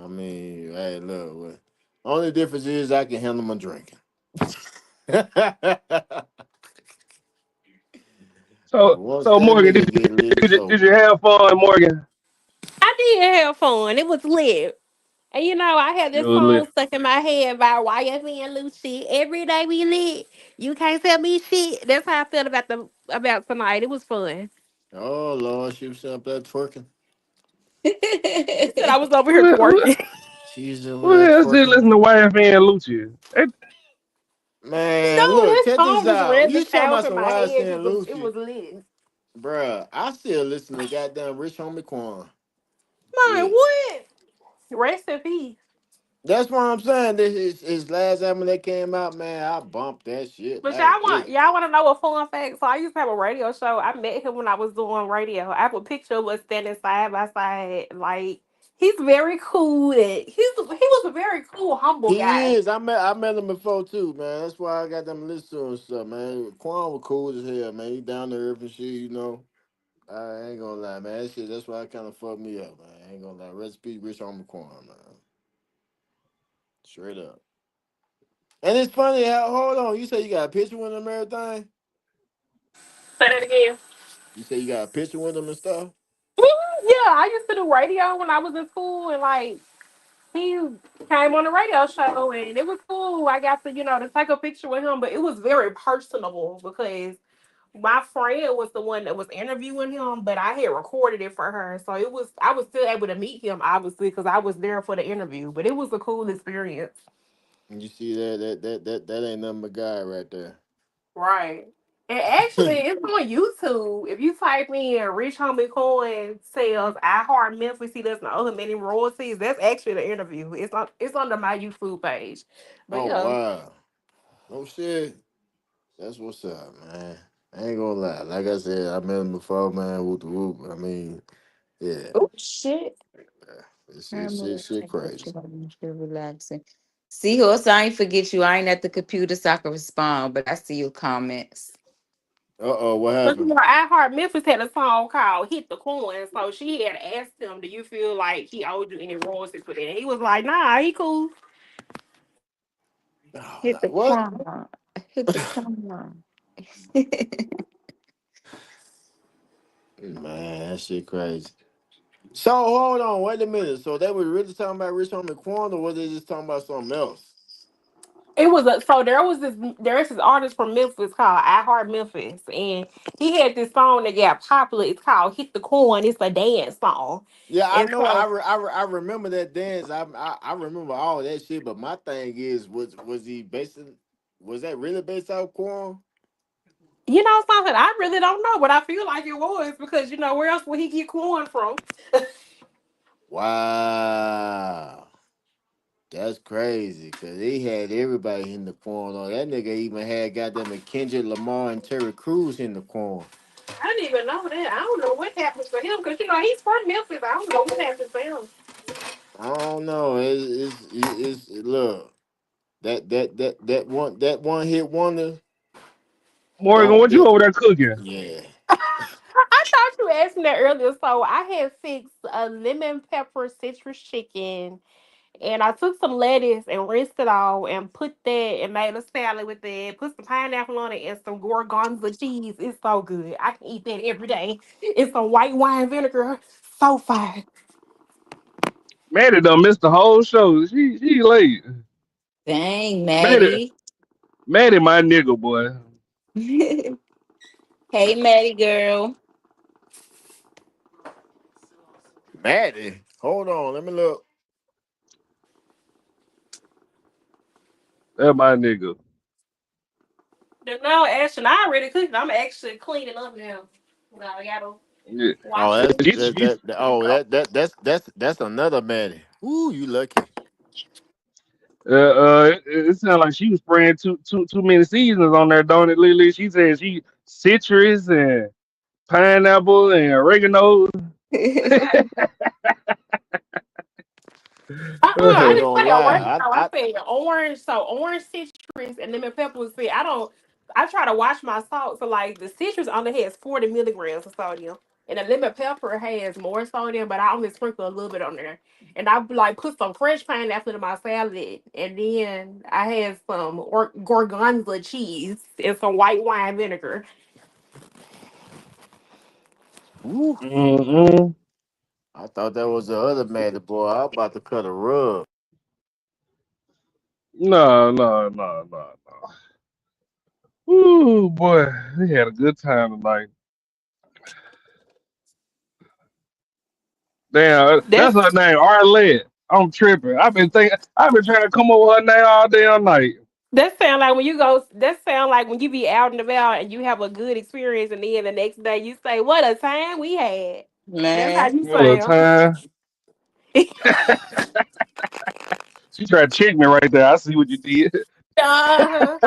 I mean, hey, look. Only difference is I can handle my drinking. But So, once so that Morgan, did nigga get lit, you, it's did over. you have fun, Morgan? I did have fun. It was lit. And I had It this was song lit. stuck in my head by YFN Lucci. Every day we lit. You can't tell me shit. That's how I felt about tonight. It was fun. Oh Lord, she was up there twerking. He said I was over here Who, twerking. She's over who there else did twerking. listen to YFN Lucci? Man, No, look, that check this song just out. read You the talking sound about in some my head YSN because it Lucy, was lit. bruh. I still listen to goddamn Rich Homie Quan. Man, Yeah, what? Rest in peace. that's what I'm saying. This is his last album that came out, man. I bumped that shit But like heavy. y'all want to know a fun fact? So I used to have a radio show. I met him when I was doing radio. I have a picture of us standing side by side. Like he's very cool. And he was a very cool, humble He guy. is. I met him before too, man. That's why I got them listen to him and stuff, man. Quan was cool as hell, man. He down to earth and shit. I ain't gonna lie, man. That shit, that's why it kind of fucked me up, man. I ain't gonna lie. Recipe Rich Homie Quan, man. Straight up. And it's funny how, hold on, you say you got a picture with him and everything? Say that again. You say you got a picture with him and stuff? Yeah, I used to do radio when I was in school, and like he came on the radio show, and it was cool. I got to to take a picture with him, but it was very personable because my friend was the one that was interviewing him, but I had recorded it for her, so I was still able to meet him obviously because I was there for the interview. But it was a cool experience. And you see that ain't nothing but guy right there. Right. And actually, it's on YouTube. If you type in Rich Homie Coin sales I Heart Memphis, he doesn't owe him any royalties. That's actually the interview. It's under my YouTube page. But Oh yeah. wow. No shit. That's what's up, man. I ain't gonna lie. Like I said, I met him before, man. Whoop the whoop. I mean, yeah. Oh shit. This I'm shit, gonna shit take a picture crazy. of me. Feel relaxing. Seahorse, I ain't forget you. I ain't at the computer so I can respond, but I see your comments. Uh-oh, what But happened? I Heart Memphis had a song called Hit the Coin. So she had asked him, do you feel like he owed you any royalties for that? And he was like, nah, he cool. Oh, Hit like the what? corner. Hit the corner. Man, that shit crazy. So hold on, wait a minute. So they were really talking about Rich Homie Quan, or was they just talking about something else? It was so there's this artist from Memphis called I Heart Memphis, and he had this song that got popular. It's called Hit the Coin. It's a dance song, Yeah, I and know. so I remember that dance. I remember all that shit. But my thing is, was he basing? Was that really based off Quan? something I really don't know, but I feel like it was because where else would he get coin from? Wow. That's crazy, cause he had everybody in the corner. That nigga even had goddamn Kendrick Lamar and Terry Crews in the corner. I didn't even know that. I don't know what happens to him because you know he's from Memphis. I don't know what happens to him. I don't know. It's look that one hit wonder Morgan, don't what you that over there cooking? yeah. I thought you asked me that earlier. So I had fixed a lemon pepper citrus chicken, and I took some lettuce and rinsed it all, and put that and made a salad with that. Put some pineapple on it and some gorgonzola cheese. It's so good. I can eat that every day. It's some white wine vinegar. So fine. Maddie done missed the whole show. She late. Dang, Maddie, Maddie. Maddie, my nigga, boy. Hey, Maddie girl. Maddie, hold on, let me look. That my nigga. No, Ashton, I already cooked. I'm actually cleaning up now. Now I gotta Yeah. Oh, wash it. that's another Maddie. Ooh, you lucky. It sounded like she was spraying too many seasons on there, don't it, Lily? She said she citrus and pineapple and oregano. I I ain't Uh, didn't gonna say orange. lie. So I said orange. So orange citrus and lemon pepper was said. I don't. I try to watch my salt. So like the citrus only has 40 milligrams of sodium, and the lemon pepper has more sodium, but I only sprinkle a little bit on there. And I like put some fresh pineapple in my salad, and then I had some gorgonzola cheese and some white wine vinegar. Ooh, mm-mm. I thought that was the other Maddie boy. I was about to cut a rug. No. Ooh, boy, we had a good time tonight. Damn, that's That's her name, Arlette. I'm tripping. I've been trying to come up with her name all day all night. That sound like when you go. That sound like when you be out and about and you have a good experience, and then the next day you say, "What a time we had." That's how Man. you What a sound. time. She tried to check me right there. I see what you did. Uh-huh.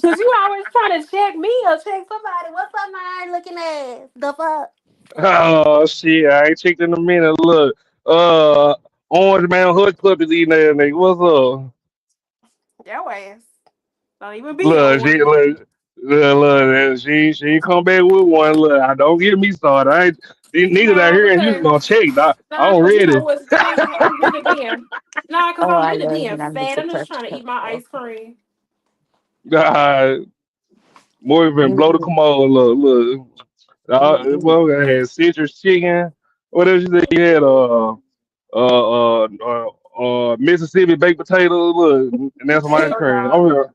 Cause you always trying to check me or check somebody. What's up, man? Looking at the fuck? Oh shit, I ain't checked in a minute. Look, uh, Orange Man Hood Club is eating that nigga. What's up? Your ass don't even be Look, on. she ain't come back with one. Look, I don't get me started. I ain't these niggas out Nah, here and you because gonna check. nah, I'm cause you know ready. what's funny? I'm really being nah, cause Oh, I'm I really love being when I mix fat. a I'm just perfect trying to cup eat my of ice cream. God, more even blow the coffee. commode. Look. Mm-mm. Well, I had citrus chicken. What else you say? You had Mississippi baked potatoes. Look, and that's my Hell cream. nah. I'm here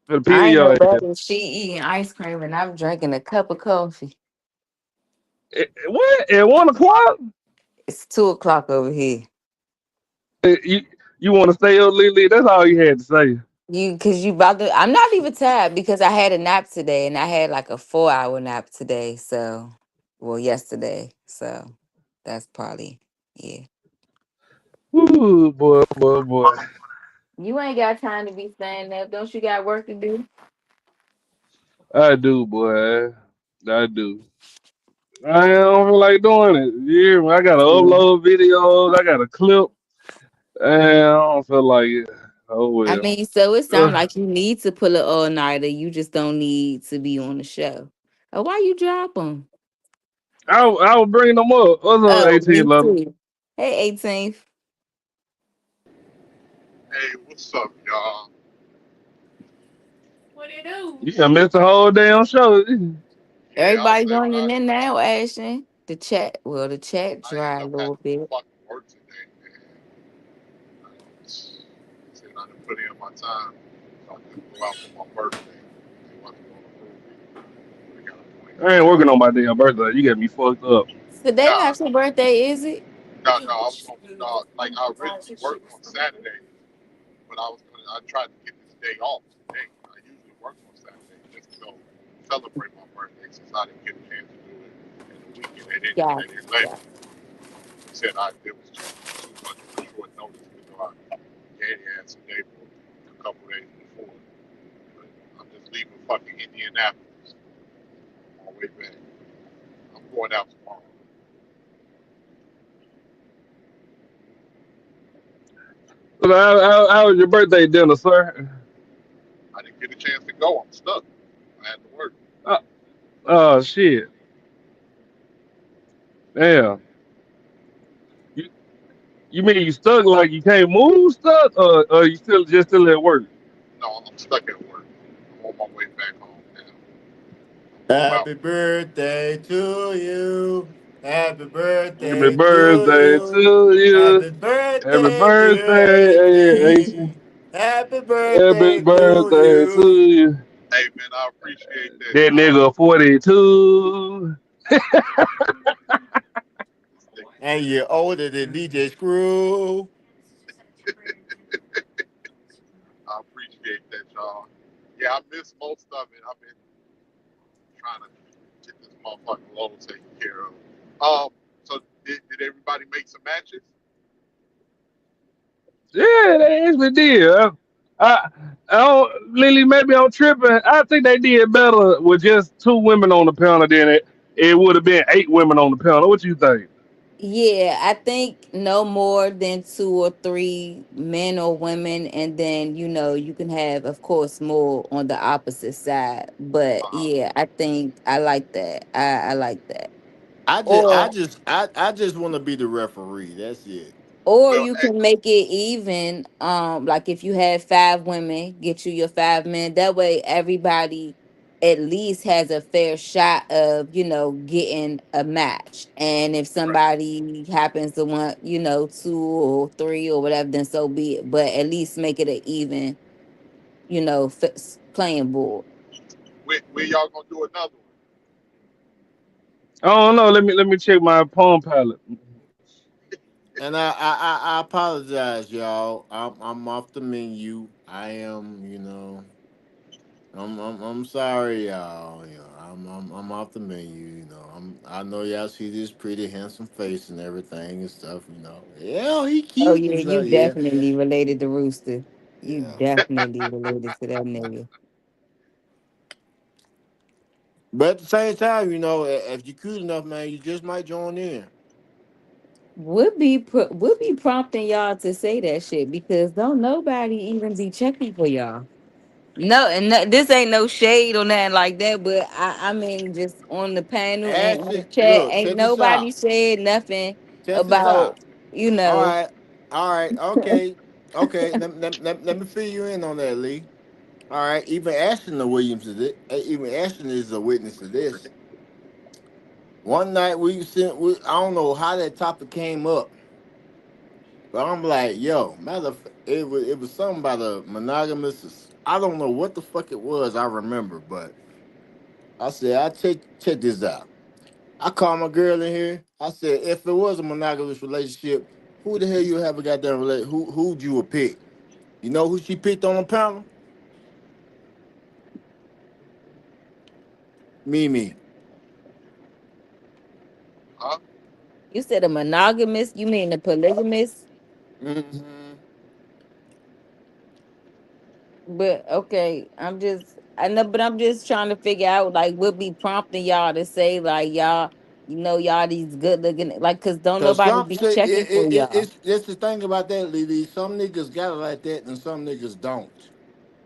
for the I pity ain't no your ass. better. She eating ice cream and I'm drinking a cup of coffee. What at 1 o'clock? It's 2 o'clock over here. You you want to stay up, Lily? That's all you had to say. Cause you about to. I'm not even tired because I had a nap today and I had like a 4 hour nap today. So, well, yesterday. So that's probably yeah. Ooh, boy. You ain't got time to be staying up. Don't you got work to do? I do, boy. I do. I don't feel like doing it. Yeah, I gotta Mm. upload videos. I got a clip. And I don't feel like it. Oh I well. mean, so it sounds Ugh. like you need to pull an all nighter. You just don't need to be on the show. Oh, why you drop them? I was bringing them up. Other Oh, 18 me level. too. Hey, 18th. Hey, what's up, y'all? What it do? You done missed the whole damn show. Yeah, I was Everybody at joining I, in now, Ashton. The chat I dry end a up having little to bit. fucking work today, man. Said I done put in my time, so I couldn't go out for my birthday. They wasn't going to approve me. They got a point I ain't today. working on my damn birthday. You got me fucked up. Today Nah, not your birthday, is it? I was going to, like, I originally worked on Saturday, but I tried to get this day off today. I usually work on Saturday just to go celebrate my birthday since I didn't get a chance to do it in the weekend. Yeah. They didn't let Yeah. me. They said it was too much of a short notice to go out. Gave Eddie had some neighborhood a couple days before. But I'm just leaving fucking Indianapolis on my way back. I'm going out tomorrow. So how was your birthday dinner, sir? I didn't get a chance to go. I'm stuck. I had to work. Uh, oh shit. Damn. You you mean you stuck like you can't move stuck, or you still at work? No, I'm stuck at work. I'm on my way back home now. I'm about Happy birthday to you. Happy Happy birthday to birthday you. to you. Happy Happy birthday, dear birthday, AC. AC. Happy Happy birthday to birthday to you. you. hey man, I appreciate that, That y'all. nigga 42. This thing, And you're older than DJ Screw. I appreciate that, y'all. Yeah, I missed most of it. I've been trying to get this motherfucking load taken care of. So did everybody make some matches? Yeah, they actually did. I don't, Lily, maybe I'm tripping. I think they did better with just two women on the panel than it would have been eight women on the panel. What you think? Yeah, I think no more than two or three men or women, and then you can have, of course, more on the opposite side. But Uh-huh. yeah, I think I like that. I like that. I just I Or just I just want to be the referee. That's it. or Well, you can make it even. Like if you have five women, get you your five men. That way, everybody at least has a fair shot of getting a match. And if right. somebody happens to want two or three or whatever, then so be it. But at least make it an even playing board. When y'all gonna do another one? I don't know. Let me check my palm palette. And I apologize, y'all. I'm off the menu. I am, I'm sorry, y'all. I'm off the menu. I know y'all see this pretty handsome face and everything and stuff. Yeah, he Oh cute yeah, and you stuff. Yeah, definitely related to Rooster. You yeah. definitely related to that nigga. But at the same time, if you're cute enough, man, you just might join in. Would be prompting y'all to say that shit because don't nobody even be checking for y'all. No, and this ain't no shade or nothing like that, but I mean just on the panel and in the Actually, chat, look, ain't check this nobody out. said nothing Check this about out. you All know. right, all right, okay, okay. Let me fill you in on that, Lee. All right, even Ashton Williams is it. Even Ashton is a witness to this. One night I don't know how that topic came up, but I'm like, yo, it was something about a monogamous. I don't know what the fuck it was. I remember, but I said, check this out. I called my girl in here. I said, if it was a monogamous relationship, who the hell you have a goddamn relation? Who'd you would pick? You know who she picked on the panel? Mimi. Huh? You said a monogamous, you mean a polygamous? Mm-hmm. But okay, I know, but I'm just trying to figure out like what be prompting y'all to say like y'all, y'all these good looking like cause don't Cause nobody some be say checking for y'all. it's that's the thing about that, Lily. Some niggas got it like that, and some niggas don't.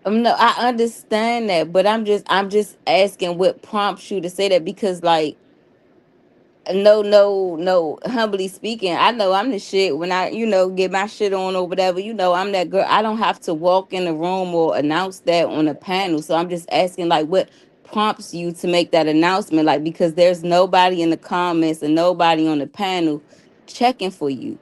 No, I understand that, but I'm just asking what prompts you to say that because like no, no, no. Humbly speaking, I know I'm the shit when I, get my shit on or whatever. I'm that girl. I don't have to walk in the room or announce that on a panel. So I'm just asking, like, what prompts you to make that announcement? Like, because there's nobody in the comments and nobody on the panel checking for you.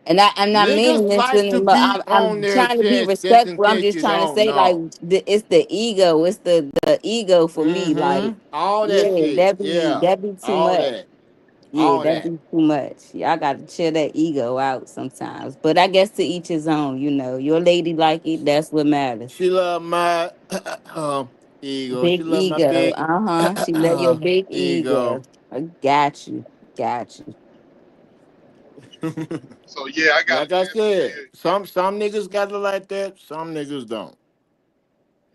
And I'm not meaning Niggas this, like to but be on I'm their trying to be chest just in respectful. I'm case just you trying to don't say, like, know. it's the ego. It's the ego for me. Like, Mm-hmm. All that yeah, shit. that be Yeah. that be too All much. that. Yeah, All that that. be too much. Yeah, I gotta chill that ego out sometimes. But I guess to each his own, your lady like it, that's what matters. She love my ego. She Big love my ego. big Uh-huh. She let your big ego. ego. I got you. Got you. So yeah, I got a Like I chance to see said, it. some niggas got it like that. Some niggas don't.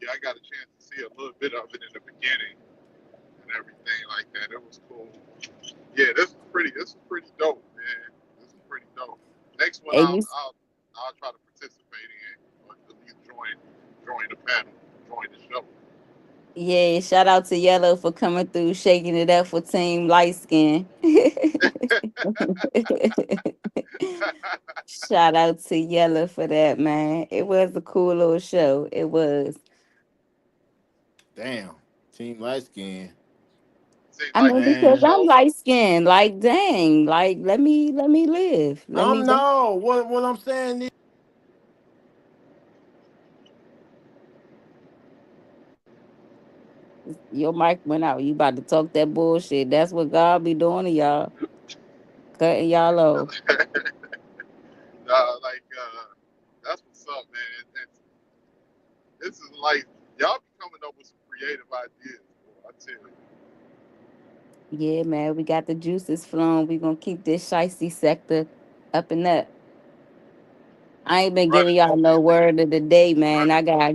Yeah, I got a chance to see a little bit of it in the beginning and everything like that. It was cool. Yeah, this is pretty. This is pretty dope, man. This is pretty dope. Next one, And you, I'll try to participate in, or at least join the panel, join the show. yeah, shout out to Yellow for coming through, shaking it up for Team Light Skin. Shout out to Yellow for that, man. It was a cool little show. It was. Damn. Team light skin. Seems I like mean, TV because Man. I'm shows. light skinned. Like, dang. Like, let me live. Let me I'm go. no. What I'm saying is Your mic went out. You about to talk that bullshit. That's what God be doing to y'all. Cutting y'all off. Like that's what's up, man. This is like y'all be coming up with some creative ideas. Boy, I tell you. Yeah, man. We got the juices flowing. We gonna keep this shiesty sector up and up. I ain't been giving Running y'all through no these word of the day, niggas. man. Running I through. gotta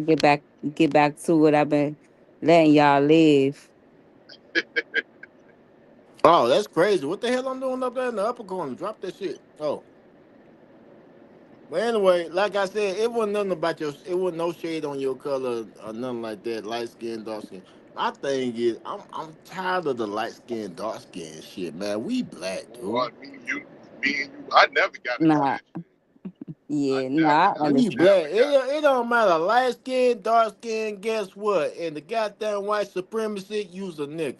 get back to it. I've been letting y'all live. oh, that's crazy. What the hell I'm doing up there in the upper corner? Drop that shit. Oh. But anyway, like I said, it wasn't nothing about your. It wasn't no shade on your color or nothing like that. Light skin, dark skin. My thing is, I'm tired of the light skin, dark skin shit, man. We black, dude. Boy, me and you. I never got into Nah, that shit. I yeah, never, nah, I We understand. black. never got It don't matter. Light skin, dark skin. Guess what? And the goddamn white supremacy, use a nigga.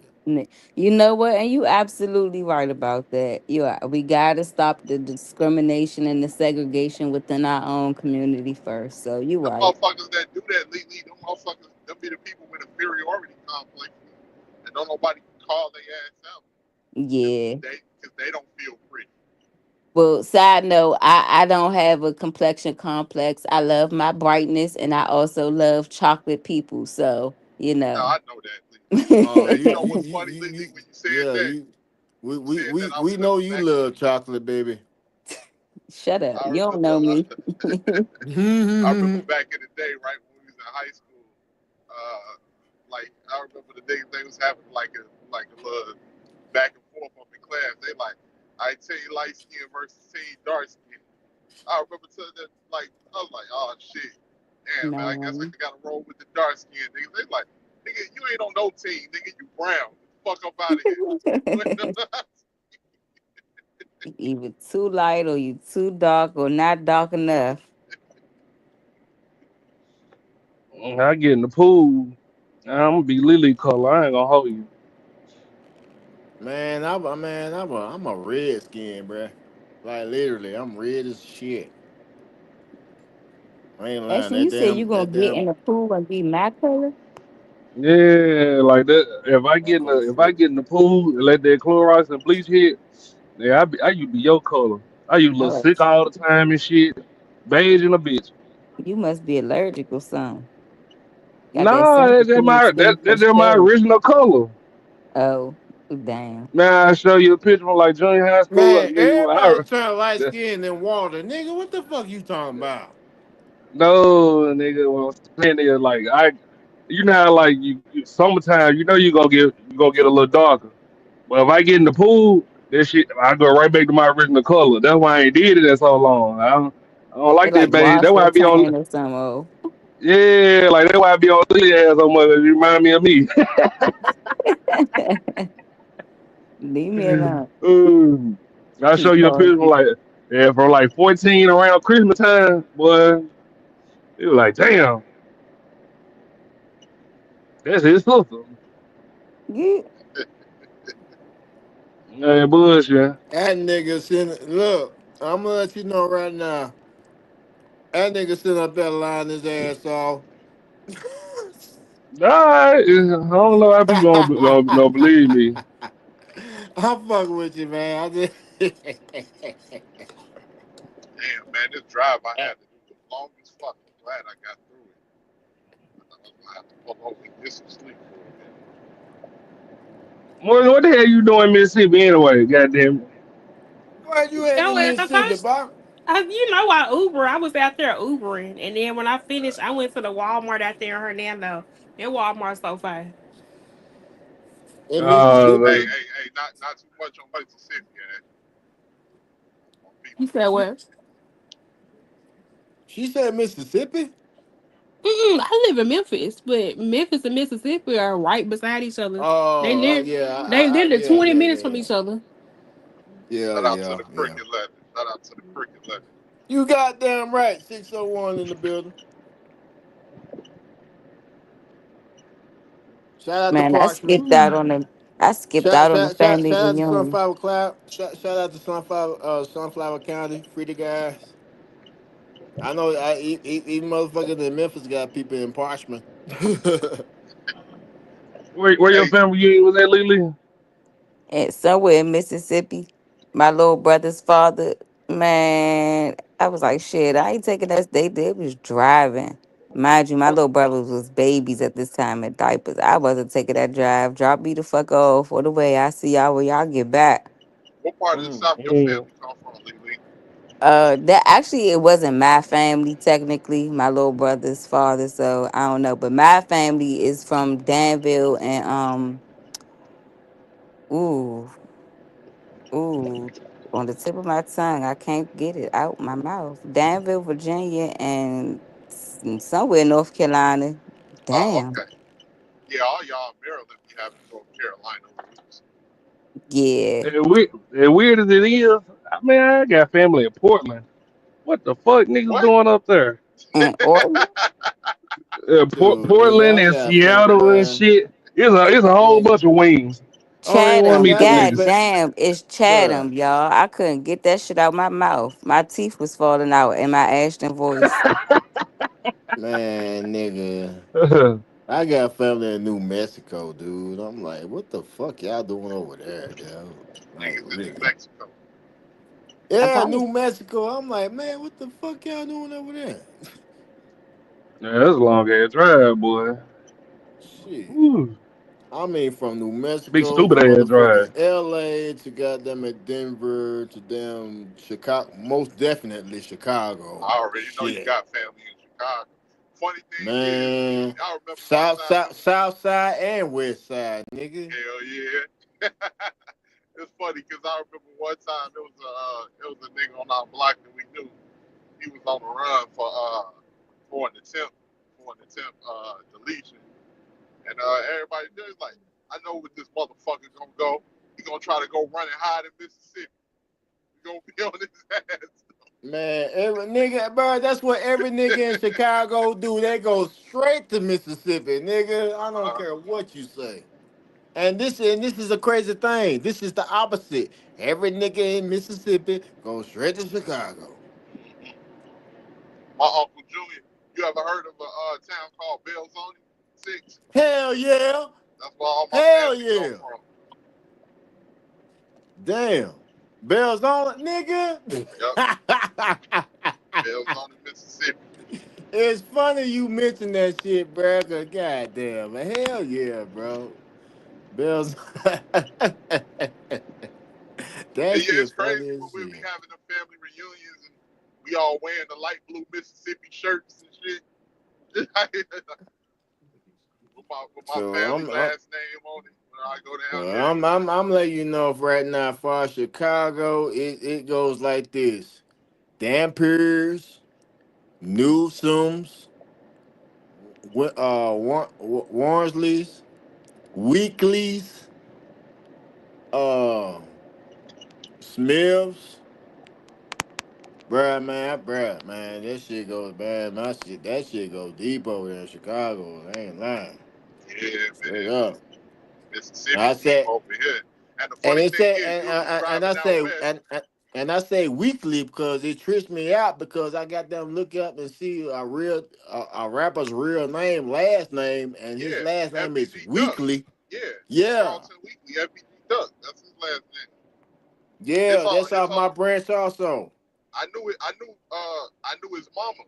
You know what? And you absolutely right about that. We gotta stop the discrimination and the segregation within our own community first. So you them right. motherfuckers that do that lately. Them motherfuckers, them be the people with inferiority complexes, and don't nobody call their ass out because Yeah. they don't feel pretty. Well, side note, I don't have a complexion complex. I love my brightness and I also love chocolate people. So, you Now know. I know that, Lee. Oh, And you you, know what's funny, you, Lee, when yeah, you. you said that I We was know living you back. love chocolate, baby. Shut up. I You don't remember, know me. I remember back in the day, right when we was in high school. Like I remember the day they was having like a little back and forth up in class. They like, I tell you, light skin versus team dark skin. I remember telling them like, I was like, oh shit, damn man, I guess I No. gotta roll with the dark skin niggas. They like, nigga, you ain't on no team, nigga, you brown. Get the fuck up out of here. Either too light or you too dark or not dark enough. I get in the pool, I'm gonna be lily color. I ain't gonna hold you. I'm a red skin, bruh. Like literally, I'm red as shit. I ain't lying. Actually, you said you gonna That get in damn the pool and be my color? Yeah, like that. oh If I shit. get in the pool and let that Clorox and bleach hit, yeah, I used to be your color. I used to look Oh, sick all the time and shit, beige in a bitch. you must be allergic or something. Got that Nah, sensitive skin for that's my sure. original color. Oh, damn. Man, I show you a picture from like junior high school, Man, nigga. everybody turn light The- skin in water, nigga. What the fuck you talking about? no, nigga. What I'm saying is like you know how like summertime, you know you gonna get a little darker. But if I get in the pool, that shit, I go right back to my original color. That's why I ain't did it in so long. I don't like It that like beige. That's wash why or I be on. tan or something. Oh. Yeah, like that's why I be on the ass so much. It remind me of me. Leave me alone. Mm. I'll show Keep you a picture calling. from like 14 around Christmas time, boy. It was like, damn, that's his sister. Yeah. Man, bullshit. That nigga sitting. Look, I'm gonna let you know right now. That nigga sitting up there lying his ass off. Alright, I don't know how people don't believe me. I'm fucking with you, man. I just. Damn man, this drive I had to do was long as fuck. I'm glad I got through it. I was gonna have to pull over and get some sleep for a minute. What the hell you doing in Mississippi anyway? Goddamn. Where you at Yo, in at the Mississippi, first, Bob? I Uber. I was out there Ubering, and then when I finished, I went to the Walmart out there in Hernando. That Walmart so fine. In Uh, Hey, Mississippi? hey, hey, not too much on Mississippi, on You people. said what? She said Mississippi? I live in Memphis, but Memphis and Mississippi are right beside each other. They Oh, live, yeah, they literally yeah, 20 minutes yeah, from yeah, each other. yeah, Shout out to yeah, the yeah. cricket legend. Shout out to the cricket legend. You goddamn right. 601 in the building. Shout out to Man, Parchman. I skipped out on the family Shout out to reunion. Sunflower Cloud. Shout out to Sunflower County. Free the guys. I know even motherfuckers in Memphis got people in Parchman. where your Hey, family reunion was at, Lily? And somewhere in Mississippi, my little brother's father, man, I was like, shit, I ain't taking that. They was driving. Mind you, my what little brothers was babies at this time in diapers. I wasn't taking that drive. Drop me the fuck off for the way. I see y'all when y'all get back. what part of the Mm. South your Mm. family come from, Lee? That actually it wasn't my family technically, my little brother's father. So I don't know, but my family is from Danville and ooh, ooh, on the tip of my tongue, I can't get it out my mouth. Danville, Virginia, and somewhere in North Carolina. Oh, Damn, okay. Yeah, all y'all in Maryland be having North Carolina roots. yeah, As weird as it is, I mean, I got family in Portland. What the fuck niggas What? doing up there? and Orton. Dude, nigga, Portland I and got family, Seattle and man. shit. It's a whole Nigga. bunch of wings. I don't even want to Chatham, meet them I got niggas. god fa- damn, it's bruh. Chatham, y'all. I couldn't get that shit out my mouth. My teeth was falling out in my Ashton voice. Man, nigga. I got family in New Mexico, dude. I'm like, what the fuck y'all doing over there, dude? Like, Niggas in New really? Mexico. I Yeah, probably New Mexico. I'm like, man, what the fuck y'all doing over there? Yeah, that's a long ass drive, boy. Shit. Whew. I mean, from New Big Mexico to stupid ass motherfucking drive. LA to goddamn it Denver to damn Chicago. Most definitely Chicago. I already know you Shit. got family in Chicago. Funny thing is, Man. y'all remember one time it was South side and west side, nigga. hell yeah. It's funny because I remember one time it was a nigga on our block that we knew. He was on the run for an attempt deletion, and everybody there's like, I know what this motherfucker gonna go. He gonna try to go run and hide in Mississippi. We gonna be on his ass. Man, every nigga, bro, that's what every nigga in Chicago do. They go straight to Mississippi, nigga. I don't care what you say. And this is a crazy thing. This is the opposite. Every nigga in Mississippi goes straight to Chicago. My uncle Junior. You ever heard of a town called Belzoni? Six. Hell yeah. That's where all my Hell family come yeah. from. Damn. Bells on it, nigga. Yep, Belzoni, Mississippi. It's funny you mention that shit, bro. Cause goddamn, man. Hell yeah, bro. Bells. And That yeah, it's shit crazy funny when as we'll be shit. having the family reunions and we all wearing the light blue Mississippi shirts and shit. with my So family last name on it when I go down well, there. I'm letting you know right now for Chicago, it goes like this: Dampers, Newsoms, Warnsleys, Weeklies, uh, Smiths. Bruh, man, that shit goes bad. That shit goes deep over there in Chicago. I ain't lying. Yeah, Straight man. up. Mississippi I deep said, over here. And the and funny it thing said, is, you'll be and driving I out say, west. and I say weekly because it trips me out because I got them look up and see a rapper's real name, last name, and his Yeah, last name is FBG Duck. Weekly. Yeah, Yeah, Charlton Weekly, FBG Duck. That's his last name. yeah, that's It's off my all. branch also. I knew it. I knew his mama.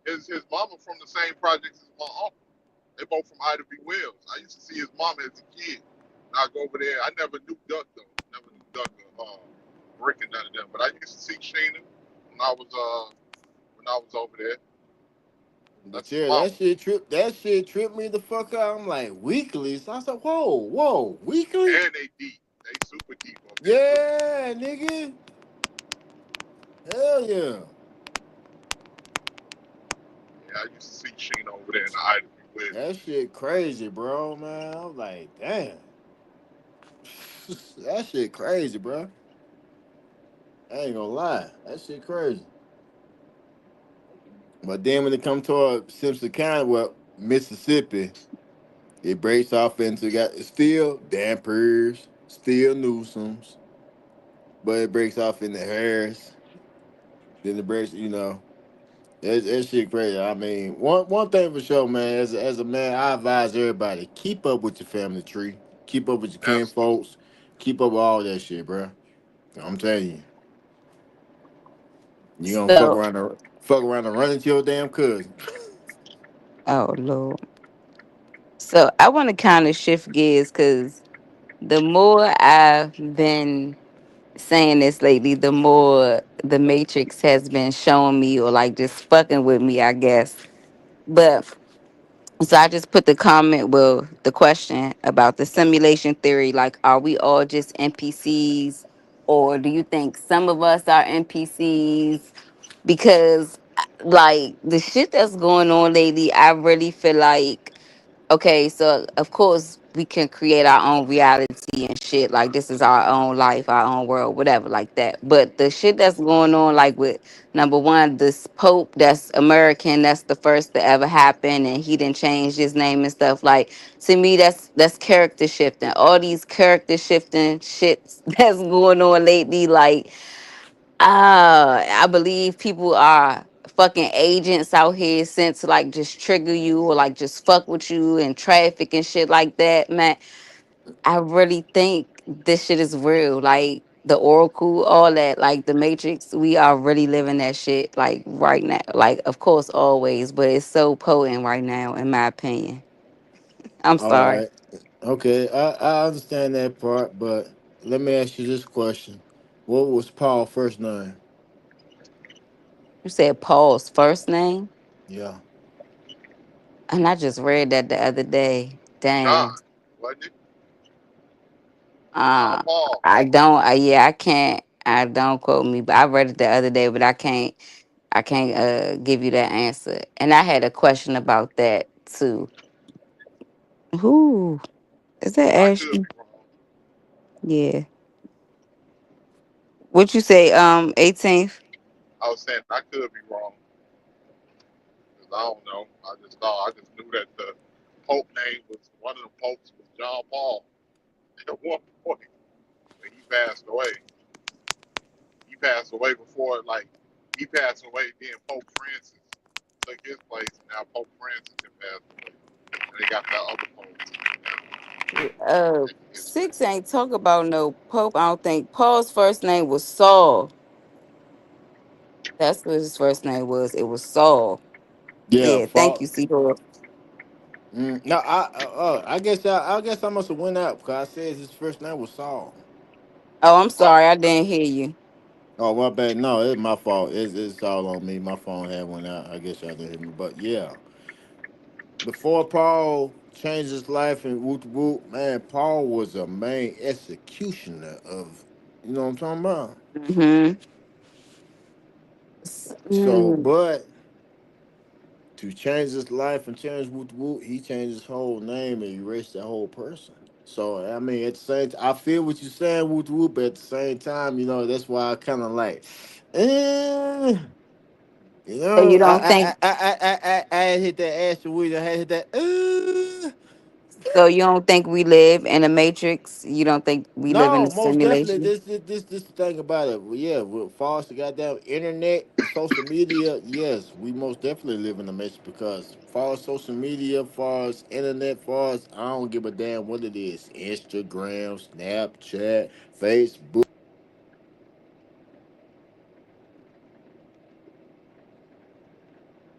His mama from the same projects as my uncle. They both from Ida B. Wells. I used to see his mama as a kid. And I go over there. I never knew Duck though. Never knew Duck or Rick and none of them. But see Sheena when I was over there. But That's his yeah, mama. that shit tripped me the fuck out. I'm like weekly. So I was like, whoa, weekly? And they deep. They super deep up there too. Yeah, nigga. Hell yeah. Yeah, I used to see Sheena over there in the Ida B. Wells. That shit crazy, bro, man. I'm like, damn. That shit crazy, bro. I ain't gonna lie. That shit crazy. But then when it comes to Simpson County, well, Mississippi, it breaks off into got still dampers, still Newsoms, but it breaks off into Harris. Then it breaks, that shit crazy. I mean, one thing for sure, man. As a man, I advise everybody keep up with your family tree, keep up with your kin Absolutely. folks, keep up with all that shit, bro. I'm telling you, you gonna So, fuck around and run into your damn cousin. oh Lord. So I want to kind of shift gears because the more I've been saying this lately, the more the Matrix has been showing me or like just fucking with me, I guess. But so I just put the comment, well, the question about the simulation theory, like, are we all just NPCs? Or do you think some of us are NPCs? Because like the shit that's going on lately, I really feel like okay, so of course we can create our own reality and shit. Like this is our own life, our own world, whatever, like that. But the shit that's going on, like with number one, this Pope that's American, that's the first to ever happen, and he didn't change his name and stuff. Like to me, that's character shifting. All these character shifting shits that's going on lately, like I believe people are fucking agents out here sent to like just trigger you or like just fuck with you and traffic and shit like that, man. I really think this shit is real. Like the Oracle, all that, like the Matrix, we are really living that shit like right now. Like, of course, always, but it's so potent right now, in my opinion. I'm All sorry. right, okay, I understand that part, but let me ask you this question: what was Paul's first name? You said Paul's first name, Yeah. and I just read that the other day. Damn. John, wasn't it? John Uh, Paul. I don't. Yeah, I can't. I don't quote me, but I read it the other day, but I can't. I can't give you that answer. And I had a question about that too. Who is that? I could Ashton? be wrong. Yeah. What you say? 18th. I was saying I could be wrong because I don't know. I just knew that the Pope name was one of the popes was John Paul at one point when he passed away. He passed away before he passed away. Then Pope Francis took his place, and now Pope Francis had passed away. And they got that other Pope taking his place. Six ain't talk about no Pope. I don't think Paul's first name was Saul. That's what his first name was. It was Saul. Yeah, Yeah. Thank Paul. you, Seahawk. No, I guess I must have went out because I said his first name was Saul. Oh, I'm Oh, sorry. I okay. didn't hear you. Oh, my bad. No, it's my fault. It's all on me. My phone had went out. I guess y'all didn't hear me. But yeah, before Paul changed his life and whoop whoop, man, Paul was a main executioner of, you know what I'm talking about. Mm-hmm. So, Mm. but to change his life and change whoop whoop, he changed his whole name and erased that whole person. So I mean, at the same, I feel what you're saying, whoop whoop. But at the same time, that's why I kind of like, eh, So you don't think I had hit that asteroid. I had hit that. so you don't think we live in a matrix? You don't think we live in No, a most definitely. simulation? This the thing about it. Well, yeah, with far as the goddamn internet and social media, yes, we most definitely live in a mess because far as social media, far as internet, far as I don't give a damn what it is. Instagram, Snapchat, Facebook.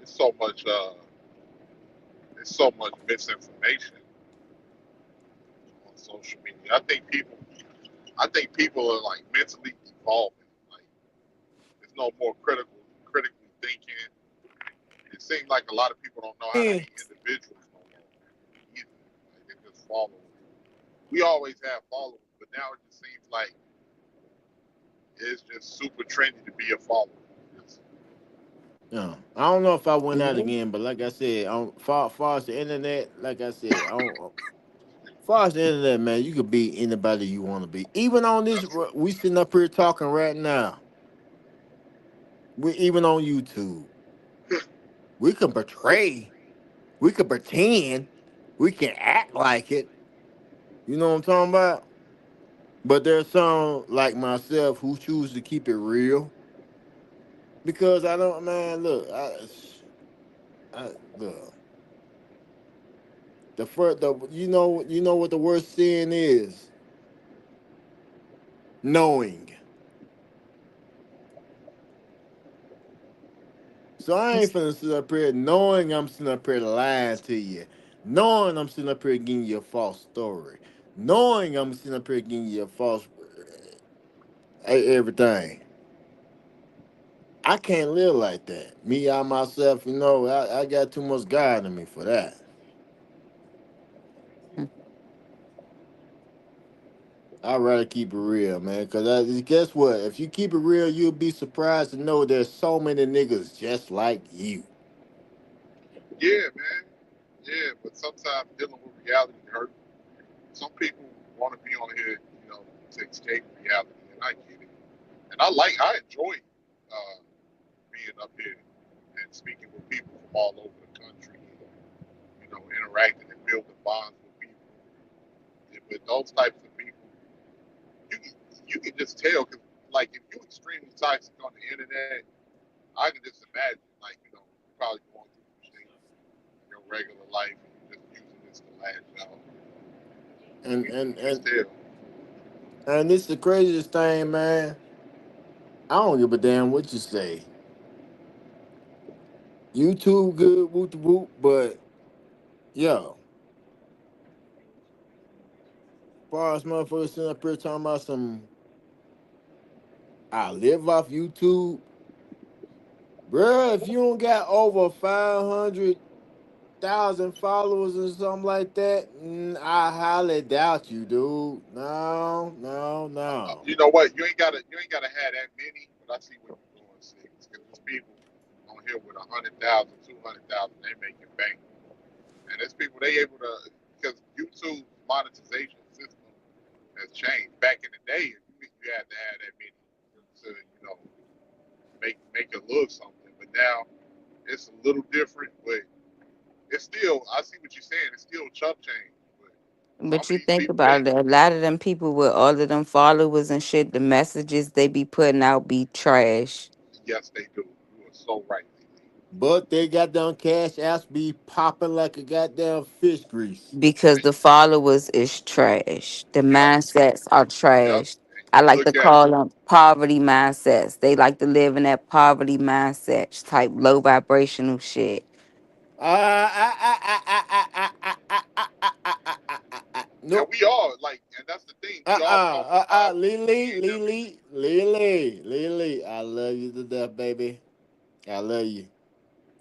It's so much. It's so much misinformation on social media. I think people are like mentally evolving. Like no more critically thinking. It seems like a lot of people don't know how to Yeah. be individuals no more either. Like they just follow. We always have followers, but now it just seems like it's just super trendy to be a follower. It's, No, I don't know if I went you out know? again, but like I said, on far as the internet, like I said, far as the internet, man, you could be anybody you want to be. Even on this, we sitting up here talking right now. We even on YouTube, we can portray, we can pretend, we can act like it. You know what I'm talking about? But there's some like myself who choose to keep it real because I don't, man. Look, look. The first, you know what the worst sin is? Knowing. So I ain't finna sit up here knowing I'm sitting up here lying to you, knowing I'm sitting up here giving you a false story, knowing I'm sitting up here giving you a false everything. I can't live like that. Me, I myself, I got too much God in me for that. I'd rather keep it real, man. Cause guess what? If you keep it real, you'll be surprised to know there's so many niggas just like you. Yeah, man. Yeah, but sometimes dealing with reality hurt. Some people want to be on here, to escape reality, and I get it. And I enjoy being up here and speaking with people from all over the country, and, interacting and building bonds with people. And with those types of people, you can, you can just tell, because, like, if you're extremely toxic on the internet, I can just imagine, like, you're probably going through some things in your regular life, and you're just using this to lash out. And You and can just and tell. and this the craziest thing, man. I don't give a damn what you say. YouTube good, whoop the whoop, but yo, far as motherfuckers sitting up here talking about some I live off YouTube, bruh. If you don't got over 500,000 followers or something like that, I highly doubt you, dude. No, no, no. You know what? You ain't gotta have that many, but I see where you're going, six. Because there's people on here with 100,000, 200,000, they making bank, and there's people they able to, because YouTube's monetization system has changed. Back in the day, you had to have that many to make it look something, but now it's a little different. But it's still, I see what you're saying. It's still chump change, but some But of you these think people, they about it, a lot of them people with all of them followers and shit, the messages they be putting out be trash yes, they do. You are so right. But they goddamn cash apps be popping like a goddamn fish grease. because the followers is trash. The Yep, mindsets are yep. trash. And I you like to look at call them poverty mindsets. They like to live in that poverty mindset type low vibrational shit. and Nope. we all like, and that's the thing. We all come from poverty. We Lily, ain't never. Lily, Lily, Lily. I love you to death, baby. I love you.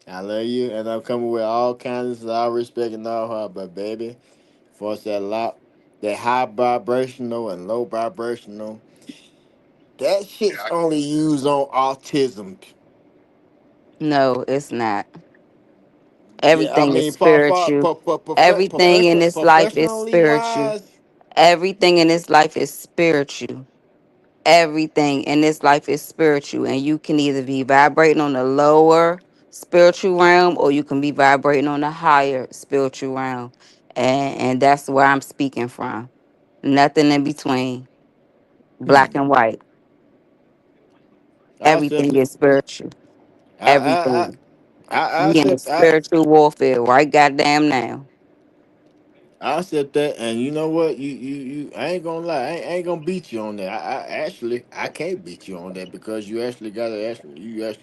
I love you, and I'm coming with all kinds of all respect and all heart, but baby, for us that high vibrational and low vibrational, that Yeah, shit's only used on autism. No, it's not. Yeah, I Everything is mean, spiritual. Everything in this life is professionally spiritual. wise, Everything in this life is spiritual. Everything in this life is spiritual, and you can either be vibrating on the lower spiritual realm or you can be vibrating on the higher spiritual realm, and that's where I'm speaking from. Nothing in between, black hmm, and white. I accept Everything it. is spiritual. I I I Everything. I We in accept spiritual warfare right goddamn now. I accept that, and you know what? I ain't gonna lie. I ain't gonna beat you on that. I can't beat you on that because you actually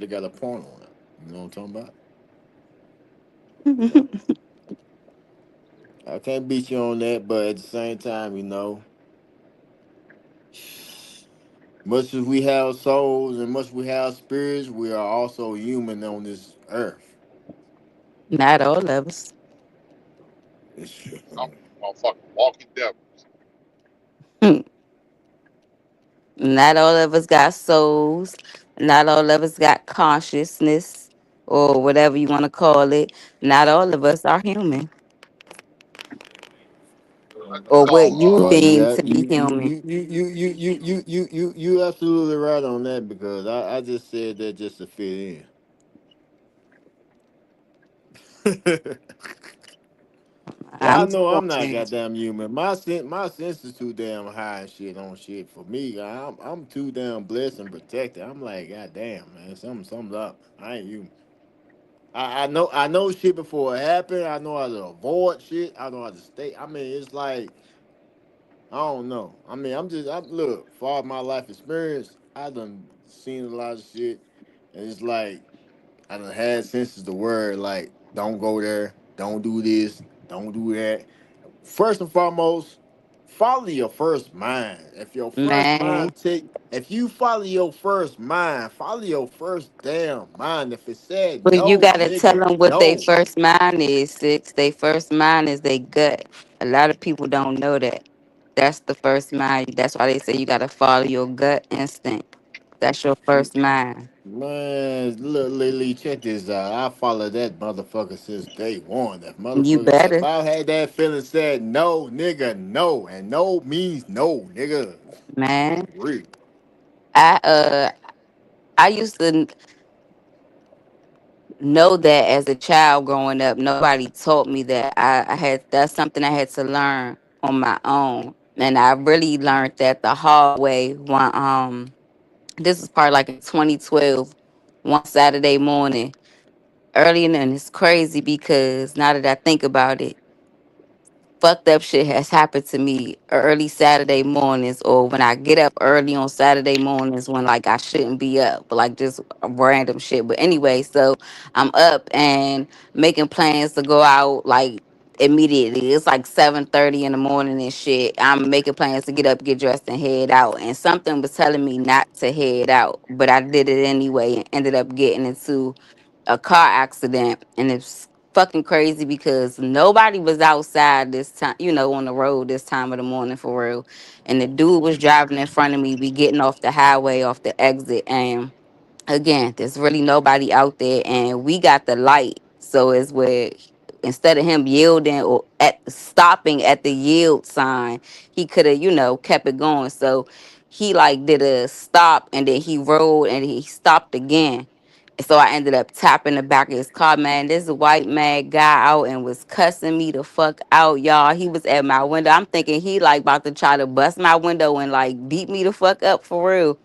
got a point on it. You know what I'm talking about? You know, I can't beat you on that, but at the same time, Much as we have souls and much we have spirits, we are also human on this earth. Not all of us. I'm motherfucking walking devils. Hmm. Not all of us got souls. Not all of us got consciousness or whatever you want to call it. Not all of us are human I or just what saw you Well, deem yeah, to be human. you absolutely right on that because I just said that just to fit in. I'm Y'all just know I'm not saying. goddamn human. My sense is too damn high and shit on shit for me. I'm too damn blessed and protected. I'm like, goddamn, man, something's up. I ain't human. I know shit before it happened. I know how to avoid shit. I know how to stay. I mean, it's like I don't know. I mean, I look for all my life experience. I done seen a lot of shit, and it's like I done had senses the word like don't go there, don't do this, don't do that. First and foremost, follow your first mind. If your first Man, mind if you follow your first mind, follow your first damn mind. If it said but you no, gotta tell nigga, them what they no. first mind is. Six. They first mind is they gut. A lot of people don't know that. That's the first mind. That's why they say you gotta follow your gut instinct. That's your first mind. Man, look, Lily, check this out. I followed that motherfucker since day one. That You motherfucker, if better, I had that feeling said no, nigga, no. And no means no, nigga. man. Real. I uh I used to know that as a child growing up. Nobody taught me that. I had that's something I had to learn on my own. And I really learned that the hard way when this was part like in 2012, one Saturday morning. Early and it's crazy because now that I think about it, fucked up shit has happened to me early Saturday mornings or when I get up early on Saturday mornings when like I shouldn't be up, but like just random shit. But anyway, so I'm up and making plans to go out like immediately. It's like 7:30 in the morning and shit. I'm making plans to get up, get dressed, and head out. And something was telling me not to head out, but I did it anyway and ended up getting into a car accident. And it's fucking crazy because nobody was outside this time, on the road this time of the morning for real. And the dude was driving in front of me. We getting off the highway, off the exit, and again, there's really nobody out there, and we got the light. So it's where instead of him yielding or at stopping at the yield sign, he could have, kept it going. So he like did a stop and then he rolled and he stopped again. And so I ended up tapping the back of his car, man. This white man guy out and was cussing me the fuck out, y'all. He was at my window. I'm thinking he like about to try to bust my window and like beat me the fuck up for real.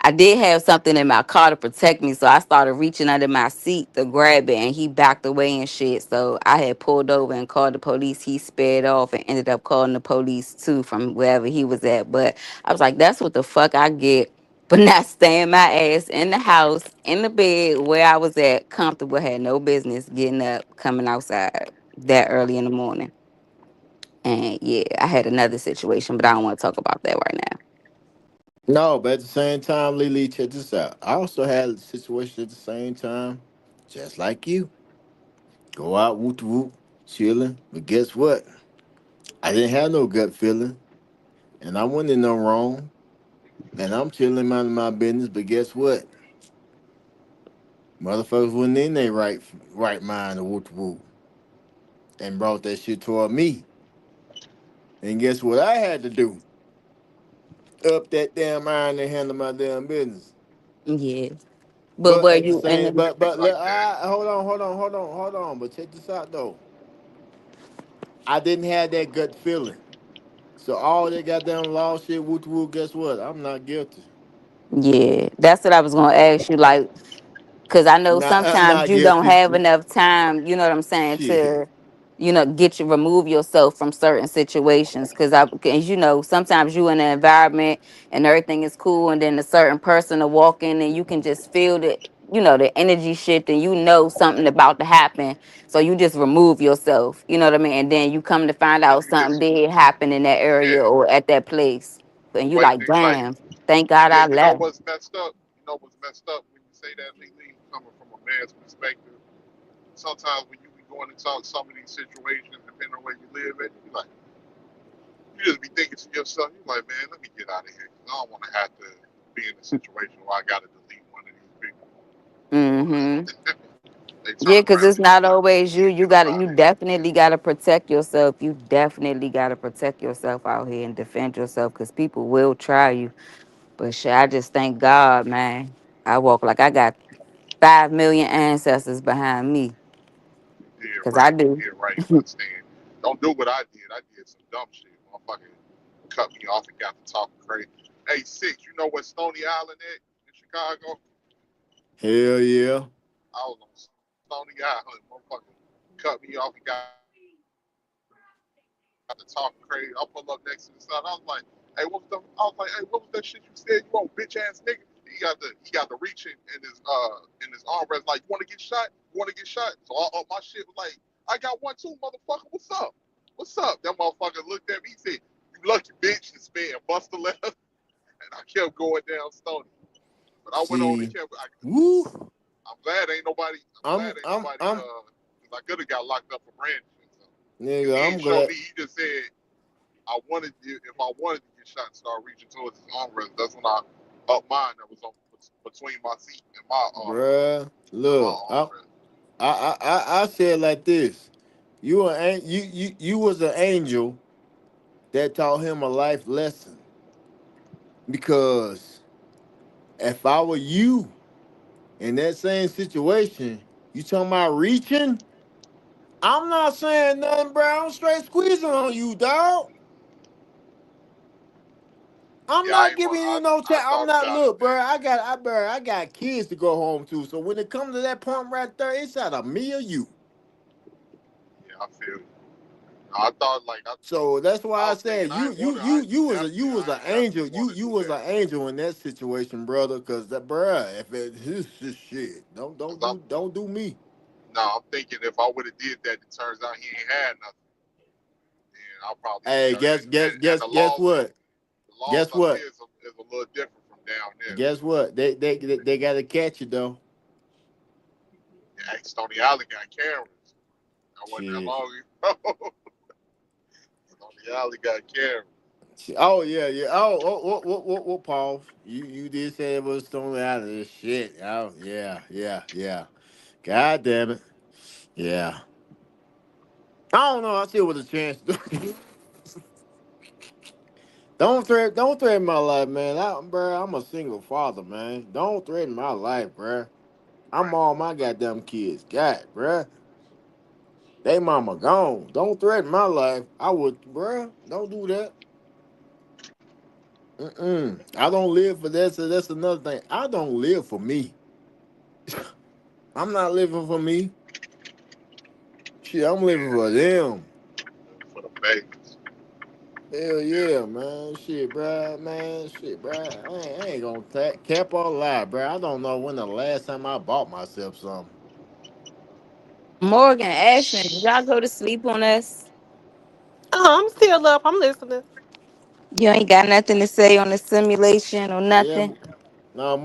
I did have something in my car to protect me, so I started reaching under my seat to grab it, and he backed away and shit. So I had pulled over and called the police. He sped off and ended up calling the police too from wherever he was at. But I was like, that's what the fuck I get for not staying my ass in the house, in the bed where I was at, comfortable, had no business getting up, coming outside that early in the morning. And yeah, I had another situation, but I don't want to talk about that right now. No, but at the same time, Lily, check this out. I also had a situation at the same time, just like you. Go out, whoop whoop, chilling. But guess what? I didn't have no gut feeling, and I wasn't in no wrong. And I'm chilling, minding my business. But guess what? Motherfuckers wasn't in their right mind to whoop whoop and brought that shit toward me. And guess what I had to do? Up that damn iron and handle my damn business. Yeah. But But were at the you in same, the but Like look, that. hold on. But check this out though. I didn't have that gut feeling. So all that goddamn law shit, woo woo. Guess what? I'm not guilty. Yeah, that's what I was gonna ask you. Like, cause I know sometimes Not you don't guilty. have enough time. You know what I'm saying Shit. to, remove yourself from certain situations. Cause sometimes you in an environment and everything is cool, and then a certain person will walk in and you can just feel the energy shift, and something about to happen. So you just remove yourself. You know what I mean? And then you come to find out Let me something just did happen in that area yeah. or at that place. And you But like, they like, damn, thank God yeah, I you know left. what's messed up? You know what's messed up when you say that, Lee, coming from a man's perspective. Sometimes when you be going into some of these situations, depending on where you live at, you like, you just be thinking to yourself, you like, man, let me get out of here. 'Cause I don't want to have to be in a situation where I got to delete one of these people. Mm-hmm. They turn Yeah, because around it's and not always you. You get up gotta, out you of here. definitely gotta protect yourself. You definitely gotta protect yourself out here and defend yourself because people will try you. But shit, I just thank God, man. I walk like I got 5 million ancestors behind me. You did Cause I right. do. You did right by saying, don't do what I did. I did some dumb shit. Motherfucker cut me off and got to talking crazy. Hey, Six, you know what Stony Island is in Chicago? Hell yeah. I was on Stony Island. Motherfucker cut me off and got to talking crazy. I pull up next to the sun. I was like, hey, what was the? I was like, hey, what was that shit you said? You old bitch ass nigga. He got the reach in his armrest like, you want to get shot? You want to get shot? So my shit was like, I got one too, motherfucker. What's up? What's up? That motherfucker looked at me. He said, you lucky bitch, and spit and bust the left. And I kept going down Stony. But I went on and See, kept. woo. I'm glad ain't nobody. I'm glad I'm ain't I'm nobody. I'm Cause I could have got locked up for brandishing. So. And nigga, he I'm ain't show glad. me. He just said I wanted if I wanted to get shot and start reaching towards his armrest. That's when I up mine that was on between my seat and Bruh, my look, armrest. I said like this. You was an angel that taught him a life lesson. Because if I were you in that same situation, you talking about reaching? I'm not saying nothing, bro. I'm straight squeezing on you, dog. I'm Yeah, I not ain't want. giving you no I chat. I'm thought not. about it, Look, bro. man. I got kids to go home to. So when it comes to that point right there, it's out of me or you. Yeah, I feel you. I thought like So that's why I I was thinking said I ain't want to. I you definitely was I an ain't angel. definitely want to You do was that. an angel in that situation, brother. Cause that bruh, if it this shit, Cause I'm don't do me. I'm thinking if I would have did that, it turns out he ain't had nothing. And I'll probably Hey, and guess what? the laws Guess up what? here is a little different from down there. Guess what? They gotta catch you though. Yeah, Stony Island got cameras. I wasn't that Shit. long ago. Stony Island got cameras. Oh yeah, yeah. What Paul? You did say it was Stone out of this shit. Oh yeah. God damn it. Yeah. I don't know. I still with a chance. Don't threaten my life, man. Bruh, I'm a single father, man. Don't threaten my life, bruh. I'm Right. all my goddamn kids got, bruh. They mama gone. Don't threaten my life. I would, bruh. Don't do that. I don't live for that. So that's another thing. I don't live for me. I'm not living for me. Shit, I'm living for them. For the babies. Hell Yeah. yeah, man. Shit, bruh, man. Shit, bruh. I ain't gonna cap or lie, bruh. I don't know when the last time I bought myself something. Morgan, Ashton, did y'all go to sleep on us? I'm still up. I'm listening. You ain't got nothing to say on the simulation or Yeah. nothing? No,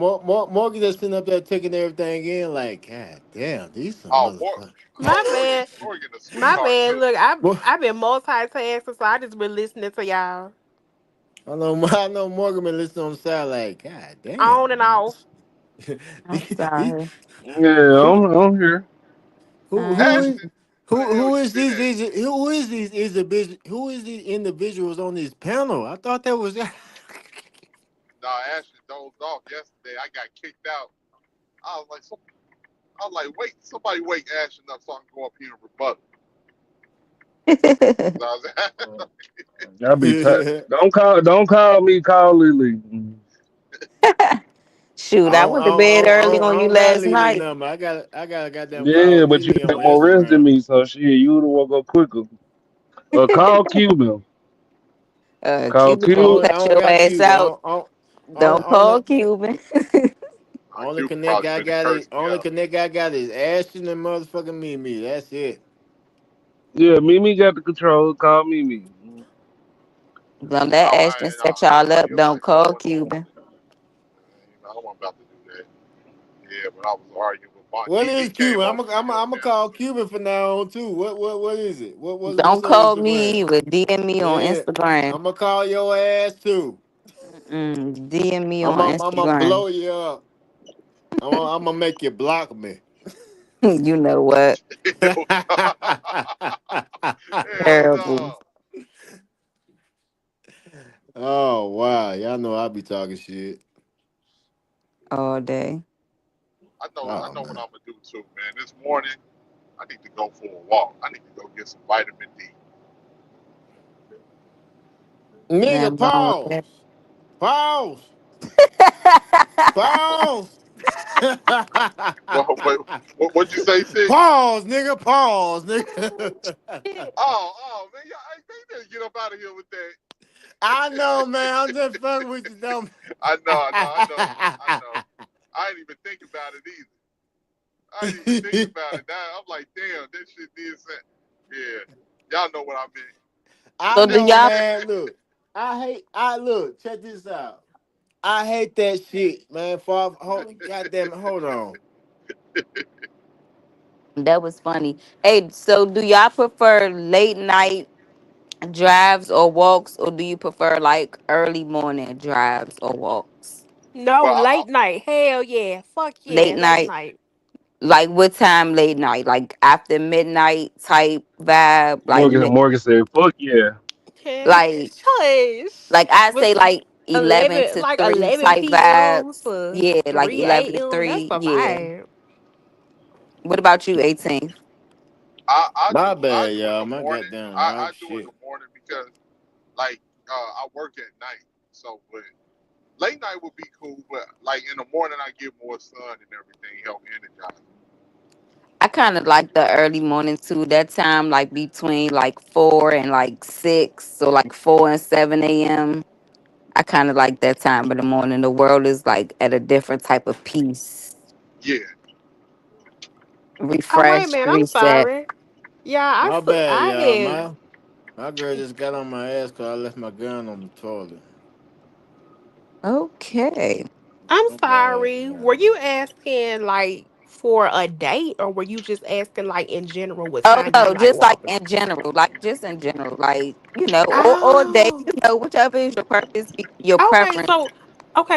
Morgan just sitting up there taking everything in like, God damn, these some Oh, motherfuckers. My bad. Morgan a My sweetheart bad. too. Look, Well, I've been multitasking, so I just been listening to y'all I know Morgan been listening on the side like, God on damn, and man. off. I'm sorry. Yeah, who I'm here. who is Ashton, where the hell who you is been these at? who is these individuals on this panel? I thought that was Nah, Ashton dozed off yesterday. I got kicked out. I was like, wait, somebody wake Ashton up so I can go up here and rebut. So I was, I be don't call me, call Lily. I Shoot, I don't, went I to don't, I bed don't, I early don't, on I you don't got last Lily night. number. I got a goddamn call Yeah, but you Lily got on more rest than Instagram. me, so shit, you would have go quicker. Call Cuban. Call Cuban I gonna don't, I Cuban. cut don't your got ass Cuban. out. Only, Don't call only, Cuban. only Cuban connect probably I finna got curse is me only out. connect I got is Ashton and motherfucking Mimi. That's it. Yeah, Mimi got the control. Call Mimi. Don't let No, Ashton set y'all up. Don't I call wasn't doing Cuban. all that. I wasn't about to do that. Yeah, but I was arguing with Bond. What is DV came Cuban? I'm over gonna and I'm gonna held I'm gonna down call too. Cuban from now on too. What is it? What's Don't her call me Instagram? either. DM me on Yeah, Instagram. I'm gonna call your ass too. DM me on I'm gonna Instagram. blow you up. I'm gonna make you block me. You know what? Hell no. Hell Terrible no. Oh wow, y'all know I be talking shit. all day. I Oh know what man, I'm gonna do too, man. This morning I need to go for a walk. I need to go get some vitamin D. nigga, Nothing wrong with pause, that. pause, pause, Well, wait, what'd you say, six? pause, nigga, pause, nigga. Man, y'all, they need to get up out of here with that. I know, man. I'm just fucking with you, though. I know. I didn't even think about it either. I didn't even think about it. Now I'm like, damn, that shit did say. Yeah, y'all know what I I So do know, y'all man. Look, I look. Check this out. I hate that shit, man. Goddamn it, hold on. that was funny. Hey, so do y'all prefer late night drives or walks, or do you prefer like early morning drives or walks? No, well, late night. Hell yeah. Fuck Late yeah, late night, night. like what time late night? Like after midnight type vibe, Morgan said, "Fuck yeah." like Hush. I But say like 11 11, to like 3 11 type p.m. vibes. to Yeah, like 11 3 to a.m. That's 3. a Yeah. vibe. What about you, 18th? My I bad, do in y'all. the My morning. goddamn I wife, do in shit. the morning because like I work at night, so but late night would be cool. But like in the morning, I get more sun and everything, help energize. I kind of like the early morning too. That time, like between like 4 and like 6, so like 4 and 7 a.m. I kind of like that time of the morning. The world is like at a different type of peace, Yeah, Oh wait a refresh, minute, I'm reset. sorry. Yeah, My bad, I y'all. had. My girl just got on my ass because I left my gun on the toilet. Okay. I'm My bad, sorry. Were y'all. you asking like for a date, or were you just asking like in general what Oh time do you no, like just like walking? in general, like or day, Oh. whichever is your purpose, your Okay, preference.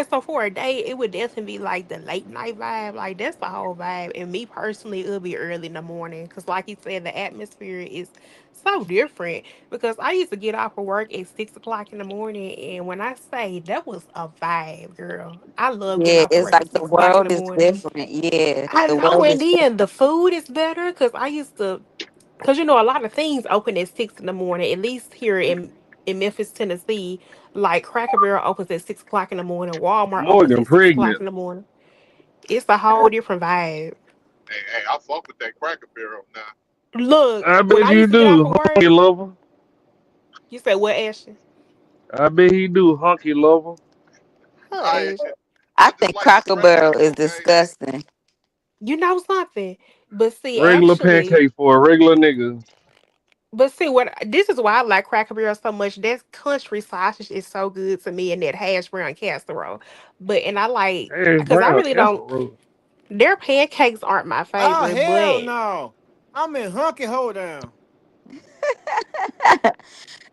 so for a day, it would definitely be like the late night vibe. Like that's the whole vibe. And me personally, it'll be early in the morning. Cause like you said, the atmosphere is so different. Because I used to get off of work at 6 o'clock in the morning. And when I say that was a vibe, girl. I love getting Yeah, off of it's work at like the 6 o'clock in the world is morning. different. Yeah, I the know, world and is then the food is better because I used to, because a lot of things open at 6 in the morning. At least here in Memphis, Tennessee, like Cracker Barrel opens at 6 o'clock in the morning. Walmart opens Morgan at 6 o'clock pregnant. in the morning. It's a whole different vibe. hey, I fuck with that Cracker Barrel now. Look, I when bet I you used to get off do, of work, hunky lover. you said what, Ashton? I bet he do, hunky lover. Hush. I I just think like the Cracker Barrel crackers, is okay? disgusting. You know something? But see, Regular actually, pancake for a regular nigga. but see, what this is why I like Cracker Barrel so much. That country sausage is so good to me, and that hash brown casserole. But and I like Hash because I brown really don't. casserole. Their pancakes aren't my Oh, favorite, hell but no. I'm in hunky hold down.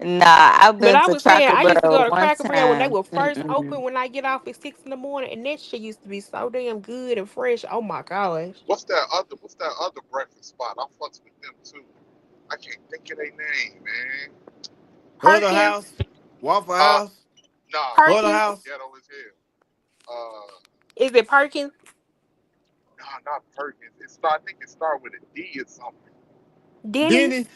Nah, I've been I to was saying Cracker I used to go Barrel to one Cracker Barrel when they time. were first Mm-mm. open. When I get off at 6 in the morning, and that shit used to be so damn good and fresh. Oh my gosh! What's that other breakfast spot? I fucks with them too. I can't think of their name, man. Huddle Perkins, House, Waffle Uh House, Huddle Perkins, House. ghetto as hell. is it Perkins? Not Perkins. I think it started with a D or something. Denny's? Dennis.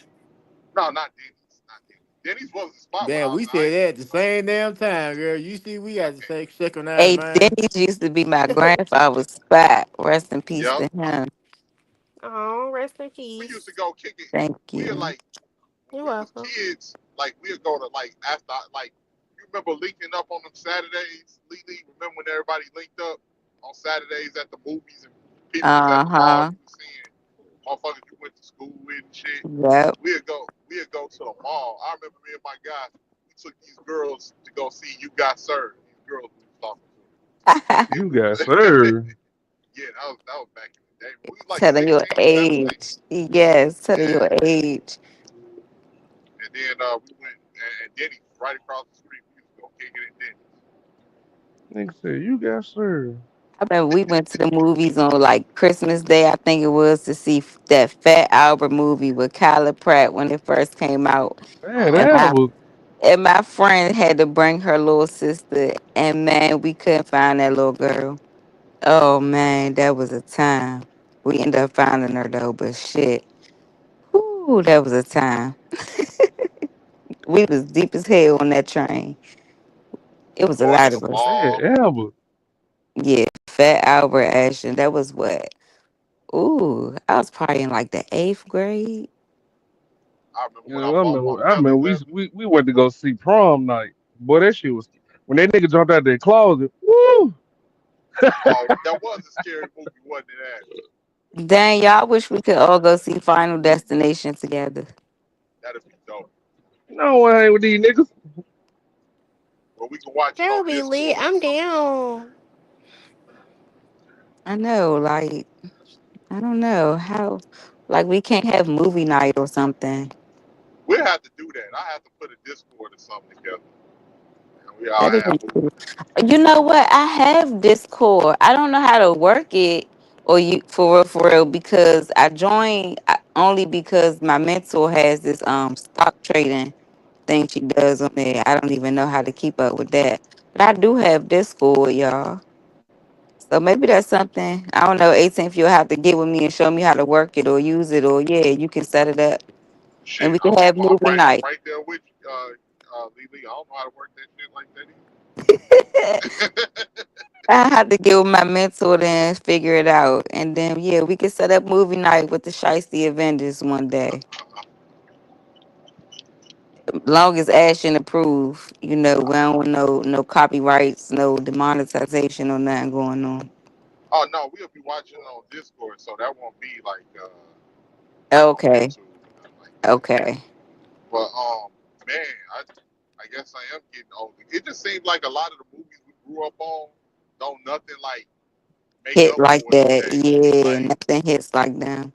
No, not Denny's. Not Denny's. Denny's was the spot when Damn, we I said used that to at the go there. same damn time, girl. You see, we got the Okay. same synchronized Hey, mind. Denny's used to be my grandfather's spot. Rest in peace Yep. to him. Oh, rest in We used to peace. go kick it. Thank We are you. like when You're we was welcome. kids. Like we'd go to like after like you remember linking up on them Saturdays, Lee. Remember when everybody linked up on Saturdays at the movies and pictures at the mall? Uh-huh. You was seeing motherfuckers you went to school with and shit. Yep. We'd go to the mall. I remember me and my guys. We took these girls to go see You Got Served. These girls we was talking to, and You got served. yeah, that was back in the day. We was like Telling your 16, 17, age. Yes, telling yeah. your age. And then we went and Denny's right across the street. We used to go kick it at Denny's. Nigga said you got served. I remember we went to the movies on like Christmas Day, I think it was, to see that Fat Albert movie with Kyla Pratt when it first came out. Man, And Uh-huh. that my was and my friend had to bring her little sister, and man, we couldn't find that little girl. Oh man, that was a time. We ended up finding her though, but shit, whoo, that was a time. We was deep as hell on that train. It was a Going lot in the of us. Fat mall. Albert. Yeah, Fat Albert Ashton. That was what? Ooh, I was probably in like the eighth grade. I remember You when I know, bought my I remember 7-Eleven. we went to go see prom night. Boy, that shit was when that nigga jumped out that closet. Woo! Oh, that was a scary movie, wasn't it? Ash? Dang, y'all wish we could all go see Final Destination together. That'd be dope. No one ain't with these niggas. But we can watch it That on would be lit. Discord or I'm something. down. I know, like, I don't know how, like, we can't have movie night or something. We'll have to do that. I have to put a Discord or something together, and we all That is have movie cool. night. You know what? I have Discord. I don't know how to work it or you for real because I joined only because my mentor has this stock trading thing she does on there. I don't even know how to keep up with that. But I do have Discord, y'all. So maybe that's something. I don't know, 18th you'll have to get with me and show me how to work it or use it or yeah, you can set it up and Shit, we can have movie I'm night. right there with you, Lily. I don't know how to work that shit like that either. I had to get with my mentor then figure it out. And then yeah, we could set up movie night with the Shiesty Avengers one day. Long as Ashton approve, you know, we don't want no copyrights, no demonetization or nothing going on. Oh no, we'll be watching it on Discord, so that won't be like on Okay. YouTube or nothing like that. Okay. But man, I guess I am getting older. It just seems like a lot of the movies we grew up on don't nothing like make Hit up like for it that. today. Yeah, Like nothing hits like them.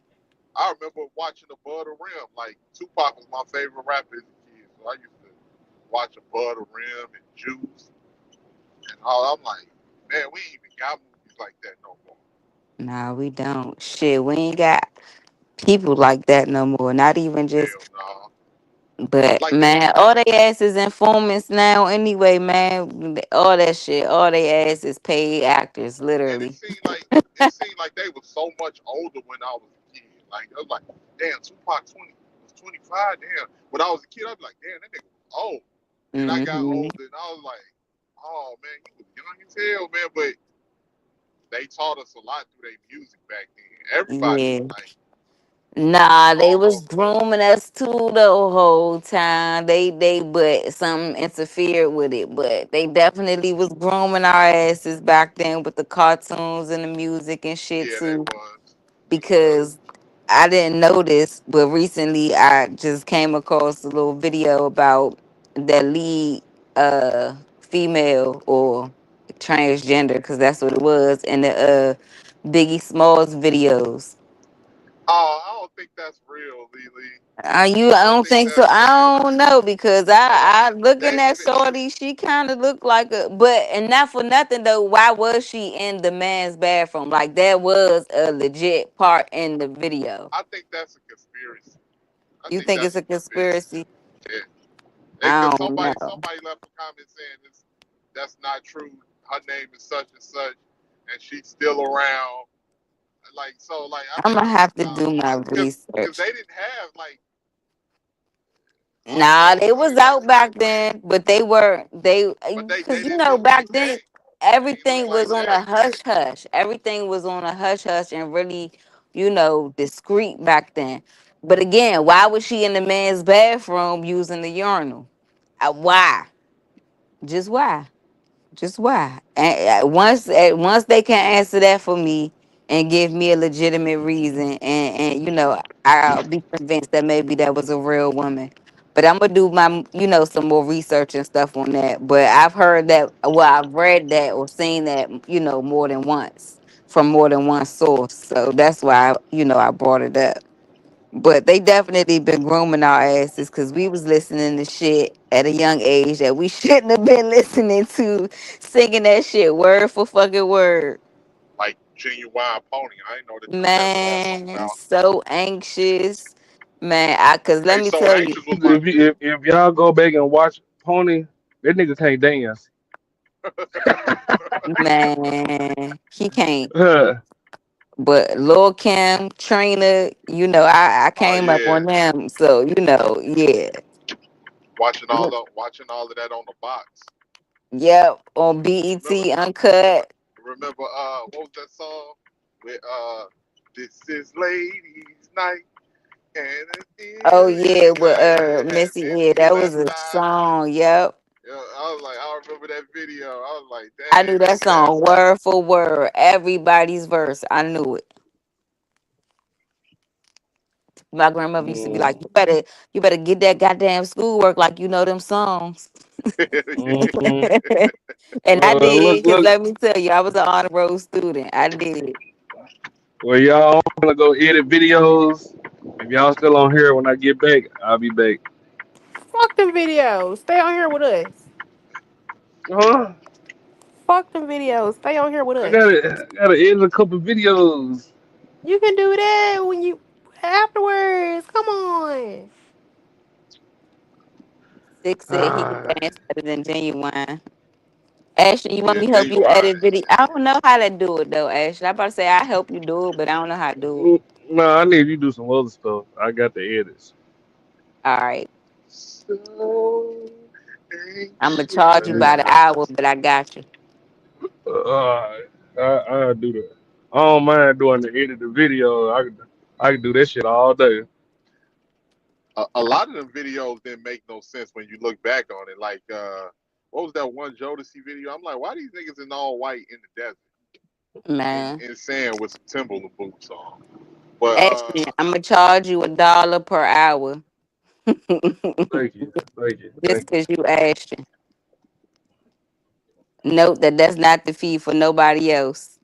I remember watching Above the Rim. Like Tupac was my favorite rapper as a kid, so I used to watch Above the Rim and Juice and all. I'm like, man, we ain't even got movies like that no more. Nah, we don't. Shit, we ain't got people like that no more. Not even just. Hell no. But Like the man, all they ass is informants now. Anyway, man, all that shit, all they ass is paid actors, and literally. it seemed like they was so much older when I was a kid. Like I was like, damn, Tupac 25. Damn, when I was a kid, I'd be like, damn, that nigga was old. Then I got Hmm. older, and I was like, oh man, he was young as hell, man. But they taught us a lot through their music back then. Everybody, Yeah. like Nah, they was almost, grooming us too the whole time. But something interfered with it. But they definitely was grooming our asses back then with the cartoons and the music and shit yeah, they too. was. Because I didn't know this, but recently I just came across a little video about the lead female or transgender, because that's what it was, in the Biggie Smalls videos. Oh, I don't think that's real, Lily. I I don't don't think think so. that's I real. don't know because I looking They at even Shorty, she kind of looked like a, but and not for nothing though. Why was she in the man's bathroom? Like that was a legit part in the video. I think that's a conspiracy. I You think think it's that's a a conspiracy. conspiracy? Yeah. Because I don't know. somebody left a comment saying this that's not true. Her name is such and such, and she's still around. Like so, like I I'm think gonna have to do my because research. they didn't have like I don't Nah, know. they It was seemed like out back then, but they were they but they because you didn't know look like back then that. They ain't look everything like was on that. a hush hush. Everything was on a hush hush and really, you know, discreet back then. But again, why was she in the man's bathroom using the urinal? Why? Just why? Just why? And once they can answer that for me and give me a legitimate reason, and you know, I'll be convinced that maybe that was a real woman. But I'm gonna do my, some more research and stuff on that. But I've heard that, well, I've read that or seen that, more than once from more than one source. So that's why, I brought it up. But they definitely been grooming our asses because we was listening to shit at a young age that we shouldn't have been listening to, singing that shit word for fucking word. Like Genuine Pony. I didn't know that you was that song Man, about. so anxious. Man, cause let Hey, me So tell you, Anxious was my If y'all go back and watch Pony, that nigga can't dance. man, he can't. oh But Lil Kim, Trina, I Oh came up yeah. on them. So, yeah. Watching all of that on the box. Yep, on BET Remember Uncut. remember what was that song? With This is Ladies Night and it's Oh in yeah, with midnight and it had Missy, yeah, Missy that was left a eye. song. Yep. Yeah, I was like, I remember that video. I was like, I knew dang, that that's song classic. word for word. Everybody's verse. I knew it. My grandmother used to be like, you better get that goddamn schoolwork like you know them songs. mm-mm. And I Look, did, because look. let me tell you, I was an honor roll student. I did. Well, y'all, I'm gonna go edit videos. If y'all still on here when I get back, I'll be back. Fuck them videos. Stay on here with us. Huh? Fuck them videos. Stay on here with I us. gotta edit a couple videos. You can do that when you afterwards. Come on. Six said he could Ah, dance better than Genuine. Ashley, you want Yeah, me to help you Genuine. edit video? I don't know how to do it though, Ashley. I about to say I help you do it, but I don't know how to do it. no, I need you to do some other stuff. I got the edits. All right. So I'm gonna charge you by the Yeah. hour, but I got you. Uh, I do that. I don't mind doing the edit the video. I can do that shit all day. A lot of them videos didn't make no sense when you look back on it. Like, what was that one Jodeci video? I'm like, why these niggas in all white in the desert Man. in sand with some Timberland boots on? But Ashley, I'm gonna charge you $1 per hour. Thank you, thank you, Just thank you. because you asked. Note that that's not the fee for nobody else.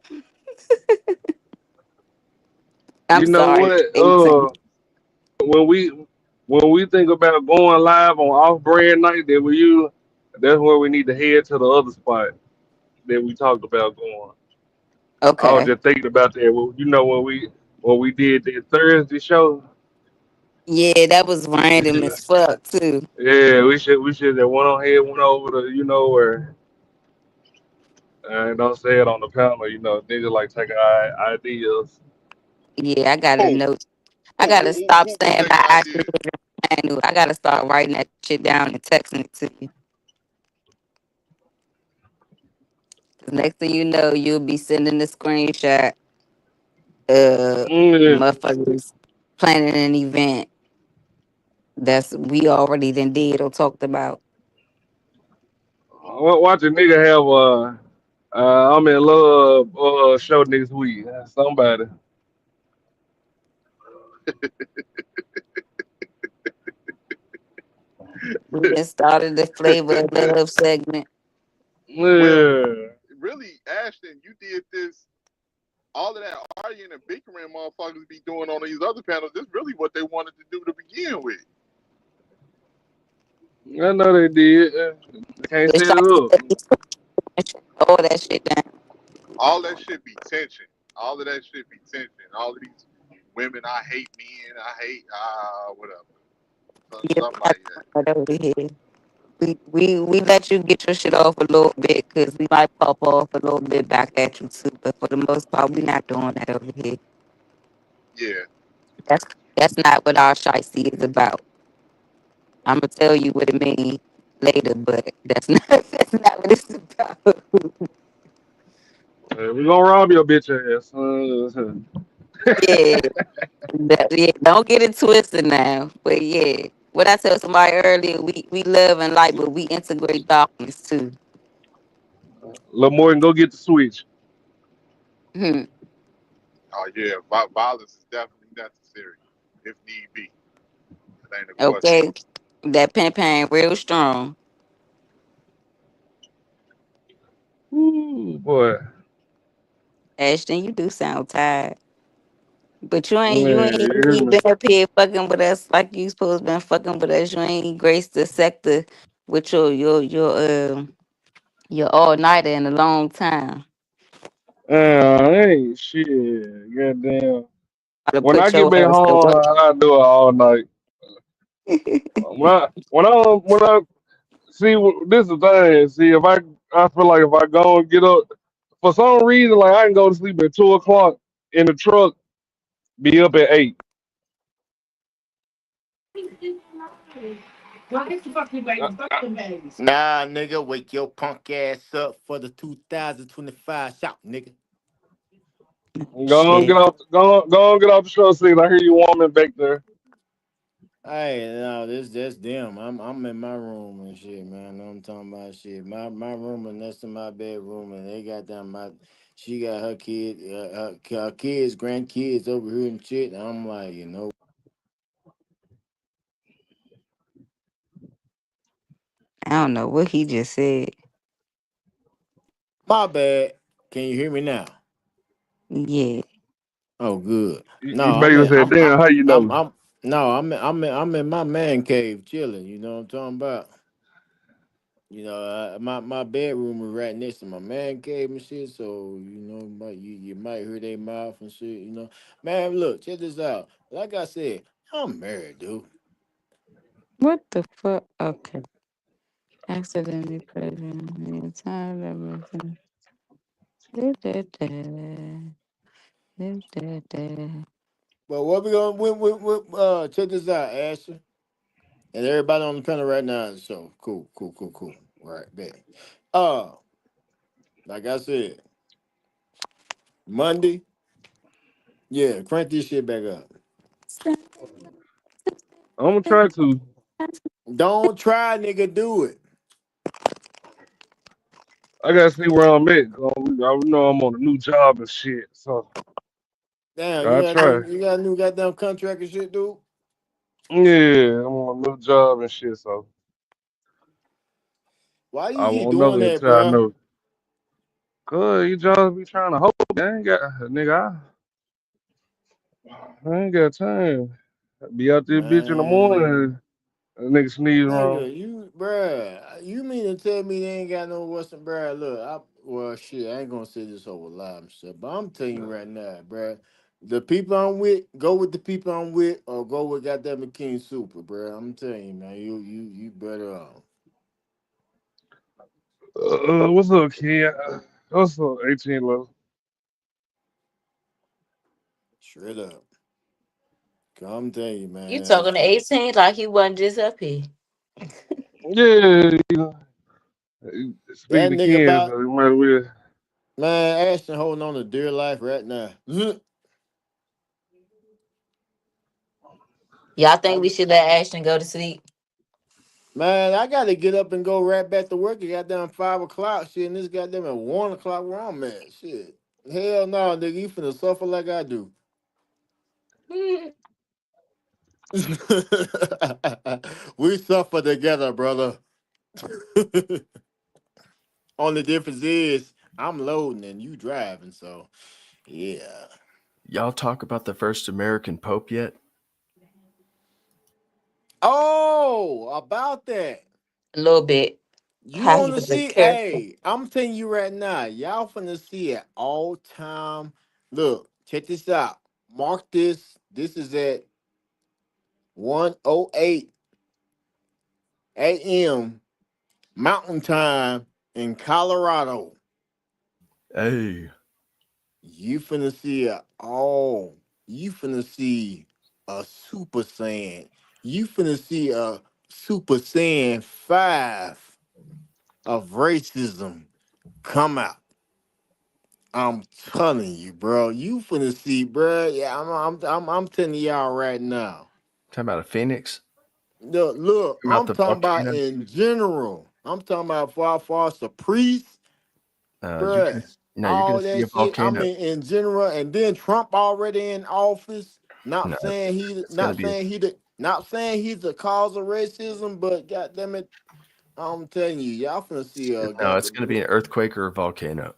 I'm You know sorry, what? 18. When we think about going live on off brand night that we use, that's where we need to head to the other spot that we talked about going. I was Okay. just thinking about that. Well, when we did that Thursday show. Yeah, that was We random should, as fuck too. yeah, we should have went on ahead, went over to where. Don't say it on the panel. Niggas like taking ideas. Yeah, I gotta who note. I gotta stop who be saying taking my ideas? acronym manual. I gotta start writing that shit down and texting it to you. 'Cause next thing you know, you'll be sending the screenshot. Mm, Motherfuckers planning an event that's we already done did or talked about. watch a nigga have I'm in love show next week. Somebody. We done started the flavor of love segment. Well, Yeah. really, Ashton, you did this. All of that arguing and bickering motherfuckers be doing on these other panels. This really what they wanted to do to begin with. I know they did. They can't The set it shop up. all that shit down. All that shit be tension. All of that shit be tension. All of these women, I hate men. I hate whatever. So, Yeah, something we not like that. doing that over here. We let you get your shit off a little bit because we might pop off a little bit back at you too. But for the most part, we not doing that over here. Yeah. That's that's not what our Shiesty is about. I'm gonna tell you what it means later, but that's not that's not what it's about. We gonna rob your bitch ass. Yeah, yeah, don't get it twisted now. But yeah, what I told somebody earlier, we love and light, but we integrate darkness too. Little more and go get the switch. Hmm. Oh yeah. Violence is definitely necessary if need be. It ain't a question. Okay. That pan real strong. Ooh, boy. Ashton, you do sound tired. But you Man, ain't you hear me? been up here fucking with us like you supposed to been fucking with us. You ain't graced the sector with your all nighter in a long time. Ain't shit. Goddamn. To When I put get your back ass to home, work. I do it all night. When I see this is the thing. See if I feel like if I go and get up for some reason, like I can go to sleep at 2 o'clock in the truck, be up at 8. Nah, nigga, wake your punk ass up for the 2025 shop, nigga. Go on, Shit. go on, get off the show, see. I hear you warming back there. Hey, no, that's them. I'm in my room and shit, man. I'm talking about shit. My room is next to my bedroom, and they got them. She got her kid, her kids, grandkids over here and shit. And I'm like, I don't know what he just said. my bad. Can you hear me now? Yeah. Oh, good. You No, I'm basically in. said, damn, how you know? I'm. No, I'm in my man cave chilling. You know what I'm talking about? My bedroom is right next to my man cave and shit. So you might hear their mouth and shit. Man, look, check this out. Like I said, I'm married, dude. What the fuck? Okay. Accidentally present. In time everything. Da, da, da. Da, da, da. But what we gonna check this out, Asher, and everybody on the panel right now. So cool. Right, bet. Uh, like I said, Monday. Yeah, crank this shit back up. I'm gonna try to. Don't try, nigga. Do it. I gotta see where I'm at. I know I'm on a new job and shit, so Damn, I try. you got a new goddamn contract and shit, dude. Yeah, I'm on a new job and shit, so Why you I keep won't doing know that, until I bruh? know. Cause you just be trying to hold. I ain't got nigga. I ain't got time. I be out there bitch in the Man, morning. And nigga sneeze wrong. nigga, you mean to tell me they ain't got no Western, bruh? Look, well, shit, I ain't gonna say this over live and stuff, but I'm telling you right now, bruh. The people I'm with, go with the people I'm with, or go with goddamn McKean Super, bruh. I'm telling you, man, you better off. What's up, kid? What's up, 18 level? Straight up. Come tell you, You man. talking to 18 like he wasn't just up here. Yeah, you know. That Speaking of nigga kids, about though, you might well. man, Ashton holding on to dear life right now. Y'all think I, we should let Ashton go to sleep? man, I gotta get up and go right back to work. It goddamn 5 o'clock. Shit, and this goddamn at 1 o'clock where I'm at. Shit. Hell no, nigga, you finna suffer like I do. We suffer together, brother. Only difference is I'm loading and you driving, so yeah. Y'all talk about the first American Pope yet? Oh, about that. A little bit. You How he want to was a see? character. Hey, I'm telling you right now, y'all finna see it all time. Look, check this out. Mark this. This is at 1:08 a.m. Mountain Time in Colorado. Hey, You finna see it all. You finna see a Super Saiyan. You finna see a Super Saiyan 5 of racism come out. I'm telling you, bro. You finna see, bro. Yeah, I'm telling y'all right now. talking about a phoenix? Look, Talking about I'm the talking about volcano? in general. I'm talking about far as the priest, You're bruh. gonna no, you're gonna All see that a shit. I volcano. mean, in general, and then Trump already in office. No, Not saying he. it's gonna Not be saying he. Not saying he's the cause of racism, but goddamn it, I'm telling you, y'all finna see No, it's going to be an earthquake or a volcano.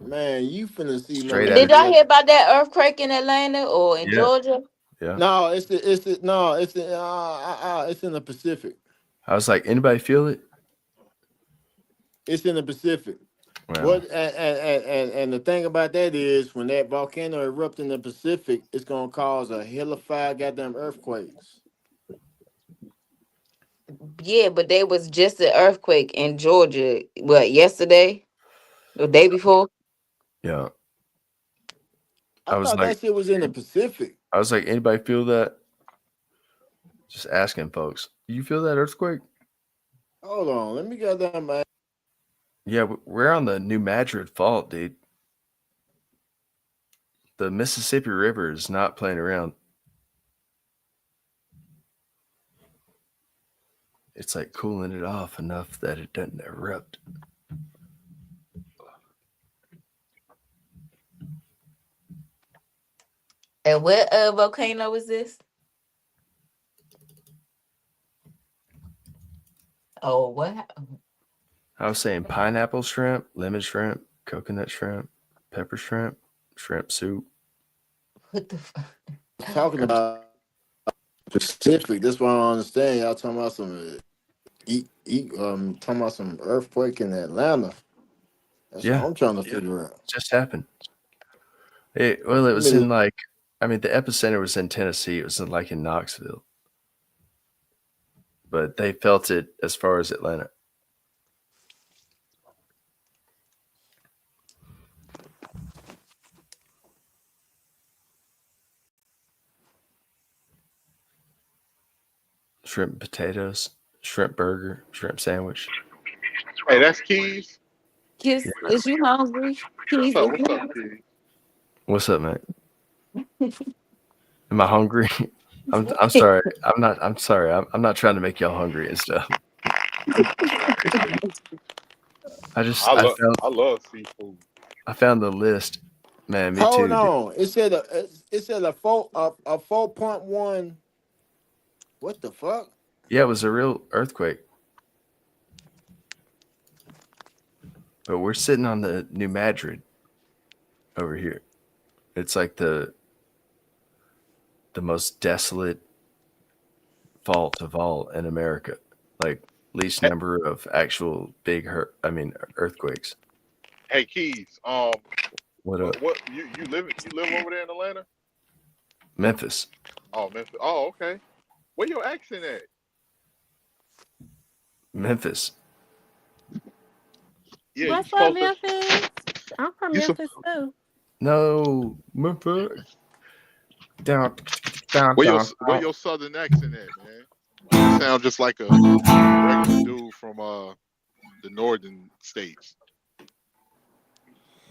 man, you finna see Straight out Did of y'all hear about that earthquake in Atlanta or in yeah, Georgia? yeah. No, it's in the Pacific. I was like, anybody feel it? It's in the Pacific. Well, What and the thing about that is when that volcano erupts in the Pacific, it's gonna cause a hell of fire goddamn earthquakes. Yeah, but there was just an earthquake in Georgia. What, yesterday? The day before? yeah. I thought that shit was in the Pacific. I was like, anybody feel that? Just asking folks, you feel that earthquake? Hold on, let me get that man. Yeah, we're on the New Madrid fault, dude. The Mississippi River is not playing around. It's like cooling it off enough that it doesn't erupt. And what volcano is this? Oh, what happened? I was saying pineapple shrimp, lemon shrimp, coconut shrimp, pepper shrimp, shrimp soup. What the fuck? Talking about Pacific. That's why I don't understand. Y'all talking about some talking about some earthquake in Atlanta. That's what Yeah, I'm trying to figure out. just happened. It I was mean, in like, I mean, the epicenter was in Tennessee. It was in like in Knoxville, but they felt it as far as Atlanta. Shrimp and potatoes, shrimp burger, shrimp sandwich. Hey, that's Keys. Kiss, is you hungry? What's Keys, up? is What's up, you Keys? What's up, man? Am I hungry? I'm sorry. I'm sorry. I'm not trying to make y'all hungry and stuff. I love seafood. I found the list. Man, me hold too. Dude. on. It said a 4.1. What the fuck? Yeah, it was a real earthquake. But we're sitting on the New Madrid over here. It's like the most desolate fault of all in America. Like least Hey, number of actual big earthquakes. hey, Keys. What up? What you live over there in Atlanta? Memphis. Oh, Memphis. Oh, okay. Where your accent at? Memphis. Yeah, you What's up, supposed to. Memphis? I'm from You sup- Memphis too. No, Memphis. Down, down, Where down, where down. your southern accent at, man? You sound just like a regular dude from the northern states.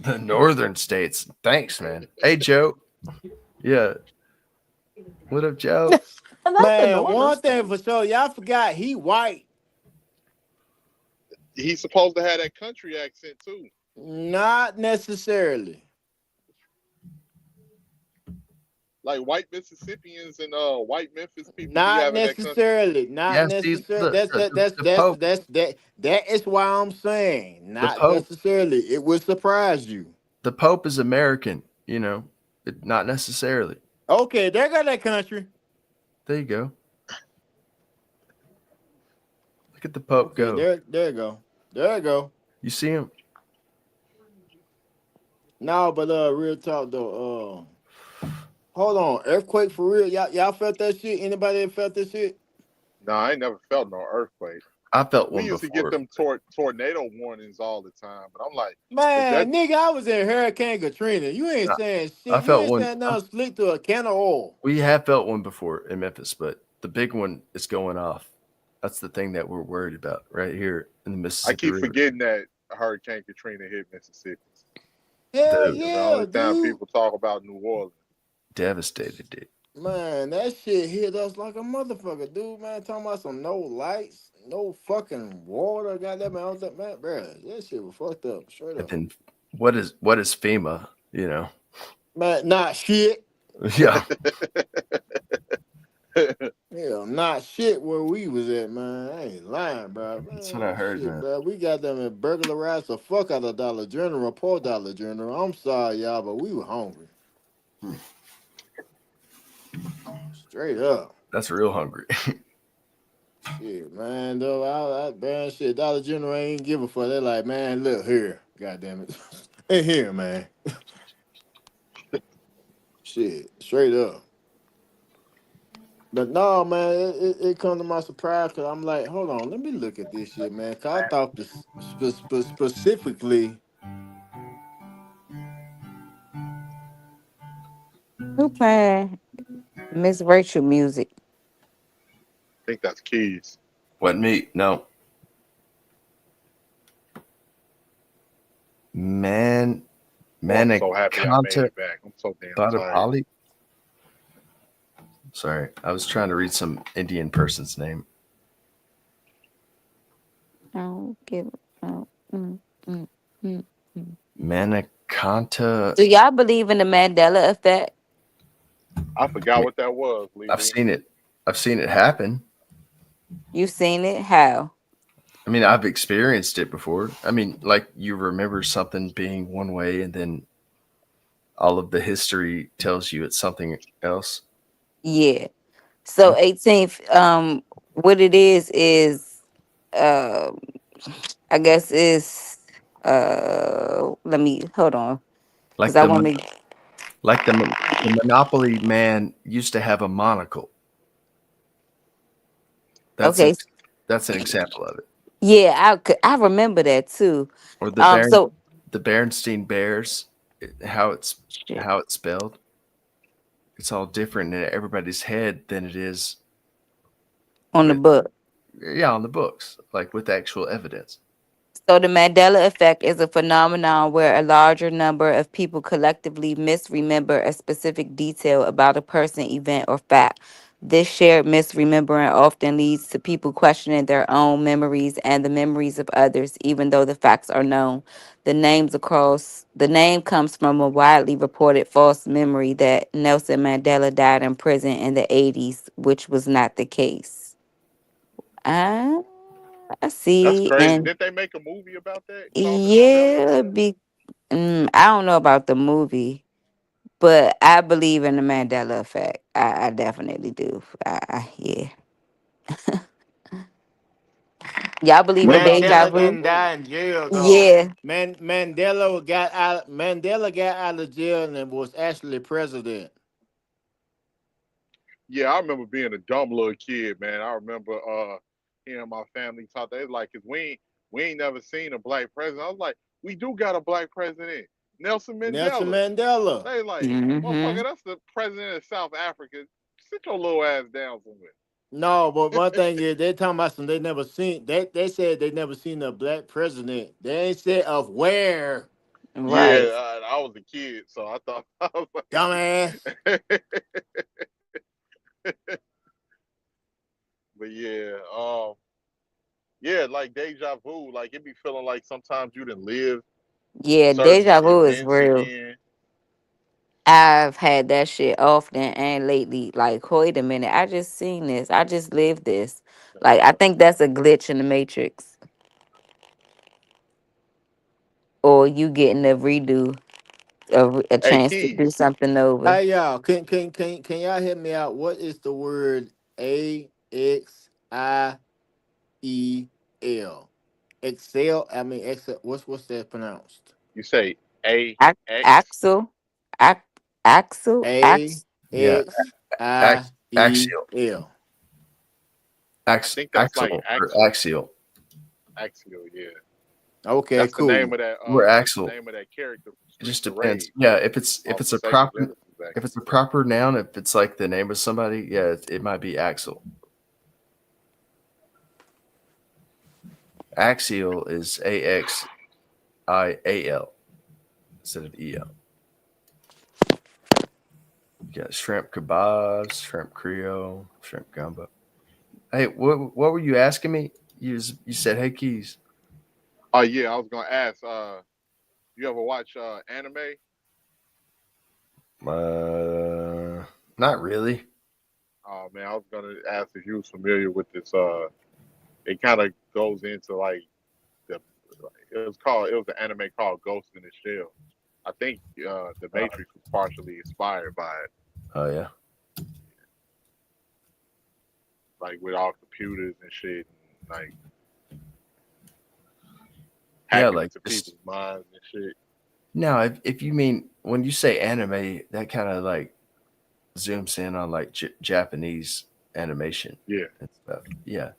The northern states. Thanks, man. Hey, Joe. Yeah. What up, Joe? And that's the Man, northern one thing state. for sure, y'all forgot he white. He's supposed to have that country accent too. Not necessarily. Like white Mississippians and white Memphis people be Not having that country. necessarily. Not Yeah, see, necessarily. look, the Pope, That is why I'm saying. the Not Pope, necessarily. It would surprise you. the Pope is American. Not necessarily. Okay, there got that country. There you go. Look at the Pope Okay, go. there you go. There you go. You see him? No, but real talk though. Hold on, earthquake for real. Y'all felt that shit? Anybody ever felt this shit? No, I ain't never felt no earthquake. I felt We one used to get before. them tornado warnings all the time, but I'm like, is that Man, nigga, I was in Hurricane Katrina. You ain't I, saying I shit. You felt ain't one. saying nothing slick to a can of oil. We have felt one before in Memphis, but the big one is going off. That's the thing that we're worried about right here in the I Mississippi keep River. forgetting that Hurricane Katrina hit Mississippi. Hell Dude, That's the yeah, only time dude. people talk about New Orleans. devastated, dude. Man, that shit hit us like a motherfucker, dude. Man, talking about some no lights, no fucking water. Goddamn, man, I was like, man, bro, that shit was fucked up, straight And up. then what is FEMA? Man, not shit. Yeah. Hell, not shit where we was at, man. I ain't lying, bro. That's what I Man, heard, shit, man. bro. We got them and burglarized the fuck out of Dollar General, poor Dollar General. I'm sorry, y'all, but we were hungry. Straight up. That's real hungry. Shit, man, though, man, shit, Dollar General ain't give a fuck. They're like, man, look here, goddamn it, in here, man. Shit, straight up. But no, man, it come to my surprise because I'm like, hold on, let me look at this shit, man. Cause I thought this specifically. Who playing Miss Rachel music? I think that's Keys. Wasn't me. No. Man, Oh, I'm Manic so happy I made Conta it back. I'm so damn tired. Badapali. Sorry, I was trying to read some Indian person's name. I don't give a mm, mm, mm, mm. Manikanta. Do y'all believe in the Mandela effect? I I forgot mean, what that was, I've Lily. seen it. I've seen it happen. You seen it? How? I mean, I've experienced it before. I mean, like you remember something being one way, and then all of the history tells you it's something else. Yeah. So 18th, what it is uh I guess is let me hold on. Because Like I the want to the Monopoly man used to have a monocle. That's an okay. that's an example of it. Yeah, I remember that too. Or So the Berenstein Bears, shit, how it's spelled. It's all different in everybody's head than it is on the with book. on the books, like with actual evidence. So the Mandela effect is a phenomenon where a larger number of people collectively misremember a specific detail about a person, event, or fact. This shared misremembering often leads to people questioning their own memories and the memories of others, even though the facts are known. The name comes from a widely reported false memory that Nelson Mandela died in prison in the 80s, which was not the case. Ah, I That's see. crazy. And Didn't they make a movie about that called The Mandela yeah, Effect? I don't know about the movie, but I believe in the Mandela effect. I definitely do. Yeah. Y'all believe What in about deja Mandela vu? didn't Deja Vu? die in jail though. Yeah. Mandela got out of jail and was actually president. Yeah, I remember being a dumb little kid, man. I remember hearing my family talk. They was like, "Cause we ain't never seen a black president." I was like, "We do got a black president, Nelson Nelson Mandela." Mandela. They like, Mm-hmm. "Motherfucker, that's the president of South Africa. Sit your little ass down somewhere." No, but one thing is they talking about some they never seen. They said they never seen a black president. They ain't said of where. Right. Yeah, I was a kid, so I thought I was Dumbass. like, but yeah, yeah, like deja vu, like it be feeling like sometimes you didn't live Yeah, certain deja vu is events real. again. I've had that shit often and lately. Like, wait a minute, I just seen this. I just lived this. Like, I think that's a glitch in the matrix. Or you getting a redo, a Hey, chance to do Keys, something over. Hey y'all, can y'all help me out? What is the word AXIEL? Excel. I mean Excel. What's that pronounced? you say AX? Axel, Ac- Axel, A Ax. Yeah, X I E axial, L. I think that's like axle or Axel, axial. Axial, yeah. Okay, That's the name cool. of that. We're That's the axle. name of that character from It Streets just of depends. Rage Yeah, off if of it's a Sega proper Genesis back if in it's a the day. proper noun, if it's like the name of somebody, yeah, it might be axle. Axial is AXIAL instead of EL. You got shrimp kebabs, shrimp creole, shrimp gumbo. Hey, what were you asking me? You said, "Hey, Keys." Oh yeah, I was gonna ask. You ever watch anime? Uh, Not really. man, I was gonna ask if you was familiar with this. It kind of goes into like the. It was an anime called Ghost in the Shell. I think the Matrix was partially inspired by it, Oh yeah. like with all computers and shit, and like Yeah, hacking like into just people's minds and shit. now if you mean when you say anime, that kind of like zooms in on like Japanese animation Yeah. and stuff. Yeah.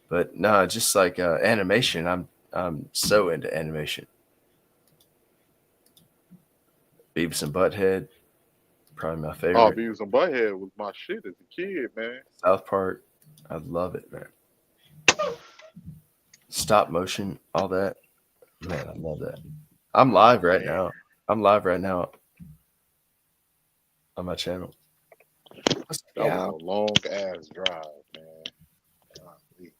But no, just like animation, I'm so into animation. Beavis and Butthead, probably my Oh, favorite. Beavis and Butthead was my shit as a kid, man. South Park, I love it, man. Stop motion, all that, man, I love that. I'm Oh live right man, now. I'm live right now on my channel. that was Yeah. a long ass drive, man. Golly.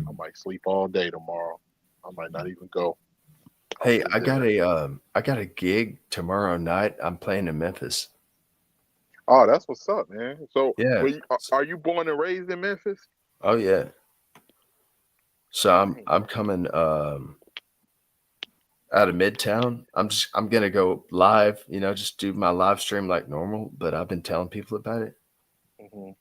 I might sleep all day tomorrow. I might not even go. I'll Hey, sleep in. I got a gig tomorrow night. I'm playing in Memphis. Oh, that's what's up, man. So, Yeah. are you born and raised in Memphis? Oh yeah. So Dang. I'm coming out of Midtown. I'm gonna go live, just do my live stream like normal, but I've been telling people about it. Hmm.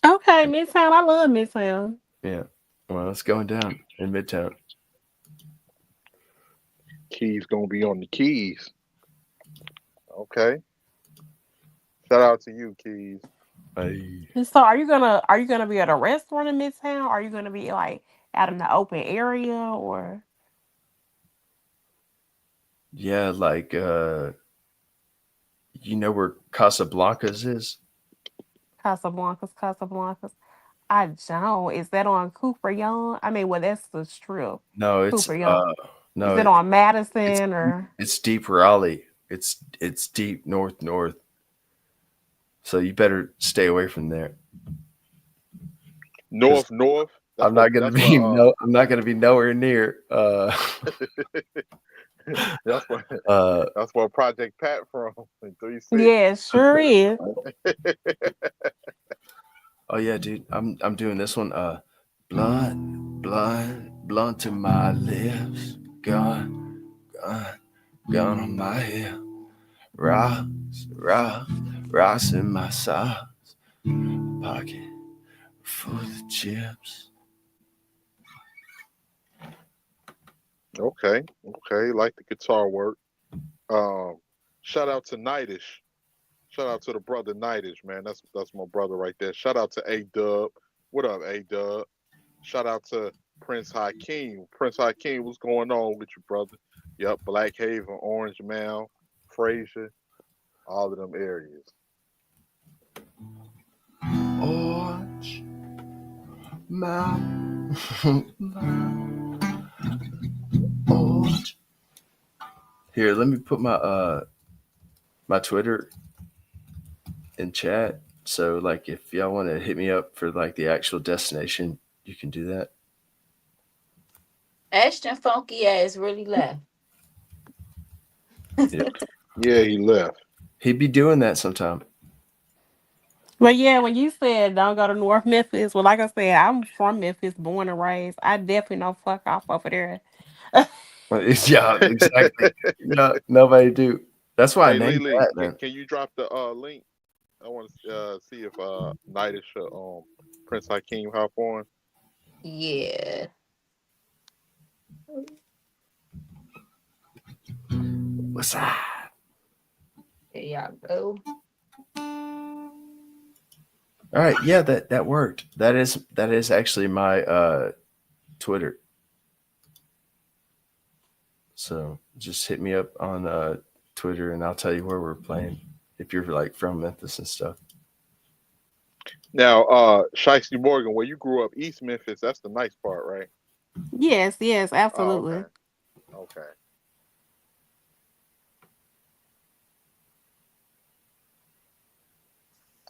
Okay, Midtown. I love Midtown. Yeah. Well, it's going down in Midtown. Keys gonna be on the keys. Okay. Shout out to you, Keys. Hey. So are you gonna be at a restaurant in Midtown? Are you gonna be like out in the open area or Yeah, like you know where Casablanca's is? Casablanca's? Casablanca's. I don't. Is that on Cooper Young? I mean, well, that's the strip. No, Cooper Young. Is no, it on it's Madison or? it's deep Raleigh. It's deep north. So you better stay away from there. Cuz North. I'm not going to That's be what I'm not going to be nowhere near that's what uh that's what Project Pat from in 3-6. Yeah, it sure is. oh yeah, dude. I'm doing this one blunt to my lips. Gone on my hip. Rocks in my socks. Pocket full of chips. Okay. Like the guitar work. Um, Shout out to Nightish. Shout out to the brother Nightish, man. That's my brother right there. Shout out to A Dub. What up, A Dub? Shout out to Prince Hakeem. Prince Hakeem, what's going on with you, brother? Yep, Black Haven, Orange Mound, Fraser, all of them areas. Orange Mountain. Orange. Here, let me put my Twitter in chat. So like if y'all want to hit me up for like the actual destination, you can do that. Ashton funky ass really left. Yeah. Yeah, he left. He'd be doing that sometime. But yeah, when you said don't go to North Memphis, well, like I said, I'm from Memphis, born and raised. I definitely know fuck off over there. Yeah, exactly. No, nobody do. That's why I Hey, named Lily, that, man. can you drop the link? I want to see if Nightish Prince Hakeem hop on. Yeah. What's that? There y'all go. All right, yeah, that worked. That is actually my Twitter. So just hit me up on Twitter and I'll tell you where we're playing if you're like from Memphis and stuff. Now, Shiesty Morgan, where you grew up, East Memphis, that's the nice part, right? Yes, Oh, absolutely. okay.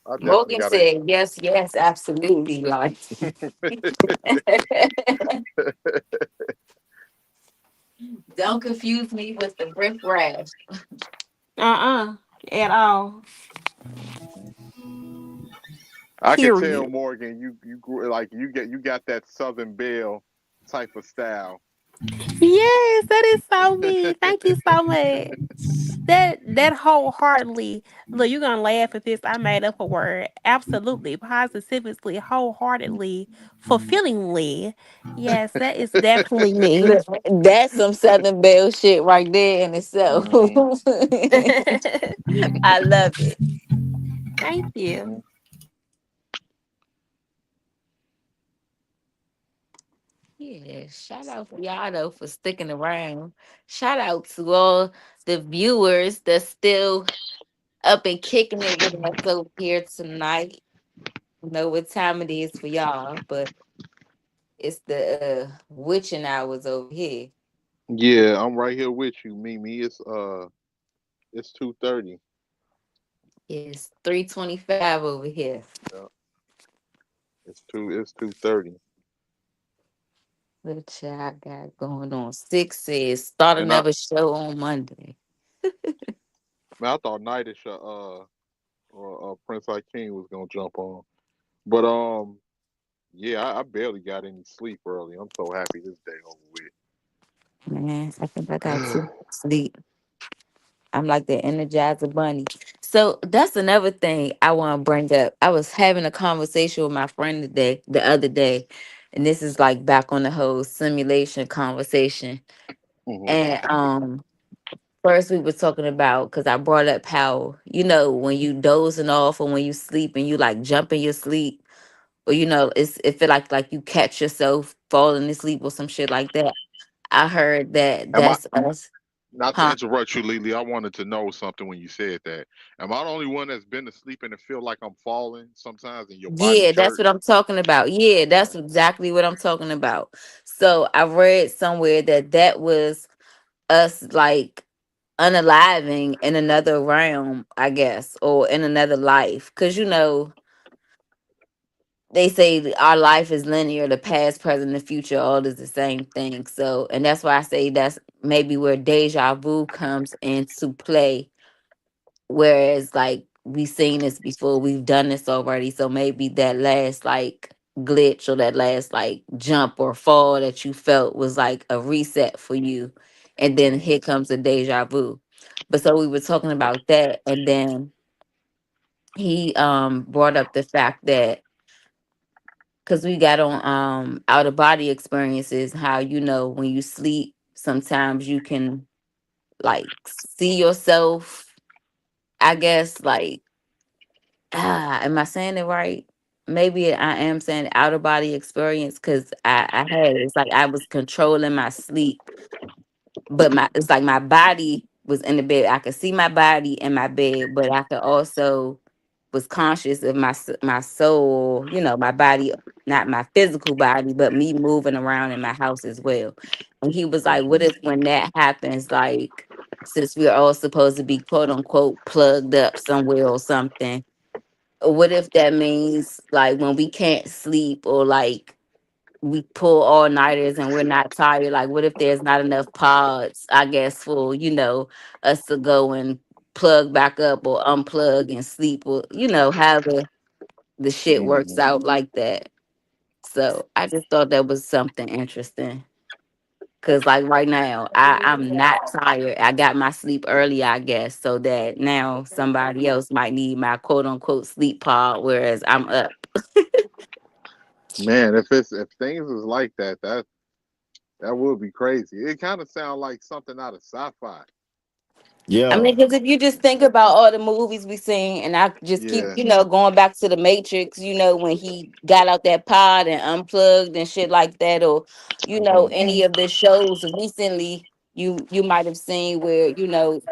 I definitely Morgan gotta. said yes, absolutely. Like don't confuse me with the brick rash. At all. I can tell, Period. Morgan, you grew like you got that Southern Belle type of style. Yes, that is so me. Thank you so much. That wholeheartedly. Look, you're gonna laugh at this. I made up a word. Absolutely, positively, wholeheartedly, fulfillingly. Yes, that is definitely me. Look, that's some Southern Belle shit right there in itself. Hmm. I love it. Thank you. Hmm. Yeah, shout out for y'all though for sticking around. Shout out to all the viewers that's still up and kicking it with us over here tonight. I know what time it is for y'all, but it's the witching hours over here. Yeah, I'm right here with you, Mimi. It's 2:30. It's 3:25 over here. Yeah, it's 2:30. What y'all got going on? Six says start And I another show on Monday. man, I thought Nightish Prince King was gonna jump on, but yeah, I barely got any sleep early. I'm so happy this day over Man, I think I got with. too much sleep. I'm like the Energizer Bunny. So that's another thing I want to bring up. I was having a conversation with my friend the other day, and this is like back on the whole simulation conversation. Hmm. And first we were talking about because I brought up how when you dozing off or when you sleep and you like jump in your sleep, or it feel like you catch yourself falling asleep or some shit like that. I heard that Am I that's us, not to huh? interrupt you, Lily? I wanted to know something when you said that. Am I the only one that's been asleep and it feel like I'm falling sometimes and your body Yeah, that's what jerks? I'm talking about. Yeah, that's Yeah. exactly what I'm talking about. So I read somewhere that was us like unaliving in another realm, I guess, or in another life. Because they say that our life is linear, the past, present, the future, all is the same thing. So, and that's why I say that's maybe where deja vu comes into play. Whereas, like, we've seen this before, we've done this already. So maybe that last, like, glitch or that last, like, jump or fall that you felt was like a reset for you. And then Hmm. here comes the deja vu. But so we were talking about that. And then he brought up the fact that because we got on out of body experiences, how when you sleep, sometimes you can like see yourself, I guess, like am I saying it right? Maybe I am saying out of body experience because I had it's like I was controlling my sleep, but it's like my body was in the bed. I could see my body in my bed, but I could also was conscious of my soul, my body, not my physical body, but me moving around in my house as well. And he was like, "What Hmm. if when that happens, like since we're all supposed to be quote unquote plugged up somewhere or something?" What if that means like when we can't sleep or like we pull all nighters and we're not tired? Like, what if there's not enough pods, I guess, for us to go and plug back up or unplug and sleep or however the shit works Hmm. out like that. So I just thought that was something interesting. Cause like right now, I'm not tired. I got my sleep early, I guess, so that now somebody else might need my quote unquote sleep pod, whereas I'm up. Man, if things is like that, that would be crazy. It kind of sounds like something out of sci-fi. I mean, Yo, because if you just think about all the movies we seen, and I just keep, Yeah. going back to the Matrix, when he got out that pod and unplugged and shit like that, or Hmm. any of the shows recently you might have seen where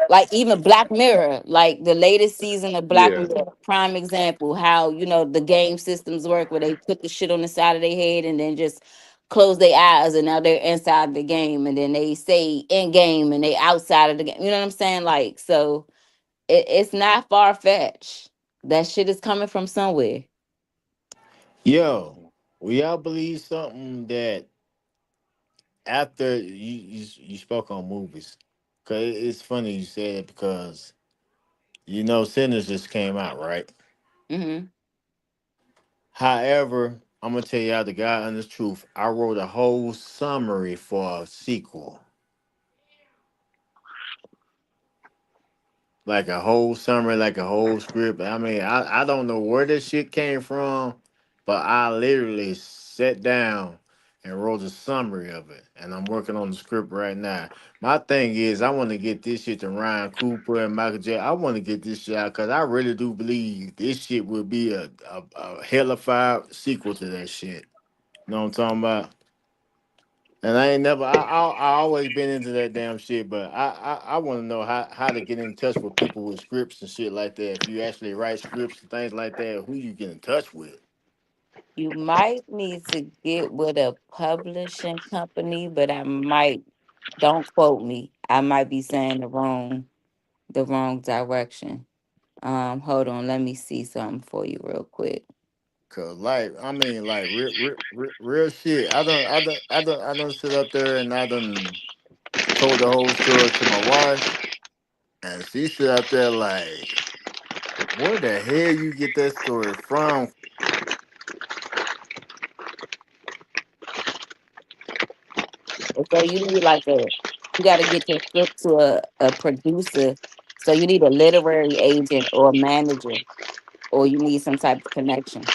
like even Black Mirror, like the latest season of Black Yeah. Mirror, prime example how the game systems work where they put the shit on the side of their head and then just close their eyes and now they're inside the game and then they say in game and they outside of the game. You know what I'm saying? Like, so it's not far fetched. That shit is coming from somewhere. yo, will y'all believe something that after you spoke on movies? Cause it's funny you said it because Sinners just came out, right? Hmm. However, I'm gonna tell y'all the God honest truth. I wrote a whole summary for a sequel. Like a whole summary, like a whole script. I mean, I don't know where this shit came from, but I literally sat down and wrote a summary of it. And I'm working on the script right now. My thing is, I want to get this shit to Ryan Cooper and Michael J. I want to get this shit out because I really do believe this shit will be a hellified sequel to that shit. You know what I'm talking about? And I ain't never. I always been into that damn shit, but I want to know how to get in touch with people with scripts and shit like that. If you actually write scripts and things like that, who you get in touch with? You might need to get with a publishing company, but I might, don't quote me. I might be saying the wrong direction. Hold on, let me see something for you real quick. Cause like I mean like real shit. I done sit up there and I done told the whole story to my wife, and she sit up there like, where the hell you get that story from? So you got to get your script to a producer. So you need a literary agent or a manager, or you need some type of connection.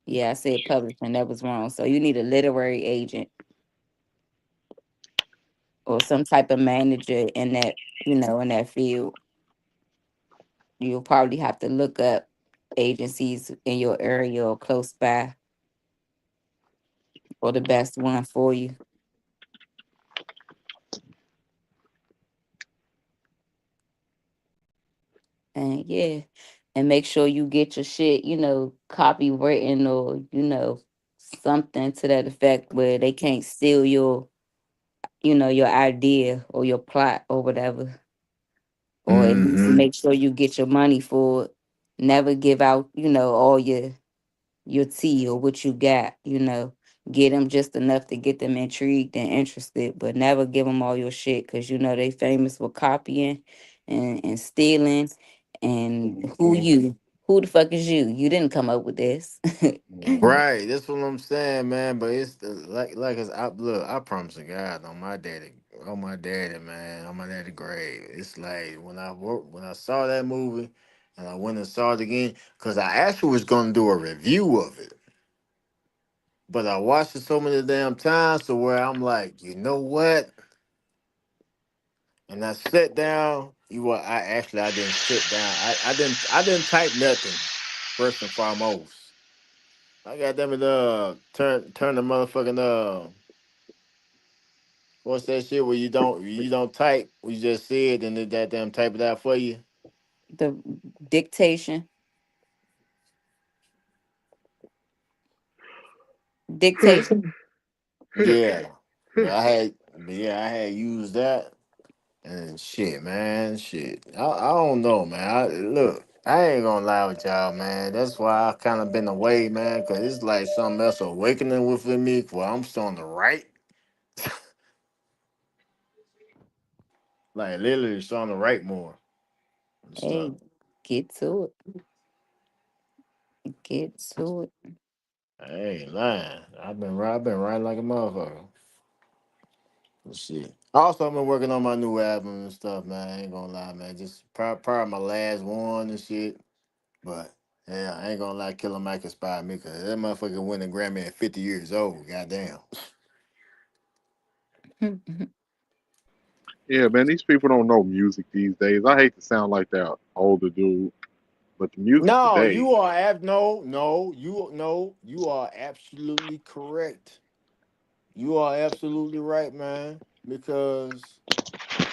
Yeah, I said publishing. That was wrong. So you need a literary agent or some type of manager in that field. You'll probably have to look up agencies in your area or close by or the best one for you. And yeah, and make sure you get your shit, copywritten or, something to that effect where they can't steal your idea or your plot or whatever. Or at least Mm-hmm. make sure you get your money for it. Never give out, all your tea or what you got. Get them just enough to get them intrigued and interested, but never give them all your shit because they famous for copying and stealing. And who the fuck is you? You didn't come up with this. Right, that's what I'm saying, man. But it's like it's I look. I promise to God, on my daddy, man, on my daddy grave. It's like when I saw that movie, and I went and saw it again, cause I actually was gonna do a review of it, but I watched it so many damn times to where I'm like, you know what? And I sat down. I didn't sit down. I didn't type nothing. First and foremost, I got them turn the motherfucking what's that shit where you don't type, you just see it and it that damn type it out for you. The dictation. Dictation. Yeah, I had used that and shit, man, shit. I don't know, man. Look, I ain't gonna lie with y'all, man. That's why I kind of been away, man, because it's like something else awakening within me. Where I'm starting to write, like literally starting to write more and stuff. Hey, get to it. Get to it. I ain't lying. I've been writing like a motherfucker. Shit. Also, I've been working on my new album and stuff, man. I ain't gonna lie, man. Just probably my last one and shit. But yeah, I ain't gonna lie, Killer Mike inspired me because that motherfucker went and Grammy at 50 years old. Goddamn. Yeah, man, these people don't know music these days. I hate to sound like that older dude, but the music No, today, you are you are absolutely correct. You are absolutely right, man. Because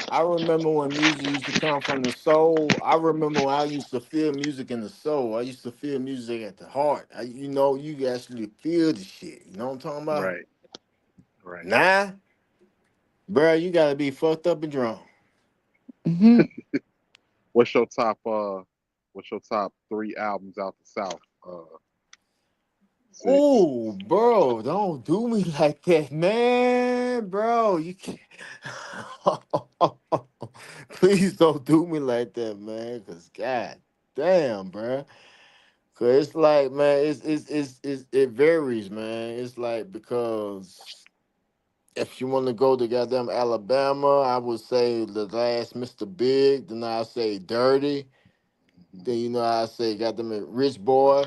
I remember when music used to come from the soul. I remember when I used to feel music in the soul. I used to feel music at the heart. You actually feel the shit. You know what I'm talking about? right, right. Nah, bro, you gotta be fucked up and drunk. Mhm. What's your top? What's your top three albums out the South? Six. Oh, bro, don't do me like that, man, bro. You can't. Please don't do me like that, man. Cause God. Damn, bro. Cause it's like, man, it varies, man. It's like because if you want to go to goddamn Alabama, I would say the last Mr. Big. Then I say Dirty. Then I say goddamn it, Rich Boy.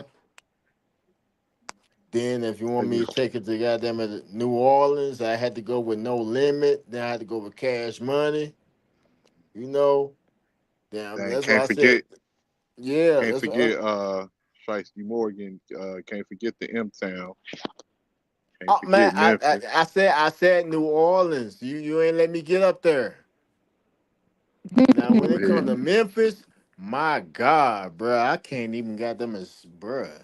Then if you want me to take it to goddamn it, New Orleans, I had to go with No Limit. Then I had to go with Cash Money. You know, damn. Dang, That's why I said, yeah. can't That's what. forget Shiesty Morgan. Can't forget the M Town. Can't Oh man, forget Memphis. I said New Orleans. You ain't let me get up there. Now when Oh it yeah. comes to Memphis, my God, bruh, I can't even got them as bruh.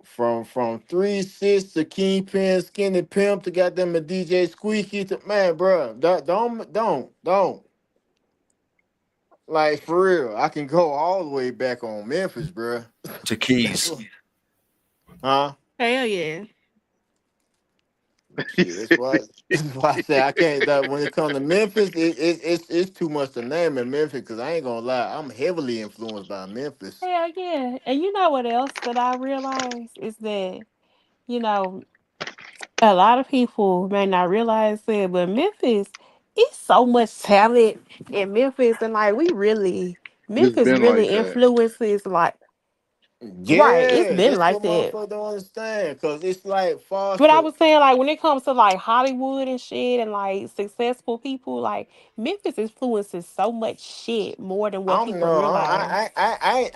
From 3 6 to Kingpin, Skinny Pimp to got them a DJ Squeaky to man, bruh. Don't like for real. I can go all the way back on Memphis, bruh. To That's Keys. what, huh? Hell yeah. He Shit, that's said, why. That's why I say I can't. That when it comes to Memphis, it's too much to name in Memphis. Cause I ain't gonna lie, I'm heavily influenced by Memphis. Hell yeah. And you know what else that I realized is that, you know, a lot of people may not realize it, but Memphis, it's so much talent in Memphis, and like it's Memphis been really like that. influences like right. It's Yeah, been that's like what that. motherfuckers don't understand. Cause it's like But I Foster. was saying like when it comes to like Hollywood and shit and like successful people, like Memphis influences so much shit more than what I'm people no, realize.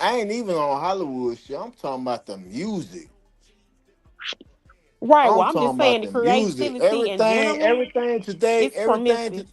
I ain't even on Hollywood shit. I'm talking about the music. Right. Well, I'm I'm just talking about saying the the music. creativity in general, it's from Memphis.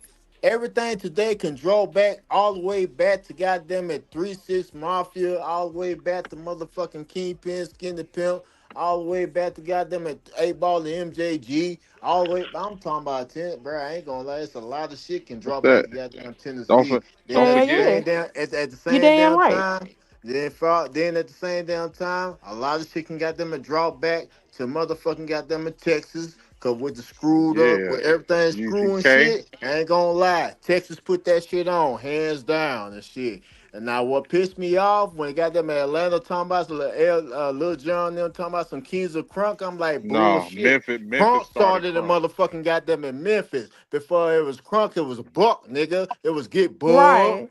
Everything today can draw back all the way back to goddamn it 3 6 Mafia, all the way back to motherfucking Kingpin, Skinny Pimp, all the way back to goddamn it 8 Ball and MJG, all the way. I'm talking about bro. I ain't gonna lie, it's a lot of shit can What's draw back that? to goddamn Don't Tennessee. for, Then don't at Hell the forget. yeah. same damn at the You same damn damn right. time. Then at the same damn time, a lot of shit can got them a draw back to motherfucking got them in Texas. Cause with the screwed up, Yeah. with everything screwing UGK. shit, I ain't gonna lie. Texas put that shit on, hands down and shit. And now what pissed me off when got them in Atlanta talking about some Lil John them talking about some Kings of Crunk, I'm like No, bullshit. Memphis Crunk started started the crunk. motherfucking goddamn in Memphis. Before it was Crunk, it was Buck, nigga. It was Get Bug. Right.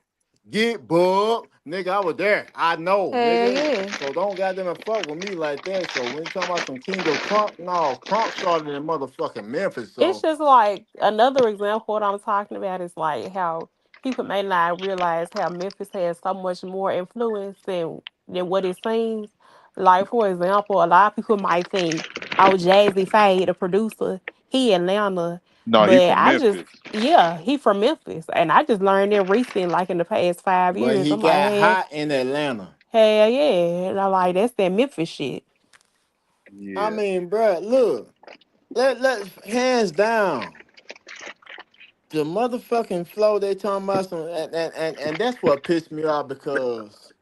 Get booked, nigga. I was there. I know, Hell nigga. yeah. So don't goddamn fuck with me like that. So when you talking about some King of Crunk, no, Crunk started in motherfucking Memphis. It's So just like another example. What I'm talking about is like how people may not realize how Memphis has so much more influence than what it seems. Like for example, a lot of people might think, "Oh, Jazzy Faye, the producer, he Atlanta," No, he but from I just Memphis. yeah, he from Memphis, and I just learned that recent, like in the past five but years. he I'm like, got hey, hot in Atlanta. hell yeah, and I'm like, that's that Memphis shit. I Yeah. mean, bruh, look, let hands down. The motherfucking flow they talking about some and that's what pissed me off because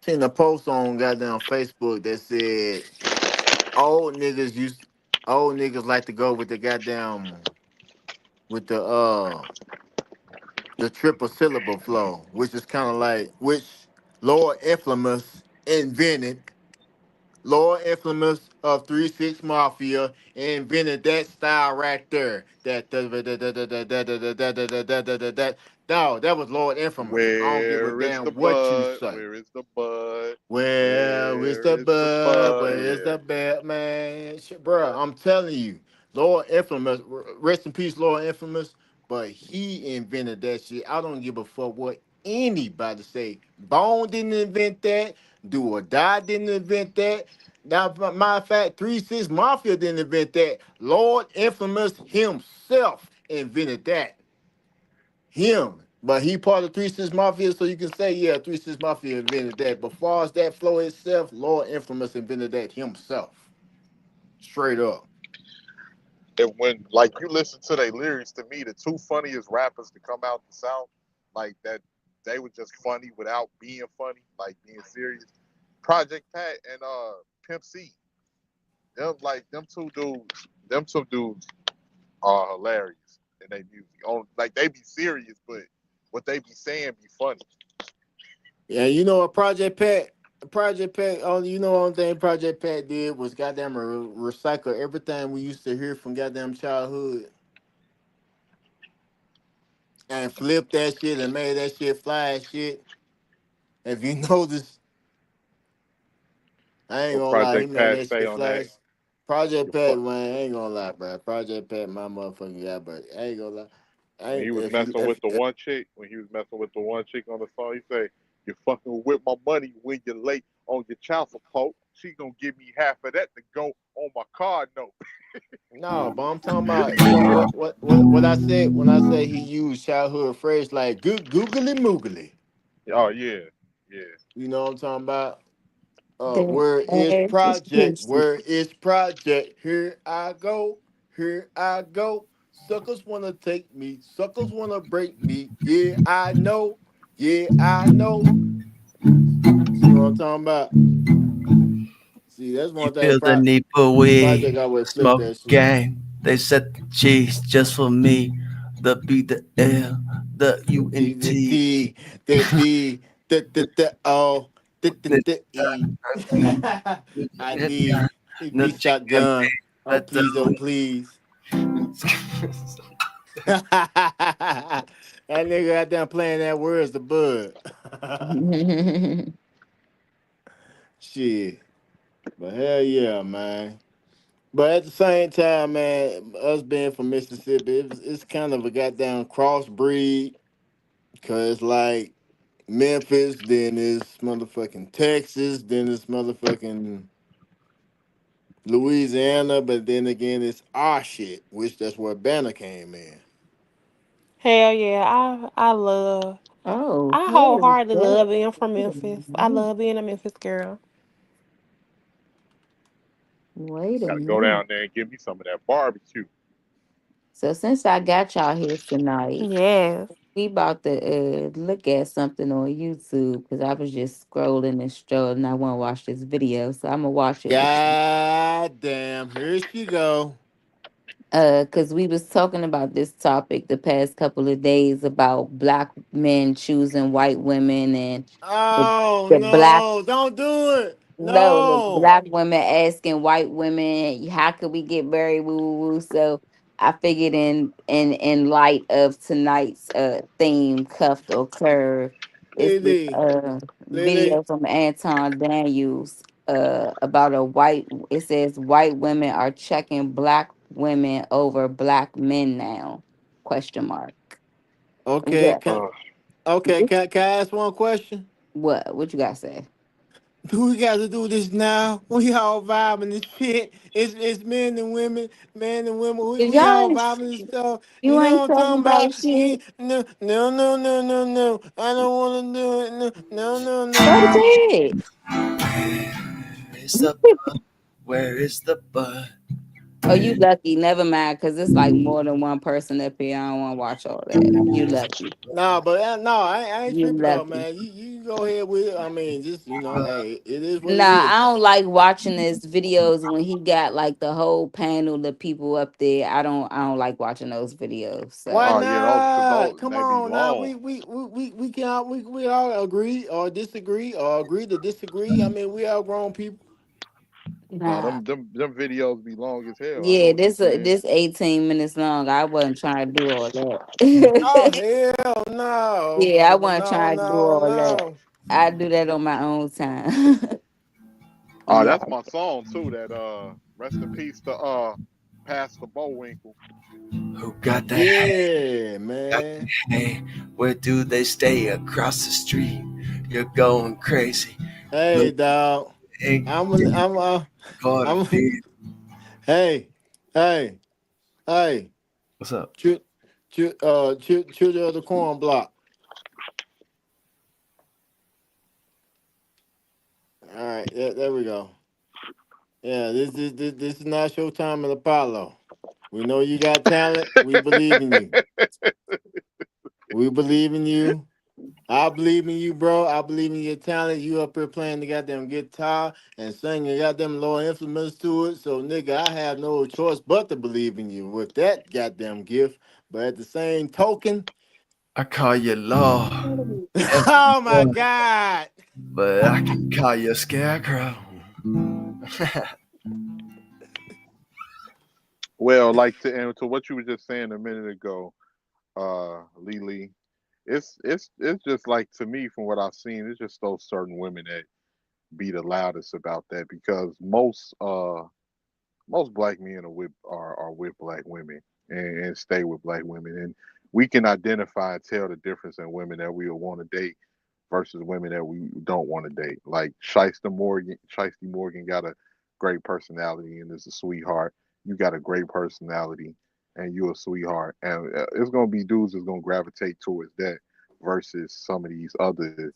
seen a post on goddamn Facebook that said old niggas used old niggas like to go with the goddamn with the triple syllable flow, which is kind of like which Lord Infamous invented. Lord Infamous of 3 6 Mafia invented that style right there. That no, that was Lord Infamous. I don't give a Where is the damn what you bud? say. Where is the bud? Where is Where the is the bud? bud? Where is Yeah. the bad man? Bruh, I'm telling you, Lord Infamous, rest in peace, Lord Infamous. But he invented that shit. I don't give a fuck what anybody say. Bone didn't invent that. Do or Die didn't invent that. Now, matter of fact, 3 6 Mafia didn't invent that. Lord Infamous himself invented that. Him. But he part of 3 6 Mafia, so you can say, yeah, 3 6 Mafia invented that. But far as that flow itself, Lord Infamous invented that himself. Straight up. And when like you listen to their lyrics, to me, the two funniest rappers to come out the South, like that, they were just funny without being funny, like being serious. Project Pat and Pimp C. Them two dudes are hilarious. in their music. On like they be serious, but what they be saying be funny. Yeah, Project Pat. Only thing Project Pat did was goddamn recycle everything we used to hear from goddamn childhood and flip that shit and made that shit fly as shit. If you notice, I ain't What gonna lie, he Project made Pat that say shit on that? flash. Project You Pat, fuck man, I ain't gonna lie, bro. Project Pat, my motherfucking guy, but I ain't gonna lie. I when ain't he was if you messing with the one chick. When he was messing with the one chick on the song, he say, "You fucking with my money when you're late on your child support. She gonna give me half of that to go on my card note." no, but I'm talking about, you know what I said when I say he used childhood phrase like googly moogly. Oh yeah, yeah. You know what I'm talking about? That Where is ass is project? juicy. Where is project? Here I go. Here I go. Suckers wanna take me. Suckers wanna break me. Yeah, I know. Yeah, I know. See what I'm talking about? See, that's You one thing. feel the need for weed, Project always flip smoke that shit. gang. They set the cheese just for me. The B, the L, the The U D, N the T. D, the D, the O, the E. I need No be chicken. shotgun. Oh Let please, oh the please. That nigga out there playing that where's the bud. Shit. But hell yeah, man. But at the same time, man, us being from Mississippi, it's kind of a goddamn crossbreed. Cause like Memphis, then it's motherfucking Texas, then it's motherfucking Louisiana, but then again it's our shit, which that's where Banner came in. Hell yeah, Oh, I what is wholeheartedly that? love being from Memphis. I love being a Memphis girl. Wait a Gotta go minute. down there and give me some of that barbecue. So since I got y'all here tonight, Yes. we about to look at something on YouTube because I was just scrolling and strolling. I want to watch this video, so I'm gonna watch it. God damn, here she go. Because we was talking about this topic the past couple of days about black men choosing white women and the, Oh the black no, don't do it. no, the No. black women asking white women, how could we get married? Woo, woo, woo. So I figured in light of tonight's theme, cuffed or curved, it's this Lily. video Lily. from Anton Daniels about a white. It says white women are checking black women over black men now? Question mark. Okay, What? can can I ask one question? What you got to say? Do we got to do this now? We all vibing this shit. It's men and women. If We y'all all ain't, vibing this stuff. you You know ain't what I'm talking talking about about? shit. No, no, no, no, no, no. I don't want to do it. No, no, no, no. Go to bed. Where's the where is the bud? Oh, you lucky. Never mind, because it's like more than one person up here. I don't want to watch all that. You lucky. Nah, but no, I ain't You tripping though, lucky. man. You go ahead with it. I mean, just hey, it is what it Nah, is. I don't like watching his videos when he got like the whole panel of people up there. I don't like watching those videos. Why So Oh yeah, those cause not? those Come they be on now. long. We can we all agree or disagree or agree to disagree. I mean, we all grown people. No, nah. them videos be long as hell. I know Yeah, what you're saying. this 18 minutes long. I wasn't trying to do all Oh that. hell no. Yeah, I wasn't No, trying to do no, all that. no. I do that on my own time. Oh, Yeah. that's my song too. That rest in peace to Pastor Bowinkle. Who got that? Yeah, Got man. that hey, where do they stay? Across the street. You're going crazy. Hey, Look, dog. hey, I'm go to I'm feed. hey, hey, hey. What's up? Children of the corn block. All right, there we go. Yeah, this is not Showtime and Apollo. We know you got talent. We believe in you. We believe in you. I believe in you, bro. I believe in your talent. You up here playing the goddamn guitar and singing goddamn low instruments to it. So, nigga, I have no choice but to believe in you with that goddamn gift. But at the same token, I call you law and oh my order, God. but I can call you a scarecrow. Well, like and to what you were just saying a minute ago, Lily, it's just like to me from what I've seen, it's just those certain women that be the loudest about that because most black men are with black women and stay with black women, and we can identify and tell the difference in women that we will want to date versus women that we don't want to date. Like Shiesty Morgan got a great personality and is a sweetheart. You got a great personality and you're a sweetheart, and it's gonna be dudes that's gonna gravitate towards that versus some of these other.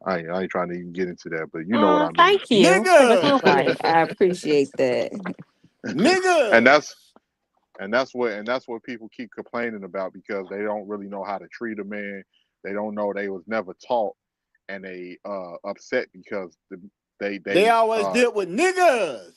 I ain't trying to even get into that, but you know what I mean. Thank you for the Nigga. Right. compliment. I appreciate that. and Nigga. that's and that's what people keep complaining about because they don't really know how to treat a man. They don't know they was never taught, and they upset because They they always deal with niggas.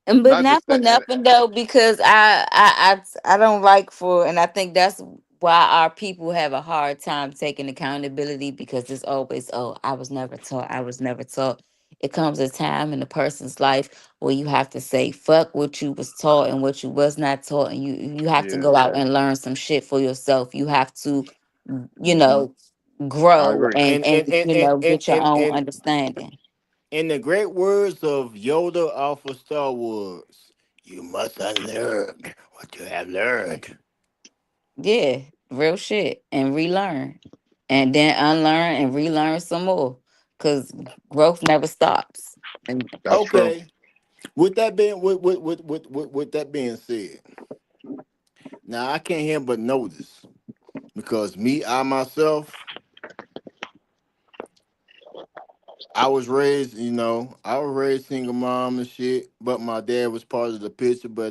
And but not not just for that. And nothing though, because I don't like for, and I think that's why our people have a hard time taking accountability because it's always, oh, I was never taught, I was never taught. It comes a time in a person's life where you have to say fuck what you was taught and what you was not taught, and you have to yeah, go out and learn some shit for yourself. You have to, you Mm-hmm. know, I grow agree. and get your own understanding. In the great words of Yoda off of Star Wars, you must unlearn what you have learned. Yeah, real shit. And relearn. And then unlearn and relearn some more. Cause growth never stops. And That's true. Okay. With that being said, now I can't help but notice because I myself, I was raised single mom and shit, but my dad was part of the picture. But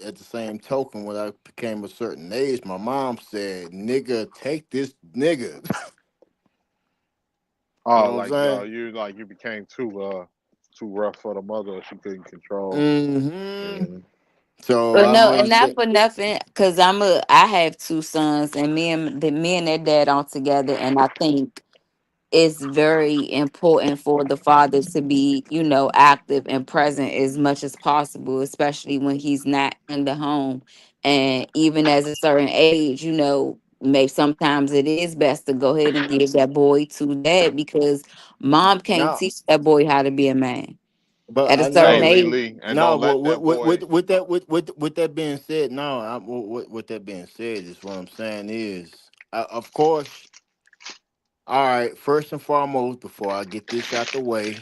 at the same token, when I became a certain age, my mom said, "Nigga, take this nigga." You Oh, know what I'm like saying? you became too rough for the mother. She couldn't control. Mm-hmm. Yeah, So but I no, and must not say, for nothing, cause I have two sons and me and their dad on together, and I think it's very important for the father to be, active and present as much as possible, especially when he's not in the home. And even as a certain age, maybe sometimes it is best to go ahead and give that boy to dad because mom can't no, teach that boy how to be a man. but At a I hey certain know. age, Lily, and No, don't but let that boy. with that being said, no, with that being said, is what I'm saying is, of course, all right. First and foremost, before I get this out the way,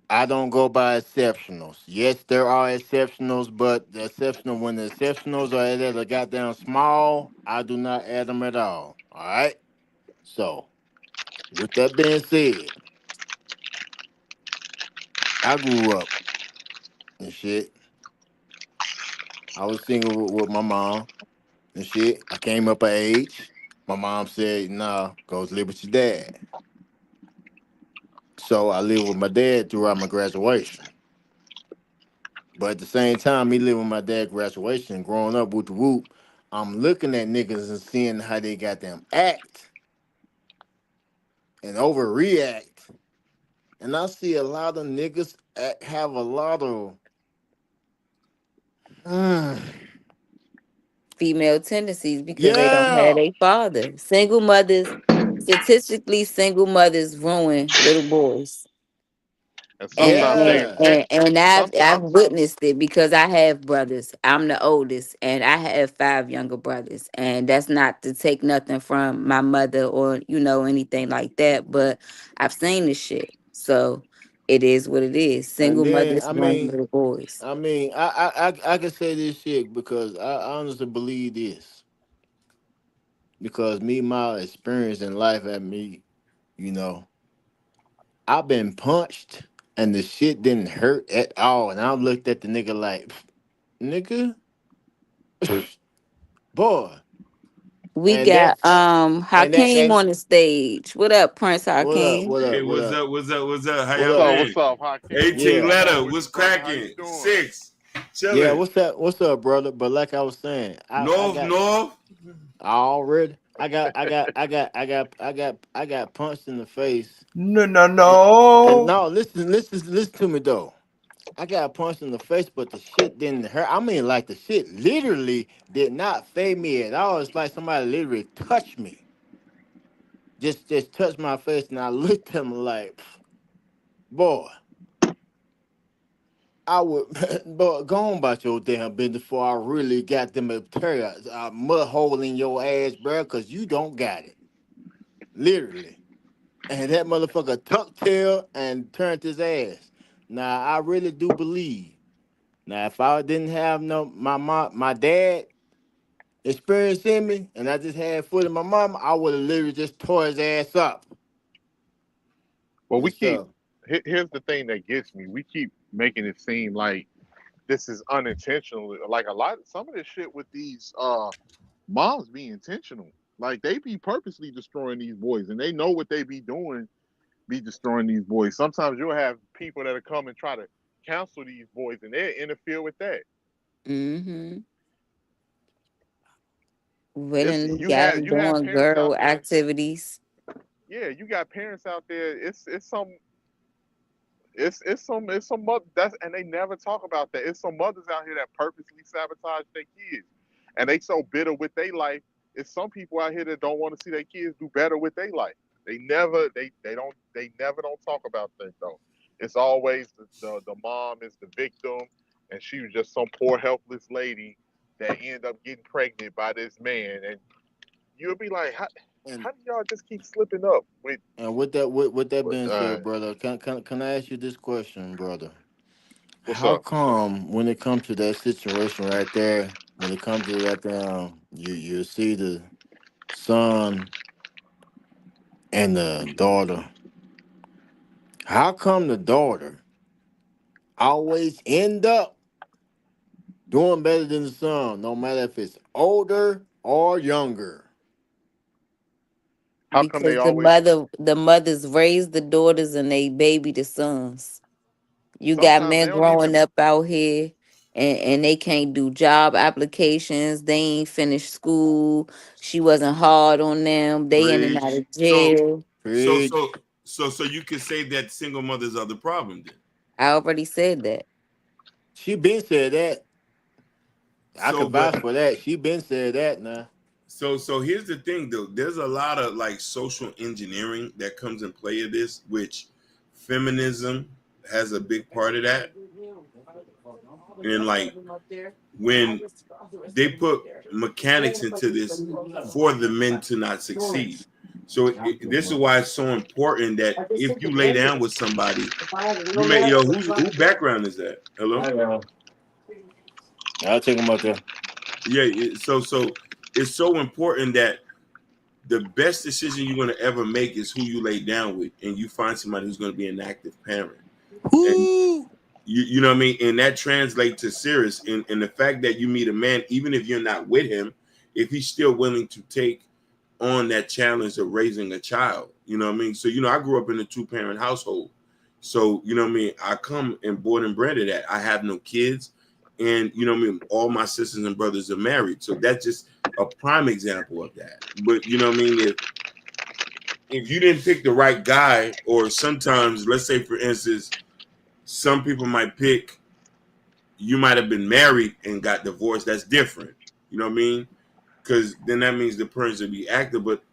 I don't go by exceptionals. Yes, there are exceptionals, but the exceptional when the exceptionals are at a goddamn small, I do not add them at all. All right. So with that being said, I grew up and shit. I was single with my mom and shit. I came up an age. My mom said, "Nah, go live with your dad." So I lived with my dad throughout my graduation. But at the same time, me living with my dad graduation, growing up with the whoop, I'm looking at niggas and seeing how they got them act and overreact. And I see a lot of niggas have a lot of mm, female tendencies because they don't have yeah, a father. Single mothers, statistically, single mothers ruin little boys. And and sometimes and yeah. and, and I've some I've witnessed it because I have brothers. I'm the oldest, and I have five younger brothers. And that's not to take nothing from my mother or anything like that. But I've seen this shit, so it is what it is. And Single then mothers run little boys. I can say this shit because I honestly believe this because my experience in life at me, you know, I've been punched and the shit didn't hurt at all. And I looked at the nigga like, nigga, boy. We and got that's and that Hakeem and on the stage. What up, Prince what up? Hakeem? What Hey, up? What what's up? up? What's up? What's up? How What y'all up? What's been? up, Hakeem? 18 Yeah, What's letter. up with What's you, brother? How you cracking? doing? 6. yeah. Chilling. What's that? What's up, brother? But like I was saying, I North, got North. already. I got punched in the face. No, no, And no. no, listen to me though. I got punched in the face, but the shit didn't hurt. I mean, like the shit literally did not fade me at all. It's like somebody literally touched me, just touched my face, and I looked at them like, boy, I would, but go on about your damn business before I really got them a tear a mud hole in your ass, bro, because you don't got it, literally. And that motherfucker tucked tail and turned his ass. Now I really do believe. Now if I didn't have no my mom, my dad experiencing me, and I just had foot in my mama, I would have literally just tore his ass up. Well, we Yes, keep. sir. Here's the thing that gets me. We keep making it seem like this is unintentional. Like a lot, some of this shit with these moms be intentional. Like they be purposely destroying these boys, and they know what they be doing. Be destroying these boys. Sometimes you'll have people that'll come and try to counsel these boys, and they interfere with that. Mm-hmm. It's Willingly got him you have doing parents out girl there. activities. Yeah, you got parents out there. It's some mother that's and they never talk about that. It's some mothers out here that purposely sabotage their kids, and they so bitter with their life. It's some people out here that don't want to see their kids do better with their life. They never don't talk about that though. It's always the mom is the victim, and she was just some poor helpless lady that ended up getting pregnant by this man, and you'll be like, And how do y'all just keep slipping up with? with that But being said, brother, can I ask you this question, brother? what's How up? come when it comes to that situation right there, when it comes to that you see the son and the daughter, how come the daughter always end up doing better than the son, no matter if it's older or younger? How come they Because the always? mothers raise the daughters and they baby the sons. You got Sometimes they men don't even. growing up out here and they can't do job applications. They ain't finished school. She wasn't hard on them. They in and out Preach, of So, jail. so, preach. so, so you could say that single mothers are the problem then. I already said that. She been said that. I So, could but vouch for that. She been said that now. so here's the thing though. There's a lot of like social engineering that comes in play of this, which feminism has a big part of that. And like when they put mechanics into this for the men to not succeed. So this is why it's so important that if you lay down with somebody, you may who background is that? Hello? I'll take him out there. Yeah, so it's so important that the best decision you're going to ever make is who you lay down with, and you find somebody who's going to be an active parent. And Whoo! you know what I mean? And that translates to serious. And the fact that you meet a man, even if you're not with him, if he's still willing to take on that challenge of raising a child, you know what I mean? So, I grew up in a 2-parent household. So, you know what I mean? I come and born and bred of that. I have no kids. And, you know what I mean? All my sisters and brothers are married. So that's just a prime example of that. But, you know what I mean? If you didn't pick the right guy, or sometimes, let's say, for instance, some people might pick, you might have been married and got divorced. That's different. You know what I mean? Because then that means the parents will be active. But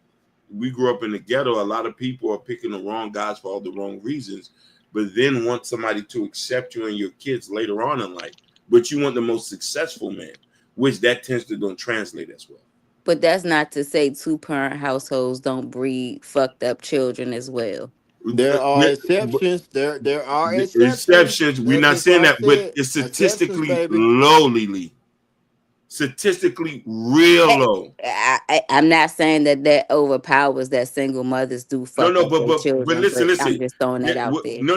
we grew up in the ghetto. A lot of people are picking the wrong guys for all the wrong reasons, but then want somebody to accept you and your kids later on in life. But you want the most successful man, which that tends to don't translate as well. But that's not to say 2-parent households don't breed fucked up children as well. There are exceptions. There are The exceptions. exceptions, we're That's not just saying why I that, but said it's exceptions, statistically baby. lowly, statistically real low. I'm not saying that overpowers that single mothers do No, fuck no, up but their but but children, listen, but I'm listen. just throwing that out there. No.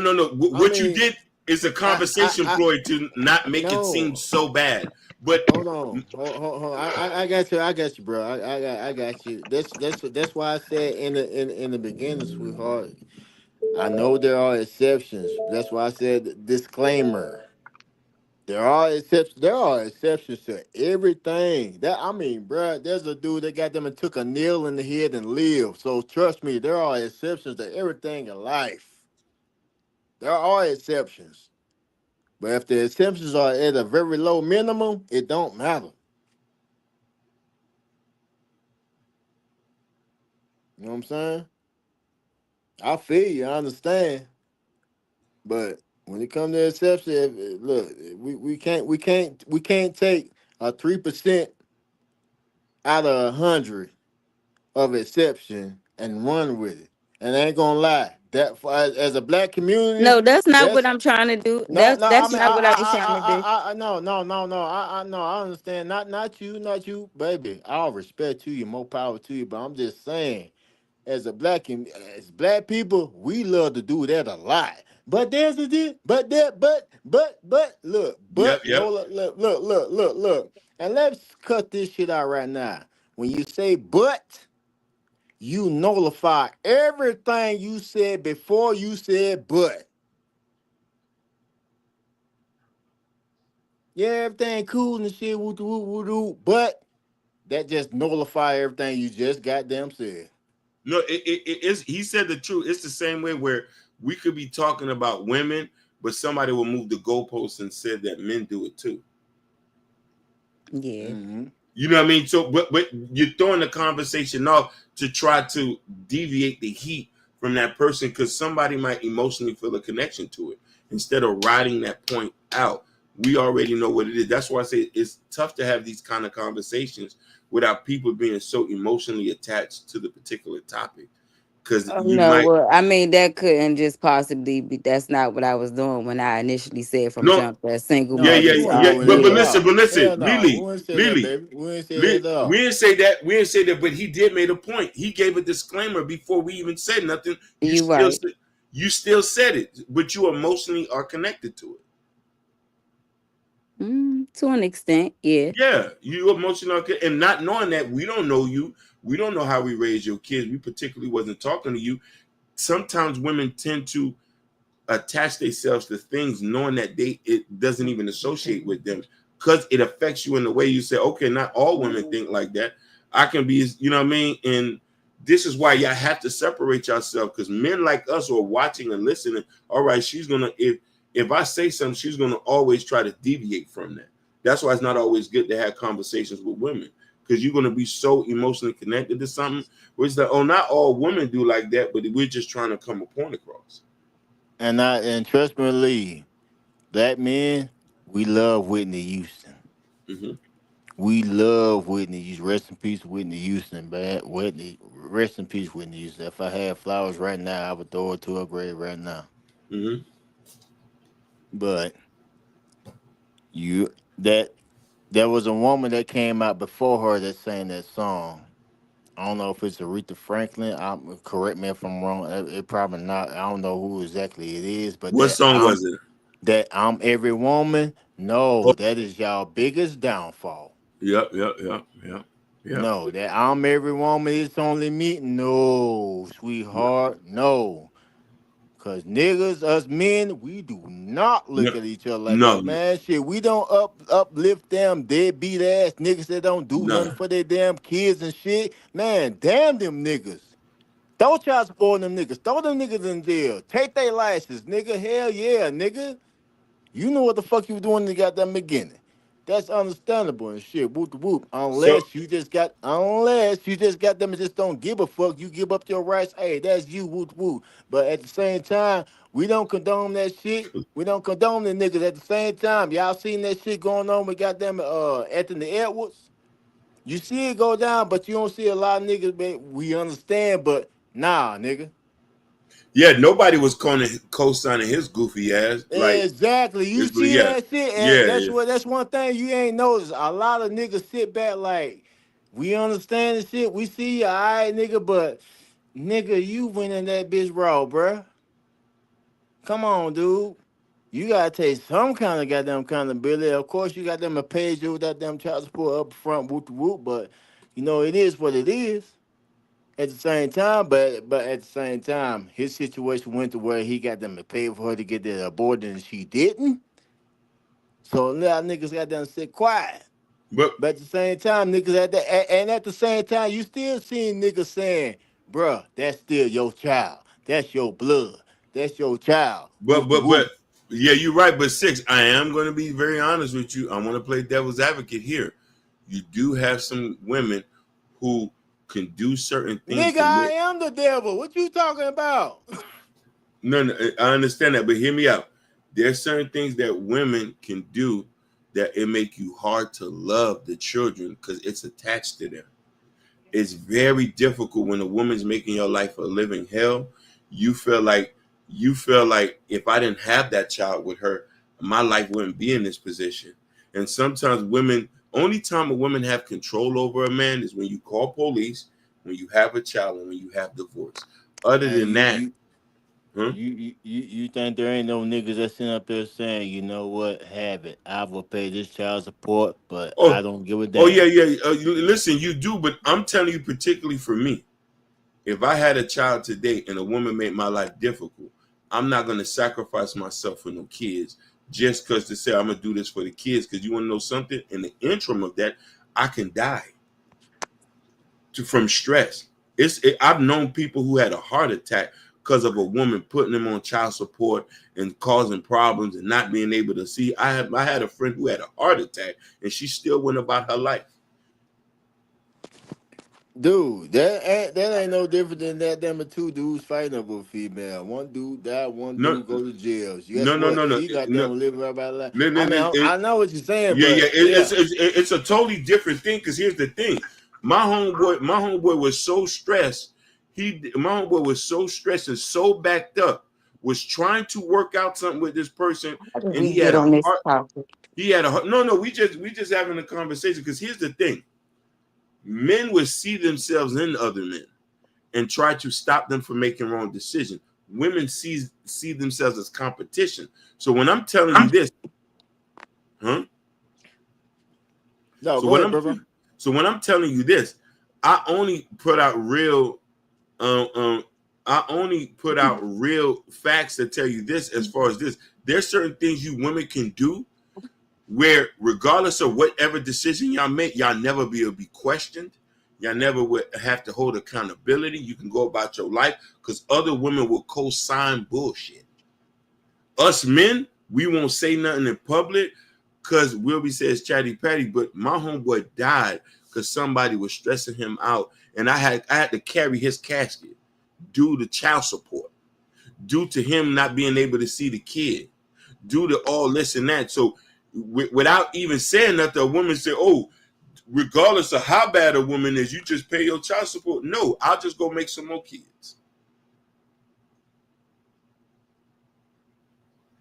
I What you mean, did is a I, conversation ploy to not make it seem no. so bad. But Hold on, hold. I got you. I got you, bro. I got you. That's why I said in the beginning, sweetheart. I know there are exceptions. That's why I said disclaimer. There are exceptions. There are exceptions to everything. That I mean, bro. There's a dude that got them and took a nail in the head and lived. So trust me, there are exceptions to everything in life. There are exceptions. But if the exceptions are at a very low minimum, it don't matter. You know what I'm saying? I feel you, I understand. But when it comes to exception, look, we can't take a 3% out of 100 of exception and run with it. And I ain't gonna lie, that as a black community, No, that's not what that's I'm trying to do. no, no. I That's mean, not what I was trying to do. no, no, no, no. No. I understand. Not you, baby. I'll respect you. More power to you. But I'm just saying, as black people, we love to do that a lot. But there's a di- but there, but look, yep, but no, yep. look. And let's cut this shit out right now. When you say but, you nullify everything you said before you said but. Yeah, everything cool and shit, woo woo woo woo, but that just nullify everything you just goddamn said. No, it's he said the truth. It's the same way where we could be talking about women, but somebody will move the goalposts and said that men do it too. Yeah. Mm-hmm. You know what I mean? So, but you're throwing the conversation off to try to deviate the heat from that person because somebody might emotionally feel a connection to it. Instead of riding that point out, we already know what it is. That's why I say it's tough to have these kind of conversations without people being so emotionally attached to the particular topic. Because Oh you no, might well, I mean that couldn't just possibly be. That's not what I was doing when I initially said from no, jump that single yeah, No, you yeah, mothers weren't yeah. are. doing that But at Yeah, listen, all. Hell no, we Lily, wouldn't say that, Lily, baby. We wouldn't say that at We all. didn't say that. We didn't say that, but he did make a point. He gave a disclaimer before we even said nothing. you right. You still said it, but you emotionally are connected to it. To an extent, yeah. Yeah, you emotional and not knowing that we don't know you. We don't know how we raised your kids. We particularly wasn't talking to you. Sometimes women tend to attach themselves to things knowing that it doesn't even associate with them because it affects you in the way you say, okay, not all women think like that. I can be, you know what I mean? And this is why y'all have to separate yourself because men like us are watching and listening. All right, she's gonna if I say something, she's gonna always try to deviate from that. That's why it's not always good to have conversations with women because you're gonna be so emotionally connected to something. Which like, oh, not all women do like that, but we're just trying to come a point across. And trust me, Lee, black men, we love Whitney Houston. Mm-hmm. We love Whitney Houston. Rest in peace, Whitney Houston, man. Whitney, rest in peace, Whitney Houston. If I had flowers right now, I would throw it to her grave right now. Mm-hmm. But you that there was a woman that came out before her that sang that song. I don't know if it's Aretha Franklin. Correct me if I'm wrong. It probably not. I don't know who exactly it is, but What song was it? that I'm every woman. Oh, No, that is y'all biggest downfall. yep. No, that I'm every woman. It's only me. No, sweetheart. No. Cause niggas, us men, we do not No, look at each other like no, that, man. Shit, we don't uplift them deadbeat ass niggas that don't do nothing no. for their damn kids and shit. Man, damn them niggas. Throw child support on them niggas. Throw them niggas in jail. Take their license, nigga. Hell yeah, nigga. You know what the fuck you were doing in the goddamn beginning. That's understandable and shit. Whoop the whoop. So Unless you just got them and just don't give a fuck. You give up your rights. Hey, that's you. Whoop whoop. But at the same time, we don't condone that shit. We don't condone the niggas at the same time. Y'all seen that shit going on with goddamn Anthony Edwards? You see it go down, but you don't see a lot of niggas, man. We understand, but nah, nigga. yeah, nobody was co-signing his goofy ass. Like Exactly. You it's see yeah, that shit, and yeah. that's one thing you ain't noticed. A lot of niggas sit back like, we understand the shit. We see you, all right, nigga, but nigga, you went in that bitch raw, bruh. Come on, dude. You gotta take some kind of goddamn accountability. Of course, you got them to pay you that damn child support up front, whoop the whoop. But it is what it is. At the same time, but at the same time, his situation went to where he got them to pay for her to get the aborted, and she didn't. So now niggas got them to sit quiet. But But at the same time, niggas and at the same time, you still seeing niggas saying, "Bruh, that's still your child. That's your blood. That's your child." but Whoop de but whoop. but yeah, you're right. But six, I am going to be very honest with you. I want to play devil's advocate here. You do have some women who can do certain things Nigga, to I make. am the devil. What you talking about? No, I understand that, but hear me out. There's certain things that women can do that it make you hard to love the children because it's attached to them. It's very difficult when a woman's making your life a living hell. You feel like if I didn't have that child with her, my life wouldn't be in this position. And sometimes women, only time a woman have control over a man is when you call police, when you have a child, and when you have divorce. Other And than that, huh? you think there ain't no niggas that sitting up there saying, you know what, have it. I will pay this child support, but I Oh, don't give a oh yeah, damn. yeah. Listen, you do, but I'm telling you, particularly for me, if I had a child today and a woman made my life difficult, I'm not gonna sacrifice myself for no kids just because to say I'm gonna do this for the kids. Because you want to know something? In the interim of that, I can die from stress. I've known people who had a heart attack because of a woman putting them on child support and causing problems and not being able to see. I had a friend who had a heart attack and she still went about her life. Dude, that ain't no different than that them two dudes fighting over a female. One dude died, one No, dude go to jail. Guess no, no, what? no, no, She got no. them living right by life. No, I no, mean, no, I know what you're saying, yeah, yeah. but yeah. It's a totally different thing. Because here's the thing, my homeboy was so stressed. My homeboy was so stressed and so backed up. Was trying to work out something with this person, How did and we he had get a on this heart. topic? He had a heart. No, no. We just having a conversation. Because here's the thing, men would see themselves in other men and try to stop them from making wrong decisions. Women see themselves as competition. So when I'm telling you this, huh? No, So go when ahead, I'm brother. so when I'm telling you this, I only put out real um, um I only put out real facts to tell you this. As far as this, there's certain things you women can do where regardless of whatever decision y'all make, y'all never be able to be questioned. Y'all never would have to hold accountability. You can go about your life because other women will co-sign bullshit. Us men, we won't say nothing in public because Wilby says chatty patty, but my homeboy died because somebody was stressing him out, and I had to carry his casket due to child support, due to him not being able to see the kid, due to all this and that. So without even saying nothing, a woman said, "Oh, regardless of how bad a woman is, you just pay your child support." No, I'll just go make some more kids.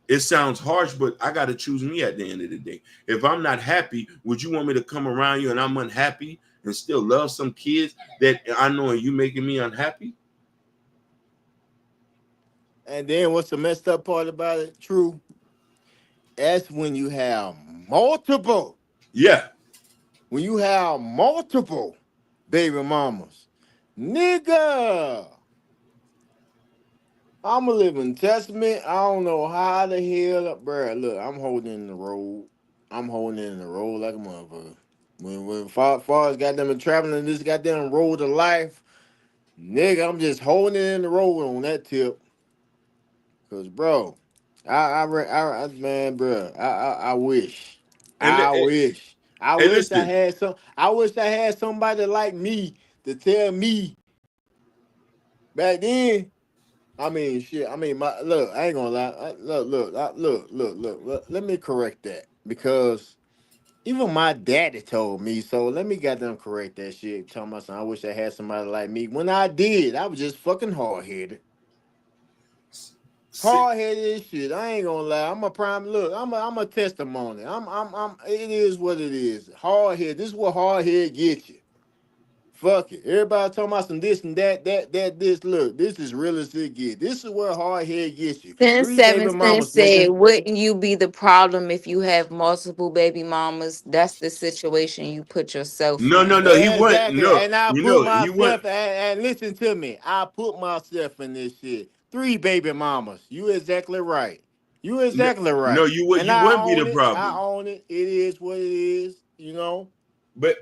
It sounds harsh, but I got to choose me at the end of the day. If I'm not happy, would you want me to come around you and I'm unhappy and still love some kids that I know are you making me unhappy? And then what's the messed up part about it? True. That's when you have multiple. Yeah. When you have multiple baby mamas. Nigga. I'm a living testament. I don't know how the hell, bruh. Look, I'm holding in the road. I'm holding in the road like a motherfucker. When far as goddamn traveling this goddamn road to life, nigga, I'm just holding it in the road on that tip. Cause bro, man, bro, I wish, And, I and, wish, I and wish I listen, had some. I wish I had somebody like me to tell me back then. I mean, shit. I mean, my look. I ain't gonna lie. Look. Let me correct that because even my daddy told me. So let me get them correct that shit. Tell my son, I wish I had somebody like me. When I did, I was just fucking hard headed. see, Hard headed as shit. I ain't gonna lie. I'm a prime. Look, I'm a testimony. It is what it is. Hard head. This is what hard head gets you. Fuck it. Everybody talking about some this and that, this. Look, this is real as it get. This is where hard head gets you. Ten Three baby Seven Cent mamas, said, nigga. "Wouldn't you be the problem if you have multiple baby mamas? That's the situation you put yourself No, no, in." no. He went. Exactly. No, And I you put know, he went. myself and listen to me. I put myself in this shit. Three baby mamas. You exactly right. You No, exactly no, right. you would. And You I wouldn't be the own it. I problem. own it. It is what it is. You know. But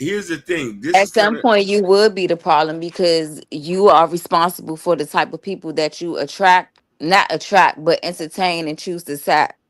here's the thing. This At is kind some of point, you would be the problem because you are responsible for the type of people that you attract, not attract, but entertain and choose to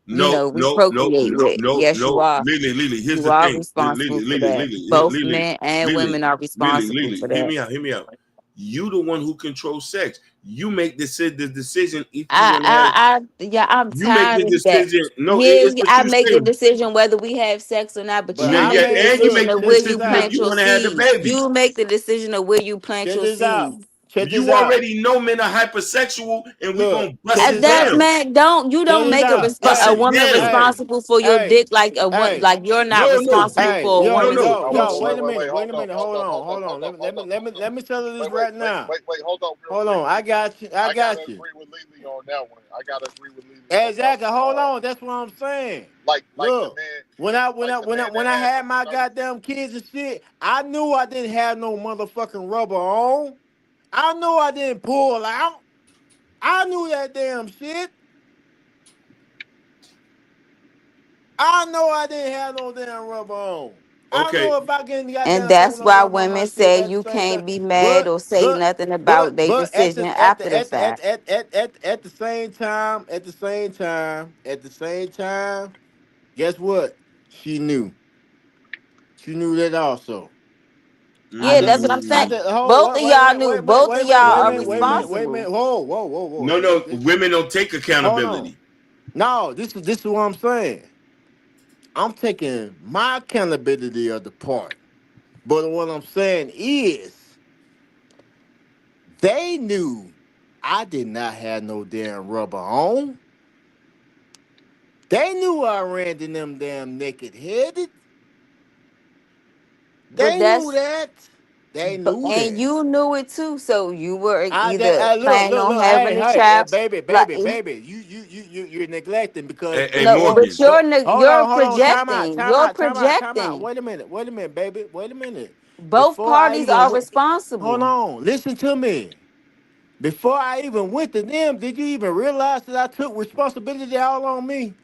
no, no, no, procreate no, with. no, Yes, you no. are. Lily. Here's You the are thing. responsible for that. Both men and women are responsible Lily. for Hear that. me out. Hear me out. You the one who controls sex. You make the decision if you want to have. Yeah, I'm You make the tired of that. decision. No, Yeah, it's what I you make the say. decision whether we have sex or not, but But you I Yeah, make the made and you decision make look, of the where check you this decision if out. plant you your want to have the seeds. baby. You make the decision of where you plant Check your this out. seeds. Check this You out. already know men are hypersexual, and we Look, gonna bust check it this That out. down. man you Check don't this make out. Bust a it woman down. Hey, responsible for your hey, dick like a one hey. like you're not No. responsible Hey, for a yo, No, woman's no. yo, Oh, yo, whoa, coochie. wait, wait a wait, minute, wait, wait a hold on, minute, hold hold on, on, hold on, hold on. hold on, hold on, hold on. Let me settle this Wait, right now. hold on real Hold quick. on, I got you, I I gotta got you. agree with Lily on that one. I gotta agree with Lily on that Exactly. one. Hold on, that's what I'm saying. Like the Look, man, when that I had had them my 30. goddamn kids and shit, I knew I didn't have no motherfucking rubber on. I knew I didn't pull out. I knew that damn shit. I know I didn't have no damn rubber on. I Okay. know if I get And goddamn throw that's no why rubber on my women shit say at the you same time. can't be mad But or say but nothing about their but decision after the fact. at the same time, guess what? She knew. She knew that also. Yeah, that's what I'm I saying. Mm. did hold Both wait, of wait a y'all minute, knew. wait a minute, Both wait of a minute, y'all wait a are minute, wait a minute, Ooh. wait a minute. responsible. Whoa. No, no. This Women don't take hold on. accountability. No, this is what I'm saying. I'm taking my accountability of the part. But what I'm saying is, they knew I did not have no damn rubber on. They knew I ran to them damn naked headed. But They knew that's that. They knew and that. you knew it too. So you were either I planning on hey, having a child, like baby. You're neglecting because Hey, no, before. but Morgan. you're Hold on. projecting. You're Time out. projecting. Wait a minute, baby. Wait a minute. Both Before I parties even are went, hold responsible. on. Listen to me. Before I even went to them, did you even realize that I took responsibility all on me?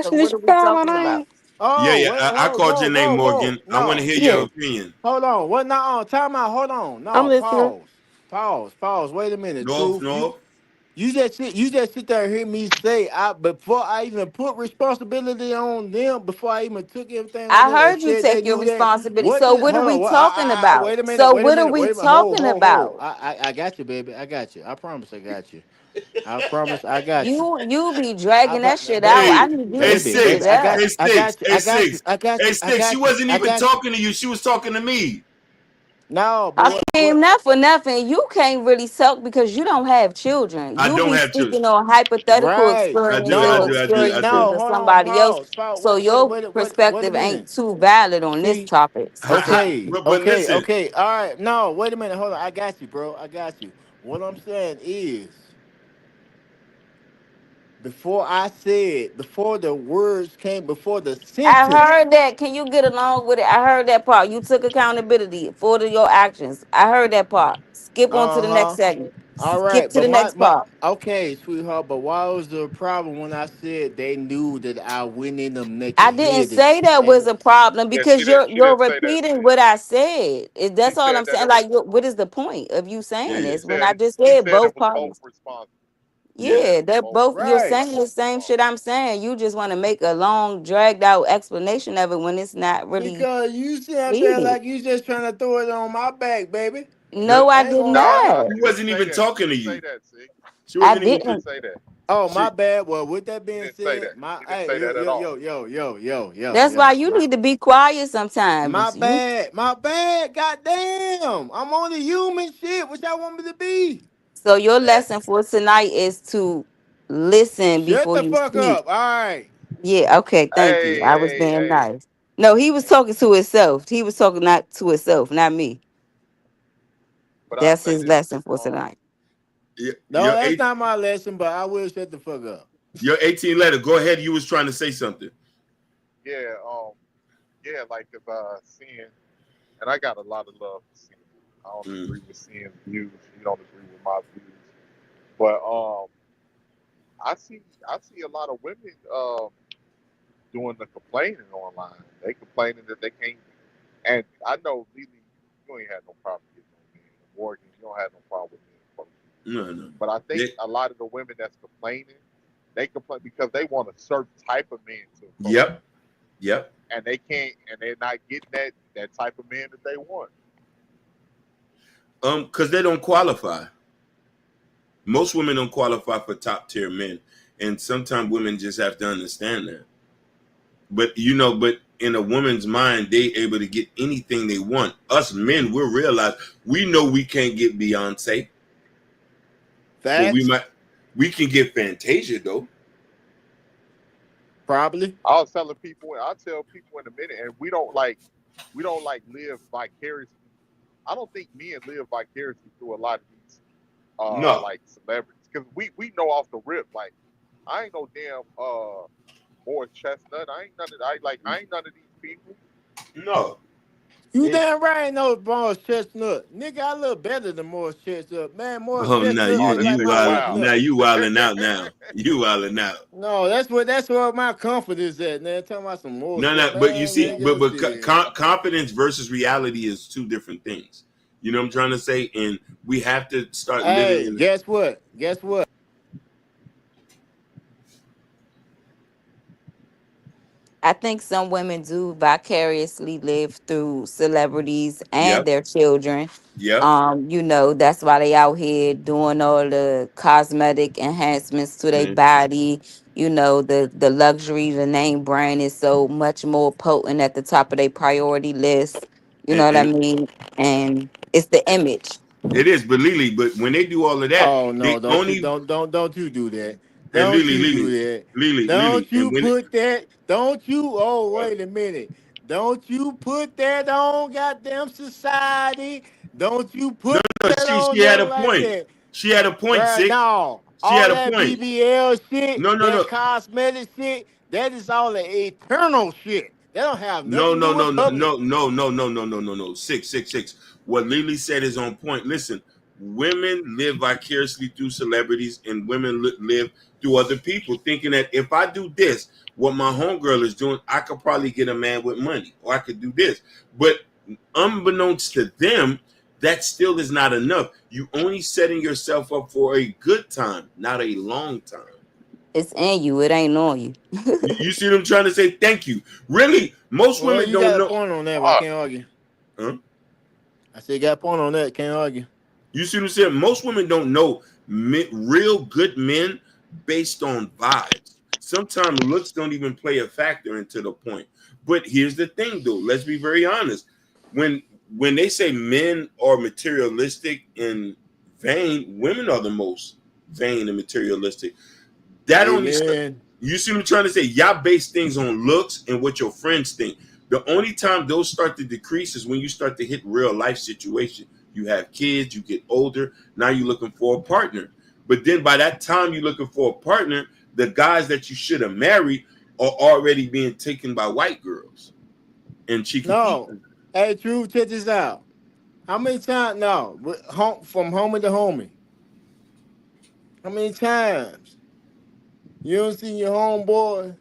So Ashley, did what you are we call my talking about? name? Yeah, Oh, yeah. wait, I called your name, Morgan. I want to no. hear your Yeah, opinion. Hold on. What? No, time out. Hold on. I'm No, listening. pause. Wait a minute. North, Truth. North. You just sit there and hear me say before I even put responsibility on them, before I even took everything on I them and heard you said they take your knew that. responsibility. What So did what are hold on, we talking about? So what are we wait a minute, talking ho. about? I got you, baby. I got you. I promise I got you. I promise I got you. You be dragging that shit out. Baby, I Hey, need you to hey, stick to Six. that. Hey, Six. Hey, Six. Hey, I Six. She got you, wasn't I even got you. talking to you. She was talking to me. No, but Akeem, not for nothing. You can't really talk because you don't have children. I You don't be have children. speaking on hypothetical right. I do. I experiences or do. I do. I do. experiences No, of hold on, somebody else. So your wait a perspective ain't minute. too valid on this See, topic. Okay. Listen. All right. No, wait a minute. Hold on. I got you, bro. I got you. What I'm saying is, before the words came, before the I sentence, heard that. Can you get along with it? I heard that part. You took accountability for your actions. I heard that part. Skip on to uh the next huh. segment. All Skip right, to but the next part. okay, sweetheart. But why was the problem when I said they knew that I went in them I naked didn't headed? say that was a problem Yeah, because she you're didn't say that, repeating see. what I said. She That's all said I'm that saying. it was Like, what is the point of you Yeah, saying yeah. this when I just said both both parties? responsible. She Yeah. Yeah, said they're both both. You're parties Right. are saying the both same shit responsible. I'm saying. You just want to make a long, dragged out explanation of it when it's not really Because you sit up there needed. like you just trying to throw it on my back, baby. No, No, I I ain't did gonna Nah, lie. nah, not. she she didn't wasn't say even that. She talking to didn't say you. that, see. She I wasn't even. She didn't didn't. say that. Oh, my She. bad. Well, with that She being didn't say said, that. She didn't say that at all. That's why you My need to be quiet sometimes. You my bad. Goddamn, I'm on the human shit. What y'all want me to be? so your lesson for tonight is to listen Shut before the you fuck speak. up. All right. Yeah, okay, thank you. Hey, I was hey, being hey. nice. No, he was talking to himself. He was talking not to himself, not me. But I That's say his this, lesson for tonight. No, that's not my lesson, but I will shut the fuck up. your 18 letter. Go ahead. You was trying to say something. yeah, yeah, like if seeing, and I got a lot of love for seeing. I don't Mm. agree with seeing views. You don't agree with my views, but I see a lot of women doing the complaining online. They complaining that they can't. And I know, Lily, you ain't had no problem getting no man. Morgan, you don't have no problem with men approaching you. No, no. But I think a lot of the women that's complaining, they complain because they want a certain type of man to approach them. Yep. Yep. And they can't, and they're not getting that type of man that they want. Because they don't qualify. Most women don't qualify for top tier men, and sometimes women just have to understand that. But but in a woman's mind, they able to get anything they want. Us men, we'll realize we know we can't get Beyonce, but Facts. we can get Fantasia though. Probably. I'll tell people in a minute, and we don't like live vicariously. I don't think men live vicariously through a lot of these No. like celebrities, because we know off the rip, like I ain't no damn Morris Chestnut. I ain't none of these people. No. You damn right ain't no Morris Chestnut. Nigga, I look better than Morris Chestnut. Man, Morris Now Chestnut Oh, look now like you my wild. wow. Now chestnut. you wilding out. Now you wilding out. No, that's where my comfort is at, man. Talking about some Morris No. Chestnut. But you Man, see, man, but your shit. confidence versus reality is two different things. You know what I'm trying to say? And we have to start living Hey, in. guess what? Guess what? I think some women do vicariously live through celebrities and Yep. their children. Yep. That's why they out here doing all the cosmetic enhancements to their Mm. body. The luxury, the name brand is so much more potent at the top of their priority list. You know And, what I and mean? And it's the image. it is, but Lily, but when they do all of that, Oh they no, only don't you do that. and Don't you do that. Lily, Don't and you put that, don't you wait a minute. Don't you put that on goddamn society. Don't you put no, that she on had them a like point. that. She had a point, Bruh, six. no. She All had a that point. BBL shit, No. that cosmetic shit, that is all the eternal shit. That don't have No, nothing to no, do no, with no, public. no, no, no, no, no, no, no, no. Six. What Lily said is on point. Listen, women live vicariously through celebrities, and women live through other people, thinking that if I do this, what my homegirl is doing, I could probably get a man with money, or I could do this. But unbeknownst to them, that still is not enough. You only setting yourself up for a good time, not a long time. It's in you. It ain't on you. You see what I'm trying to say? Thank you. Really, most Well, women you don't got a know. point on that, but I Fuck. can't argue. Huh? I said, you got a point on that, can't argue. You see what I'm saying? Most women don't know real good men based on vibes. Sometimes looks don't even play a factor into the point. But here's the thing, though. Let's be very honest. When when they say men are materialistic and vain, women are the most vain and materialistic. That only Amen. you see what I'm trying to say? Y'all base things on looks and what your friends think. The only time those start to decrease is when you start to hit real life situation. You have kids, you get older, now you're looking for a partner. But then by that time you're looking for a partner, the guys that you should have married are already being taken by white girls. And she can keep No. Hey, True, check this out. How many times? No, from homie to homie. How many times you don't see your homeboy?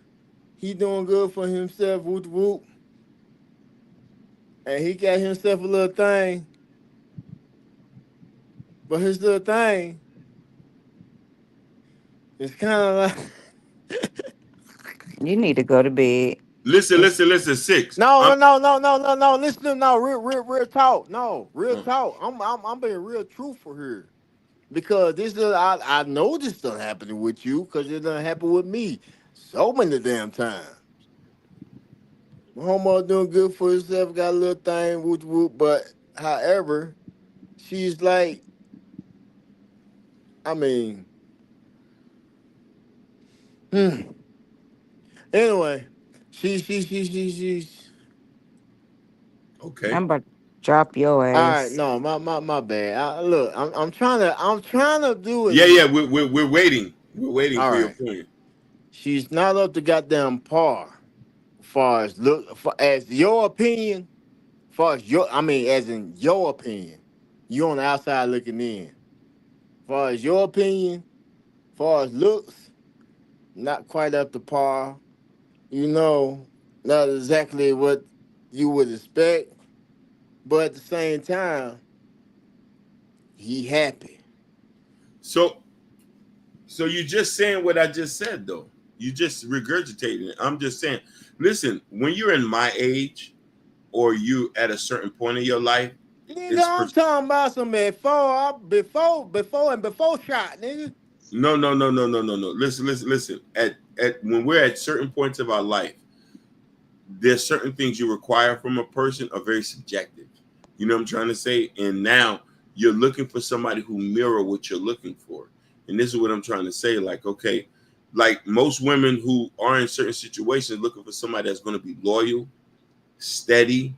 He doing good for himself, whoop whoop, and he got himself a little thing. But his little thing is kind of like You need to go to bed. listen, six. no. Listen, no, real talk. No, real talk. I'm being real truthful here. Because I know this done happening with you because it done happened with me so many damn times. My homeboy doing good for herself, got a little thing, whoop whoop. But however, she's like, I mean, hmm. Anyway, she's Okay. I'm about to drop your All right, ass. no, my bad. Look, I'm trying to do it. Yeah, yeah. We're waiting. We're waiting All for your right, point. she's not up to goddamn par. Far as as your opinion, far as I mean, as in your opinion, you on the outside looking in. Far as your opinion, far as looks, not quite up to par. You know, not exactly what you would expect, but at the same time, he happy. So so you're just saying what I just said though. You just regurgitating it. I'm just saying, listen, when you're in my age or you at a certain point in your life, Nigga, it's I'm talking about some before shot, nigga. no, no, no, no, no, no, no. Listen, listen, listen. At when we're at certain points of our life, there's certain things you require from a person are very subjective. You know what I'm trying to say? And now you're looking for somebody who mirror what you're looking for. And this is what I'm trying to say. Like, okay, like most women who are in certain situations looking for somebody that's going to be loyal, steady,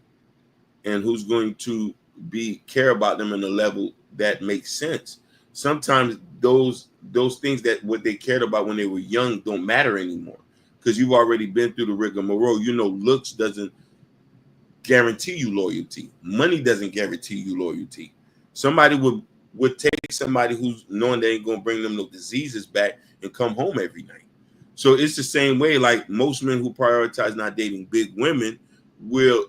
and who's going to be care about them in a level that makes sense. Sometimes those things that what they cared about when they were young don't matter anymore because you've already been through the rigmarole. You know, looks doesn't guarantee you loyalty. Money doesn't guarantee you loyalty. Somebody would take somebody who's knowing they ain't gonna bring them no diseases back and come home every night. So it's the same way. Like most men who prioritize not dating big women will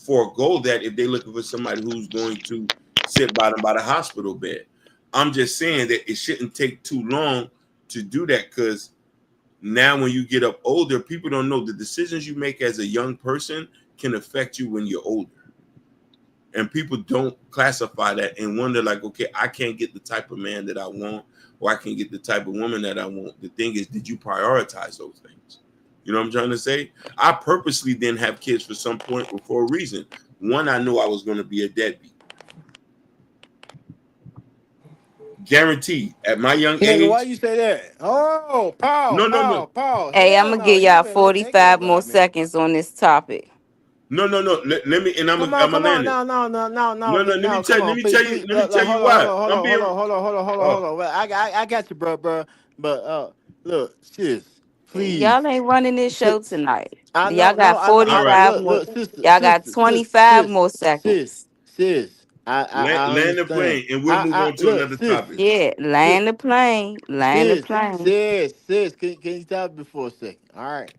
forego that if they're looking for somebody who's going to sit by them by the hospital bed. I'm just saying that it shouldn't take too long to do that because now when you get up older, people don't know the decisions you make as a young person can affect you when you're older. And people don't classify that and wonder like, okay, I can't get the type of man that I want, or I can get the type of woman that I want. The thing is, did you prioritize those things? You know what I'm trying to say? I purposely didn't have kids for some point for a reason. One, I knew I was going to be a deadbeat. Guaranteed. At my young Nigga, why age, you say that? Oh, Paul, no, no, no, Paul, Paul. Hey, I'm Hell gonna no, give you y'all better let that go 45 more by, man. seconds on this topic. no, no, no. Let me, and Come I'm on, gonna come on, land it. no, no, no, no, no, No, no. Let me no, tell, come let on, me please, tell you, please, let me tell you hold on, hold why. on, hold I'm on, hold being. on, hold on, hold on, hold on, Oh, hold on. Well, I got you, bro. But look, sis, please, Y'all ain't running this sis, show tonight. I Y'all know, no, got I know. all right. 45 more. Look, sister, Y'all got sister, 25 more sis, seconds. sis. I Land the understand. plane, and we'll move on to Look, another topic. Yeah, sis, land the plane. Land the plane. sis. Can you stop me for a second? All right.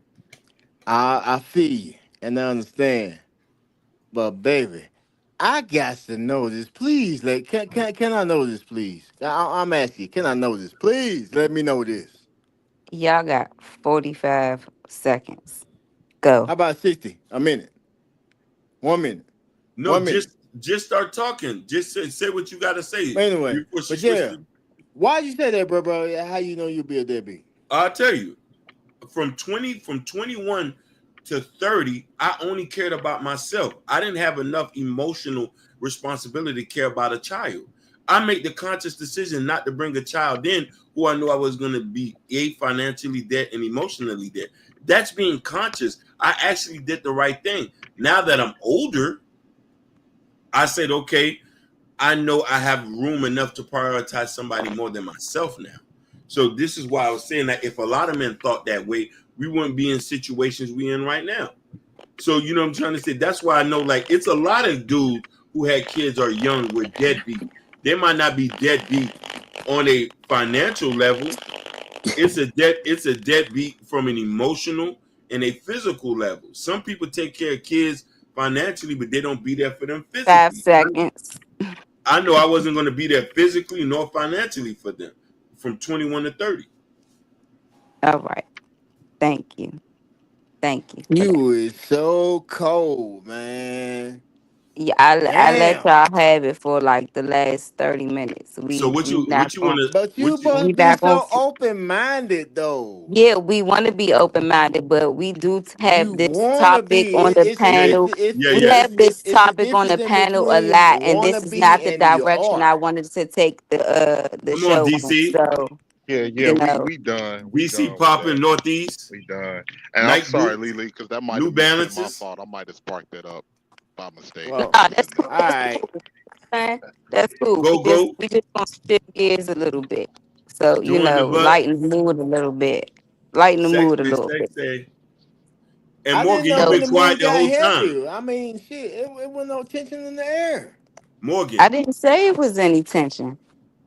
I feel you and I understand, but baby, I got to know this. Please, like, can I know this, please? I'm asking you, can I know this? Please, let me know this. Y'all got 45 seconds. Go. How about 60? A minute, 1 minute, No, 1 minute. just start talking. Just say what you got to say But anyway, before she but switches. yeah, why you say that, bro? How you know you'll be a deadbeat? I'll tell you. From 21 to 30, I only cared about myself. I didn't have enough emotional responsibility to care about a child. I made the conscious decision not to bring a child in who I knew I was going to be financially dead and emotionally dead. That's being conscious. I actually did the right thing. Now that I'm older, I said, okay, I know I have room enough to prioritize somebody more than myself now. So this is why I was saying that if a lot of men thought that way, we wouldn't be in situations we in right now. So you know what I'm trying to say? That's why I know like it's a lot of dudes who had kids or young were deadbeat. They might not be deadbeat on a financial level. It's a deadbeat from an emotional and a physical level. Some people take care of kids financially, but they don't be there for them 5 physically. seconds. I know I wasn't going to be there physically nor financially for them from 21 to 30. All right. Thank you. Thank you for that. You is so cold, man. Yeah, I let Damn. y'all have it for like the last 30 minutes. So We not going But you we must be not going so open minded, though. yeah, we want to be open minded, but we do You have this wanna topic be. on the panel. yeah, We yeah. have this It's a topic on the difference in panel a between lot, and wanna this is be not the and you direction I are. wanted to take the Come on, show on. DC. So, Yeah, yeah, you we know, we done. We DC done with popping that. Northeast, We done. And I'm Nike sorry, boots, Lily, because that might New have been my Balances. fault. I might have sparked that up. by mistake. Well, Nah, Just that's admit cool. it. all That's right. cool. Man. That's cool. Go go. We just gonna shift gears a little bit. So, Join the butt. lighten the mood a little bit. Lighten the mood a Sexy, little bit. sexy. And I didn't Morgan, know you've when So been the quiet mood the got whole time. heavy. I mean, shit, it wasn't no tension in the air. Morgan, I didn't say it was any tension.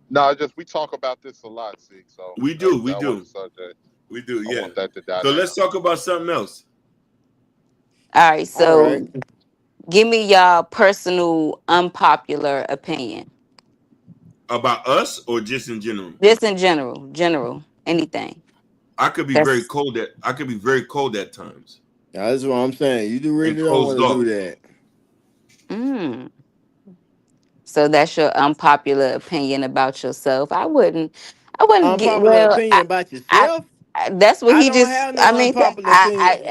No, just we talk about this a lot, see. So we that do, we that wasn't do, the subject. we do. I Yeah. want that to die So let's down. talk about something else. All right, All right. so give me y'all personal unpopular opinion. About us or just in general. Just in general, anything. That's I could be very cold at times That's what I'm saying. You do and really don't want closed to do off. that. mm. So that's your unpopular opinion about yourself. I wouldn't get Unpopular well. opinion about I, yourself? that's what I he don't just. have I no mean, unpopular opinion.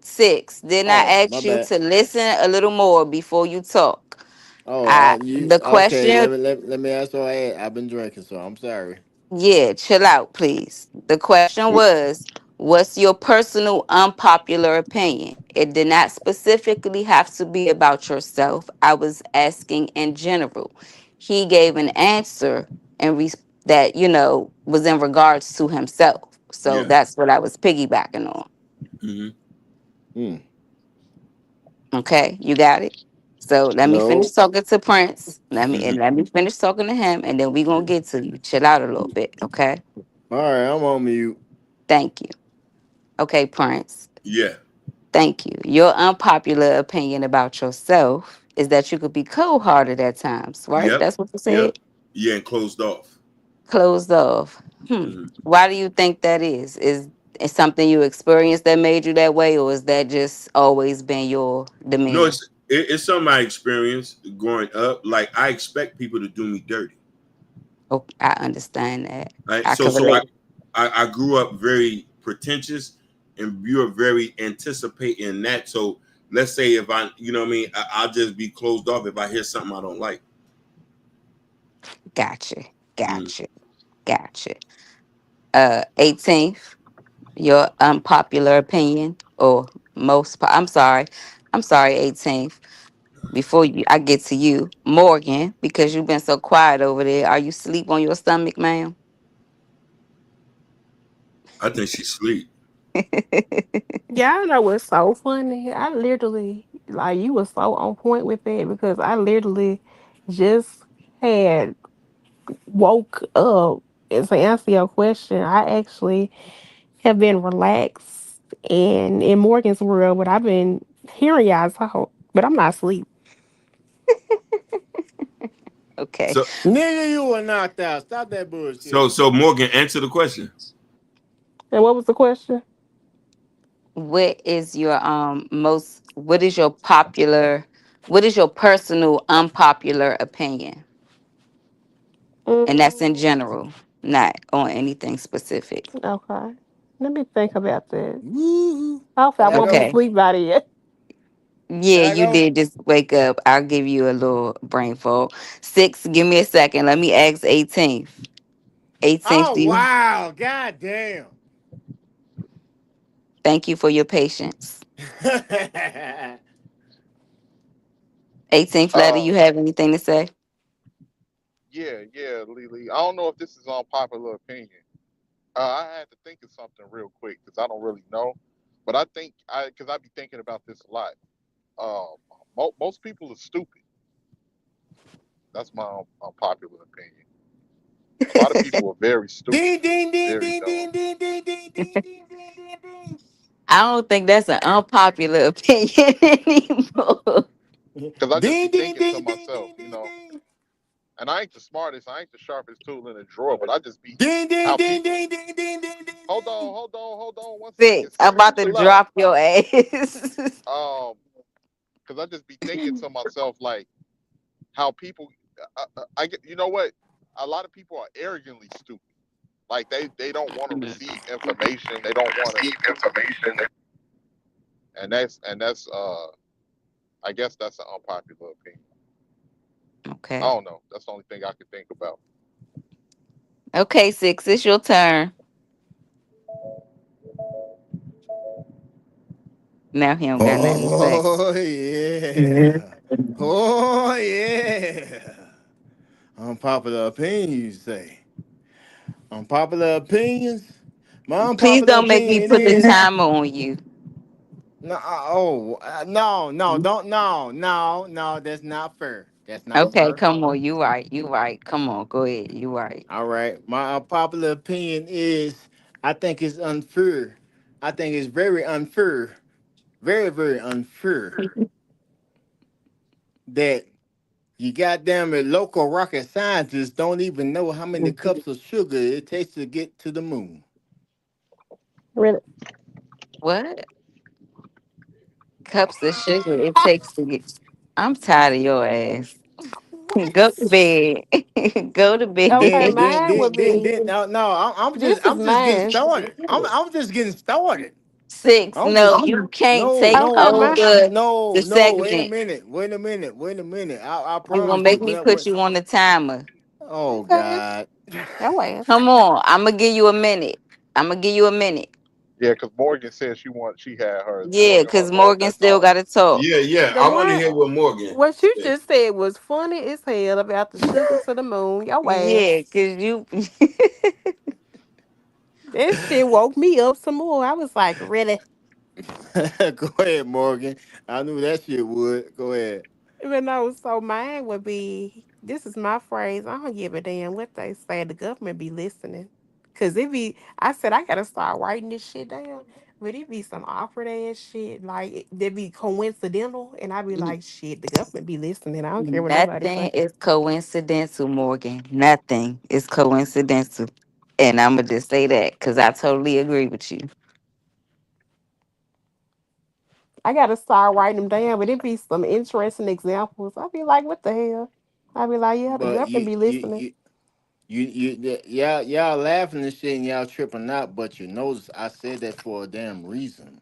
six. Didn't Oh, I my ask you bad. to listen a little more before you talk? Oh, I you the okay? question. Let me ask. So I've been drinking, so I'm sorry. Yeah, chill out, please. The question was, what's your personal unpopular opinion? It did not specifically have to be about yourself. I was asking in general. He gave an answer and that, was in regards to himself. So Yeah. that's what I was piggybacking on. Hmm. Hmm. Okay, you got it. So let me finish No. talking to Prince. Hmm. Let me finish talking to him, and then we gonna get to you. Chill out a little bit, okay? All right, I'm on mute. Thank you. Okay, Prince. Yeah. Thank you. Your unpopular opinion about yourself is that you could be cold hearted at times, right? Yep. That's what you Yep. said? Yeah, and closed off. Closed off. Hmm. Why do you think that is? Is it something you experienced that made you that way, or is that just always been your No, demeanor? it's something I experienced growing up. Like I expect people to do me dirty. Oh, I understand that. Right. I So can so I relate. I, I grew up very pretentious, and you are very anticipating that. So let's say if I, you know what I mean, I'll just be closed off if I hear something I don't like. Gotcha. Mm. Gotcha. Gotcha. 18th, your unpopular opinion, or I'm sorry. I'm sorry, 18th. Before I get to you, Morgan, because you've been so quiet over there. Are you sleep on your stomach, ma'am? I think she sleep. Y'all know what's so funny? I literally, like, you were so on point with that because I literally just had woke up. And to answer your question, I actually have been relaxed and in Morgan's world, but I've been hearing y'all talk, but I'm not asleep. Okay. So Nigga, you were knocked out. Stop that so bullshit. so Morgan, answer the question. And what was the question? What is your what is your personal unpopular opinion? And that's in Mm, general, not on anything specific. okay. Let me think about that. Woo. Hopefully, I There I won't be go. Okay. asleep by then. Yeah, There I you go. did just wake up. I'll give you a little brain fog. 6, give me a second. Let me ask 18th. 18th, Oh do you wow. God damn. thank you for your patience. 18th letter, Uh, you have anything to say? yeah, Lily. I don't know if this is unpopular opinion. I had to think of something real quick because I don't really know, but I think because I be thinking about this a lot. Um, most people are stupid. That's my unpopular opinion. A lot of people are very stupid, ding ding ding very ding dumb. ding ding ding ding ding ding ding ding ding. I don't think that's an unpopular opinion anymore. Because I just Ding be ding thinking to ding ding myself, ding ding ding. and I ain't the smartest, I ain't the sharpest tool in the drawer, but I just be Ding ding how ding people. ding ding ding ding ding ding. Hold on, 1 second, 6, I'm six. about to Chill out. drop your ass. Um, because I just be thinking to myself like how people. I get. You know what? A lot of people are arrogantly stupid. Like they don't want to receive information. They don't want to, and that's. I guess that's an unpopular opinion. I Okay. don't know. That's the only thing I could think about. Okay, 6, it's your turn. Now he don't got nothing to say. Oh yeah. Oh yeah. Unpopular opinion, you say. Unpopular opinions. My Please unpopular don't make me opinion put the is timer on you. no. No. Don't no. That's not fair. That's not Okay, fair. come on. You right. You right. Come on. Go ahead. You right. All right. My unpopular opinion is I think it's unfair. I think it's very unfair. Very unfair that you goddamn it, local rocket scientists don't even know how many cups of sugar it takes to get to the moon. Really? What? Cups of sugar it takes to get. I'm tired of your ass. Go to What? bed. Go to Okay, bed. mine would be No. this is I'm just getting mine. started. I'm just getting started. Six. I'm No, just you can't no take Okay, no mine. over the no. Wait a segment. minute. Wait a minute. I You gonna promise you. make me put you on the timer. Oh Okay. God. Your ass. Come on. I'm gonna give you a minute. I'm gonna give you a minute. Yeah, because Morgan said she had hers. Yeah, Morgan cause hold Morgan that still thought. gotta talk. Yeah. The I want to one hear what Morgan what you said. just said was funny as hell about the sugar to the moon. Your Yeah, ass. cause you That shit woke me up some more. I was like, really? Go ahead, Morgan. I knew that shit would. Go ahead. Even though so mine would be this is my phrase. I don't give a damn what they say. The government be listening. Cause it be I said I gotta start writing this shit down. But it be some awkward ass shit. Like they be coincidental and I be like, shit, the government be listening. I don't care what nobody nothing say. is coincidental, Morgan. Nothing is coincidental. And I'm gonna just say that because I totally agree with you. I gotta start writing them down, but it be some interesting examples. I be like, what the hell? I be like, yeah, the But government be listening. y'all laughing and shit and y'all tripping out, but you notice I said that for a damn reason.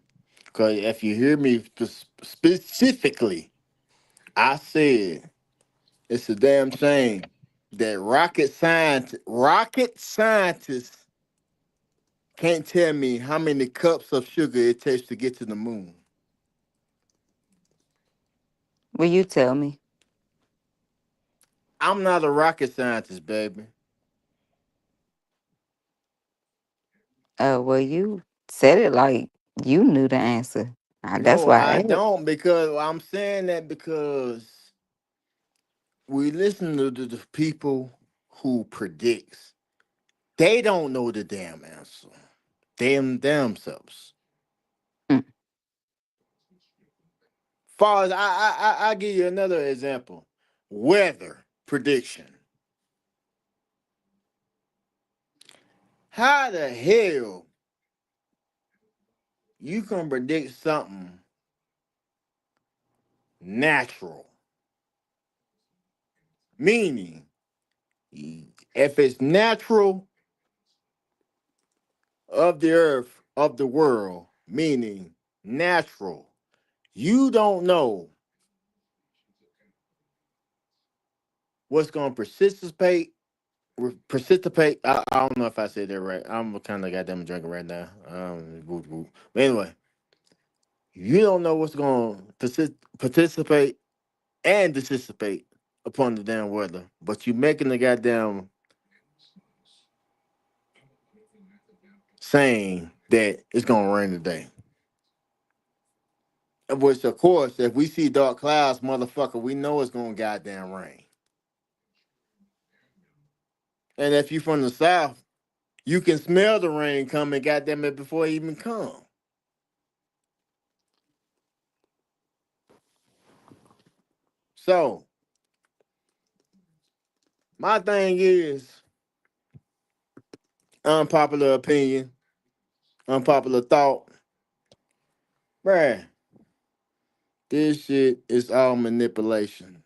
Cause if you hear me specifically, I said it's a damn shame that rocket scientists can't tell me how many cups of sugar it takes to get to the moon. Will you tell me? I'm not a rocket scientist, baby. Well, you said it like you knew the answer. That's No, why I I asked. don't because I'm saying that because we listen to the people who predicts. They don't know the damn answer. Themselves. Mm. Far as I give you another example. Weather prediction. How the hell you can predict something natural? Meaning, if it's natural of the earth, of the world, meaning natural, you don't know what's going to precipitate. I don't know if I said that right. I'm kind of goddamn drinking right now. But anyway, you don't know what's going to participate and dissipate upon the damn weather, but you making the goddamn saying that it's gonna rain today. Which, of course, if we see dark clouds, motherfucker, we know it's gonna goddamn rain. And if you from the south, you can smell the rain coming, goddamn it, before it even come. So my thing is unpopular opinion, unpopular thought, bruh. This shit is all manipulation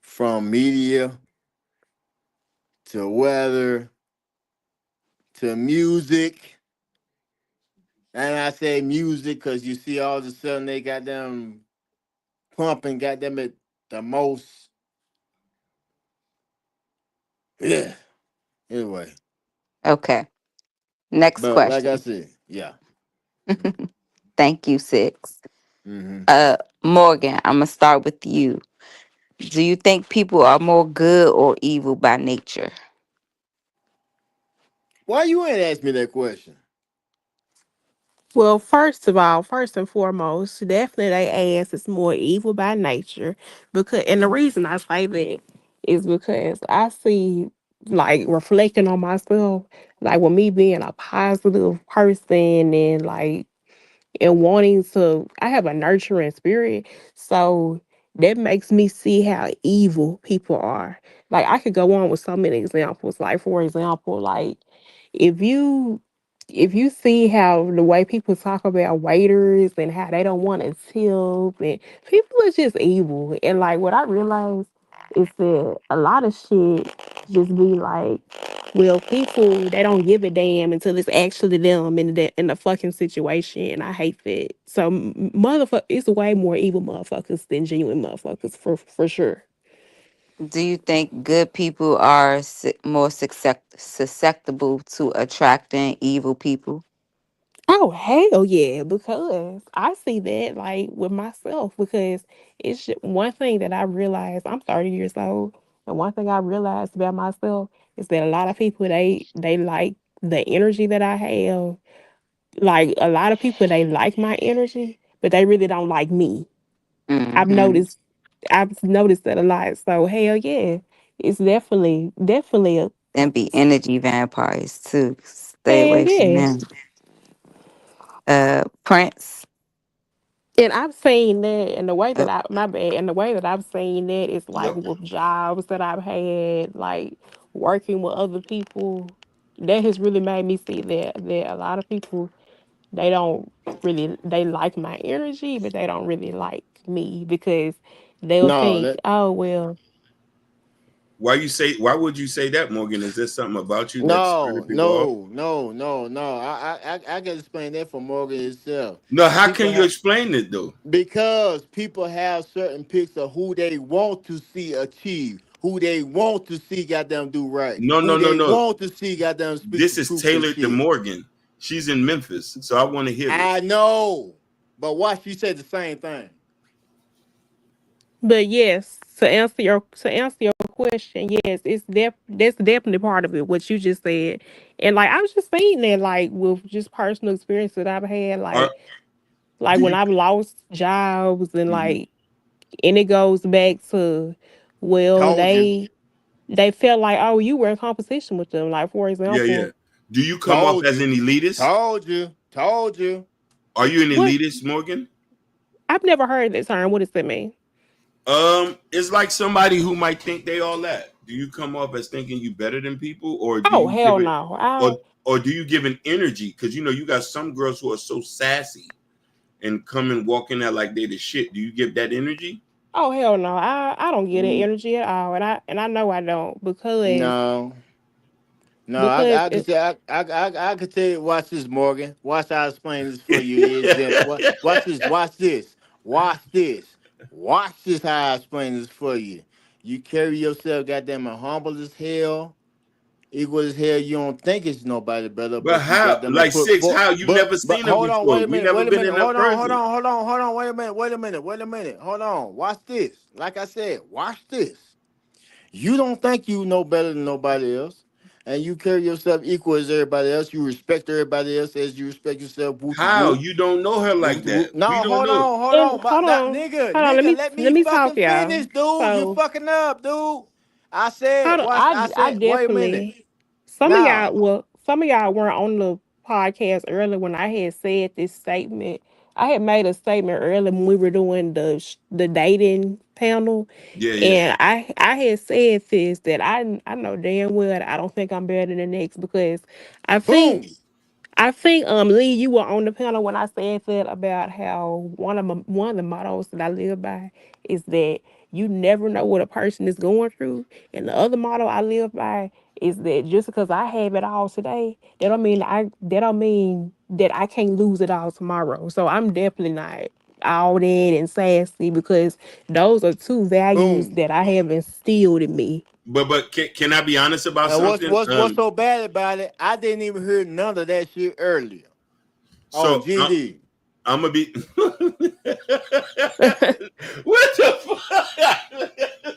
from media to weather to music. And I say music because you see all of a sudden they got them pumping, got them at the most. Yeah. Anyway. Okay. Next But like I question. said, yeah. Thank you, Six. Hmm. Morgan, I'm gonna start with you. Do you think people are more good or evil by nature? Why you ain't ask me that question? Well, first of all, first and foremost, definitely they ass is more evil by nature. Because and the reason I say that is because I see like reflecting on myself, like with me being a positive person and like and wanting to I have a nurturing spirit. So that makes me see how evil people are. Like I could go on with so many examples. Like for example, like if you if you see how the way people talk about waiters and how they don't want to tip and people are just evil. And like what I realized is that a lot of shit just be like well, people they don't give a damn until it's actually them in the fucking situation, and I hate that. So, motherfucker, it's way more evil motherfuckers than genuine motherfuckers for sure. Do you think good people are more susceptible to attracting evil people? Oh hell yeah, because I see that like with myself because one thing that I realized. I'm 30 years old, and one thing I realized about myself is that a lot of people they like the energy that I have. Like a lot of people they like my energy, but they really don't like me. I've Mm-hmm. noticed I've noticed that a lot. So hell yeah. It's definitely a And be energy vampires too. Stay hell away from yeah. them. Prince. And I've seen that and the way that Uh, I my bad and the way that I've seen that is like Yep. with jobs that I've had, like working with other people. That has really made me see that a lot of people they don't really they like my energy, but they don't really like me because they'll No, think, that oh well, Why would you say that, Morgan? Is there something about you that's turning no, people off? no, no, no, no. I can explain that for Morgan itself. No, how People can you have explain it though? because people have certain picks of who they want to see achieve, who they want to see goddamn do right, No, who no, no, they no. want to see goddamn speak This the is truth and tailored to shit. Morgan. She's in Memphis, so I want to hear I this. know, but watch you say the same thing. but yes, to answer your question, yes, that's definitely part of it. What you just said, and like I was just saying that, like with just personal experience that I've had, Are like do when you? I've lost jobs and Mhm. like, and it goes back to, well, Told you, they felt like, oh, you were in competition with them. Like for Yeah, yeah. example, Do you come off told as you, an elitist? told you, told you. Are you an what elitist, Morgan? I've never heard that term. What does that mean? It's like somebody who might think they all that. Do you come off as thinking you better than people, or do Oh you give hell it, no. or do you give an energy? Because you got some girls who are so sassy and come and walk in there like they the shit. Do you give that energy? Oh hell no. I don't get that Mm, energy at all, and I know I don't no, no. because I could it. say I could tell you. Watch this, Morgan. Watch how I explain this for you. Example. Watch this. Watch this. Watch this. Watch this. How I explain this for you. You carry yourself, goddamn, humble as hell. Equal as hell, you don't think it's nobody better, But but you how? got them to Like put six? for. How you never But seen them hold on, wait before? a We minute, never wait a been minute, in that hold on, hold person. on, hold on, hold on, wait a minute, wait a minute, wait a minute, hold on. Watch this. Like I said, watch this. You don't think you know better than nobody else, and you carry yourself equal as everybody else. You respect everybody else as you respect yourself. Whoop de How whoop. you don't know her Whoop like de that? whoop. No, We don't hold know. on, hold And on. But that hold on, nigga, let me let me talk, fucking y'all. finish, dude. You So fucking up, dude. I said, hold on, watch. I I said, wait a minute. definitely Now, some of y'all weren't on the podcast earlier when I had said this statement. I had made a statement earlier when we were doing the dating panel, Yeah, yeah. and I had said this that I know damn well that I don't think I'm better than the next because I think boom, Lee, you were on the panel when I said that about how one of the mottos that I live by is that you never know what a person is going through, and the other motto I live by is that just because I have it all today, that don't mean that I can't lose it all tomorrow. So I'm definitely not all that and sassy because those are two values boom. that I have instilled in me. but can I be honest about And something? what's so bad about it? I didn't even hear none of that shit earlier on So GD. I'm gonna be. What the fuck?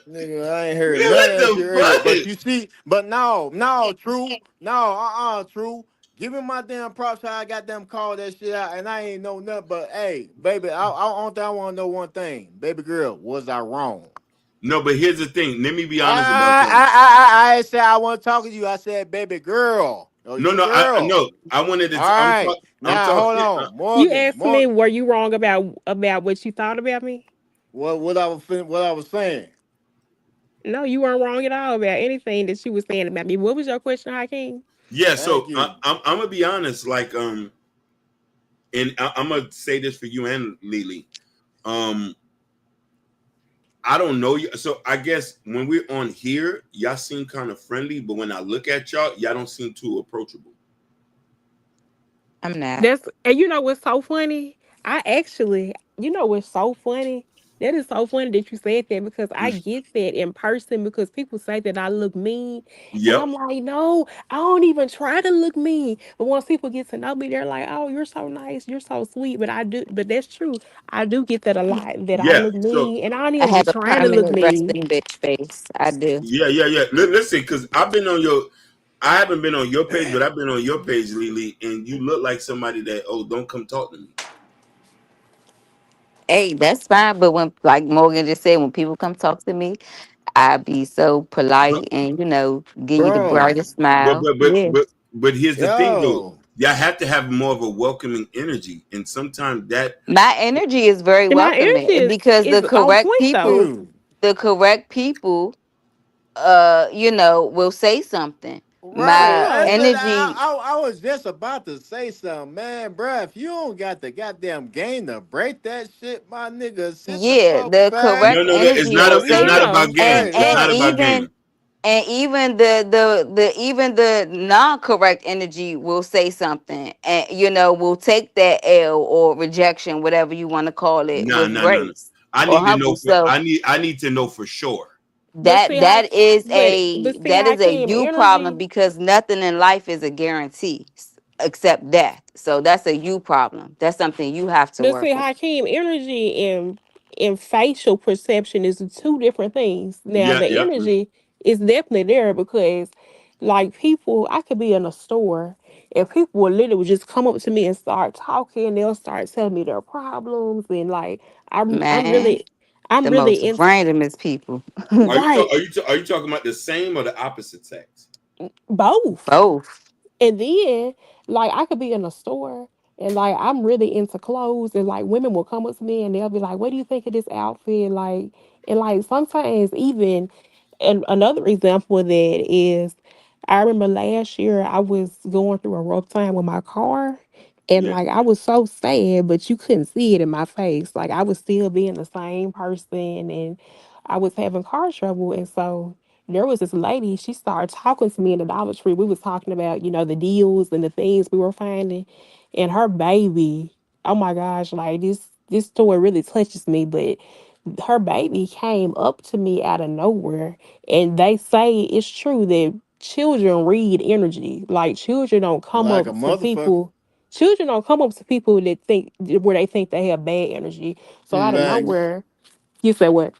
Nigga, I ain't heard none What of that shit the earlier. But fuck? you see, but no, no, true, no, true. Give me my damn props. How I got them call that shit out, and I ain't know nothing. But hey, baby, I want to know one thing, baby girl, was I wrong? No, but here's the thing. Let me be I honest about I something. I, I, I said I want to talk to you. I said, baby girl, oh, No, you no, I girl. no. I wanted to. All right, I'm now hold talking. on, You Morgan, asked me, were you wrong about what you thought about me? what I was saying. No, you weren't wrong at all about anything that you was saying about me. What was your question, Hakeem? Yeah. Thank So you. I'm gonna be honest. Like and I'm gonna say this for you and Lily. Um, I don't know you. So I guess when we're on here, y'all seem kind of friendly, but when I look at y'all don't seem too approachable. I'm not. That's and you know what's so funny? I actually, you know what's so funny? That is so funny that you said that because I get that in person because people say that I look mean. And Yep. I'm like, no, I don't even try to look mean. But once people get to know me, they're like, oh, you're so nice, you're so sweet. But that's true. I do get that a lot that I Yeah. look So mean and I don't I even be have a trying to look permanent mean. resting bitch face. I do. yeah. Listen, because I've been on your. I haven't been on your page, but I've been on your page, Lily, and you look like somebody that don't come talk to me. Hey, that's fine. But when, like Morgan just said, when people come talk to me, I be so polite and give you the Bro, brightest But smile. but but Yeah, but but here's the thing though. yo, Y'all have to have more of a welcoming energy, and sometimes that my energy is very And my welcoming energy because is on point though. dude. the correct people, will say something. Right. My Yeah. energy, I was just about to say something, man, bruh. If you don't got the goddamn game to break that shit, my nigga, sit the yeah, fuck the back. correct no, it's energy not will it's No, say not something. about no. game. Hey, It's And not look. about game. even the non-correct energy will say something, and will take that L or rejection, whatever you want to call it, No, with no, no, no. grace or humble. So I need to know for sure. But see how but see that how is a came you problem energy. because nothing in life is a guarantee except death. So that's a you problem. That's something you have to But work see, with. Hakeem, energy and facial perception is two different things. Now, Yeah, the yeah. energy is definitely there because, like, people, I could be in a store and people will literally just come up to me and start talking. They'll start telling me their problems and like, I'm Man, really, I'm the really most into randomest people. right Are you talking about the same or the opposite sex? both. Both. And then, like, I could be in a store and, like, I'm really into clothes, and, like, women will come up to me and they'll be like, what do you think of this outfit? Like, and, like, sometimes even, and another example of that is, I remember last year I was going through a rough time with my car. And Yeah. like I was so sad, but you couldn't see it in my face. Like I was still being the same person and I was having car trouble. And so there was this lady, she started talking to me in the Dollar Tree. We was talking about, the deals and the things we were finding. And her baby, oh my gosh, like this story really touches me, but her baby came up to me out of nowhere. And they say it's true that children read energy. Like Like a motherfucker. children don't come up to people that think where they think they have bad energy. So out of Facts. nowhere, you say what?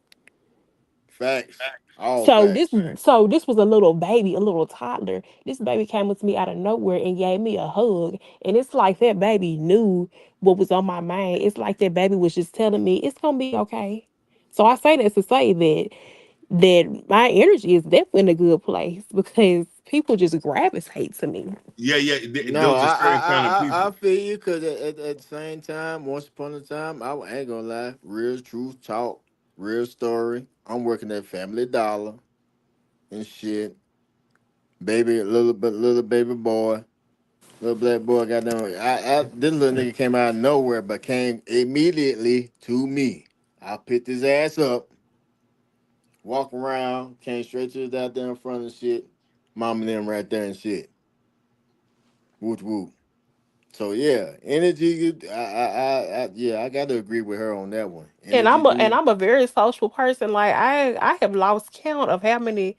Facts. All So this facts. so this was a little baby, a little toddler. This baby came up to me out of nowhere and gave me a hug. And it's like that baby knew what was on my mind. It's like that baby was just telling me it's gonna be okay. So I say that to say that my energy is definitely in a good place because people just gravitate to me. Yeah, yeah. No, Those are certain kind of I people. feel you because at the same time, once upon a time, I ain't gonna lie, real truth talk, real story. I'm working at Family Dollar and shit. Baby, little baby boy, little black boy got down. This little nigga came out of nowhere, but came immediately to me. I picked his ass up, walk around, came straight to his goddamn front and shit. Mom and them right there and shit. Woot woot. So yeah, energy. Yeah, I got to agree with her on that one. And Energy do. I'm a very social person. Like I have lost count of how many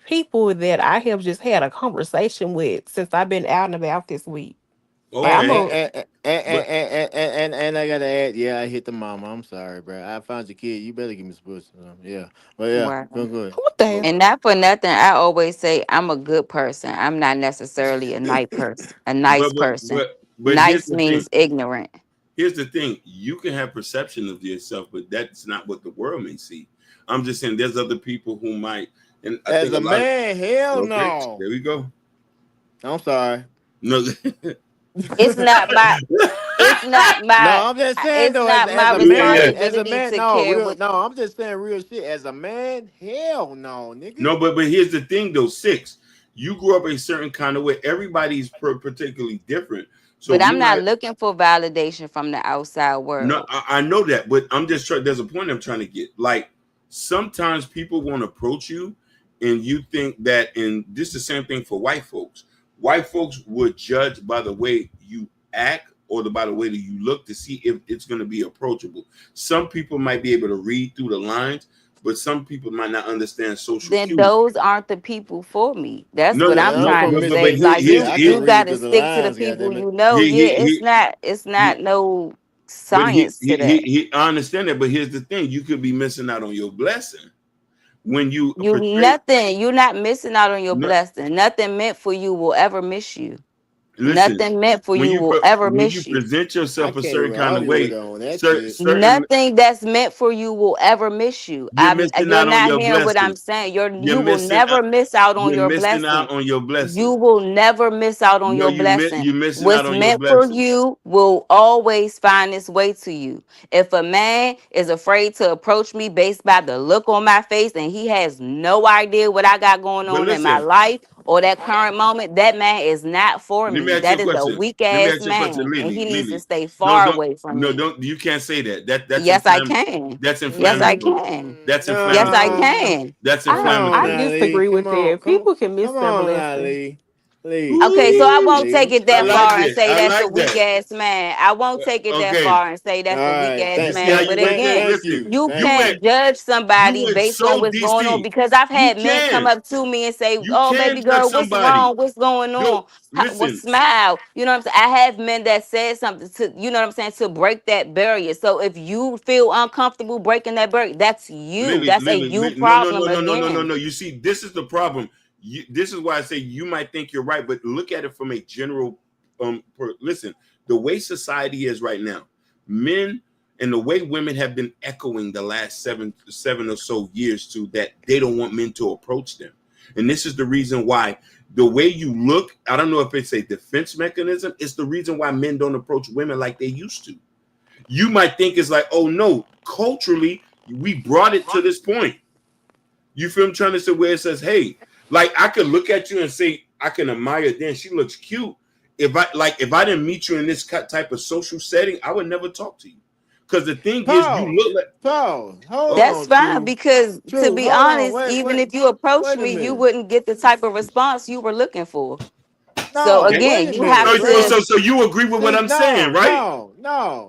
people that I have just had a conversation with since I've been out and about this week. And And I'm Okay, and a and and, but and I gotta add, yeah, I hit the mama. I'm sorry, bro. I found your kid. You better give me some pussy. Yeah, but yeah, Wow. go good. what the hell? okay. And not for nothing, I always say I'm a good person. I'm not necessarily a nice person. A nice person. But here's Nice the thing. means ignorant. Here's the thing. You can have perception of yourself, but that's not what the world may see. I'm just saying there's other people who might, and I As think a a lot of man, hell okay, no. there we go. I'm sorry. No, It's not my it's not No, my I'm just saying it's though, not as my a yeah. man, responsibility to no, care real what no, I'm just saying real shit. As a man, hell no, nigga. No, but here's the thing though, six. You grew up a certain kind of way. Everybody's particularly different. So but we I'm not might looking for validation from the outside no, world. I know that, but I'm just trying. There's a point I'm trying to get. Like sometimes people won't approach you, and you think that, and this is the same thing for white folks. White folks would judge by the way you act or by the way that you look to see if it's going to be approachable. Some people might be able to read through the lines, but some people might not understand social Then cues. those aren't the people for me. That's No, what no, I'm Yeah, I'm no, trying from to no, but say. Mississippi Like shit. I can you read gotta through the stick to the lines, people goddamn it. you know. he, Yeah, he, it's he, not no but science to that. I understand that, but here's the thing: you could be missing out on your blessing when you You portray. nothing, you're not missing out on your No, blessing. Nothing meant for you will ever miss you. listen, Nothing meant for you will ever when you miss you. present I yourself a can't certain even kind of argue with way, her on that shit. certain Nothing that's meant for you will ever miss you. you're missing You're out on not your hearing what blessing. I'm saying. You're You will missing never miss out on you're your missing blessing. out on your You blessing. will never miss out on No, your blessing. you're missing out What's on your meant for blessing. you will always find its way to you. If a man is afraid to approach me based by the look on my face and he has no idea what I got going But on in my listen, life or that current moment, that man is not for let me me. ask you a That is a question. weak Let me ass ask you a question, man and he Lily. needs to Lily, stay no, far away from me. don't. You can't say that. That's Yes, I inflammatory. can. That's Yes, I inflammatory. can. That's Yes, I inflammatory. No, can. That's come on inflammatory. I now, Lee. disagree with that. People can miss Come their on now, blessings. Lee. Lee, Okay, so Lee, I Ooh, won't take Lee, it I that Lee. like far and that. say I that's a like weak that. ass man. I won't take it that Okay. far and say All that's a weak right, ass You see how man. you But went there? again, thank Listen, you, you thank you. can't judge you somebody went based on so what's going on DC. because I've You had men come can. up to me and say, You "Oh, can baby judge girl, what's somebody. wrong? What's going Yo, on? Well, listen. smile." You know what I'm saying? I have men that said something to, you know what I'm saying, to break that barrier. So if you feel uncomfortable breaking that barrier, that's you. That's a you No, no, problem no, no, no, no, no, again. no. You see, this is the problem. This is why I say you might think you're right, but look at it from a general. Listen, the way society is right now, men and the way women have been echoing the last seven or so years to that they don't want men to approach them, and this is the reason why. The way you look, I don't know if it's a defense mechanism. It's the reason why men don't approach women like they used to. You might think it's like, oh no, culturally, we brought it to this point. You feel I'm trying to say where it says, hey, like I could look at you and say, I can admire Dan, she looks cute. If I didn't meet you in this type of social setting, I would never talk to you. Because the thing is, you Pause, look like pause. Hold oh, That's on, fine true, because to true. be Hold on, honest, wait, even wait, if you approach wait a me, you minute. wouldn't get the type of response you were looking for. So No, okay. wait again, a you have minute. to So you agree with what See, I'm saying, right?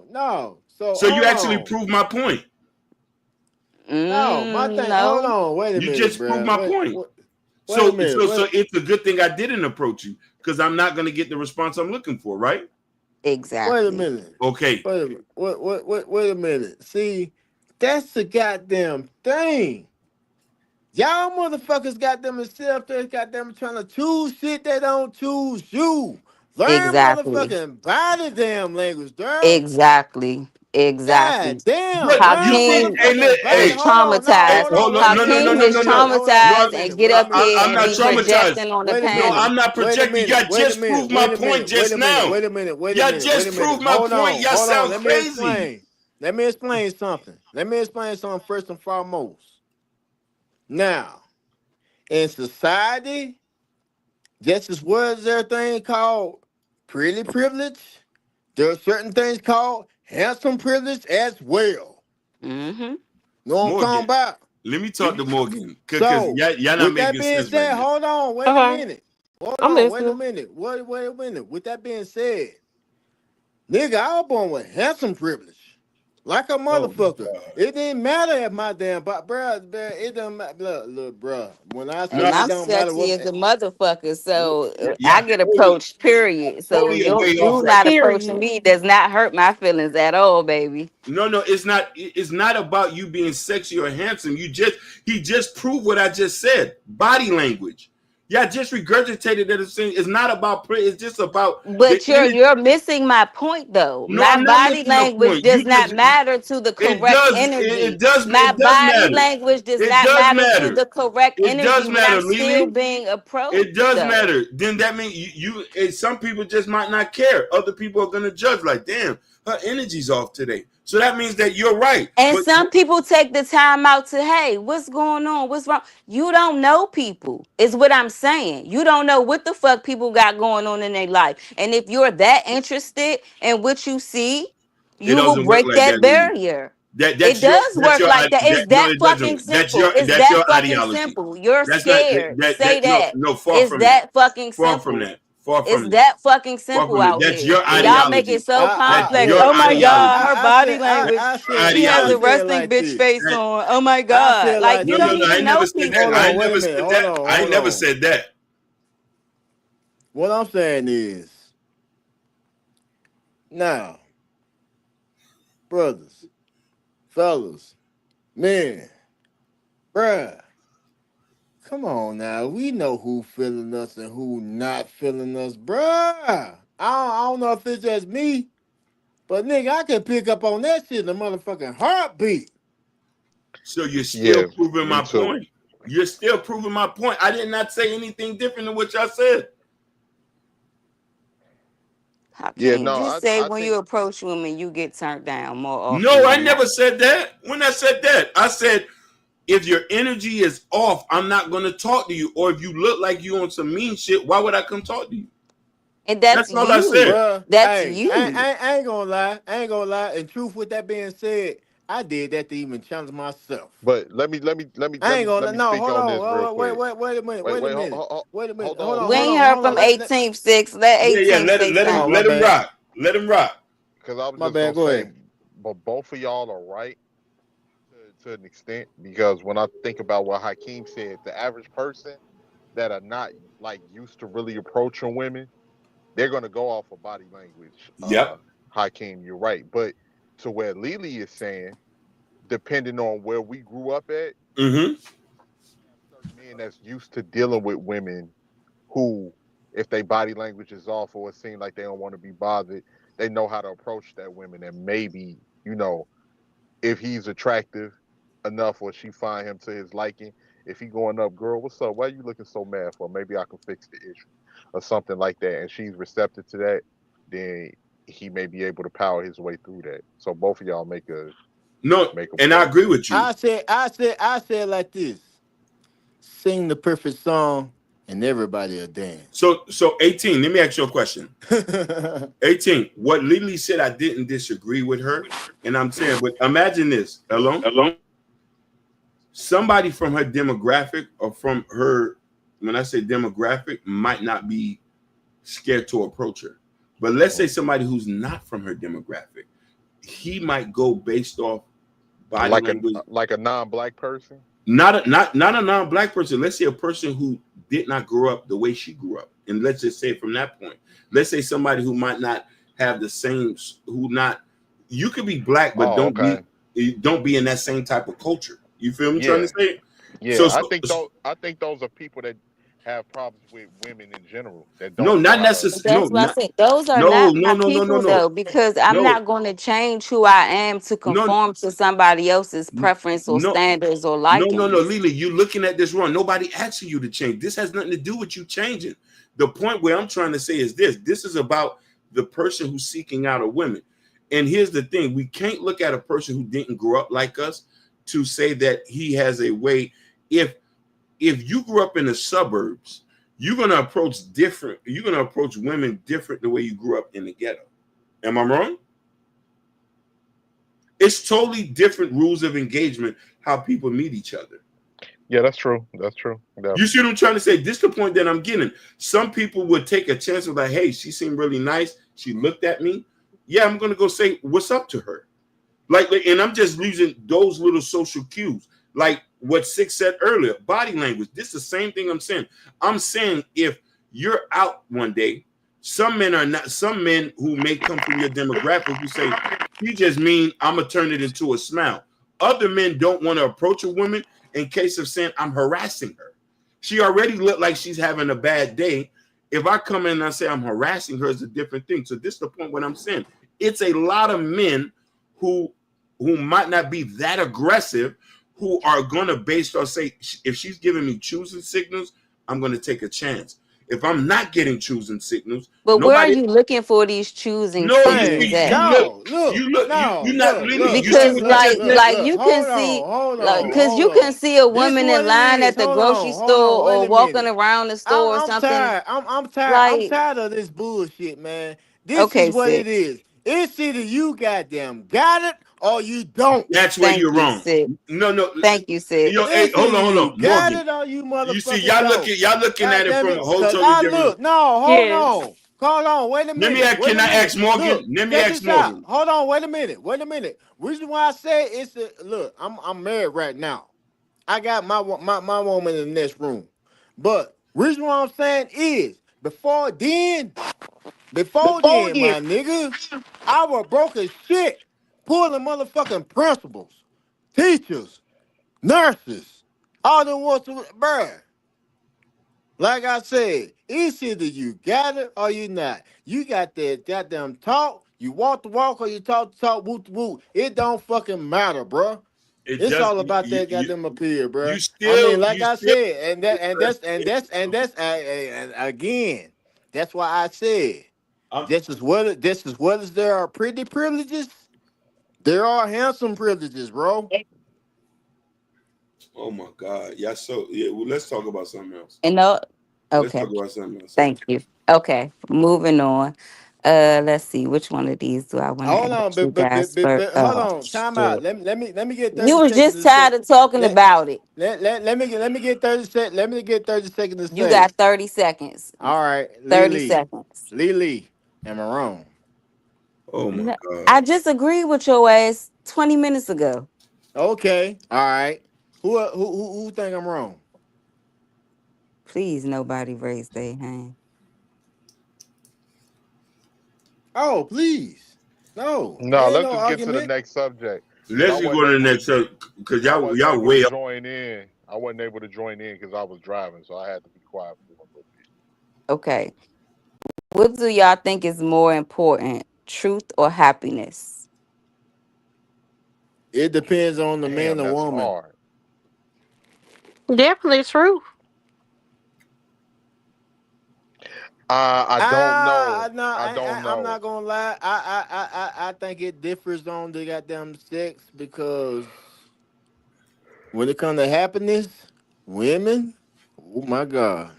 no. So So you hold actually on. proved my point. No, my thing. Hold no. on. Wait a You minute, just proved bro. my point. Wait a So minute. so it's a good thing I didn't approach you because I'm not going to get the response I'm looking for, right? Wait a Exactly. minute. Okay. Wait a minute. Wait a minute. See, that's the goddamn thing. Y'all motherfuckers got them themselves there, got them trying to choose shit they don't choose you. Learn Exactly. motherfucking body damn language, girl. Exactly. God Exactly. damn, But you learn see, Hakeem hey, motherfucking body. is hey, Hold on, no, hey, traumatized. hold on, hold wait a on, no, no, minute, no, Hakeem no, wait a is no, no. minute, hold on, wait a traumatized and minute, get wait a up minute, here I'm and not wait a be minute, traumatized. projecting on the wait a No, minute, I'm panel. not wait a projecting. minute, Y'all wait a just minute, proved my wait a point minute, wait just a minute, now. wait a minute, wait a Y'all minute, wait a just minute. proved my Hold point. on, Y'all hold on. sound Let me crazy. explain. Let me explain something. Let me explain something first and foremost. Now, in society, just as well as everything called pretty privilege, there are certain things called handsome privilege as well. Mm-hmm. Know what I'm talking Morgan, about? let me talk to Morgan because So, y'all not with that making being sense right said, now. hold on, wait a Okay, minute. Hold I'm on, wait a listening. minute. Wait a minute. With that being said, nigga, I was born with handsome privilege. like a Oh my motherfucker. God. It didn't matter at my damn, but bruh, it doesn't matter. Look, bruh. When I say And it I'm don't matter sexy what, as a motherfucker, so I Yeah, get approached. Period. So totally a way off you right not there. approaching Period. me does not hurt my feelings at all, baby. No, it's not. It's not about you being sexy or handsome. He just proved what I just said. Body language. Yeah, I just regurgitated that it's not about. It's just about the But energy. you're missing my point though. No, My I'm not body missing your language point. does not matter to the It correct does. energy. My It does body matter. language does It not does matter to matter. the correct It energy does when I'm matter, still Lily. being approached It does though. matter. Then that means some people just might not care. Other people are gonna judge like, damn, her energy's off today. So that means that you're right. And But some people take the time out to, hey, what's going on? What's wrong? You don't know people, is what I'm saying. You don't know what the fuck people got going on in their life. And if you're that interested in what you see, it you will doesn't work break like that that, Lily. barrier. It That's does work like that. It's no, that it fucking doesn't. simple. It's That's that your fucking ideology. simple. You're That's not scared. that Say no, that. far It's from that. that fucking Far from simple. that. Far It's from that. that fucking Far simple from that. out That's here. your And y'all make it ideology. so That's complex. your Oh my God, ideology. her body That's language. I your said, She has I a ideology. said resting like bitch this. face That, on. Oh my I God. said Like like you no, don't this. I even ain't never know said that. Hold I people. on, ain't wait a never minute. said Hold that. on, I ain't hold never on. said that. What I'm saying is, now, brothers, fellas, men, bruh, come on now. We know who feeling us and who not feeling us, bruh. I don't know if it's just me, but nigga, I can pick up on that shit in a motherfucking heartbeat. So you're still Yeah, proving me my too. point. You're still proving my point. I did not say anything different than what y'all said. Yeah, Hakeem, no, just say I when think you approach women, you get turned down more often No, I than never not. said that. When I said that, I said if your energy is off, I'm not going to talk to you. Or if you look like you on some mean shit, why would I come talk to you? And that's That's all I you. said. Bruh, That's hey, you. I ain't gonna lie. I ain't gonna lie. And truth with that being said, I did that to even challenge myself. but I ain't let gonna me no, speak hold on on. this real quick. Wait a minute, Wait, wait a wait, minute. Wait a minute. hold Hold on, on, We hold ain't on, heard hold on. from 18th six. Let Yeah, yeah. 18th say Oh, my Let him something. bad. rock. Let him rock. because I was My just bad. gonna Go say, ahead. but both of y'all are right to an extent because when I think about what Hakeem said, the average person that are not like used to really approaching women, they're gonna go off of body language. Yep. Hakeem, you're right, but to where Lily is saying, depending on where we grew up at, Mm-hmm. certain men that's used to dealing with women who, if they body language is off or it seems like they don't want to be bothered, they know how to approach that woman. And maybe, if he's attractive enough or she find him to his liking, if he going up, girl, what's up? Why are you looking so mad for? Maybe I can fix the issue or something like that. And she's receptive to that, then he may be able to power his way through that. So both of y'all No, make a and I point. agree with you. I said like this. Sing the perfect song and everyboly'll dance. So 18, let me ask you a question. 18, what Lily said, I didn't disagree with her. And I'm saying, but imagine this, hello? Hello? Somebody from her demographic or from her, when I say demographic, might not be scared to approach her. But let's say somebody who's not from her demographic, he might go based off body Like a language. like a non-black person. Not a non-black person. Let's say a person who did not grow up the way she grew up. And let's just say from that point, let's say somebody who might not have the same, you could be black, but Oh, okay. don't be in that same type of culture. You feel me trying Yeah, to say? yeah. So, I think those are people that have problems with women in general that no, don't know not how to. necessarily. That's what I said. Those are No, not my no, no, no, no, people no, though, because I'm no, not going to change who I am to no, conform to somebody else's preference or no. standards or No, likings. Lily, you looking at this wrong. Nobody asking you to change. This has nothing to do with you changing. The point where I'm trying to say is this. This is about the person who's seeking out a woman. And here's the thing. We can't look at a person who didn't grow up like us to say that he has a way. If you grew up in the suburbs, you're gonna approach different. You're gonna approach women different the way you grew up in the ghetto. Am I wrong? It's totally different rules of engagement, how people meet each other. Yeah, that's true. That's true. You Definitely. see what I'm trying to say? This is the point that I'm getting. Some people would take a chance of like, hey, she seemed really nice. She looked at me. Yeah, I'm gonna go say what's up to her. And I'm just using those little social cues, like what Six said earlier, body language. This is the same thing I'm saying. I'm saying if you're out one day, some men are not. Some men who may come from your demographic, you say, "You just mean I'm gonna turn it into a smile." Other men don't want to approach a woman in case of saying I'm harassing her. She already looked like she's having a bad day. If I come in and I say I'm harassing her, it's a different thing. So this is the point what I'm saying. It's a lot of men who might not be that aggressive, who are gonna based on say, if she's giving me choosing signals, I'm gonna take a chance. If I'm not getting choosing signals, But where are nobody. you looking for these choosing No, signals you at? look, No, look, you no, not look, Lily. look, You see look, Because what you look, just look, said? look. you can see, like, because Hold you can on. see a This woman what in it line is. at the grocery Hold store on. Wait or a walking minute. around the store or I'm something. tired. I'm tired. I'm Like, tired of this bullshit, man. This is okay, what it Six. is. It's either you goddamn got it or you don't. That's where Thank you're you, wrong. Six. No, no. Thank you, Yo, Six. hey, It's either hold you on, got Morgan. it or you You see, motherfucking don't. y'all looking God at it damn from a it. whole Cause totally I different. look. No, hold Yes. on. Hold on. Wait a Let me minute. ask. Wait Can a I minute. ask Morgan? Look, Let me check ask this out. Morgan. Hold on. Wait a minute. Wait a minute. Reason why I say it's the look, I'm married right now. I got my woman in the next room. But reason why I'm saying is before then, my nigga, I was broke as shit, pulling motherfucking principals, teachers, nurses, all them ones to bruh. Like I said, it's either you got it or you not. You got that goddamn talk, you walk the walk or you talk the talk, woot the woot. It don't fucking matter, bruh. It It's does. all about that goddamn appeal, You bruh. I still, mean, like you I still. said, and again, that's why I said I'm, this is what is there are pretty privileges. There are handsome privileges, bro. oh my God, yeah. So yeah, well, let's talk about something else. And no, Let's okay. talk about something else. Thank you. Okay, moving on. Let's see. Which one of these do I want to Hold on, ask you guys first? hold Oh, on. Time out. shit. Let me get You 30 was seconds just to say. tired of talking Let, about it. let me get 30 sec. Let me get 30 seconds to You say. got 30 seconds. All right, 30 Lily. seconds. Lily. Am I wrong? Oh my No, God. I just agreed with your ass 20 minutes ago. Okay. All right. Who think I'm wrong? Please, nobody raise their hand. Oh, please. No, No, ain't let's no just get to the argument. next subject because Let's just go to the next because I y'all wasn't y'all able to way up. join in. I wasn't able to join in because I was driving, so I had to be quiet for a little bit. Okay. What do y'all think is more important, truth or happiness? It depends on the man Damn, or that's woman. hard. Definitely true. I don't know. No, I don't I'm know. not gonna lie. I think it differs on the goddamn sex because when it comes to happiness, women, oh my god.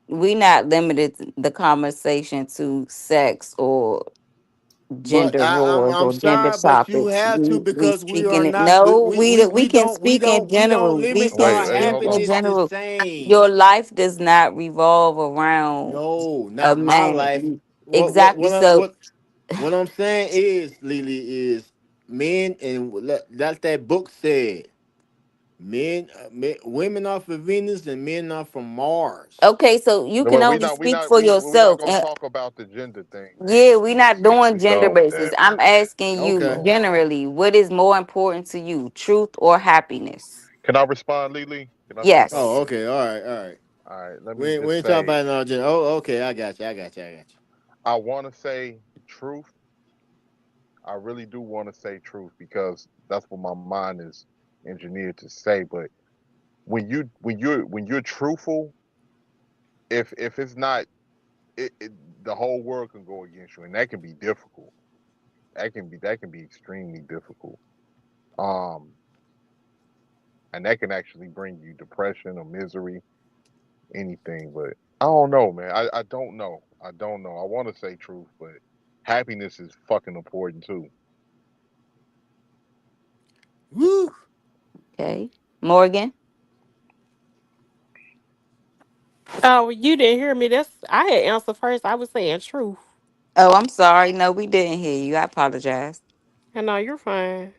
We not limited the conversation to sex or But gender wars I'm or gender sorry, but you topics. have to We because we are speaking it. not No, we can we speak in don't general. We limit can our Wait, speak hold in on. happiness the general. same. Your life does not revolve around No, a not my life. man. Exactly. So What I'm saying is, Lily, is men and that's that book said. Women are from Venus and men are from Mars. okay, so you can Well, only speak for we not yourself. gonna And talk about the gender thing yeah, we're not doing we gender done with basis. that. I'm asking you Okay. So, generally, what is more important to you, truth or happiness? can I respond, Lily? Can I say something, Oh, Yes. Lily? okay. All right. All right. All right. Let me We just ain't talking say, about no gender. Oh, okay. I got you. I got you. I got you. I want to say truth. I really do want to say truth because that's what my mind is engineered to say. But when you're truthful, if it's not, it the whole world can go against you, and that can be difficult. That can be extremely difficult. Um, and that can actually bring you depression or misery, anything. But I don't know, man. I don't know. I don't know. I want to say truth, but happiness is fucking important too. Woo. Okay. Morgan. Oh, you didn't hear me. That's I had answered first. I was saying truth. Oh, I'm sorry. No, we didn't hear you. I apologize. I know you're fine.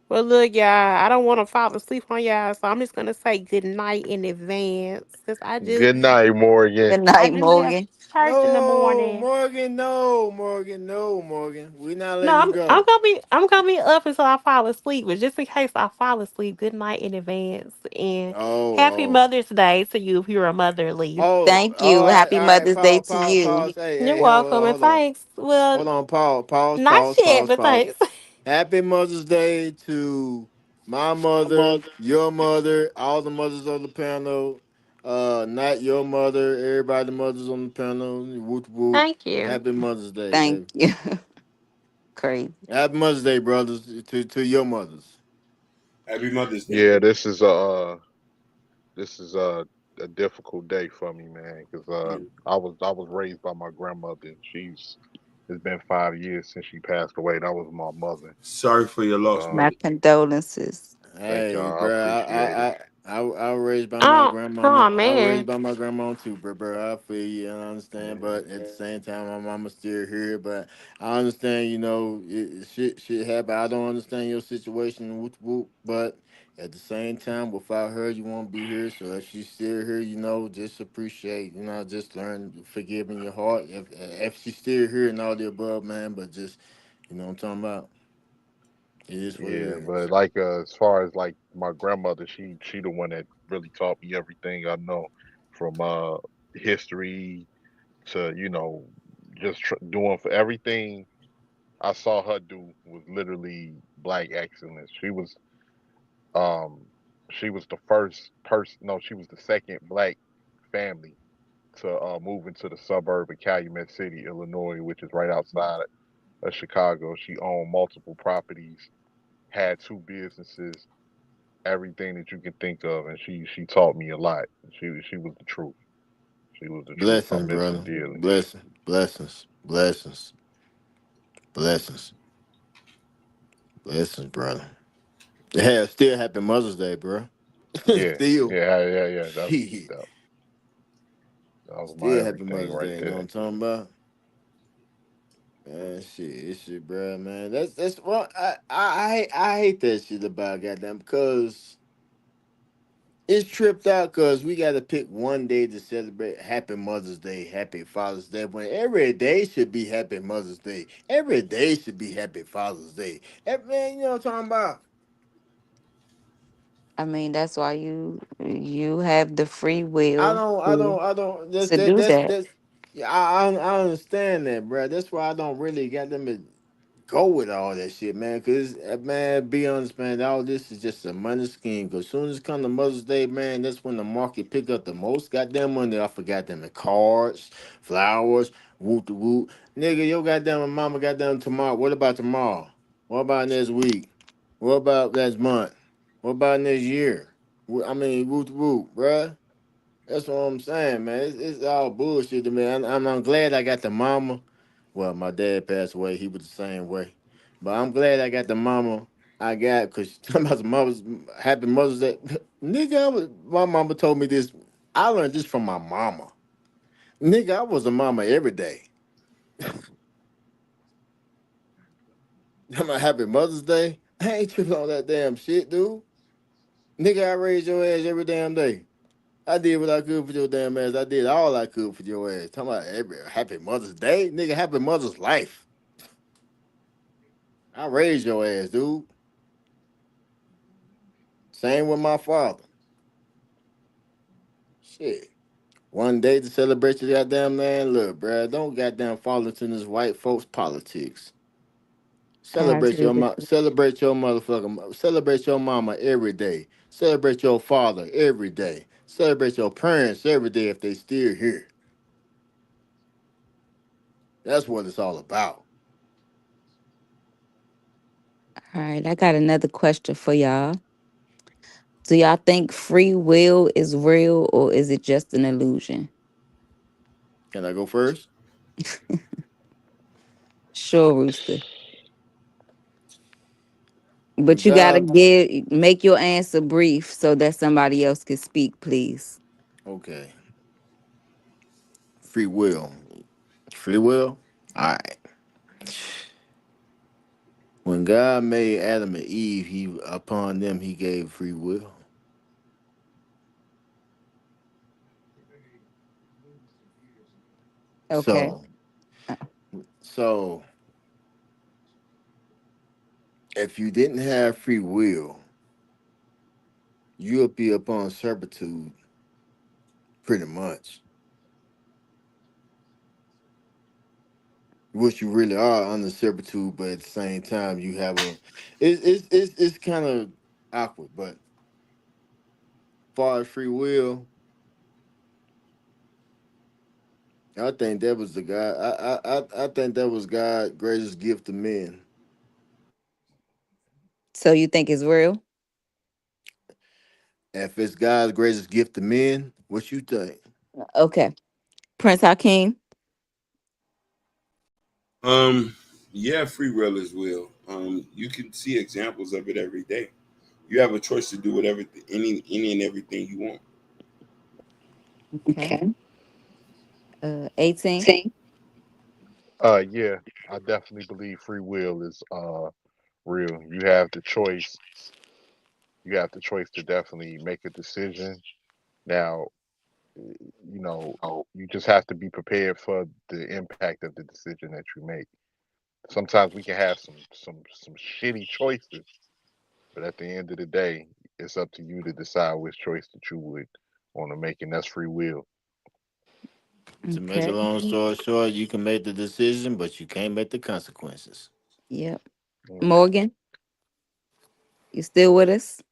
Well, look, y'all, I don't want to fall asleep on y'all, so I'm just gonna say good night in advance. Cause Good night, Morgan. Good I night, just have Morgan. church in the No, morning. Morgan, no, Morgan, no, Morgan. We're not No, letting you go. I'm gonna be up until I fall asleep. But just in case I fall asleep, good night in advance and happy Oh, Mother's Day to you if you're a motherly. oh, Thank all you. right, Happy all right. Mother's Day Pause, to pause, you. pause. Hey, You're hey, welcome and hold on, thanks. Well, hold on. Pause, pause, not pause, yet, pause, but pause. thanks. Happy Mother's Day to my mother, your mother, all the mothers on the panel. Not your mother, everybody the mothers on the panel. Whoop whoop. Thank you. Happy Mother's Day, Thank baby. you. Crazy. Happy Mother's Day, brothers, to your mothers. Happy Mother's Day. Yeah, this is a difficult day for me, man, because I was raised by my grandmother. It's been 5 years since she passed away. That was my mother. Sorry for your loss, Um, My brother. condolences. thank Hey, y'all. I bro, appreciate it. I was raised by my Oh, grandmama. oh I was raised man. by my grandmama too, bro. I feel you, I understand, Yeah, but at the same time, my mama's still here. But I understand, shit happen. I don't understand your situation, whoop, whoop, but at the same time, without her, you won't be here. So if she's still here, just appreciate, just learn, forgive in your heart. If she's still here and all the above, man, but just, what I'm talking about. It is what it yeah, but is. like as far as like my grandmother, she the one that really taught me everything I know, from history to just doing for everything I saw her do was literally black excellence. Um she was the first person, no, she was the second black family to move into the suburb of Calumet City, Illinois, which is right outside of Chicago. She owned multiple properties, had two businesses, everything that you can think of, and she taught me a lot. She was the truth. She was the truth. I Blessings, miss her brother. dearly. Blessings, blessings, brother. Yeah, still happy Mother's Day, bro. Yeah, Still, yeah. shit. That, that was my Still happy everything Mother's right Day. You know what there. I'm talking about? Man, shit, bro, man. That's what I hate that shit about goddamn because it's tripped out because we got to pick one day to celebrate Happy Mother's Day, Happy Father's Day, when every day should be Happy Mother's Day. Every day should be Happy Father's Day. Man, you know what I'm talking about? I mean, that's why you have the free will I don't. to do that. Yeah, I understand that, bro. That's why I don't really got them to go with all that shit, man. Cause man, be honest, man, all this is just a money scheme. Cause soon as it come to Mother's Day, man, that's when the market pick up the most goddamn money. I forgot them the cards, flowers, woot the woot. Nigga, your goddamn mama goddamn tomorrow. What about tomorrow? What about next week? What about next month? What about next year? I mean, woot the woot, bruh. That's what I'm saying, man. It's all bullshit to me. I'm glad I got the mama. Well, my dad passed away. He was the same way. But I'm glad I got the mama I got because talking about the mother's happy Mother's Day. Nigga, my mama told me this. I learned this from my mama. Nigga, I was a mama every day. My happy Mother's Day. I ain't tripping on that damn shit, dude. Nigga, I raised your ass every damn day. I did what I could for your damn ass. I did all I could for your ass. Talking about every happy Mother's Day, nigga. Happy Mother's Life. I raised your ass, dude. Same with my father. Shit. One day to celebrate your goddamn man. Look, bruh, don't goddamn fall into this white folks politics. I agree with you. Celebrate your motherfucking, celebrate your mama every day. Celebrate your father every day. Celebrate your parents every day if they still here. That's what it's all about. All right, I got another question for y'all. Do y'all think free will is real or is it just an illusion? Can I go first? Sure, Rooster. But you gotta Without make your answer brief so that somebody else can speak, please. okay, free will. Free will. All right. When God made Adam and Eve, he upon them he gave free will. Okay. So so if you didn't have free will, you'll be upon servitude pretty much. What you really are under servitude, but at the same time you have a it's kind of awkward, but far as free will, I think that was the God. I think that was God's greatest gift to men. So you think it's real? If it's God's greatest gift to men, what you think? Okay. Prince Hakeem. Um, yeah, free will as well. You can see examples of it every day. You have a choice to do whatever, any and everything you want. Okay. 18. Yeah, I definitely believe free will is real. You have the choice. You have the choice to definitely make a decision. Now, you know, you just have to be prepared for the impact of the decision that you make. Sometimes we can have some shitty choices, but at the end of the day, it's up to you to decide which choice that you would want to make, and that's free will. To make a Okay. long story short, you can make the decision, but you can't make the consequences. Yep. Mhm. Morgan, you still with us?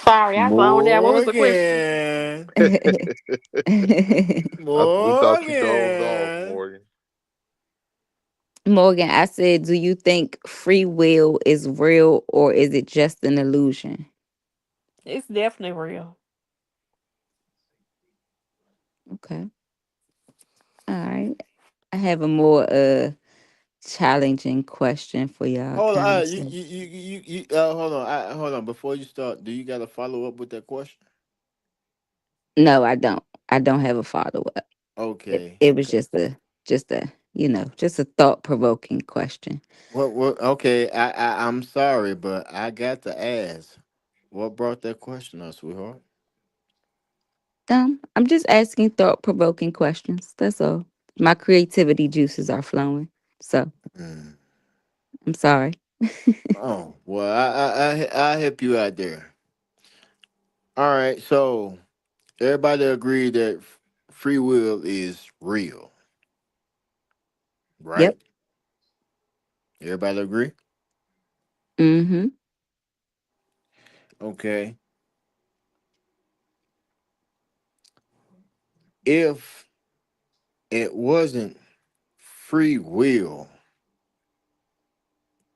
Sorry, I zoned out. What was the question? Morgan, We thought you dozed off, Morgan. Morgan. Morgan, I said, do you think free will is real or is it just an illusion? It's definitely real. Okay. All right. I have a more challenging question for y'all. Hold on, Kind of. hold on, hold on. Before you start, do you got to follow up with that question? No, I don't. I don't have a follow up. It, Okay. it was just a thought provoking question. What? Okay, I'm sorry, but I got to ask. What brought that question up, sweetheart? I'm just asking thought provoking questions. That's all. My creativity juices are flowing. So Mm. I'm sorry. Oh well, I help you out there. All right, so everybody agree that free will is real, Yep. right? Everybody agree? Mm-hmm. Okay. If it wasn't free will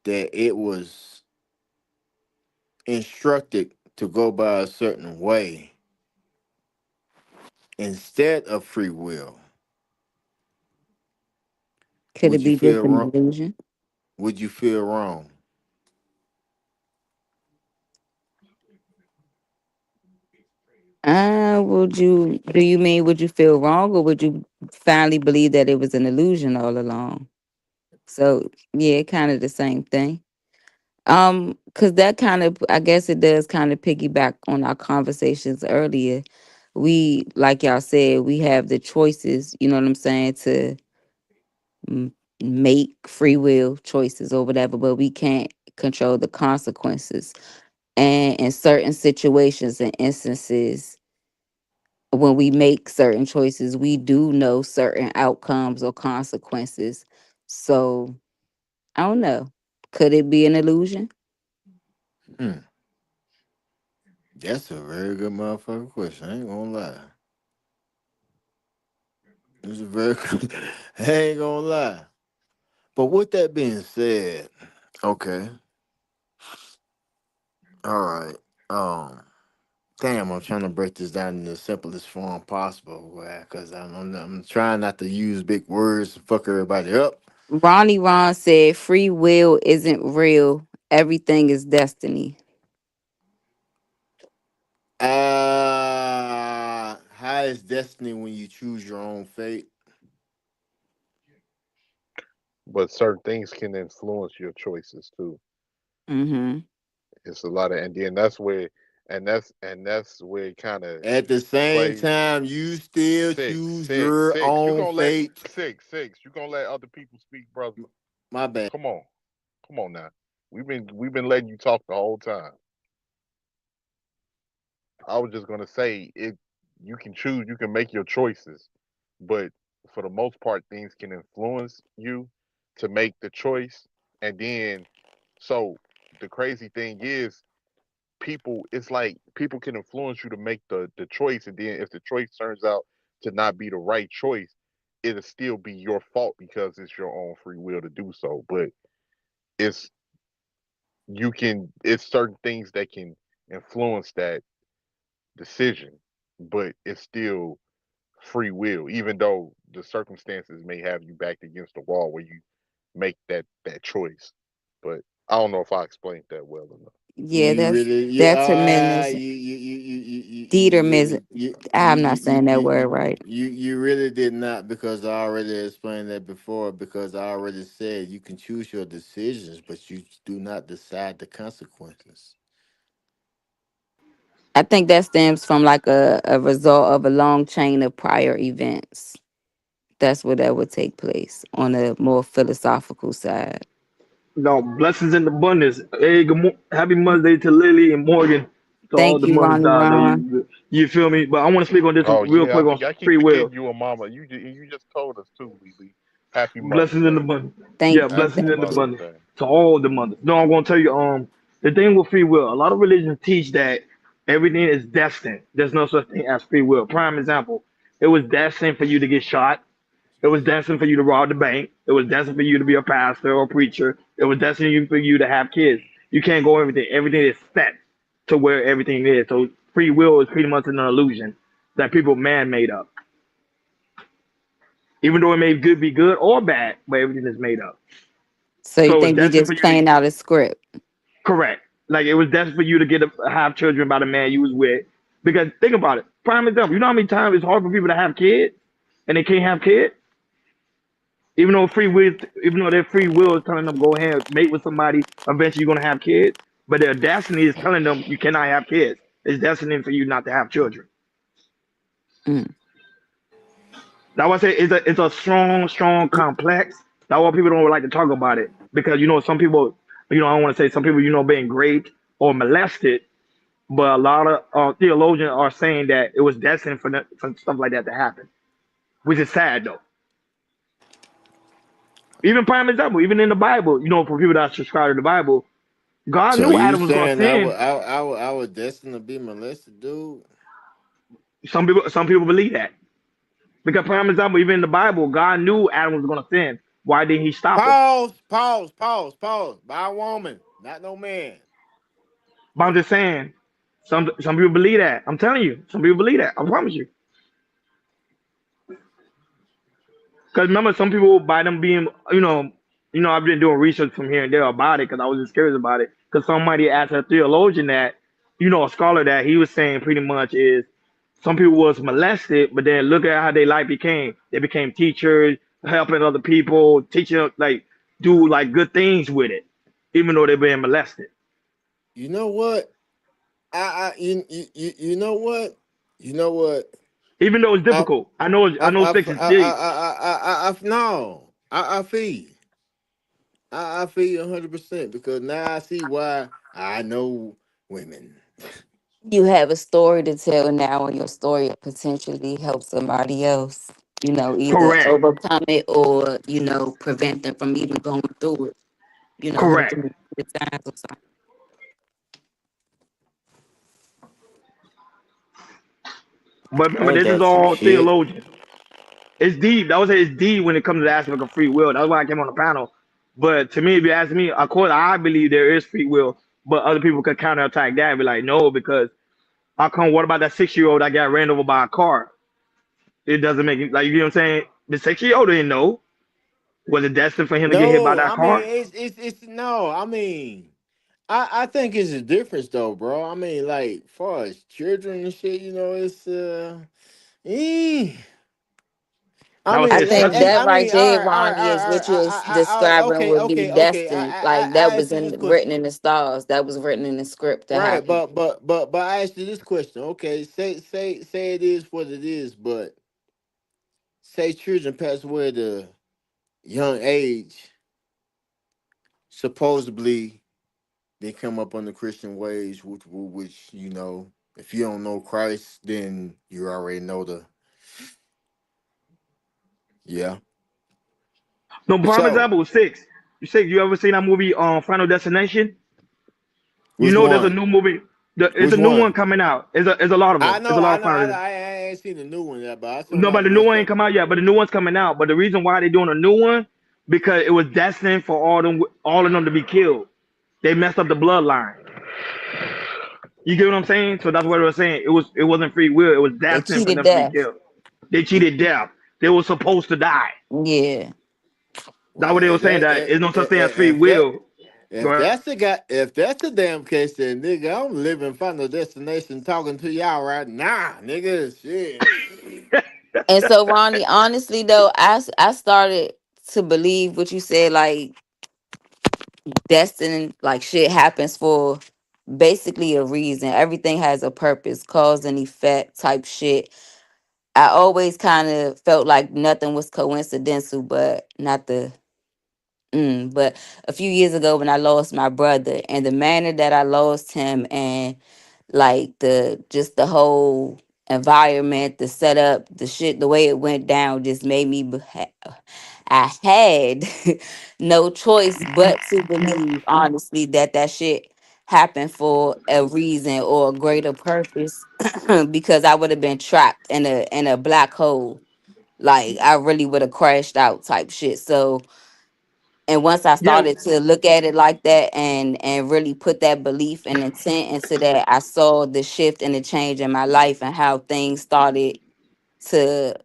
that it was instructed to go by a certain way instead of free will, Could it would you be just feel an wrong? illusion? Would you feel wrong? Do you mean would you feel wrong or would you finally believe that it was an illusion all along? So yeah, kind of the same thing. Because that kind of, I guess it does kind of piggyback on our conversations earlier. We, like y'all said, we have the choices, you know what I'm saying, to m- make free will choices or whatever, but we can't control the consequences. And in certain situations and instances, when we make certain choices, we do know certain outcomes or consequences. So I don't know. Could it be an illusion? Hmm, that's a very good motherfucking question. I ain't gonna lie. It's a very good. I ain't gonna lie. But with that being said, okay, all right. Um, damn, I'm trying to break this down in the simplest form possible, because I'm trying not to use big words to fuck everybody up. Ronnie Ron said free will isn't real. Everything is destiny. How is destiny when you choose your own fate? but certain things can influence your choices too. Mm-hmm. It's a lot of, and then that's where, and that's where it kind of At the same plays time, you still six, choose six, your six. You own gonna let fate. six. You gonna let other people speak, brother? My bad. Come on, come on now. We've been letting you talk the whole time. I was just gonna say it. You can choose. You can make your choices, but for the most part, things can influence you to make the choice. And then, so the crazy thing is, people. It's like people can influence you to make the choice, and then if the choice turns out to not be the right choice, it'll still be your fault because it's your own free will to do so. But it's it's certain things that can influence that decision, but it's still free will, even though the circumstances may have you backed against the wall where you make that choice. But I don't know if I explained that well enough. Yeah, You that's really, you determinism. you really, Determinism. I'm not saying that word right. you really did not, because I already explained that before. Because I already said you can choose your decisions, but you do not decide the consequences. I think that stems from like a result of a long chain of prior events. That's where that would take place on a more philosophical side. No, blessings in abundance. Hey, happy Mother's Day to Lily and Morgan, to all Thank the you, mothers Ronnie out there. Ron. You feel me? But I want to speak on this Oh real yeah, quick on I keep free will. forgetting you a mama. You just told us too, Lily. Happy Mother's Blessings in Day. abundance. Thank Yeah, you. blessings Happy in Thank you. Mother's abundance Day. to all the mothers. No, I'm gonna tell you. The thing with free will, a lot of religions teach that everything is destined. There's no such thing as free will. Prime example: it was destined for you to get shot. It was destined for you to rob the bank. It was destined for you to be a pastor or a preacher. It was destined for you to have kids. You can't go everything. Everything is set to where everything is. So free will is pretty much an illusion that people man made up. Even though it may good be good or bad, but everything is made up. So you So it's think we destined for just you to playing out a script? correct. Like it was destined for you to have children by the man you was with. Because think about it. Prime example. You know how many times it's hard for people to have kids and they can't have kids? Even though even though their free will is telling them go ahead mate with somebody, eventually you're gonna have kids, but their destiny is telling them you cannot have kids. It's destiny for you not to have children. Mm. That's why I say it's a strong complex. That's why people don't like to talk about it because some people, I don't want to say some people being raped or molested, but a lot of theologians are saying that it was destined for stuff like that to happen, which is sad though. Even prime example, even in the Bible, for people that subscribe to the Bible, God So knew you Adam was going to saying sin. I was destined to be molested, dude? Some people believe that because, prime example, even in the Bible, God knew Adam was going to sin. Why didn't He stop him? Pause. By a woman, not no man. But I'm just saying, some people believe that. I'm telling you, some people believe that. I promise you. Because remember, some people by them being, I've been doing research from here and there about it because I was just curious about it. Because somebody asked a theologian that, a scholar that he was saying pretty much is some people was molested, but then look at how their life became. They became teachers, helping other people, teaching like do like good things with it, even though they've been molested. You know what? You know what? You know what? Even though it's I difficult, I know sex is deep. no. I feel you. I feel you 100% because now I see why I know women. You have a story to tell now, and your story potentially help somebody else. Either Correct, overcome it or prevent them from even going through it. Help correct. them with the times or something. But remember, Ain't this is that some all shit? theologian. It's deep. That was it's deep when it comes to the aspect of free will. That's why I came on the panel. But to me, if you ask me, of course, I believe there is free will, but other people could counterattack that and be like, no, because how come? What about that 6 year old that got ran over by a car? It doesn't make it like you know what I'm saying. The 6 year old didn't know. Was it destined for him to get hit by No, that I mean car? it's no. I mean, I think it's a difference though, bro. I mean, like far as children and shit, it's eh. I would I say think sexy. that I right mean, all there, right, all right, Ronnie, all is right, what you're describing okay, would be okay, okay. destined. Like that I was asked you in this written question, in the stars. That was written in the script to right? happen. But I asked you this question. Okay, say it is what it is, but say children pass away at a young age, supposedly they come up on the Christian ways, which if you don't know Christ, then you already know the yeah. no prime So example. Six. You ever seen that movie Final Destination? You which know there's a one? new movie. It's Which a new one one? coming out. It's a lot of I them. It's a know, lot I of know. I, Final. I I ain't seen the new one yet, but I saw No, but the new one ain't come out yet. But the new one's coming out. But the reason why they doing a new one because it was destined for all of them to be killed. They messed up the bloodline. You get what I'm saying? So that's what I was saying. It wasn't free will. It was They destined for cheated them to be death. killed. They cheated death. They were supposed to die. Yeah. That's Well, what they were saying. That there's no such thing as free will. if But that's the guy, if that's the damn case, then nigga, I'm living Final Destination, talking to y'all right now, nigga. Shit. And so, Ronnie, honestly though, I started to believe what you said, like destined, like shit happens for basically a reason. Everything has a purpose, cause and effect type shit. I always kind of felt like nothing was coincidental, but not the but a few years ago when I lost my brother and the manner that I lost him and like the just the whole environment, the setup, the shit, the way it went down just made me I had no choice but to believe honestly that that shit happened for a reason or a greater purpose because I would have been trapped in a black hole. Like I really would have crashed out type shit. So and once I yeah, started to look at it like that and really put that belief and intent into that, I saw the shift and the change in my life and how things started to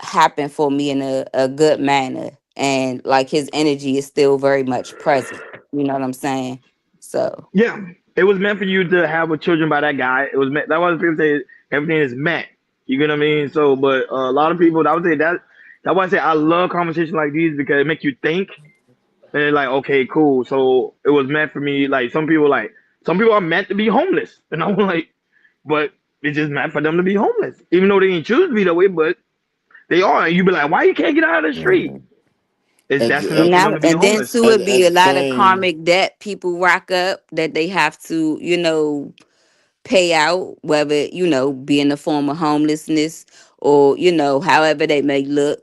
happen for me in a good manner. And like his energy is still very much present. You know what I'm saying? So yeah. It was meant for you to have a children by that guy. It was meant. That was people say everything is meant. You get what I mean? So, but a lot of people, I would say that. That's why I say I love conversations like these because it make you think. And they're like, okay, cool. So it was meant for me. Some people are meant to be homeless, and I'm like, but it's just meant for them to be homeless, even though they didn't choose to be that way, but they are. And you be like, why you can't get out of the street? Mhm. It's At destined the, and for them that to be and then homeless. too would at be a the lot of same. karmic debt people rack up that they have to, pay out, whether, be in the form of homelessness or, however they may look,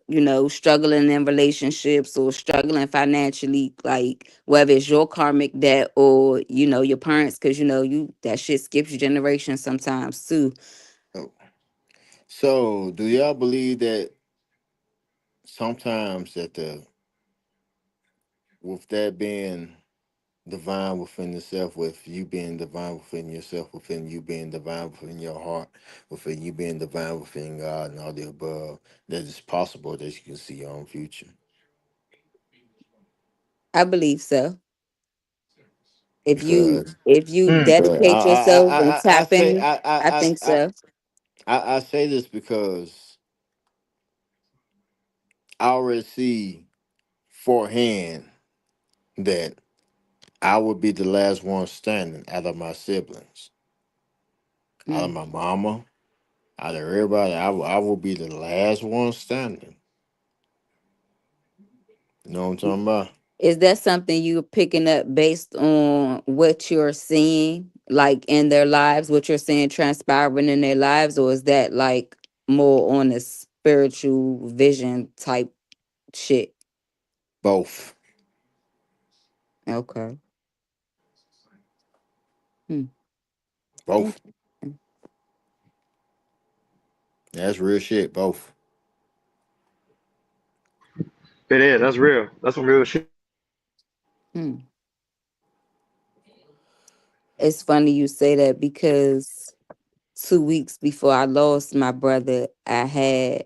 struggling in relationships or struggling financially, like whether it's your karmic debt or, your parents, because you that shit skips generations sometimes too. Oh, so, do y'all believe that sometimes that with that being divine within yourself, with you being divine within yourself, within you being divine within your heart, within you being divine within God and all the above, that it's possible that you can see your own future? I believe so. Because If you Mm. dedicate yourself and I tap say in, I think so. I say this because I already see forehand that I would be the last one standing out of my siblings, out of Mm. my mama, out of everybody. I will be the last one standing. You know what I'm talking about? Is that something you're picking up based on what you're seeing, like in their lives, what you're seeing transpiring in their lives, or is that like more on a spiritual vision type shit? Both. Okay. Hmm. Both. Interesting. That's real shit. Both. It is. That's real. That's some real shit. Hmm. It's funny you say that because 2 weeks before I lost my brother, I had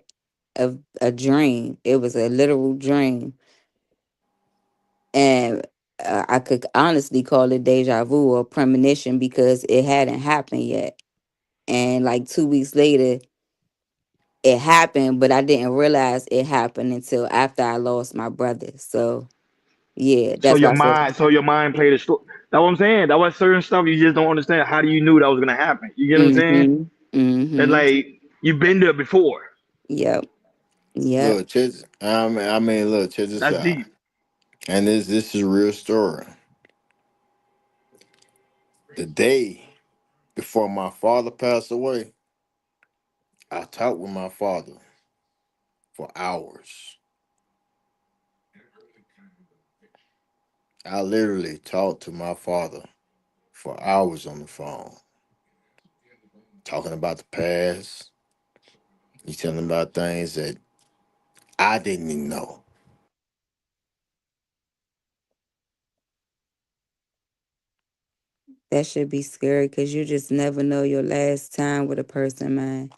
a dream. It was a literal dream. And I could honestly call it deja vu or premonition because it hadn't happened yet. And like 2 weeks later, it happened, but I didn't realize it happened until after I lost my brother. So yeah, So that's why your I said, mind, so your mind played a story. That's what I'm saying. That was certain stuff you just don't understand. How do you knew that was gonna happen? You get what I'm saying? mm-hmm, It's mm-hmm, like you've been there before. yep, yep. Look, look, check this That's out. deep. And this is a real story. The day before my father passed away, I talked with my father for hours. I literally talked to my father for hours on the phone, talking about the past. He's telling about things that I didn't even know. That should be scary because you just never know your last time with a person, man.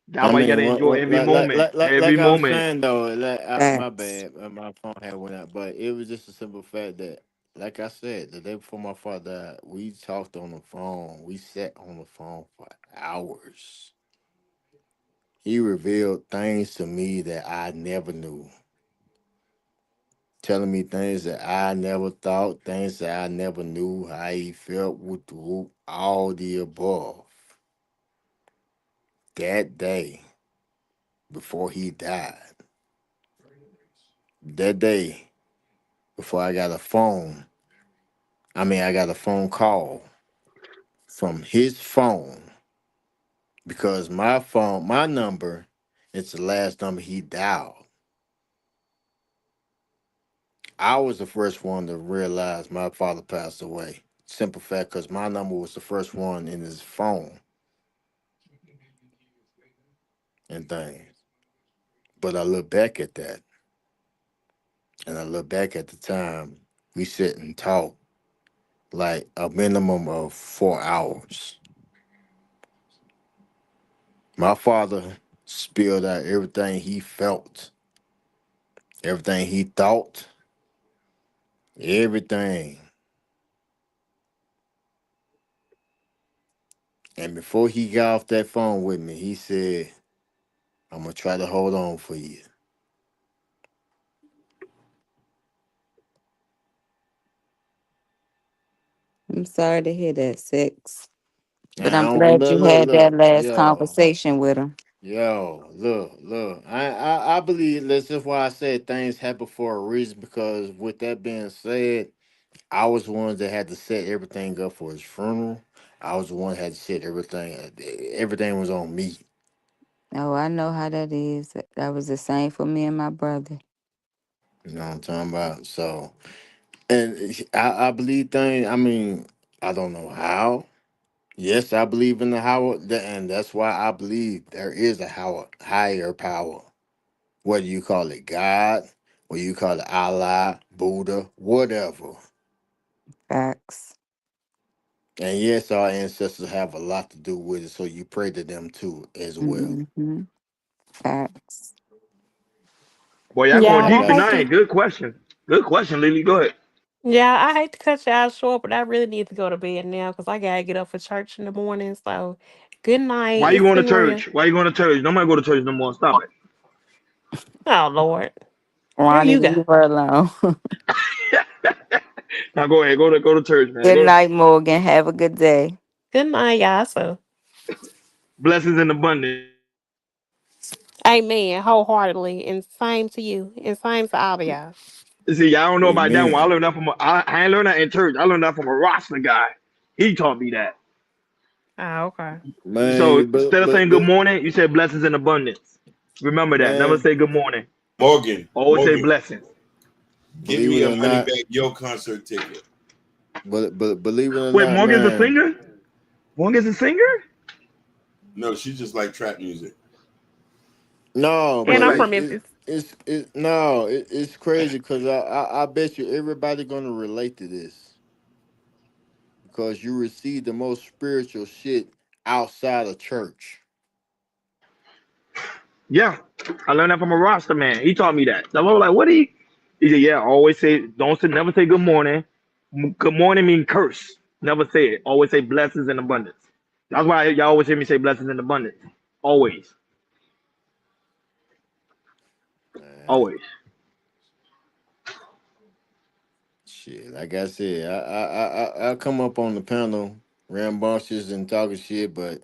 That's I why you gotta mean, enjoy every moment. like Every I was moment. saying though, my Facts. bad, my phone had went out, but it was just a simple fact that, like I said, the day before my father died, we talked on the phone. We sat on the phone for hours. He revealed things to me that I never knew, telling me things that I never thought, things that I never knew, how he felt with all the above. That day before he died, that day before I got a phone call from his phone because my number, it's the last number he dialed. I was the first one to realize my father passed away. Simple fact, because my number was the first one in his phone and things. But I look back at that, and I look back at the time we sit and talk like a minimum of 4 hours. My father spilled out everything he felt, everything he thought, everything. And before he got off that phone with me, he said, I'm gonna try to hold on for you. I'm sorry to hear that, Six. But And I I'm don't glad you had that last conversation with him. look. I believe that's just why I said things happen for a reason. Because with that being said, I was the one that had to set everything up for his funeral. I was the one that had to set everything. Everything was on me. Oh, I know how that is. That was the same for me and my brother. You know what I'm talking about? So, and I believe things. I mean, I don't know how. Yes, I believe in the how, and that's why I believe there is a how, higher power. Whether you call it God, whether you call it Allah, Buddha, whatever. Facts. And yes, our ancestors have a lot to do with it, so you pray to them too as well. Mm-hmm. Facts. Boy, y'all going Yeah, I deep hate to. tonight. Good question. Good question, Lily. Go ahead. Yeah, I hate to cut y'all short, but I really need to go to bed now because I gotta get up for church in the morning. So, good night. Why you It's going to been real. church? Why you going to church? Nobody go to church no more. Stop it. Oh Lord, here Ronnie, you go. leave her alone. Now go ahead. Go to church, man. Good Go ahead. night, Morgan. Have a good day. Good night, y'all. So, Blessings in abundance. amen, wholeheartedly, and same to you, and same to all of y'all. See, y'all don't know about that one. I Amen. learned that I ain't learned that in church. I learned that from a roster guy. He taught me that. Ah, okay. So Man, instead of saying good but morning, you say blessings in abundance. Remember that. Never man, say good morning. Always say Morgan, blessings. give believe me it your or money not, back, your concert ticket. but believe it or Wait, not, Morgan's a man. singer? Morgan's a singer? No, she just like trap music. No, Wait, And but I'm like from Memphis. it's crazy because I bet you everybody gonna relate to this because you receive the most spiritual shit outside of church. yeah. I learned that from a roster man. He taught me that. So I was like, what he said, yeah, always say don't say never say good morning. Good morning mean curse. Never say it. Always say blessings in abundance. That's why y'all always hear me say blessings in abundance. Always. Always. Shit, like I said, I come up on the panel rambunctious and talking shit, but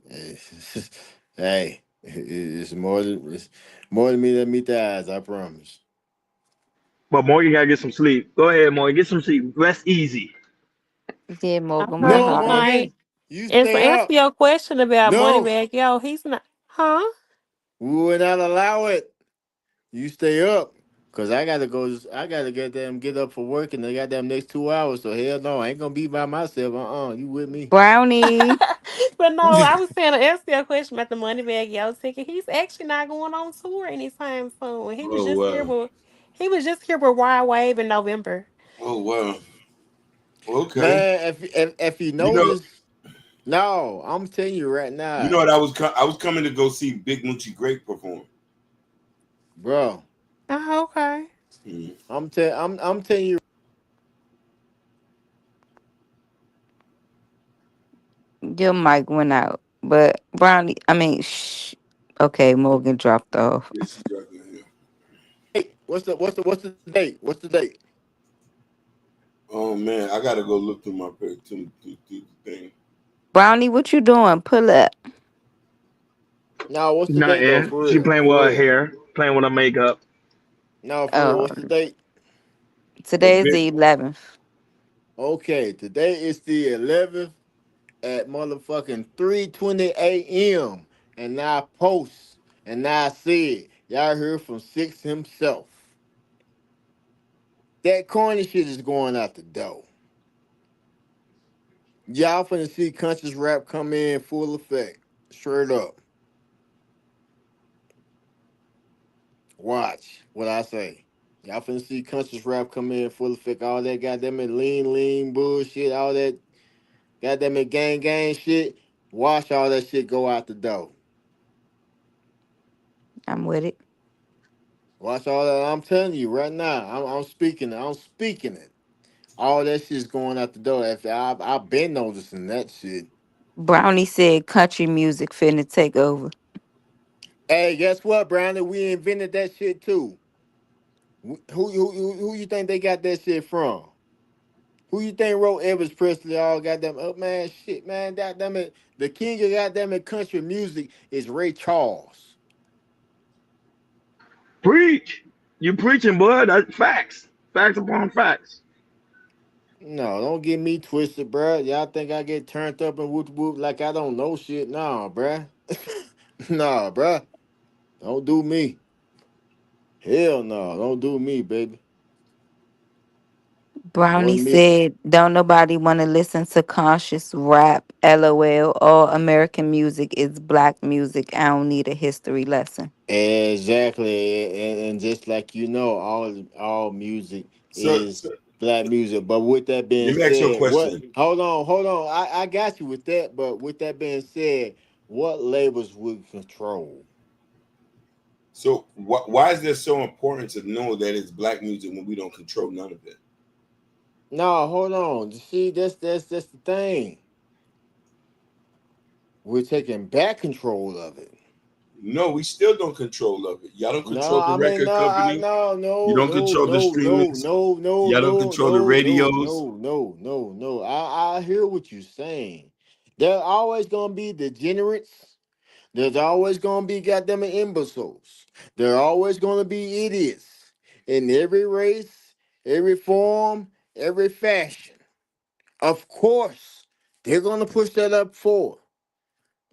hey, it's more than me that meet the eyes. I promise. But Morgan gotta get some sleep. Go ahead, Morgan. Get some sleep. Rest easy. Yeah, Morgan, work No, I'm hard. like, Morgan, you and so stay answer up. your question about No, Moneybag Yo, he's not, huh? we will not allow it. You stay up. Cause I gotta go. I gotta get up for work in the goddamn next 2 hours. So hell no, I ain't gonna be by myself. You with me? Brownie. But no, I was saying to answer your question about the Moneybag Yo ticket. He's actually not going on tour anytime soon. He was Oh just here wow. with Wild Wave in November. Oh wow. Okay. Man, if you You know, notice, no, I'm telling you right you now, know what I was coming to go see Big Moochie Great perform. bro. Oh, okay. Mhm. I'm telling you. Your mic went out. But Brownie, I mean, shh. Okay, Morgan dropped off. Yeah, she dropped in here. Hey, what's the date? What's the date? Oh man, I gotta go look through my through the thing. Brownie, what you doing? Pull up. No, what's the date though? Nothing. For She real, playing with for her real. hair, playing with her makeup. No, for real. Oh, What's the date? The today is big the 11th. Okay, today is the 11th at motherfucking 3:20 a.m. And now I post and now I said, y'all heard from Six himself. That corny shit is going out the door. Y'all finna see conscious rap come in full effect. Straight up. Watch what I say. Y'all finna see conscious rap come in full effect. All that goddamn it lean bullshit, all that goddamn it gang shit. Watch all that shit go out the door. I'm with it. Watch all that. I'm telling you right now. I'm speaking it. I'm speaking it. All that shit's going out the door. I've been noticing that shit. Brownie said country music finna take over. Hey, guess what, Brownie? We invented that shit too. Who you think they got that shit from? Who you think wrote Elvis Presley? All goddamn oh man, shit, man. Goddamn it, the king of goddamn it country music is Ray Charles. Preach. You preaching, boy. That's facts. Facts upon facts. No, don't get me twisted, bruh. Y'all think I get turned up and whoop whoop like I don't know shit? Nah, bruh. Nah, bruh. Don't do me. Hell no, don't do me, baby. Brownie Wasn't me. said, don't nobody want to listen to conscious rap. LOL. All American music is black music. I don't need a history lesson. Exactly, and just like you know, all music so is black music. But with that being let me ask you a said, what? question. Hold on. I got you with that. But with that being said, what labels would control? So why is this so important to know that it's black music when we don't control none of it? No, hold on. See, that's the thing. We're taking back control of it. No, we still don't control of it. Y'all don't No, control the I mean record no, company. no, You no, don't no, control the no, no, streamings. no, no, Y'all don't no, control the no, no, radios. no, no, no, no. I hear what you're saying. There always gonna be degenerates. There's always gonna be goddamn imbeciles. There are always gonna be idiots in every race, every form, every fashion. Of course, they're gonna push that up forward.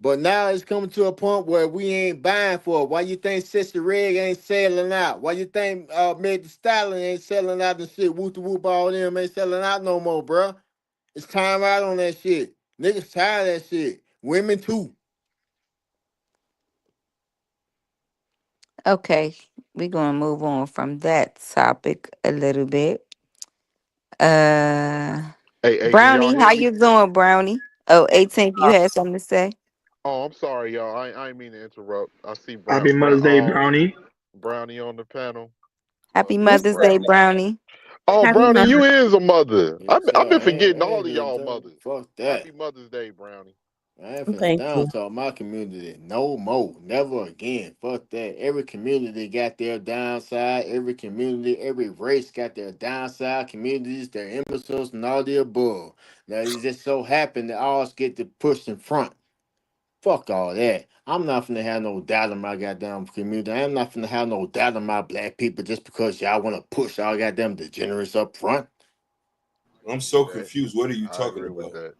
But now it's coming to a point where we ain't buying for it. Why you think Sister Reg ain't selling out? Why you think Meg Thee Stallion ain't selling out and shit? Whoop the whoop all them ain't selling out no more, bruh. It's time out on that shit. Niggas tired of that shit. Women too. Okay, we're going to move on from that topic a little bit. Uh, Hey, can y'all Brownie, hear how me? you doing, Brownie? Oh, 18th, you had something to say? Oh, I'm sorry, y'all. I ain't mean to interrupt. I see Happy Mother's Day, Brownie. Brownie on the panel. Happy What's Mother's Day, that? Brownie. Oh, Happy Brownie, you Mother's is a mother. Yes, I've been I ain't, forgetting I all ain't of been y'all done. mothers. Fuck that. Happy Mother's Day, Brownie. I ain't finna Thank down you. talk my community. No more. Never again. Fuck that. Every community got their downside. Every community, every race got their downside. Communities, their imbeciles, and all the above. Now it just so happened that ours get to push in front. Fuck all that. I'm not finna have no doubt in my goddamn community. I'm not finna have no doubt in my black people just because y'all wanna push all goddamn degenerates up front. I'm so That confused. What are you I talking agree with about? that.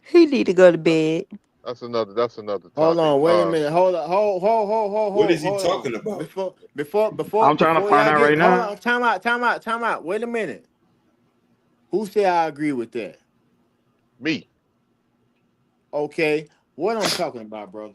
He need to go to That's bed. that's another Hold topic. on, wait a minute. Hold on, What is he hold on. talking about? I'm trying to Before find y'all out get right hold now. on, time out. Wait a minute. Who said I agree with that? Me, Okay, what I'm talking about, brother.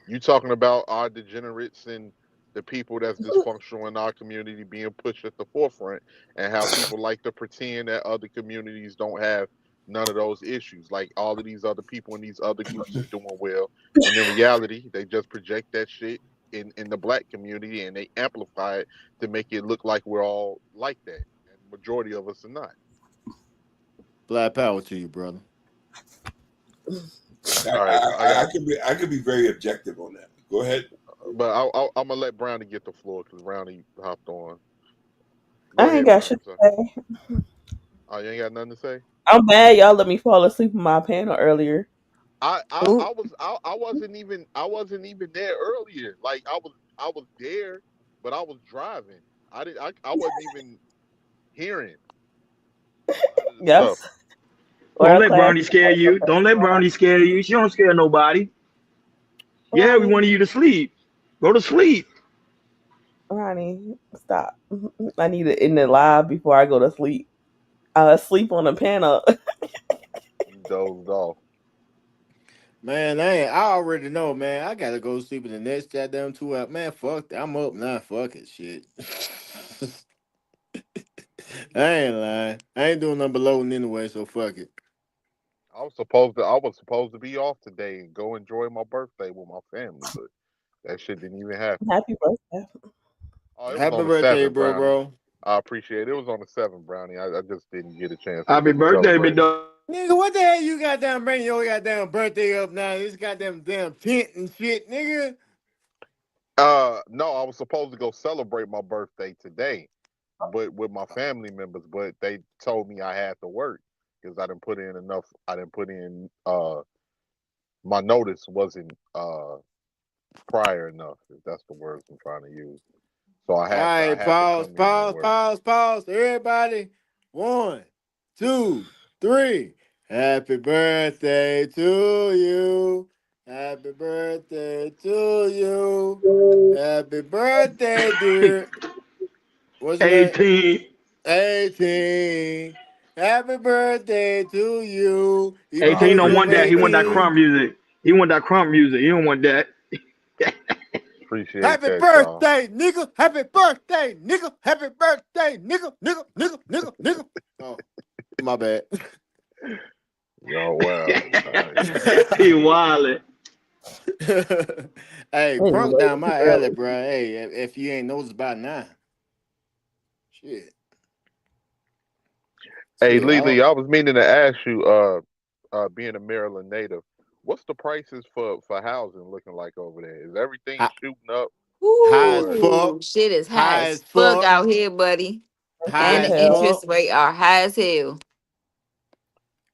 you talking about our degenerates and the people that's dysfunctional in our community being pushed at the forefront, and how people like to pretend that other communities don't have none of those issues. Like all of these other people in these other groups is doing well, when in reality they just project that shit in the black community and they amplify it to make it look like we're all like that, and majority of us are not. Black power to you, brother. All right, I got, I could be very objective on that. Go ahead. but I'm gonna let Brownie get the floor because Brownie hopped on. Go I ain't ahead, got Brownie. shit Sir. to say. Oh, you ain't got nothing to say? I'm mad y'all let me fall asleep in my panel earlier. Ooh. I wasn't even there earlier. Like I was there, but I was driving. I wasn't even hearing a lot of the stuff. Yes. Don't World let class. Brownie scare you. Don't let Brownie scare you. She don't scare nobody. Yeah, we Ronnie, wanted you to sleep. Go to sleep. Ronnie, stop. I need it in the live before I go to sleep. Sleep on the panel. You dozed off. Man, I already know, man. I gotta go sleep in the next goddamn 2 hours. Man, fuck that. I'm up now. Fuck it, shit. I ain't lying. I ain't doing nothing but loading anyway, so fuck it. I was supposed to be off today and go enjoy my birthday with my family, but that shit didn't even happen. Happy birthday. Oh, it was Happy on the birthday, 7th, bro, Brownie. bro. I appreciate it. It was on the 7th, Brownie. I just didn't get a chance to Happy really birthday, big celebrate. dog. Nigga, what the hell you goddamn bringing your goddamn birthday up now? This goddamn damn tent and shit, nigga. No, I was supposed to go celebrate my birthday today, but with my family members, but they told me I had to work because I didn't put in enough. I didn't put in my notice wasn't prior enough, if that's the words I'm trying to use. So All I right, had to pause, come in and work. pause. Everybody, 1, 2, 3. Happy birthday to you. Happy birthday to you. Happy birthday, dear. What's your name? 18. 18. Happy birthday to you. Even 18 though don't you're want that. He want that appreciate 18. crumb music. He want that crumb music. He don't want that. appreciate Happy that, y'all. birthday, nigga. Happy birthday, nigga. Happy birthday, nigga. Oh, my bad. Y'all wow tonight. He wildin'. Hey, Anyway, Crunk down my alley, early. bro. Hey, if you ain't noticed by now. Shit. Hey, Shit. Lily, I was meaning to ask you, being a Maryland native, what's the prices for housing looking like over there? Is everything High, shooting up, high as or fuck. Ooh, shit is high High as as fuck fuck. out here, buddy. Expensive High And as the as hell. interest fuck. rate are high as hell.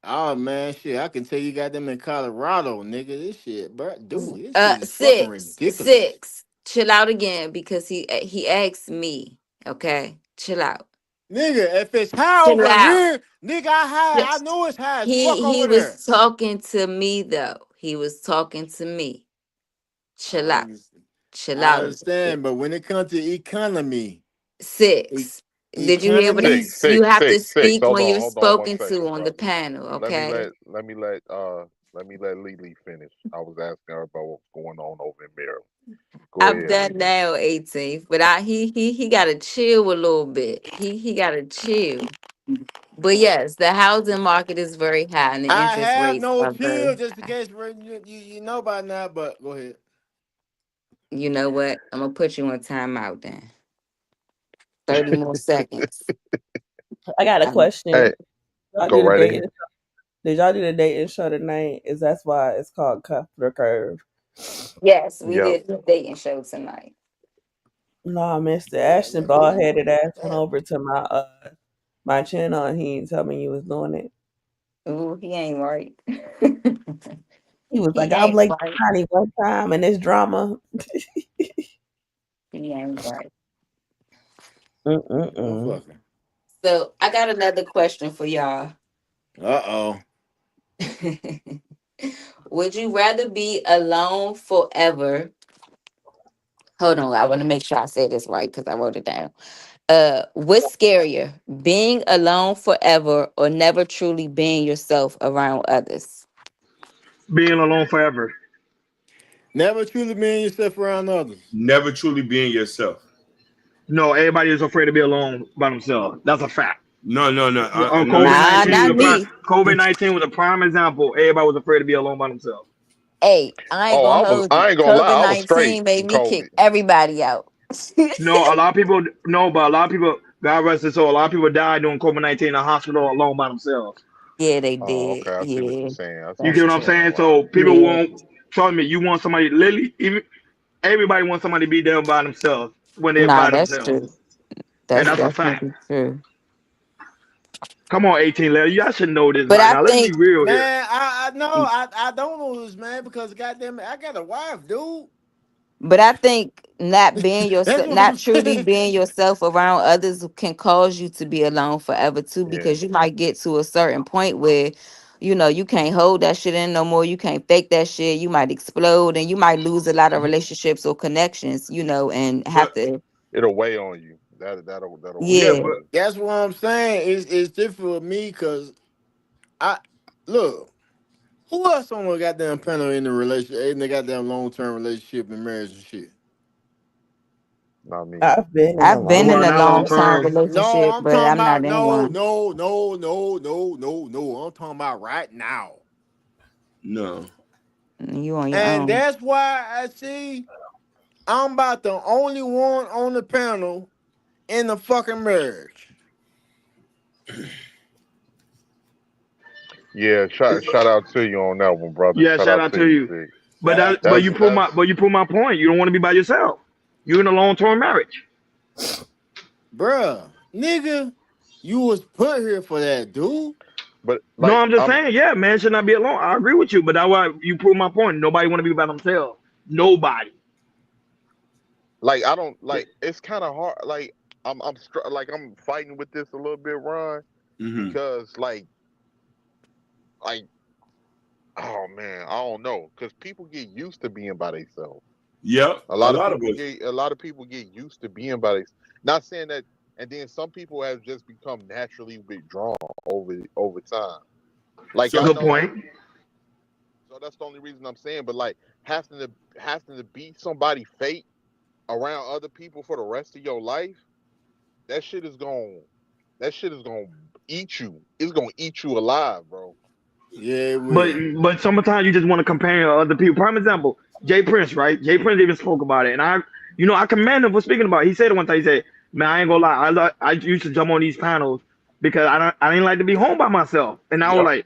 Oh man, shit. I can tell you got them in Colorado, nigga. This shit, bro. Dude, this shit is fucking ridiculous. Six. Chill out again because he asked me. Okay, chill out. Nigga, if it's high Chill over out. here, nigga, I know it's high as fuck He over was there. talking to me though. He was talking to me. Chill I out. understand. Chill I out a little bit. understand, but when it comes to economy, e- Six. Did you hear what I, economy, six, you six, have to six, six? speak when you're Hold on, one spoken to second, on the bro. panel, Let me okay? let let me let let me let Lily finish. I was asking her about what's going on over in Maryland. Go I'm ahead, done Lily. now, 18th. But he gotta chill a little bit. He gotta chill. But yes, the housing market is very high and the I interest have rates no are very chill just in high. case you know by now, but go ahead. You know what? I'm gonna put you on timeout then. 30 more seconds. I got a Um, question. Hey, Y'all go do the right dating ahead. Did y'all do the dating show tonight? Is that's why it's called Cuff or Curve? Yes, we Yep. did the dating show tonight. No, Mr. Yeah, Ashton let me bald know headed about ass went that. over to my channel and he didn't tell me you was doing it. Ooh, he ain't right. He was He like, I'm ain't like right. Connie one time and this drama. He ain't right. Mm-mm-mm. Motherfucker. So I got another question for y'all. Uh-oh. Would you rather be alone forever? Hold on, I want to make sure I say this right because I wrote it down. What's scarier, being alone forever or never truly being yourself around others? Being alone forever. Never truly being yourself around others. Never truly being yourself. No, everybody is afraid to be alone by themselves. That's a fact. No, no, no. No. COVID Nah, 19 was not a prime. me. COVID 19 was a prime example. Everybody was afraid to be alone by themselves. Hey, I ain't Oh, gonna hold you. I ain't gonna lie, COVID I was straight 19 made in me kick COVID. everybody out. No, a lot of people. No, but a lot of people. God rest his soul. A lot of people died during COVID 19 in the hospital alone by themselves. Yeah, they Oh, did. okay, I see what you're Yeah, saying. I see You what get that's what you're I'm true. saying. saying? Wow. So people Yeah. won't. Trust me. You want somebody. Literally, even everybody wants somebody to be there by themselves when they're Nah, by that's themselves, true. and That's that's a fact. definitely true. Come on, 18 letter. You all should know this But by I now. Let's be think, real here. Man, I know I don't know this man because goddamn it, I got a wife, dude. not being That's yourself, what I'm not truly saying. being yourself around others can cause you to be alone forever too, Yeah. because you might get to a certain point where, you can't hold that shit in no more. You can't fake that shit. You might explode and you might lose a lot of relationships or connections, and have But to, It'll weigh on you. That'll weigh Yeah, yeah. on but you. That's what I'm saying. It's different with me because I look. Who else on the goddamn panel in the relationship in the goddamn long term relationship and marriage and shit? Not me. I've been in a I've been long well, in a not long long relationship. term term. No, relationship, I'm but talking I'm not about in no, one. no, no, no, no, no, no. I'm talking about right now. no. You on your And own. that's why I see I'm about the only one on the panel in the fucking marriage. Yeah, shout out to you on that one, brother. Yeah, Shout shout out out to to you, you. Sig. But That's you prove my that's but you prove my point. You don't want to be by yourself. You're in a long term marriage. Bruh, nigga, you was put here for that, dude. but No, like I'm just I'm saying, yeah, man should not be alone. I agree with you, but that's why you prove my point. Nobody want to be by themselves. Nobody. like I don't like it's kind of hard like like I'm fighting with this a little bit, Ron, Hmm. because like oh man, I don't know, because people get used to being by themselves. Yep. A A lot of lot of people us. get a lot of people get used to being by themselves. Not saying that, and then some people have just become naturally withdrawn over time. Like So y'all Good know, like point. so that's the only reason I'm saying. But like having to beat somebody fate around other people for the rest of your life, that shit is going that shit is gonna eat you. It's gonna eat you alive, bro. Yeah, it But will. but sometimes you just want to compare other people. Prime example, Jay Prince, right? Jay Prince even spoke about it, and I commend him for speaking about it. He said it one time. He said, "Man, I ain't gonna lie. I used to jump on these panels because I didn't like to be home by myself." And I was yep. like,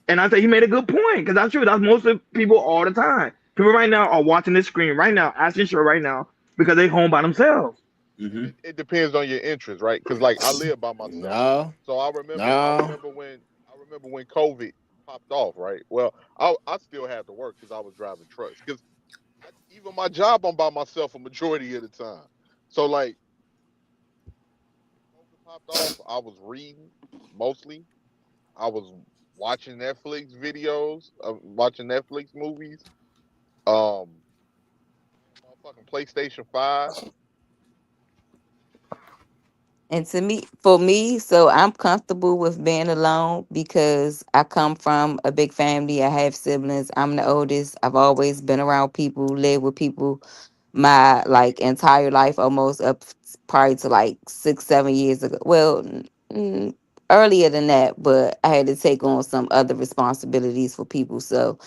and I said he made a good point because that's true. That's most of people all the time. People right now are watching this screen right now, asking show right now because they home by themselves. Hmm. It depends on your interest, right? Because like I live by myself, No, so no. I remember when COVID popped off, right? Well, I still had to work because I was driving trucks. Because even my job, I'm by myself a majority of the time. So like COVID popped off, I was reading mostly. I was watching Netflix videos, watching Netflix movies. Um, motherfucking PlayStation 5. And for me, so I'm comfortable with being alone because I come from a big family. I have siblings. I'm the oldest. I've always been around people, lived with people my like entire life, almost up probably to like 6, 7 years ago. Well, earlier than that, but I had to take on some other responsibilities for people. So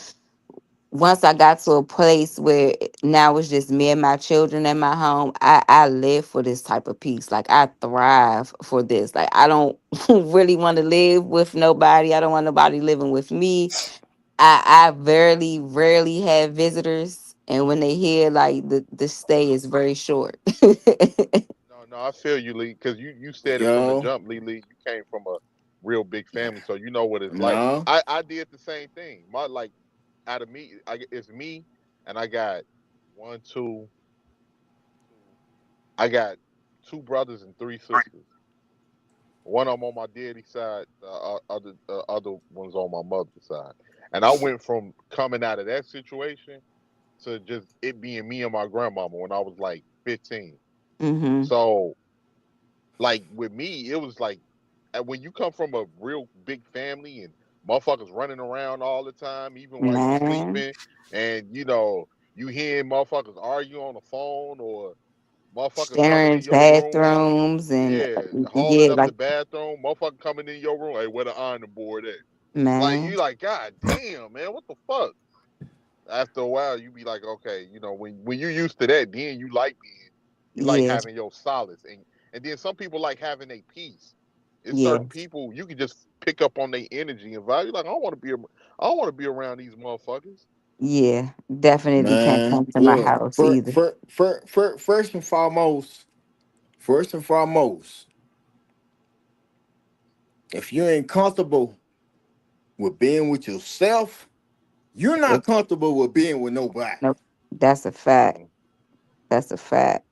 once I got to a place where now it's just me and my children in my home, I live for this type of peace. Like I thrive for this. Like I don't really want to live with nobody. I don't want nobody living with me. I very rarely have visitors, and when they hear, like, the stay is very short. No, no, I feel you, Lee, because you said it from the Yo, jump, Lee. Lee, you came from a real big family, so you know what it's like. no. I did the same thing. My like out of me, it's me, and I got one, two. I got two brothers and three sisters. One of them on my daddy side, the other one's on my mother's side. And I went from coming out of that situation to just it being me and my grandmama when I was like 15. Hmm. So like with me, it was like when you come from a real big family and motherfuckers running around all the time, even while you Man, sleeping, and you hearing motherfuckers argue on the phone or motherfuckers coming sharing in your room, bathrooms and yeah, holding yeah, up like the bathroom, motherfucker coming in your room, hey, where the ironing board at? Like man, you like, God damn, man, what the fuck? After a while, you be like, okay, when you used to that, then you like yeah, having your solace, and then some people like having a peace. It's yeah, certain people you can just pick up on their energy and value. Like I don't want to be around these motherfuckers. yeah. Definitely can't Man, come to my look, house either. first and foremost, if you ain't comfortable with being with yourself, you're not It, comfortable with being with nobody. nope, that's a fact. Mm-hmm. That's a fact.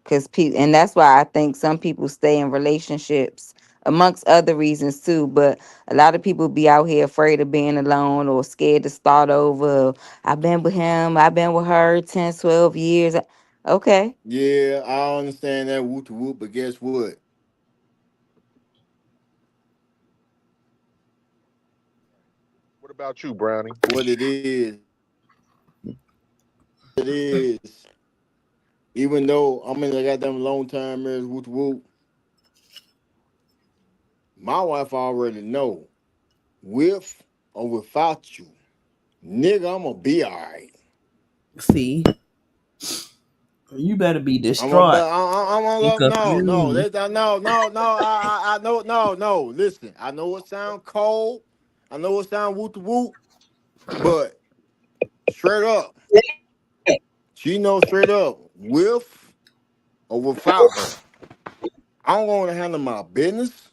Because people, and that's why I think some people stay in relationships amongst other reasons too. But a lot of people be out here afraid of being alone or scared to start over. I've been with him, I've been with her 10, 12 years. Okay. Yeah, I understand that whoop to whoop, but guess what? What about you, Brownie? What it is. Even though I'm in a goddamn long time marriage, whoop to whoop, my wife already know with or without you, nigga, I'm gonna be all right. See, you better be I'm a, distraught but I'm and gonna no, confused. no. I know, no. Listen, I know it sound cold. I know it sound whoop to whoop, but straight up, she knows straight up with or without her. I'm gonna handle my business.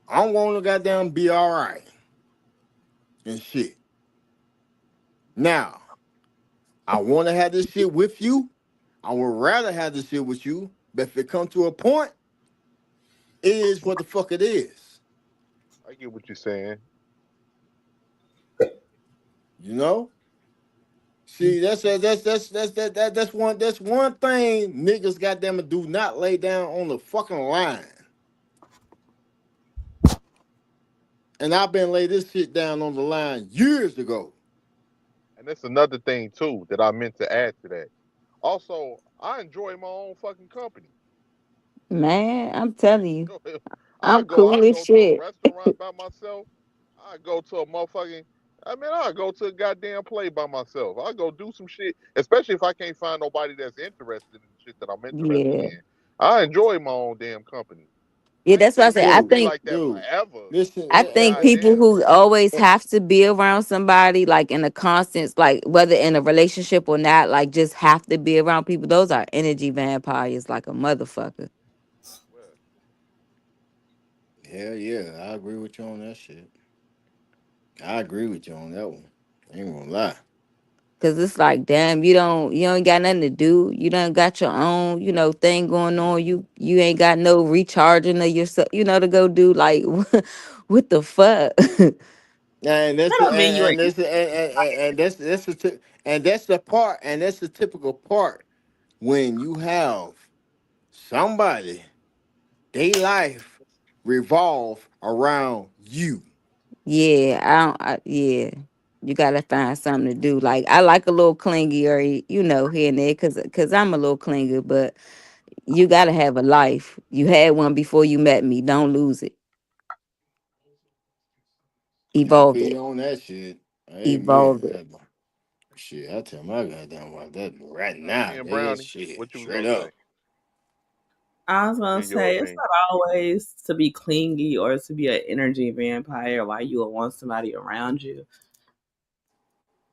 I'm gonna goddamn be all right and shit. Now, I want to have this shit with you. I would rather have this shit with you, but if it come to a point, it is what the fuck it is. I get what you're saying. You know. See, that's one thing niggas goddamn it do not lay down on the fucking line. And I've been lay this shit down on the line years ago. And that's another thing too that I meant to add to that. Also, I enjoy my own fucking company. Man, I'm telling you, I I'm go cool I as go to a shit. restaurant by myself. I go to a motherfucking I go to a goddamn play by myself. I go do some shit, especially if I can't find nobody that's interested in the shit that I'm interested Yeah. in. I enjoy my own damn company. Yeah, I ain't that's what I saying say. it I should Dude, be think like that dude, forever, listen, I but think and, people goddamn. who always have to be around somebody, like in a constant, like whether in a relationship or not, like just have to be around people, those are energy vampires like a motherfucker. Well, hell yeah, I agree with you on that shit. I agree with you on that one. I ain't gonna lie. Cause it's like, damn, you don't got nothing to do. You don't got your own, thing going on. You ain't got no recharging of yourself, to go do like what the fuck? And That that's don't mean you ain't. and that's the part, and that's the typical part when you have somebody, they life revolve around you. Yeah, yeah. You gotta find something to do. Like I like a little clingy or here and there, cause I'm a little clingy, but you gotta have a life. You had one before you met me. Don't lose it. I Evolve feel it. you on that shit. Evolve Amen. it. shit, I tell my goddamn wife that right Now, now, me and nigga. Brownie, Shit, what you was straight gonna up. say? I was gonna In your say it's opinion. not always to be clingy or to be an energy vampire why you would want somebody around you.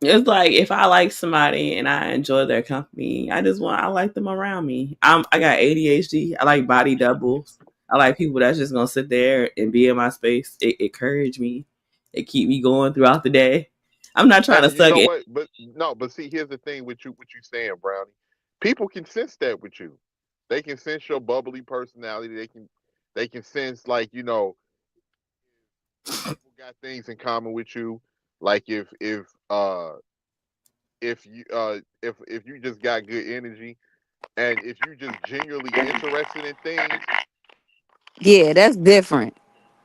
It's like if I like somebody and I enjoy their company, I like them around me. I got ADHD. I like body doubles. I like people that's just gonna sit there and be in my space. It encourage me. It keep me going throughout the day. I'm not trying Hey, to you suck know it. what? But no, but see, here's the thing with you, what you saying, Brownie. People can sense that with you. They can sense your bubbly personality. They can sense like people got things in common with you. Like if you just got good energy and if you just genuinely interested in things, Yeah, that's different.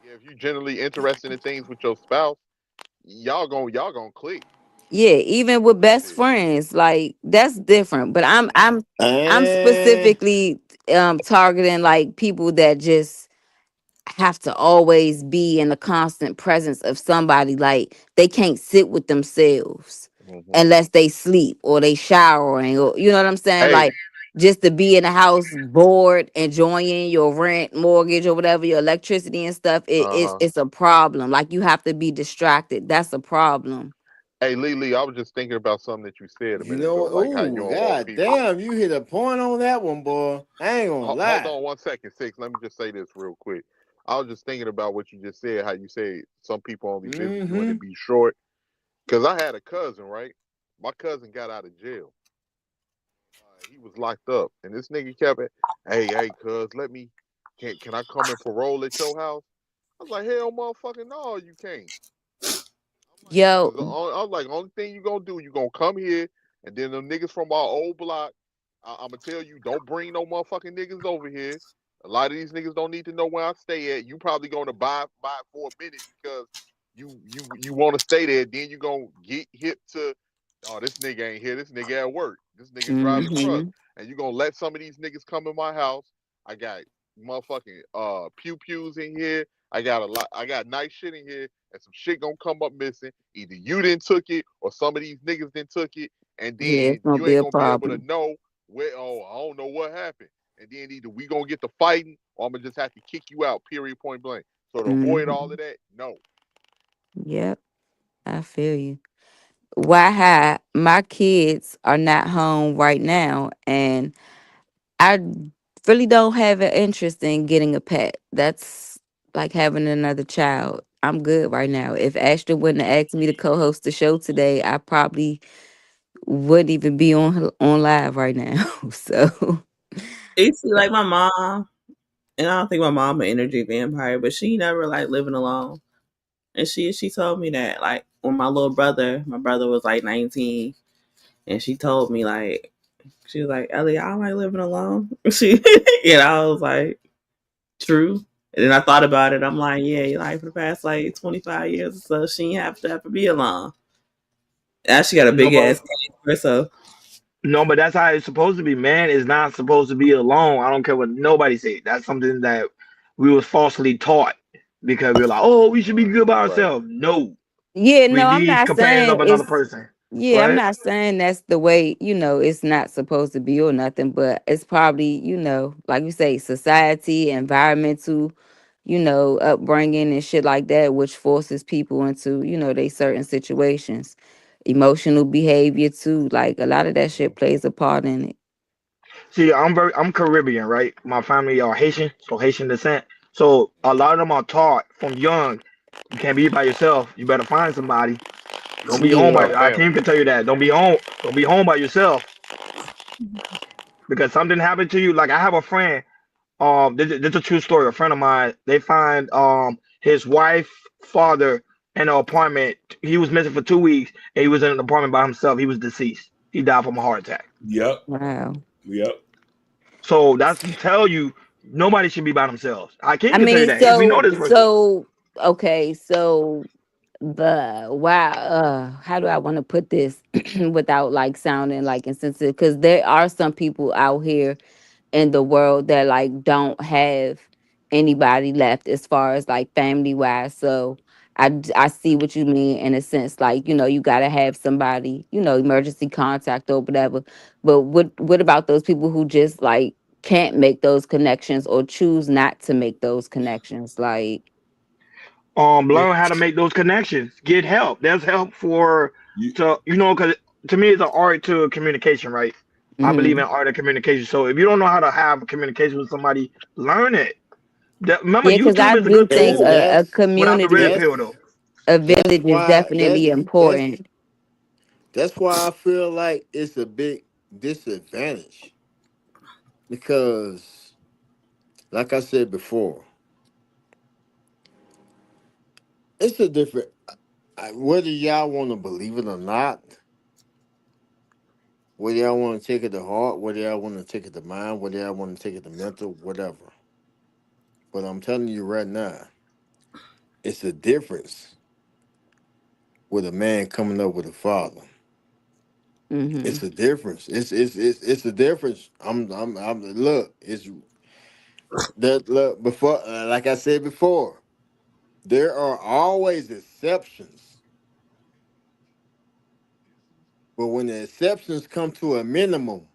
yeah, if you genuinely interested in things with your spouse, y'all gonna click. Yeah, even with best Shit. friends, like that's different. But I'm And specifically targeting like people that just have to always be in the constant presence of somebody. Like they can't sit with themselves Hmm. unless they sleep or they showering, or you know what I'm saying? Hey, Like just to be in the house bored, enjoying your rent, mortgage, or whatever, your electricity and stuff, uh huh. it's a problem. Like you have to be distracted. That's a problem. Hey, Lee, I was just thinking about something that you said a you minute know ago, what? like how you Ooh, don't want god people. damn, you hit a point on that one, boy. I ain't gonna Hold lie. on 1 second, Six. Let me just say this real quick. I was just thinking about what you just said, how you say some people only visit you and Mm-hmm. it be short. Because I had a cousin, right? My cousin got out of jail. He was locked up, and this nigga kept it. Hey, cuz, can I come and parole at your house? I was like, hell, motherfucking no, you can't. I'm like, Yo, cause I was like, only thing you gonna do, you gonna come here, and then the niggas from our old block, I'm gonna tell you, don't bring no motherfucking niggas over here. A lot of these niggas don't need to know where I stay at. You probably gonna buy it for a minute because you want to stay there. Then you gonna get hip to, oh, this nigga ain't here. This nigga at work. This nigga driving a truck, hmm and you gonna let some of these niggas come in my house. I got motherfucking pew pews in here. I got a lot. I got nice shit in here, and some shit gonna come up missing. Either you didn't took it, or some of these niggas didn't took it, and yeah, then it's gonna you be ain't a gonna be able to problem. know where. Oh, I don't know what happened, and then either we gonna get to fighting, or I'm gonna just have to kick you out. Period. Point blank. So to avoid all Hmm of that, no. Yep, I feel you. Why my kids are not home right now, and I really don't have an interest in getting a pet. That's like having another child. I'm good right now. If Ashton wouldn't have asked me to co-host the show today, I probably wouldn't even be on live right now. So It's like my mom, and I don't think my mom an energy vampire, but she never like living alone. And she told me that like when my brother was like 19, and she told me like she was like, Ellie, I don't like living alone. She and I was like, true. And then I thought about it. I'm like, yeah, like for the past like 25 years or so, she ain't have to be alone. Now she got a No, big but ass cage for herself. no, but that's how it's supposed to be. Man is not supposed to be alone. I don't care what nobody say. That's something that we was falsely taught because we are like, oh, we should be good by Right. ourselves. No, yeah, we no, I'm need not companions saying of another it's person. Go yeah, I'm ahead. not saying that's the way, it's not supposed to be or nothing, but it's probably, like you say, society, environmental, upbringing and shit like that, which forces people into, they certain situations. Emotional behavior too. Like a lot of that shit plays a part in it. See, I'm Caribbean, right? My family are Haitian, so Haitian descent. So a lot of them are taught from young, you can't be by yourself. You better find somebody. Don't be You home Yeah. by. got Our team family. can tell you that. Don't be home. Don't be home by yourself because something happened to you. Like I have a friend. This is a true story. A friend of mine. They find his wife, father in an apartment. He was missing for 2 weeks, and he was in an apartment by himself. He was deceased. He died from a heart attack. Yep. Wow. Yep. So that's to tell you nobody should be by themselves. I I can tell you mean, that. We know so this person. so okay, so the wow, how do I want to put this without like sounding like insensitive? Because there are some people out here in the world that like don't have anybody left as far as like family wise. So I see what you mean in a sense, like, you gotta have somebody, emergency contact or whatever. But what about those people who just like can't make those connections or choose not to make those connections? Like, Learn how to make those connections. Get help. There's help for You because to me it's an art to communication, right? I believe in mhm. art of communication. So if you don't know how to have communication with somebody, learn it. Remember, Yeah, because I YouTube is a do good think And tool a that's without the red community, that's pill, though. a that's village is why definitely important. that's why I feel like it's a big disadvantage because, like I said before, it's a different. Whether y'all want to believe it or not, whether y'all want to take it to heart, whether y'all want to take it to mind, whether y'all want to take it to mental, whatever. But I'm telling you right now, it's a difference with a man coming up with a father. Hmm. It's a difference. It's a difference. I'm look. It's that look before. Like I said before, there are always exceptions, but when the exceptions come to a minimum,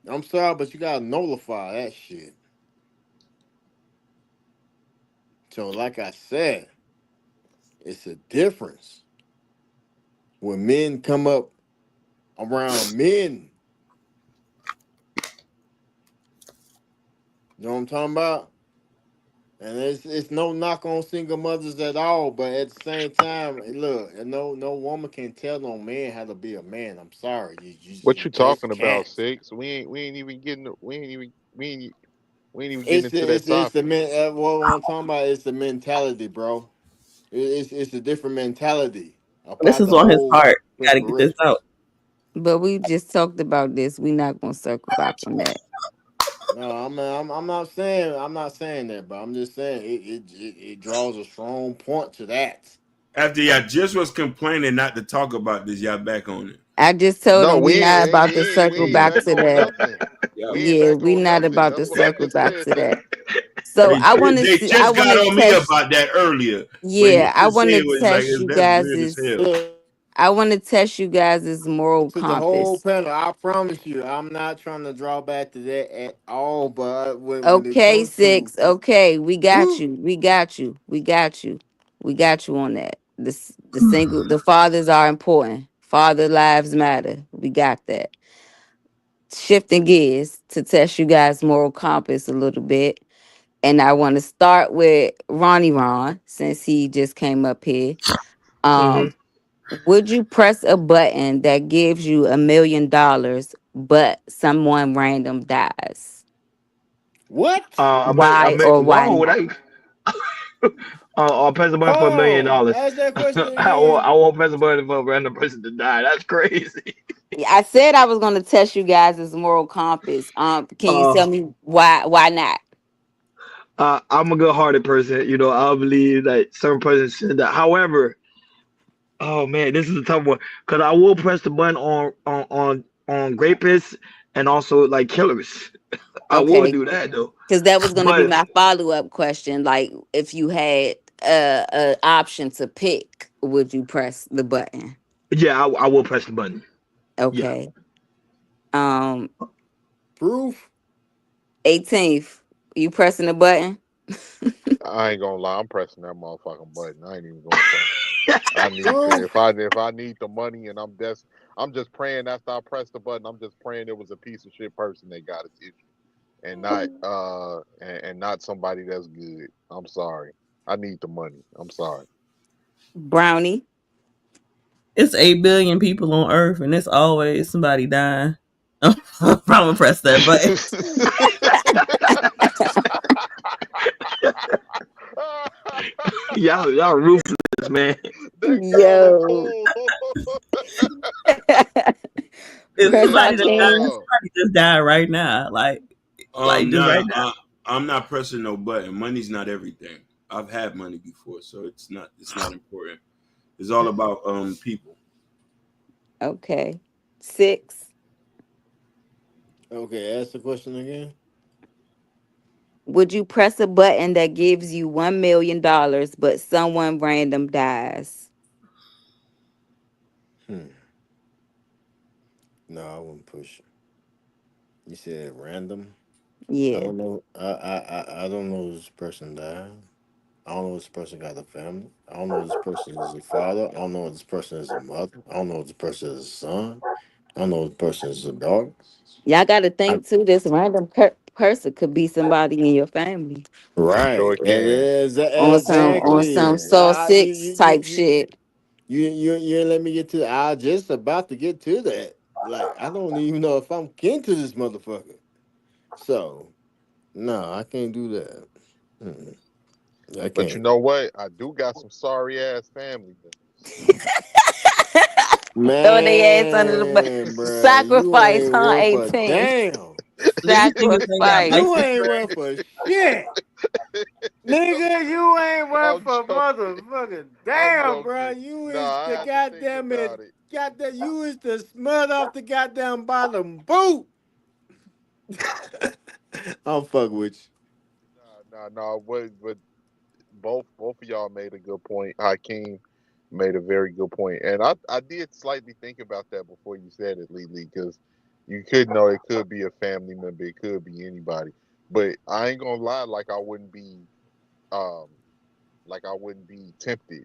I'm sorry, but you gotta nullify that shit. So, like I said, it's a difference when men come up around men. You know what I'm talking about? And it's no knock on single mothers at all, but at the same time, look, no woman can tell no man how to be a man. I'm sorry, What you you just talking about, can't. six? We ain't even getting we ain't even getting into that It's the topic. men. What I'm talking about is the mentality, bro. It's a different mentality This about is the on his whole heart. Got to get this preparation. out. But we just talked about this. We not gonna circle back on that. No, I'm not saying that, but I'm just saying it draws a strong point to that. after y'all just was complaining not to talk about this, y'all back on it. I just told No, him we not about to we circle ain't back back to on that. nothing. Yeah. We ain't Yeah, back we on not nothing. about That's to what I circle just back said to to that. him. So They I just, want to they see. I just want got to on me test. about that earlier. But he Yeah, I just want said to was like test you that's weird as guys's. hell. Look, I want to test you guys's moral to the whole compass. panel, I promise you, I'm not trying to draw back to that at all. But when it Okay, comes to, six. Okay, we got whew, you. We got you. We got you. We got you on that. The fathers are important. Father lives matter. We got that. Shifting gears to test you guys' moral compass a little bit. And I want to start with Ronnie Ron, since he just came up here. Hmm. Um, would you press a button that gives you $1 million, but someone random dies? what? I Why mean, or why why would not? I? I'll press a button for Oh, $1 million. ask that question I again. won't press a button for a random person to die. That's crazy. I said I was going to test you guys' moral compass. Can you Uh, tell me why not? I'm a good-hearted person. I believe that certain persons should die. However, oh man, this is a tough one because I will press the button on rapists and also like killers. I will Okay, do that though. because that was going to be But my follow-up question. Like, if you had a option to pick, would you press the button? yeah, I will press the button. Yeah. Okay. Um, Proof? 18th, you pressing the button? I ain't gonna lie, I'm pressing that motherfucking button. I ain't even gonna front. I need to Proof? if I need the money and I'm just praying after I press the button, I'm just praying it was a piece of shit person that got his issue and not and not somebody that's good. I'm sorry. I need the money. I'm sorry. Brownie. It's 8 billion people on Earth, and it's always somebody dying. I'm gonna press that button. Y'all ruthless, man. That girl is Yo. cool. It's Press somebody our that died. king. Oh, Somebody just died right now. Like just right Nah, now. I'm not pressing no button. Money's not everything. I've had money before, so it's not important. It's all about people. Okay. 6. Okay, ask the question again. Would you press a button that gives you $1 million, but someone random dies? Hmm. No, I wouldn't push. You said random. I Yeah. don't know. I don't know this person died. I don't know this person got a family. I don't know this person is a father. I don't know this person is a mother. I don't know this person is a son. I don't know this person is a daughter. Y'all got to I, think too. This random person could be somebody in your family right. Sure It can. is on exactly. some Saw Six type shit. You ain't let me get to. I just about to get to that. Like I don't even know if I'm getting to this motherfucker. So no, I can't do that. Mm-mm. I But you can't. know what? I do got some sorry ass family members. Throwing their ass under the bus. Man, bruh, you Sacrifice, ain't huh? worth a 18. damn. These niggas ain't got Sacrifice. You license ain't plate. worth a shit. Nigga, you ain't worth I'm a joking. motherfucker. I'm Damn, joking. bro. You Nah, is I the had to think goddamn about it. it. Goddamn, you is the smut off the goddamn bottom boot. I'm fucking with Nah. But both of y'all made a good point. Hakeem made a very good point, and I did slightly think about that before you said it, Lee, because you could know it could be a family member, it could be anybody. But I ain't gonna lie, um I wouldn't be tempted.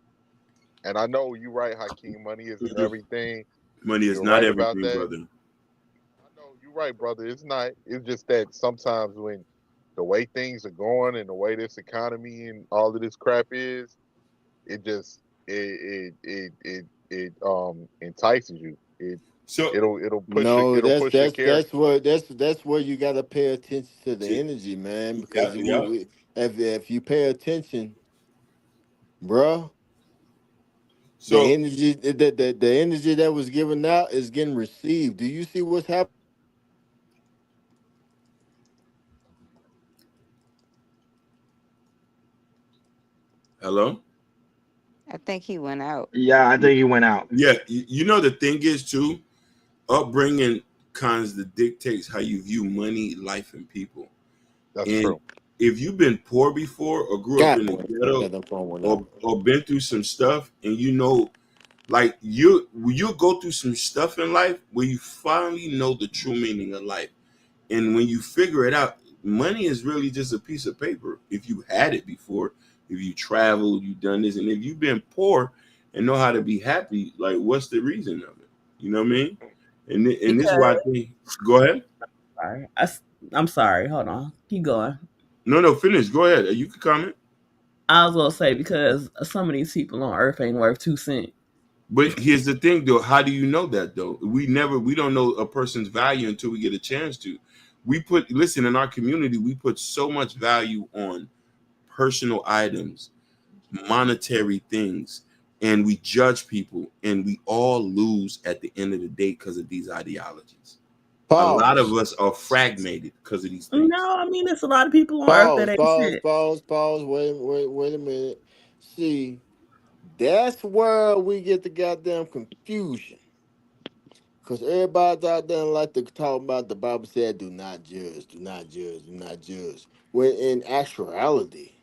And I know you're right, Hakeem. Money isn't Mhm. everything. Money is You're not right about everything, that. brother. I know you're right, brother. It's not. It's just that sometimes when the way things are going and the way this economy and all of this crap is, it just it entices you. So It'll you. push your No, it'll that's push your that's that's character. where that's where you gotta pay attention to the see, energy, man. yeah, Because yeah. if you pay attention, bruh, the So energy the energy that was given out is getting received. Do you see what's happening? hello. I think he went out. Yeah, I think he went out. Yeah, you know the thing is too, upbringing kinds of dictates how you view money, life, and people. That's And true. if you've been poor before, or grew up God, in the boy, I ghetto, got that phone went out. or been through some stuff, and you know, like you go through some stuff in life where you finally know the true meaning of life. And when you figure it out, money is really just a piece of paper. If you had it before, if you traveled, you done this, and if you've been poor and know how to be happy, like what's the reason of it? You know what I mean? And this is why I Because think. Go ahead. sorry, I'm sorry. Hold on, keep going. No, finish. Go ahead. You can comment. I was gonna say because some of these people on Earth ain't worth 2 cents. But here's the thing, though. How do you know that, though? We don't know a person's value until we get a chance to. Listen, in our community, we put so much value on personal items, monetary things, and we judge people, and we all lose at the end of the day because of these ideologies. A lot of Pause. us are fragmented because of these things. No, I mean there's a lot of people on Earth that Pause. ain't Pause. shit. Pause. Pause. Wait a minute. See, that's where we get the goddamn confusion. Because everybody out there like to talk about the Bible said, do not judge, do not judge, do not judge. When in actuality,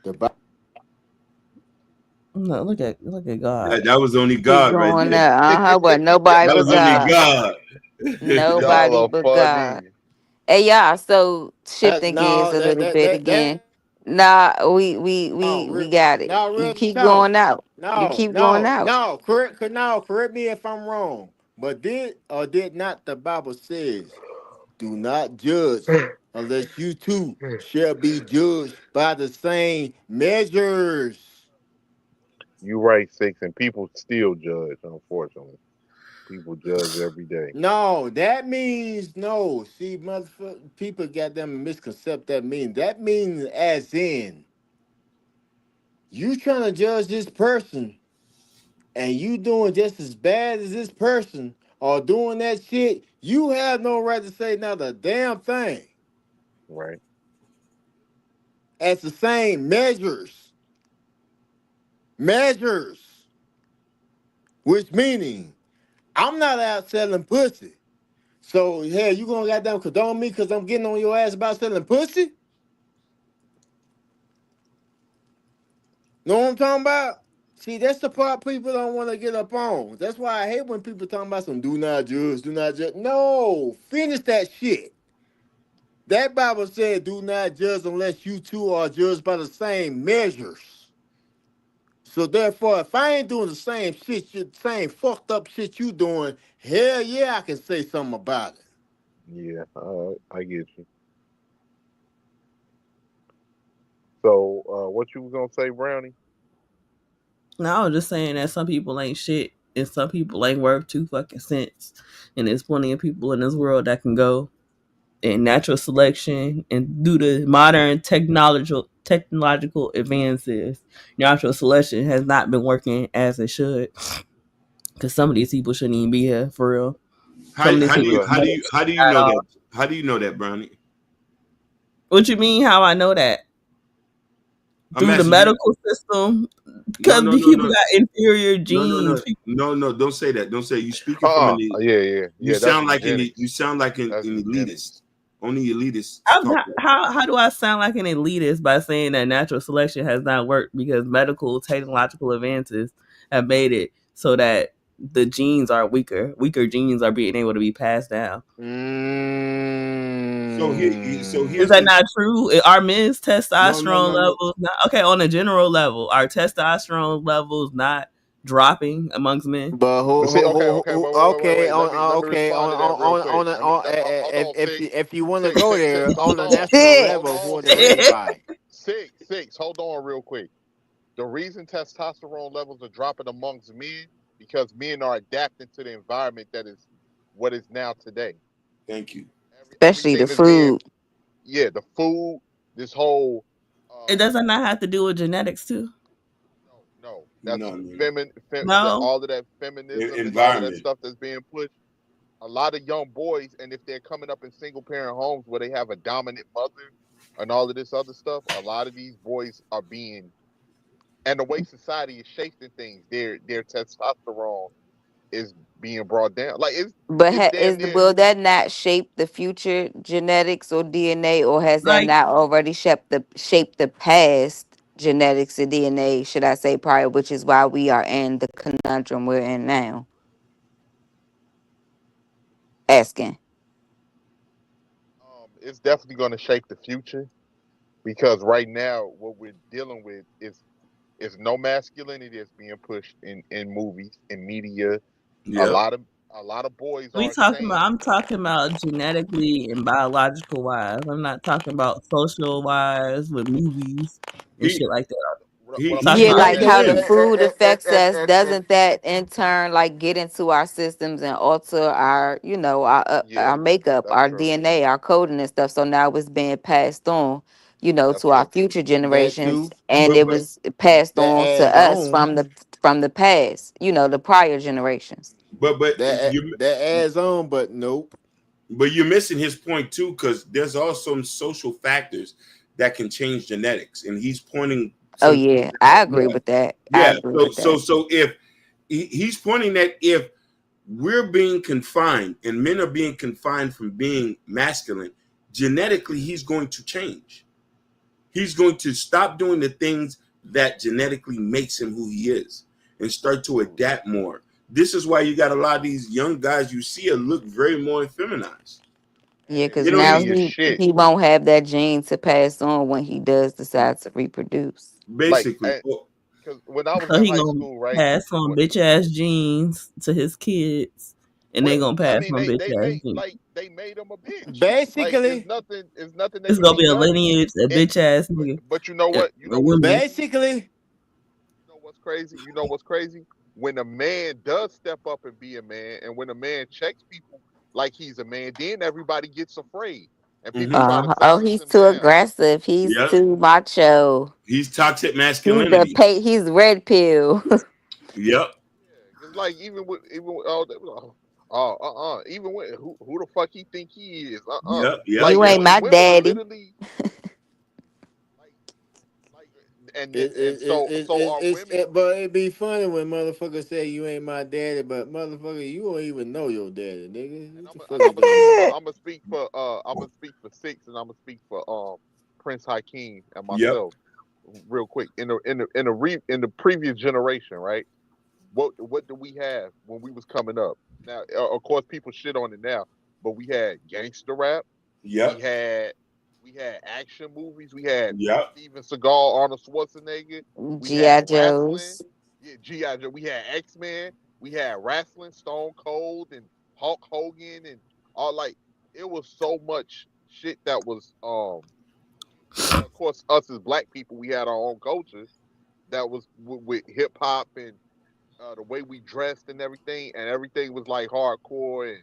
the Bible. No, look at God. That was only Keep God right going there. up. But nobody That but was only God. God. Y'all Nobody are but God. funny. Hey, y'all. So shifting gears No, a little bit that again. Nah, we got it. no, You real keep talk. going out. You No, keep going no, out. no. Correct me if I'm wrong. But did or did not the Bible says, do not judge unless you too shall be judged by the same measures. You right, six, and people still judge. Unfortunately, people judge every day. No, that means no. See, motherfucker, people got them misconcept that mean. That means as in you trying to judge this person and you doing just as bad as this person or doing that shit, you have no right to say not a damn thing. Right. As the same measures, which meaning I'm not out selling pussy. So, hey, you gonna goddamn condone me because I'm getting on your ass about selling pussy? Know what I'm talking about? See, that's the part people don't want to get up on. That's why I hate when people talking about some do not judge, do not judge. No, finish that shit. That Bible said, do not judge unless you two are judged by the same measures. So therefore, if I ain't doing the same shit, same fucked up shit you doing, hell yeah, I can say something about it. Yeah, I get you. So, what you was gonna say, Brownie? No, I was just saying that some people ain't shit and some people ain't worth 2 fucking cents. And there's plenty of people in this world that can go in natural selection and due to modern technological advances, natural selection has not been working as it should. Because some of these people shouldn't even be here for real. How Some of these how do people you Because how do you how do you at know all. that? How do you know that, Brownie? What you mean? How I know that? I'm Through the asking you. medical system, No, because no, these no, people no, got inferior no, no, genes. no, no, no. Don't say that. Don't say. You speaking from an. You yeah, that's sound like an. You eugenics. sound like That's an elitist. eugenics. Only elitists I'm talk not, like. how do I sound like an elitist by saying that natural selection has not worked because medical technological advances have made it so that the genes are weaker genes are being able to be passed down. So Is here's that Mm. the. not true? Are men's No, no, testosterone no, no. levels not okay on a general level? Are testosterone levels not dropping amongst men? But But see, okay, okay, okay wait. on Let me okay respond to that real quick. on, Hold on, six, if you want to six, go six, six. there on Hold a on, national hold level on, more than six, anybody. six. Hold on, real quick. The reason testosterone levels are dropping amongst men because men are adapting to the environment that is what is now today. Thank you. Especially the Everything is being, food. yeah, the food, this whole, It doesn't not have to do with genetics too. no, that's No, no, no. No. all of that feminism and all of that Environment. stuff that's being pushed. A lot of young boys, and if they're coming up in single parent homes where they have a dominant mother and all of this other stuff, a lot of these boys are being, and the way society is shaping things, their testosterone is being brought down. Like But it's damn near. will that not shape the future genetics or DNA, or has that Like not already shaped the past genetics or DNA? Should I say prior, which is why we are in the conundrum we're in now. Asking. It's definitely going to shape the future because right now what we're dealing with is no masculinity that's being pushed in movies, in media. A Yep. lot of boys aren't saying. I'm talking about genetically and biological wise. I'm not talking about social wise with movies and He shit like that. What I'm I'm he's talking Yeah, about saying like breaking is how the in. food affects us, And doesn't that in turn like get into our systems and alter our, yeah, our makeup, that's our true. DNA, our coding and stuff? So now it's being passed on, That's to our true. future that generations, too. and But it but was passed That on to adds us on. from the past, the prior generations. but you That adds on, but nope. but you're missing his point too, because there's also some social factors that can change genetics, and he's pointing Oh some things yeah, I out. agree with that. I Yeah. agree So with so that. so if he's pointing that if we're being confined and men are being confined from being masculine, genetically he's going to change. He's going to stop doing the things that genetically makes him who he is and start to adapt more. This is why you got a lot of these young guys you see look very more feminized. And Yeah, they're because They don't now skinny need as shit. he won't have that gene to pass on when he does decide to reproduce. Like, basically. because when I was so in he high gonna school, right? pass on What bitch ass genes to his kids, and they Well, gonna I pass mean, on bitch they ass made genes. like they made him a bitch. Like Basically, it's nothing that It's can gonna be be a done. lineage of It, bitch ass nigga. but you know And what? You know what's women. crazy? basically, You know what's crazy? You know what's crazy? When a man does step up and be a man, and when a man checks people like he's a man, then everybody gets afraid, and people Mm-hmm. try to Oh, silence he's him too down. aggressive. He's Yep. too macho. He's toxic He's masculinity. he's red pill. Yep. Yeah, it's like even with, oh, they was, even with who the fuck he think he is? Yep. Yep. Like You Yep. ain't my women are daddy. literally like like and so are women. but it'd be funny when motherfuckers say you ain't my daddy, but motherfucker, you don't even know your daddy, nigga. And What the and fuck you talking about? I'm gonna speak for Six, and I'm gonna speak for Prince Hakeem and Yep. myself. real quick in the previous generation, right? What do we have when we was coming up? Now, of course, people shit on it now, but we had gangster rap. We Yep. had action movies. We had Yep. Steven Seagal, Arnold Schwarzenegger. We GI had wrestling. Joes. Yeah, GI Joe. We had X Men. We had wrestling, Stone Cold and Hulk Hogan, and all like it was so much shit that was and of course us as black people, we had our own culture that was with hip hop and the way we dressed and everything was like hardcore and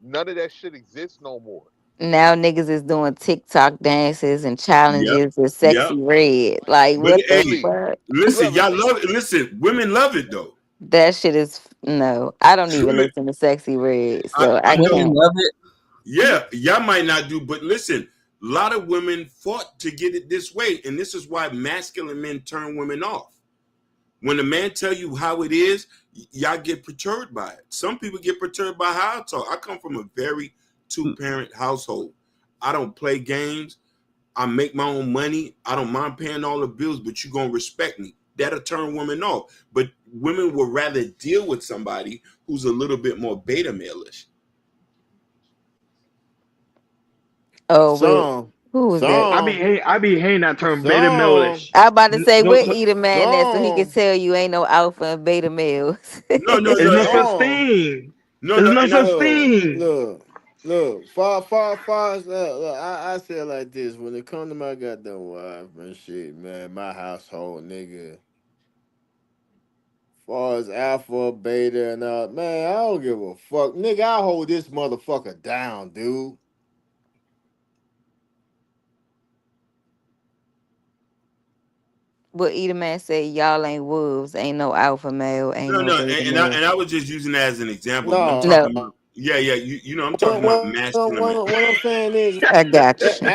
none of that shit exists no more. Now niggas is doing TikTok dances and Yep. challenges with Yep. sexy red. Like But what the hey, Really, fuck? you listen, ever y'all seen? love it. Listen, women love it though. That shit is no. I don't even Women, listen to sexy red, I, so I I know. Women can't. love it. Yeah, y'all might not do, but listen, a lot of women fought to get it this way, and this is why masculine men turn women off. When a man tell you how it is, y'all get perturbed by it. Some people get perturbed by how I talk. I come from a very two-parent household. I don't play games. I make my own money. I don't mind paying all the bills, but you gonna respect me. That'll turn women off. But women would rather deal with somebody who's a little bit more beta male-ish. Oh wait, Some, who was that? some, I be hating that term beta some, male-ish. I about to say No, what no, eat a man that so he can some, tell you ain't no alpha and beta males. No, no, there's no, no such some. thing. no, There's no, no and I, such Look, thing. far. Look, I say it like this: when it come to my goddamn wife and shit, man, my household, nigga. Far as alpha, beta, and man, I don't give a fuck, nigga. I hold this motherfucker down, dude. What eat a man say y'all ain't wolves, ain't no alpha male, ain't no, no no, beta and male. I was just using that as an example. I'm No, No, talking about, yeah, yeah, you know, I'm talking what about what masculine men. what I'm saying is I got that you.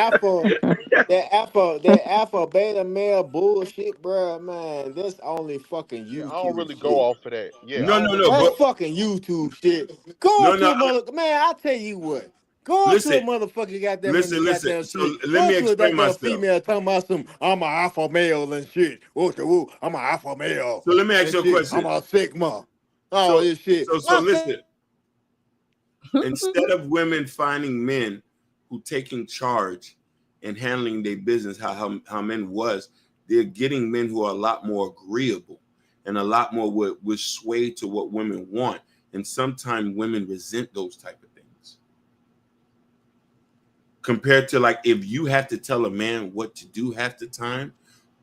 alpha beta male bullshit, bruh, man. That's only fucking Yeah, I don't YouTube really go shit. off of that. Yeah, I No, don't no, really no, That's go but off of fucking YouTube shit. Go no, to no. a mother man. I tell you what. Go to a Listen, motherfucker goddamn in the listen. goddamn So street. let Go me to a explain goddamn myself. female talking about some I'm a alpha male and shit. Woo woo. I'm a alpha male So let me ask and you a shit. I'm question. a sigma. All So, this shit. so Not saying listen. Instead of women finding men who taking charge and handling their business, how men was, they're getting men who are a lot more agreeable and a lot more would sway to what women want. And sometimes women resent those type of things. Compared to like if you have to tell a man what to do half the time,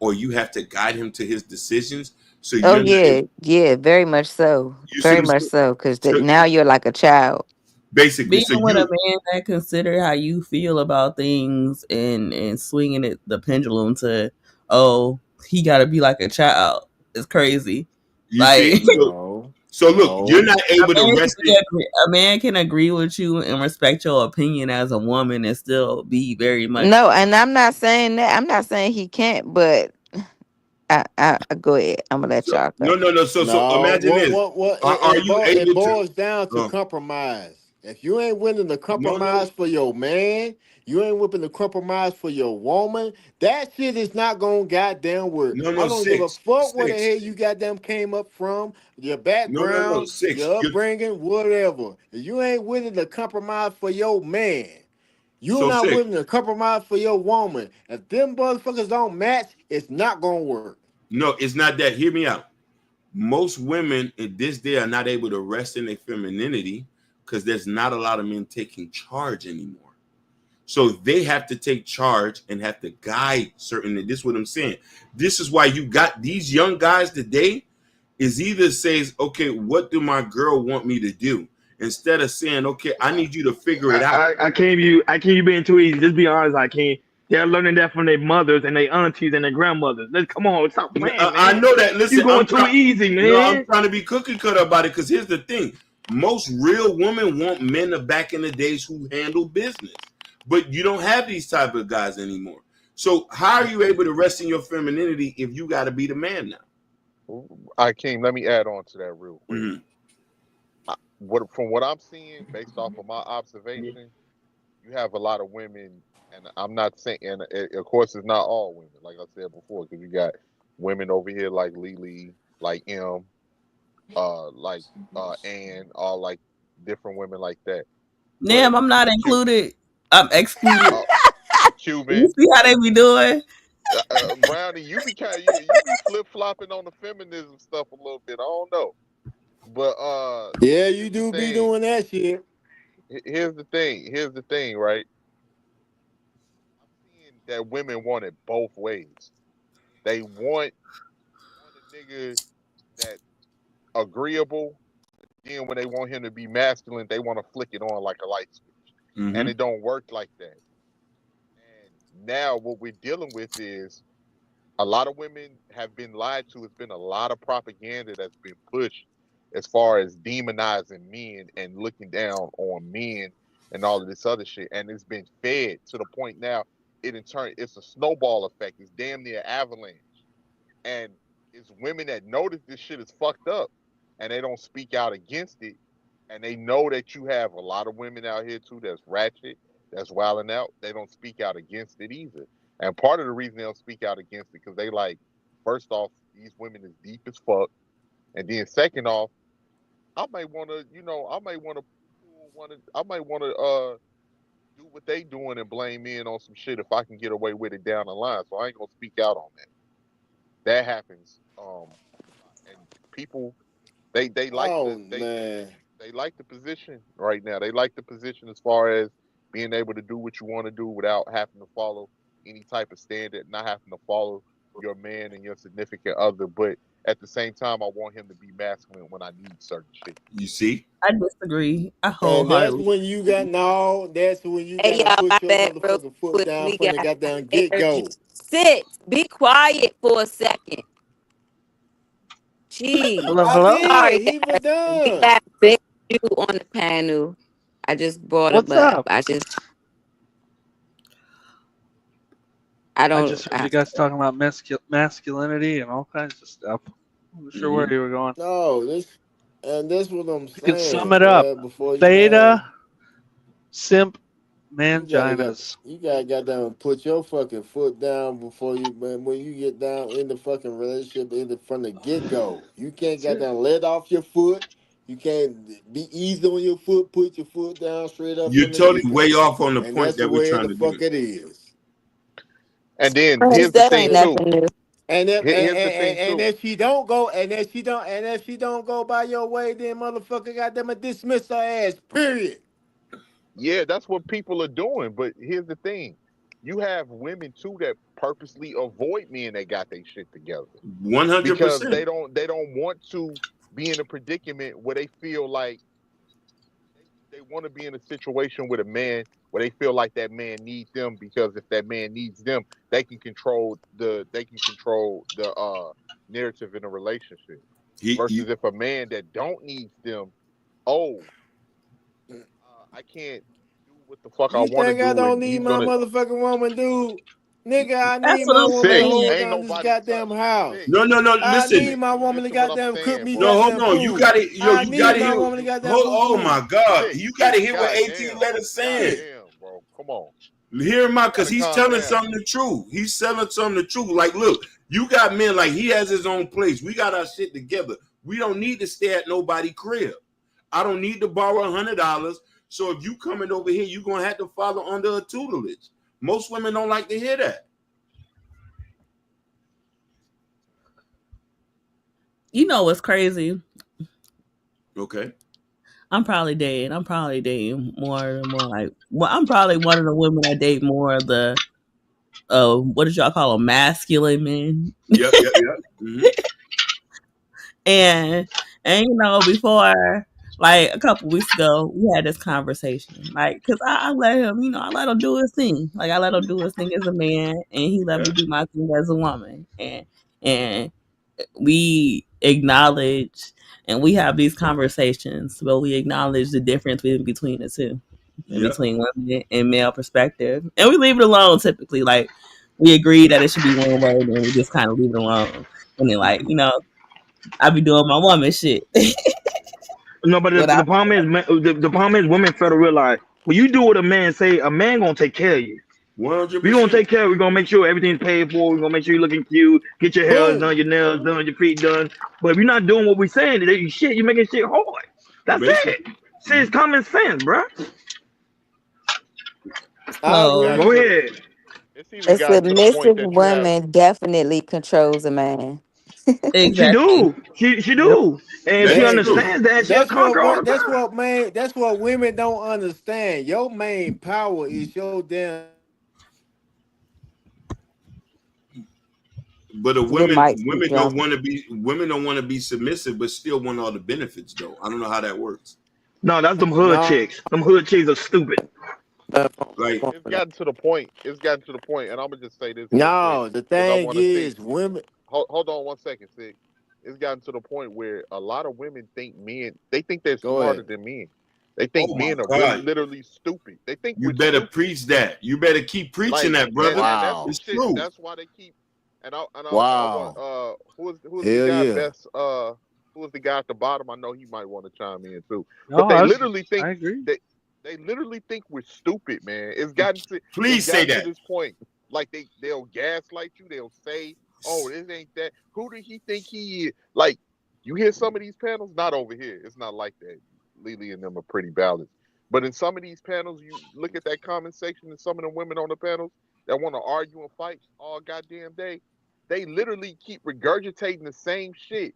or you have to guide him to his decisions, so Oh you're not yeah, yeah, very much so, you see very what I'm much saying? so. Because So now you're like a child. basically, Being so with a you man that consider how you feel about things and swinging it the pendulum to, oh, he got to be like a child is crazy. you Like see, so look, you're no. not able to rest it. a man can agree with you and respect your opinion as a woman and still be very much. No, and I'm not saying that. I'm not saying he can't, but I go ahead. I'm gonna let So y'all go. no. So No, imagine this: are you it able to? boils down to compromise. If you ain't willing to No. compromise for your man, you ain't willing to compromise for your woman, that shit is not gonna goddamn work. No, I no, don't give a six, fuck where the six. hell you goddamn came up from, your No, background, six. your upbringing, whatever. If you ain't willing to compromise for your man, you're So not six. willing to compromise for your woman. If them motherfuckers don't match, it's not gonna work. No, it's not that. Hear me out. Most women in this day are not able to rest in their femininity because there's not a lot of men taking charge anymore. So they have to take charge and have to guide certain. This is what I'm saying. This is why you got these young guys today. Is either says, okay, what do my girl want me to do? Instead of saying, okay, I need you to figure it out. I can't you being too easy. Just be honest, I can't. They're learning that from their mothers and their aunties and their grandmothers. Let's come on, stop playing, I man. know that. You Listen, going too easy, I'm man. trying to be cookie cutter about it because here's the thing: most real women want men of back in the days who handle business, but you don't have these type of guys anymore. So how are you able to rest in your femininity if you got to be the man now? King, let me add on to that real quick. Mm-hmm. From what I'm seeing, based off of my observation, you have a lot of women And I'm not saying, and of course, it's not all women, like I said before, because you got women over here like Lily, like like Ann, all like different women like that. But Damn, I'm not included. I'm excluded. uh, You Cuban, see how they be doing? Brownie, you be kind, you be flip flopping on the feminism stuff a little bit. I don't know, but Yeah, you here's the do be thing. doing that shit. Here's the thing. Here's the thing, right? I'm seeing that women want it both ways. They want a nigga that agreeable. Then when they want him to be masculine, they want to flick it on like a light switch, and Mm-hmm. it don't work like that. And now what we're dealing with is a lot of women have been lied to. It's been a lot of propaganda that's been pushed as far as demonizing men and looking down on men and all of this other shit. And it's been fed to the point now it in turn it's a snowball effect. It's damn near avalanche. And it's women that know that this shit is fucked up and they don't speak out against it. And they know that you have a lot of women out here too that's ratchet, that's wilding out. They don't speak out against it either. And part of the reason they don't speak out against it because they like, first off, these women is deep as fuck. And then second off, I might wanna, I might wanna do what they doing and blame men on some shit if I can get away with it down the line. So I ain't gonna speak out on that. That happens. And people they like Oh the man. they like the position right now. They like the position as far as being able to do what you want to do without having to follow any type of standard, not having to follow your man and your significant other. But at the same time, I want him to be masculine when I need certain shit. You see? I disagree. I And that's wholeheartedly when you got disagree. no, that's when you Hey gotta y'all, my put your bad, real motherfucking foot quick. down We from the got goddamn get energy. go. Sit. Be quiet for a second. Jeez. Hello, I hello. did. Sorry, He was guys. We done. got Big you on the panel. I just brought him What's up. up? I I don't. just heard you guys talking about masculinity and all kinds of stuff. I'm not sure where Mm-hmm. you were going. No, this what I'm You can sum saying, it up. man. Before you Beta simp you gotta got manginas. you gotta goddamn put your fucking foot down before you, man, when you get down in the fucking relationship from the get go. You can't That's it. goddamn let off your foot. You can't be easy on your foot, put your foot down straight up You're from the totally get way go. off on the And point that's the that we're way trying the to do. fuck it is. And then Prince, here's the that thing ain't And too. nothing new. Here's the thing and too. if she don't go, and if she don't go by your way, then motherfucker goddamn dismiss her ass. Period. Yeah, that's what people are doing. But here's the thing. You have women too that purposely avoid men that got their shit together because 100%. they don't want to be in a predicament where they feel like they want to be in a situation with a man where they feel like that man needs them because if that man needs them, they can control the narrative in a relationship. He Versus if a man that don't needs them, oh, I can't do what the fuck I You want to think I do, don't and need he's my gonna motherfucking woman, dude? Nigga, I That's need what my I'm woman to six. hold saying. Ain't down this nobody goddamn house. No, no, no. I need Listen. my woman to Listen what I'm goddamn cook saying, me No, bro. hold goddamn on. You food. got to yo. I You got need to my hear. woman to goddamn Hold. boo Oh boo. my God. You got to Six. hear what God 18 damn. letter God saying. damn, bro. Come on. Hear him out You because gotta he's calm telling down. something the truth. He's selling something the truth. Like, look, you got men like he has his own place. We got our shit together. We don't need to stay at nobody crib. I don't need to borrow $100. So if you coming over here, you're gonna have to follow under a tutelage. Most women don't like to hear that. You know what's crazy? Okay. I'm probably dating. I'm probably dating more and more like. Well, I'm probably one of the women that date more of the what did y'all call them? Masculine men. Yep, yep, yep. Mm-hmm. and you know, before like a couple weeks ago, we had this conversation. Like, cause I let him, you know, I let him do his thing. Like I let him do his thing as a man, and he let Yeah. me do my thing as a woman. And we acknowledge and we have these conversations, but we acknowledge the difference between the two, and Yep. between women and male perspective, and we leave it alone. Typically, like we agree that it should be one way, and we just kind of leave it alone. And then, like you know, I be doing my woman shit. No, but the Without problem is, the problem is, women fail to realize when you do what a man say, a man gonna take care of you. We're gonna take care. We're gonna make sure everything's paid for. We're gonna make sure you're looking cute. Get your hair done, Boom. your nails done, your feet done. But if you're not doing what we're saying, then shit, you're making shit hard. That's it. Shit is common sense, bro. I It's agree. So gotten Go to the ahead. it's even A gotten to the point submissive that you have woman definitely controls a man. She exactly. do. She Yep. do. And if That she is That true. understands that, she'll that's conquer all the that's time. what man that's what women don't understand. Your main power is your damn But the Your women mic keep dropping. women don't want to be submissive, but still want all the benefits though. I don't know how that works. No, that's them hood no. chicks. Them hood chicks are stupid. Like it's gotten to the point. It's gotten to the point, and I'm gonna just say this real quick No, the because I thing want to see. is women Hold on 1 second, Sig. It's gotten to the point where a lot of women think men. They think they're go smarter ahead. than men. They think oh my men are really God, literally stupid. They think you we're better stupid. preach that. You better keep preaching Like, that, brother. and that's the Wow. It's shit. true. That's why they keep. And I want Wow. who is the Hell guy yeah. best who is the guy at the bottom? I know he might want to chime in too. But No, they literally think I agree. they literally think we're stupid, man. It's Please say gotten to that. this point. Like they'll gaslight you. They'll say, "Oh, this ain't that. Who did he think he is?" Like you hear some of these panels, not over here. It's not like that. Lily and them are pretty balanced. But in some of these panels, you look at that comment section and some of the women on the panels that want to argue and fight all goddamn day, they literally keep regurgitating the same shit.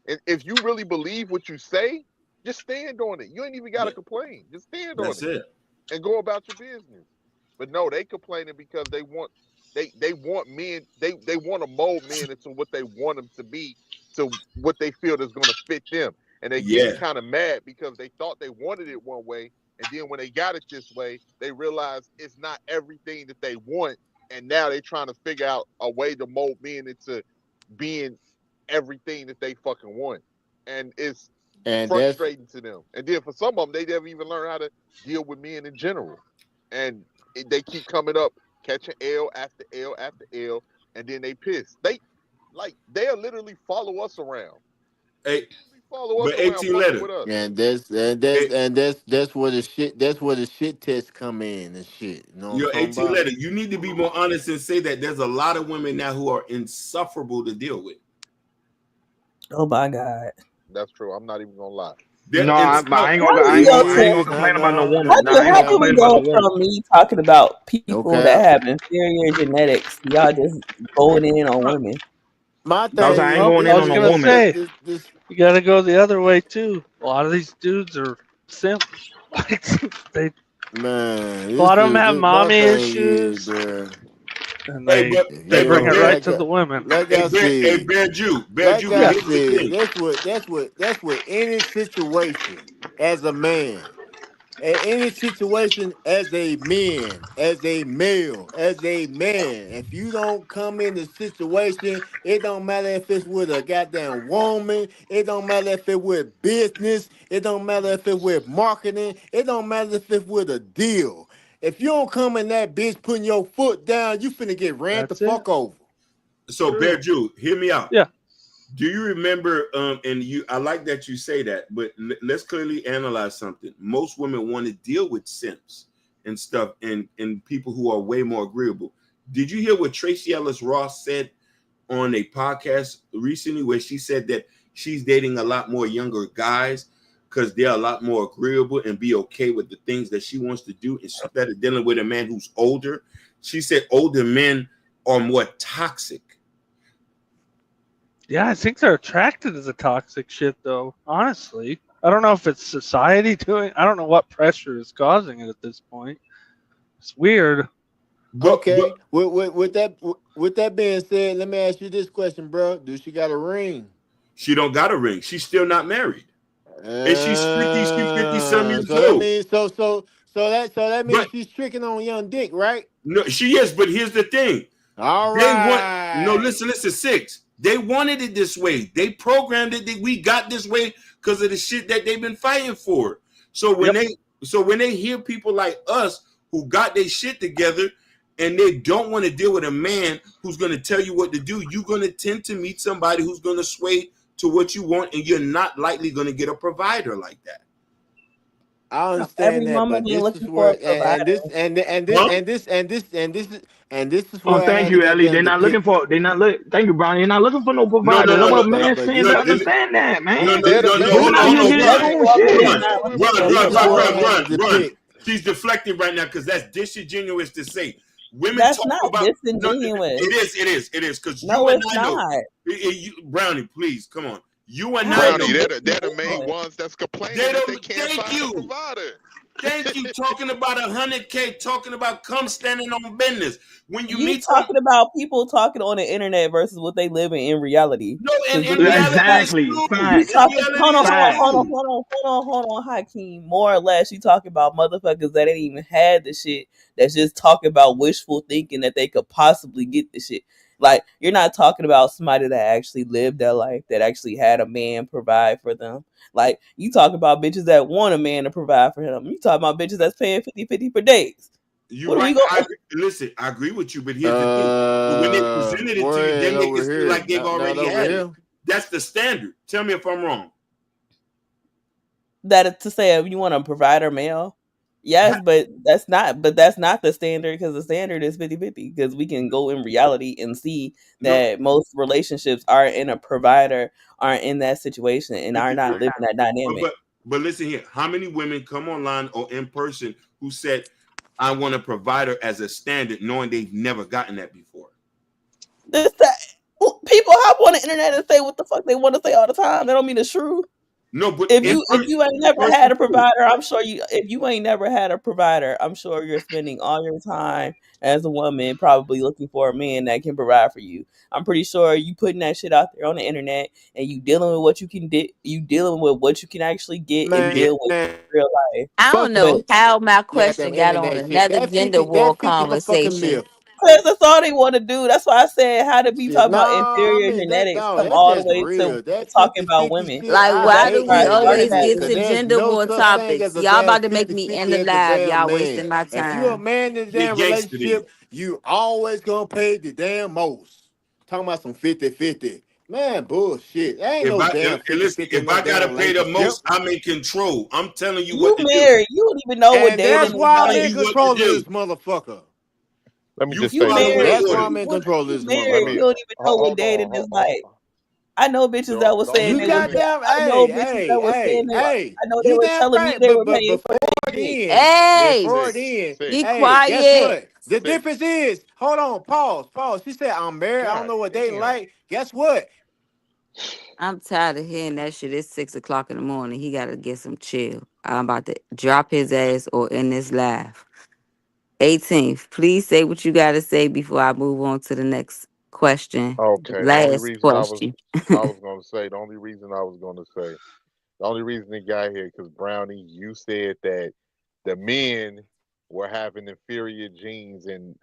And if you really believe what you say, just stand on it. You ain't even got to complain. Just stand on That's it it. and go about your business. But no, they complaining because they want men they want to mold men into what they want them to be, to what they feel is going to fit them, and they're getting Yeah. kind of mad because they thought they wanted it one way, and then when they got it this way, they realize it's not everything that they want, and now they're trying to figure out a way to mold men into being everything that they fucking want, and it's And that's frustrating to them. And then for some of them, they never even learn how to deal with men in general, and they keep coming up, catching L after L after L, and then they piss. They'll literally follow us around. Hey, Literally follow us but around, 18 fucking letter. with us. Hey, that's where the shit tests come in and shit. You know what I'm your talking 18 about? letter. You need to be more honest and say that there's a lot of women now who are insufferable to deal with. Oh my God. That's true. I'm not even gonna lie. They're No, I ain't How gonna. do I we ain't go gonna. I ain't to gonna No, complain about no no, woman. no, Nah, I ain't how no gonna did we complain cap, about no go woman. from me talking about no people that cap. have inferior genetics to y'all just going in on women? My I was. thing I ain't is Well, going I in this was on no gonna this woman. this say this, this you got to go the other way too. A lot of these dudes are simps. Like they, man, a lot of them have my mommy thing is, issues, bro. and hey, but If they hey, you bring but it don't Bear, right to the women. like I said. Bear Like Jew. I But Yeah, here's the said, thing. that's what any situation as a man, any situation as a man, as a male, as a man, if you don't come in the situation, it don't matter if it's with a goddamn woman, it don't matter if it's with business, it don't matter if it's with marketing, it don't matter if it's with a deal. If you don't come in that bitch putting your foot down, you finna get ran the that's it. fuck over. So Bear True. Jew, hear me out. Yeah, Do you remember? And you, I like that you say that, but let's clearly analyze something. Most women want to deal with simps and stuff, and people who are way more agreeable. Did you hear what Tracy Ellis Ross said on a podcast recently, where she said that she's dating a lot more younger guys because they're a lot more agreeable and be okay with the things that she wants to do instead of dealing with a man who's older? She said older men are more toxic. yeah. I think they're attracted to the toxic shit, though. Honestly, I don't know if it's society doing. I don't know what pressure is causing it at this point. It's weird. But Okay. With that being said, let me ask you this question, bro. Do she got a ring? she don't got a ring. She's still not married. And she's 50, she's 50 some years So that old. means so that means But she's tricking on young dick, right? no, she is. But here's the thing. All They want right. listen, six. They wanted it this way. They programmed it that we got this way because of the shit that they've been fighting for. So when Yep, they hear people like us who got their shit together and they don't want to deal with a man who's going to tell you what to do, you're going to tend to meet somebody who's going to sway to what you want, and you're not likely going to get a provider like that. I Every understand that, woman but ain't this is looking for where a provider. Huh? this is Oh, where I thank had to you, Ellie. goddamn depict. They're not look. Thank you, Brownie. They're not looking for no No, no, provider. no, That's But no, what but no, man but but saying. no, this To is understand that, no, man. no, They're the no, no. main Women Hold out on, here hold ones. on. getting Run, Every their own woman is shit. run, not looking for a this is where I had to run. depict. She's deflecting right now because that's disingenuous to say. Women That's talk not about no. disingenuous. It is because you No, and it's I know. not. Brownie, please come on. You and How I is know. Brownie, it they're the main disingenuous? ones that's They complaining that they don't. can't Thank find a you. provider. Thank you. Talking about 100K, talking about come standing on business. When you You meet some, talking about people talking on the internet versus what they live in reality. no, and Because in if you reality like, is Exactly. you true. In Facts. talking, reality hold on, is hold on, hold on, Facts. true. hold on, hold on, Hakeem. More or less, you talking about motherfuckers that ain't even had the shit. That's just talking about wishful thinking that they could possibly get the shit. Like you're not talking about somebody that actually lived their life, that actually had a man provide for them. Like you talk about bitches that want a man to provide for him. You talking about bitches that's paying 50-50 for days. You're What are right. we going? Listen, I agree with you, but here's the thing. When they presented it to you, they Word make over it seem here, like they've not already over had it. here. That's the standard. Tell me if I'm wrong. That to say if you want a provider male, yes, but that's not the standard because the standard is 50-50 because we can go in reality and see No, that most relationships are in a provider aren't in that situation and thank are you. not living that But, dynamic. but but listen here. How many women come online or in person who said, "I want a provider as a standard," knowing they've never gotten that before? This that people hop on the internet and say what the fuck they want to say all the time. That don't mean it's true. No, but If you ain't in never had person, a provider, I'm sure you if you ain't never had a provider, I'm sure you're spending all your time as a woman probably looking for a man that can provide for you. I'm pretty sure you putting that shit out there on the internet and you dealing with what you can you dealing with what you can actually get and Man, deal with real life. I fuck don't that But know how my goddamn question got on internet shit. another That gender 50, war that 50 motherfucking conversation. myth. because that's all they want to do. That's why I said, how did we Shit, talk no, about I inferior mean that genetics dog, come that's all the just way to real. That talking 50 about 50 women? shit, Like, I But why that's do hate we why it hearing started always that at shit. get Cause to there's gender no war such thing as topics? a Y'all damn about to make 50 me end 50 the as a live. damn Y'all man. wasting my If you a time. man in a get damn gangster then. relationship, you always gonna pay the damn most. Talking about some 50 50, man, bullshit. There ain't no damn 50 Listen, 50 in if no I gotta damn pay the relationship. most, I'm in control. I'm telling you what you to do. married. You don't even know what And dating that's is why I'm Telling in like. you what to control of do. this motherfucker. Let me You just You say this follow real married. the That's You why quick. I'm in what control of you this Let married. motherfucker. You me don't even know what hold dating on. is like. I know bitches The, that was the saying only You they was. reason goddamn, I know hey, bitches hey, that was saying hey, they. hey. I know they You were damn telling me right, they but were paying for before their dick. before Hey, six, then, be six, hey, guess quiet. what? The six. difference is, hold on, pause. She said I'm married. I don't God know what they damn. like. Guess what? I'm tired of hearing that shit. It's 6 o'clock in the morning. He gotta get some chill. I'm about to drop his ass or end this live. 18th, please say what you gotta say before I move on to the next question. The Okay. last question. The only reason I was gonna say, the only reason it got here because Brownie, you said that the men were having inferior genes and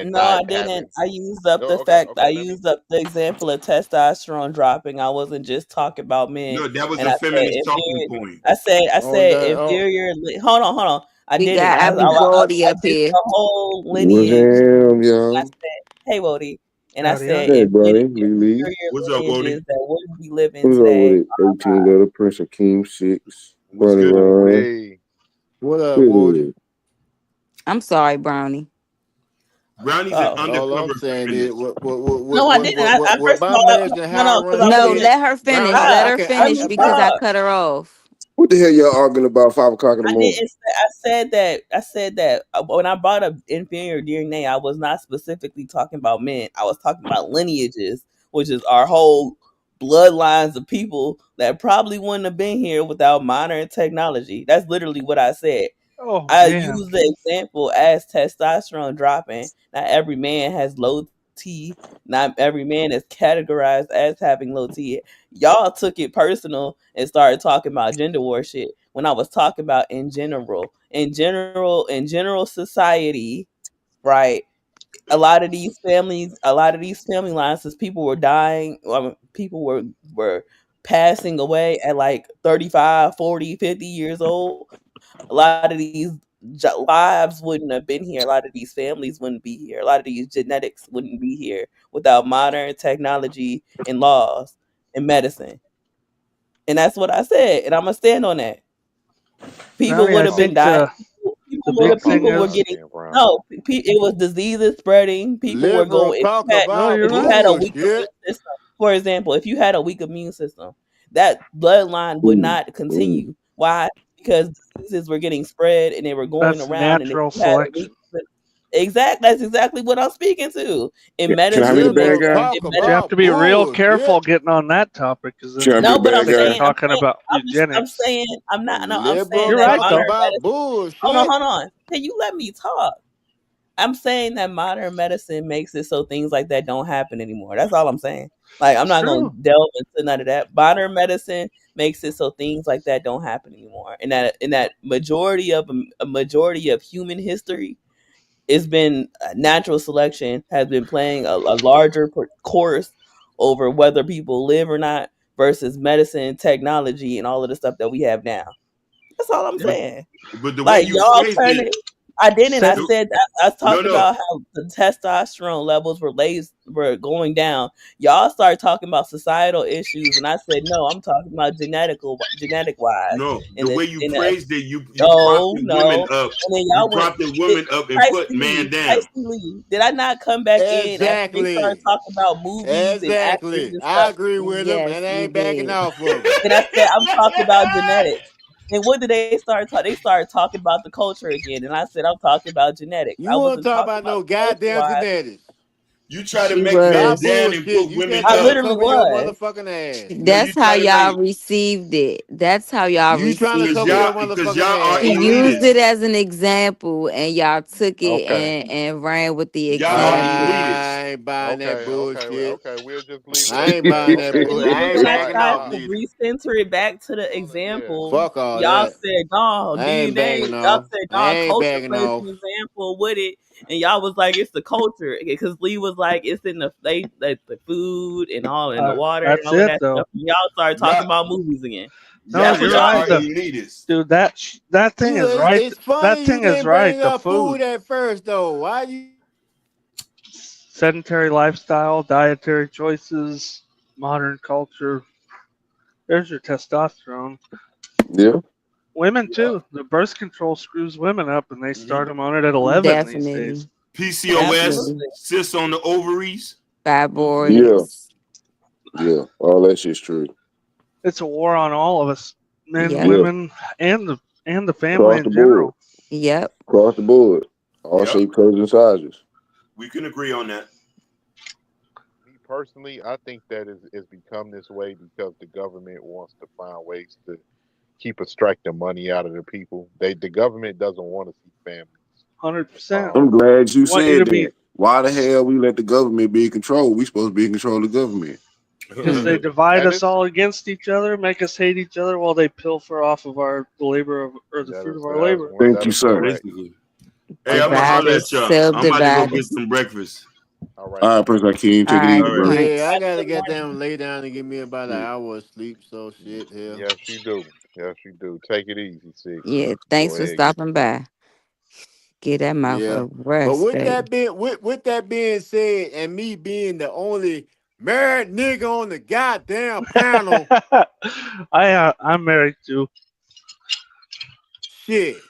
No, not I didn't. having. I used up No, the okay, fact. I okay. Let me. used up the example of testosterone dropping. I wasn't just talking about men. No, that was And a I said feminist talking inferior. point. I On said that, inferior. Hold on. I We didn't. got everybody I up did here. the whole What's lineage. him, I y'all? said, hey, Wody. And I Howdy, said, howdy. Hey, if buddy, Lily. inferior What's up, Wody? lineages that wouldn't be living What's up with today. it? 18 letter Prince Akeem 6. What's Buddy good? Ooh, Ron. wait. what up, Woody? Hey, I'm sorry, Brownie. Brownie's an Oh. All I'm undercover saying is, feminist. No, I didn't. I what first of my all, marriage and how I no, because run I No, wasn't. shit, let her finish. Brownie, Let Stop. her Let finish me because I talk. cut her off. what the hell y'all arguing about 5 o'clock in the I morning? didn't. I said that. I said that when I brought up inferior DNA, I was not specifically talking about men. I was talking about lineages, which is our whole bloodlines of people that probably wouldn't have been here without modern technology. That's literally what I said. Oh I damn. use the example as testosterone dropping. Not every man has low T. Not every man is categorized as having low T. Y'all took it personal and started talking about gender war shit when I was talking about in general society, right? A lot of these family lines, since people were dying, people were passing away at like 35, 40, 50 years old. A lot of these lives wouldn't have been here. A lot of these families wouldn't be here. A lot of these genetics wouldn't be here without modern technology and laws and medicine. And that's what I said. And I'm going to stand on that. People Brownie, would I have been think dying. the I big thing People were is getting apologize again, Brown. no. It was diseases spreading. People were Liberal going. talk no, about you're If you right. had a weak bullshit. immune system, for example, if you had a weak immune system, that bloodline would Ooh, not ooh. continue. Why? Because diseases were getting spread and they were going That's around. And if natural you had a weak, selection. that's exactly what I'm speaking to. In Can I be the medicine, bad Liberal guy? talk But you have about to be real careful bullshit. getting on that topic because Should then I be no, the but people bad think you're guy? talking about I'm eugenics. saying, I'm not, no, I'm saying Liberal You're that right, talk modern though. about medicine, hold on, bullshit. hold on. Can you let me talk? I'm saying that modern medicine makes it so things like that don't happen anymore. That's all I'm saying. Like, I'm It's not going true. to delve into none of that. Modern medicine makes it so things like that don't happen anymore. And that majority of a majority of human history, it's been natural selection has been playing a larger course over whether people live or not versus medicine, technology, and all of the stuff that we have now. That's all I'm Yep. But saying. the way Like you y'all phrased turn it, it. I didn't. I Set, the- said that I no, talked no, about how the testosterone levels were going down. Y'all started talking about societal issues, and I said no. I'm talking about genetic wise. no. In The the way you in the phrased it, you no, prompted women no. up. And then You y'all went. prompted Did, women up and put Shiesty man Lee, down. Shiesty Lee, did I not come back in after they started Exactly. talking about movies and actors Exactly. and I stuff? agree with him, Yes, and I you ain't backing did. off of him. And I said I'm talking about genetics. And what did they start talking? They started talking about the culture again, and I said I'm talking about genetics. You I want to wasn't talk talking about about no the culture goddamn wise. genetics? You try to She make men Stop was. down and bullshitting. put You women just I trying to up. literally cover your was. motherfucking ass. No, you That's how try to y'all make received it. That's how y'all You trying to because received cover it. your because motherfucking y'all are She ass. used elitists. it as an example and y'all took it Okay. and ran with the Y'all are example. elitists. I ain't buying that bullshit. Okay. We'll just leave it I at ain't that. buying that Okay. bull. And I then ain't when I backing tried off to Nah. neither. recenter it back to the Yeah. example, Fuck all y'all that. said, "No, I ain't backing y'all off. said, I no, ain't culture backing plays off. an example with it," and y'all was like, "It's the culture," because Lee was like, "It's in the food and all in the water and that's all of it, that though. stuff." And y'all started talking Y'all about movies again. No, That's y'all what you're y'all y'all right. are did. elitists. Dude, that thing is right. It's funny That you thing is didn't right. bring The up food, food at first though. Why you? sedentary lifestyle, dietary choices, modern culture. There's your testosterone. Yeah. Women Yeah. too. The birth control screws women up, and they hmm start them on it at 11 these days. Definitely. PCOS, Definitely. Absolutely. cysts on the ovaries. Yeah. Fibroids. Yeah. All that shit's true. It's a war on all of us, men, Yep. Yeah. women, and the family Across the in board. general. Yep. Across the board. All Yep, shapes, colors, and sizes. we can agree on that. Me personally, I think that is become this way because the government wants to find ways to keep extracting money out of the people. The government doesn't want to see families. 100%. I'm Um, glad you Want you said to be that. Why the hell we let the government be in control? We supposed to be in control of the government. Hmm. because they divide and us it's all against each other, make us hate each other while they pilfer off of our labor or the fruit of our labor. Thank that you, is sir. correct. Basically. Hey, I'm gonna Divide holler us, at y'all. I'm about to go subdivide get us. some breakfast. All right, All right, man. Prince Hakeem, All take it right, easy, All right. bro. Yeah, I Have a gotta good get morning. down, lay down, and give me about an Yeah. hour of sleep. So shit, hell. Yes, you do. Yes, you do. Take it easy, six. Yeah, Go thanks for ahead. stopping by. Get that mouth Yeah, a but rest, baby. with that being said, and me being the only married nigga on the goddamn panel, I'm married too. shit.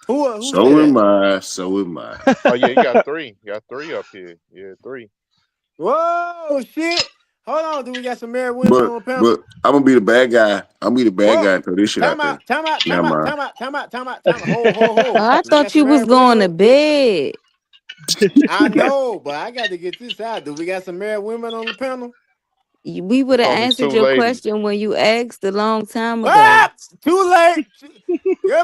Who said So am that? I. So am I. Oh yeah, you got three. You got three up here. Yeah, three. Whoa, shit. Hold on, do we got some married women But on the panel? but I'm gonna be the bad guy. I'm gonna be the bad What? guy and throw this shit out Time there. out, time out, time Never out, mind. time out, time out, time out, time out. Oh, Ho. I Do we got thought some you was married women going to on? bed. I know, but I got to get this out. Do we got some married women on the panel? We would It's have only answered two your ladies. question when you asked a long time ago. Ah, too late.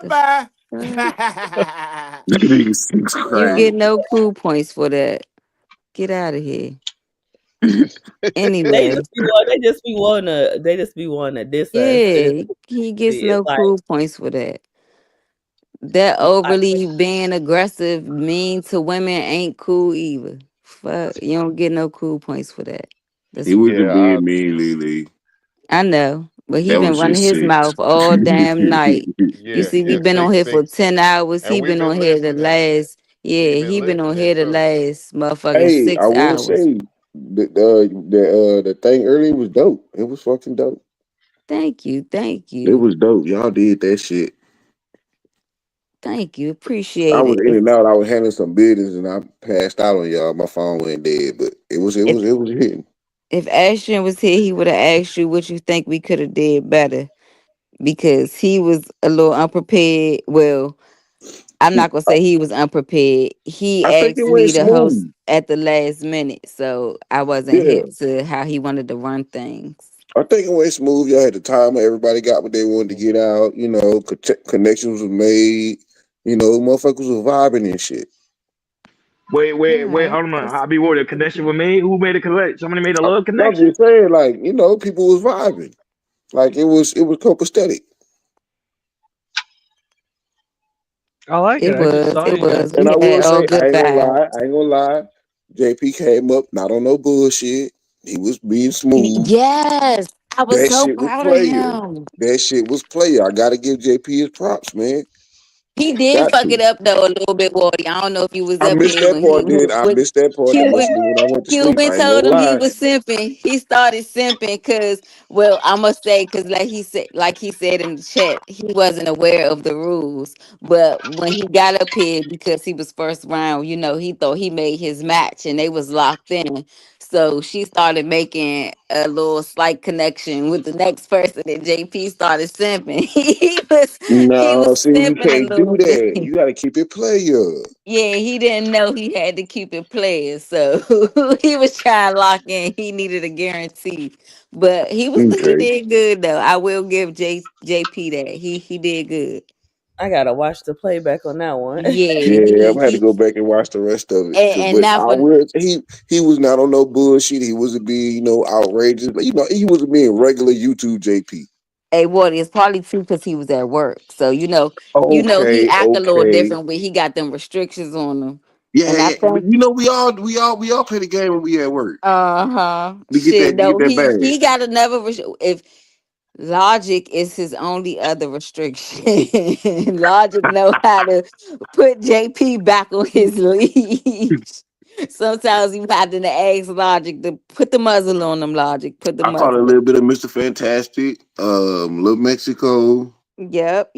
The Goodbye. fuck? Look at these six You get crying. no cool points for that. Get out of here. They Anyway, just be want. They just be wanting to. They just be wanting to diss us. And yeah, he gets it's no like cool points for that. That overly being aggressive, mean to women ain't cool either. Fuck, you don't get no cool points for that. He That's wasn't yeah, being mean, Lily. I know, but he That been was running just his six. mouth all damn night. You yeah, see, we yeah. been Say on here for six, 10 hours. and He we've been on been here the listening. last. We've Yeah, been he been on listening here the too. last motherfucking Hey, I six will hours. say the thing earlier was dope. It was fucking dope. Thank you. Thank It you. was dope. Y'all did that shit. Thank you. I Appreciate was it. in and out. I was handling some business and I passed out on y'all. My phone went dead, but If it was hitting. if Ashton was here, he would have asked you what you think we could have did better because he was a little unprepared. Well, I'm not gonna say he was unprepared. He I think it asked went me to host smooth. at the last minute, so I wasn't Yeah. hip to how he wanted to run things. I think it went smooth. Y'all had the timer. Everybody got what they wanted to get out. You know, connections was made. You know, motherfuckers was vibing and shit. All Wait. right. Hold on. I'll be worried. A connection with me? Who made a connection? Somebody made a love I'm connection? just saying, like, you know, people was vibing. Like it was copacetic. I like it. It I just was. saw It you guys. was. And We I will had all say, good vibes. I ain't gonna lie. JP came up not on no bullshit. He was being smooth. Yes, I was That so shit was proud of player. him. That shit was player. I gotta give JP his props, man. He did Got fuck it to. up though a little bit, Wardy. I don't know if you was I up missed here that when he part, did I when missed that part Cuban initially when I went to sleep. Cuban I ain't gonna told him he lie. was simping. He started simping because, well, I must say, because like he said in the chat, he wasn't aware of the rules. But when he got up here, because he was first round, he thought he made his match and they was locked in. So she started making a little slight connection with the next person, and JP started simping. He No, was see, you simping a can't do little bit. that. You gotta keep it player. Yeah, he didn't know he had to keep it playing, so he was trying to lock in. He needed a guarantee, but he Okay. did good though. I will give JP that he did good. Mm. I gotta watch the playback on that one. Yeah, Yeah, I'm gonna have to go back and watch the rest of it. and But now I for will. He was not on no bullshit. He wasn't being outrageous. But he wasn't being regular YouTube JP. a what it's probably true because he was at work, so he Okay, act a little okay. different when he got them restrictions on him, Yeah, and I yeah. But think we all play the game when we at work. We get shit that no bag. he got another if Logic is his only other restriction. Logic know how to put JP back on his leash. Sometimes you have to ask Logic to put the muzzle on them. Logic, put the I caught a muzzle. little bit of Mr. Fantastic, Little Mexico. Yep.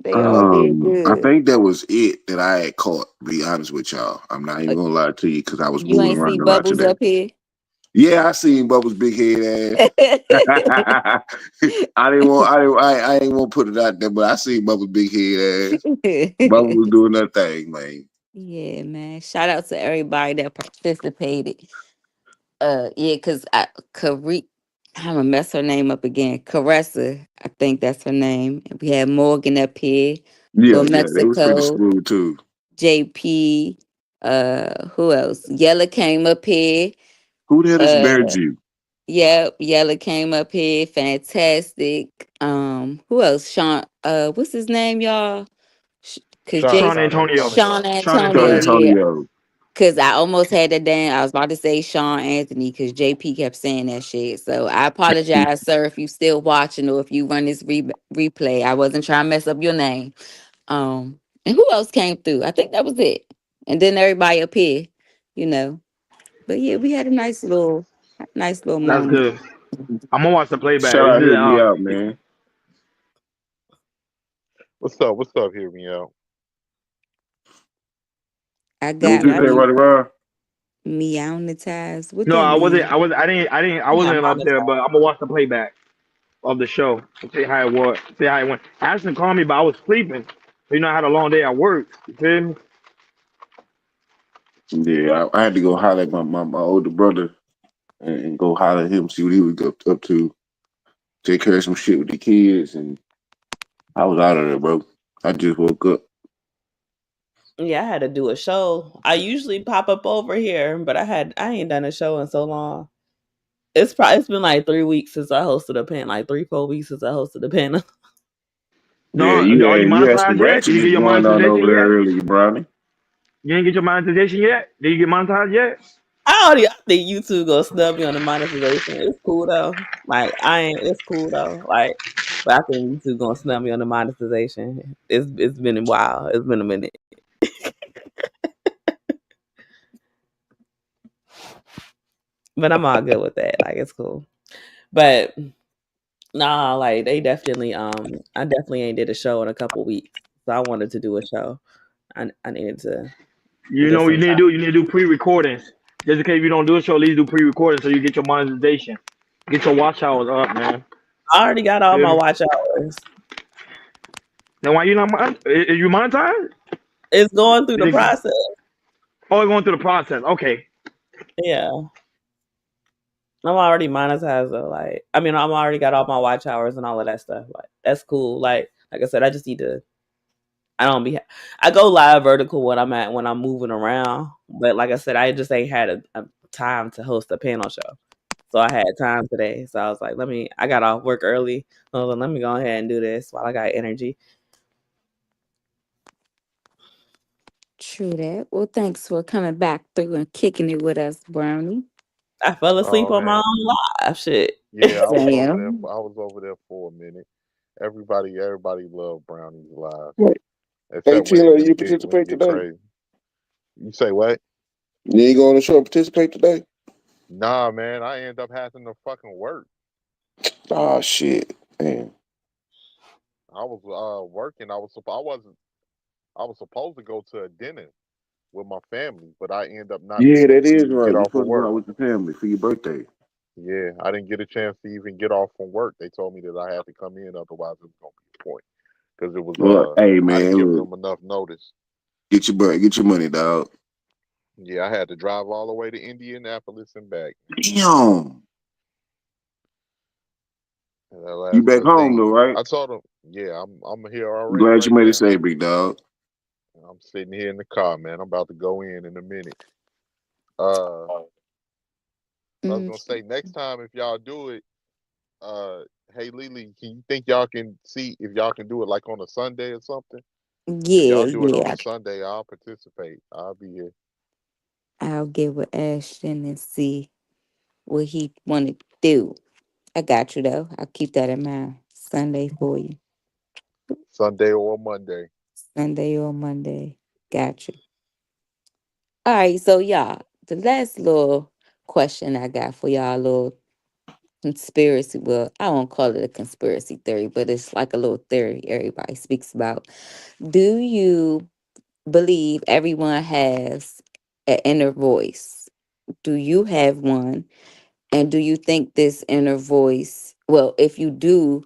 They all did I good. think that was it that I had caught. To be honest with y'all, I'm not even Uh, gonna lie to you because I was You moving ain't see around a lot Bubbles today. up here. Yeah, I seen Bubba's big head ass. I ain't want to put it out there, but I seen Bubba's big head ass. Bubba was doing that thing, man. Yeah, man. Shout out to everybody that participated. Yeah, cause I'm gonna mess her name up again. Caressa, I think that's her name. We had Morgan up here, Yeah, Little yeah, they was pretty Mexico, smooth too. JP. Who else? Yella came up here. Who the hell is Uh, Bear Jew? yep, Yella came up here. Fantastic. Who else? Sean. What's his name, y'all? Cause Sean, Sean Jason, Sean Antonio. Antonio. Sean Sean San Antonio. Antonio. Yeah, Antonio. cause I almost had that damn. I was about to say Sean Anthony, cause JP kept saying that shit. So I apologize, sir, if you still watching or if you run this replay. I wasn't trying to mess up your name. And who else came through? I think that was it. And then everybody up here, you know. But yeah, we had a nice little That's moment. good. I'm gonna watch the playback. Shout Is out, it hear me out, man. What's up? What's up? Hear me out. I What got you say, me right around? meownatized. What No, that I wasn't. mean? I Yeah, wasn't up there, but I'm gonna watch the playback of the show and see how it was. See how it went. Ashton called me, but I was sleeping. You know, I had a long day at work. You feel me? I had to go holler at my older brother and go holler at him, see what he was up to, take care of some shit with the kids, and I was out of there, bro. I just woke up. Yeah, I had to do a show. I usually pop up over here, but I ain't done a show in so long. It's been like 3 weeks since I hosted a panel, like 3-4 weeks since I hosted a panel. No, Yeah, are you you had some monetized yet? Did you ratchetness get your going on over monetization there yet? earlier, Brownie. You didn't get your monetization yet? Did you get monetized yet? I think YouTube gonna snub me on the monetization. It's cool though. Like I ain't. It's cool though. Like, but I think YouTube gonna snub me on the monetization. It's been a while. It's been a minute. But I'm all good with that. Like it's cool. But Nah, like they definitely I definitely ain't did a show in a couple weeks. So I wanted to do a show. I needed to You get know what some you need to time. do? You need to do pre-recordings. Just in case you don't do a show, at least do pre-recording so you get your monetization. Get your watch hours up, man. I already got all Feel my me? watch hours. Then why you not Is you monetized? It's going through You the think? process. Oh, you're going through the process. Okay. Yeah. I'm already monetized though. Like I mean I'm already got all my watch hours and all of that stuff. Like that's cool. Like I said, I just need to I don't be. I go live vertical when I'm moving around, but like I said, I just ain't had a time to host a panel show. So I had time today. So I was like, let me. I got off work early. So I was like, let me go ahead and do this while I got energy. True that. Well, thanks for coming back through and kicking it with us, Brownie. I fell asleep Oh on my man, own live. Shit. yeah, I was over there. Damn. I was over there for a minute. Everybody loved Brownie's live, Wait, hey except when Tina, you when it participate get today? crazy. You say what? You ain't going on the show and participate today? Nah, man, I end up having to fucking work. Ah, shit, man. I was working. I was supposed to go to a dinner with my family, but I end up not Yeah, being that able to is even get right. You off of supposed to go work. out with your family for your birthday. Yeah, I didn't get a chance to even get off from work. They told me that I had to come in, otherwise it was gonna be a point because it was Well, hey I didn't man, give look, them enough notice. get your money, dog. Yeah, I had to drive all the way to Indianapolis and back. Damn. And You back home they though, right? I told them, yeah, I'm here I'm already glad you right made it now. safe, big dog. I'm sitting here in the car, man. I'm about to go in a minute. Uh, I was Mm, gonna say next time if y'all do it, uh, hey Lily, can you think y'all can see if y'all can do it like on a Sunday or something? If yeah, y'all do it on a yeah. Sunday, I'll participate. I'll be here. I'll get with Ashton and see what he want to do. I got you though. I'll keep that in mind. Sunday for you. Sunday or Monday. Sunday or Monday. Got you. All right, so y'all, the last little question I got for y'all, a little conspiracy. Well, I won't call it a conspiracy theory, but it's like a little theory everybody speaks about. Do you believe everyone has an inner voice? Do you have one? And do you think this inner voice, well, if you do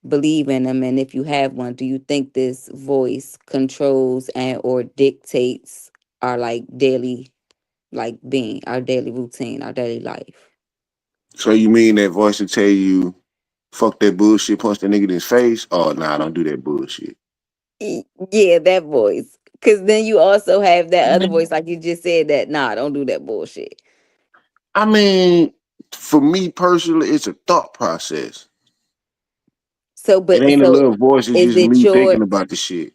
believe in them and if you have one, do you think this voice controls and or dictates our like daily like being, our daily routine, our daily life? So you mean that voice will tell you, fuck that bullshit, punch that nigga in his face? Oh nah, don't do that bullshit. Yeah, that voice. Cause then you also have that other Man, voice, like you just said, that nah, don't do that bullshit. I mean, for me personally, it's a thought process. So, It but ain't a so little voice, it's is just it me your, thinking about the shit.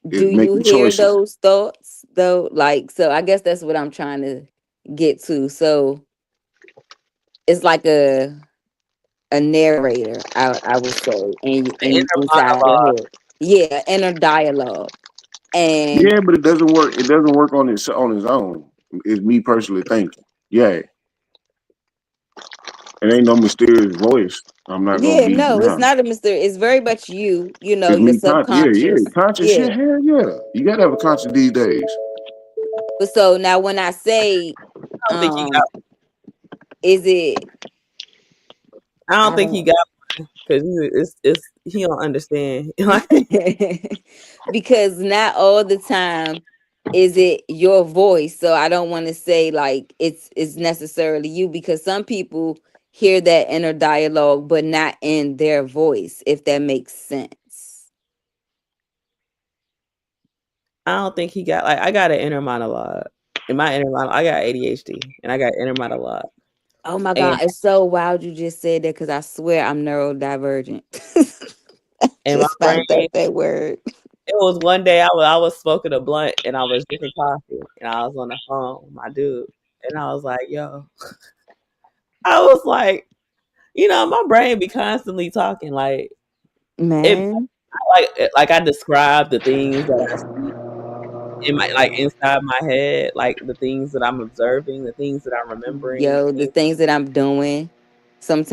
do It's you making hear choices. those thoughts though? Like, so I guess that's what I'm trying to get to. So it's like a narrator, I would say, The inner inside your monologue. head. Yeah, inner dialogue. And Yeah, but it doesn't work. It doesn't work on its own. It's me personally thinking. Yeah, it ain't no mysterious voice. I'm not gonna yeah, be no, it's nah. not a mystery. It's very much you, It's your me yeah, yeah. subconscious. Conscious Yeah. shit, hell yeah. You gotta have a conscience these days. But so now when I say, I don't think he got. um, is it, I don't I think he don't, got one because it's he don't understand. Like because not all the time is it your voice. So I don't want to say like it's necessarily you, because some people hear that inner dialogue but not in their voice, if that makes sense. I don't think he got like I got an inner monologue. In my inner monologue, I got ADHD and I got inner monologue. Oh my And god, it's so wild you just said that, because I swear I'm neurodivergent. I and my just brain, found out that word. it was one day I was smoking a blunt and I was drinking coffee and I was on the phone with my dude and I was like, yo, I was like, my brain be constantly talking it Man, like I describe the things that I see in my like inside my head, like the things that I'm observing, the things that I'm remembering, the yo, the things things that I'm doing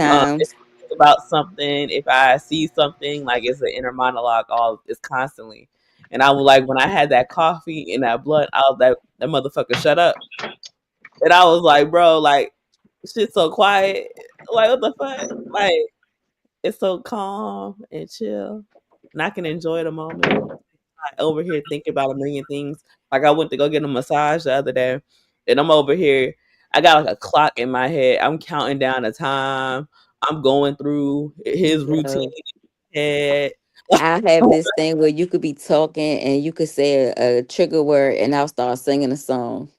um sometimes. about something, if I see something, like it's an inner monologue, all it's constantly. And I was like, when I had that coffee and that blunt, I was like, that motherfucker, shut up. And I was like, bro, like, shit's so quiet. Like, what the fuck? Like, it's so calm and chill. And I can enjoy the moment. Not over here thinking about a million things. Like, I went to go get a massage the other day, and I'm over here. I got like a clock in my head. I'm counting down the time. I'm going through his routine Yo, in my head. I have this thing where you could be talking and you could say a trigger word, and I'll start singing a song.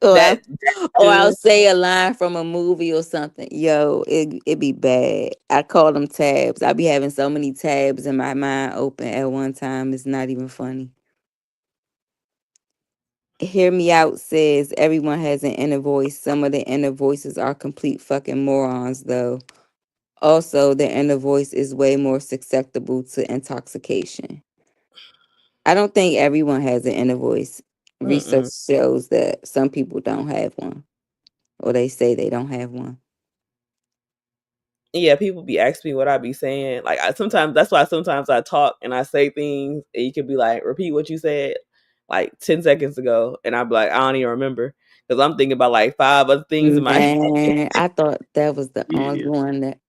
Or that I'll, or I'll too. say a line from a movie or something. Yo, it be bad. I call them tabs. I be having so many tabs in my mind open at one time. It's not even funny. Hear Me Out says everyone has an inner voice. Some of the inner voices are complete fucking morons, though. Also, the inner voice is way more susceptible to intoxication. I don't think everyone has an inner voice. Research Mm-mm. shows that some people don't have one, or they say they don't have one. Yeah, people be asking me what I be saying. Like, sometimes that's why sometimes I talk and I say things, and you can be like, repeat what you said like 10 seconds ago, and I be like, I don't even remember because I'm thinking about like five other things in my head. Man, I thought that was the only Yeah, one that.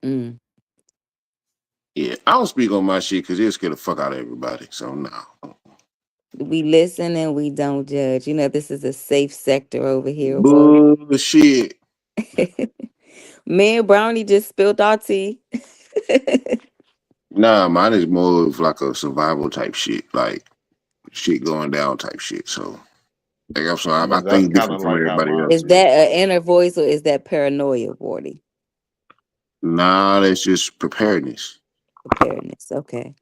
yeah. I don't speak on my shit because it'll scare the fuck out of everybody. So no. We listen and we don't judge. You know, this is a safe sector over here, Wody. Bullshit. Me and Brownie just spilled our tea. Nah, mine is more of like a survival type shit, like shit going down type shit. So, like I'm I sorry, I mean, that's think kind of different from like how everybody mine else. Is is. that an inner voice or is that paranoia, Wody? Nah, that's just preparedness. Preparedness. Okay.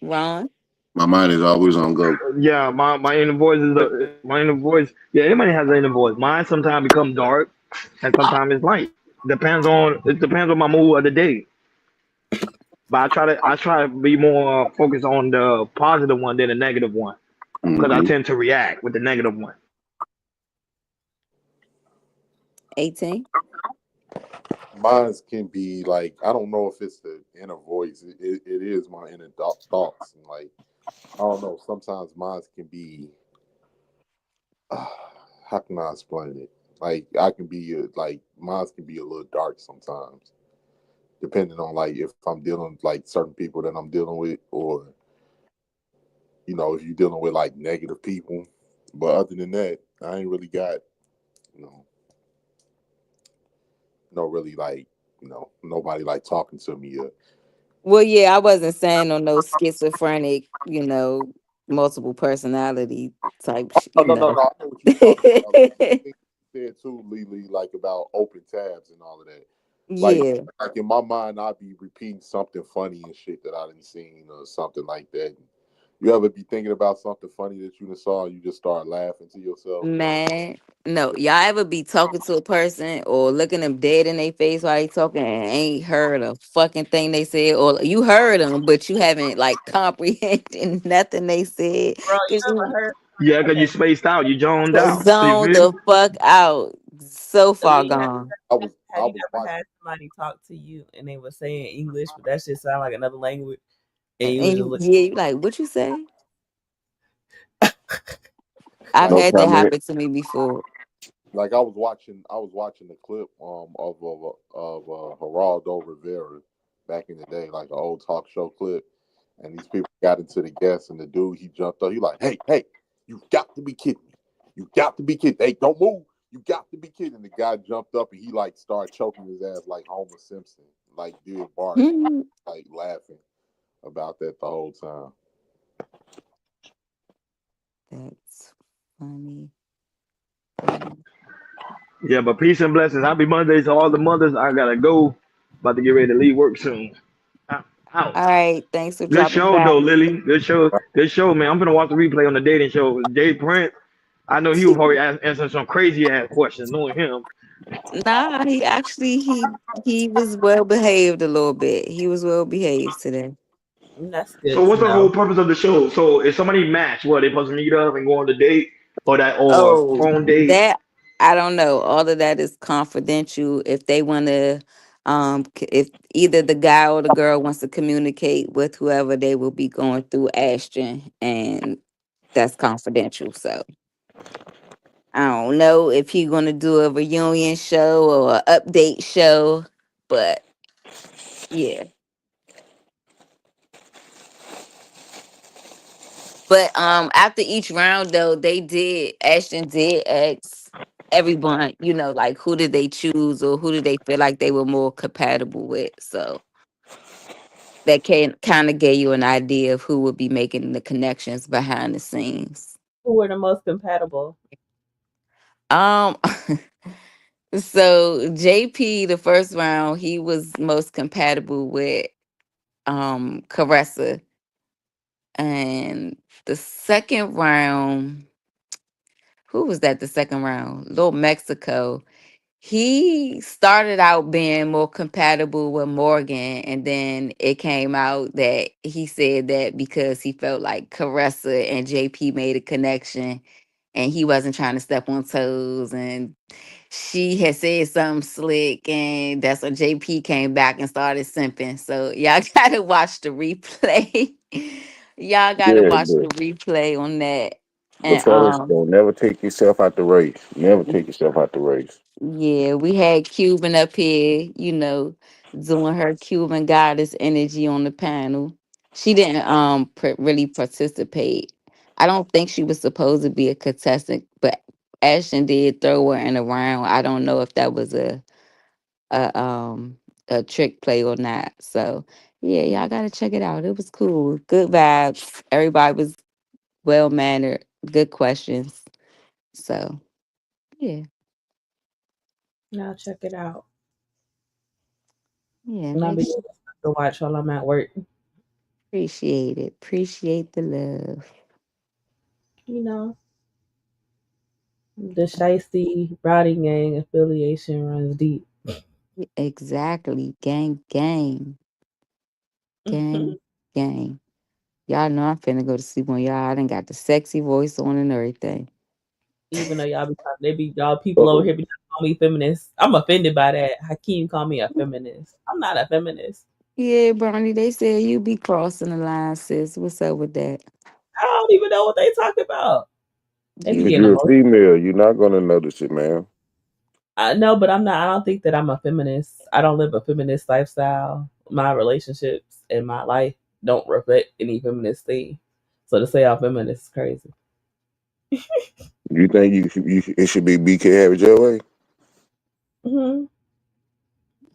Ron? My mind is always on go. Yeah, my inner voice is my inner voice. Yeah, anybody has an inner voice. Mine sometimes become dark, and sometimes it's light. Depends on my mood of the day. But I try to be more focused on the positive one than the negative one because I Mm-hmm. tend to react with the negative one. 18? Mine can be like, I don't know if it's the inner voice. It is my inner thoughts. And like, I don't know. Sometimes mine can be, uh, how can I explain it? Like, I can be like, mine can be a little dark sometimes, depending on like if I'm dealing with like certain people that I'm dealing with, or if you're dealing with like negative people. But other than that, I ain't really got, you know, no really like, nobody like talking to me. Well, yeah, I wasn't saying on no schizophrenic, multiple personality type, Oh no, no, no. I know what you were talking about. Like the thing you said too, Lily, like about open tabs and all of that. Like, Yeah. like in my mind, I'd be repeating something funny and shit that I didn't seen or something like that. You ever be thinking about something funny that you just saw and you just start laughing to yourself? Man, no. Y'all ever be talking to a person or looking them dead in their face while they talking and ain't heard a fucking thing they said, or you heard them but you haven't like comprehended nothing they said Bro, because you ever you heard? Yeah, because you Okay, spaced out, you zoned out. You zoned feel the me? fuck out, so far Lee, gone. I have you was ever watching. had somebody talk to you and they were saying English, but that shit sound like another language, and you was And just like, yeah, you like, what you say? I've Like No had that comment. happen to me before. I was watching the clip of Geraldo Rivera back in the day, like an old talk show clip, and these people got into the guest, and the dude he jumped up, he like, hey, you got to be kidding me, you got to be kidding, hey, don't move, you got to be kidding. And the guy jumped up and he like started choking his ass like Homer Simpson, like did Bart, like laughing about that the whole time. That's funny. Funny. Yeah, but peace and blessings. Happy Monday to all the mothers. I gotta go. About to get ready to leave work soon. Out. All right, thanks for Good dropping show by. though, Lily. Good show. Good show, man. I'm gonna watch the replay on the dating show. Jay Prince. I know he was probably answering some crazy ass questions, knowing him. Nah, he actually he was well behaved a little bit. He was well behaved today. that's So good what's to the whole know. purpose of the show? So if somebody match, what they supposed to meet up and go on the date, or that or Oh, phone date? that I don't know. All of that is confidential. If they want to, if either the guy or the girl wants to communicate with whoever, they will be going through Ashton, and that's confidential. So I don't know if he's going to do a reunion show or an update show, but yeah. But after each round though, Ashton did ask everyone, like who did they choose or who did they feel like they were more compatible with. So that can kind of gave you an idea of who would be making the connections behind the scenes. Who were the most compatible? Um so JP the first round, he was most compatible with Caressa. And the second round, who was that the second round? Little Mexico. He started out being more compatible with Morgan, and then it came out that he said that because he felt like Caressa and JP made a connection and he wasn't trying to step on toes, and she had said something slick, and that's when JP came back and started simping. So y'all gotta watch the replay. Y'all gotta Yeah, watch the replay on that. but And fellas, don't never take yourself out the race. Never take yourself out the race. yeah, we had Cuban up here, doing her Cuban goddess energy on the panel. She didn't really participate. I don't think she was supposed to be a contestant, but Ashton did throw her in a round. I don't know if that was a um a trick play or not. So yeah, y'all gotta check it out. It was cool. Good vibes. Everybody was well mannered. Good questions. So yeah, Now check it out. yeah, And I'll make be sure. able to watch while I'm at work. Appreciate it. Appreciate the love. You know, the Shiesty Routing Gang affiliation runs deep. Exactly. Gang, gang, gang, gang. Y'all know I'm finna go to sleep on y'all. I done got the sexy voice on and everything. Even though y'all be they be y'all Uh people over oh. here be trying to call me feminist. I'm offended by that. Hakeem called me a feminist. I'm not a feminist. Yeah, Bernie, they said you be crossing the line, sis. What's up with that? I don't even know what they talk about. They be If You getting you're a emotional. female, you're not gonna notice it, man. I know, but I'm not. I don't think that I'm a feminist. I don't live a feminist lifestyle. My relationships and my life don't reflect any feminist thing. So to say I'm feminist is crazy. You think it should be BK have it your way? Hmm.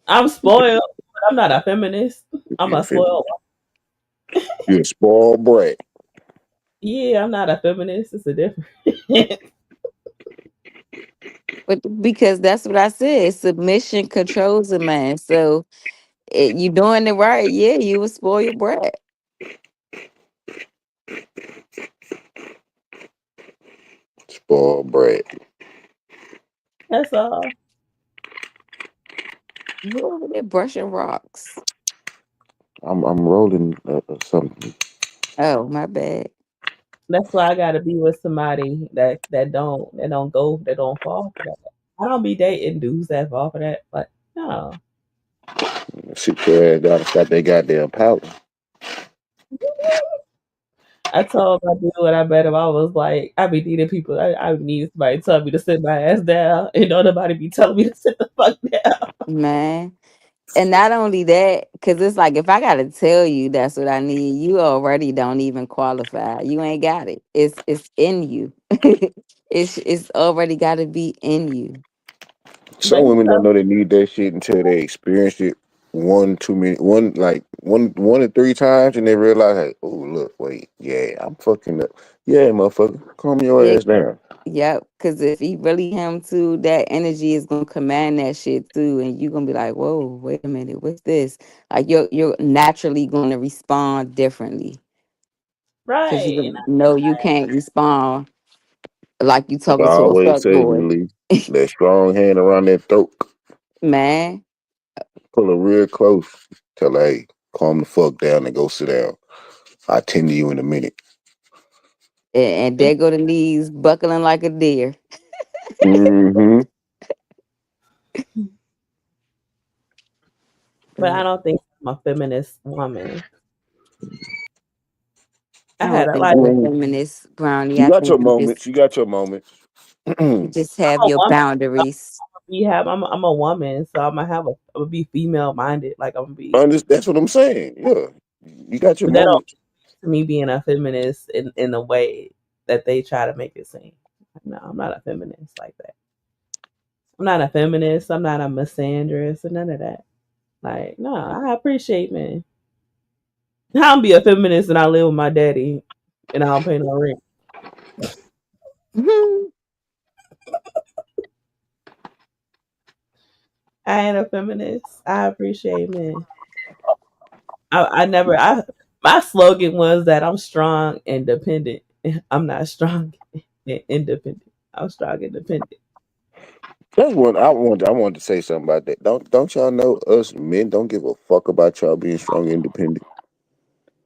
I'm spoiled, but I'm not a feminist. I'm You're a a feminine. spoiled. You're a spoiled brat. Yeah, I'm not a feminist. It's a difference. but because that's what I said. Submission controls a man. So you doing it right. Yeah, you a spoiled brat. Spoiled brat. That's all. You over there brushing rocks. I'm rolling something. Oh, my bad. That's why I gotta be with somebody that don't fall for that. I don't be dating dudes that fall for that. Like no. Sit your ass down and stop that goddamn pouting. I told my dude when I met him, I was like, I be needing people. I need somebody to tell me to sit my ass down, and don't nobody be telling me to sit the fuck down. Man. And not only that, because it's like if I gotta tell you that's what I need, you already don't even qualify. You ain't got it. It's in you. It's already gotta be in you. Some But you women don't know, know they need that shit until they experience it one too many one to three times and they realize like, oh look, wait, yeah, I'm fucking up. Yeah, motherfucker, calm your Yeah, ass down. yep. Because if he really him too, that energy is gonna command that shit too, and you're gonna be like, "Whoa, wait a minute, what's this?" Like you're naturally gonna respond differently because right? you know you can't respond like you Like I talking to a always fuck say, boy, release that strong hand around that throat, man. pull her real close, tell her, hey, calm the fuck down and go sit down. I'll tend to you in a minute. And there go the knees buckling like a deer. Mm-hmm. But I don't think I'm a feminist woman. I I had don't a think like you're a Mm. feminist, Brownie. You I got think your moments. You got your moments. you Understand? just I'm have a your woman. boundaries. I'm a woman, so I'm gonna be female minded. Like I'm gonna be, That's what I'm saying. Yeah, you got your but that don't moments. to me being a feminist in the way that they try to make it seem. No, I'm not a feminist like that. I'm not a feminist. I'm not a misandrist or none of that. Like, no, I appreciate men. I don't be a feminist and I live with my daddy and I don't pay no rent. I ain't a feminist. I appreciate men. I never I my slogan was that I'm strong and dependent. I'm not strong and independent. I'm strong and dependent. That's what I want. I wanted to say something about that. Don't y'all know us men don't give a fuck about y'all being strong and independent.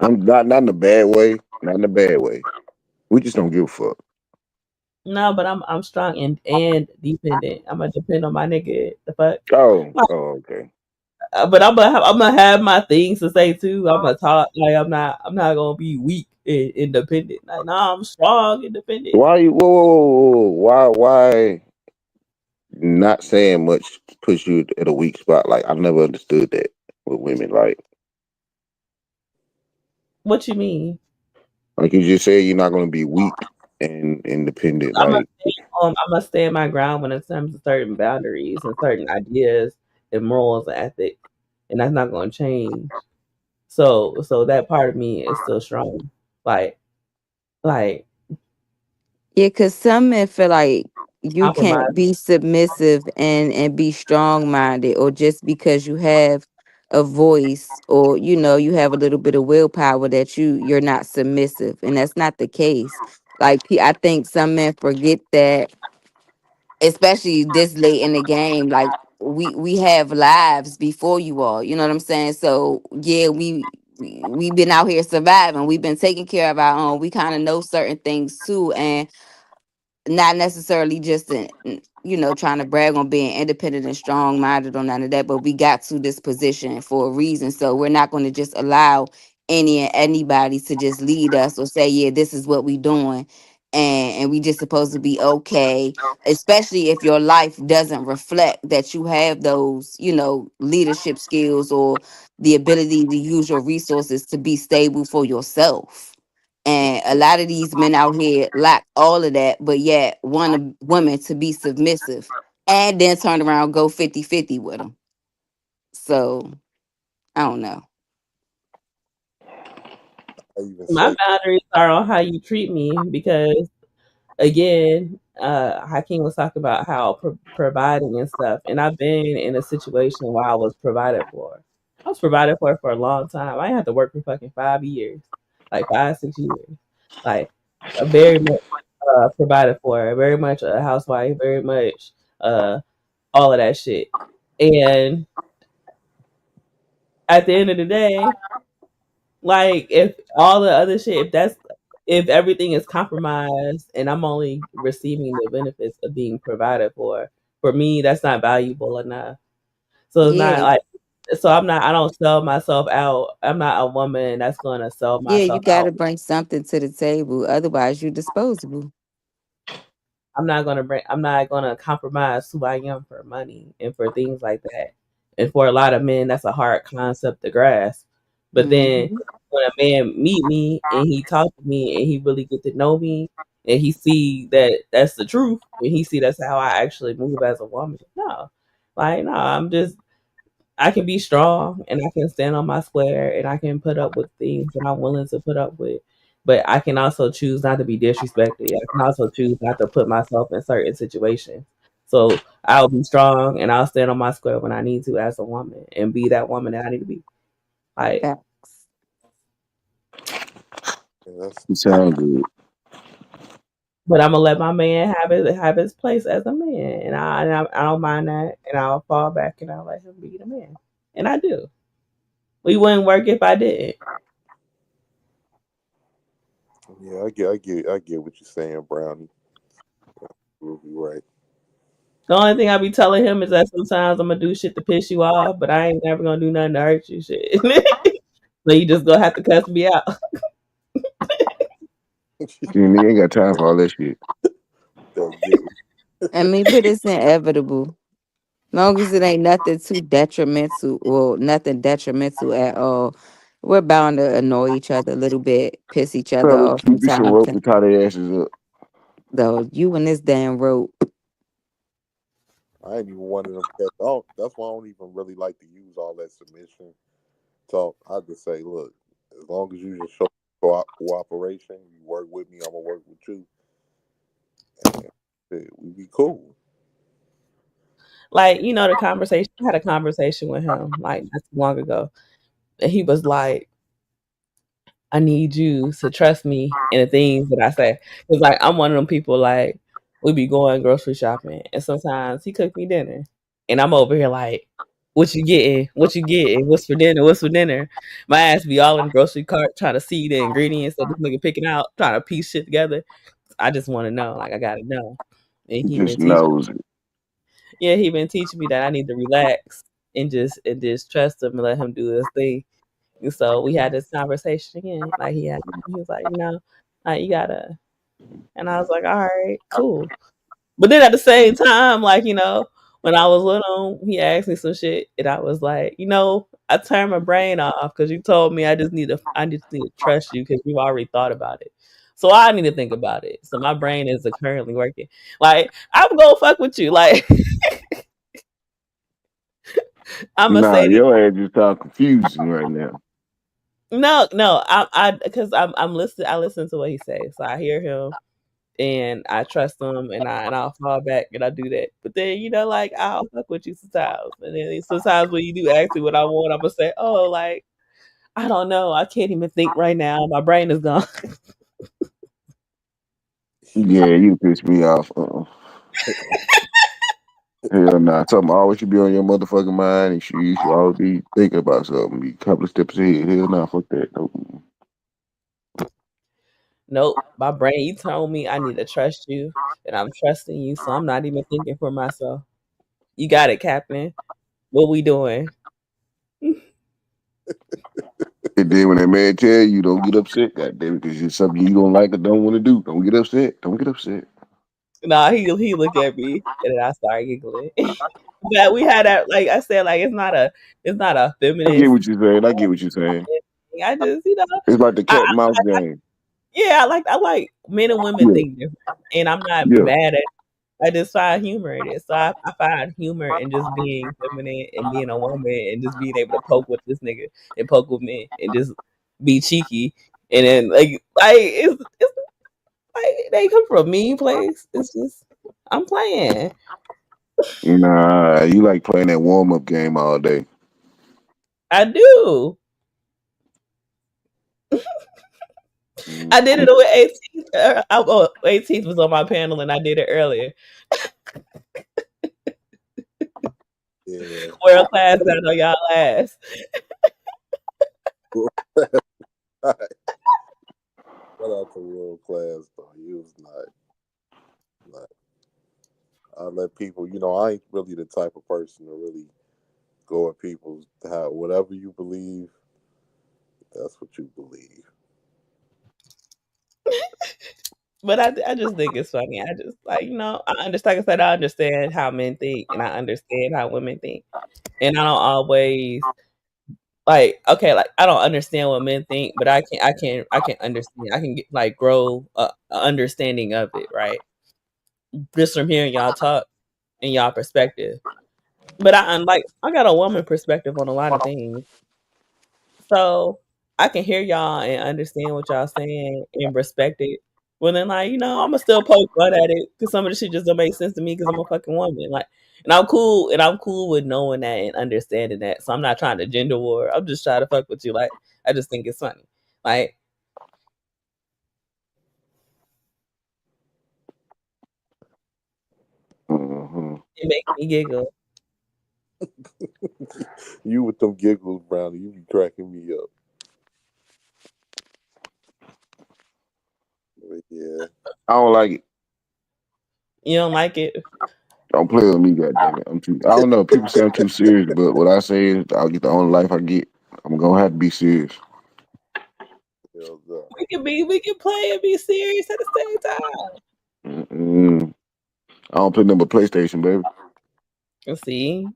I'm not in a bad way. Not in a bad way. We just don't give a fuck. No, but I'm strong and dependent. I'm gonna depend on my nigga. The fuck. Oh, okay. But I'm gonna have my things to say too. I'm gonna talk like I'm not gonna be weak and independent. Like nah, I'm strong, independent. Why you? Whoa. Why not saying much puts you at a weak spot? Like I never understood that with women. What you mean? Like you just said, you're not going to be weak and independent. Like I must stand my ground when it comes to certain boundaries and certain ideas and morals and ethics, and that's not gonna change. So that part of me is still strong. Like like Yeah, because some men feel like you can't compromise. be submissive and be strong minded, or just because you have a voice, or you have a little bit of willpower, that you're not submissive, and that's not the case. Like I think some men forget that, especially this late in the game. Like we have lives before you all. You know what I'm saying? So yeah, we've been out here surviving. We've been taking care of our own. We kind of know certain things too, and not necessarily just trying to brag on being independent and strong minded or none of that, but we got to this position for a reason, so we're not going to just allow any and anybody to just lead us or say, yeah, this is what we doing, and we just supposed to be okay, especially if your life doesn't reflect that you have those leadership skills or the ability to use your resources to be stable for yourself. And a lot of these men out here lack all of that, but yet want women to be submissive and then turn around and go 50-50 with them. So I don't know. I even My say, boundaries are on how you treat me because again, Hakeem was talking about how providing and stuff, and I've been in a situation where I was provided for. I was provided for a long time. I had to work for fucking 5 years, like 5 6 years, like very much provided for, very much a housewife, very much uh, all of that shit. And at the end of the day, like if all the other shit, if everything is compromised and I'm only receiving the benefits of being provided for me that's not valuable enough. So it's not Yeah, like I don't sell myself out. I'm not a woman that's gonna sell yeah, you myself got to out. bring something to the table. Otherwise, you're disposable. I'm not gonna compromise who I am for money and for things like that. And for a lot of men, that's a hard concept to grasp. But then Hmm. when a man meet me and he talk to me and he really get to know me and he see that that's the truth and he see that's how I actually move as a woman. No, like no, I can be strong and I can stand on my square and I can put up with things that I'm willing to put up with. But I can also choose not to be disrespected. I can also choose not to put myself in certain situations. So I'll be strong and I'll stand on my square when I need to as a woman and be that woman that I need to be. Like, Facts. yeah, that sounds good. but I'm gonna let my man have his place as a man, and I don't mind that, and I'll fall back and I'll let him be the man, and I do. We wouldn't work if I didn't. Yeah, I get what you're saying, Brownie. You'll be right. The only thing I be telling him is that sometimes I'm gonna do shit to piss you off, but I ain't never gonna do nothing to hurt you. Shit. So you just gonna have to cuss me out. You ain't got time for all that shit. Dumb giggle. I mean, but it's inevitable. Long as it ain't nothing too detrimental or nothing detrimental at all, we're bound to annoy each other a little bit, piss each other Fellas, off keep from you some time rope to and tie their asses up. though. You and this damn rope. I ain't even one of them cats. That's why I don't even really like to use all that submission talk. I just say, look, as long as you just show cooperation, you work with me, I'm gonna work with you, and shit, we be cool. Like, the conversation. I had a conversation with him like not too long ago, and he was like, I need you to trust me in the things that I say. Cause like I'm one of them people like we be going grocery shopping and sometimes he cook me dinner. And I'm over here like, what you getting? What you getting? What's for dinner? What's for dinner? My ass be all in the grocery cart trying to see the ingredients that this nigga picking out, trying to piece shit together. I just want to know. Like I gotta know. And He he just been teaching knows it. yeah, he been teaching me that I need to relax and just trust him and let him do his thing. And so we had this conversation again. Like he was like, like you gotta, and I was like, all right, cool. But then at the same time, like when I was with him, he asked me some shit, and I was like, I turned my brain off because you told me I just need to trust you because you already thought about it. So I need to think about it. So my brain is currently working. Like I'm gonna fuck with you. Like I'm gonna Nah, say these. your ass just sound confusing right now. No, because I'm listening. I listen to what he says, so I hear him and I trust him, and I'll fall back and I do that. But then like I'll fuck with you sometimes, and then sometimes when you do ask me what I want, I'm gonna say, oh, like I don't know, I can't even think right now. My brain is gone. Yeah, you piss me off. Hell nah. Something always should be on your motherfucking mind, and you should always be thinking about something. Be a couple of steps ahead. Hell nah, fuck that. Nope. Nope, my brain. You told me I need to trust you, and I'm trusting you, so I'm not even thinking for myself. You got it, Captain. What we doing? And then when that man tell you, don't get upset, goddamn it, because it's something you don't like or don't want to do. Don't get upset. Don't get upset. Nah, he looked at me and then I started giggling. But we had that, like I said, like it's not a I get feminist. what you're saying. I get what you're saying. I just It's like the I, cat and mouse game. yeah, I like men and women Yeah, think different, and I'm not yeah. mad at it. I just find humor in it. So I find humor in just being feminine and being a woman and just being able to poke with this nigga and poke with me and just be cheeky. And then like it's like they come from a mean place. It's just I'm playing. Nah, you like playing that warm up game all day. I do. I did it Mhm. with 18th. 18th was on my panel and I did it earlier. Yeah. World class out on y'all ass. Shout out to world class though. He was not. I let people. I ain't really the type of person to really go at people's how whatever you believe. That's what you believe. But I just think it's funny. I just like, I understand. Like I said, I understand how men think and I understand how women think. And I don't always like okay, like I don't understand what men think, but I can understand. I can get like grow a understanding of it, right? Just from hearing y'all talk and y'all perspective. But I got a woman perspective on a lot of things. So I can hear y'all and understand what y'all saying and respect it. Well then like, I'ma still poke fun at it because some of the shit just don't make sense to me because I'm a fucking woman. Like and I'm cool with knowing that and understanding that. So I'm not trying to gender war. I'm just trying to fuck with you. Like I just think it's funny. Like Mhm. it makes me giggle. You with them giggles, Brownie. You be cracking me up. But yeah. I don't like it. You don't like it? Don't play with me, goddammit. I'm too. I don't know. People say I'm too serious, but what I say is, I'll get the only life I get. I'm gonna have to be serious. Hell no. We can play and be serious at the same time. Mm-mm. I don't play number PlayStation, baby. See,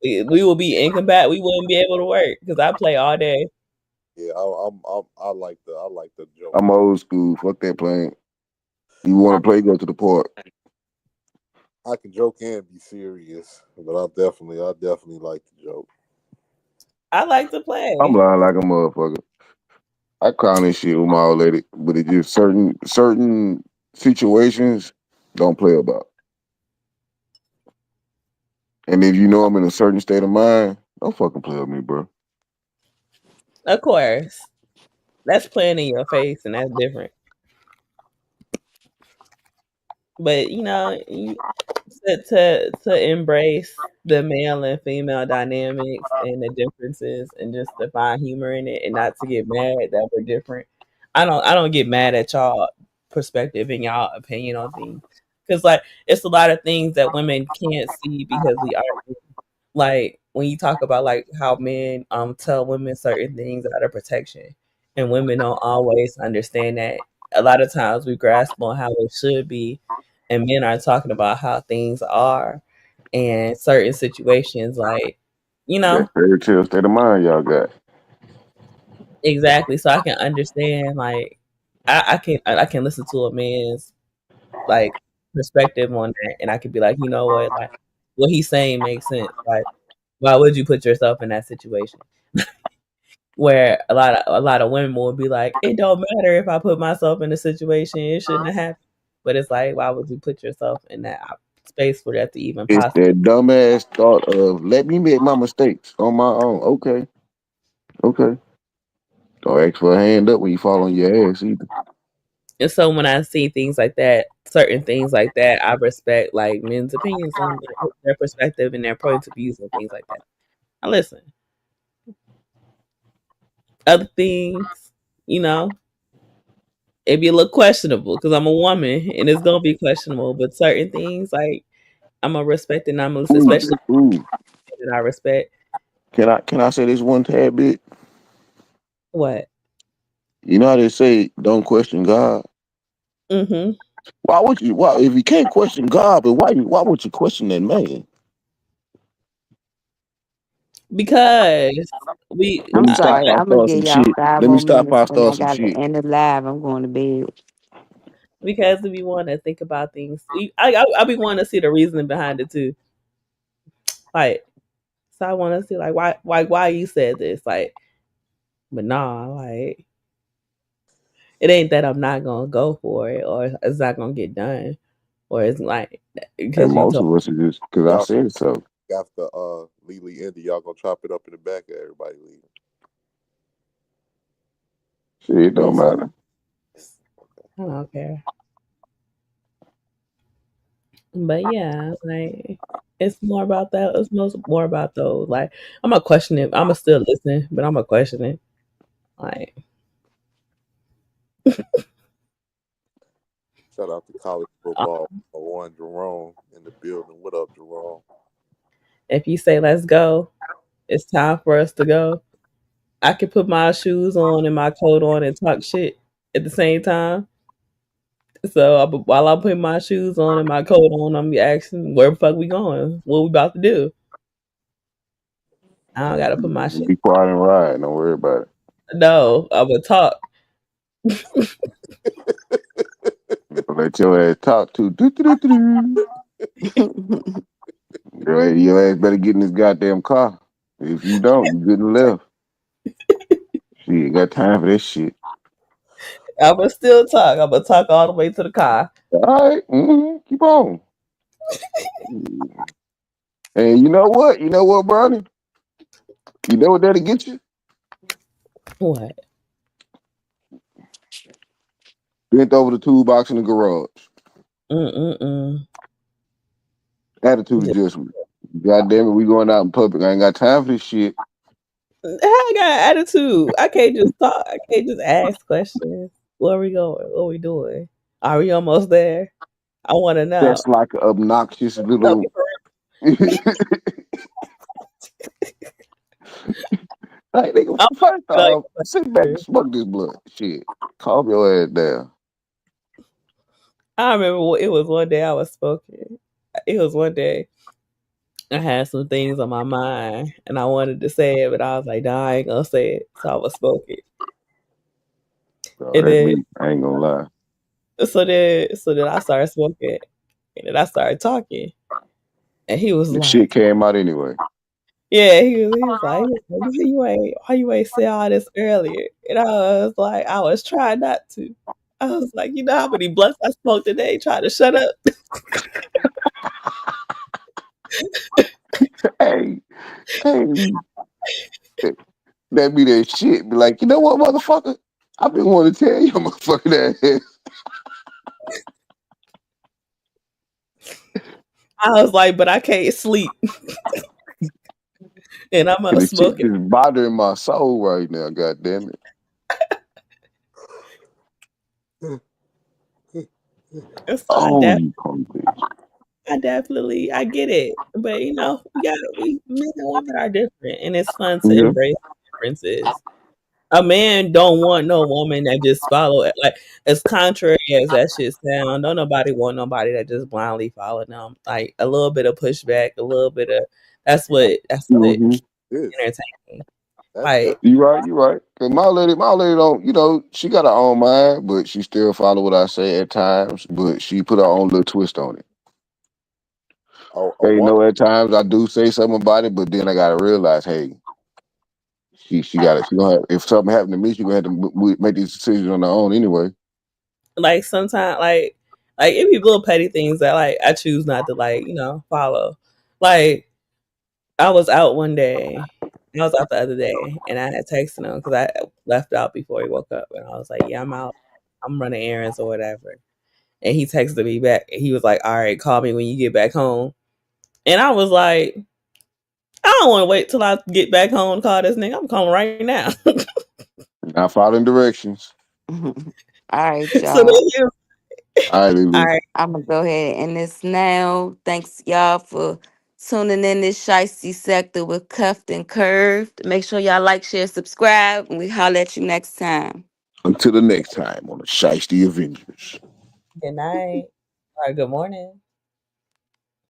we will be incompat. We wouldn't be able to work because I play all day. Yeah, I like the joke. I'm old school. Fuck that playing. You want to play? Go to the park. I can joke and be serious, but I definitely like the joke. I like to I'm play. lying like a motherfucker. I crown this shit with my old lady, but it just certain situations don't play about. And if you know I'm in a certain state of mind, don't fucking play with me, bro. Of course, that's playing in your face, and that's different. But to embrace the male and female dynamics and the differences, and just to find humor in it, and not to get mad that we're different. I don't get mad at y'all perspective and y'all opinion on things, because like it's a lot of things that women can't see because we are, like when you talk about like how men tell women certain things out of protection, and women don't always understand that. A lot of times we grasp on how it should be, and men are talking about how things are, and certain situations, like you That know fairy tale state of mind y'all got. exactly. So I can understand, like I can listen to a man's like perspective on that, and I could be like, you know what, like what he's saying makes sense. Like, why would you put yourself in that situation? Where a lot of women will be like, it don't matter if I put myself in a situation, it shouldn't have happened. But it's like, why would you put yourself in that space for that to even It's possible? that dumbass thought of let me make my mistakes on my own. Okay, okay. Don't ask for a hand up when you fall on your ass either. And so when I see things like that, certain things like that, I respect like men's opinions on their perspective and their points of views and things like that. I listen. Other things, you know, it be a little questionable because I'm a woman and it's gonna be questionable. But certain things, like I'm gonna respect and I'm gonna listen, Ooh, especially ooh. that I respect. Can I say this one tad bit? What? You know how they say don't question God. Mm-hmm. Why would you? Why if you can't question God, but why would you question that man? Because Let I'm me stop. sorry. I'll I'm gonna start some give y'all shit. five Let me more stop. minutes, I'll and I start some got to shit. end the live. I'm going to bed. we want to think about things. I be wanting to see the reasoning behind it too. Like, so I want to see like why you said this. Like, but nah, like it ain't that I'm not gonna go for it or it's not gonna get done, or it's like And because you most told. of us are just because I Y'all said so. after Lily Indy, y'all gonna chop it up in the back of everybody leaving. Shit, it don't It's matter. I don't care. But yeah, like it's more about that. It's more about those. Like I'm gonna question it. I'm gonna still listen, but I'm gonna question it. Like Shout out to college uh, football. One Jerome in the building. What up, Jerome? if you say let's go, it's time for us to go. I can put my shoes on and my coat on and talk shit at the same time. So while I'm putting my shoes on and my coat on, I'm be asking where the fuck we going? What we about to do? I don't gotta put my shit. Be quiet and ride. Don't worry about it. No, I'm gonna talk. Let your ass talk to. Do, do, do, do, do. Your ass better get in this goddamn car. If you don't, you getting left. She ain't got time for this shit. I'm gonna still talk. I'm gonna talk all the way to the car. All right, keep on. And you know what? You know what, Brownie? You know what that'll get you? What? Bent over the toolbox in the garage. Mm-mm-mm. Attitude adjustment. God damn it, we going out in public. I ain't got time for this shit. How I got an attitude? I can't just talk. I can't just ask questions. Where we going? What we doing? Are we almost there? I want to know. That's like an obnoxious No, little. for Like, nigga, real. first Like, off, sit back and smoke this blunt. Shit. Calm your ass down. I remember it was one day I was smoking. It was one day I had some things on my mind and I wanted to say it, but I was like, nah, I ain't gonna say it. So I was smoking. Bro, And that's then me. I ain't gonna lie. so then I started smoking and then I started talking. And he was The like, shit came out anyway. yeah, he was like, why you ain't say all this earlier? And I was like, I was trying not to. I was like, you know how many blunts I smoked today trying to shut up? Hey, hey, that be that shit. Be like, you know what, motherfucker? I've been wanting to tell you, motherfucker, that. I was like, but I can't sleep. And I'm The shit smoking. just bothering my soul right now. God damn it. And so Oh, you punk bitch. I get it. But we men and women are different and it's fun to Yeah. embrace differences. A man don't want no woman that just follow it. Like as contrary as that shit sound, don't nobody want nobody that just blindly follow them. Like a little bit of pushback, a little bit of that's what Mm-hmm. entertaining. That Like You right, you right. Cause my lady don't, she got her own mind, but she still follow what I say at times, but she put her own little twist on it. a Hey, woman. at times I do say something about it, but then I gotta realize, hey, she gonna have, if something happened to me, she gonna have to make these decisions on her own anyway. like sometimes like it be little petty things that like I choose not to follow. Like I was out one day. I was out the other day, and I had texted him because I left out before he woke up, and I was like, "Yeah, I'm out. I'm running errands or whatever." And he texted me back, and he was like, "All right, call me when you get back home." And I was like, "I don't want to wait till I get back home to call this nigga. I'm calling right now." Not following directions. All right, So then y'all. he was, All right, all Lulu. right, I'm gonna go ahead and end this now. Thanks y'all for tuning in this Shiesty sector with Cuffed and Curved. Make sure y'all like, share, subscribe, and we holler at you next time. Until the next time on the Shiesty Avengers. good night or good morning.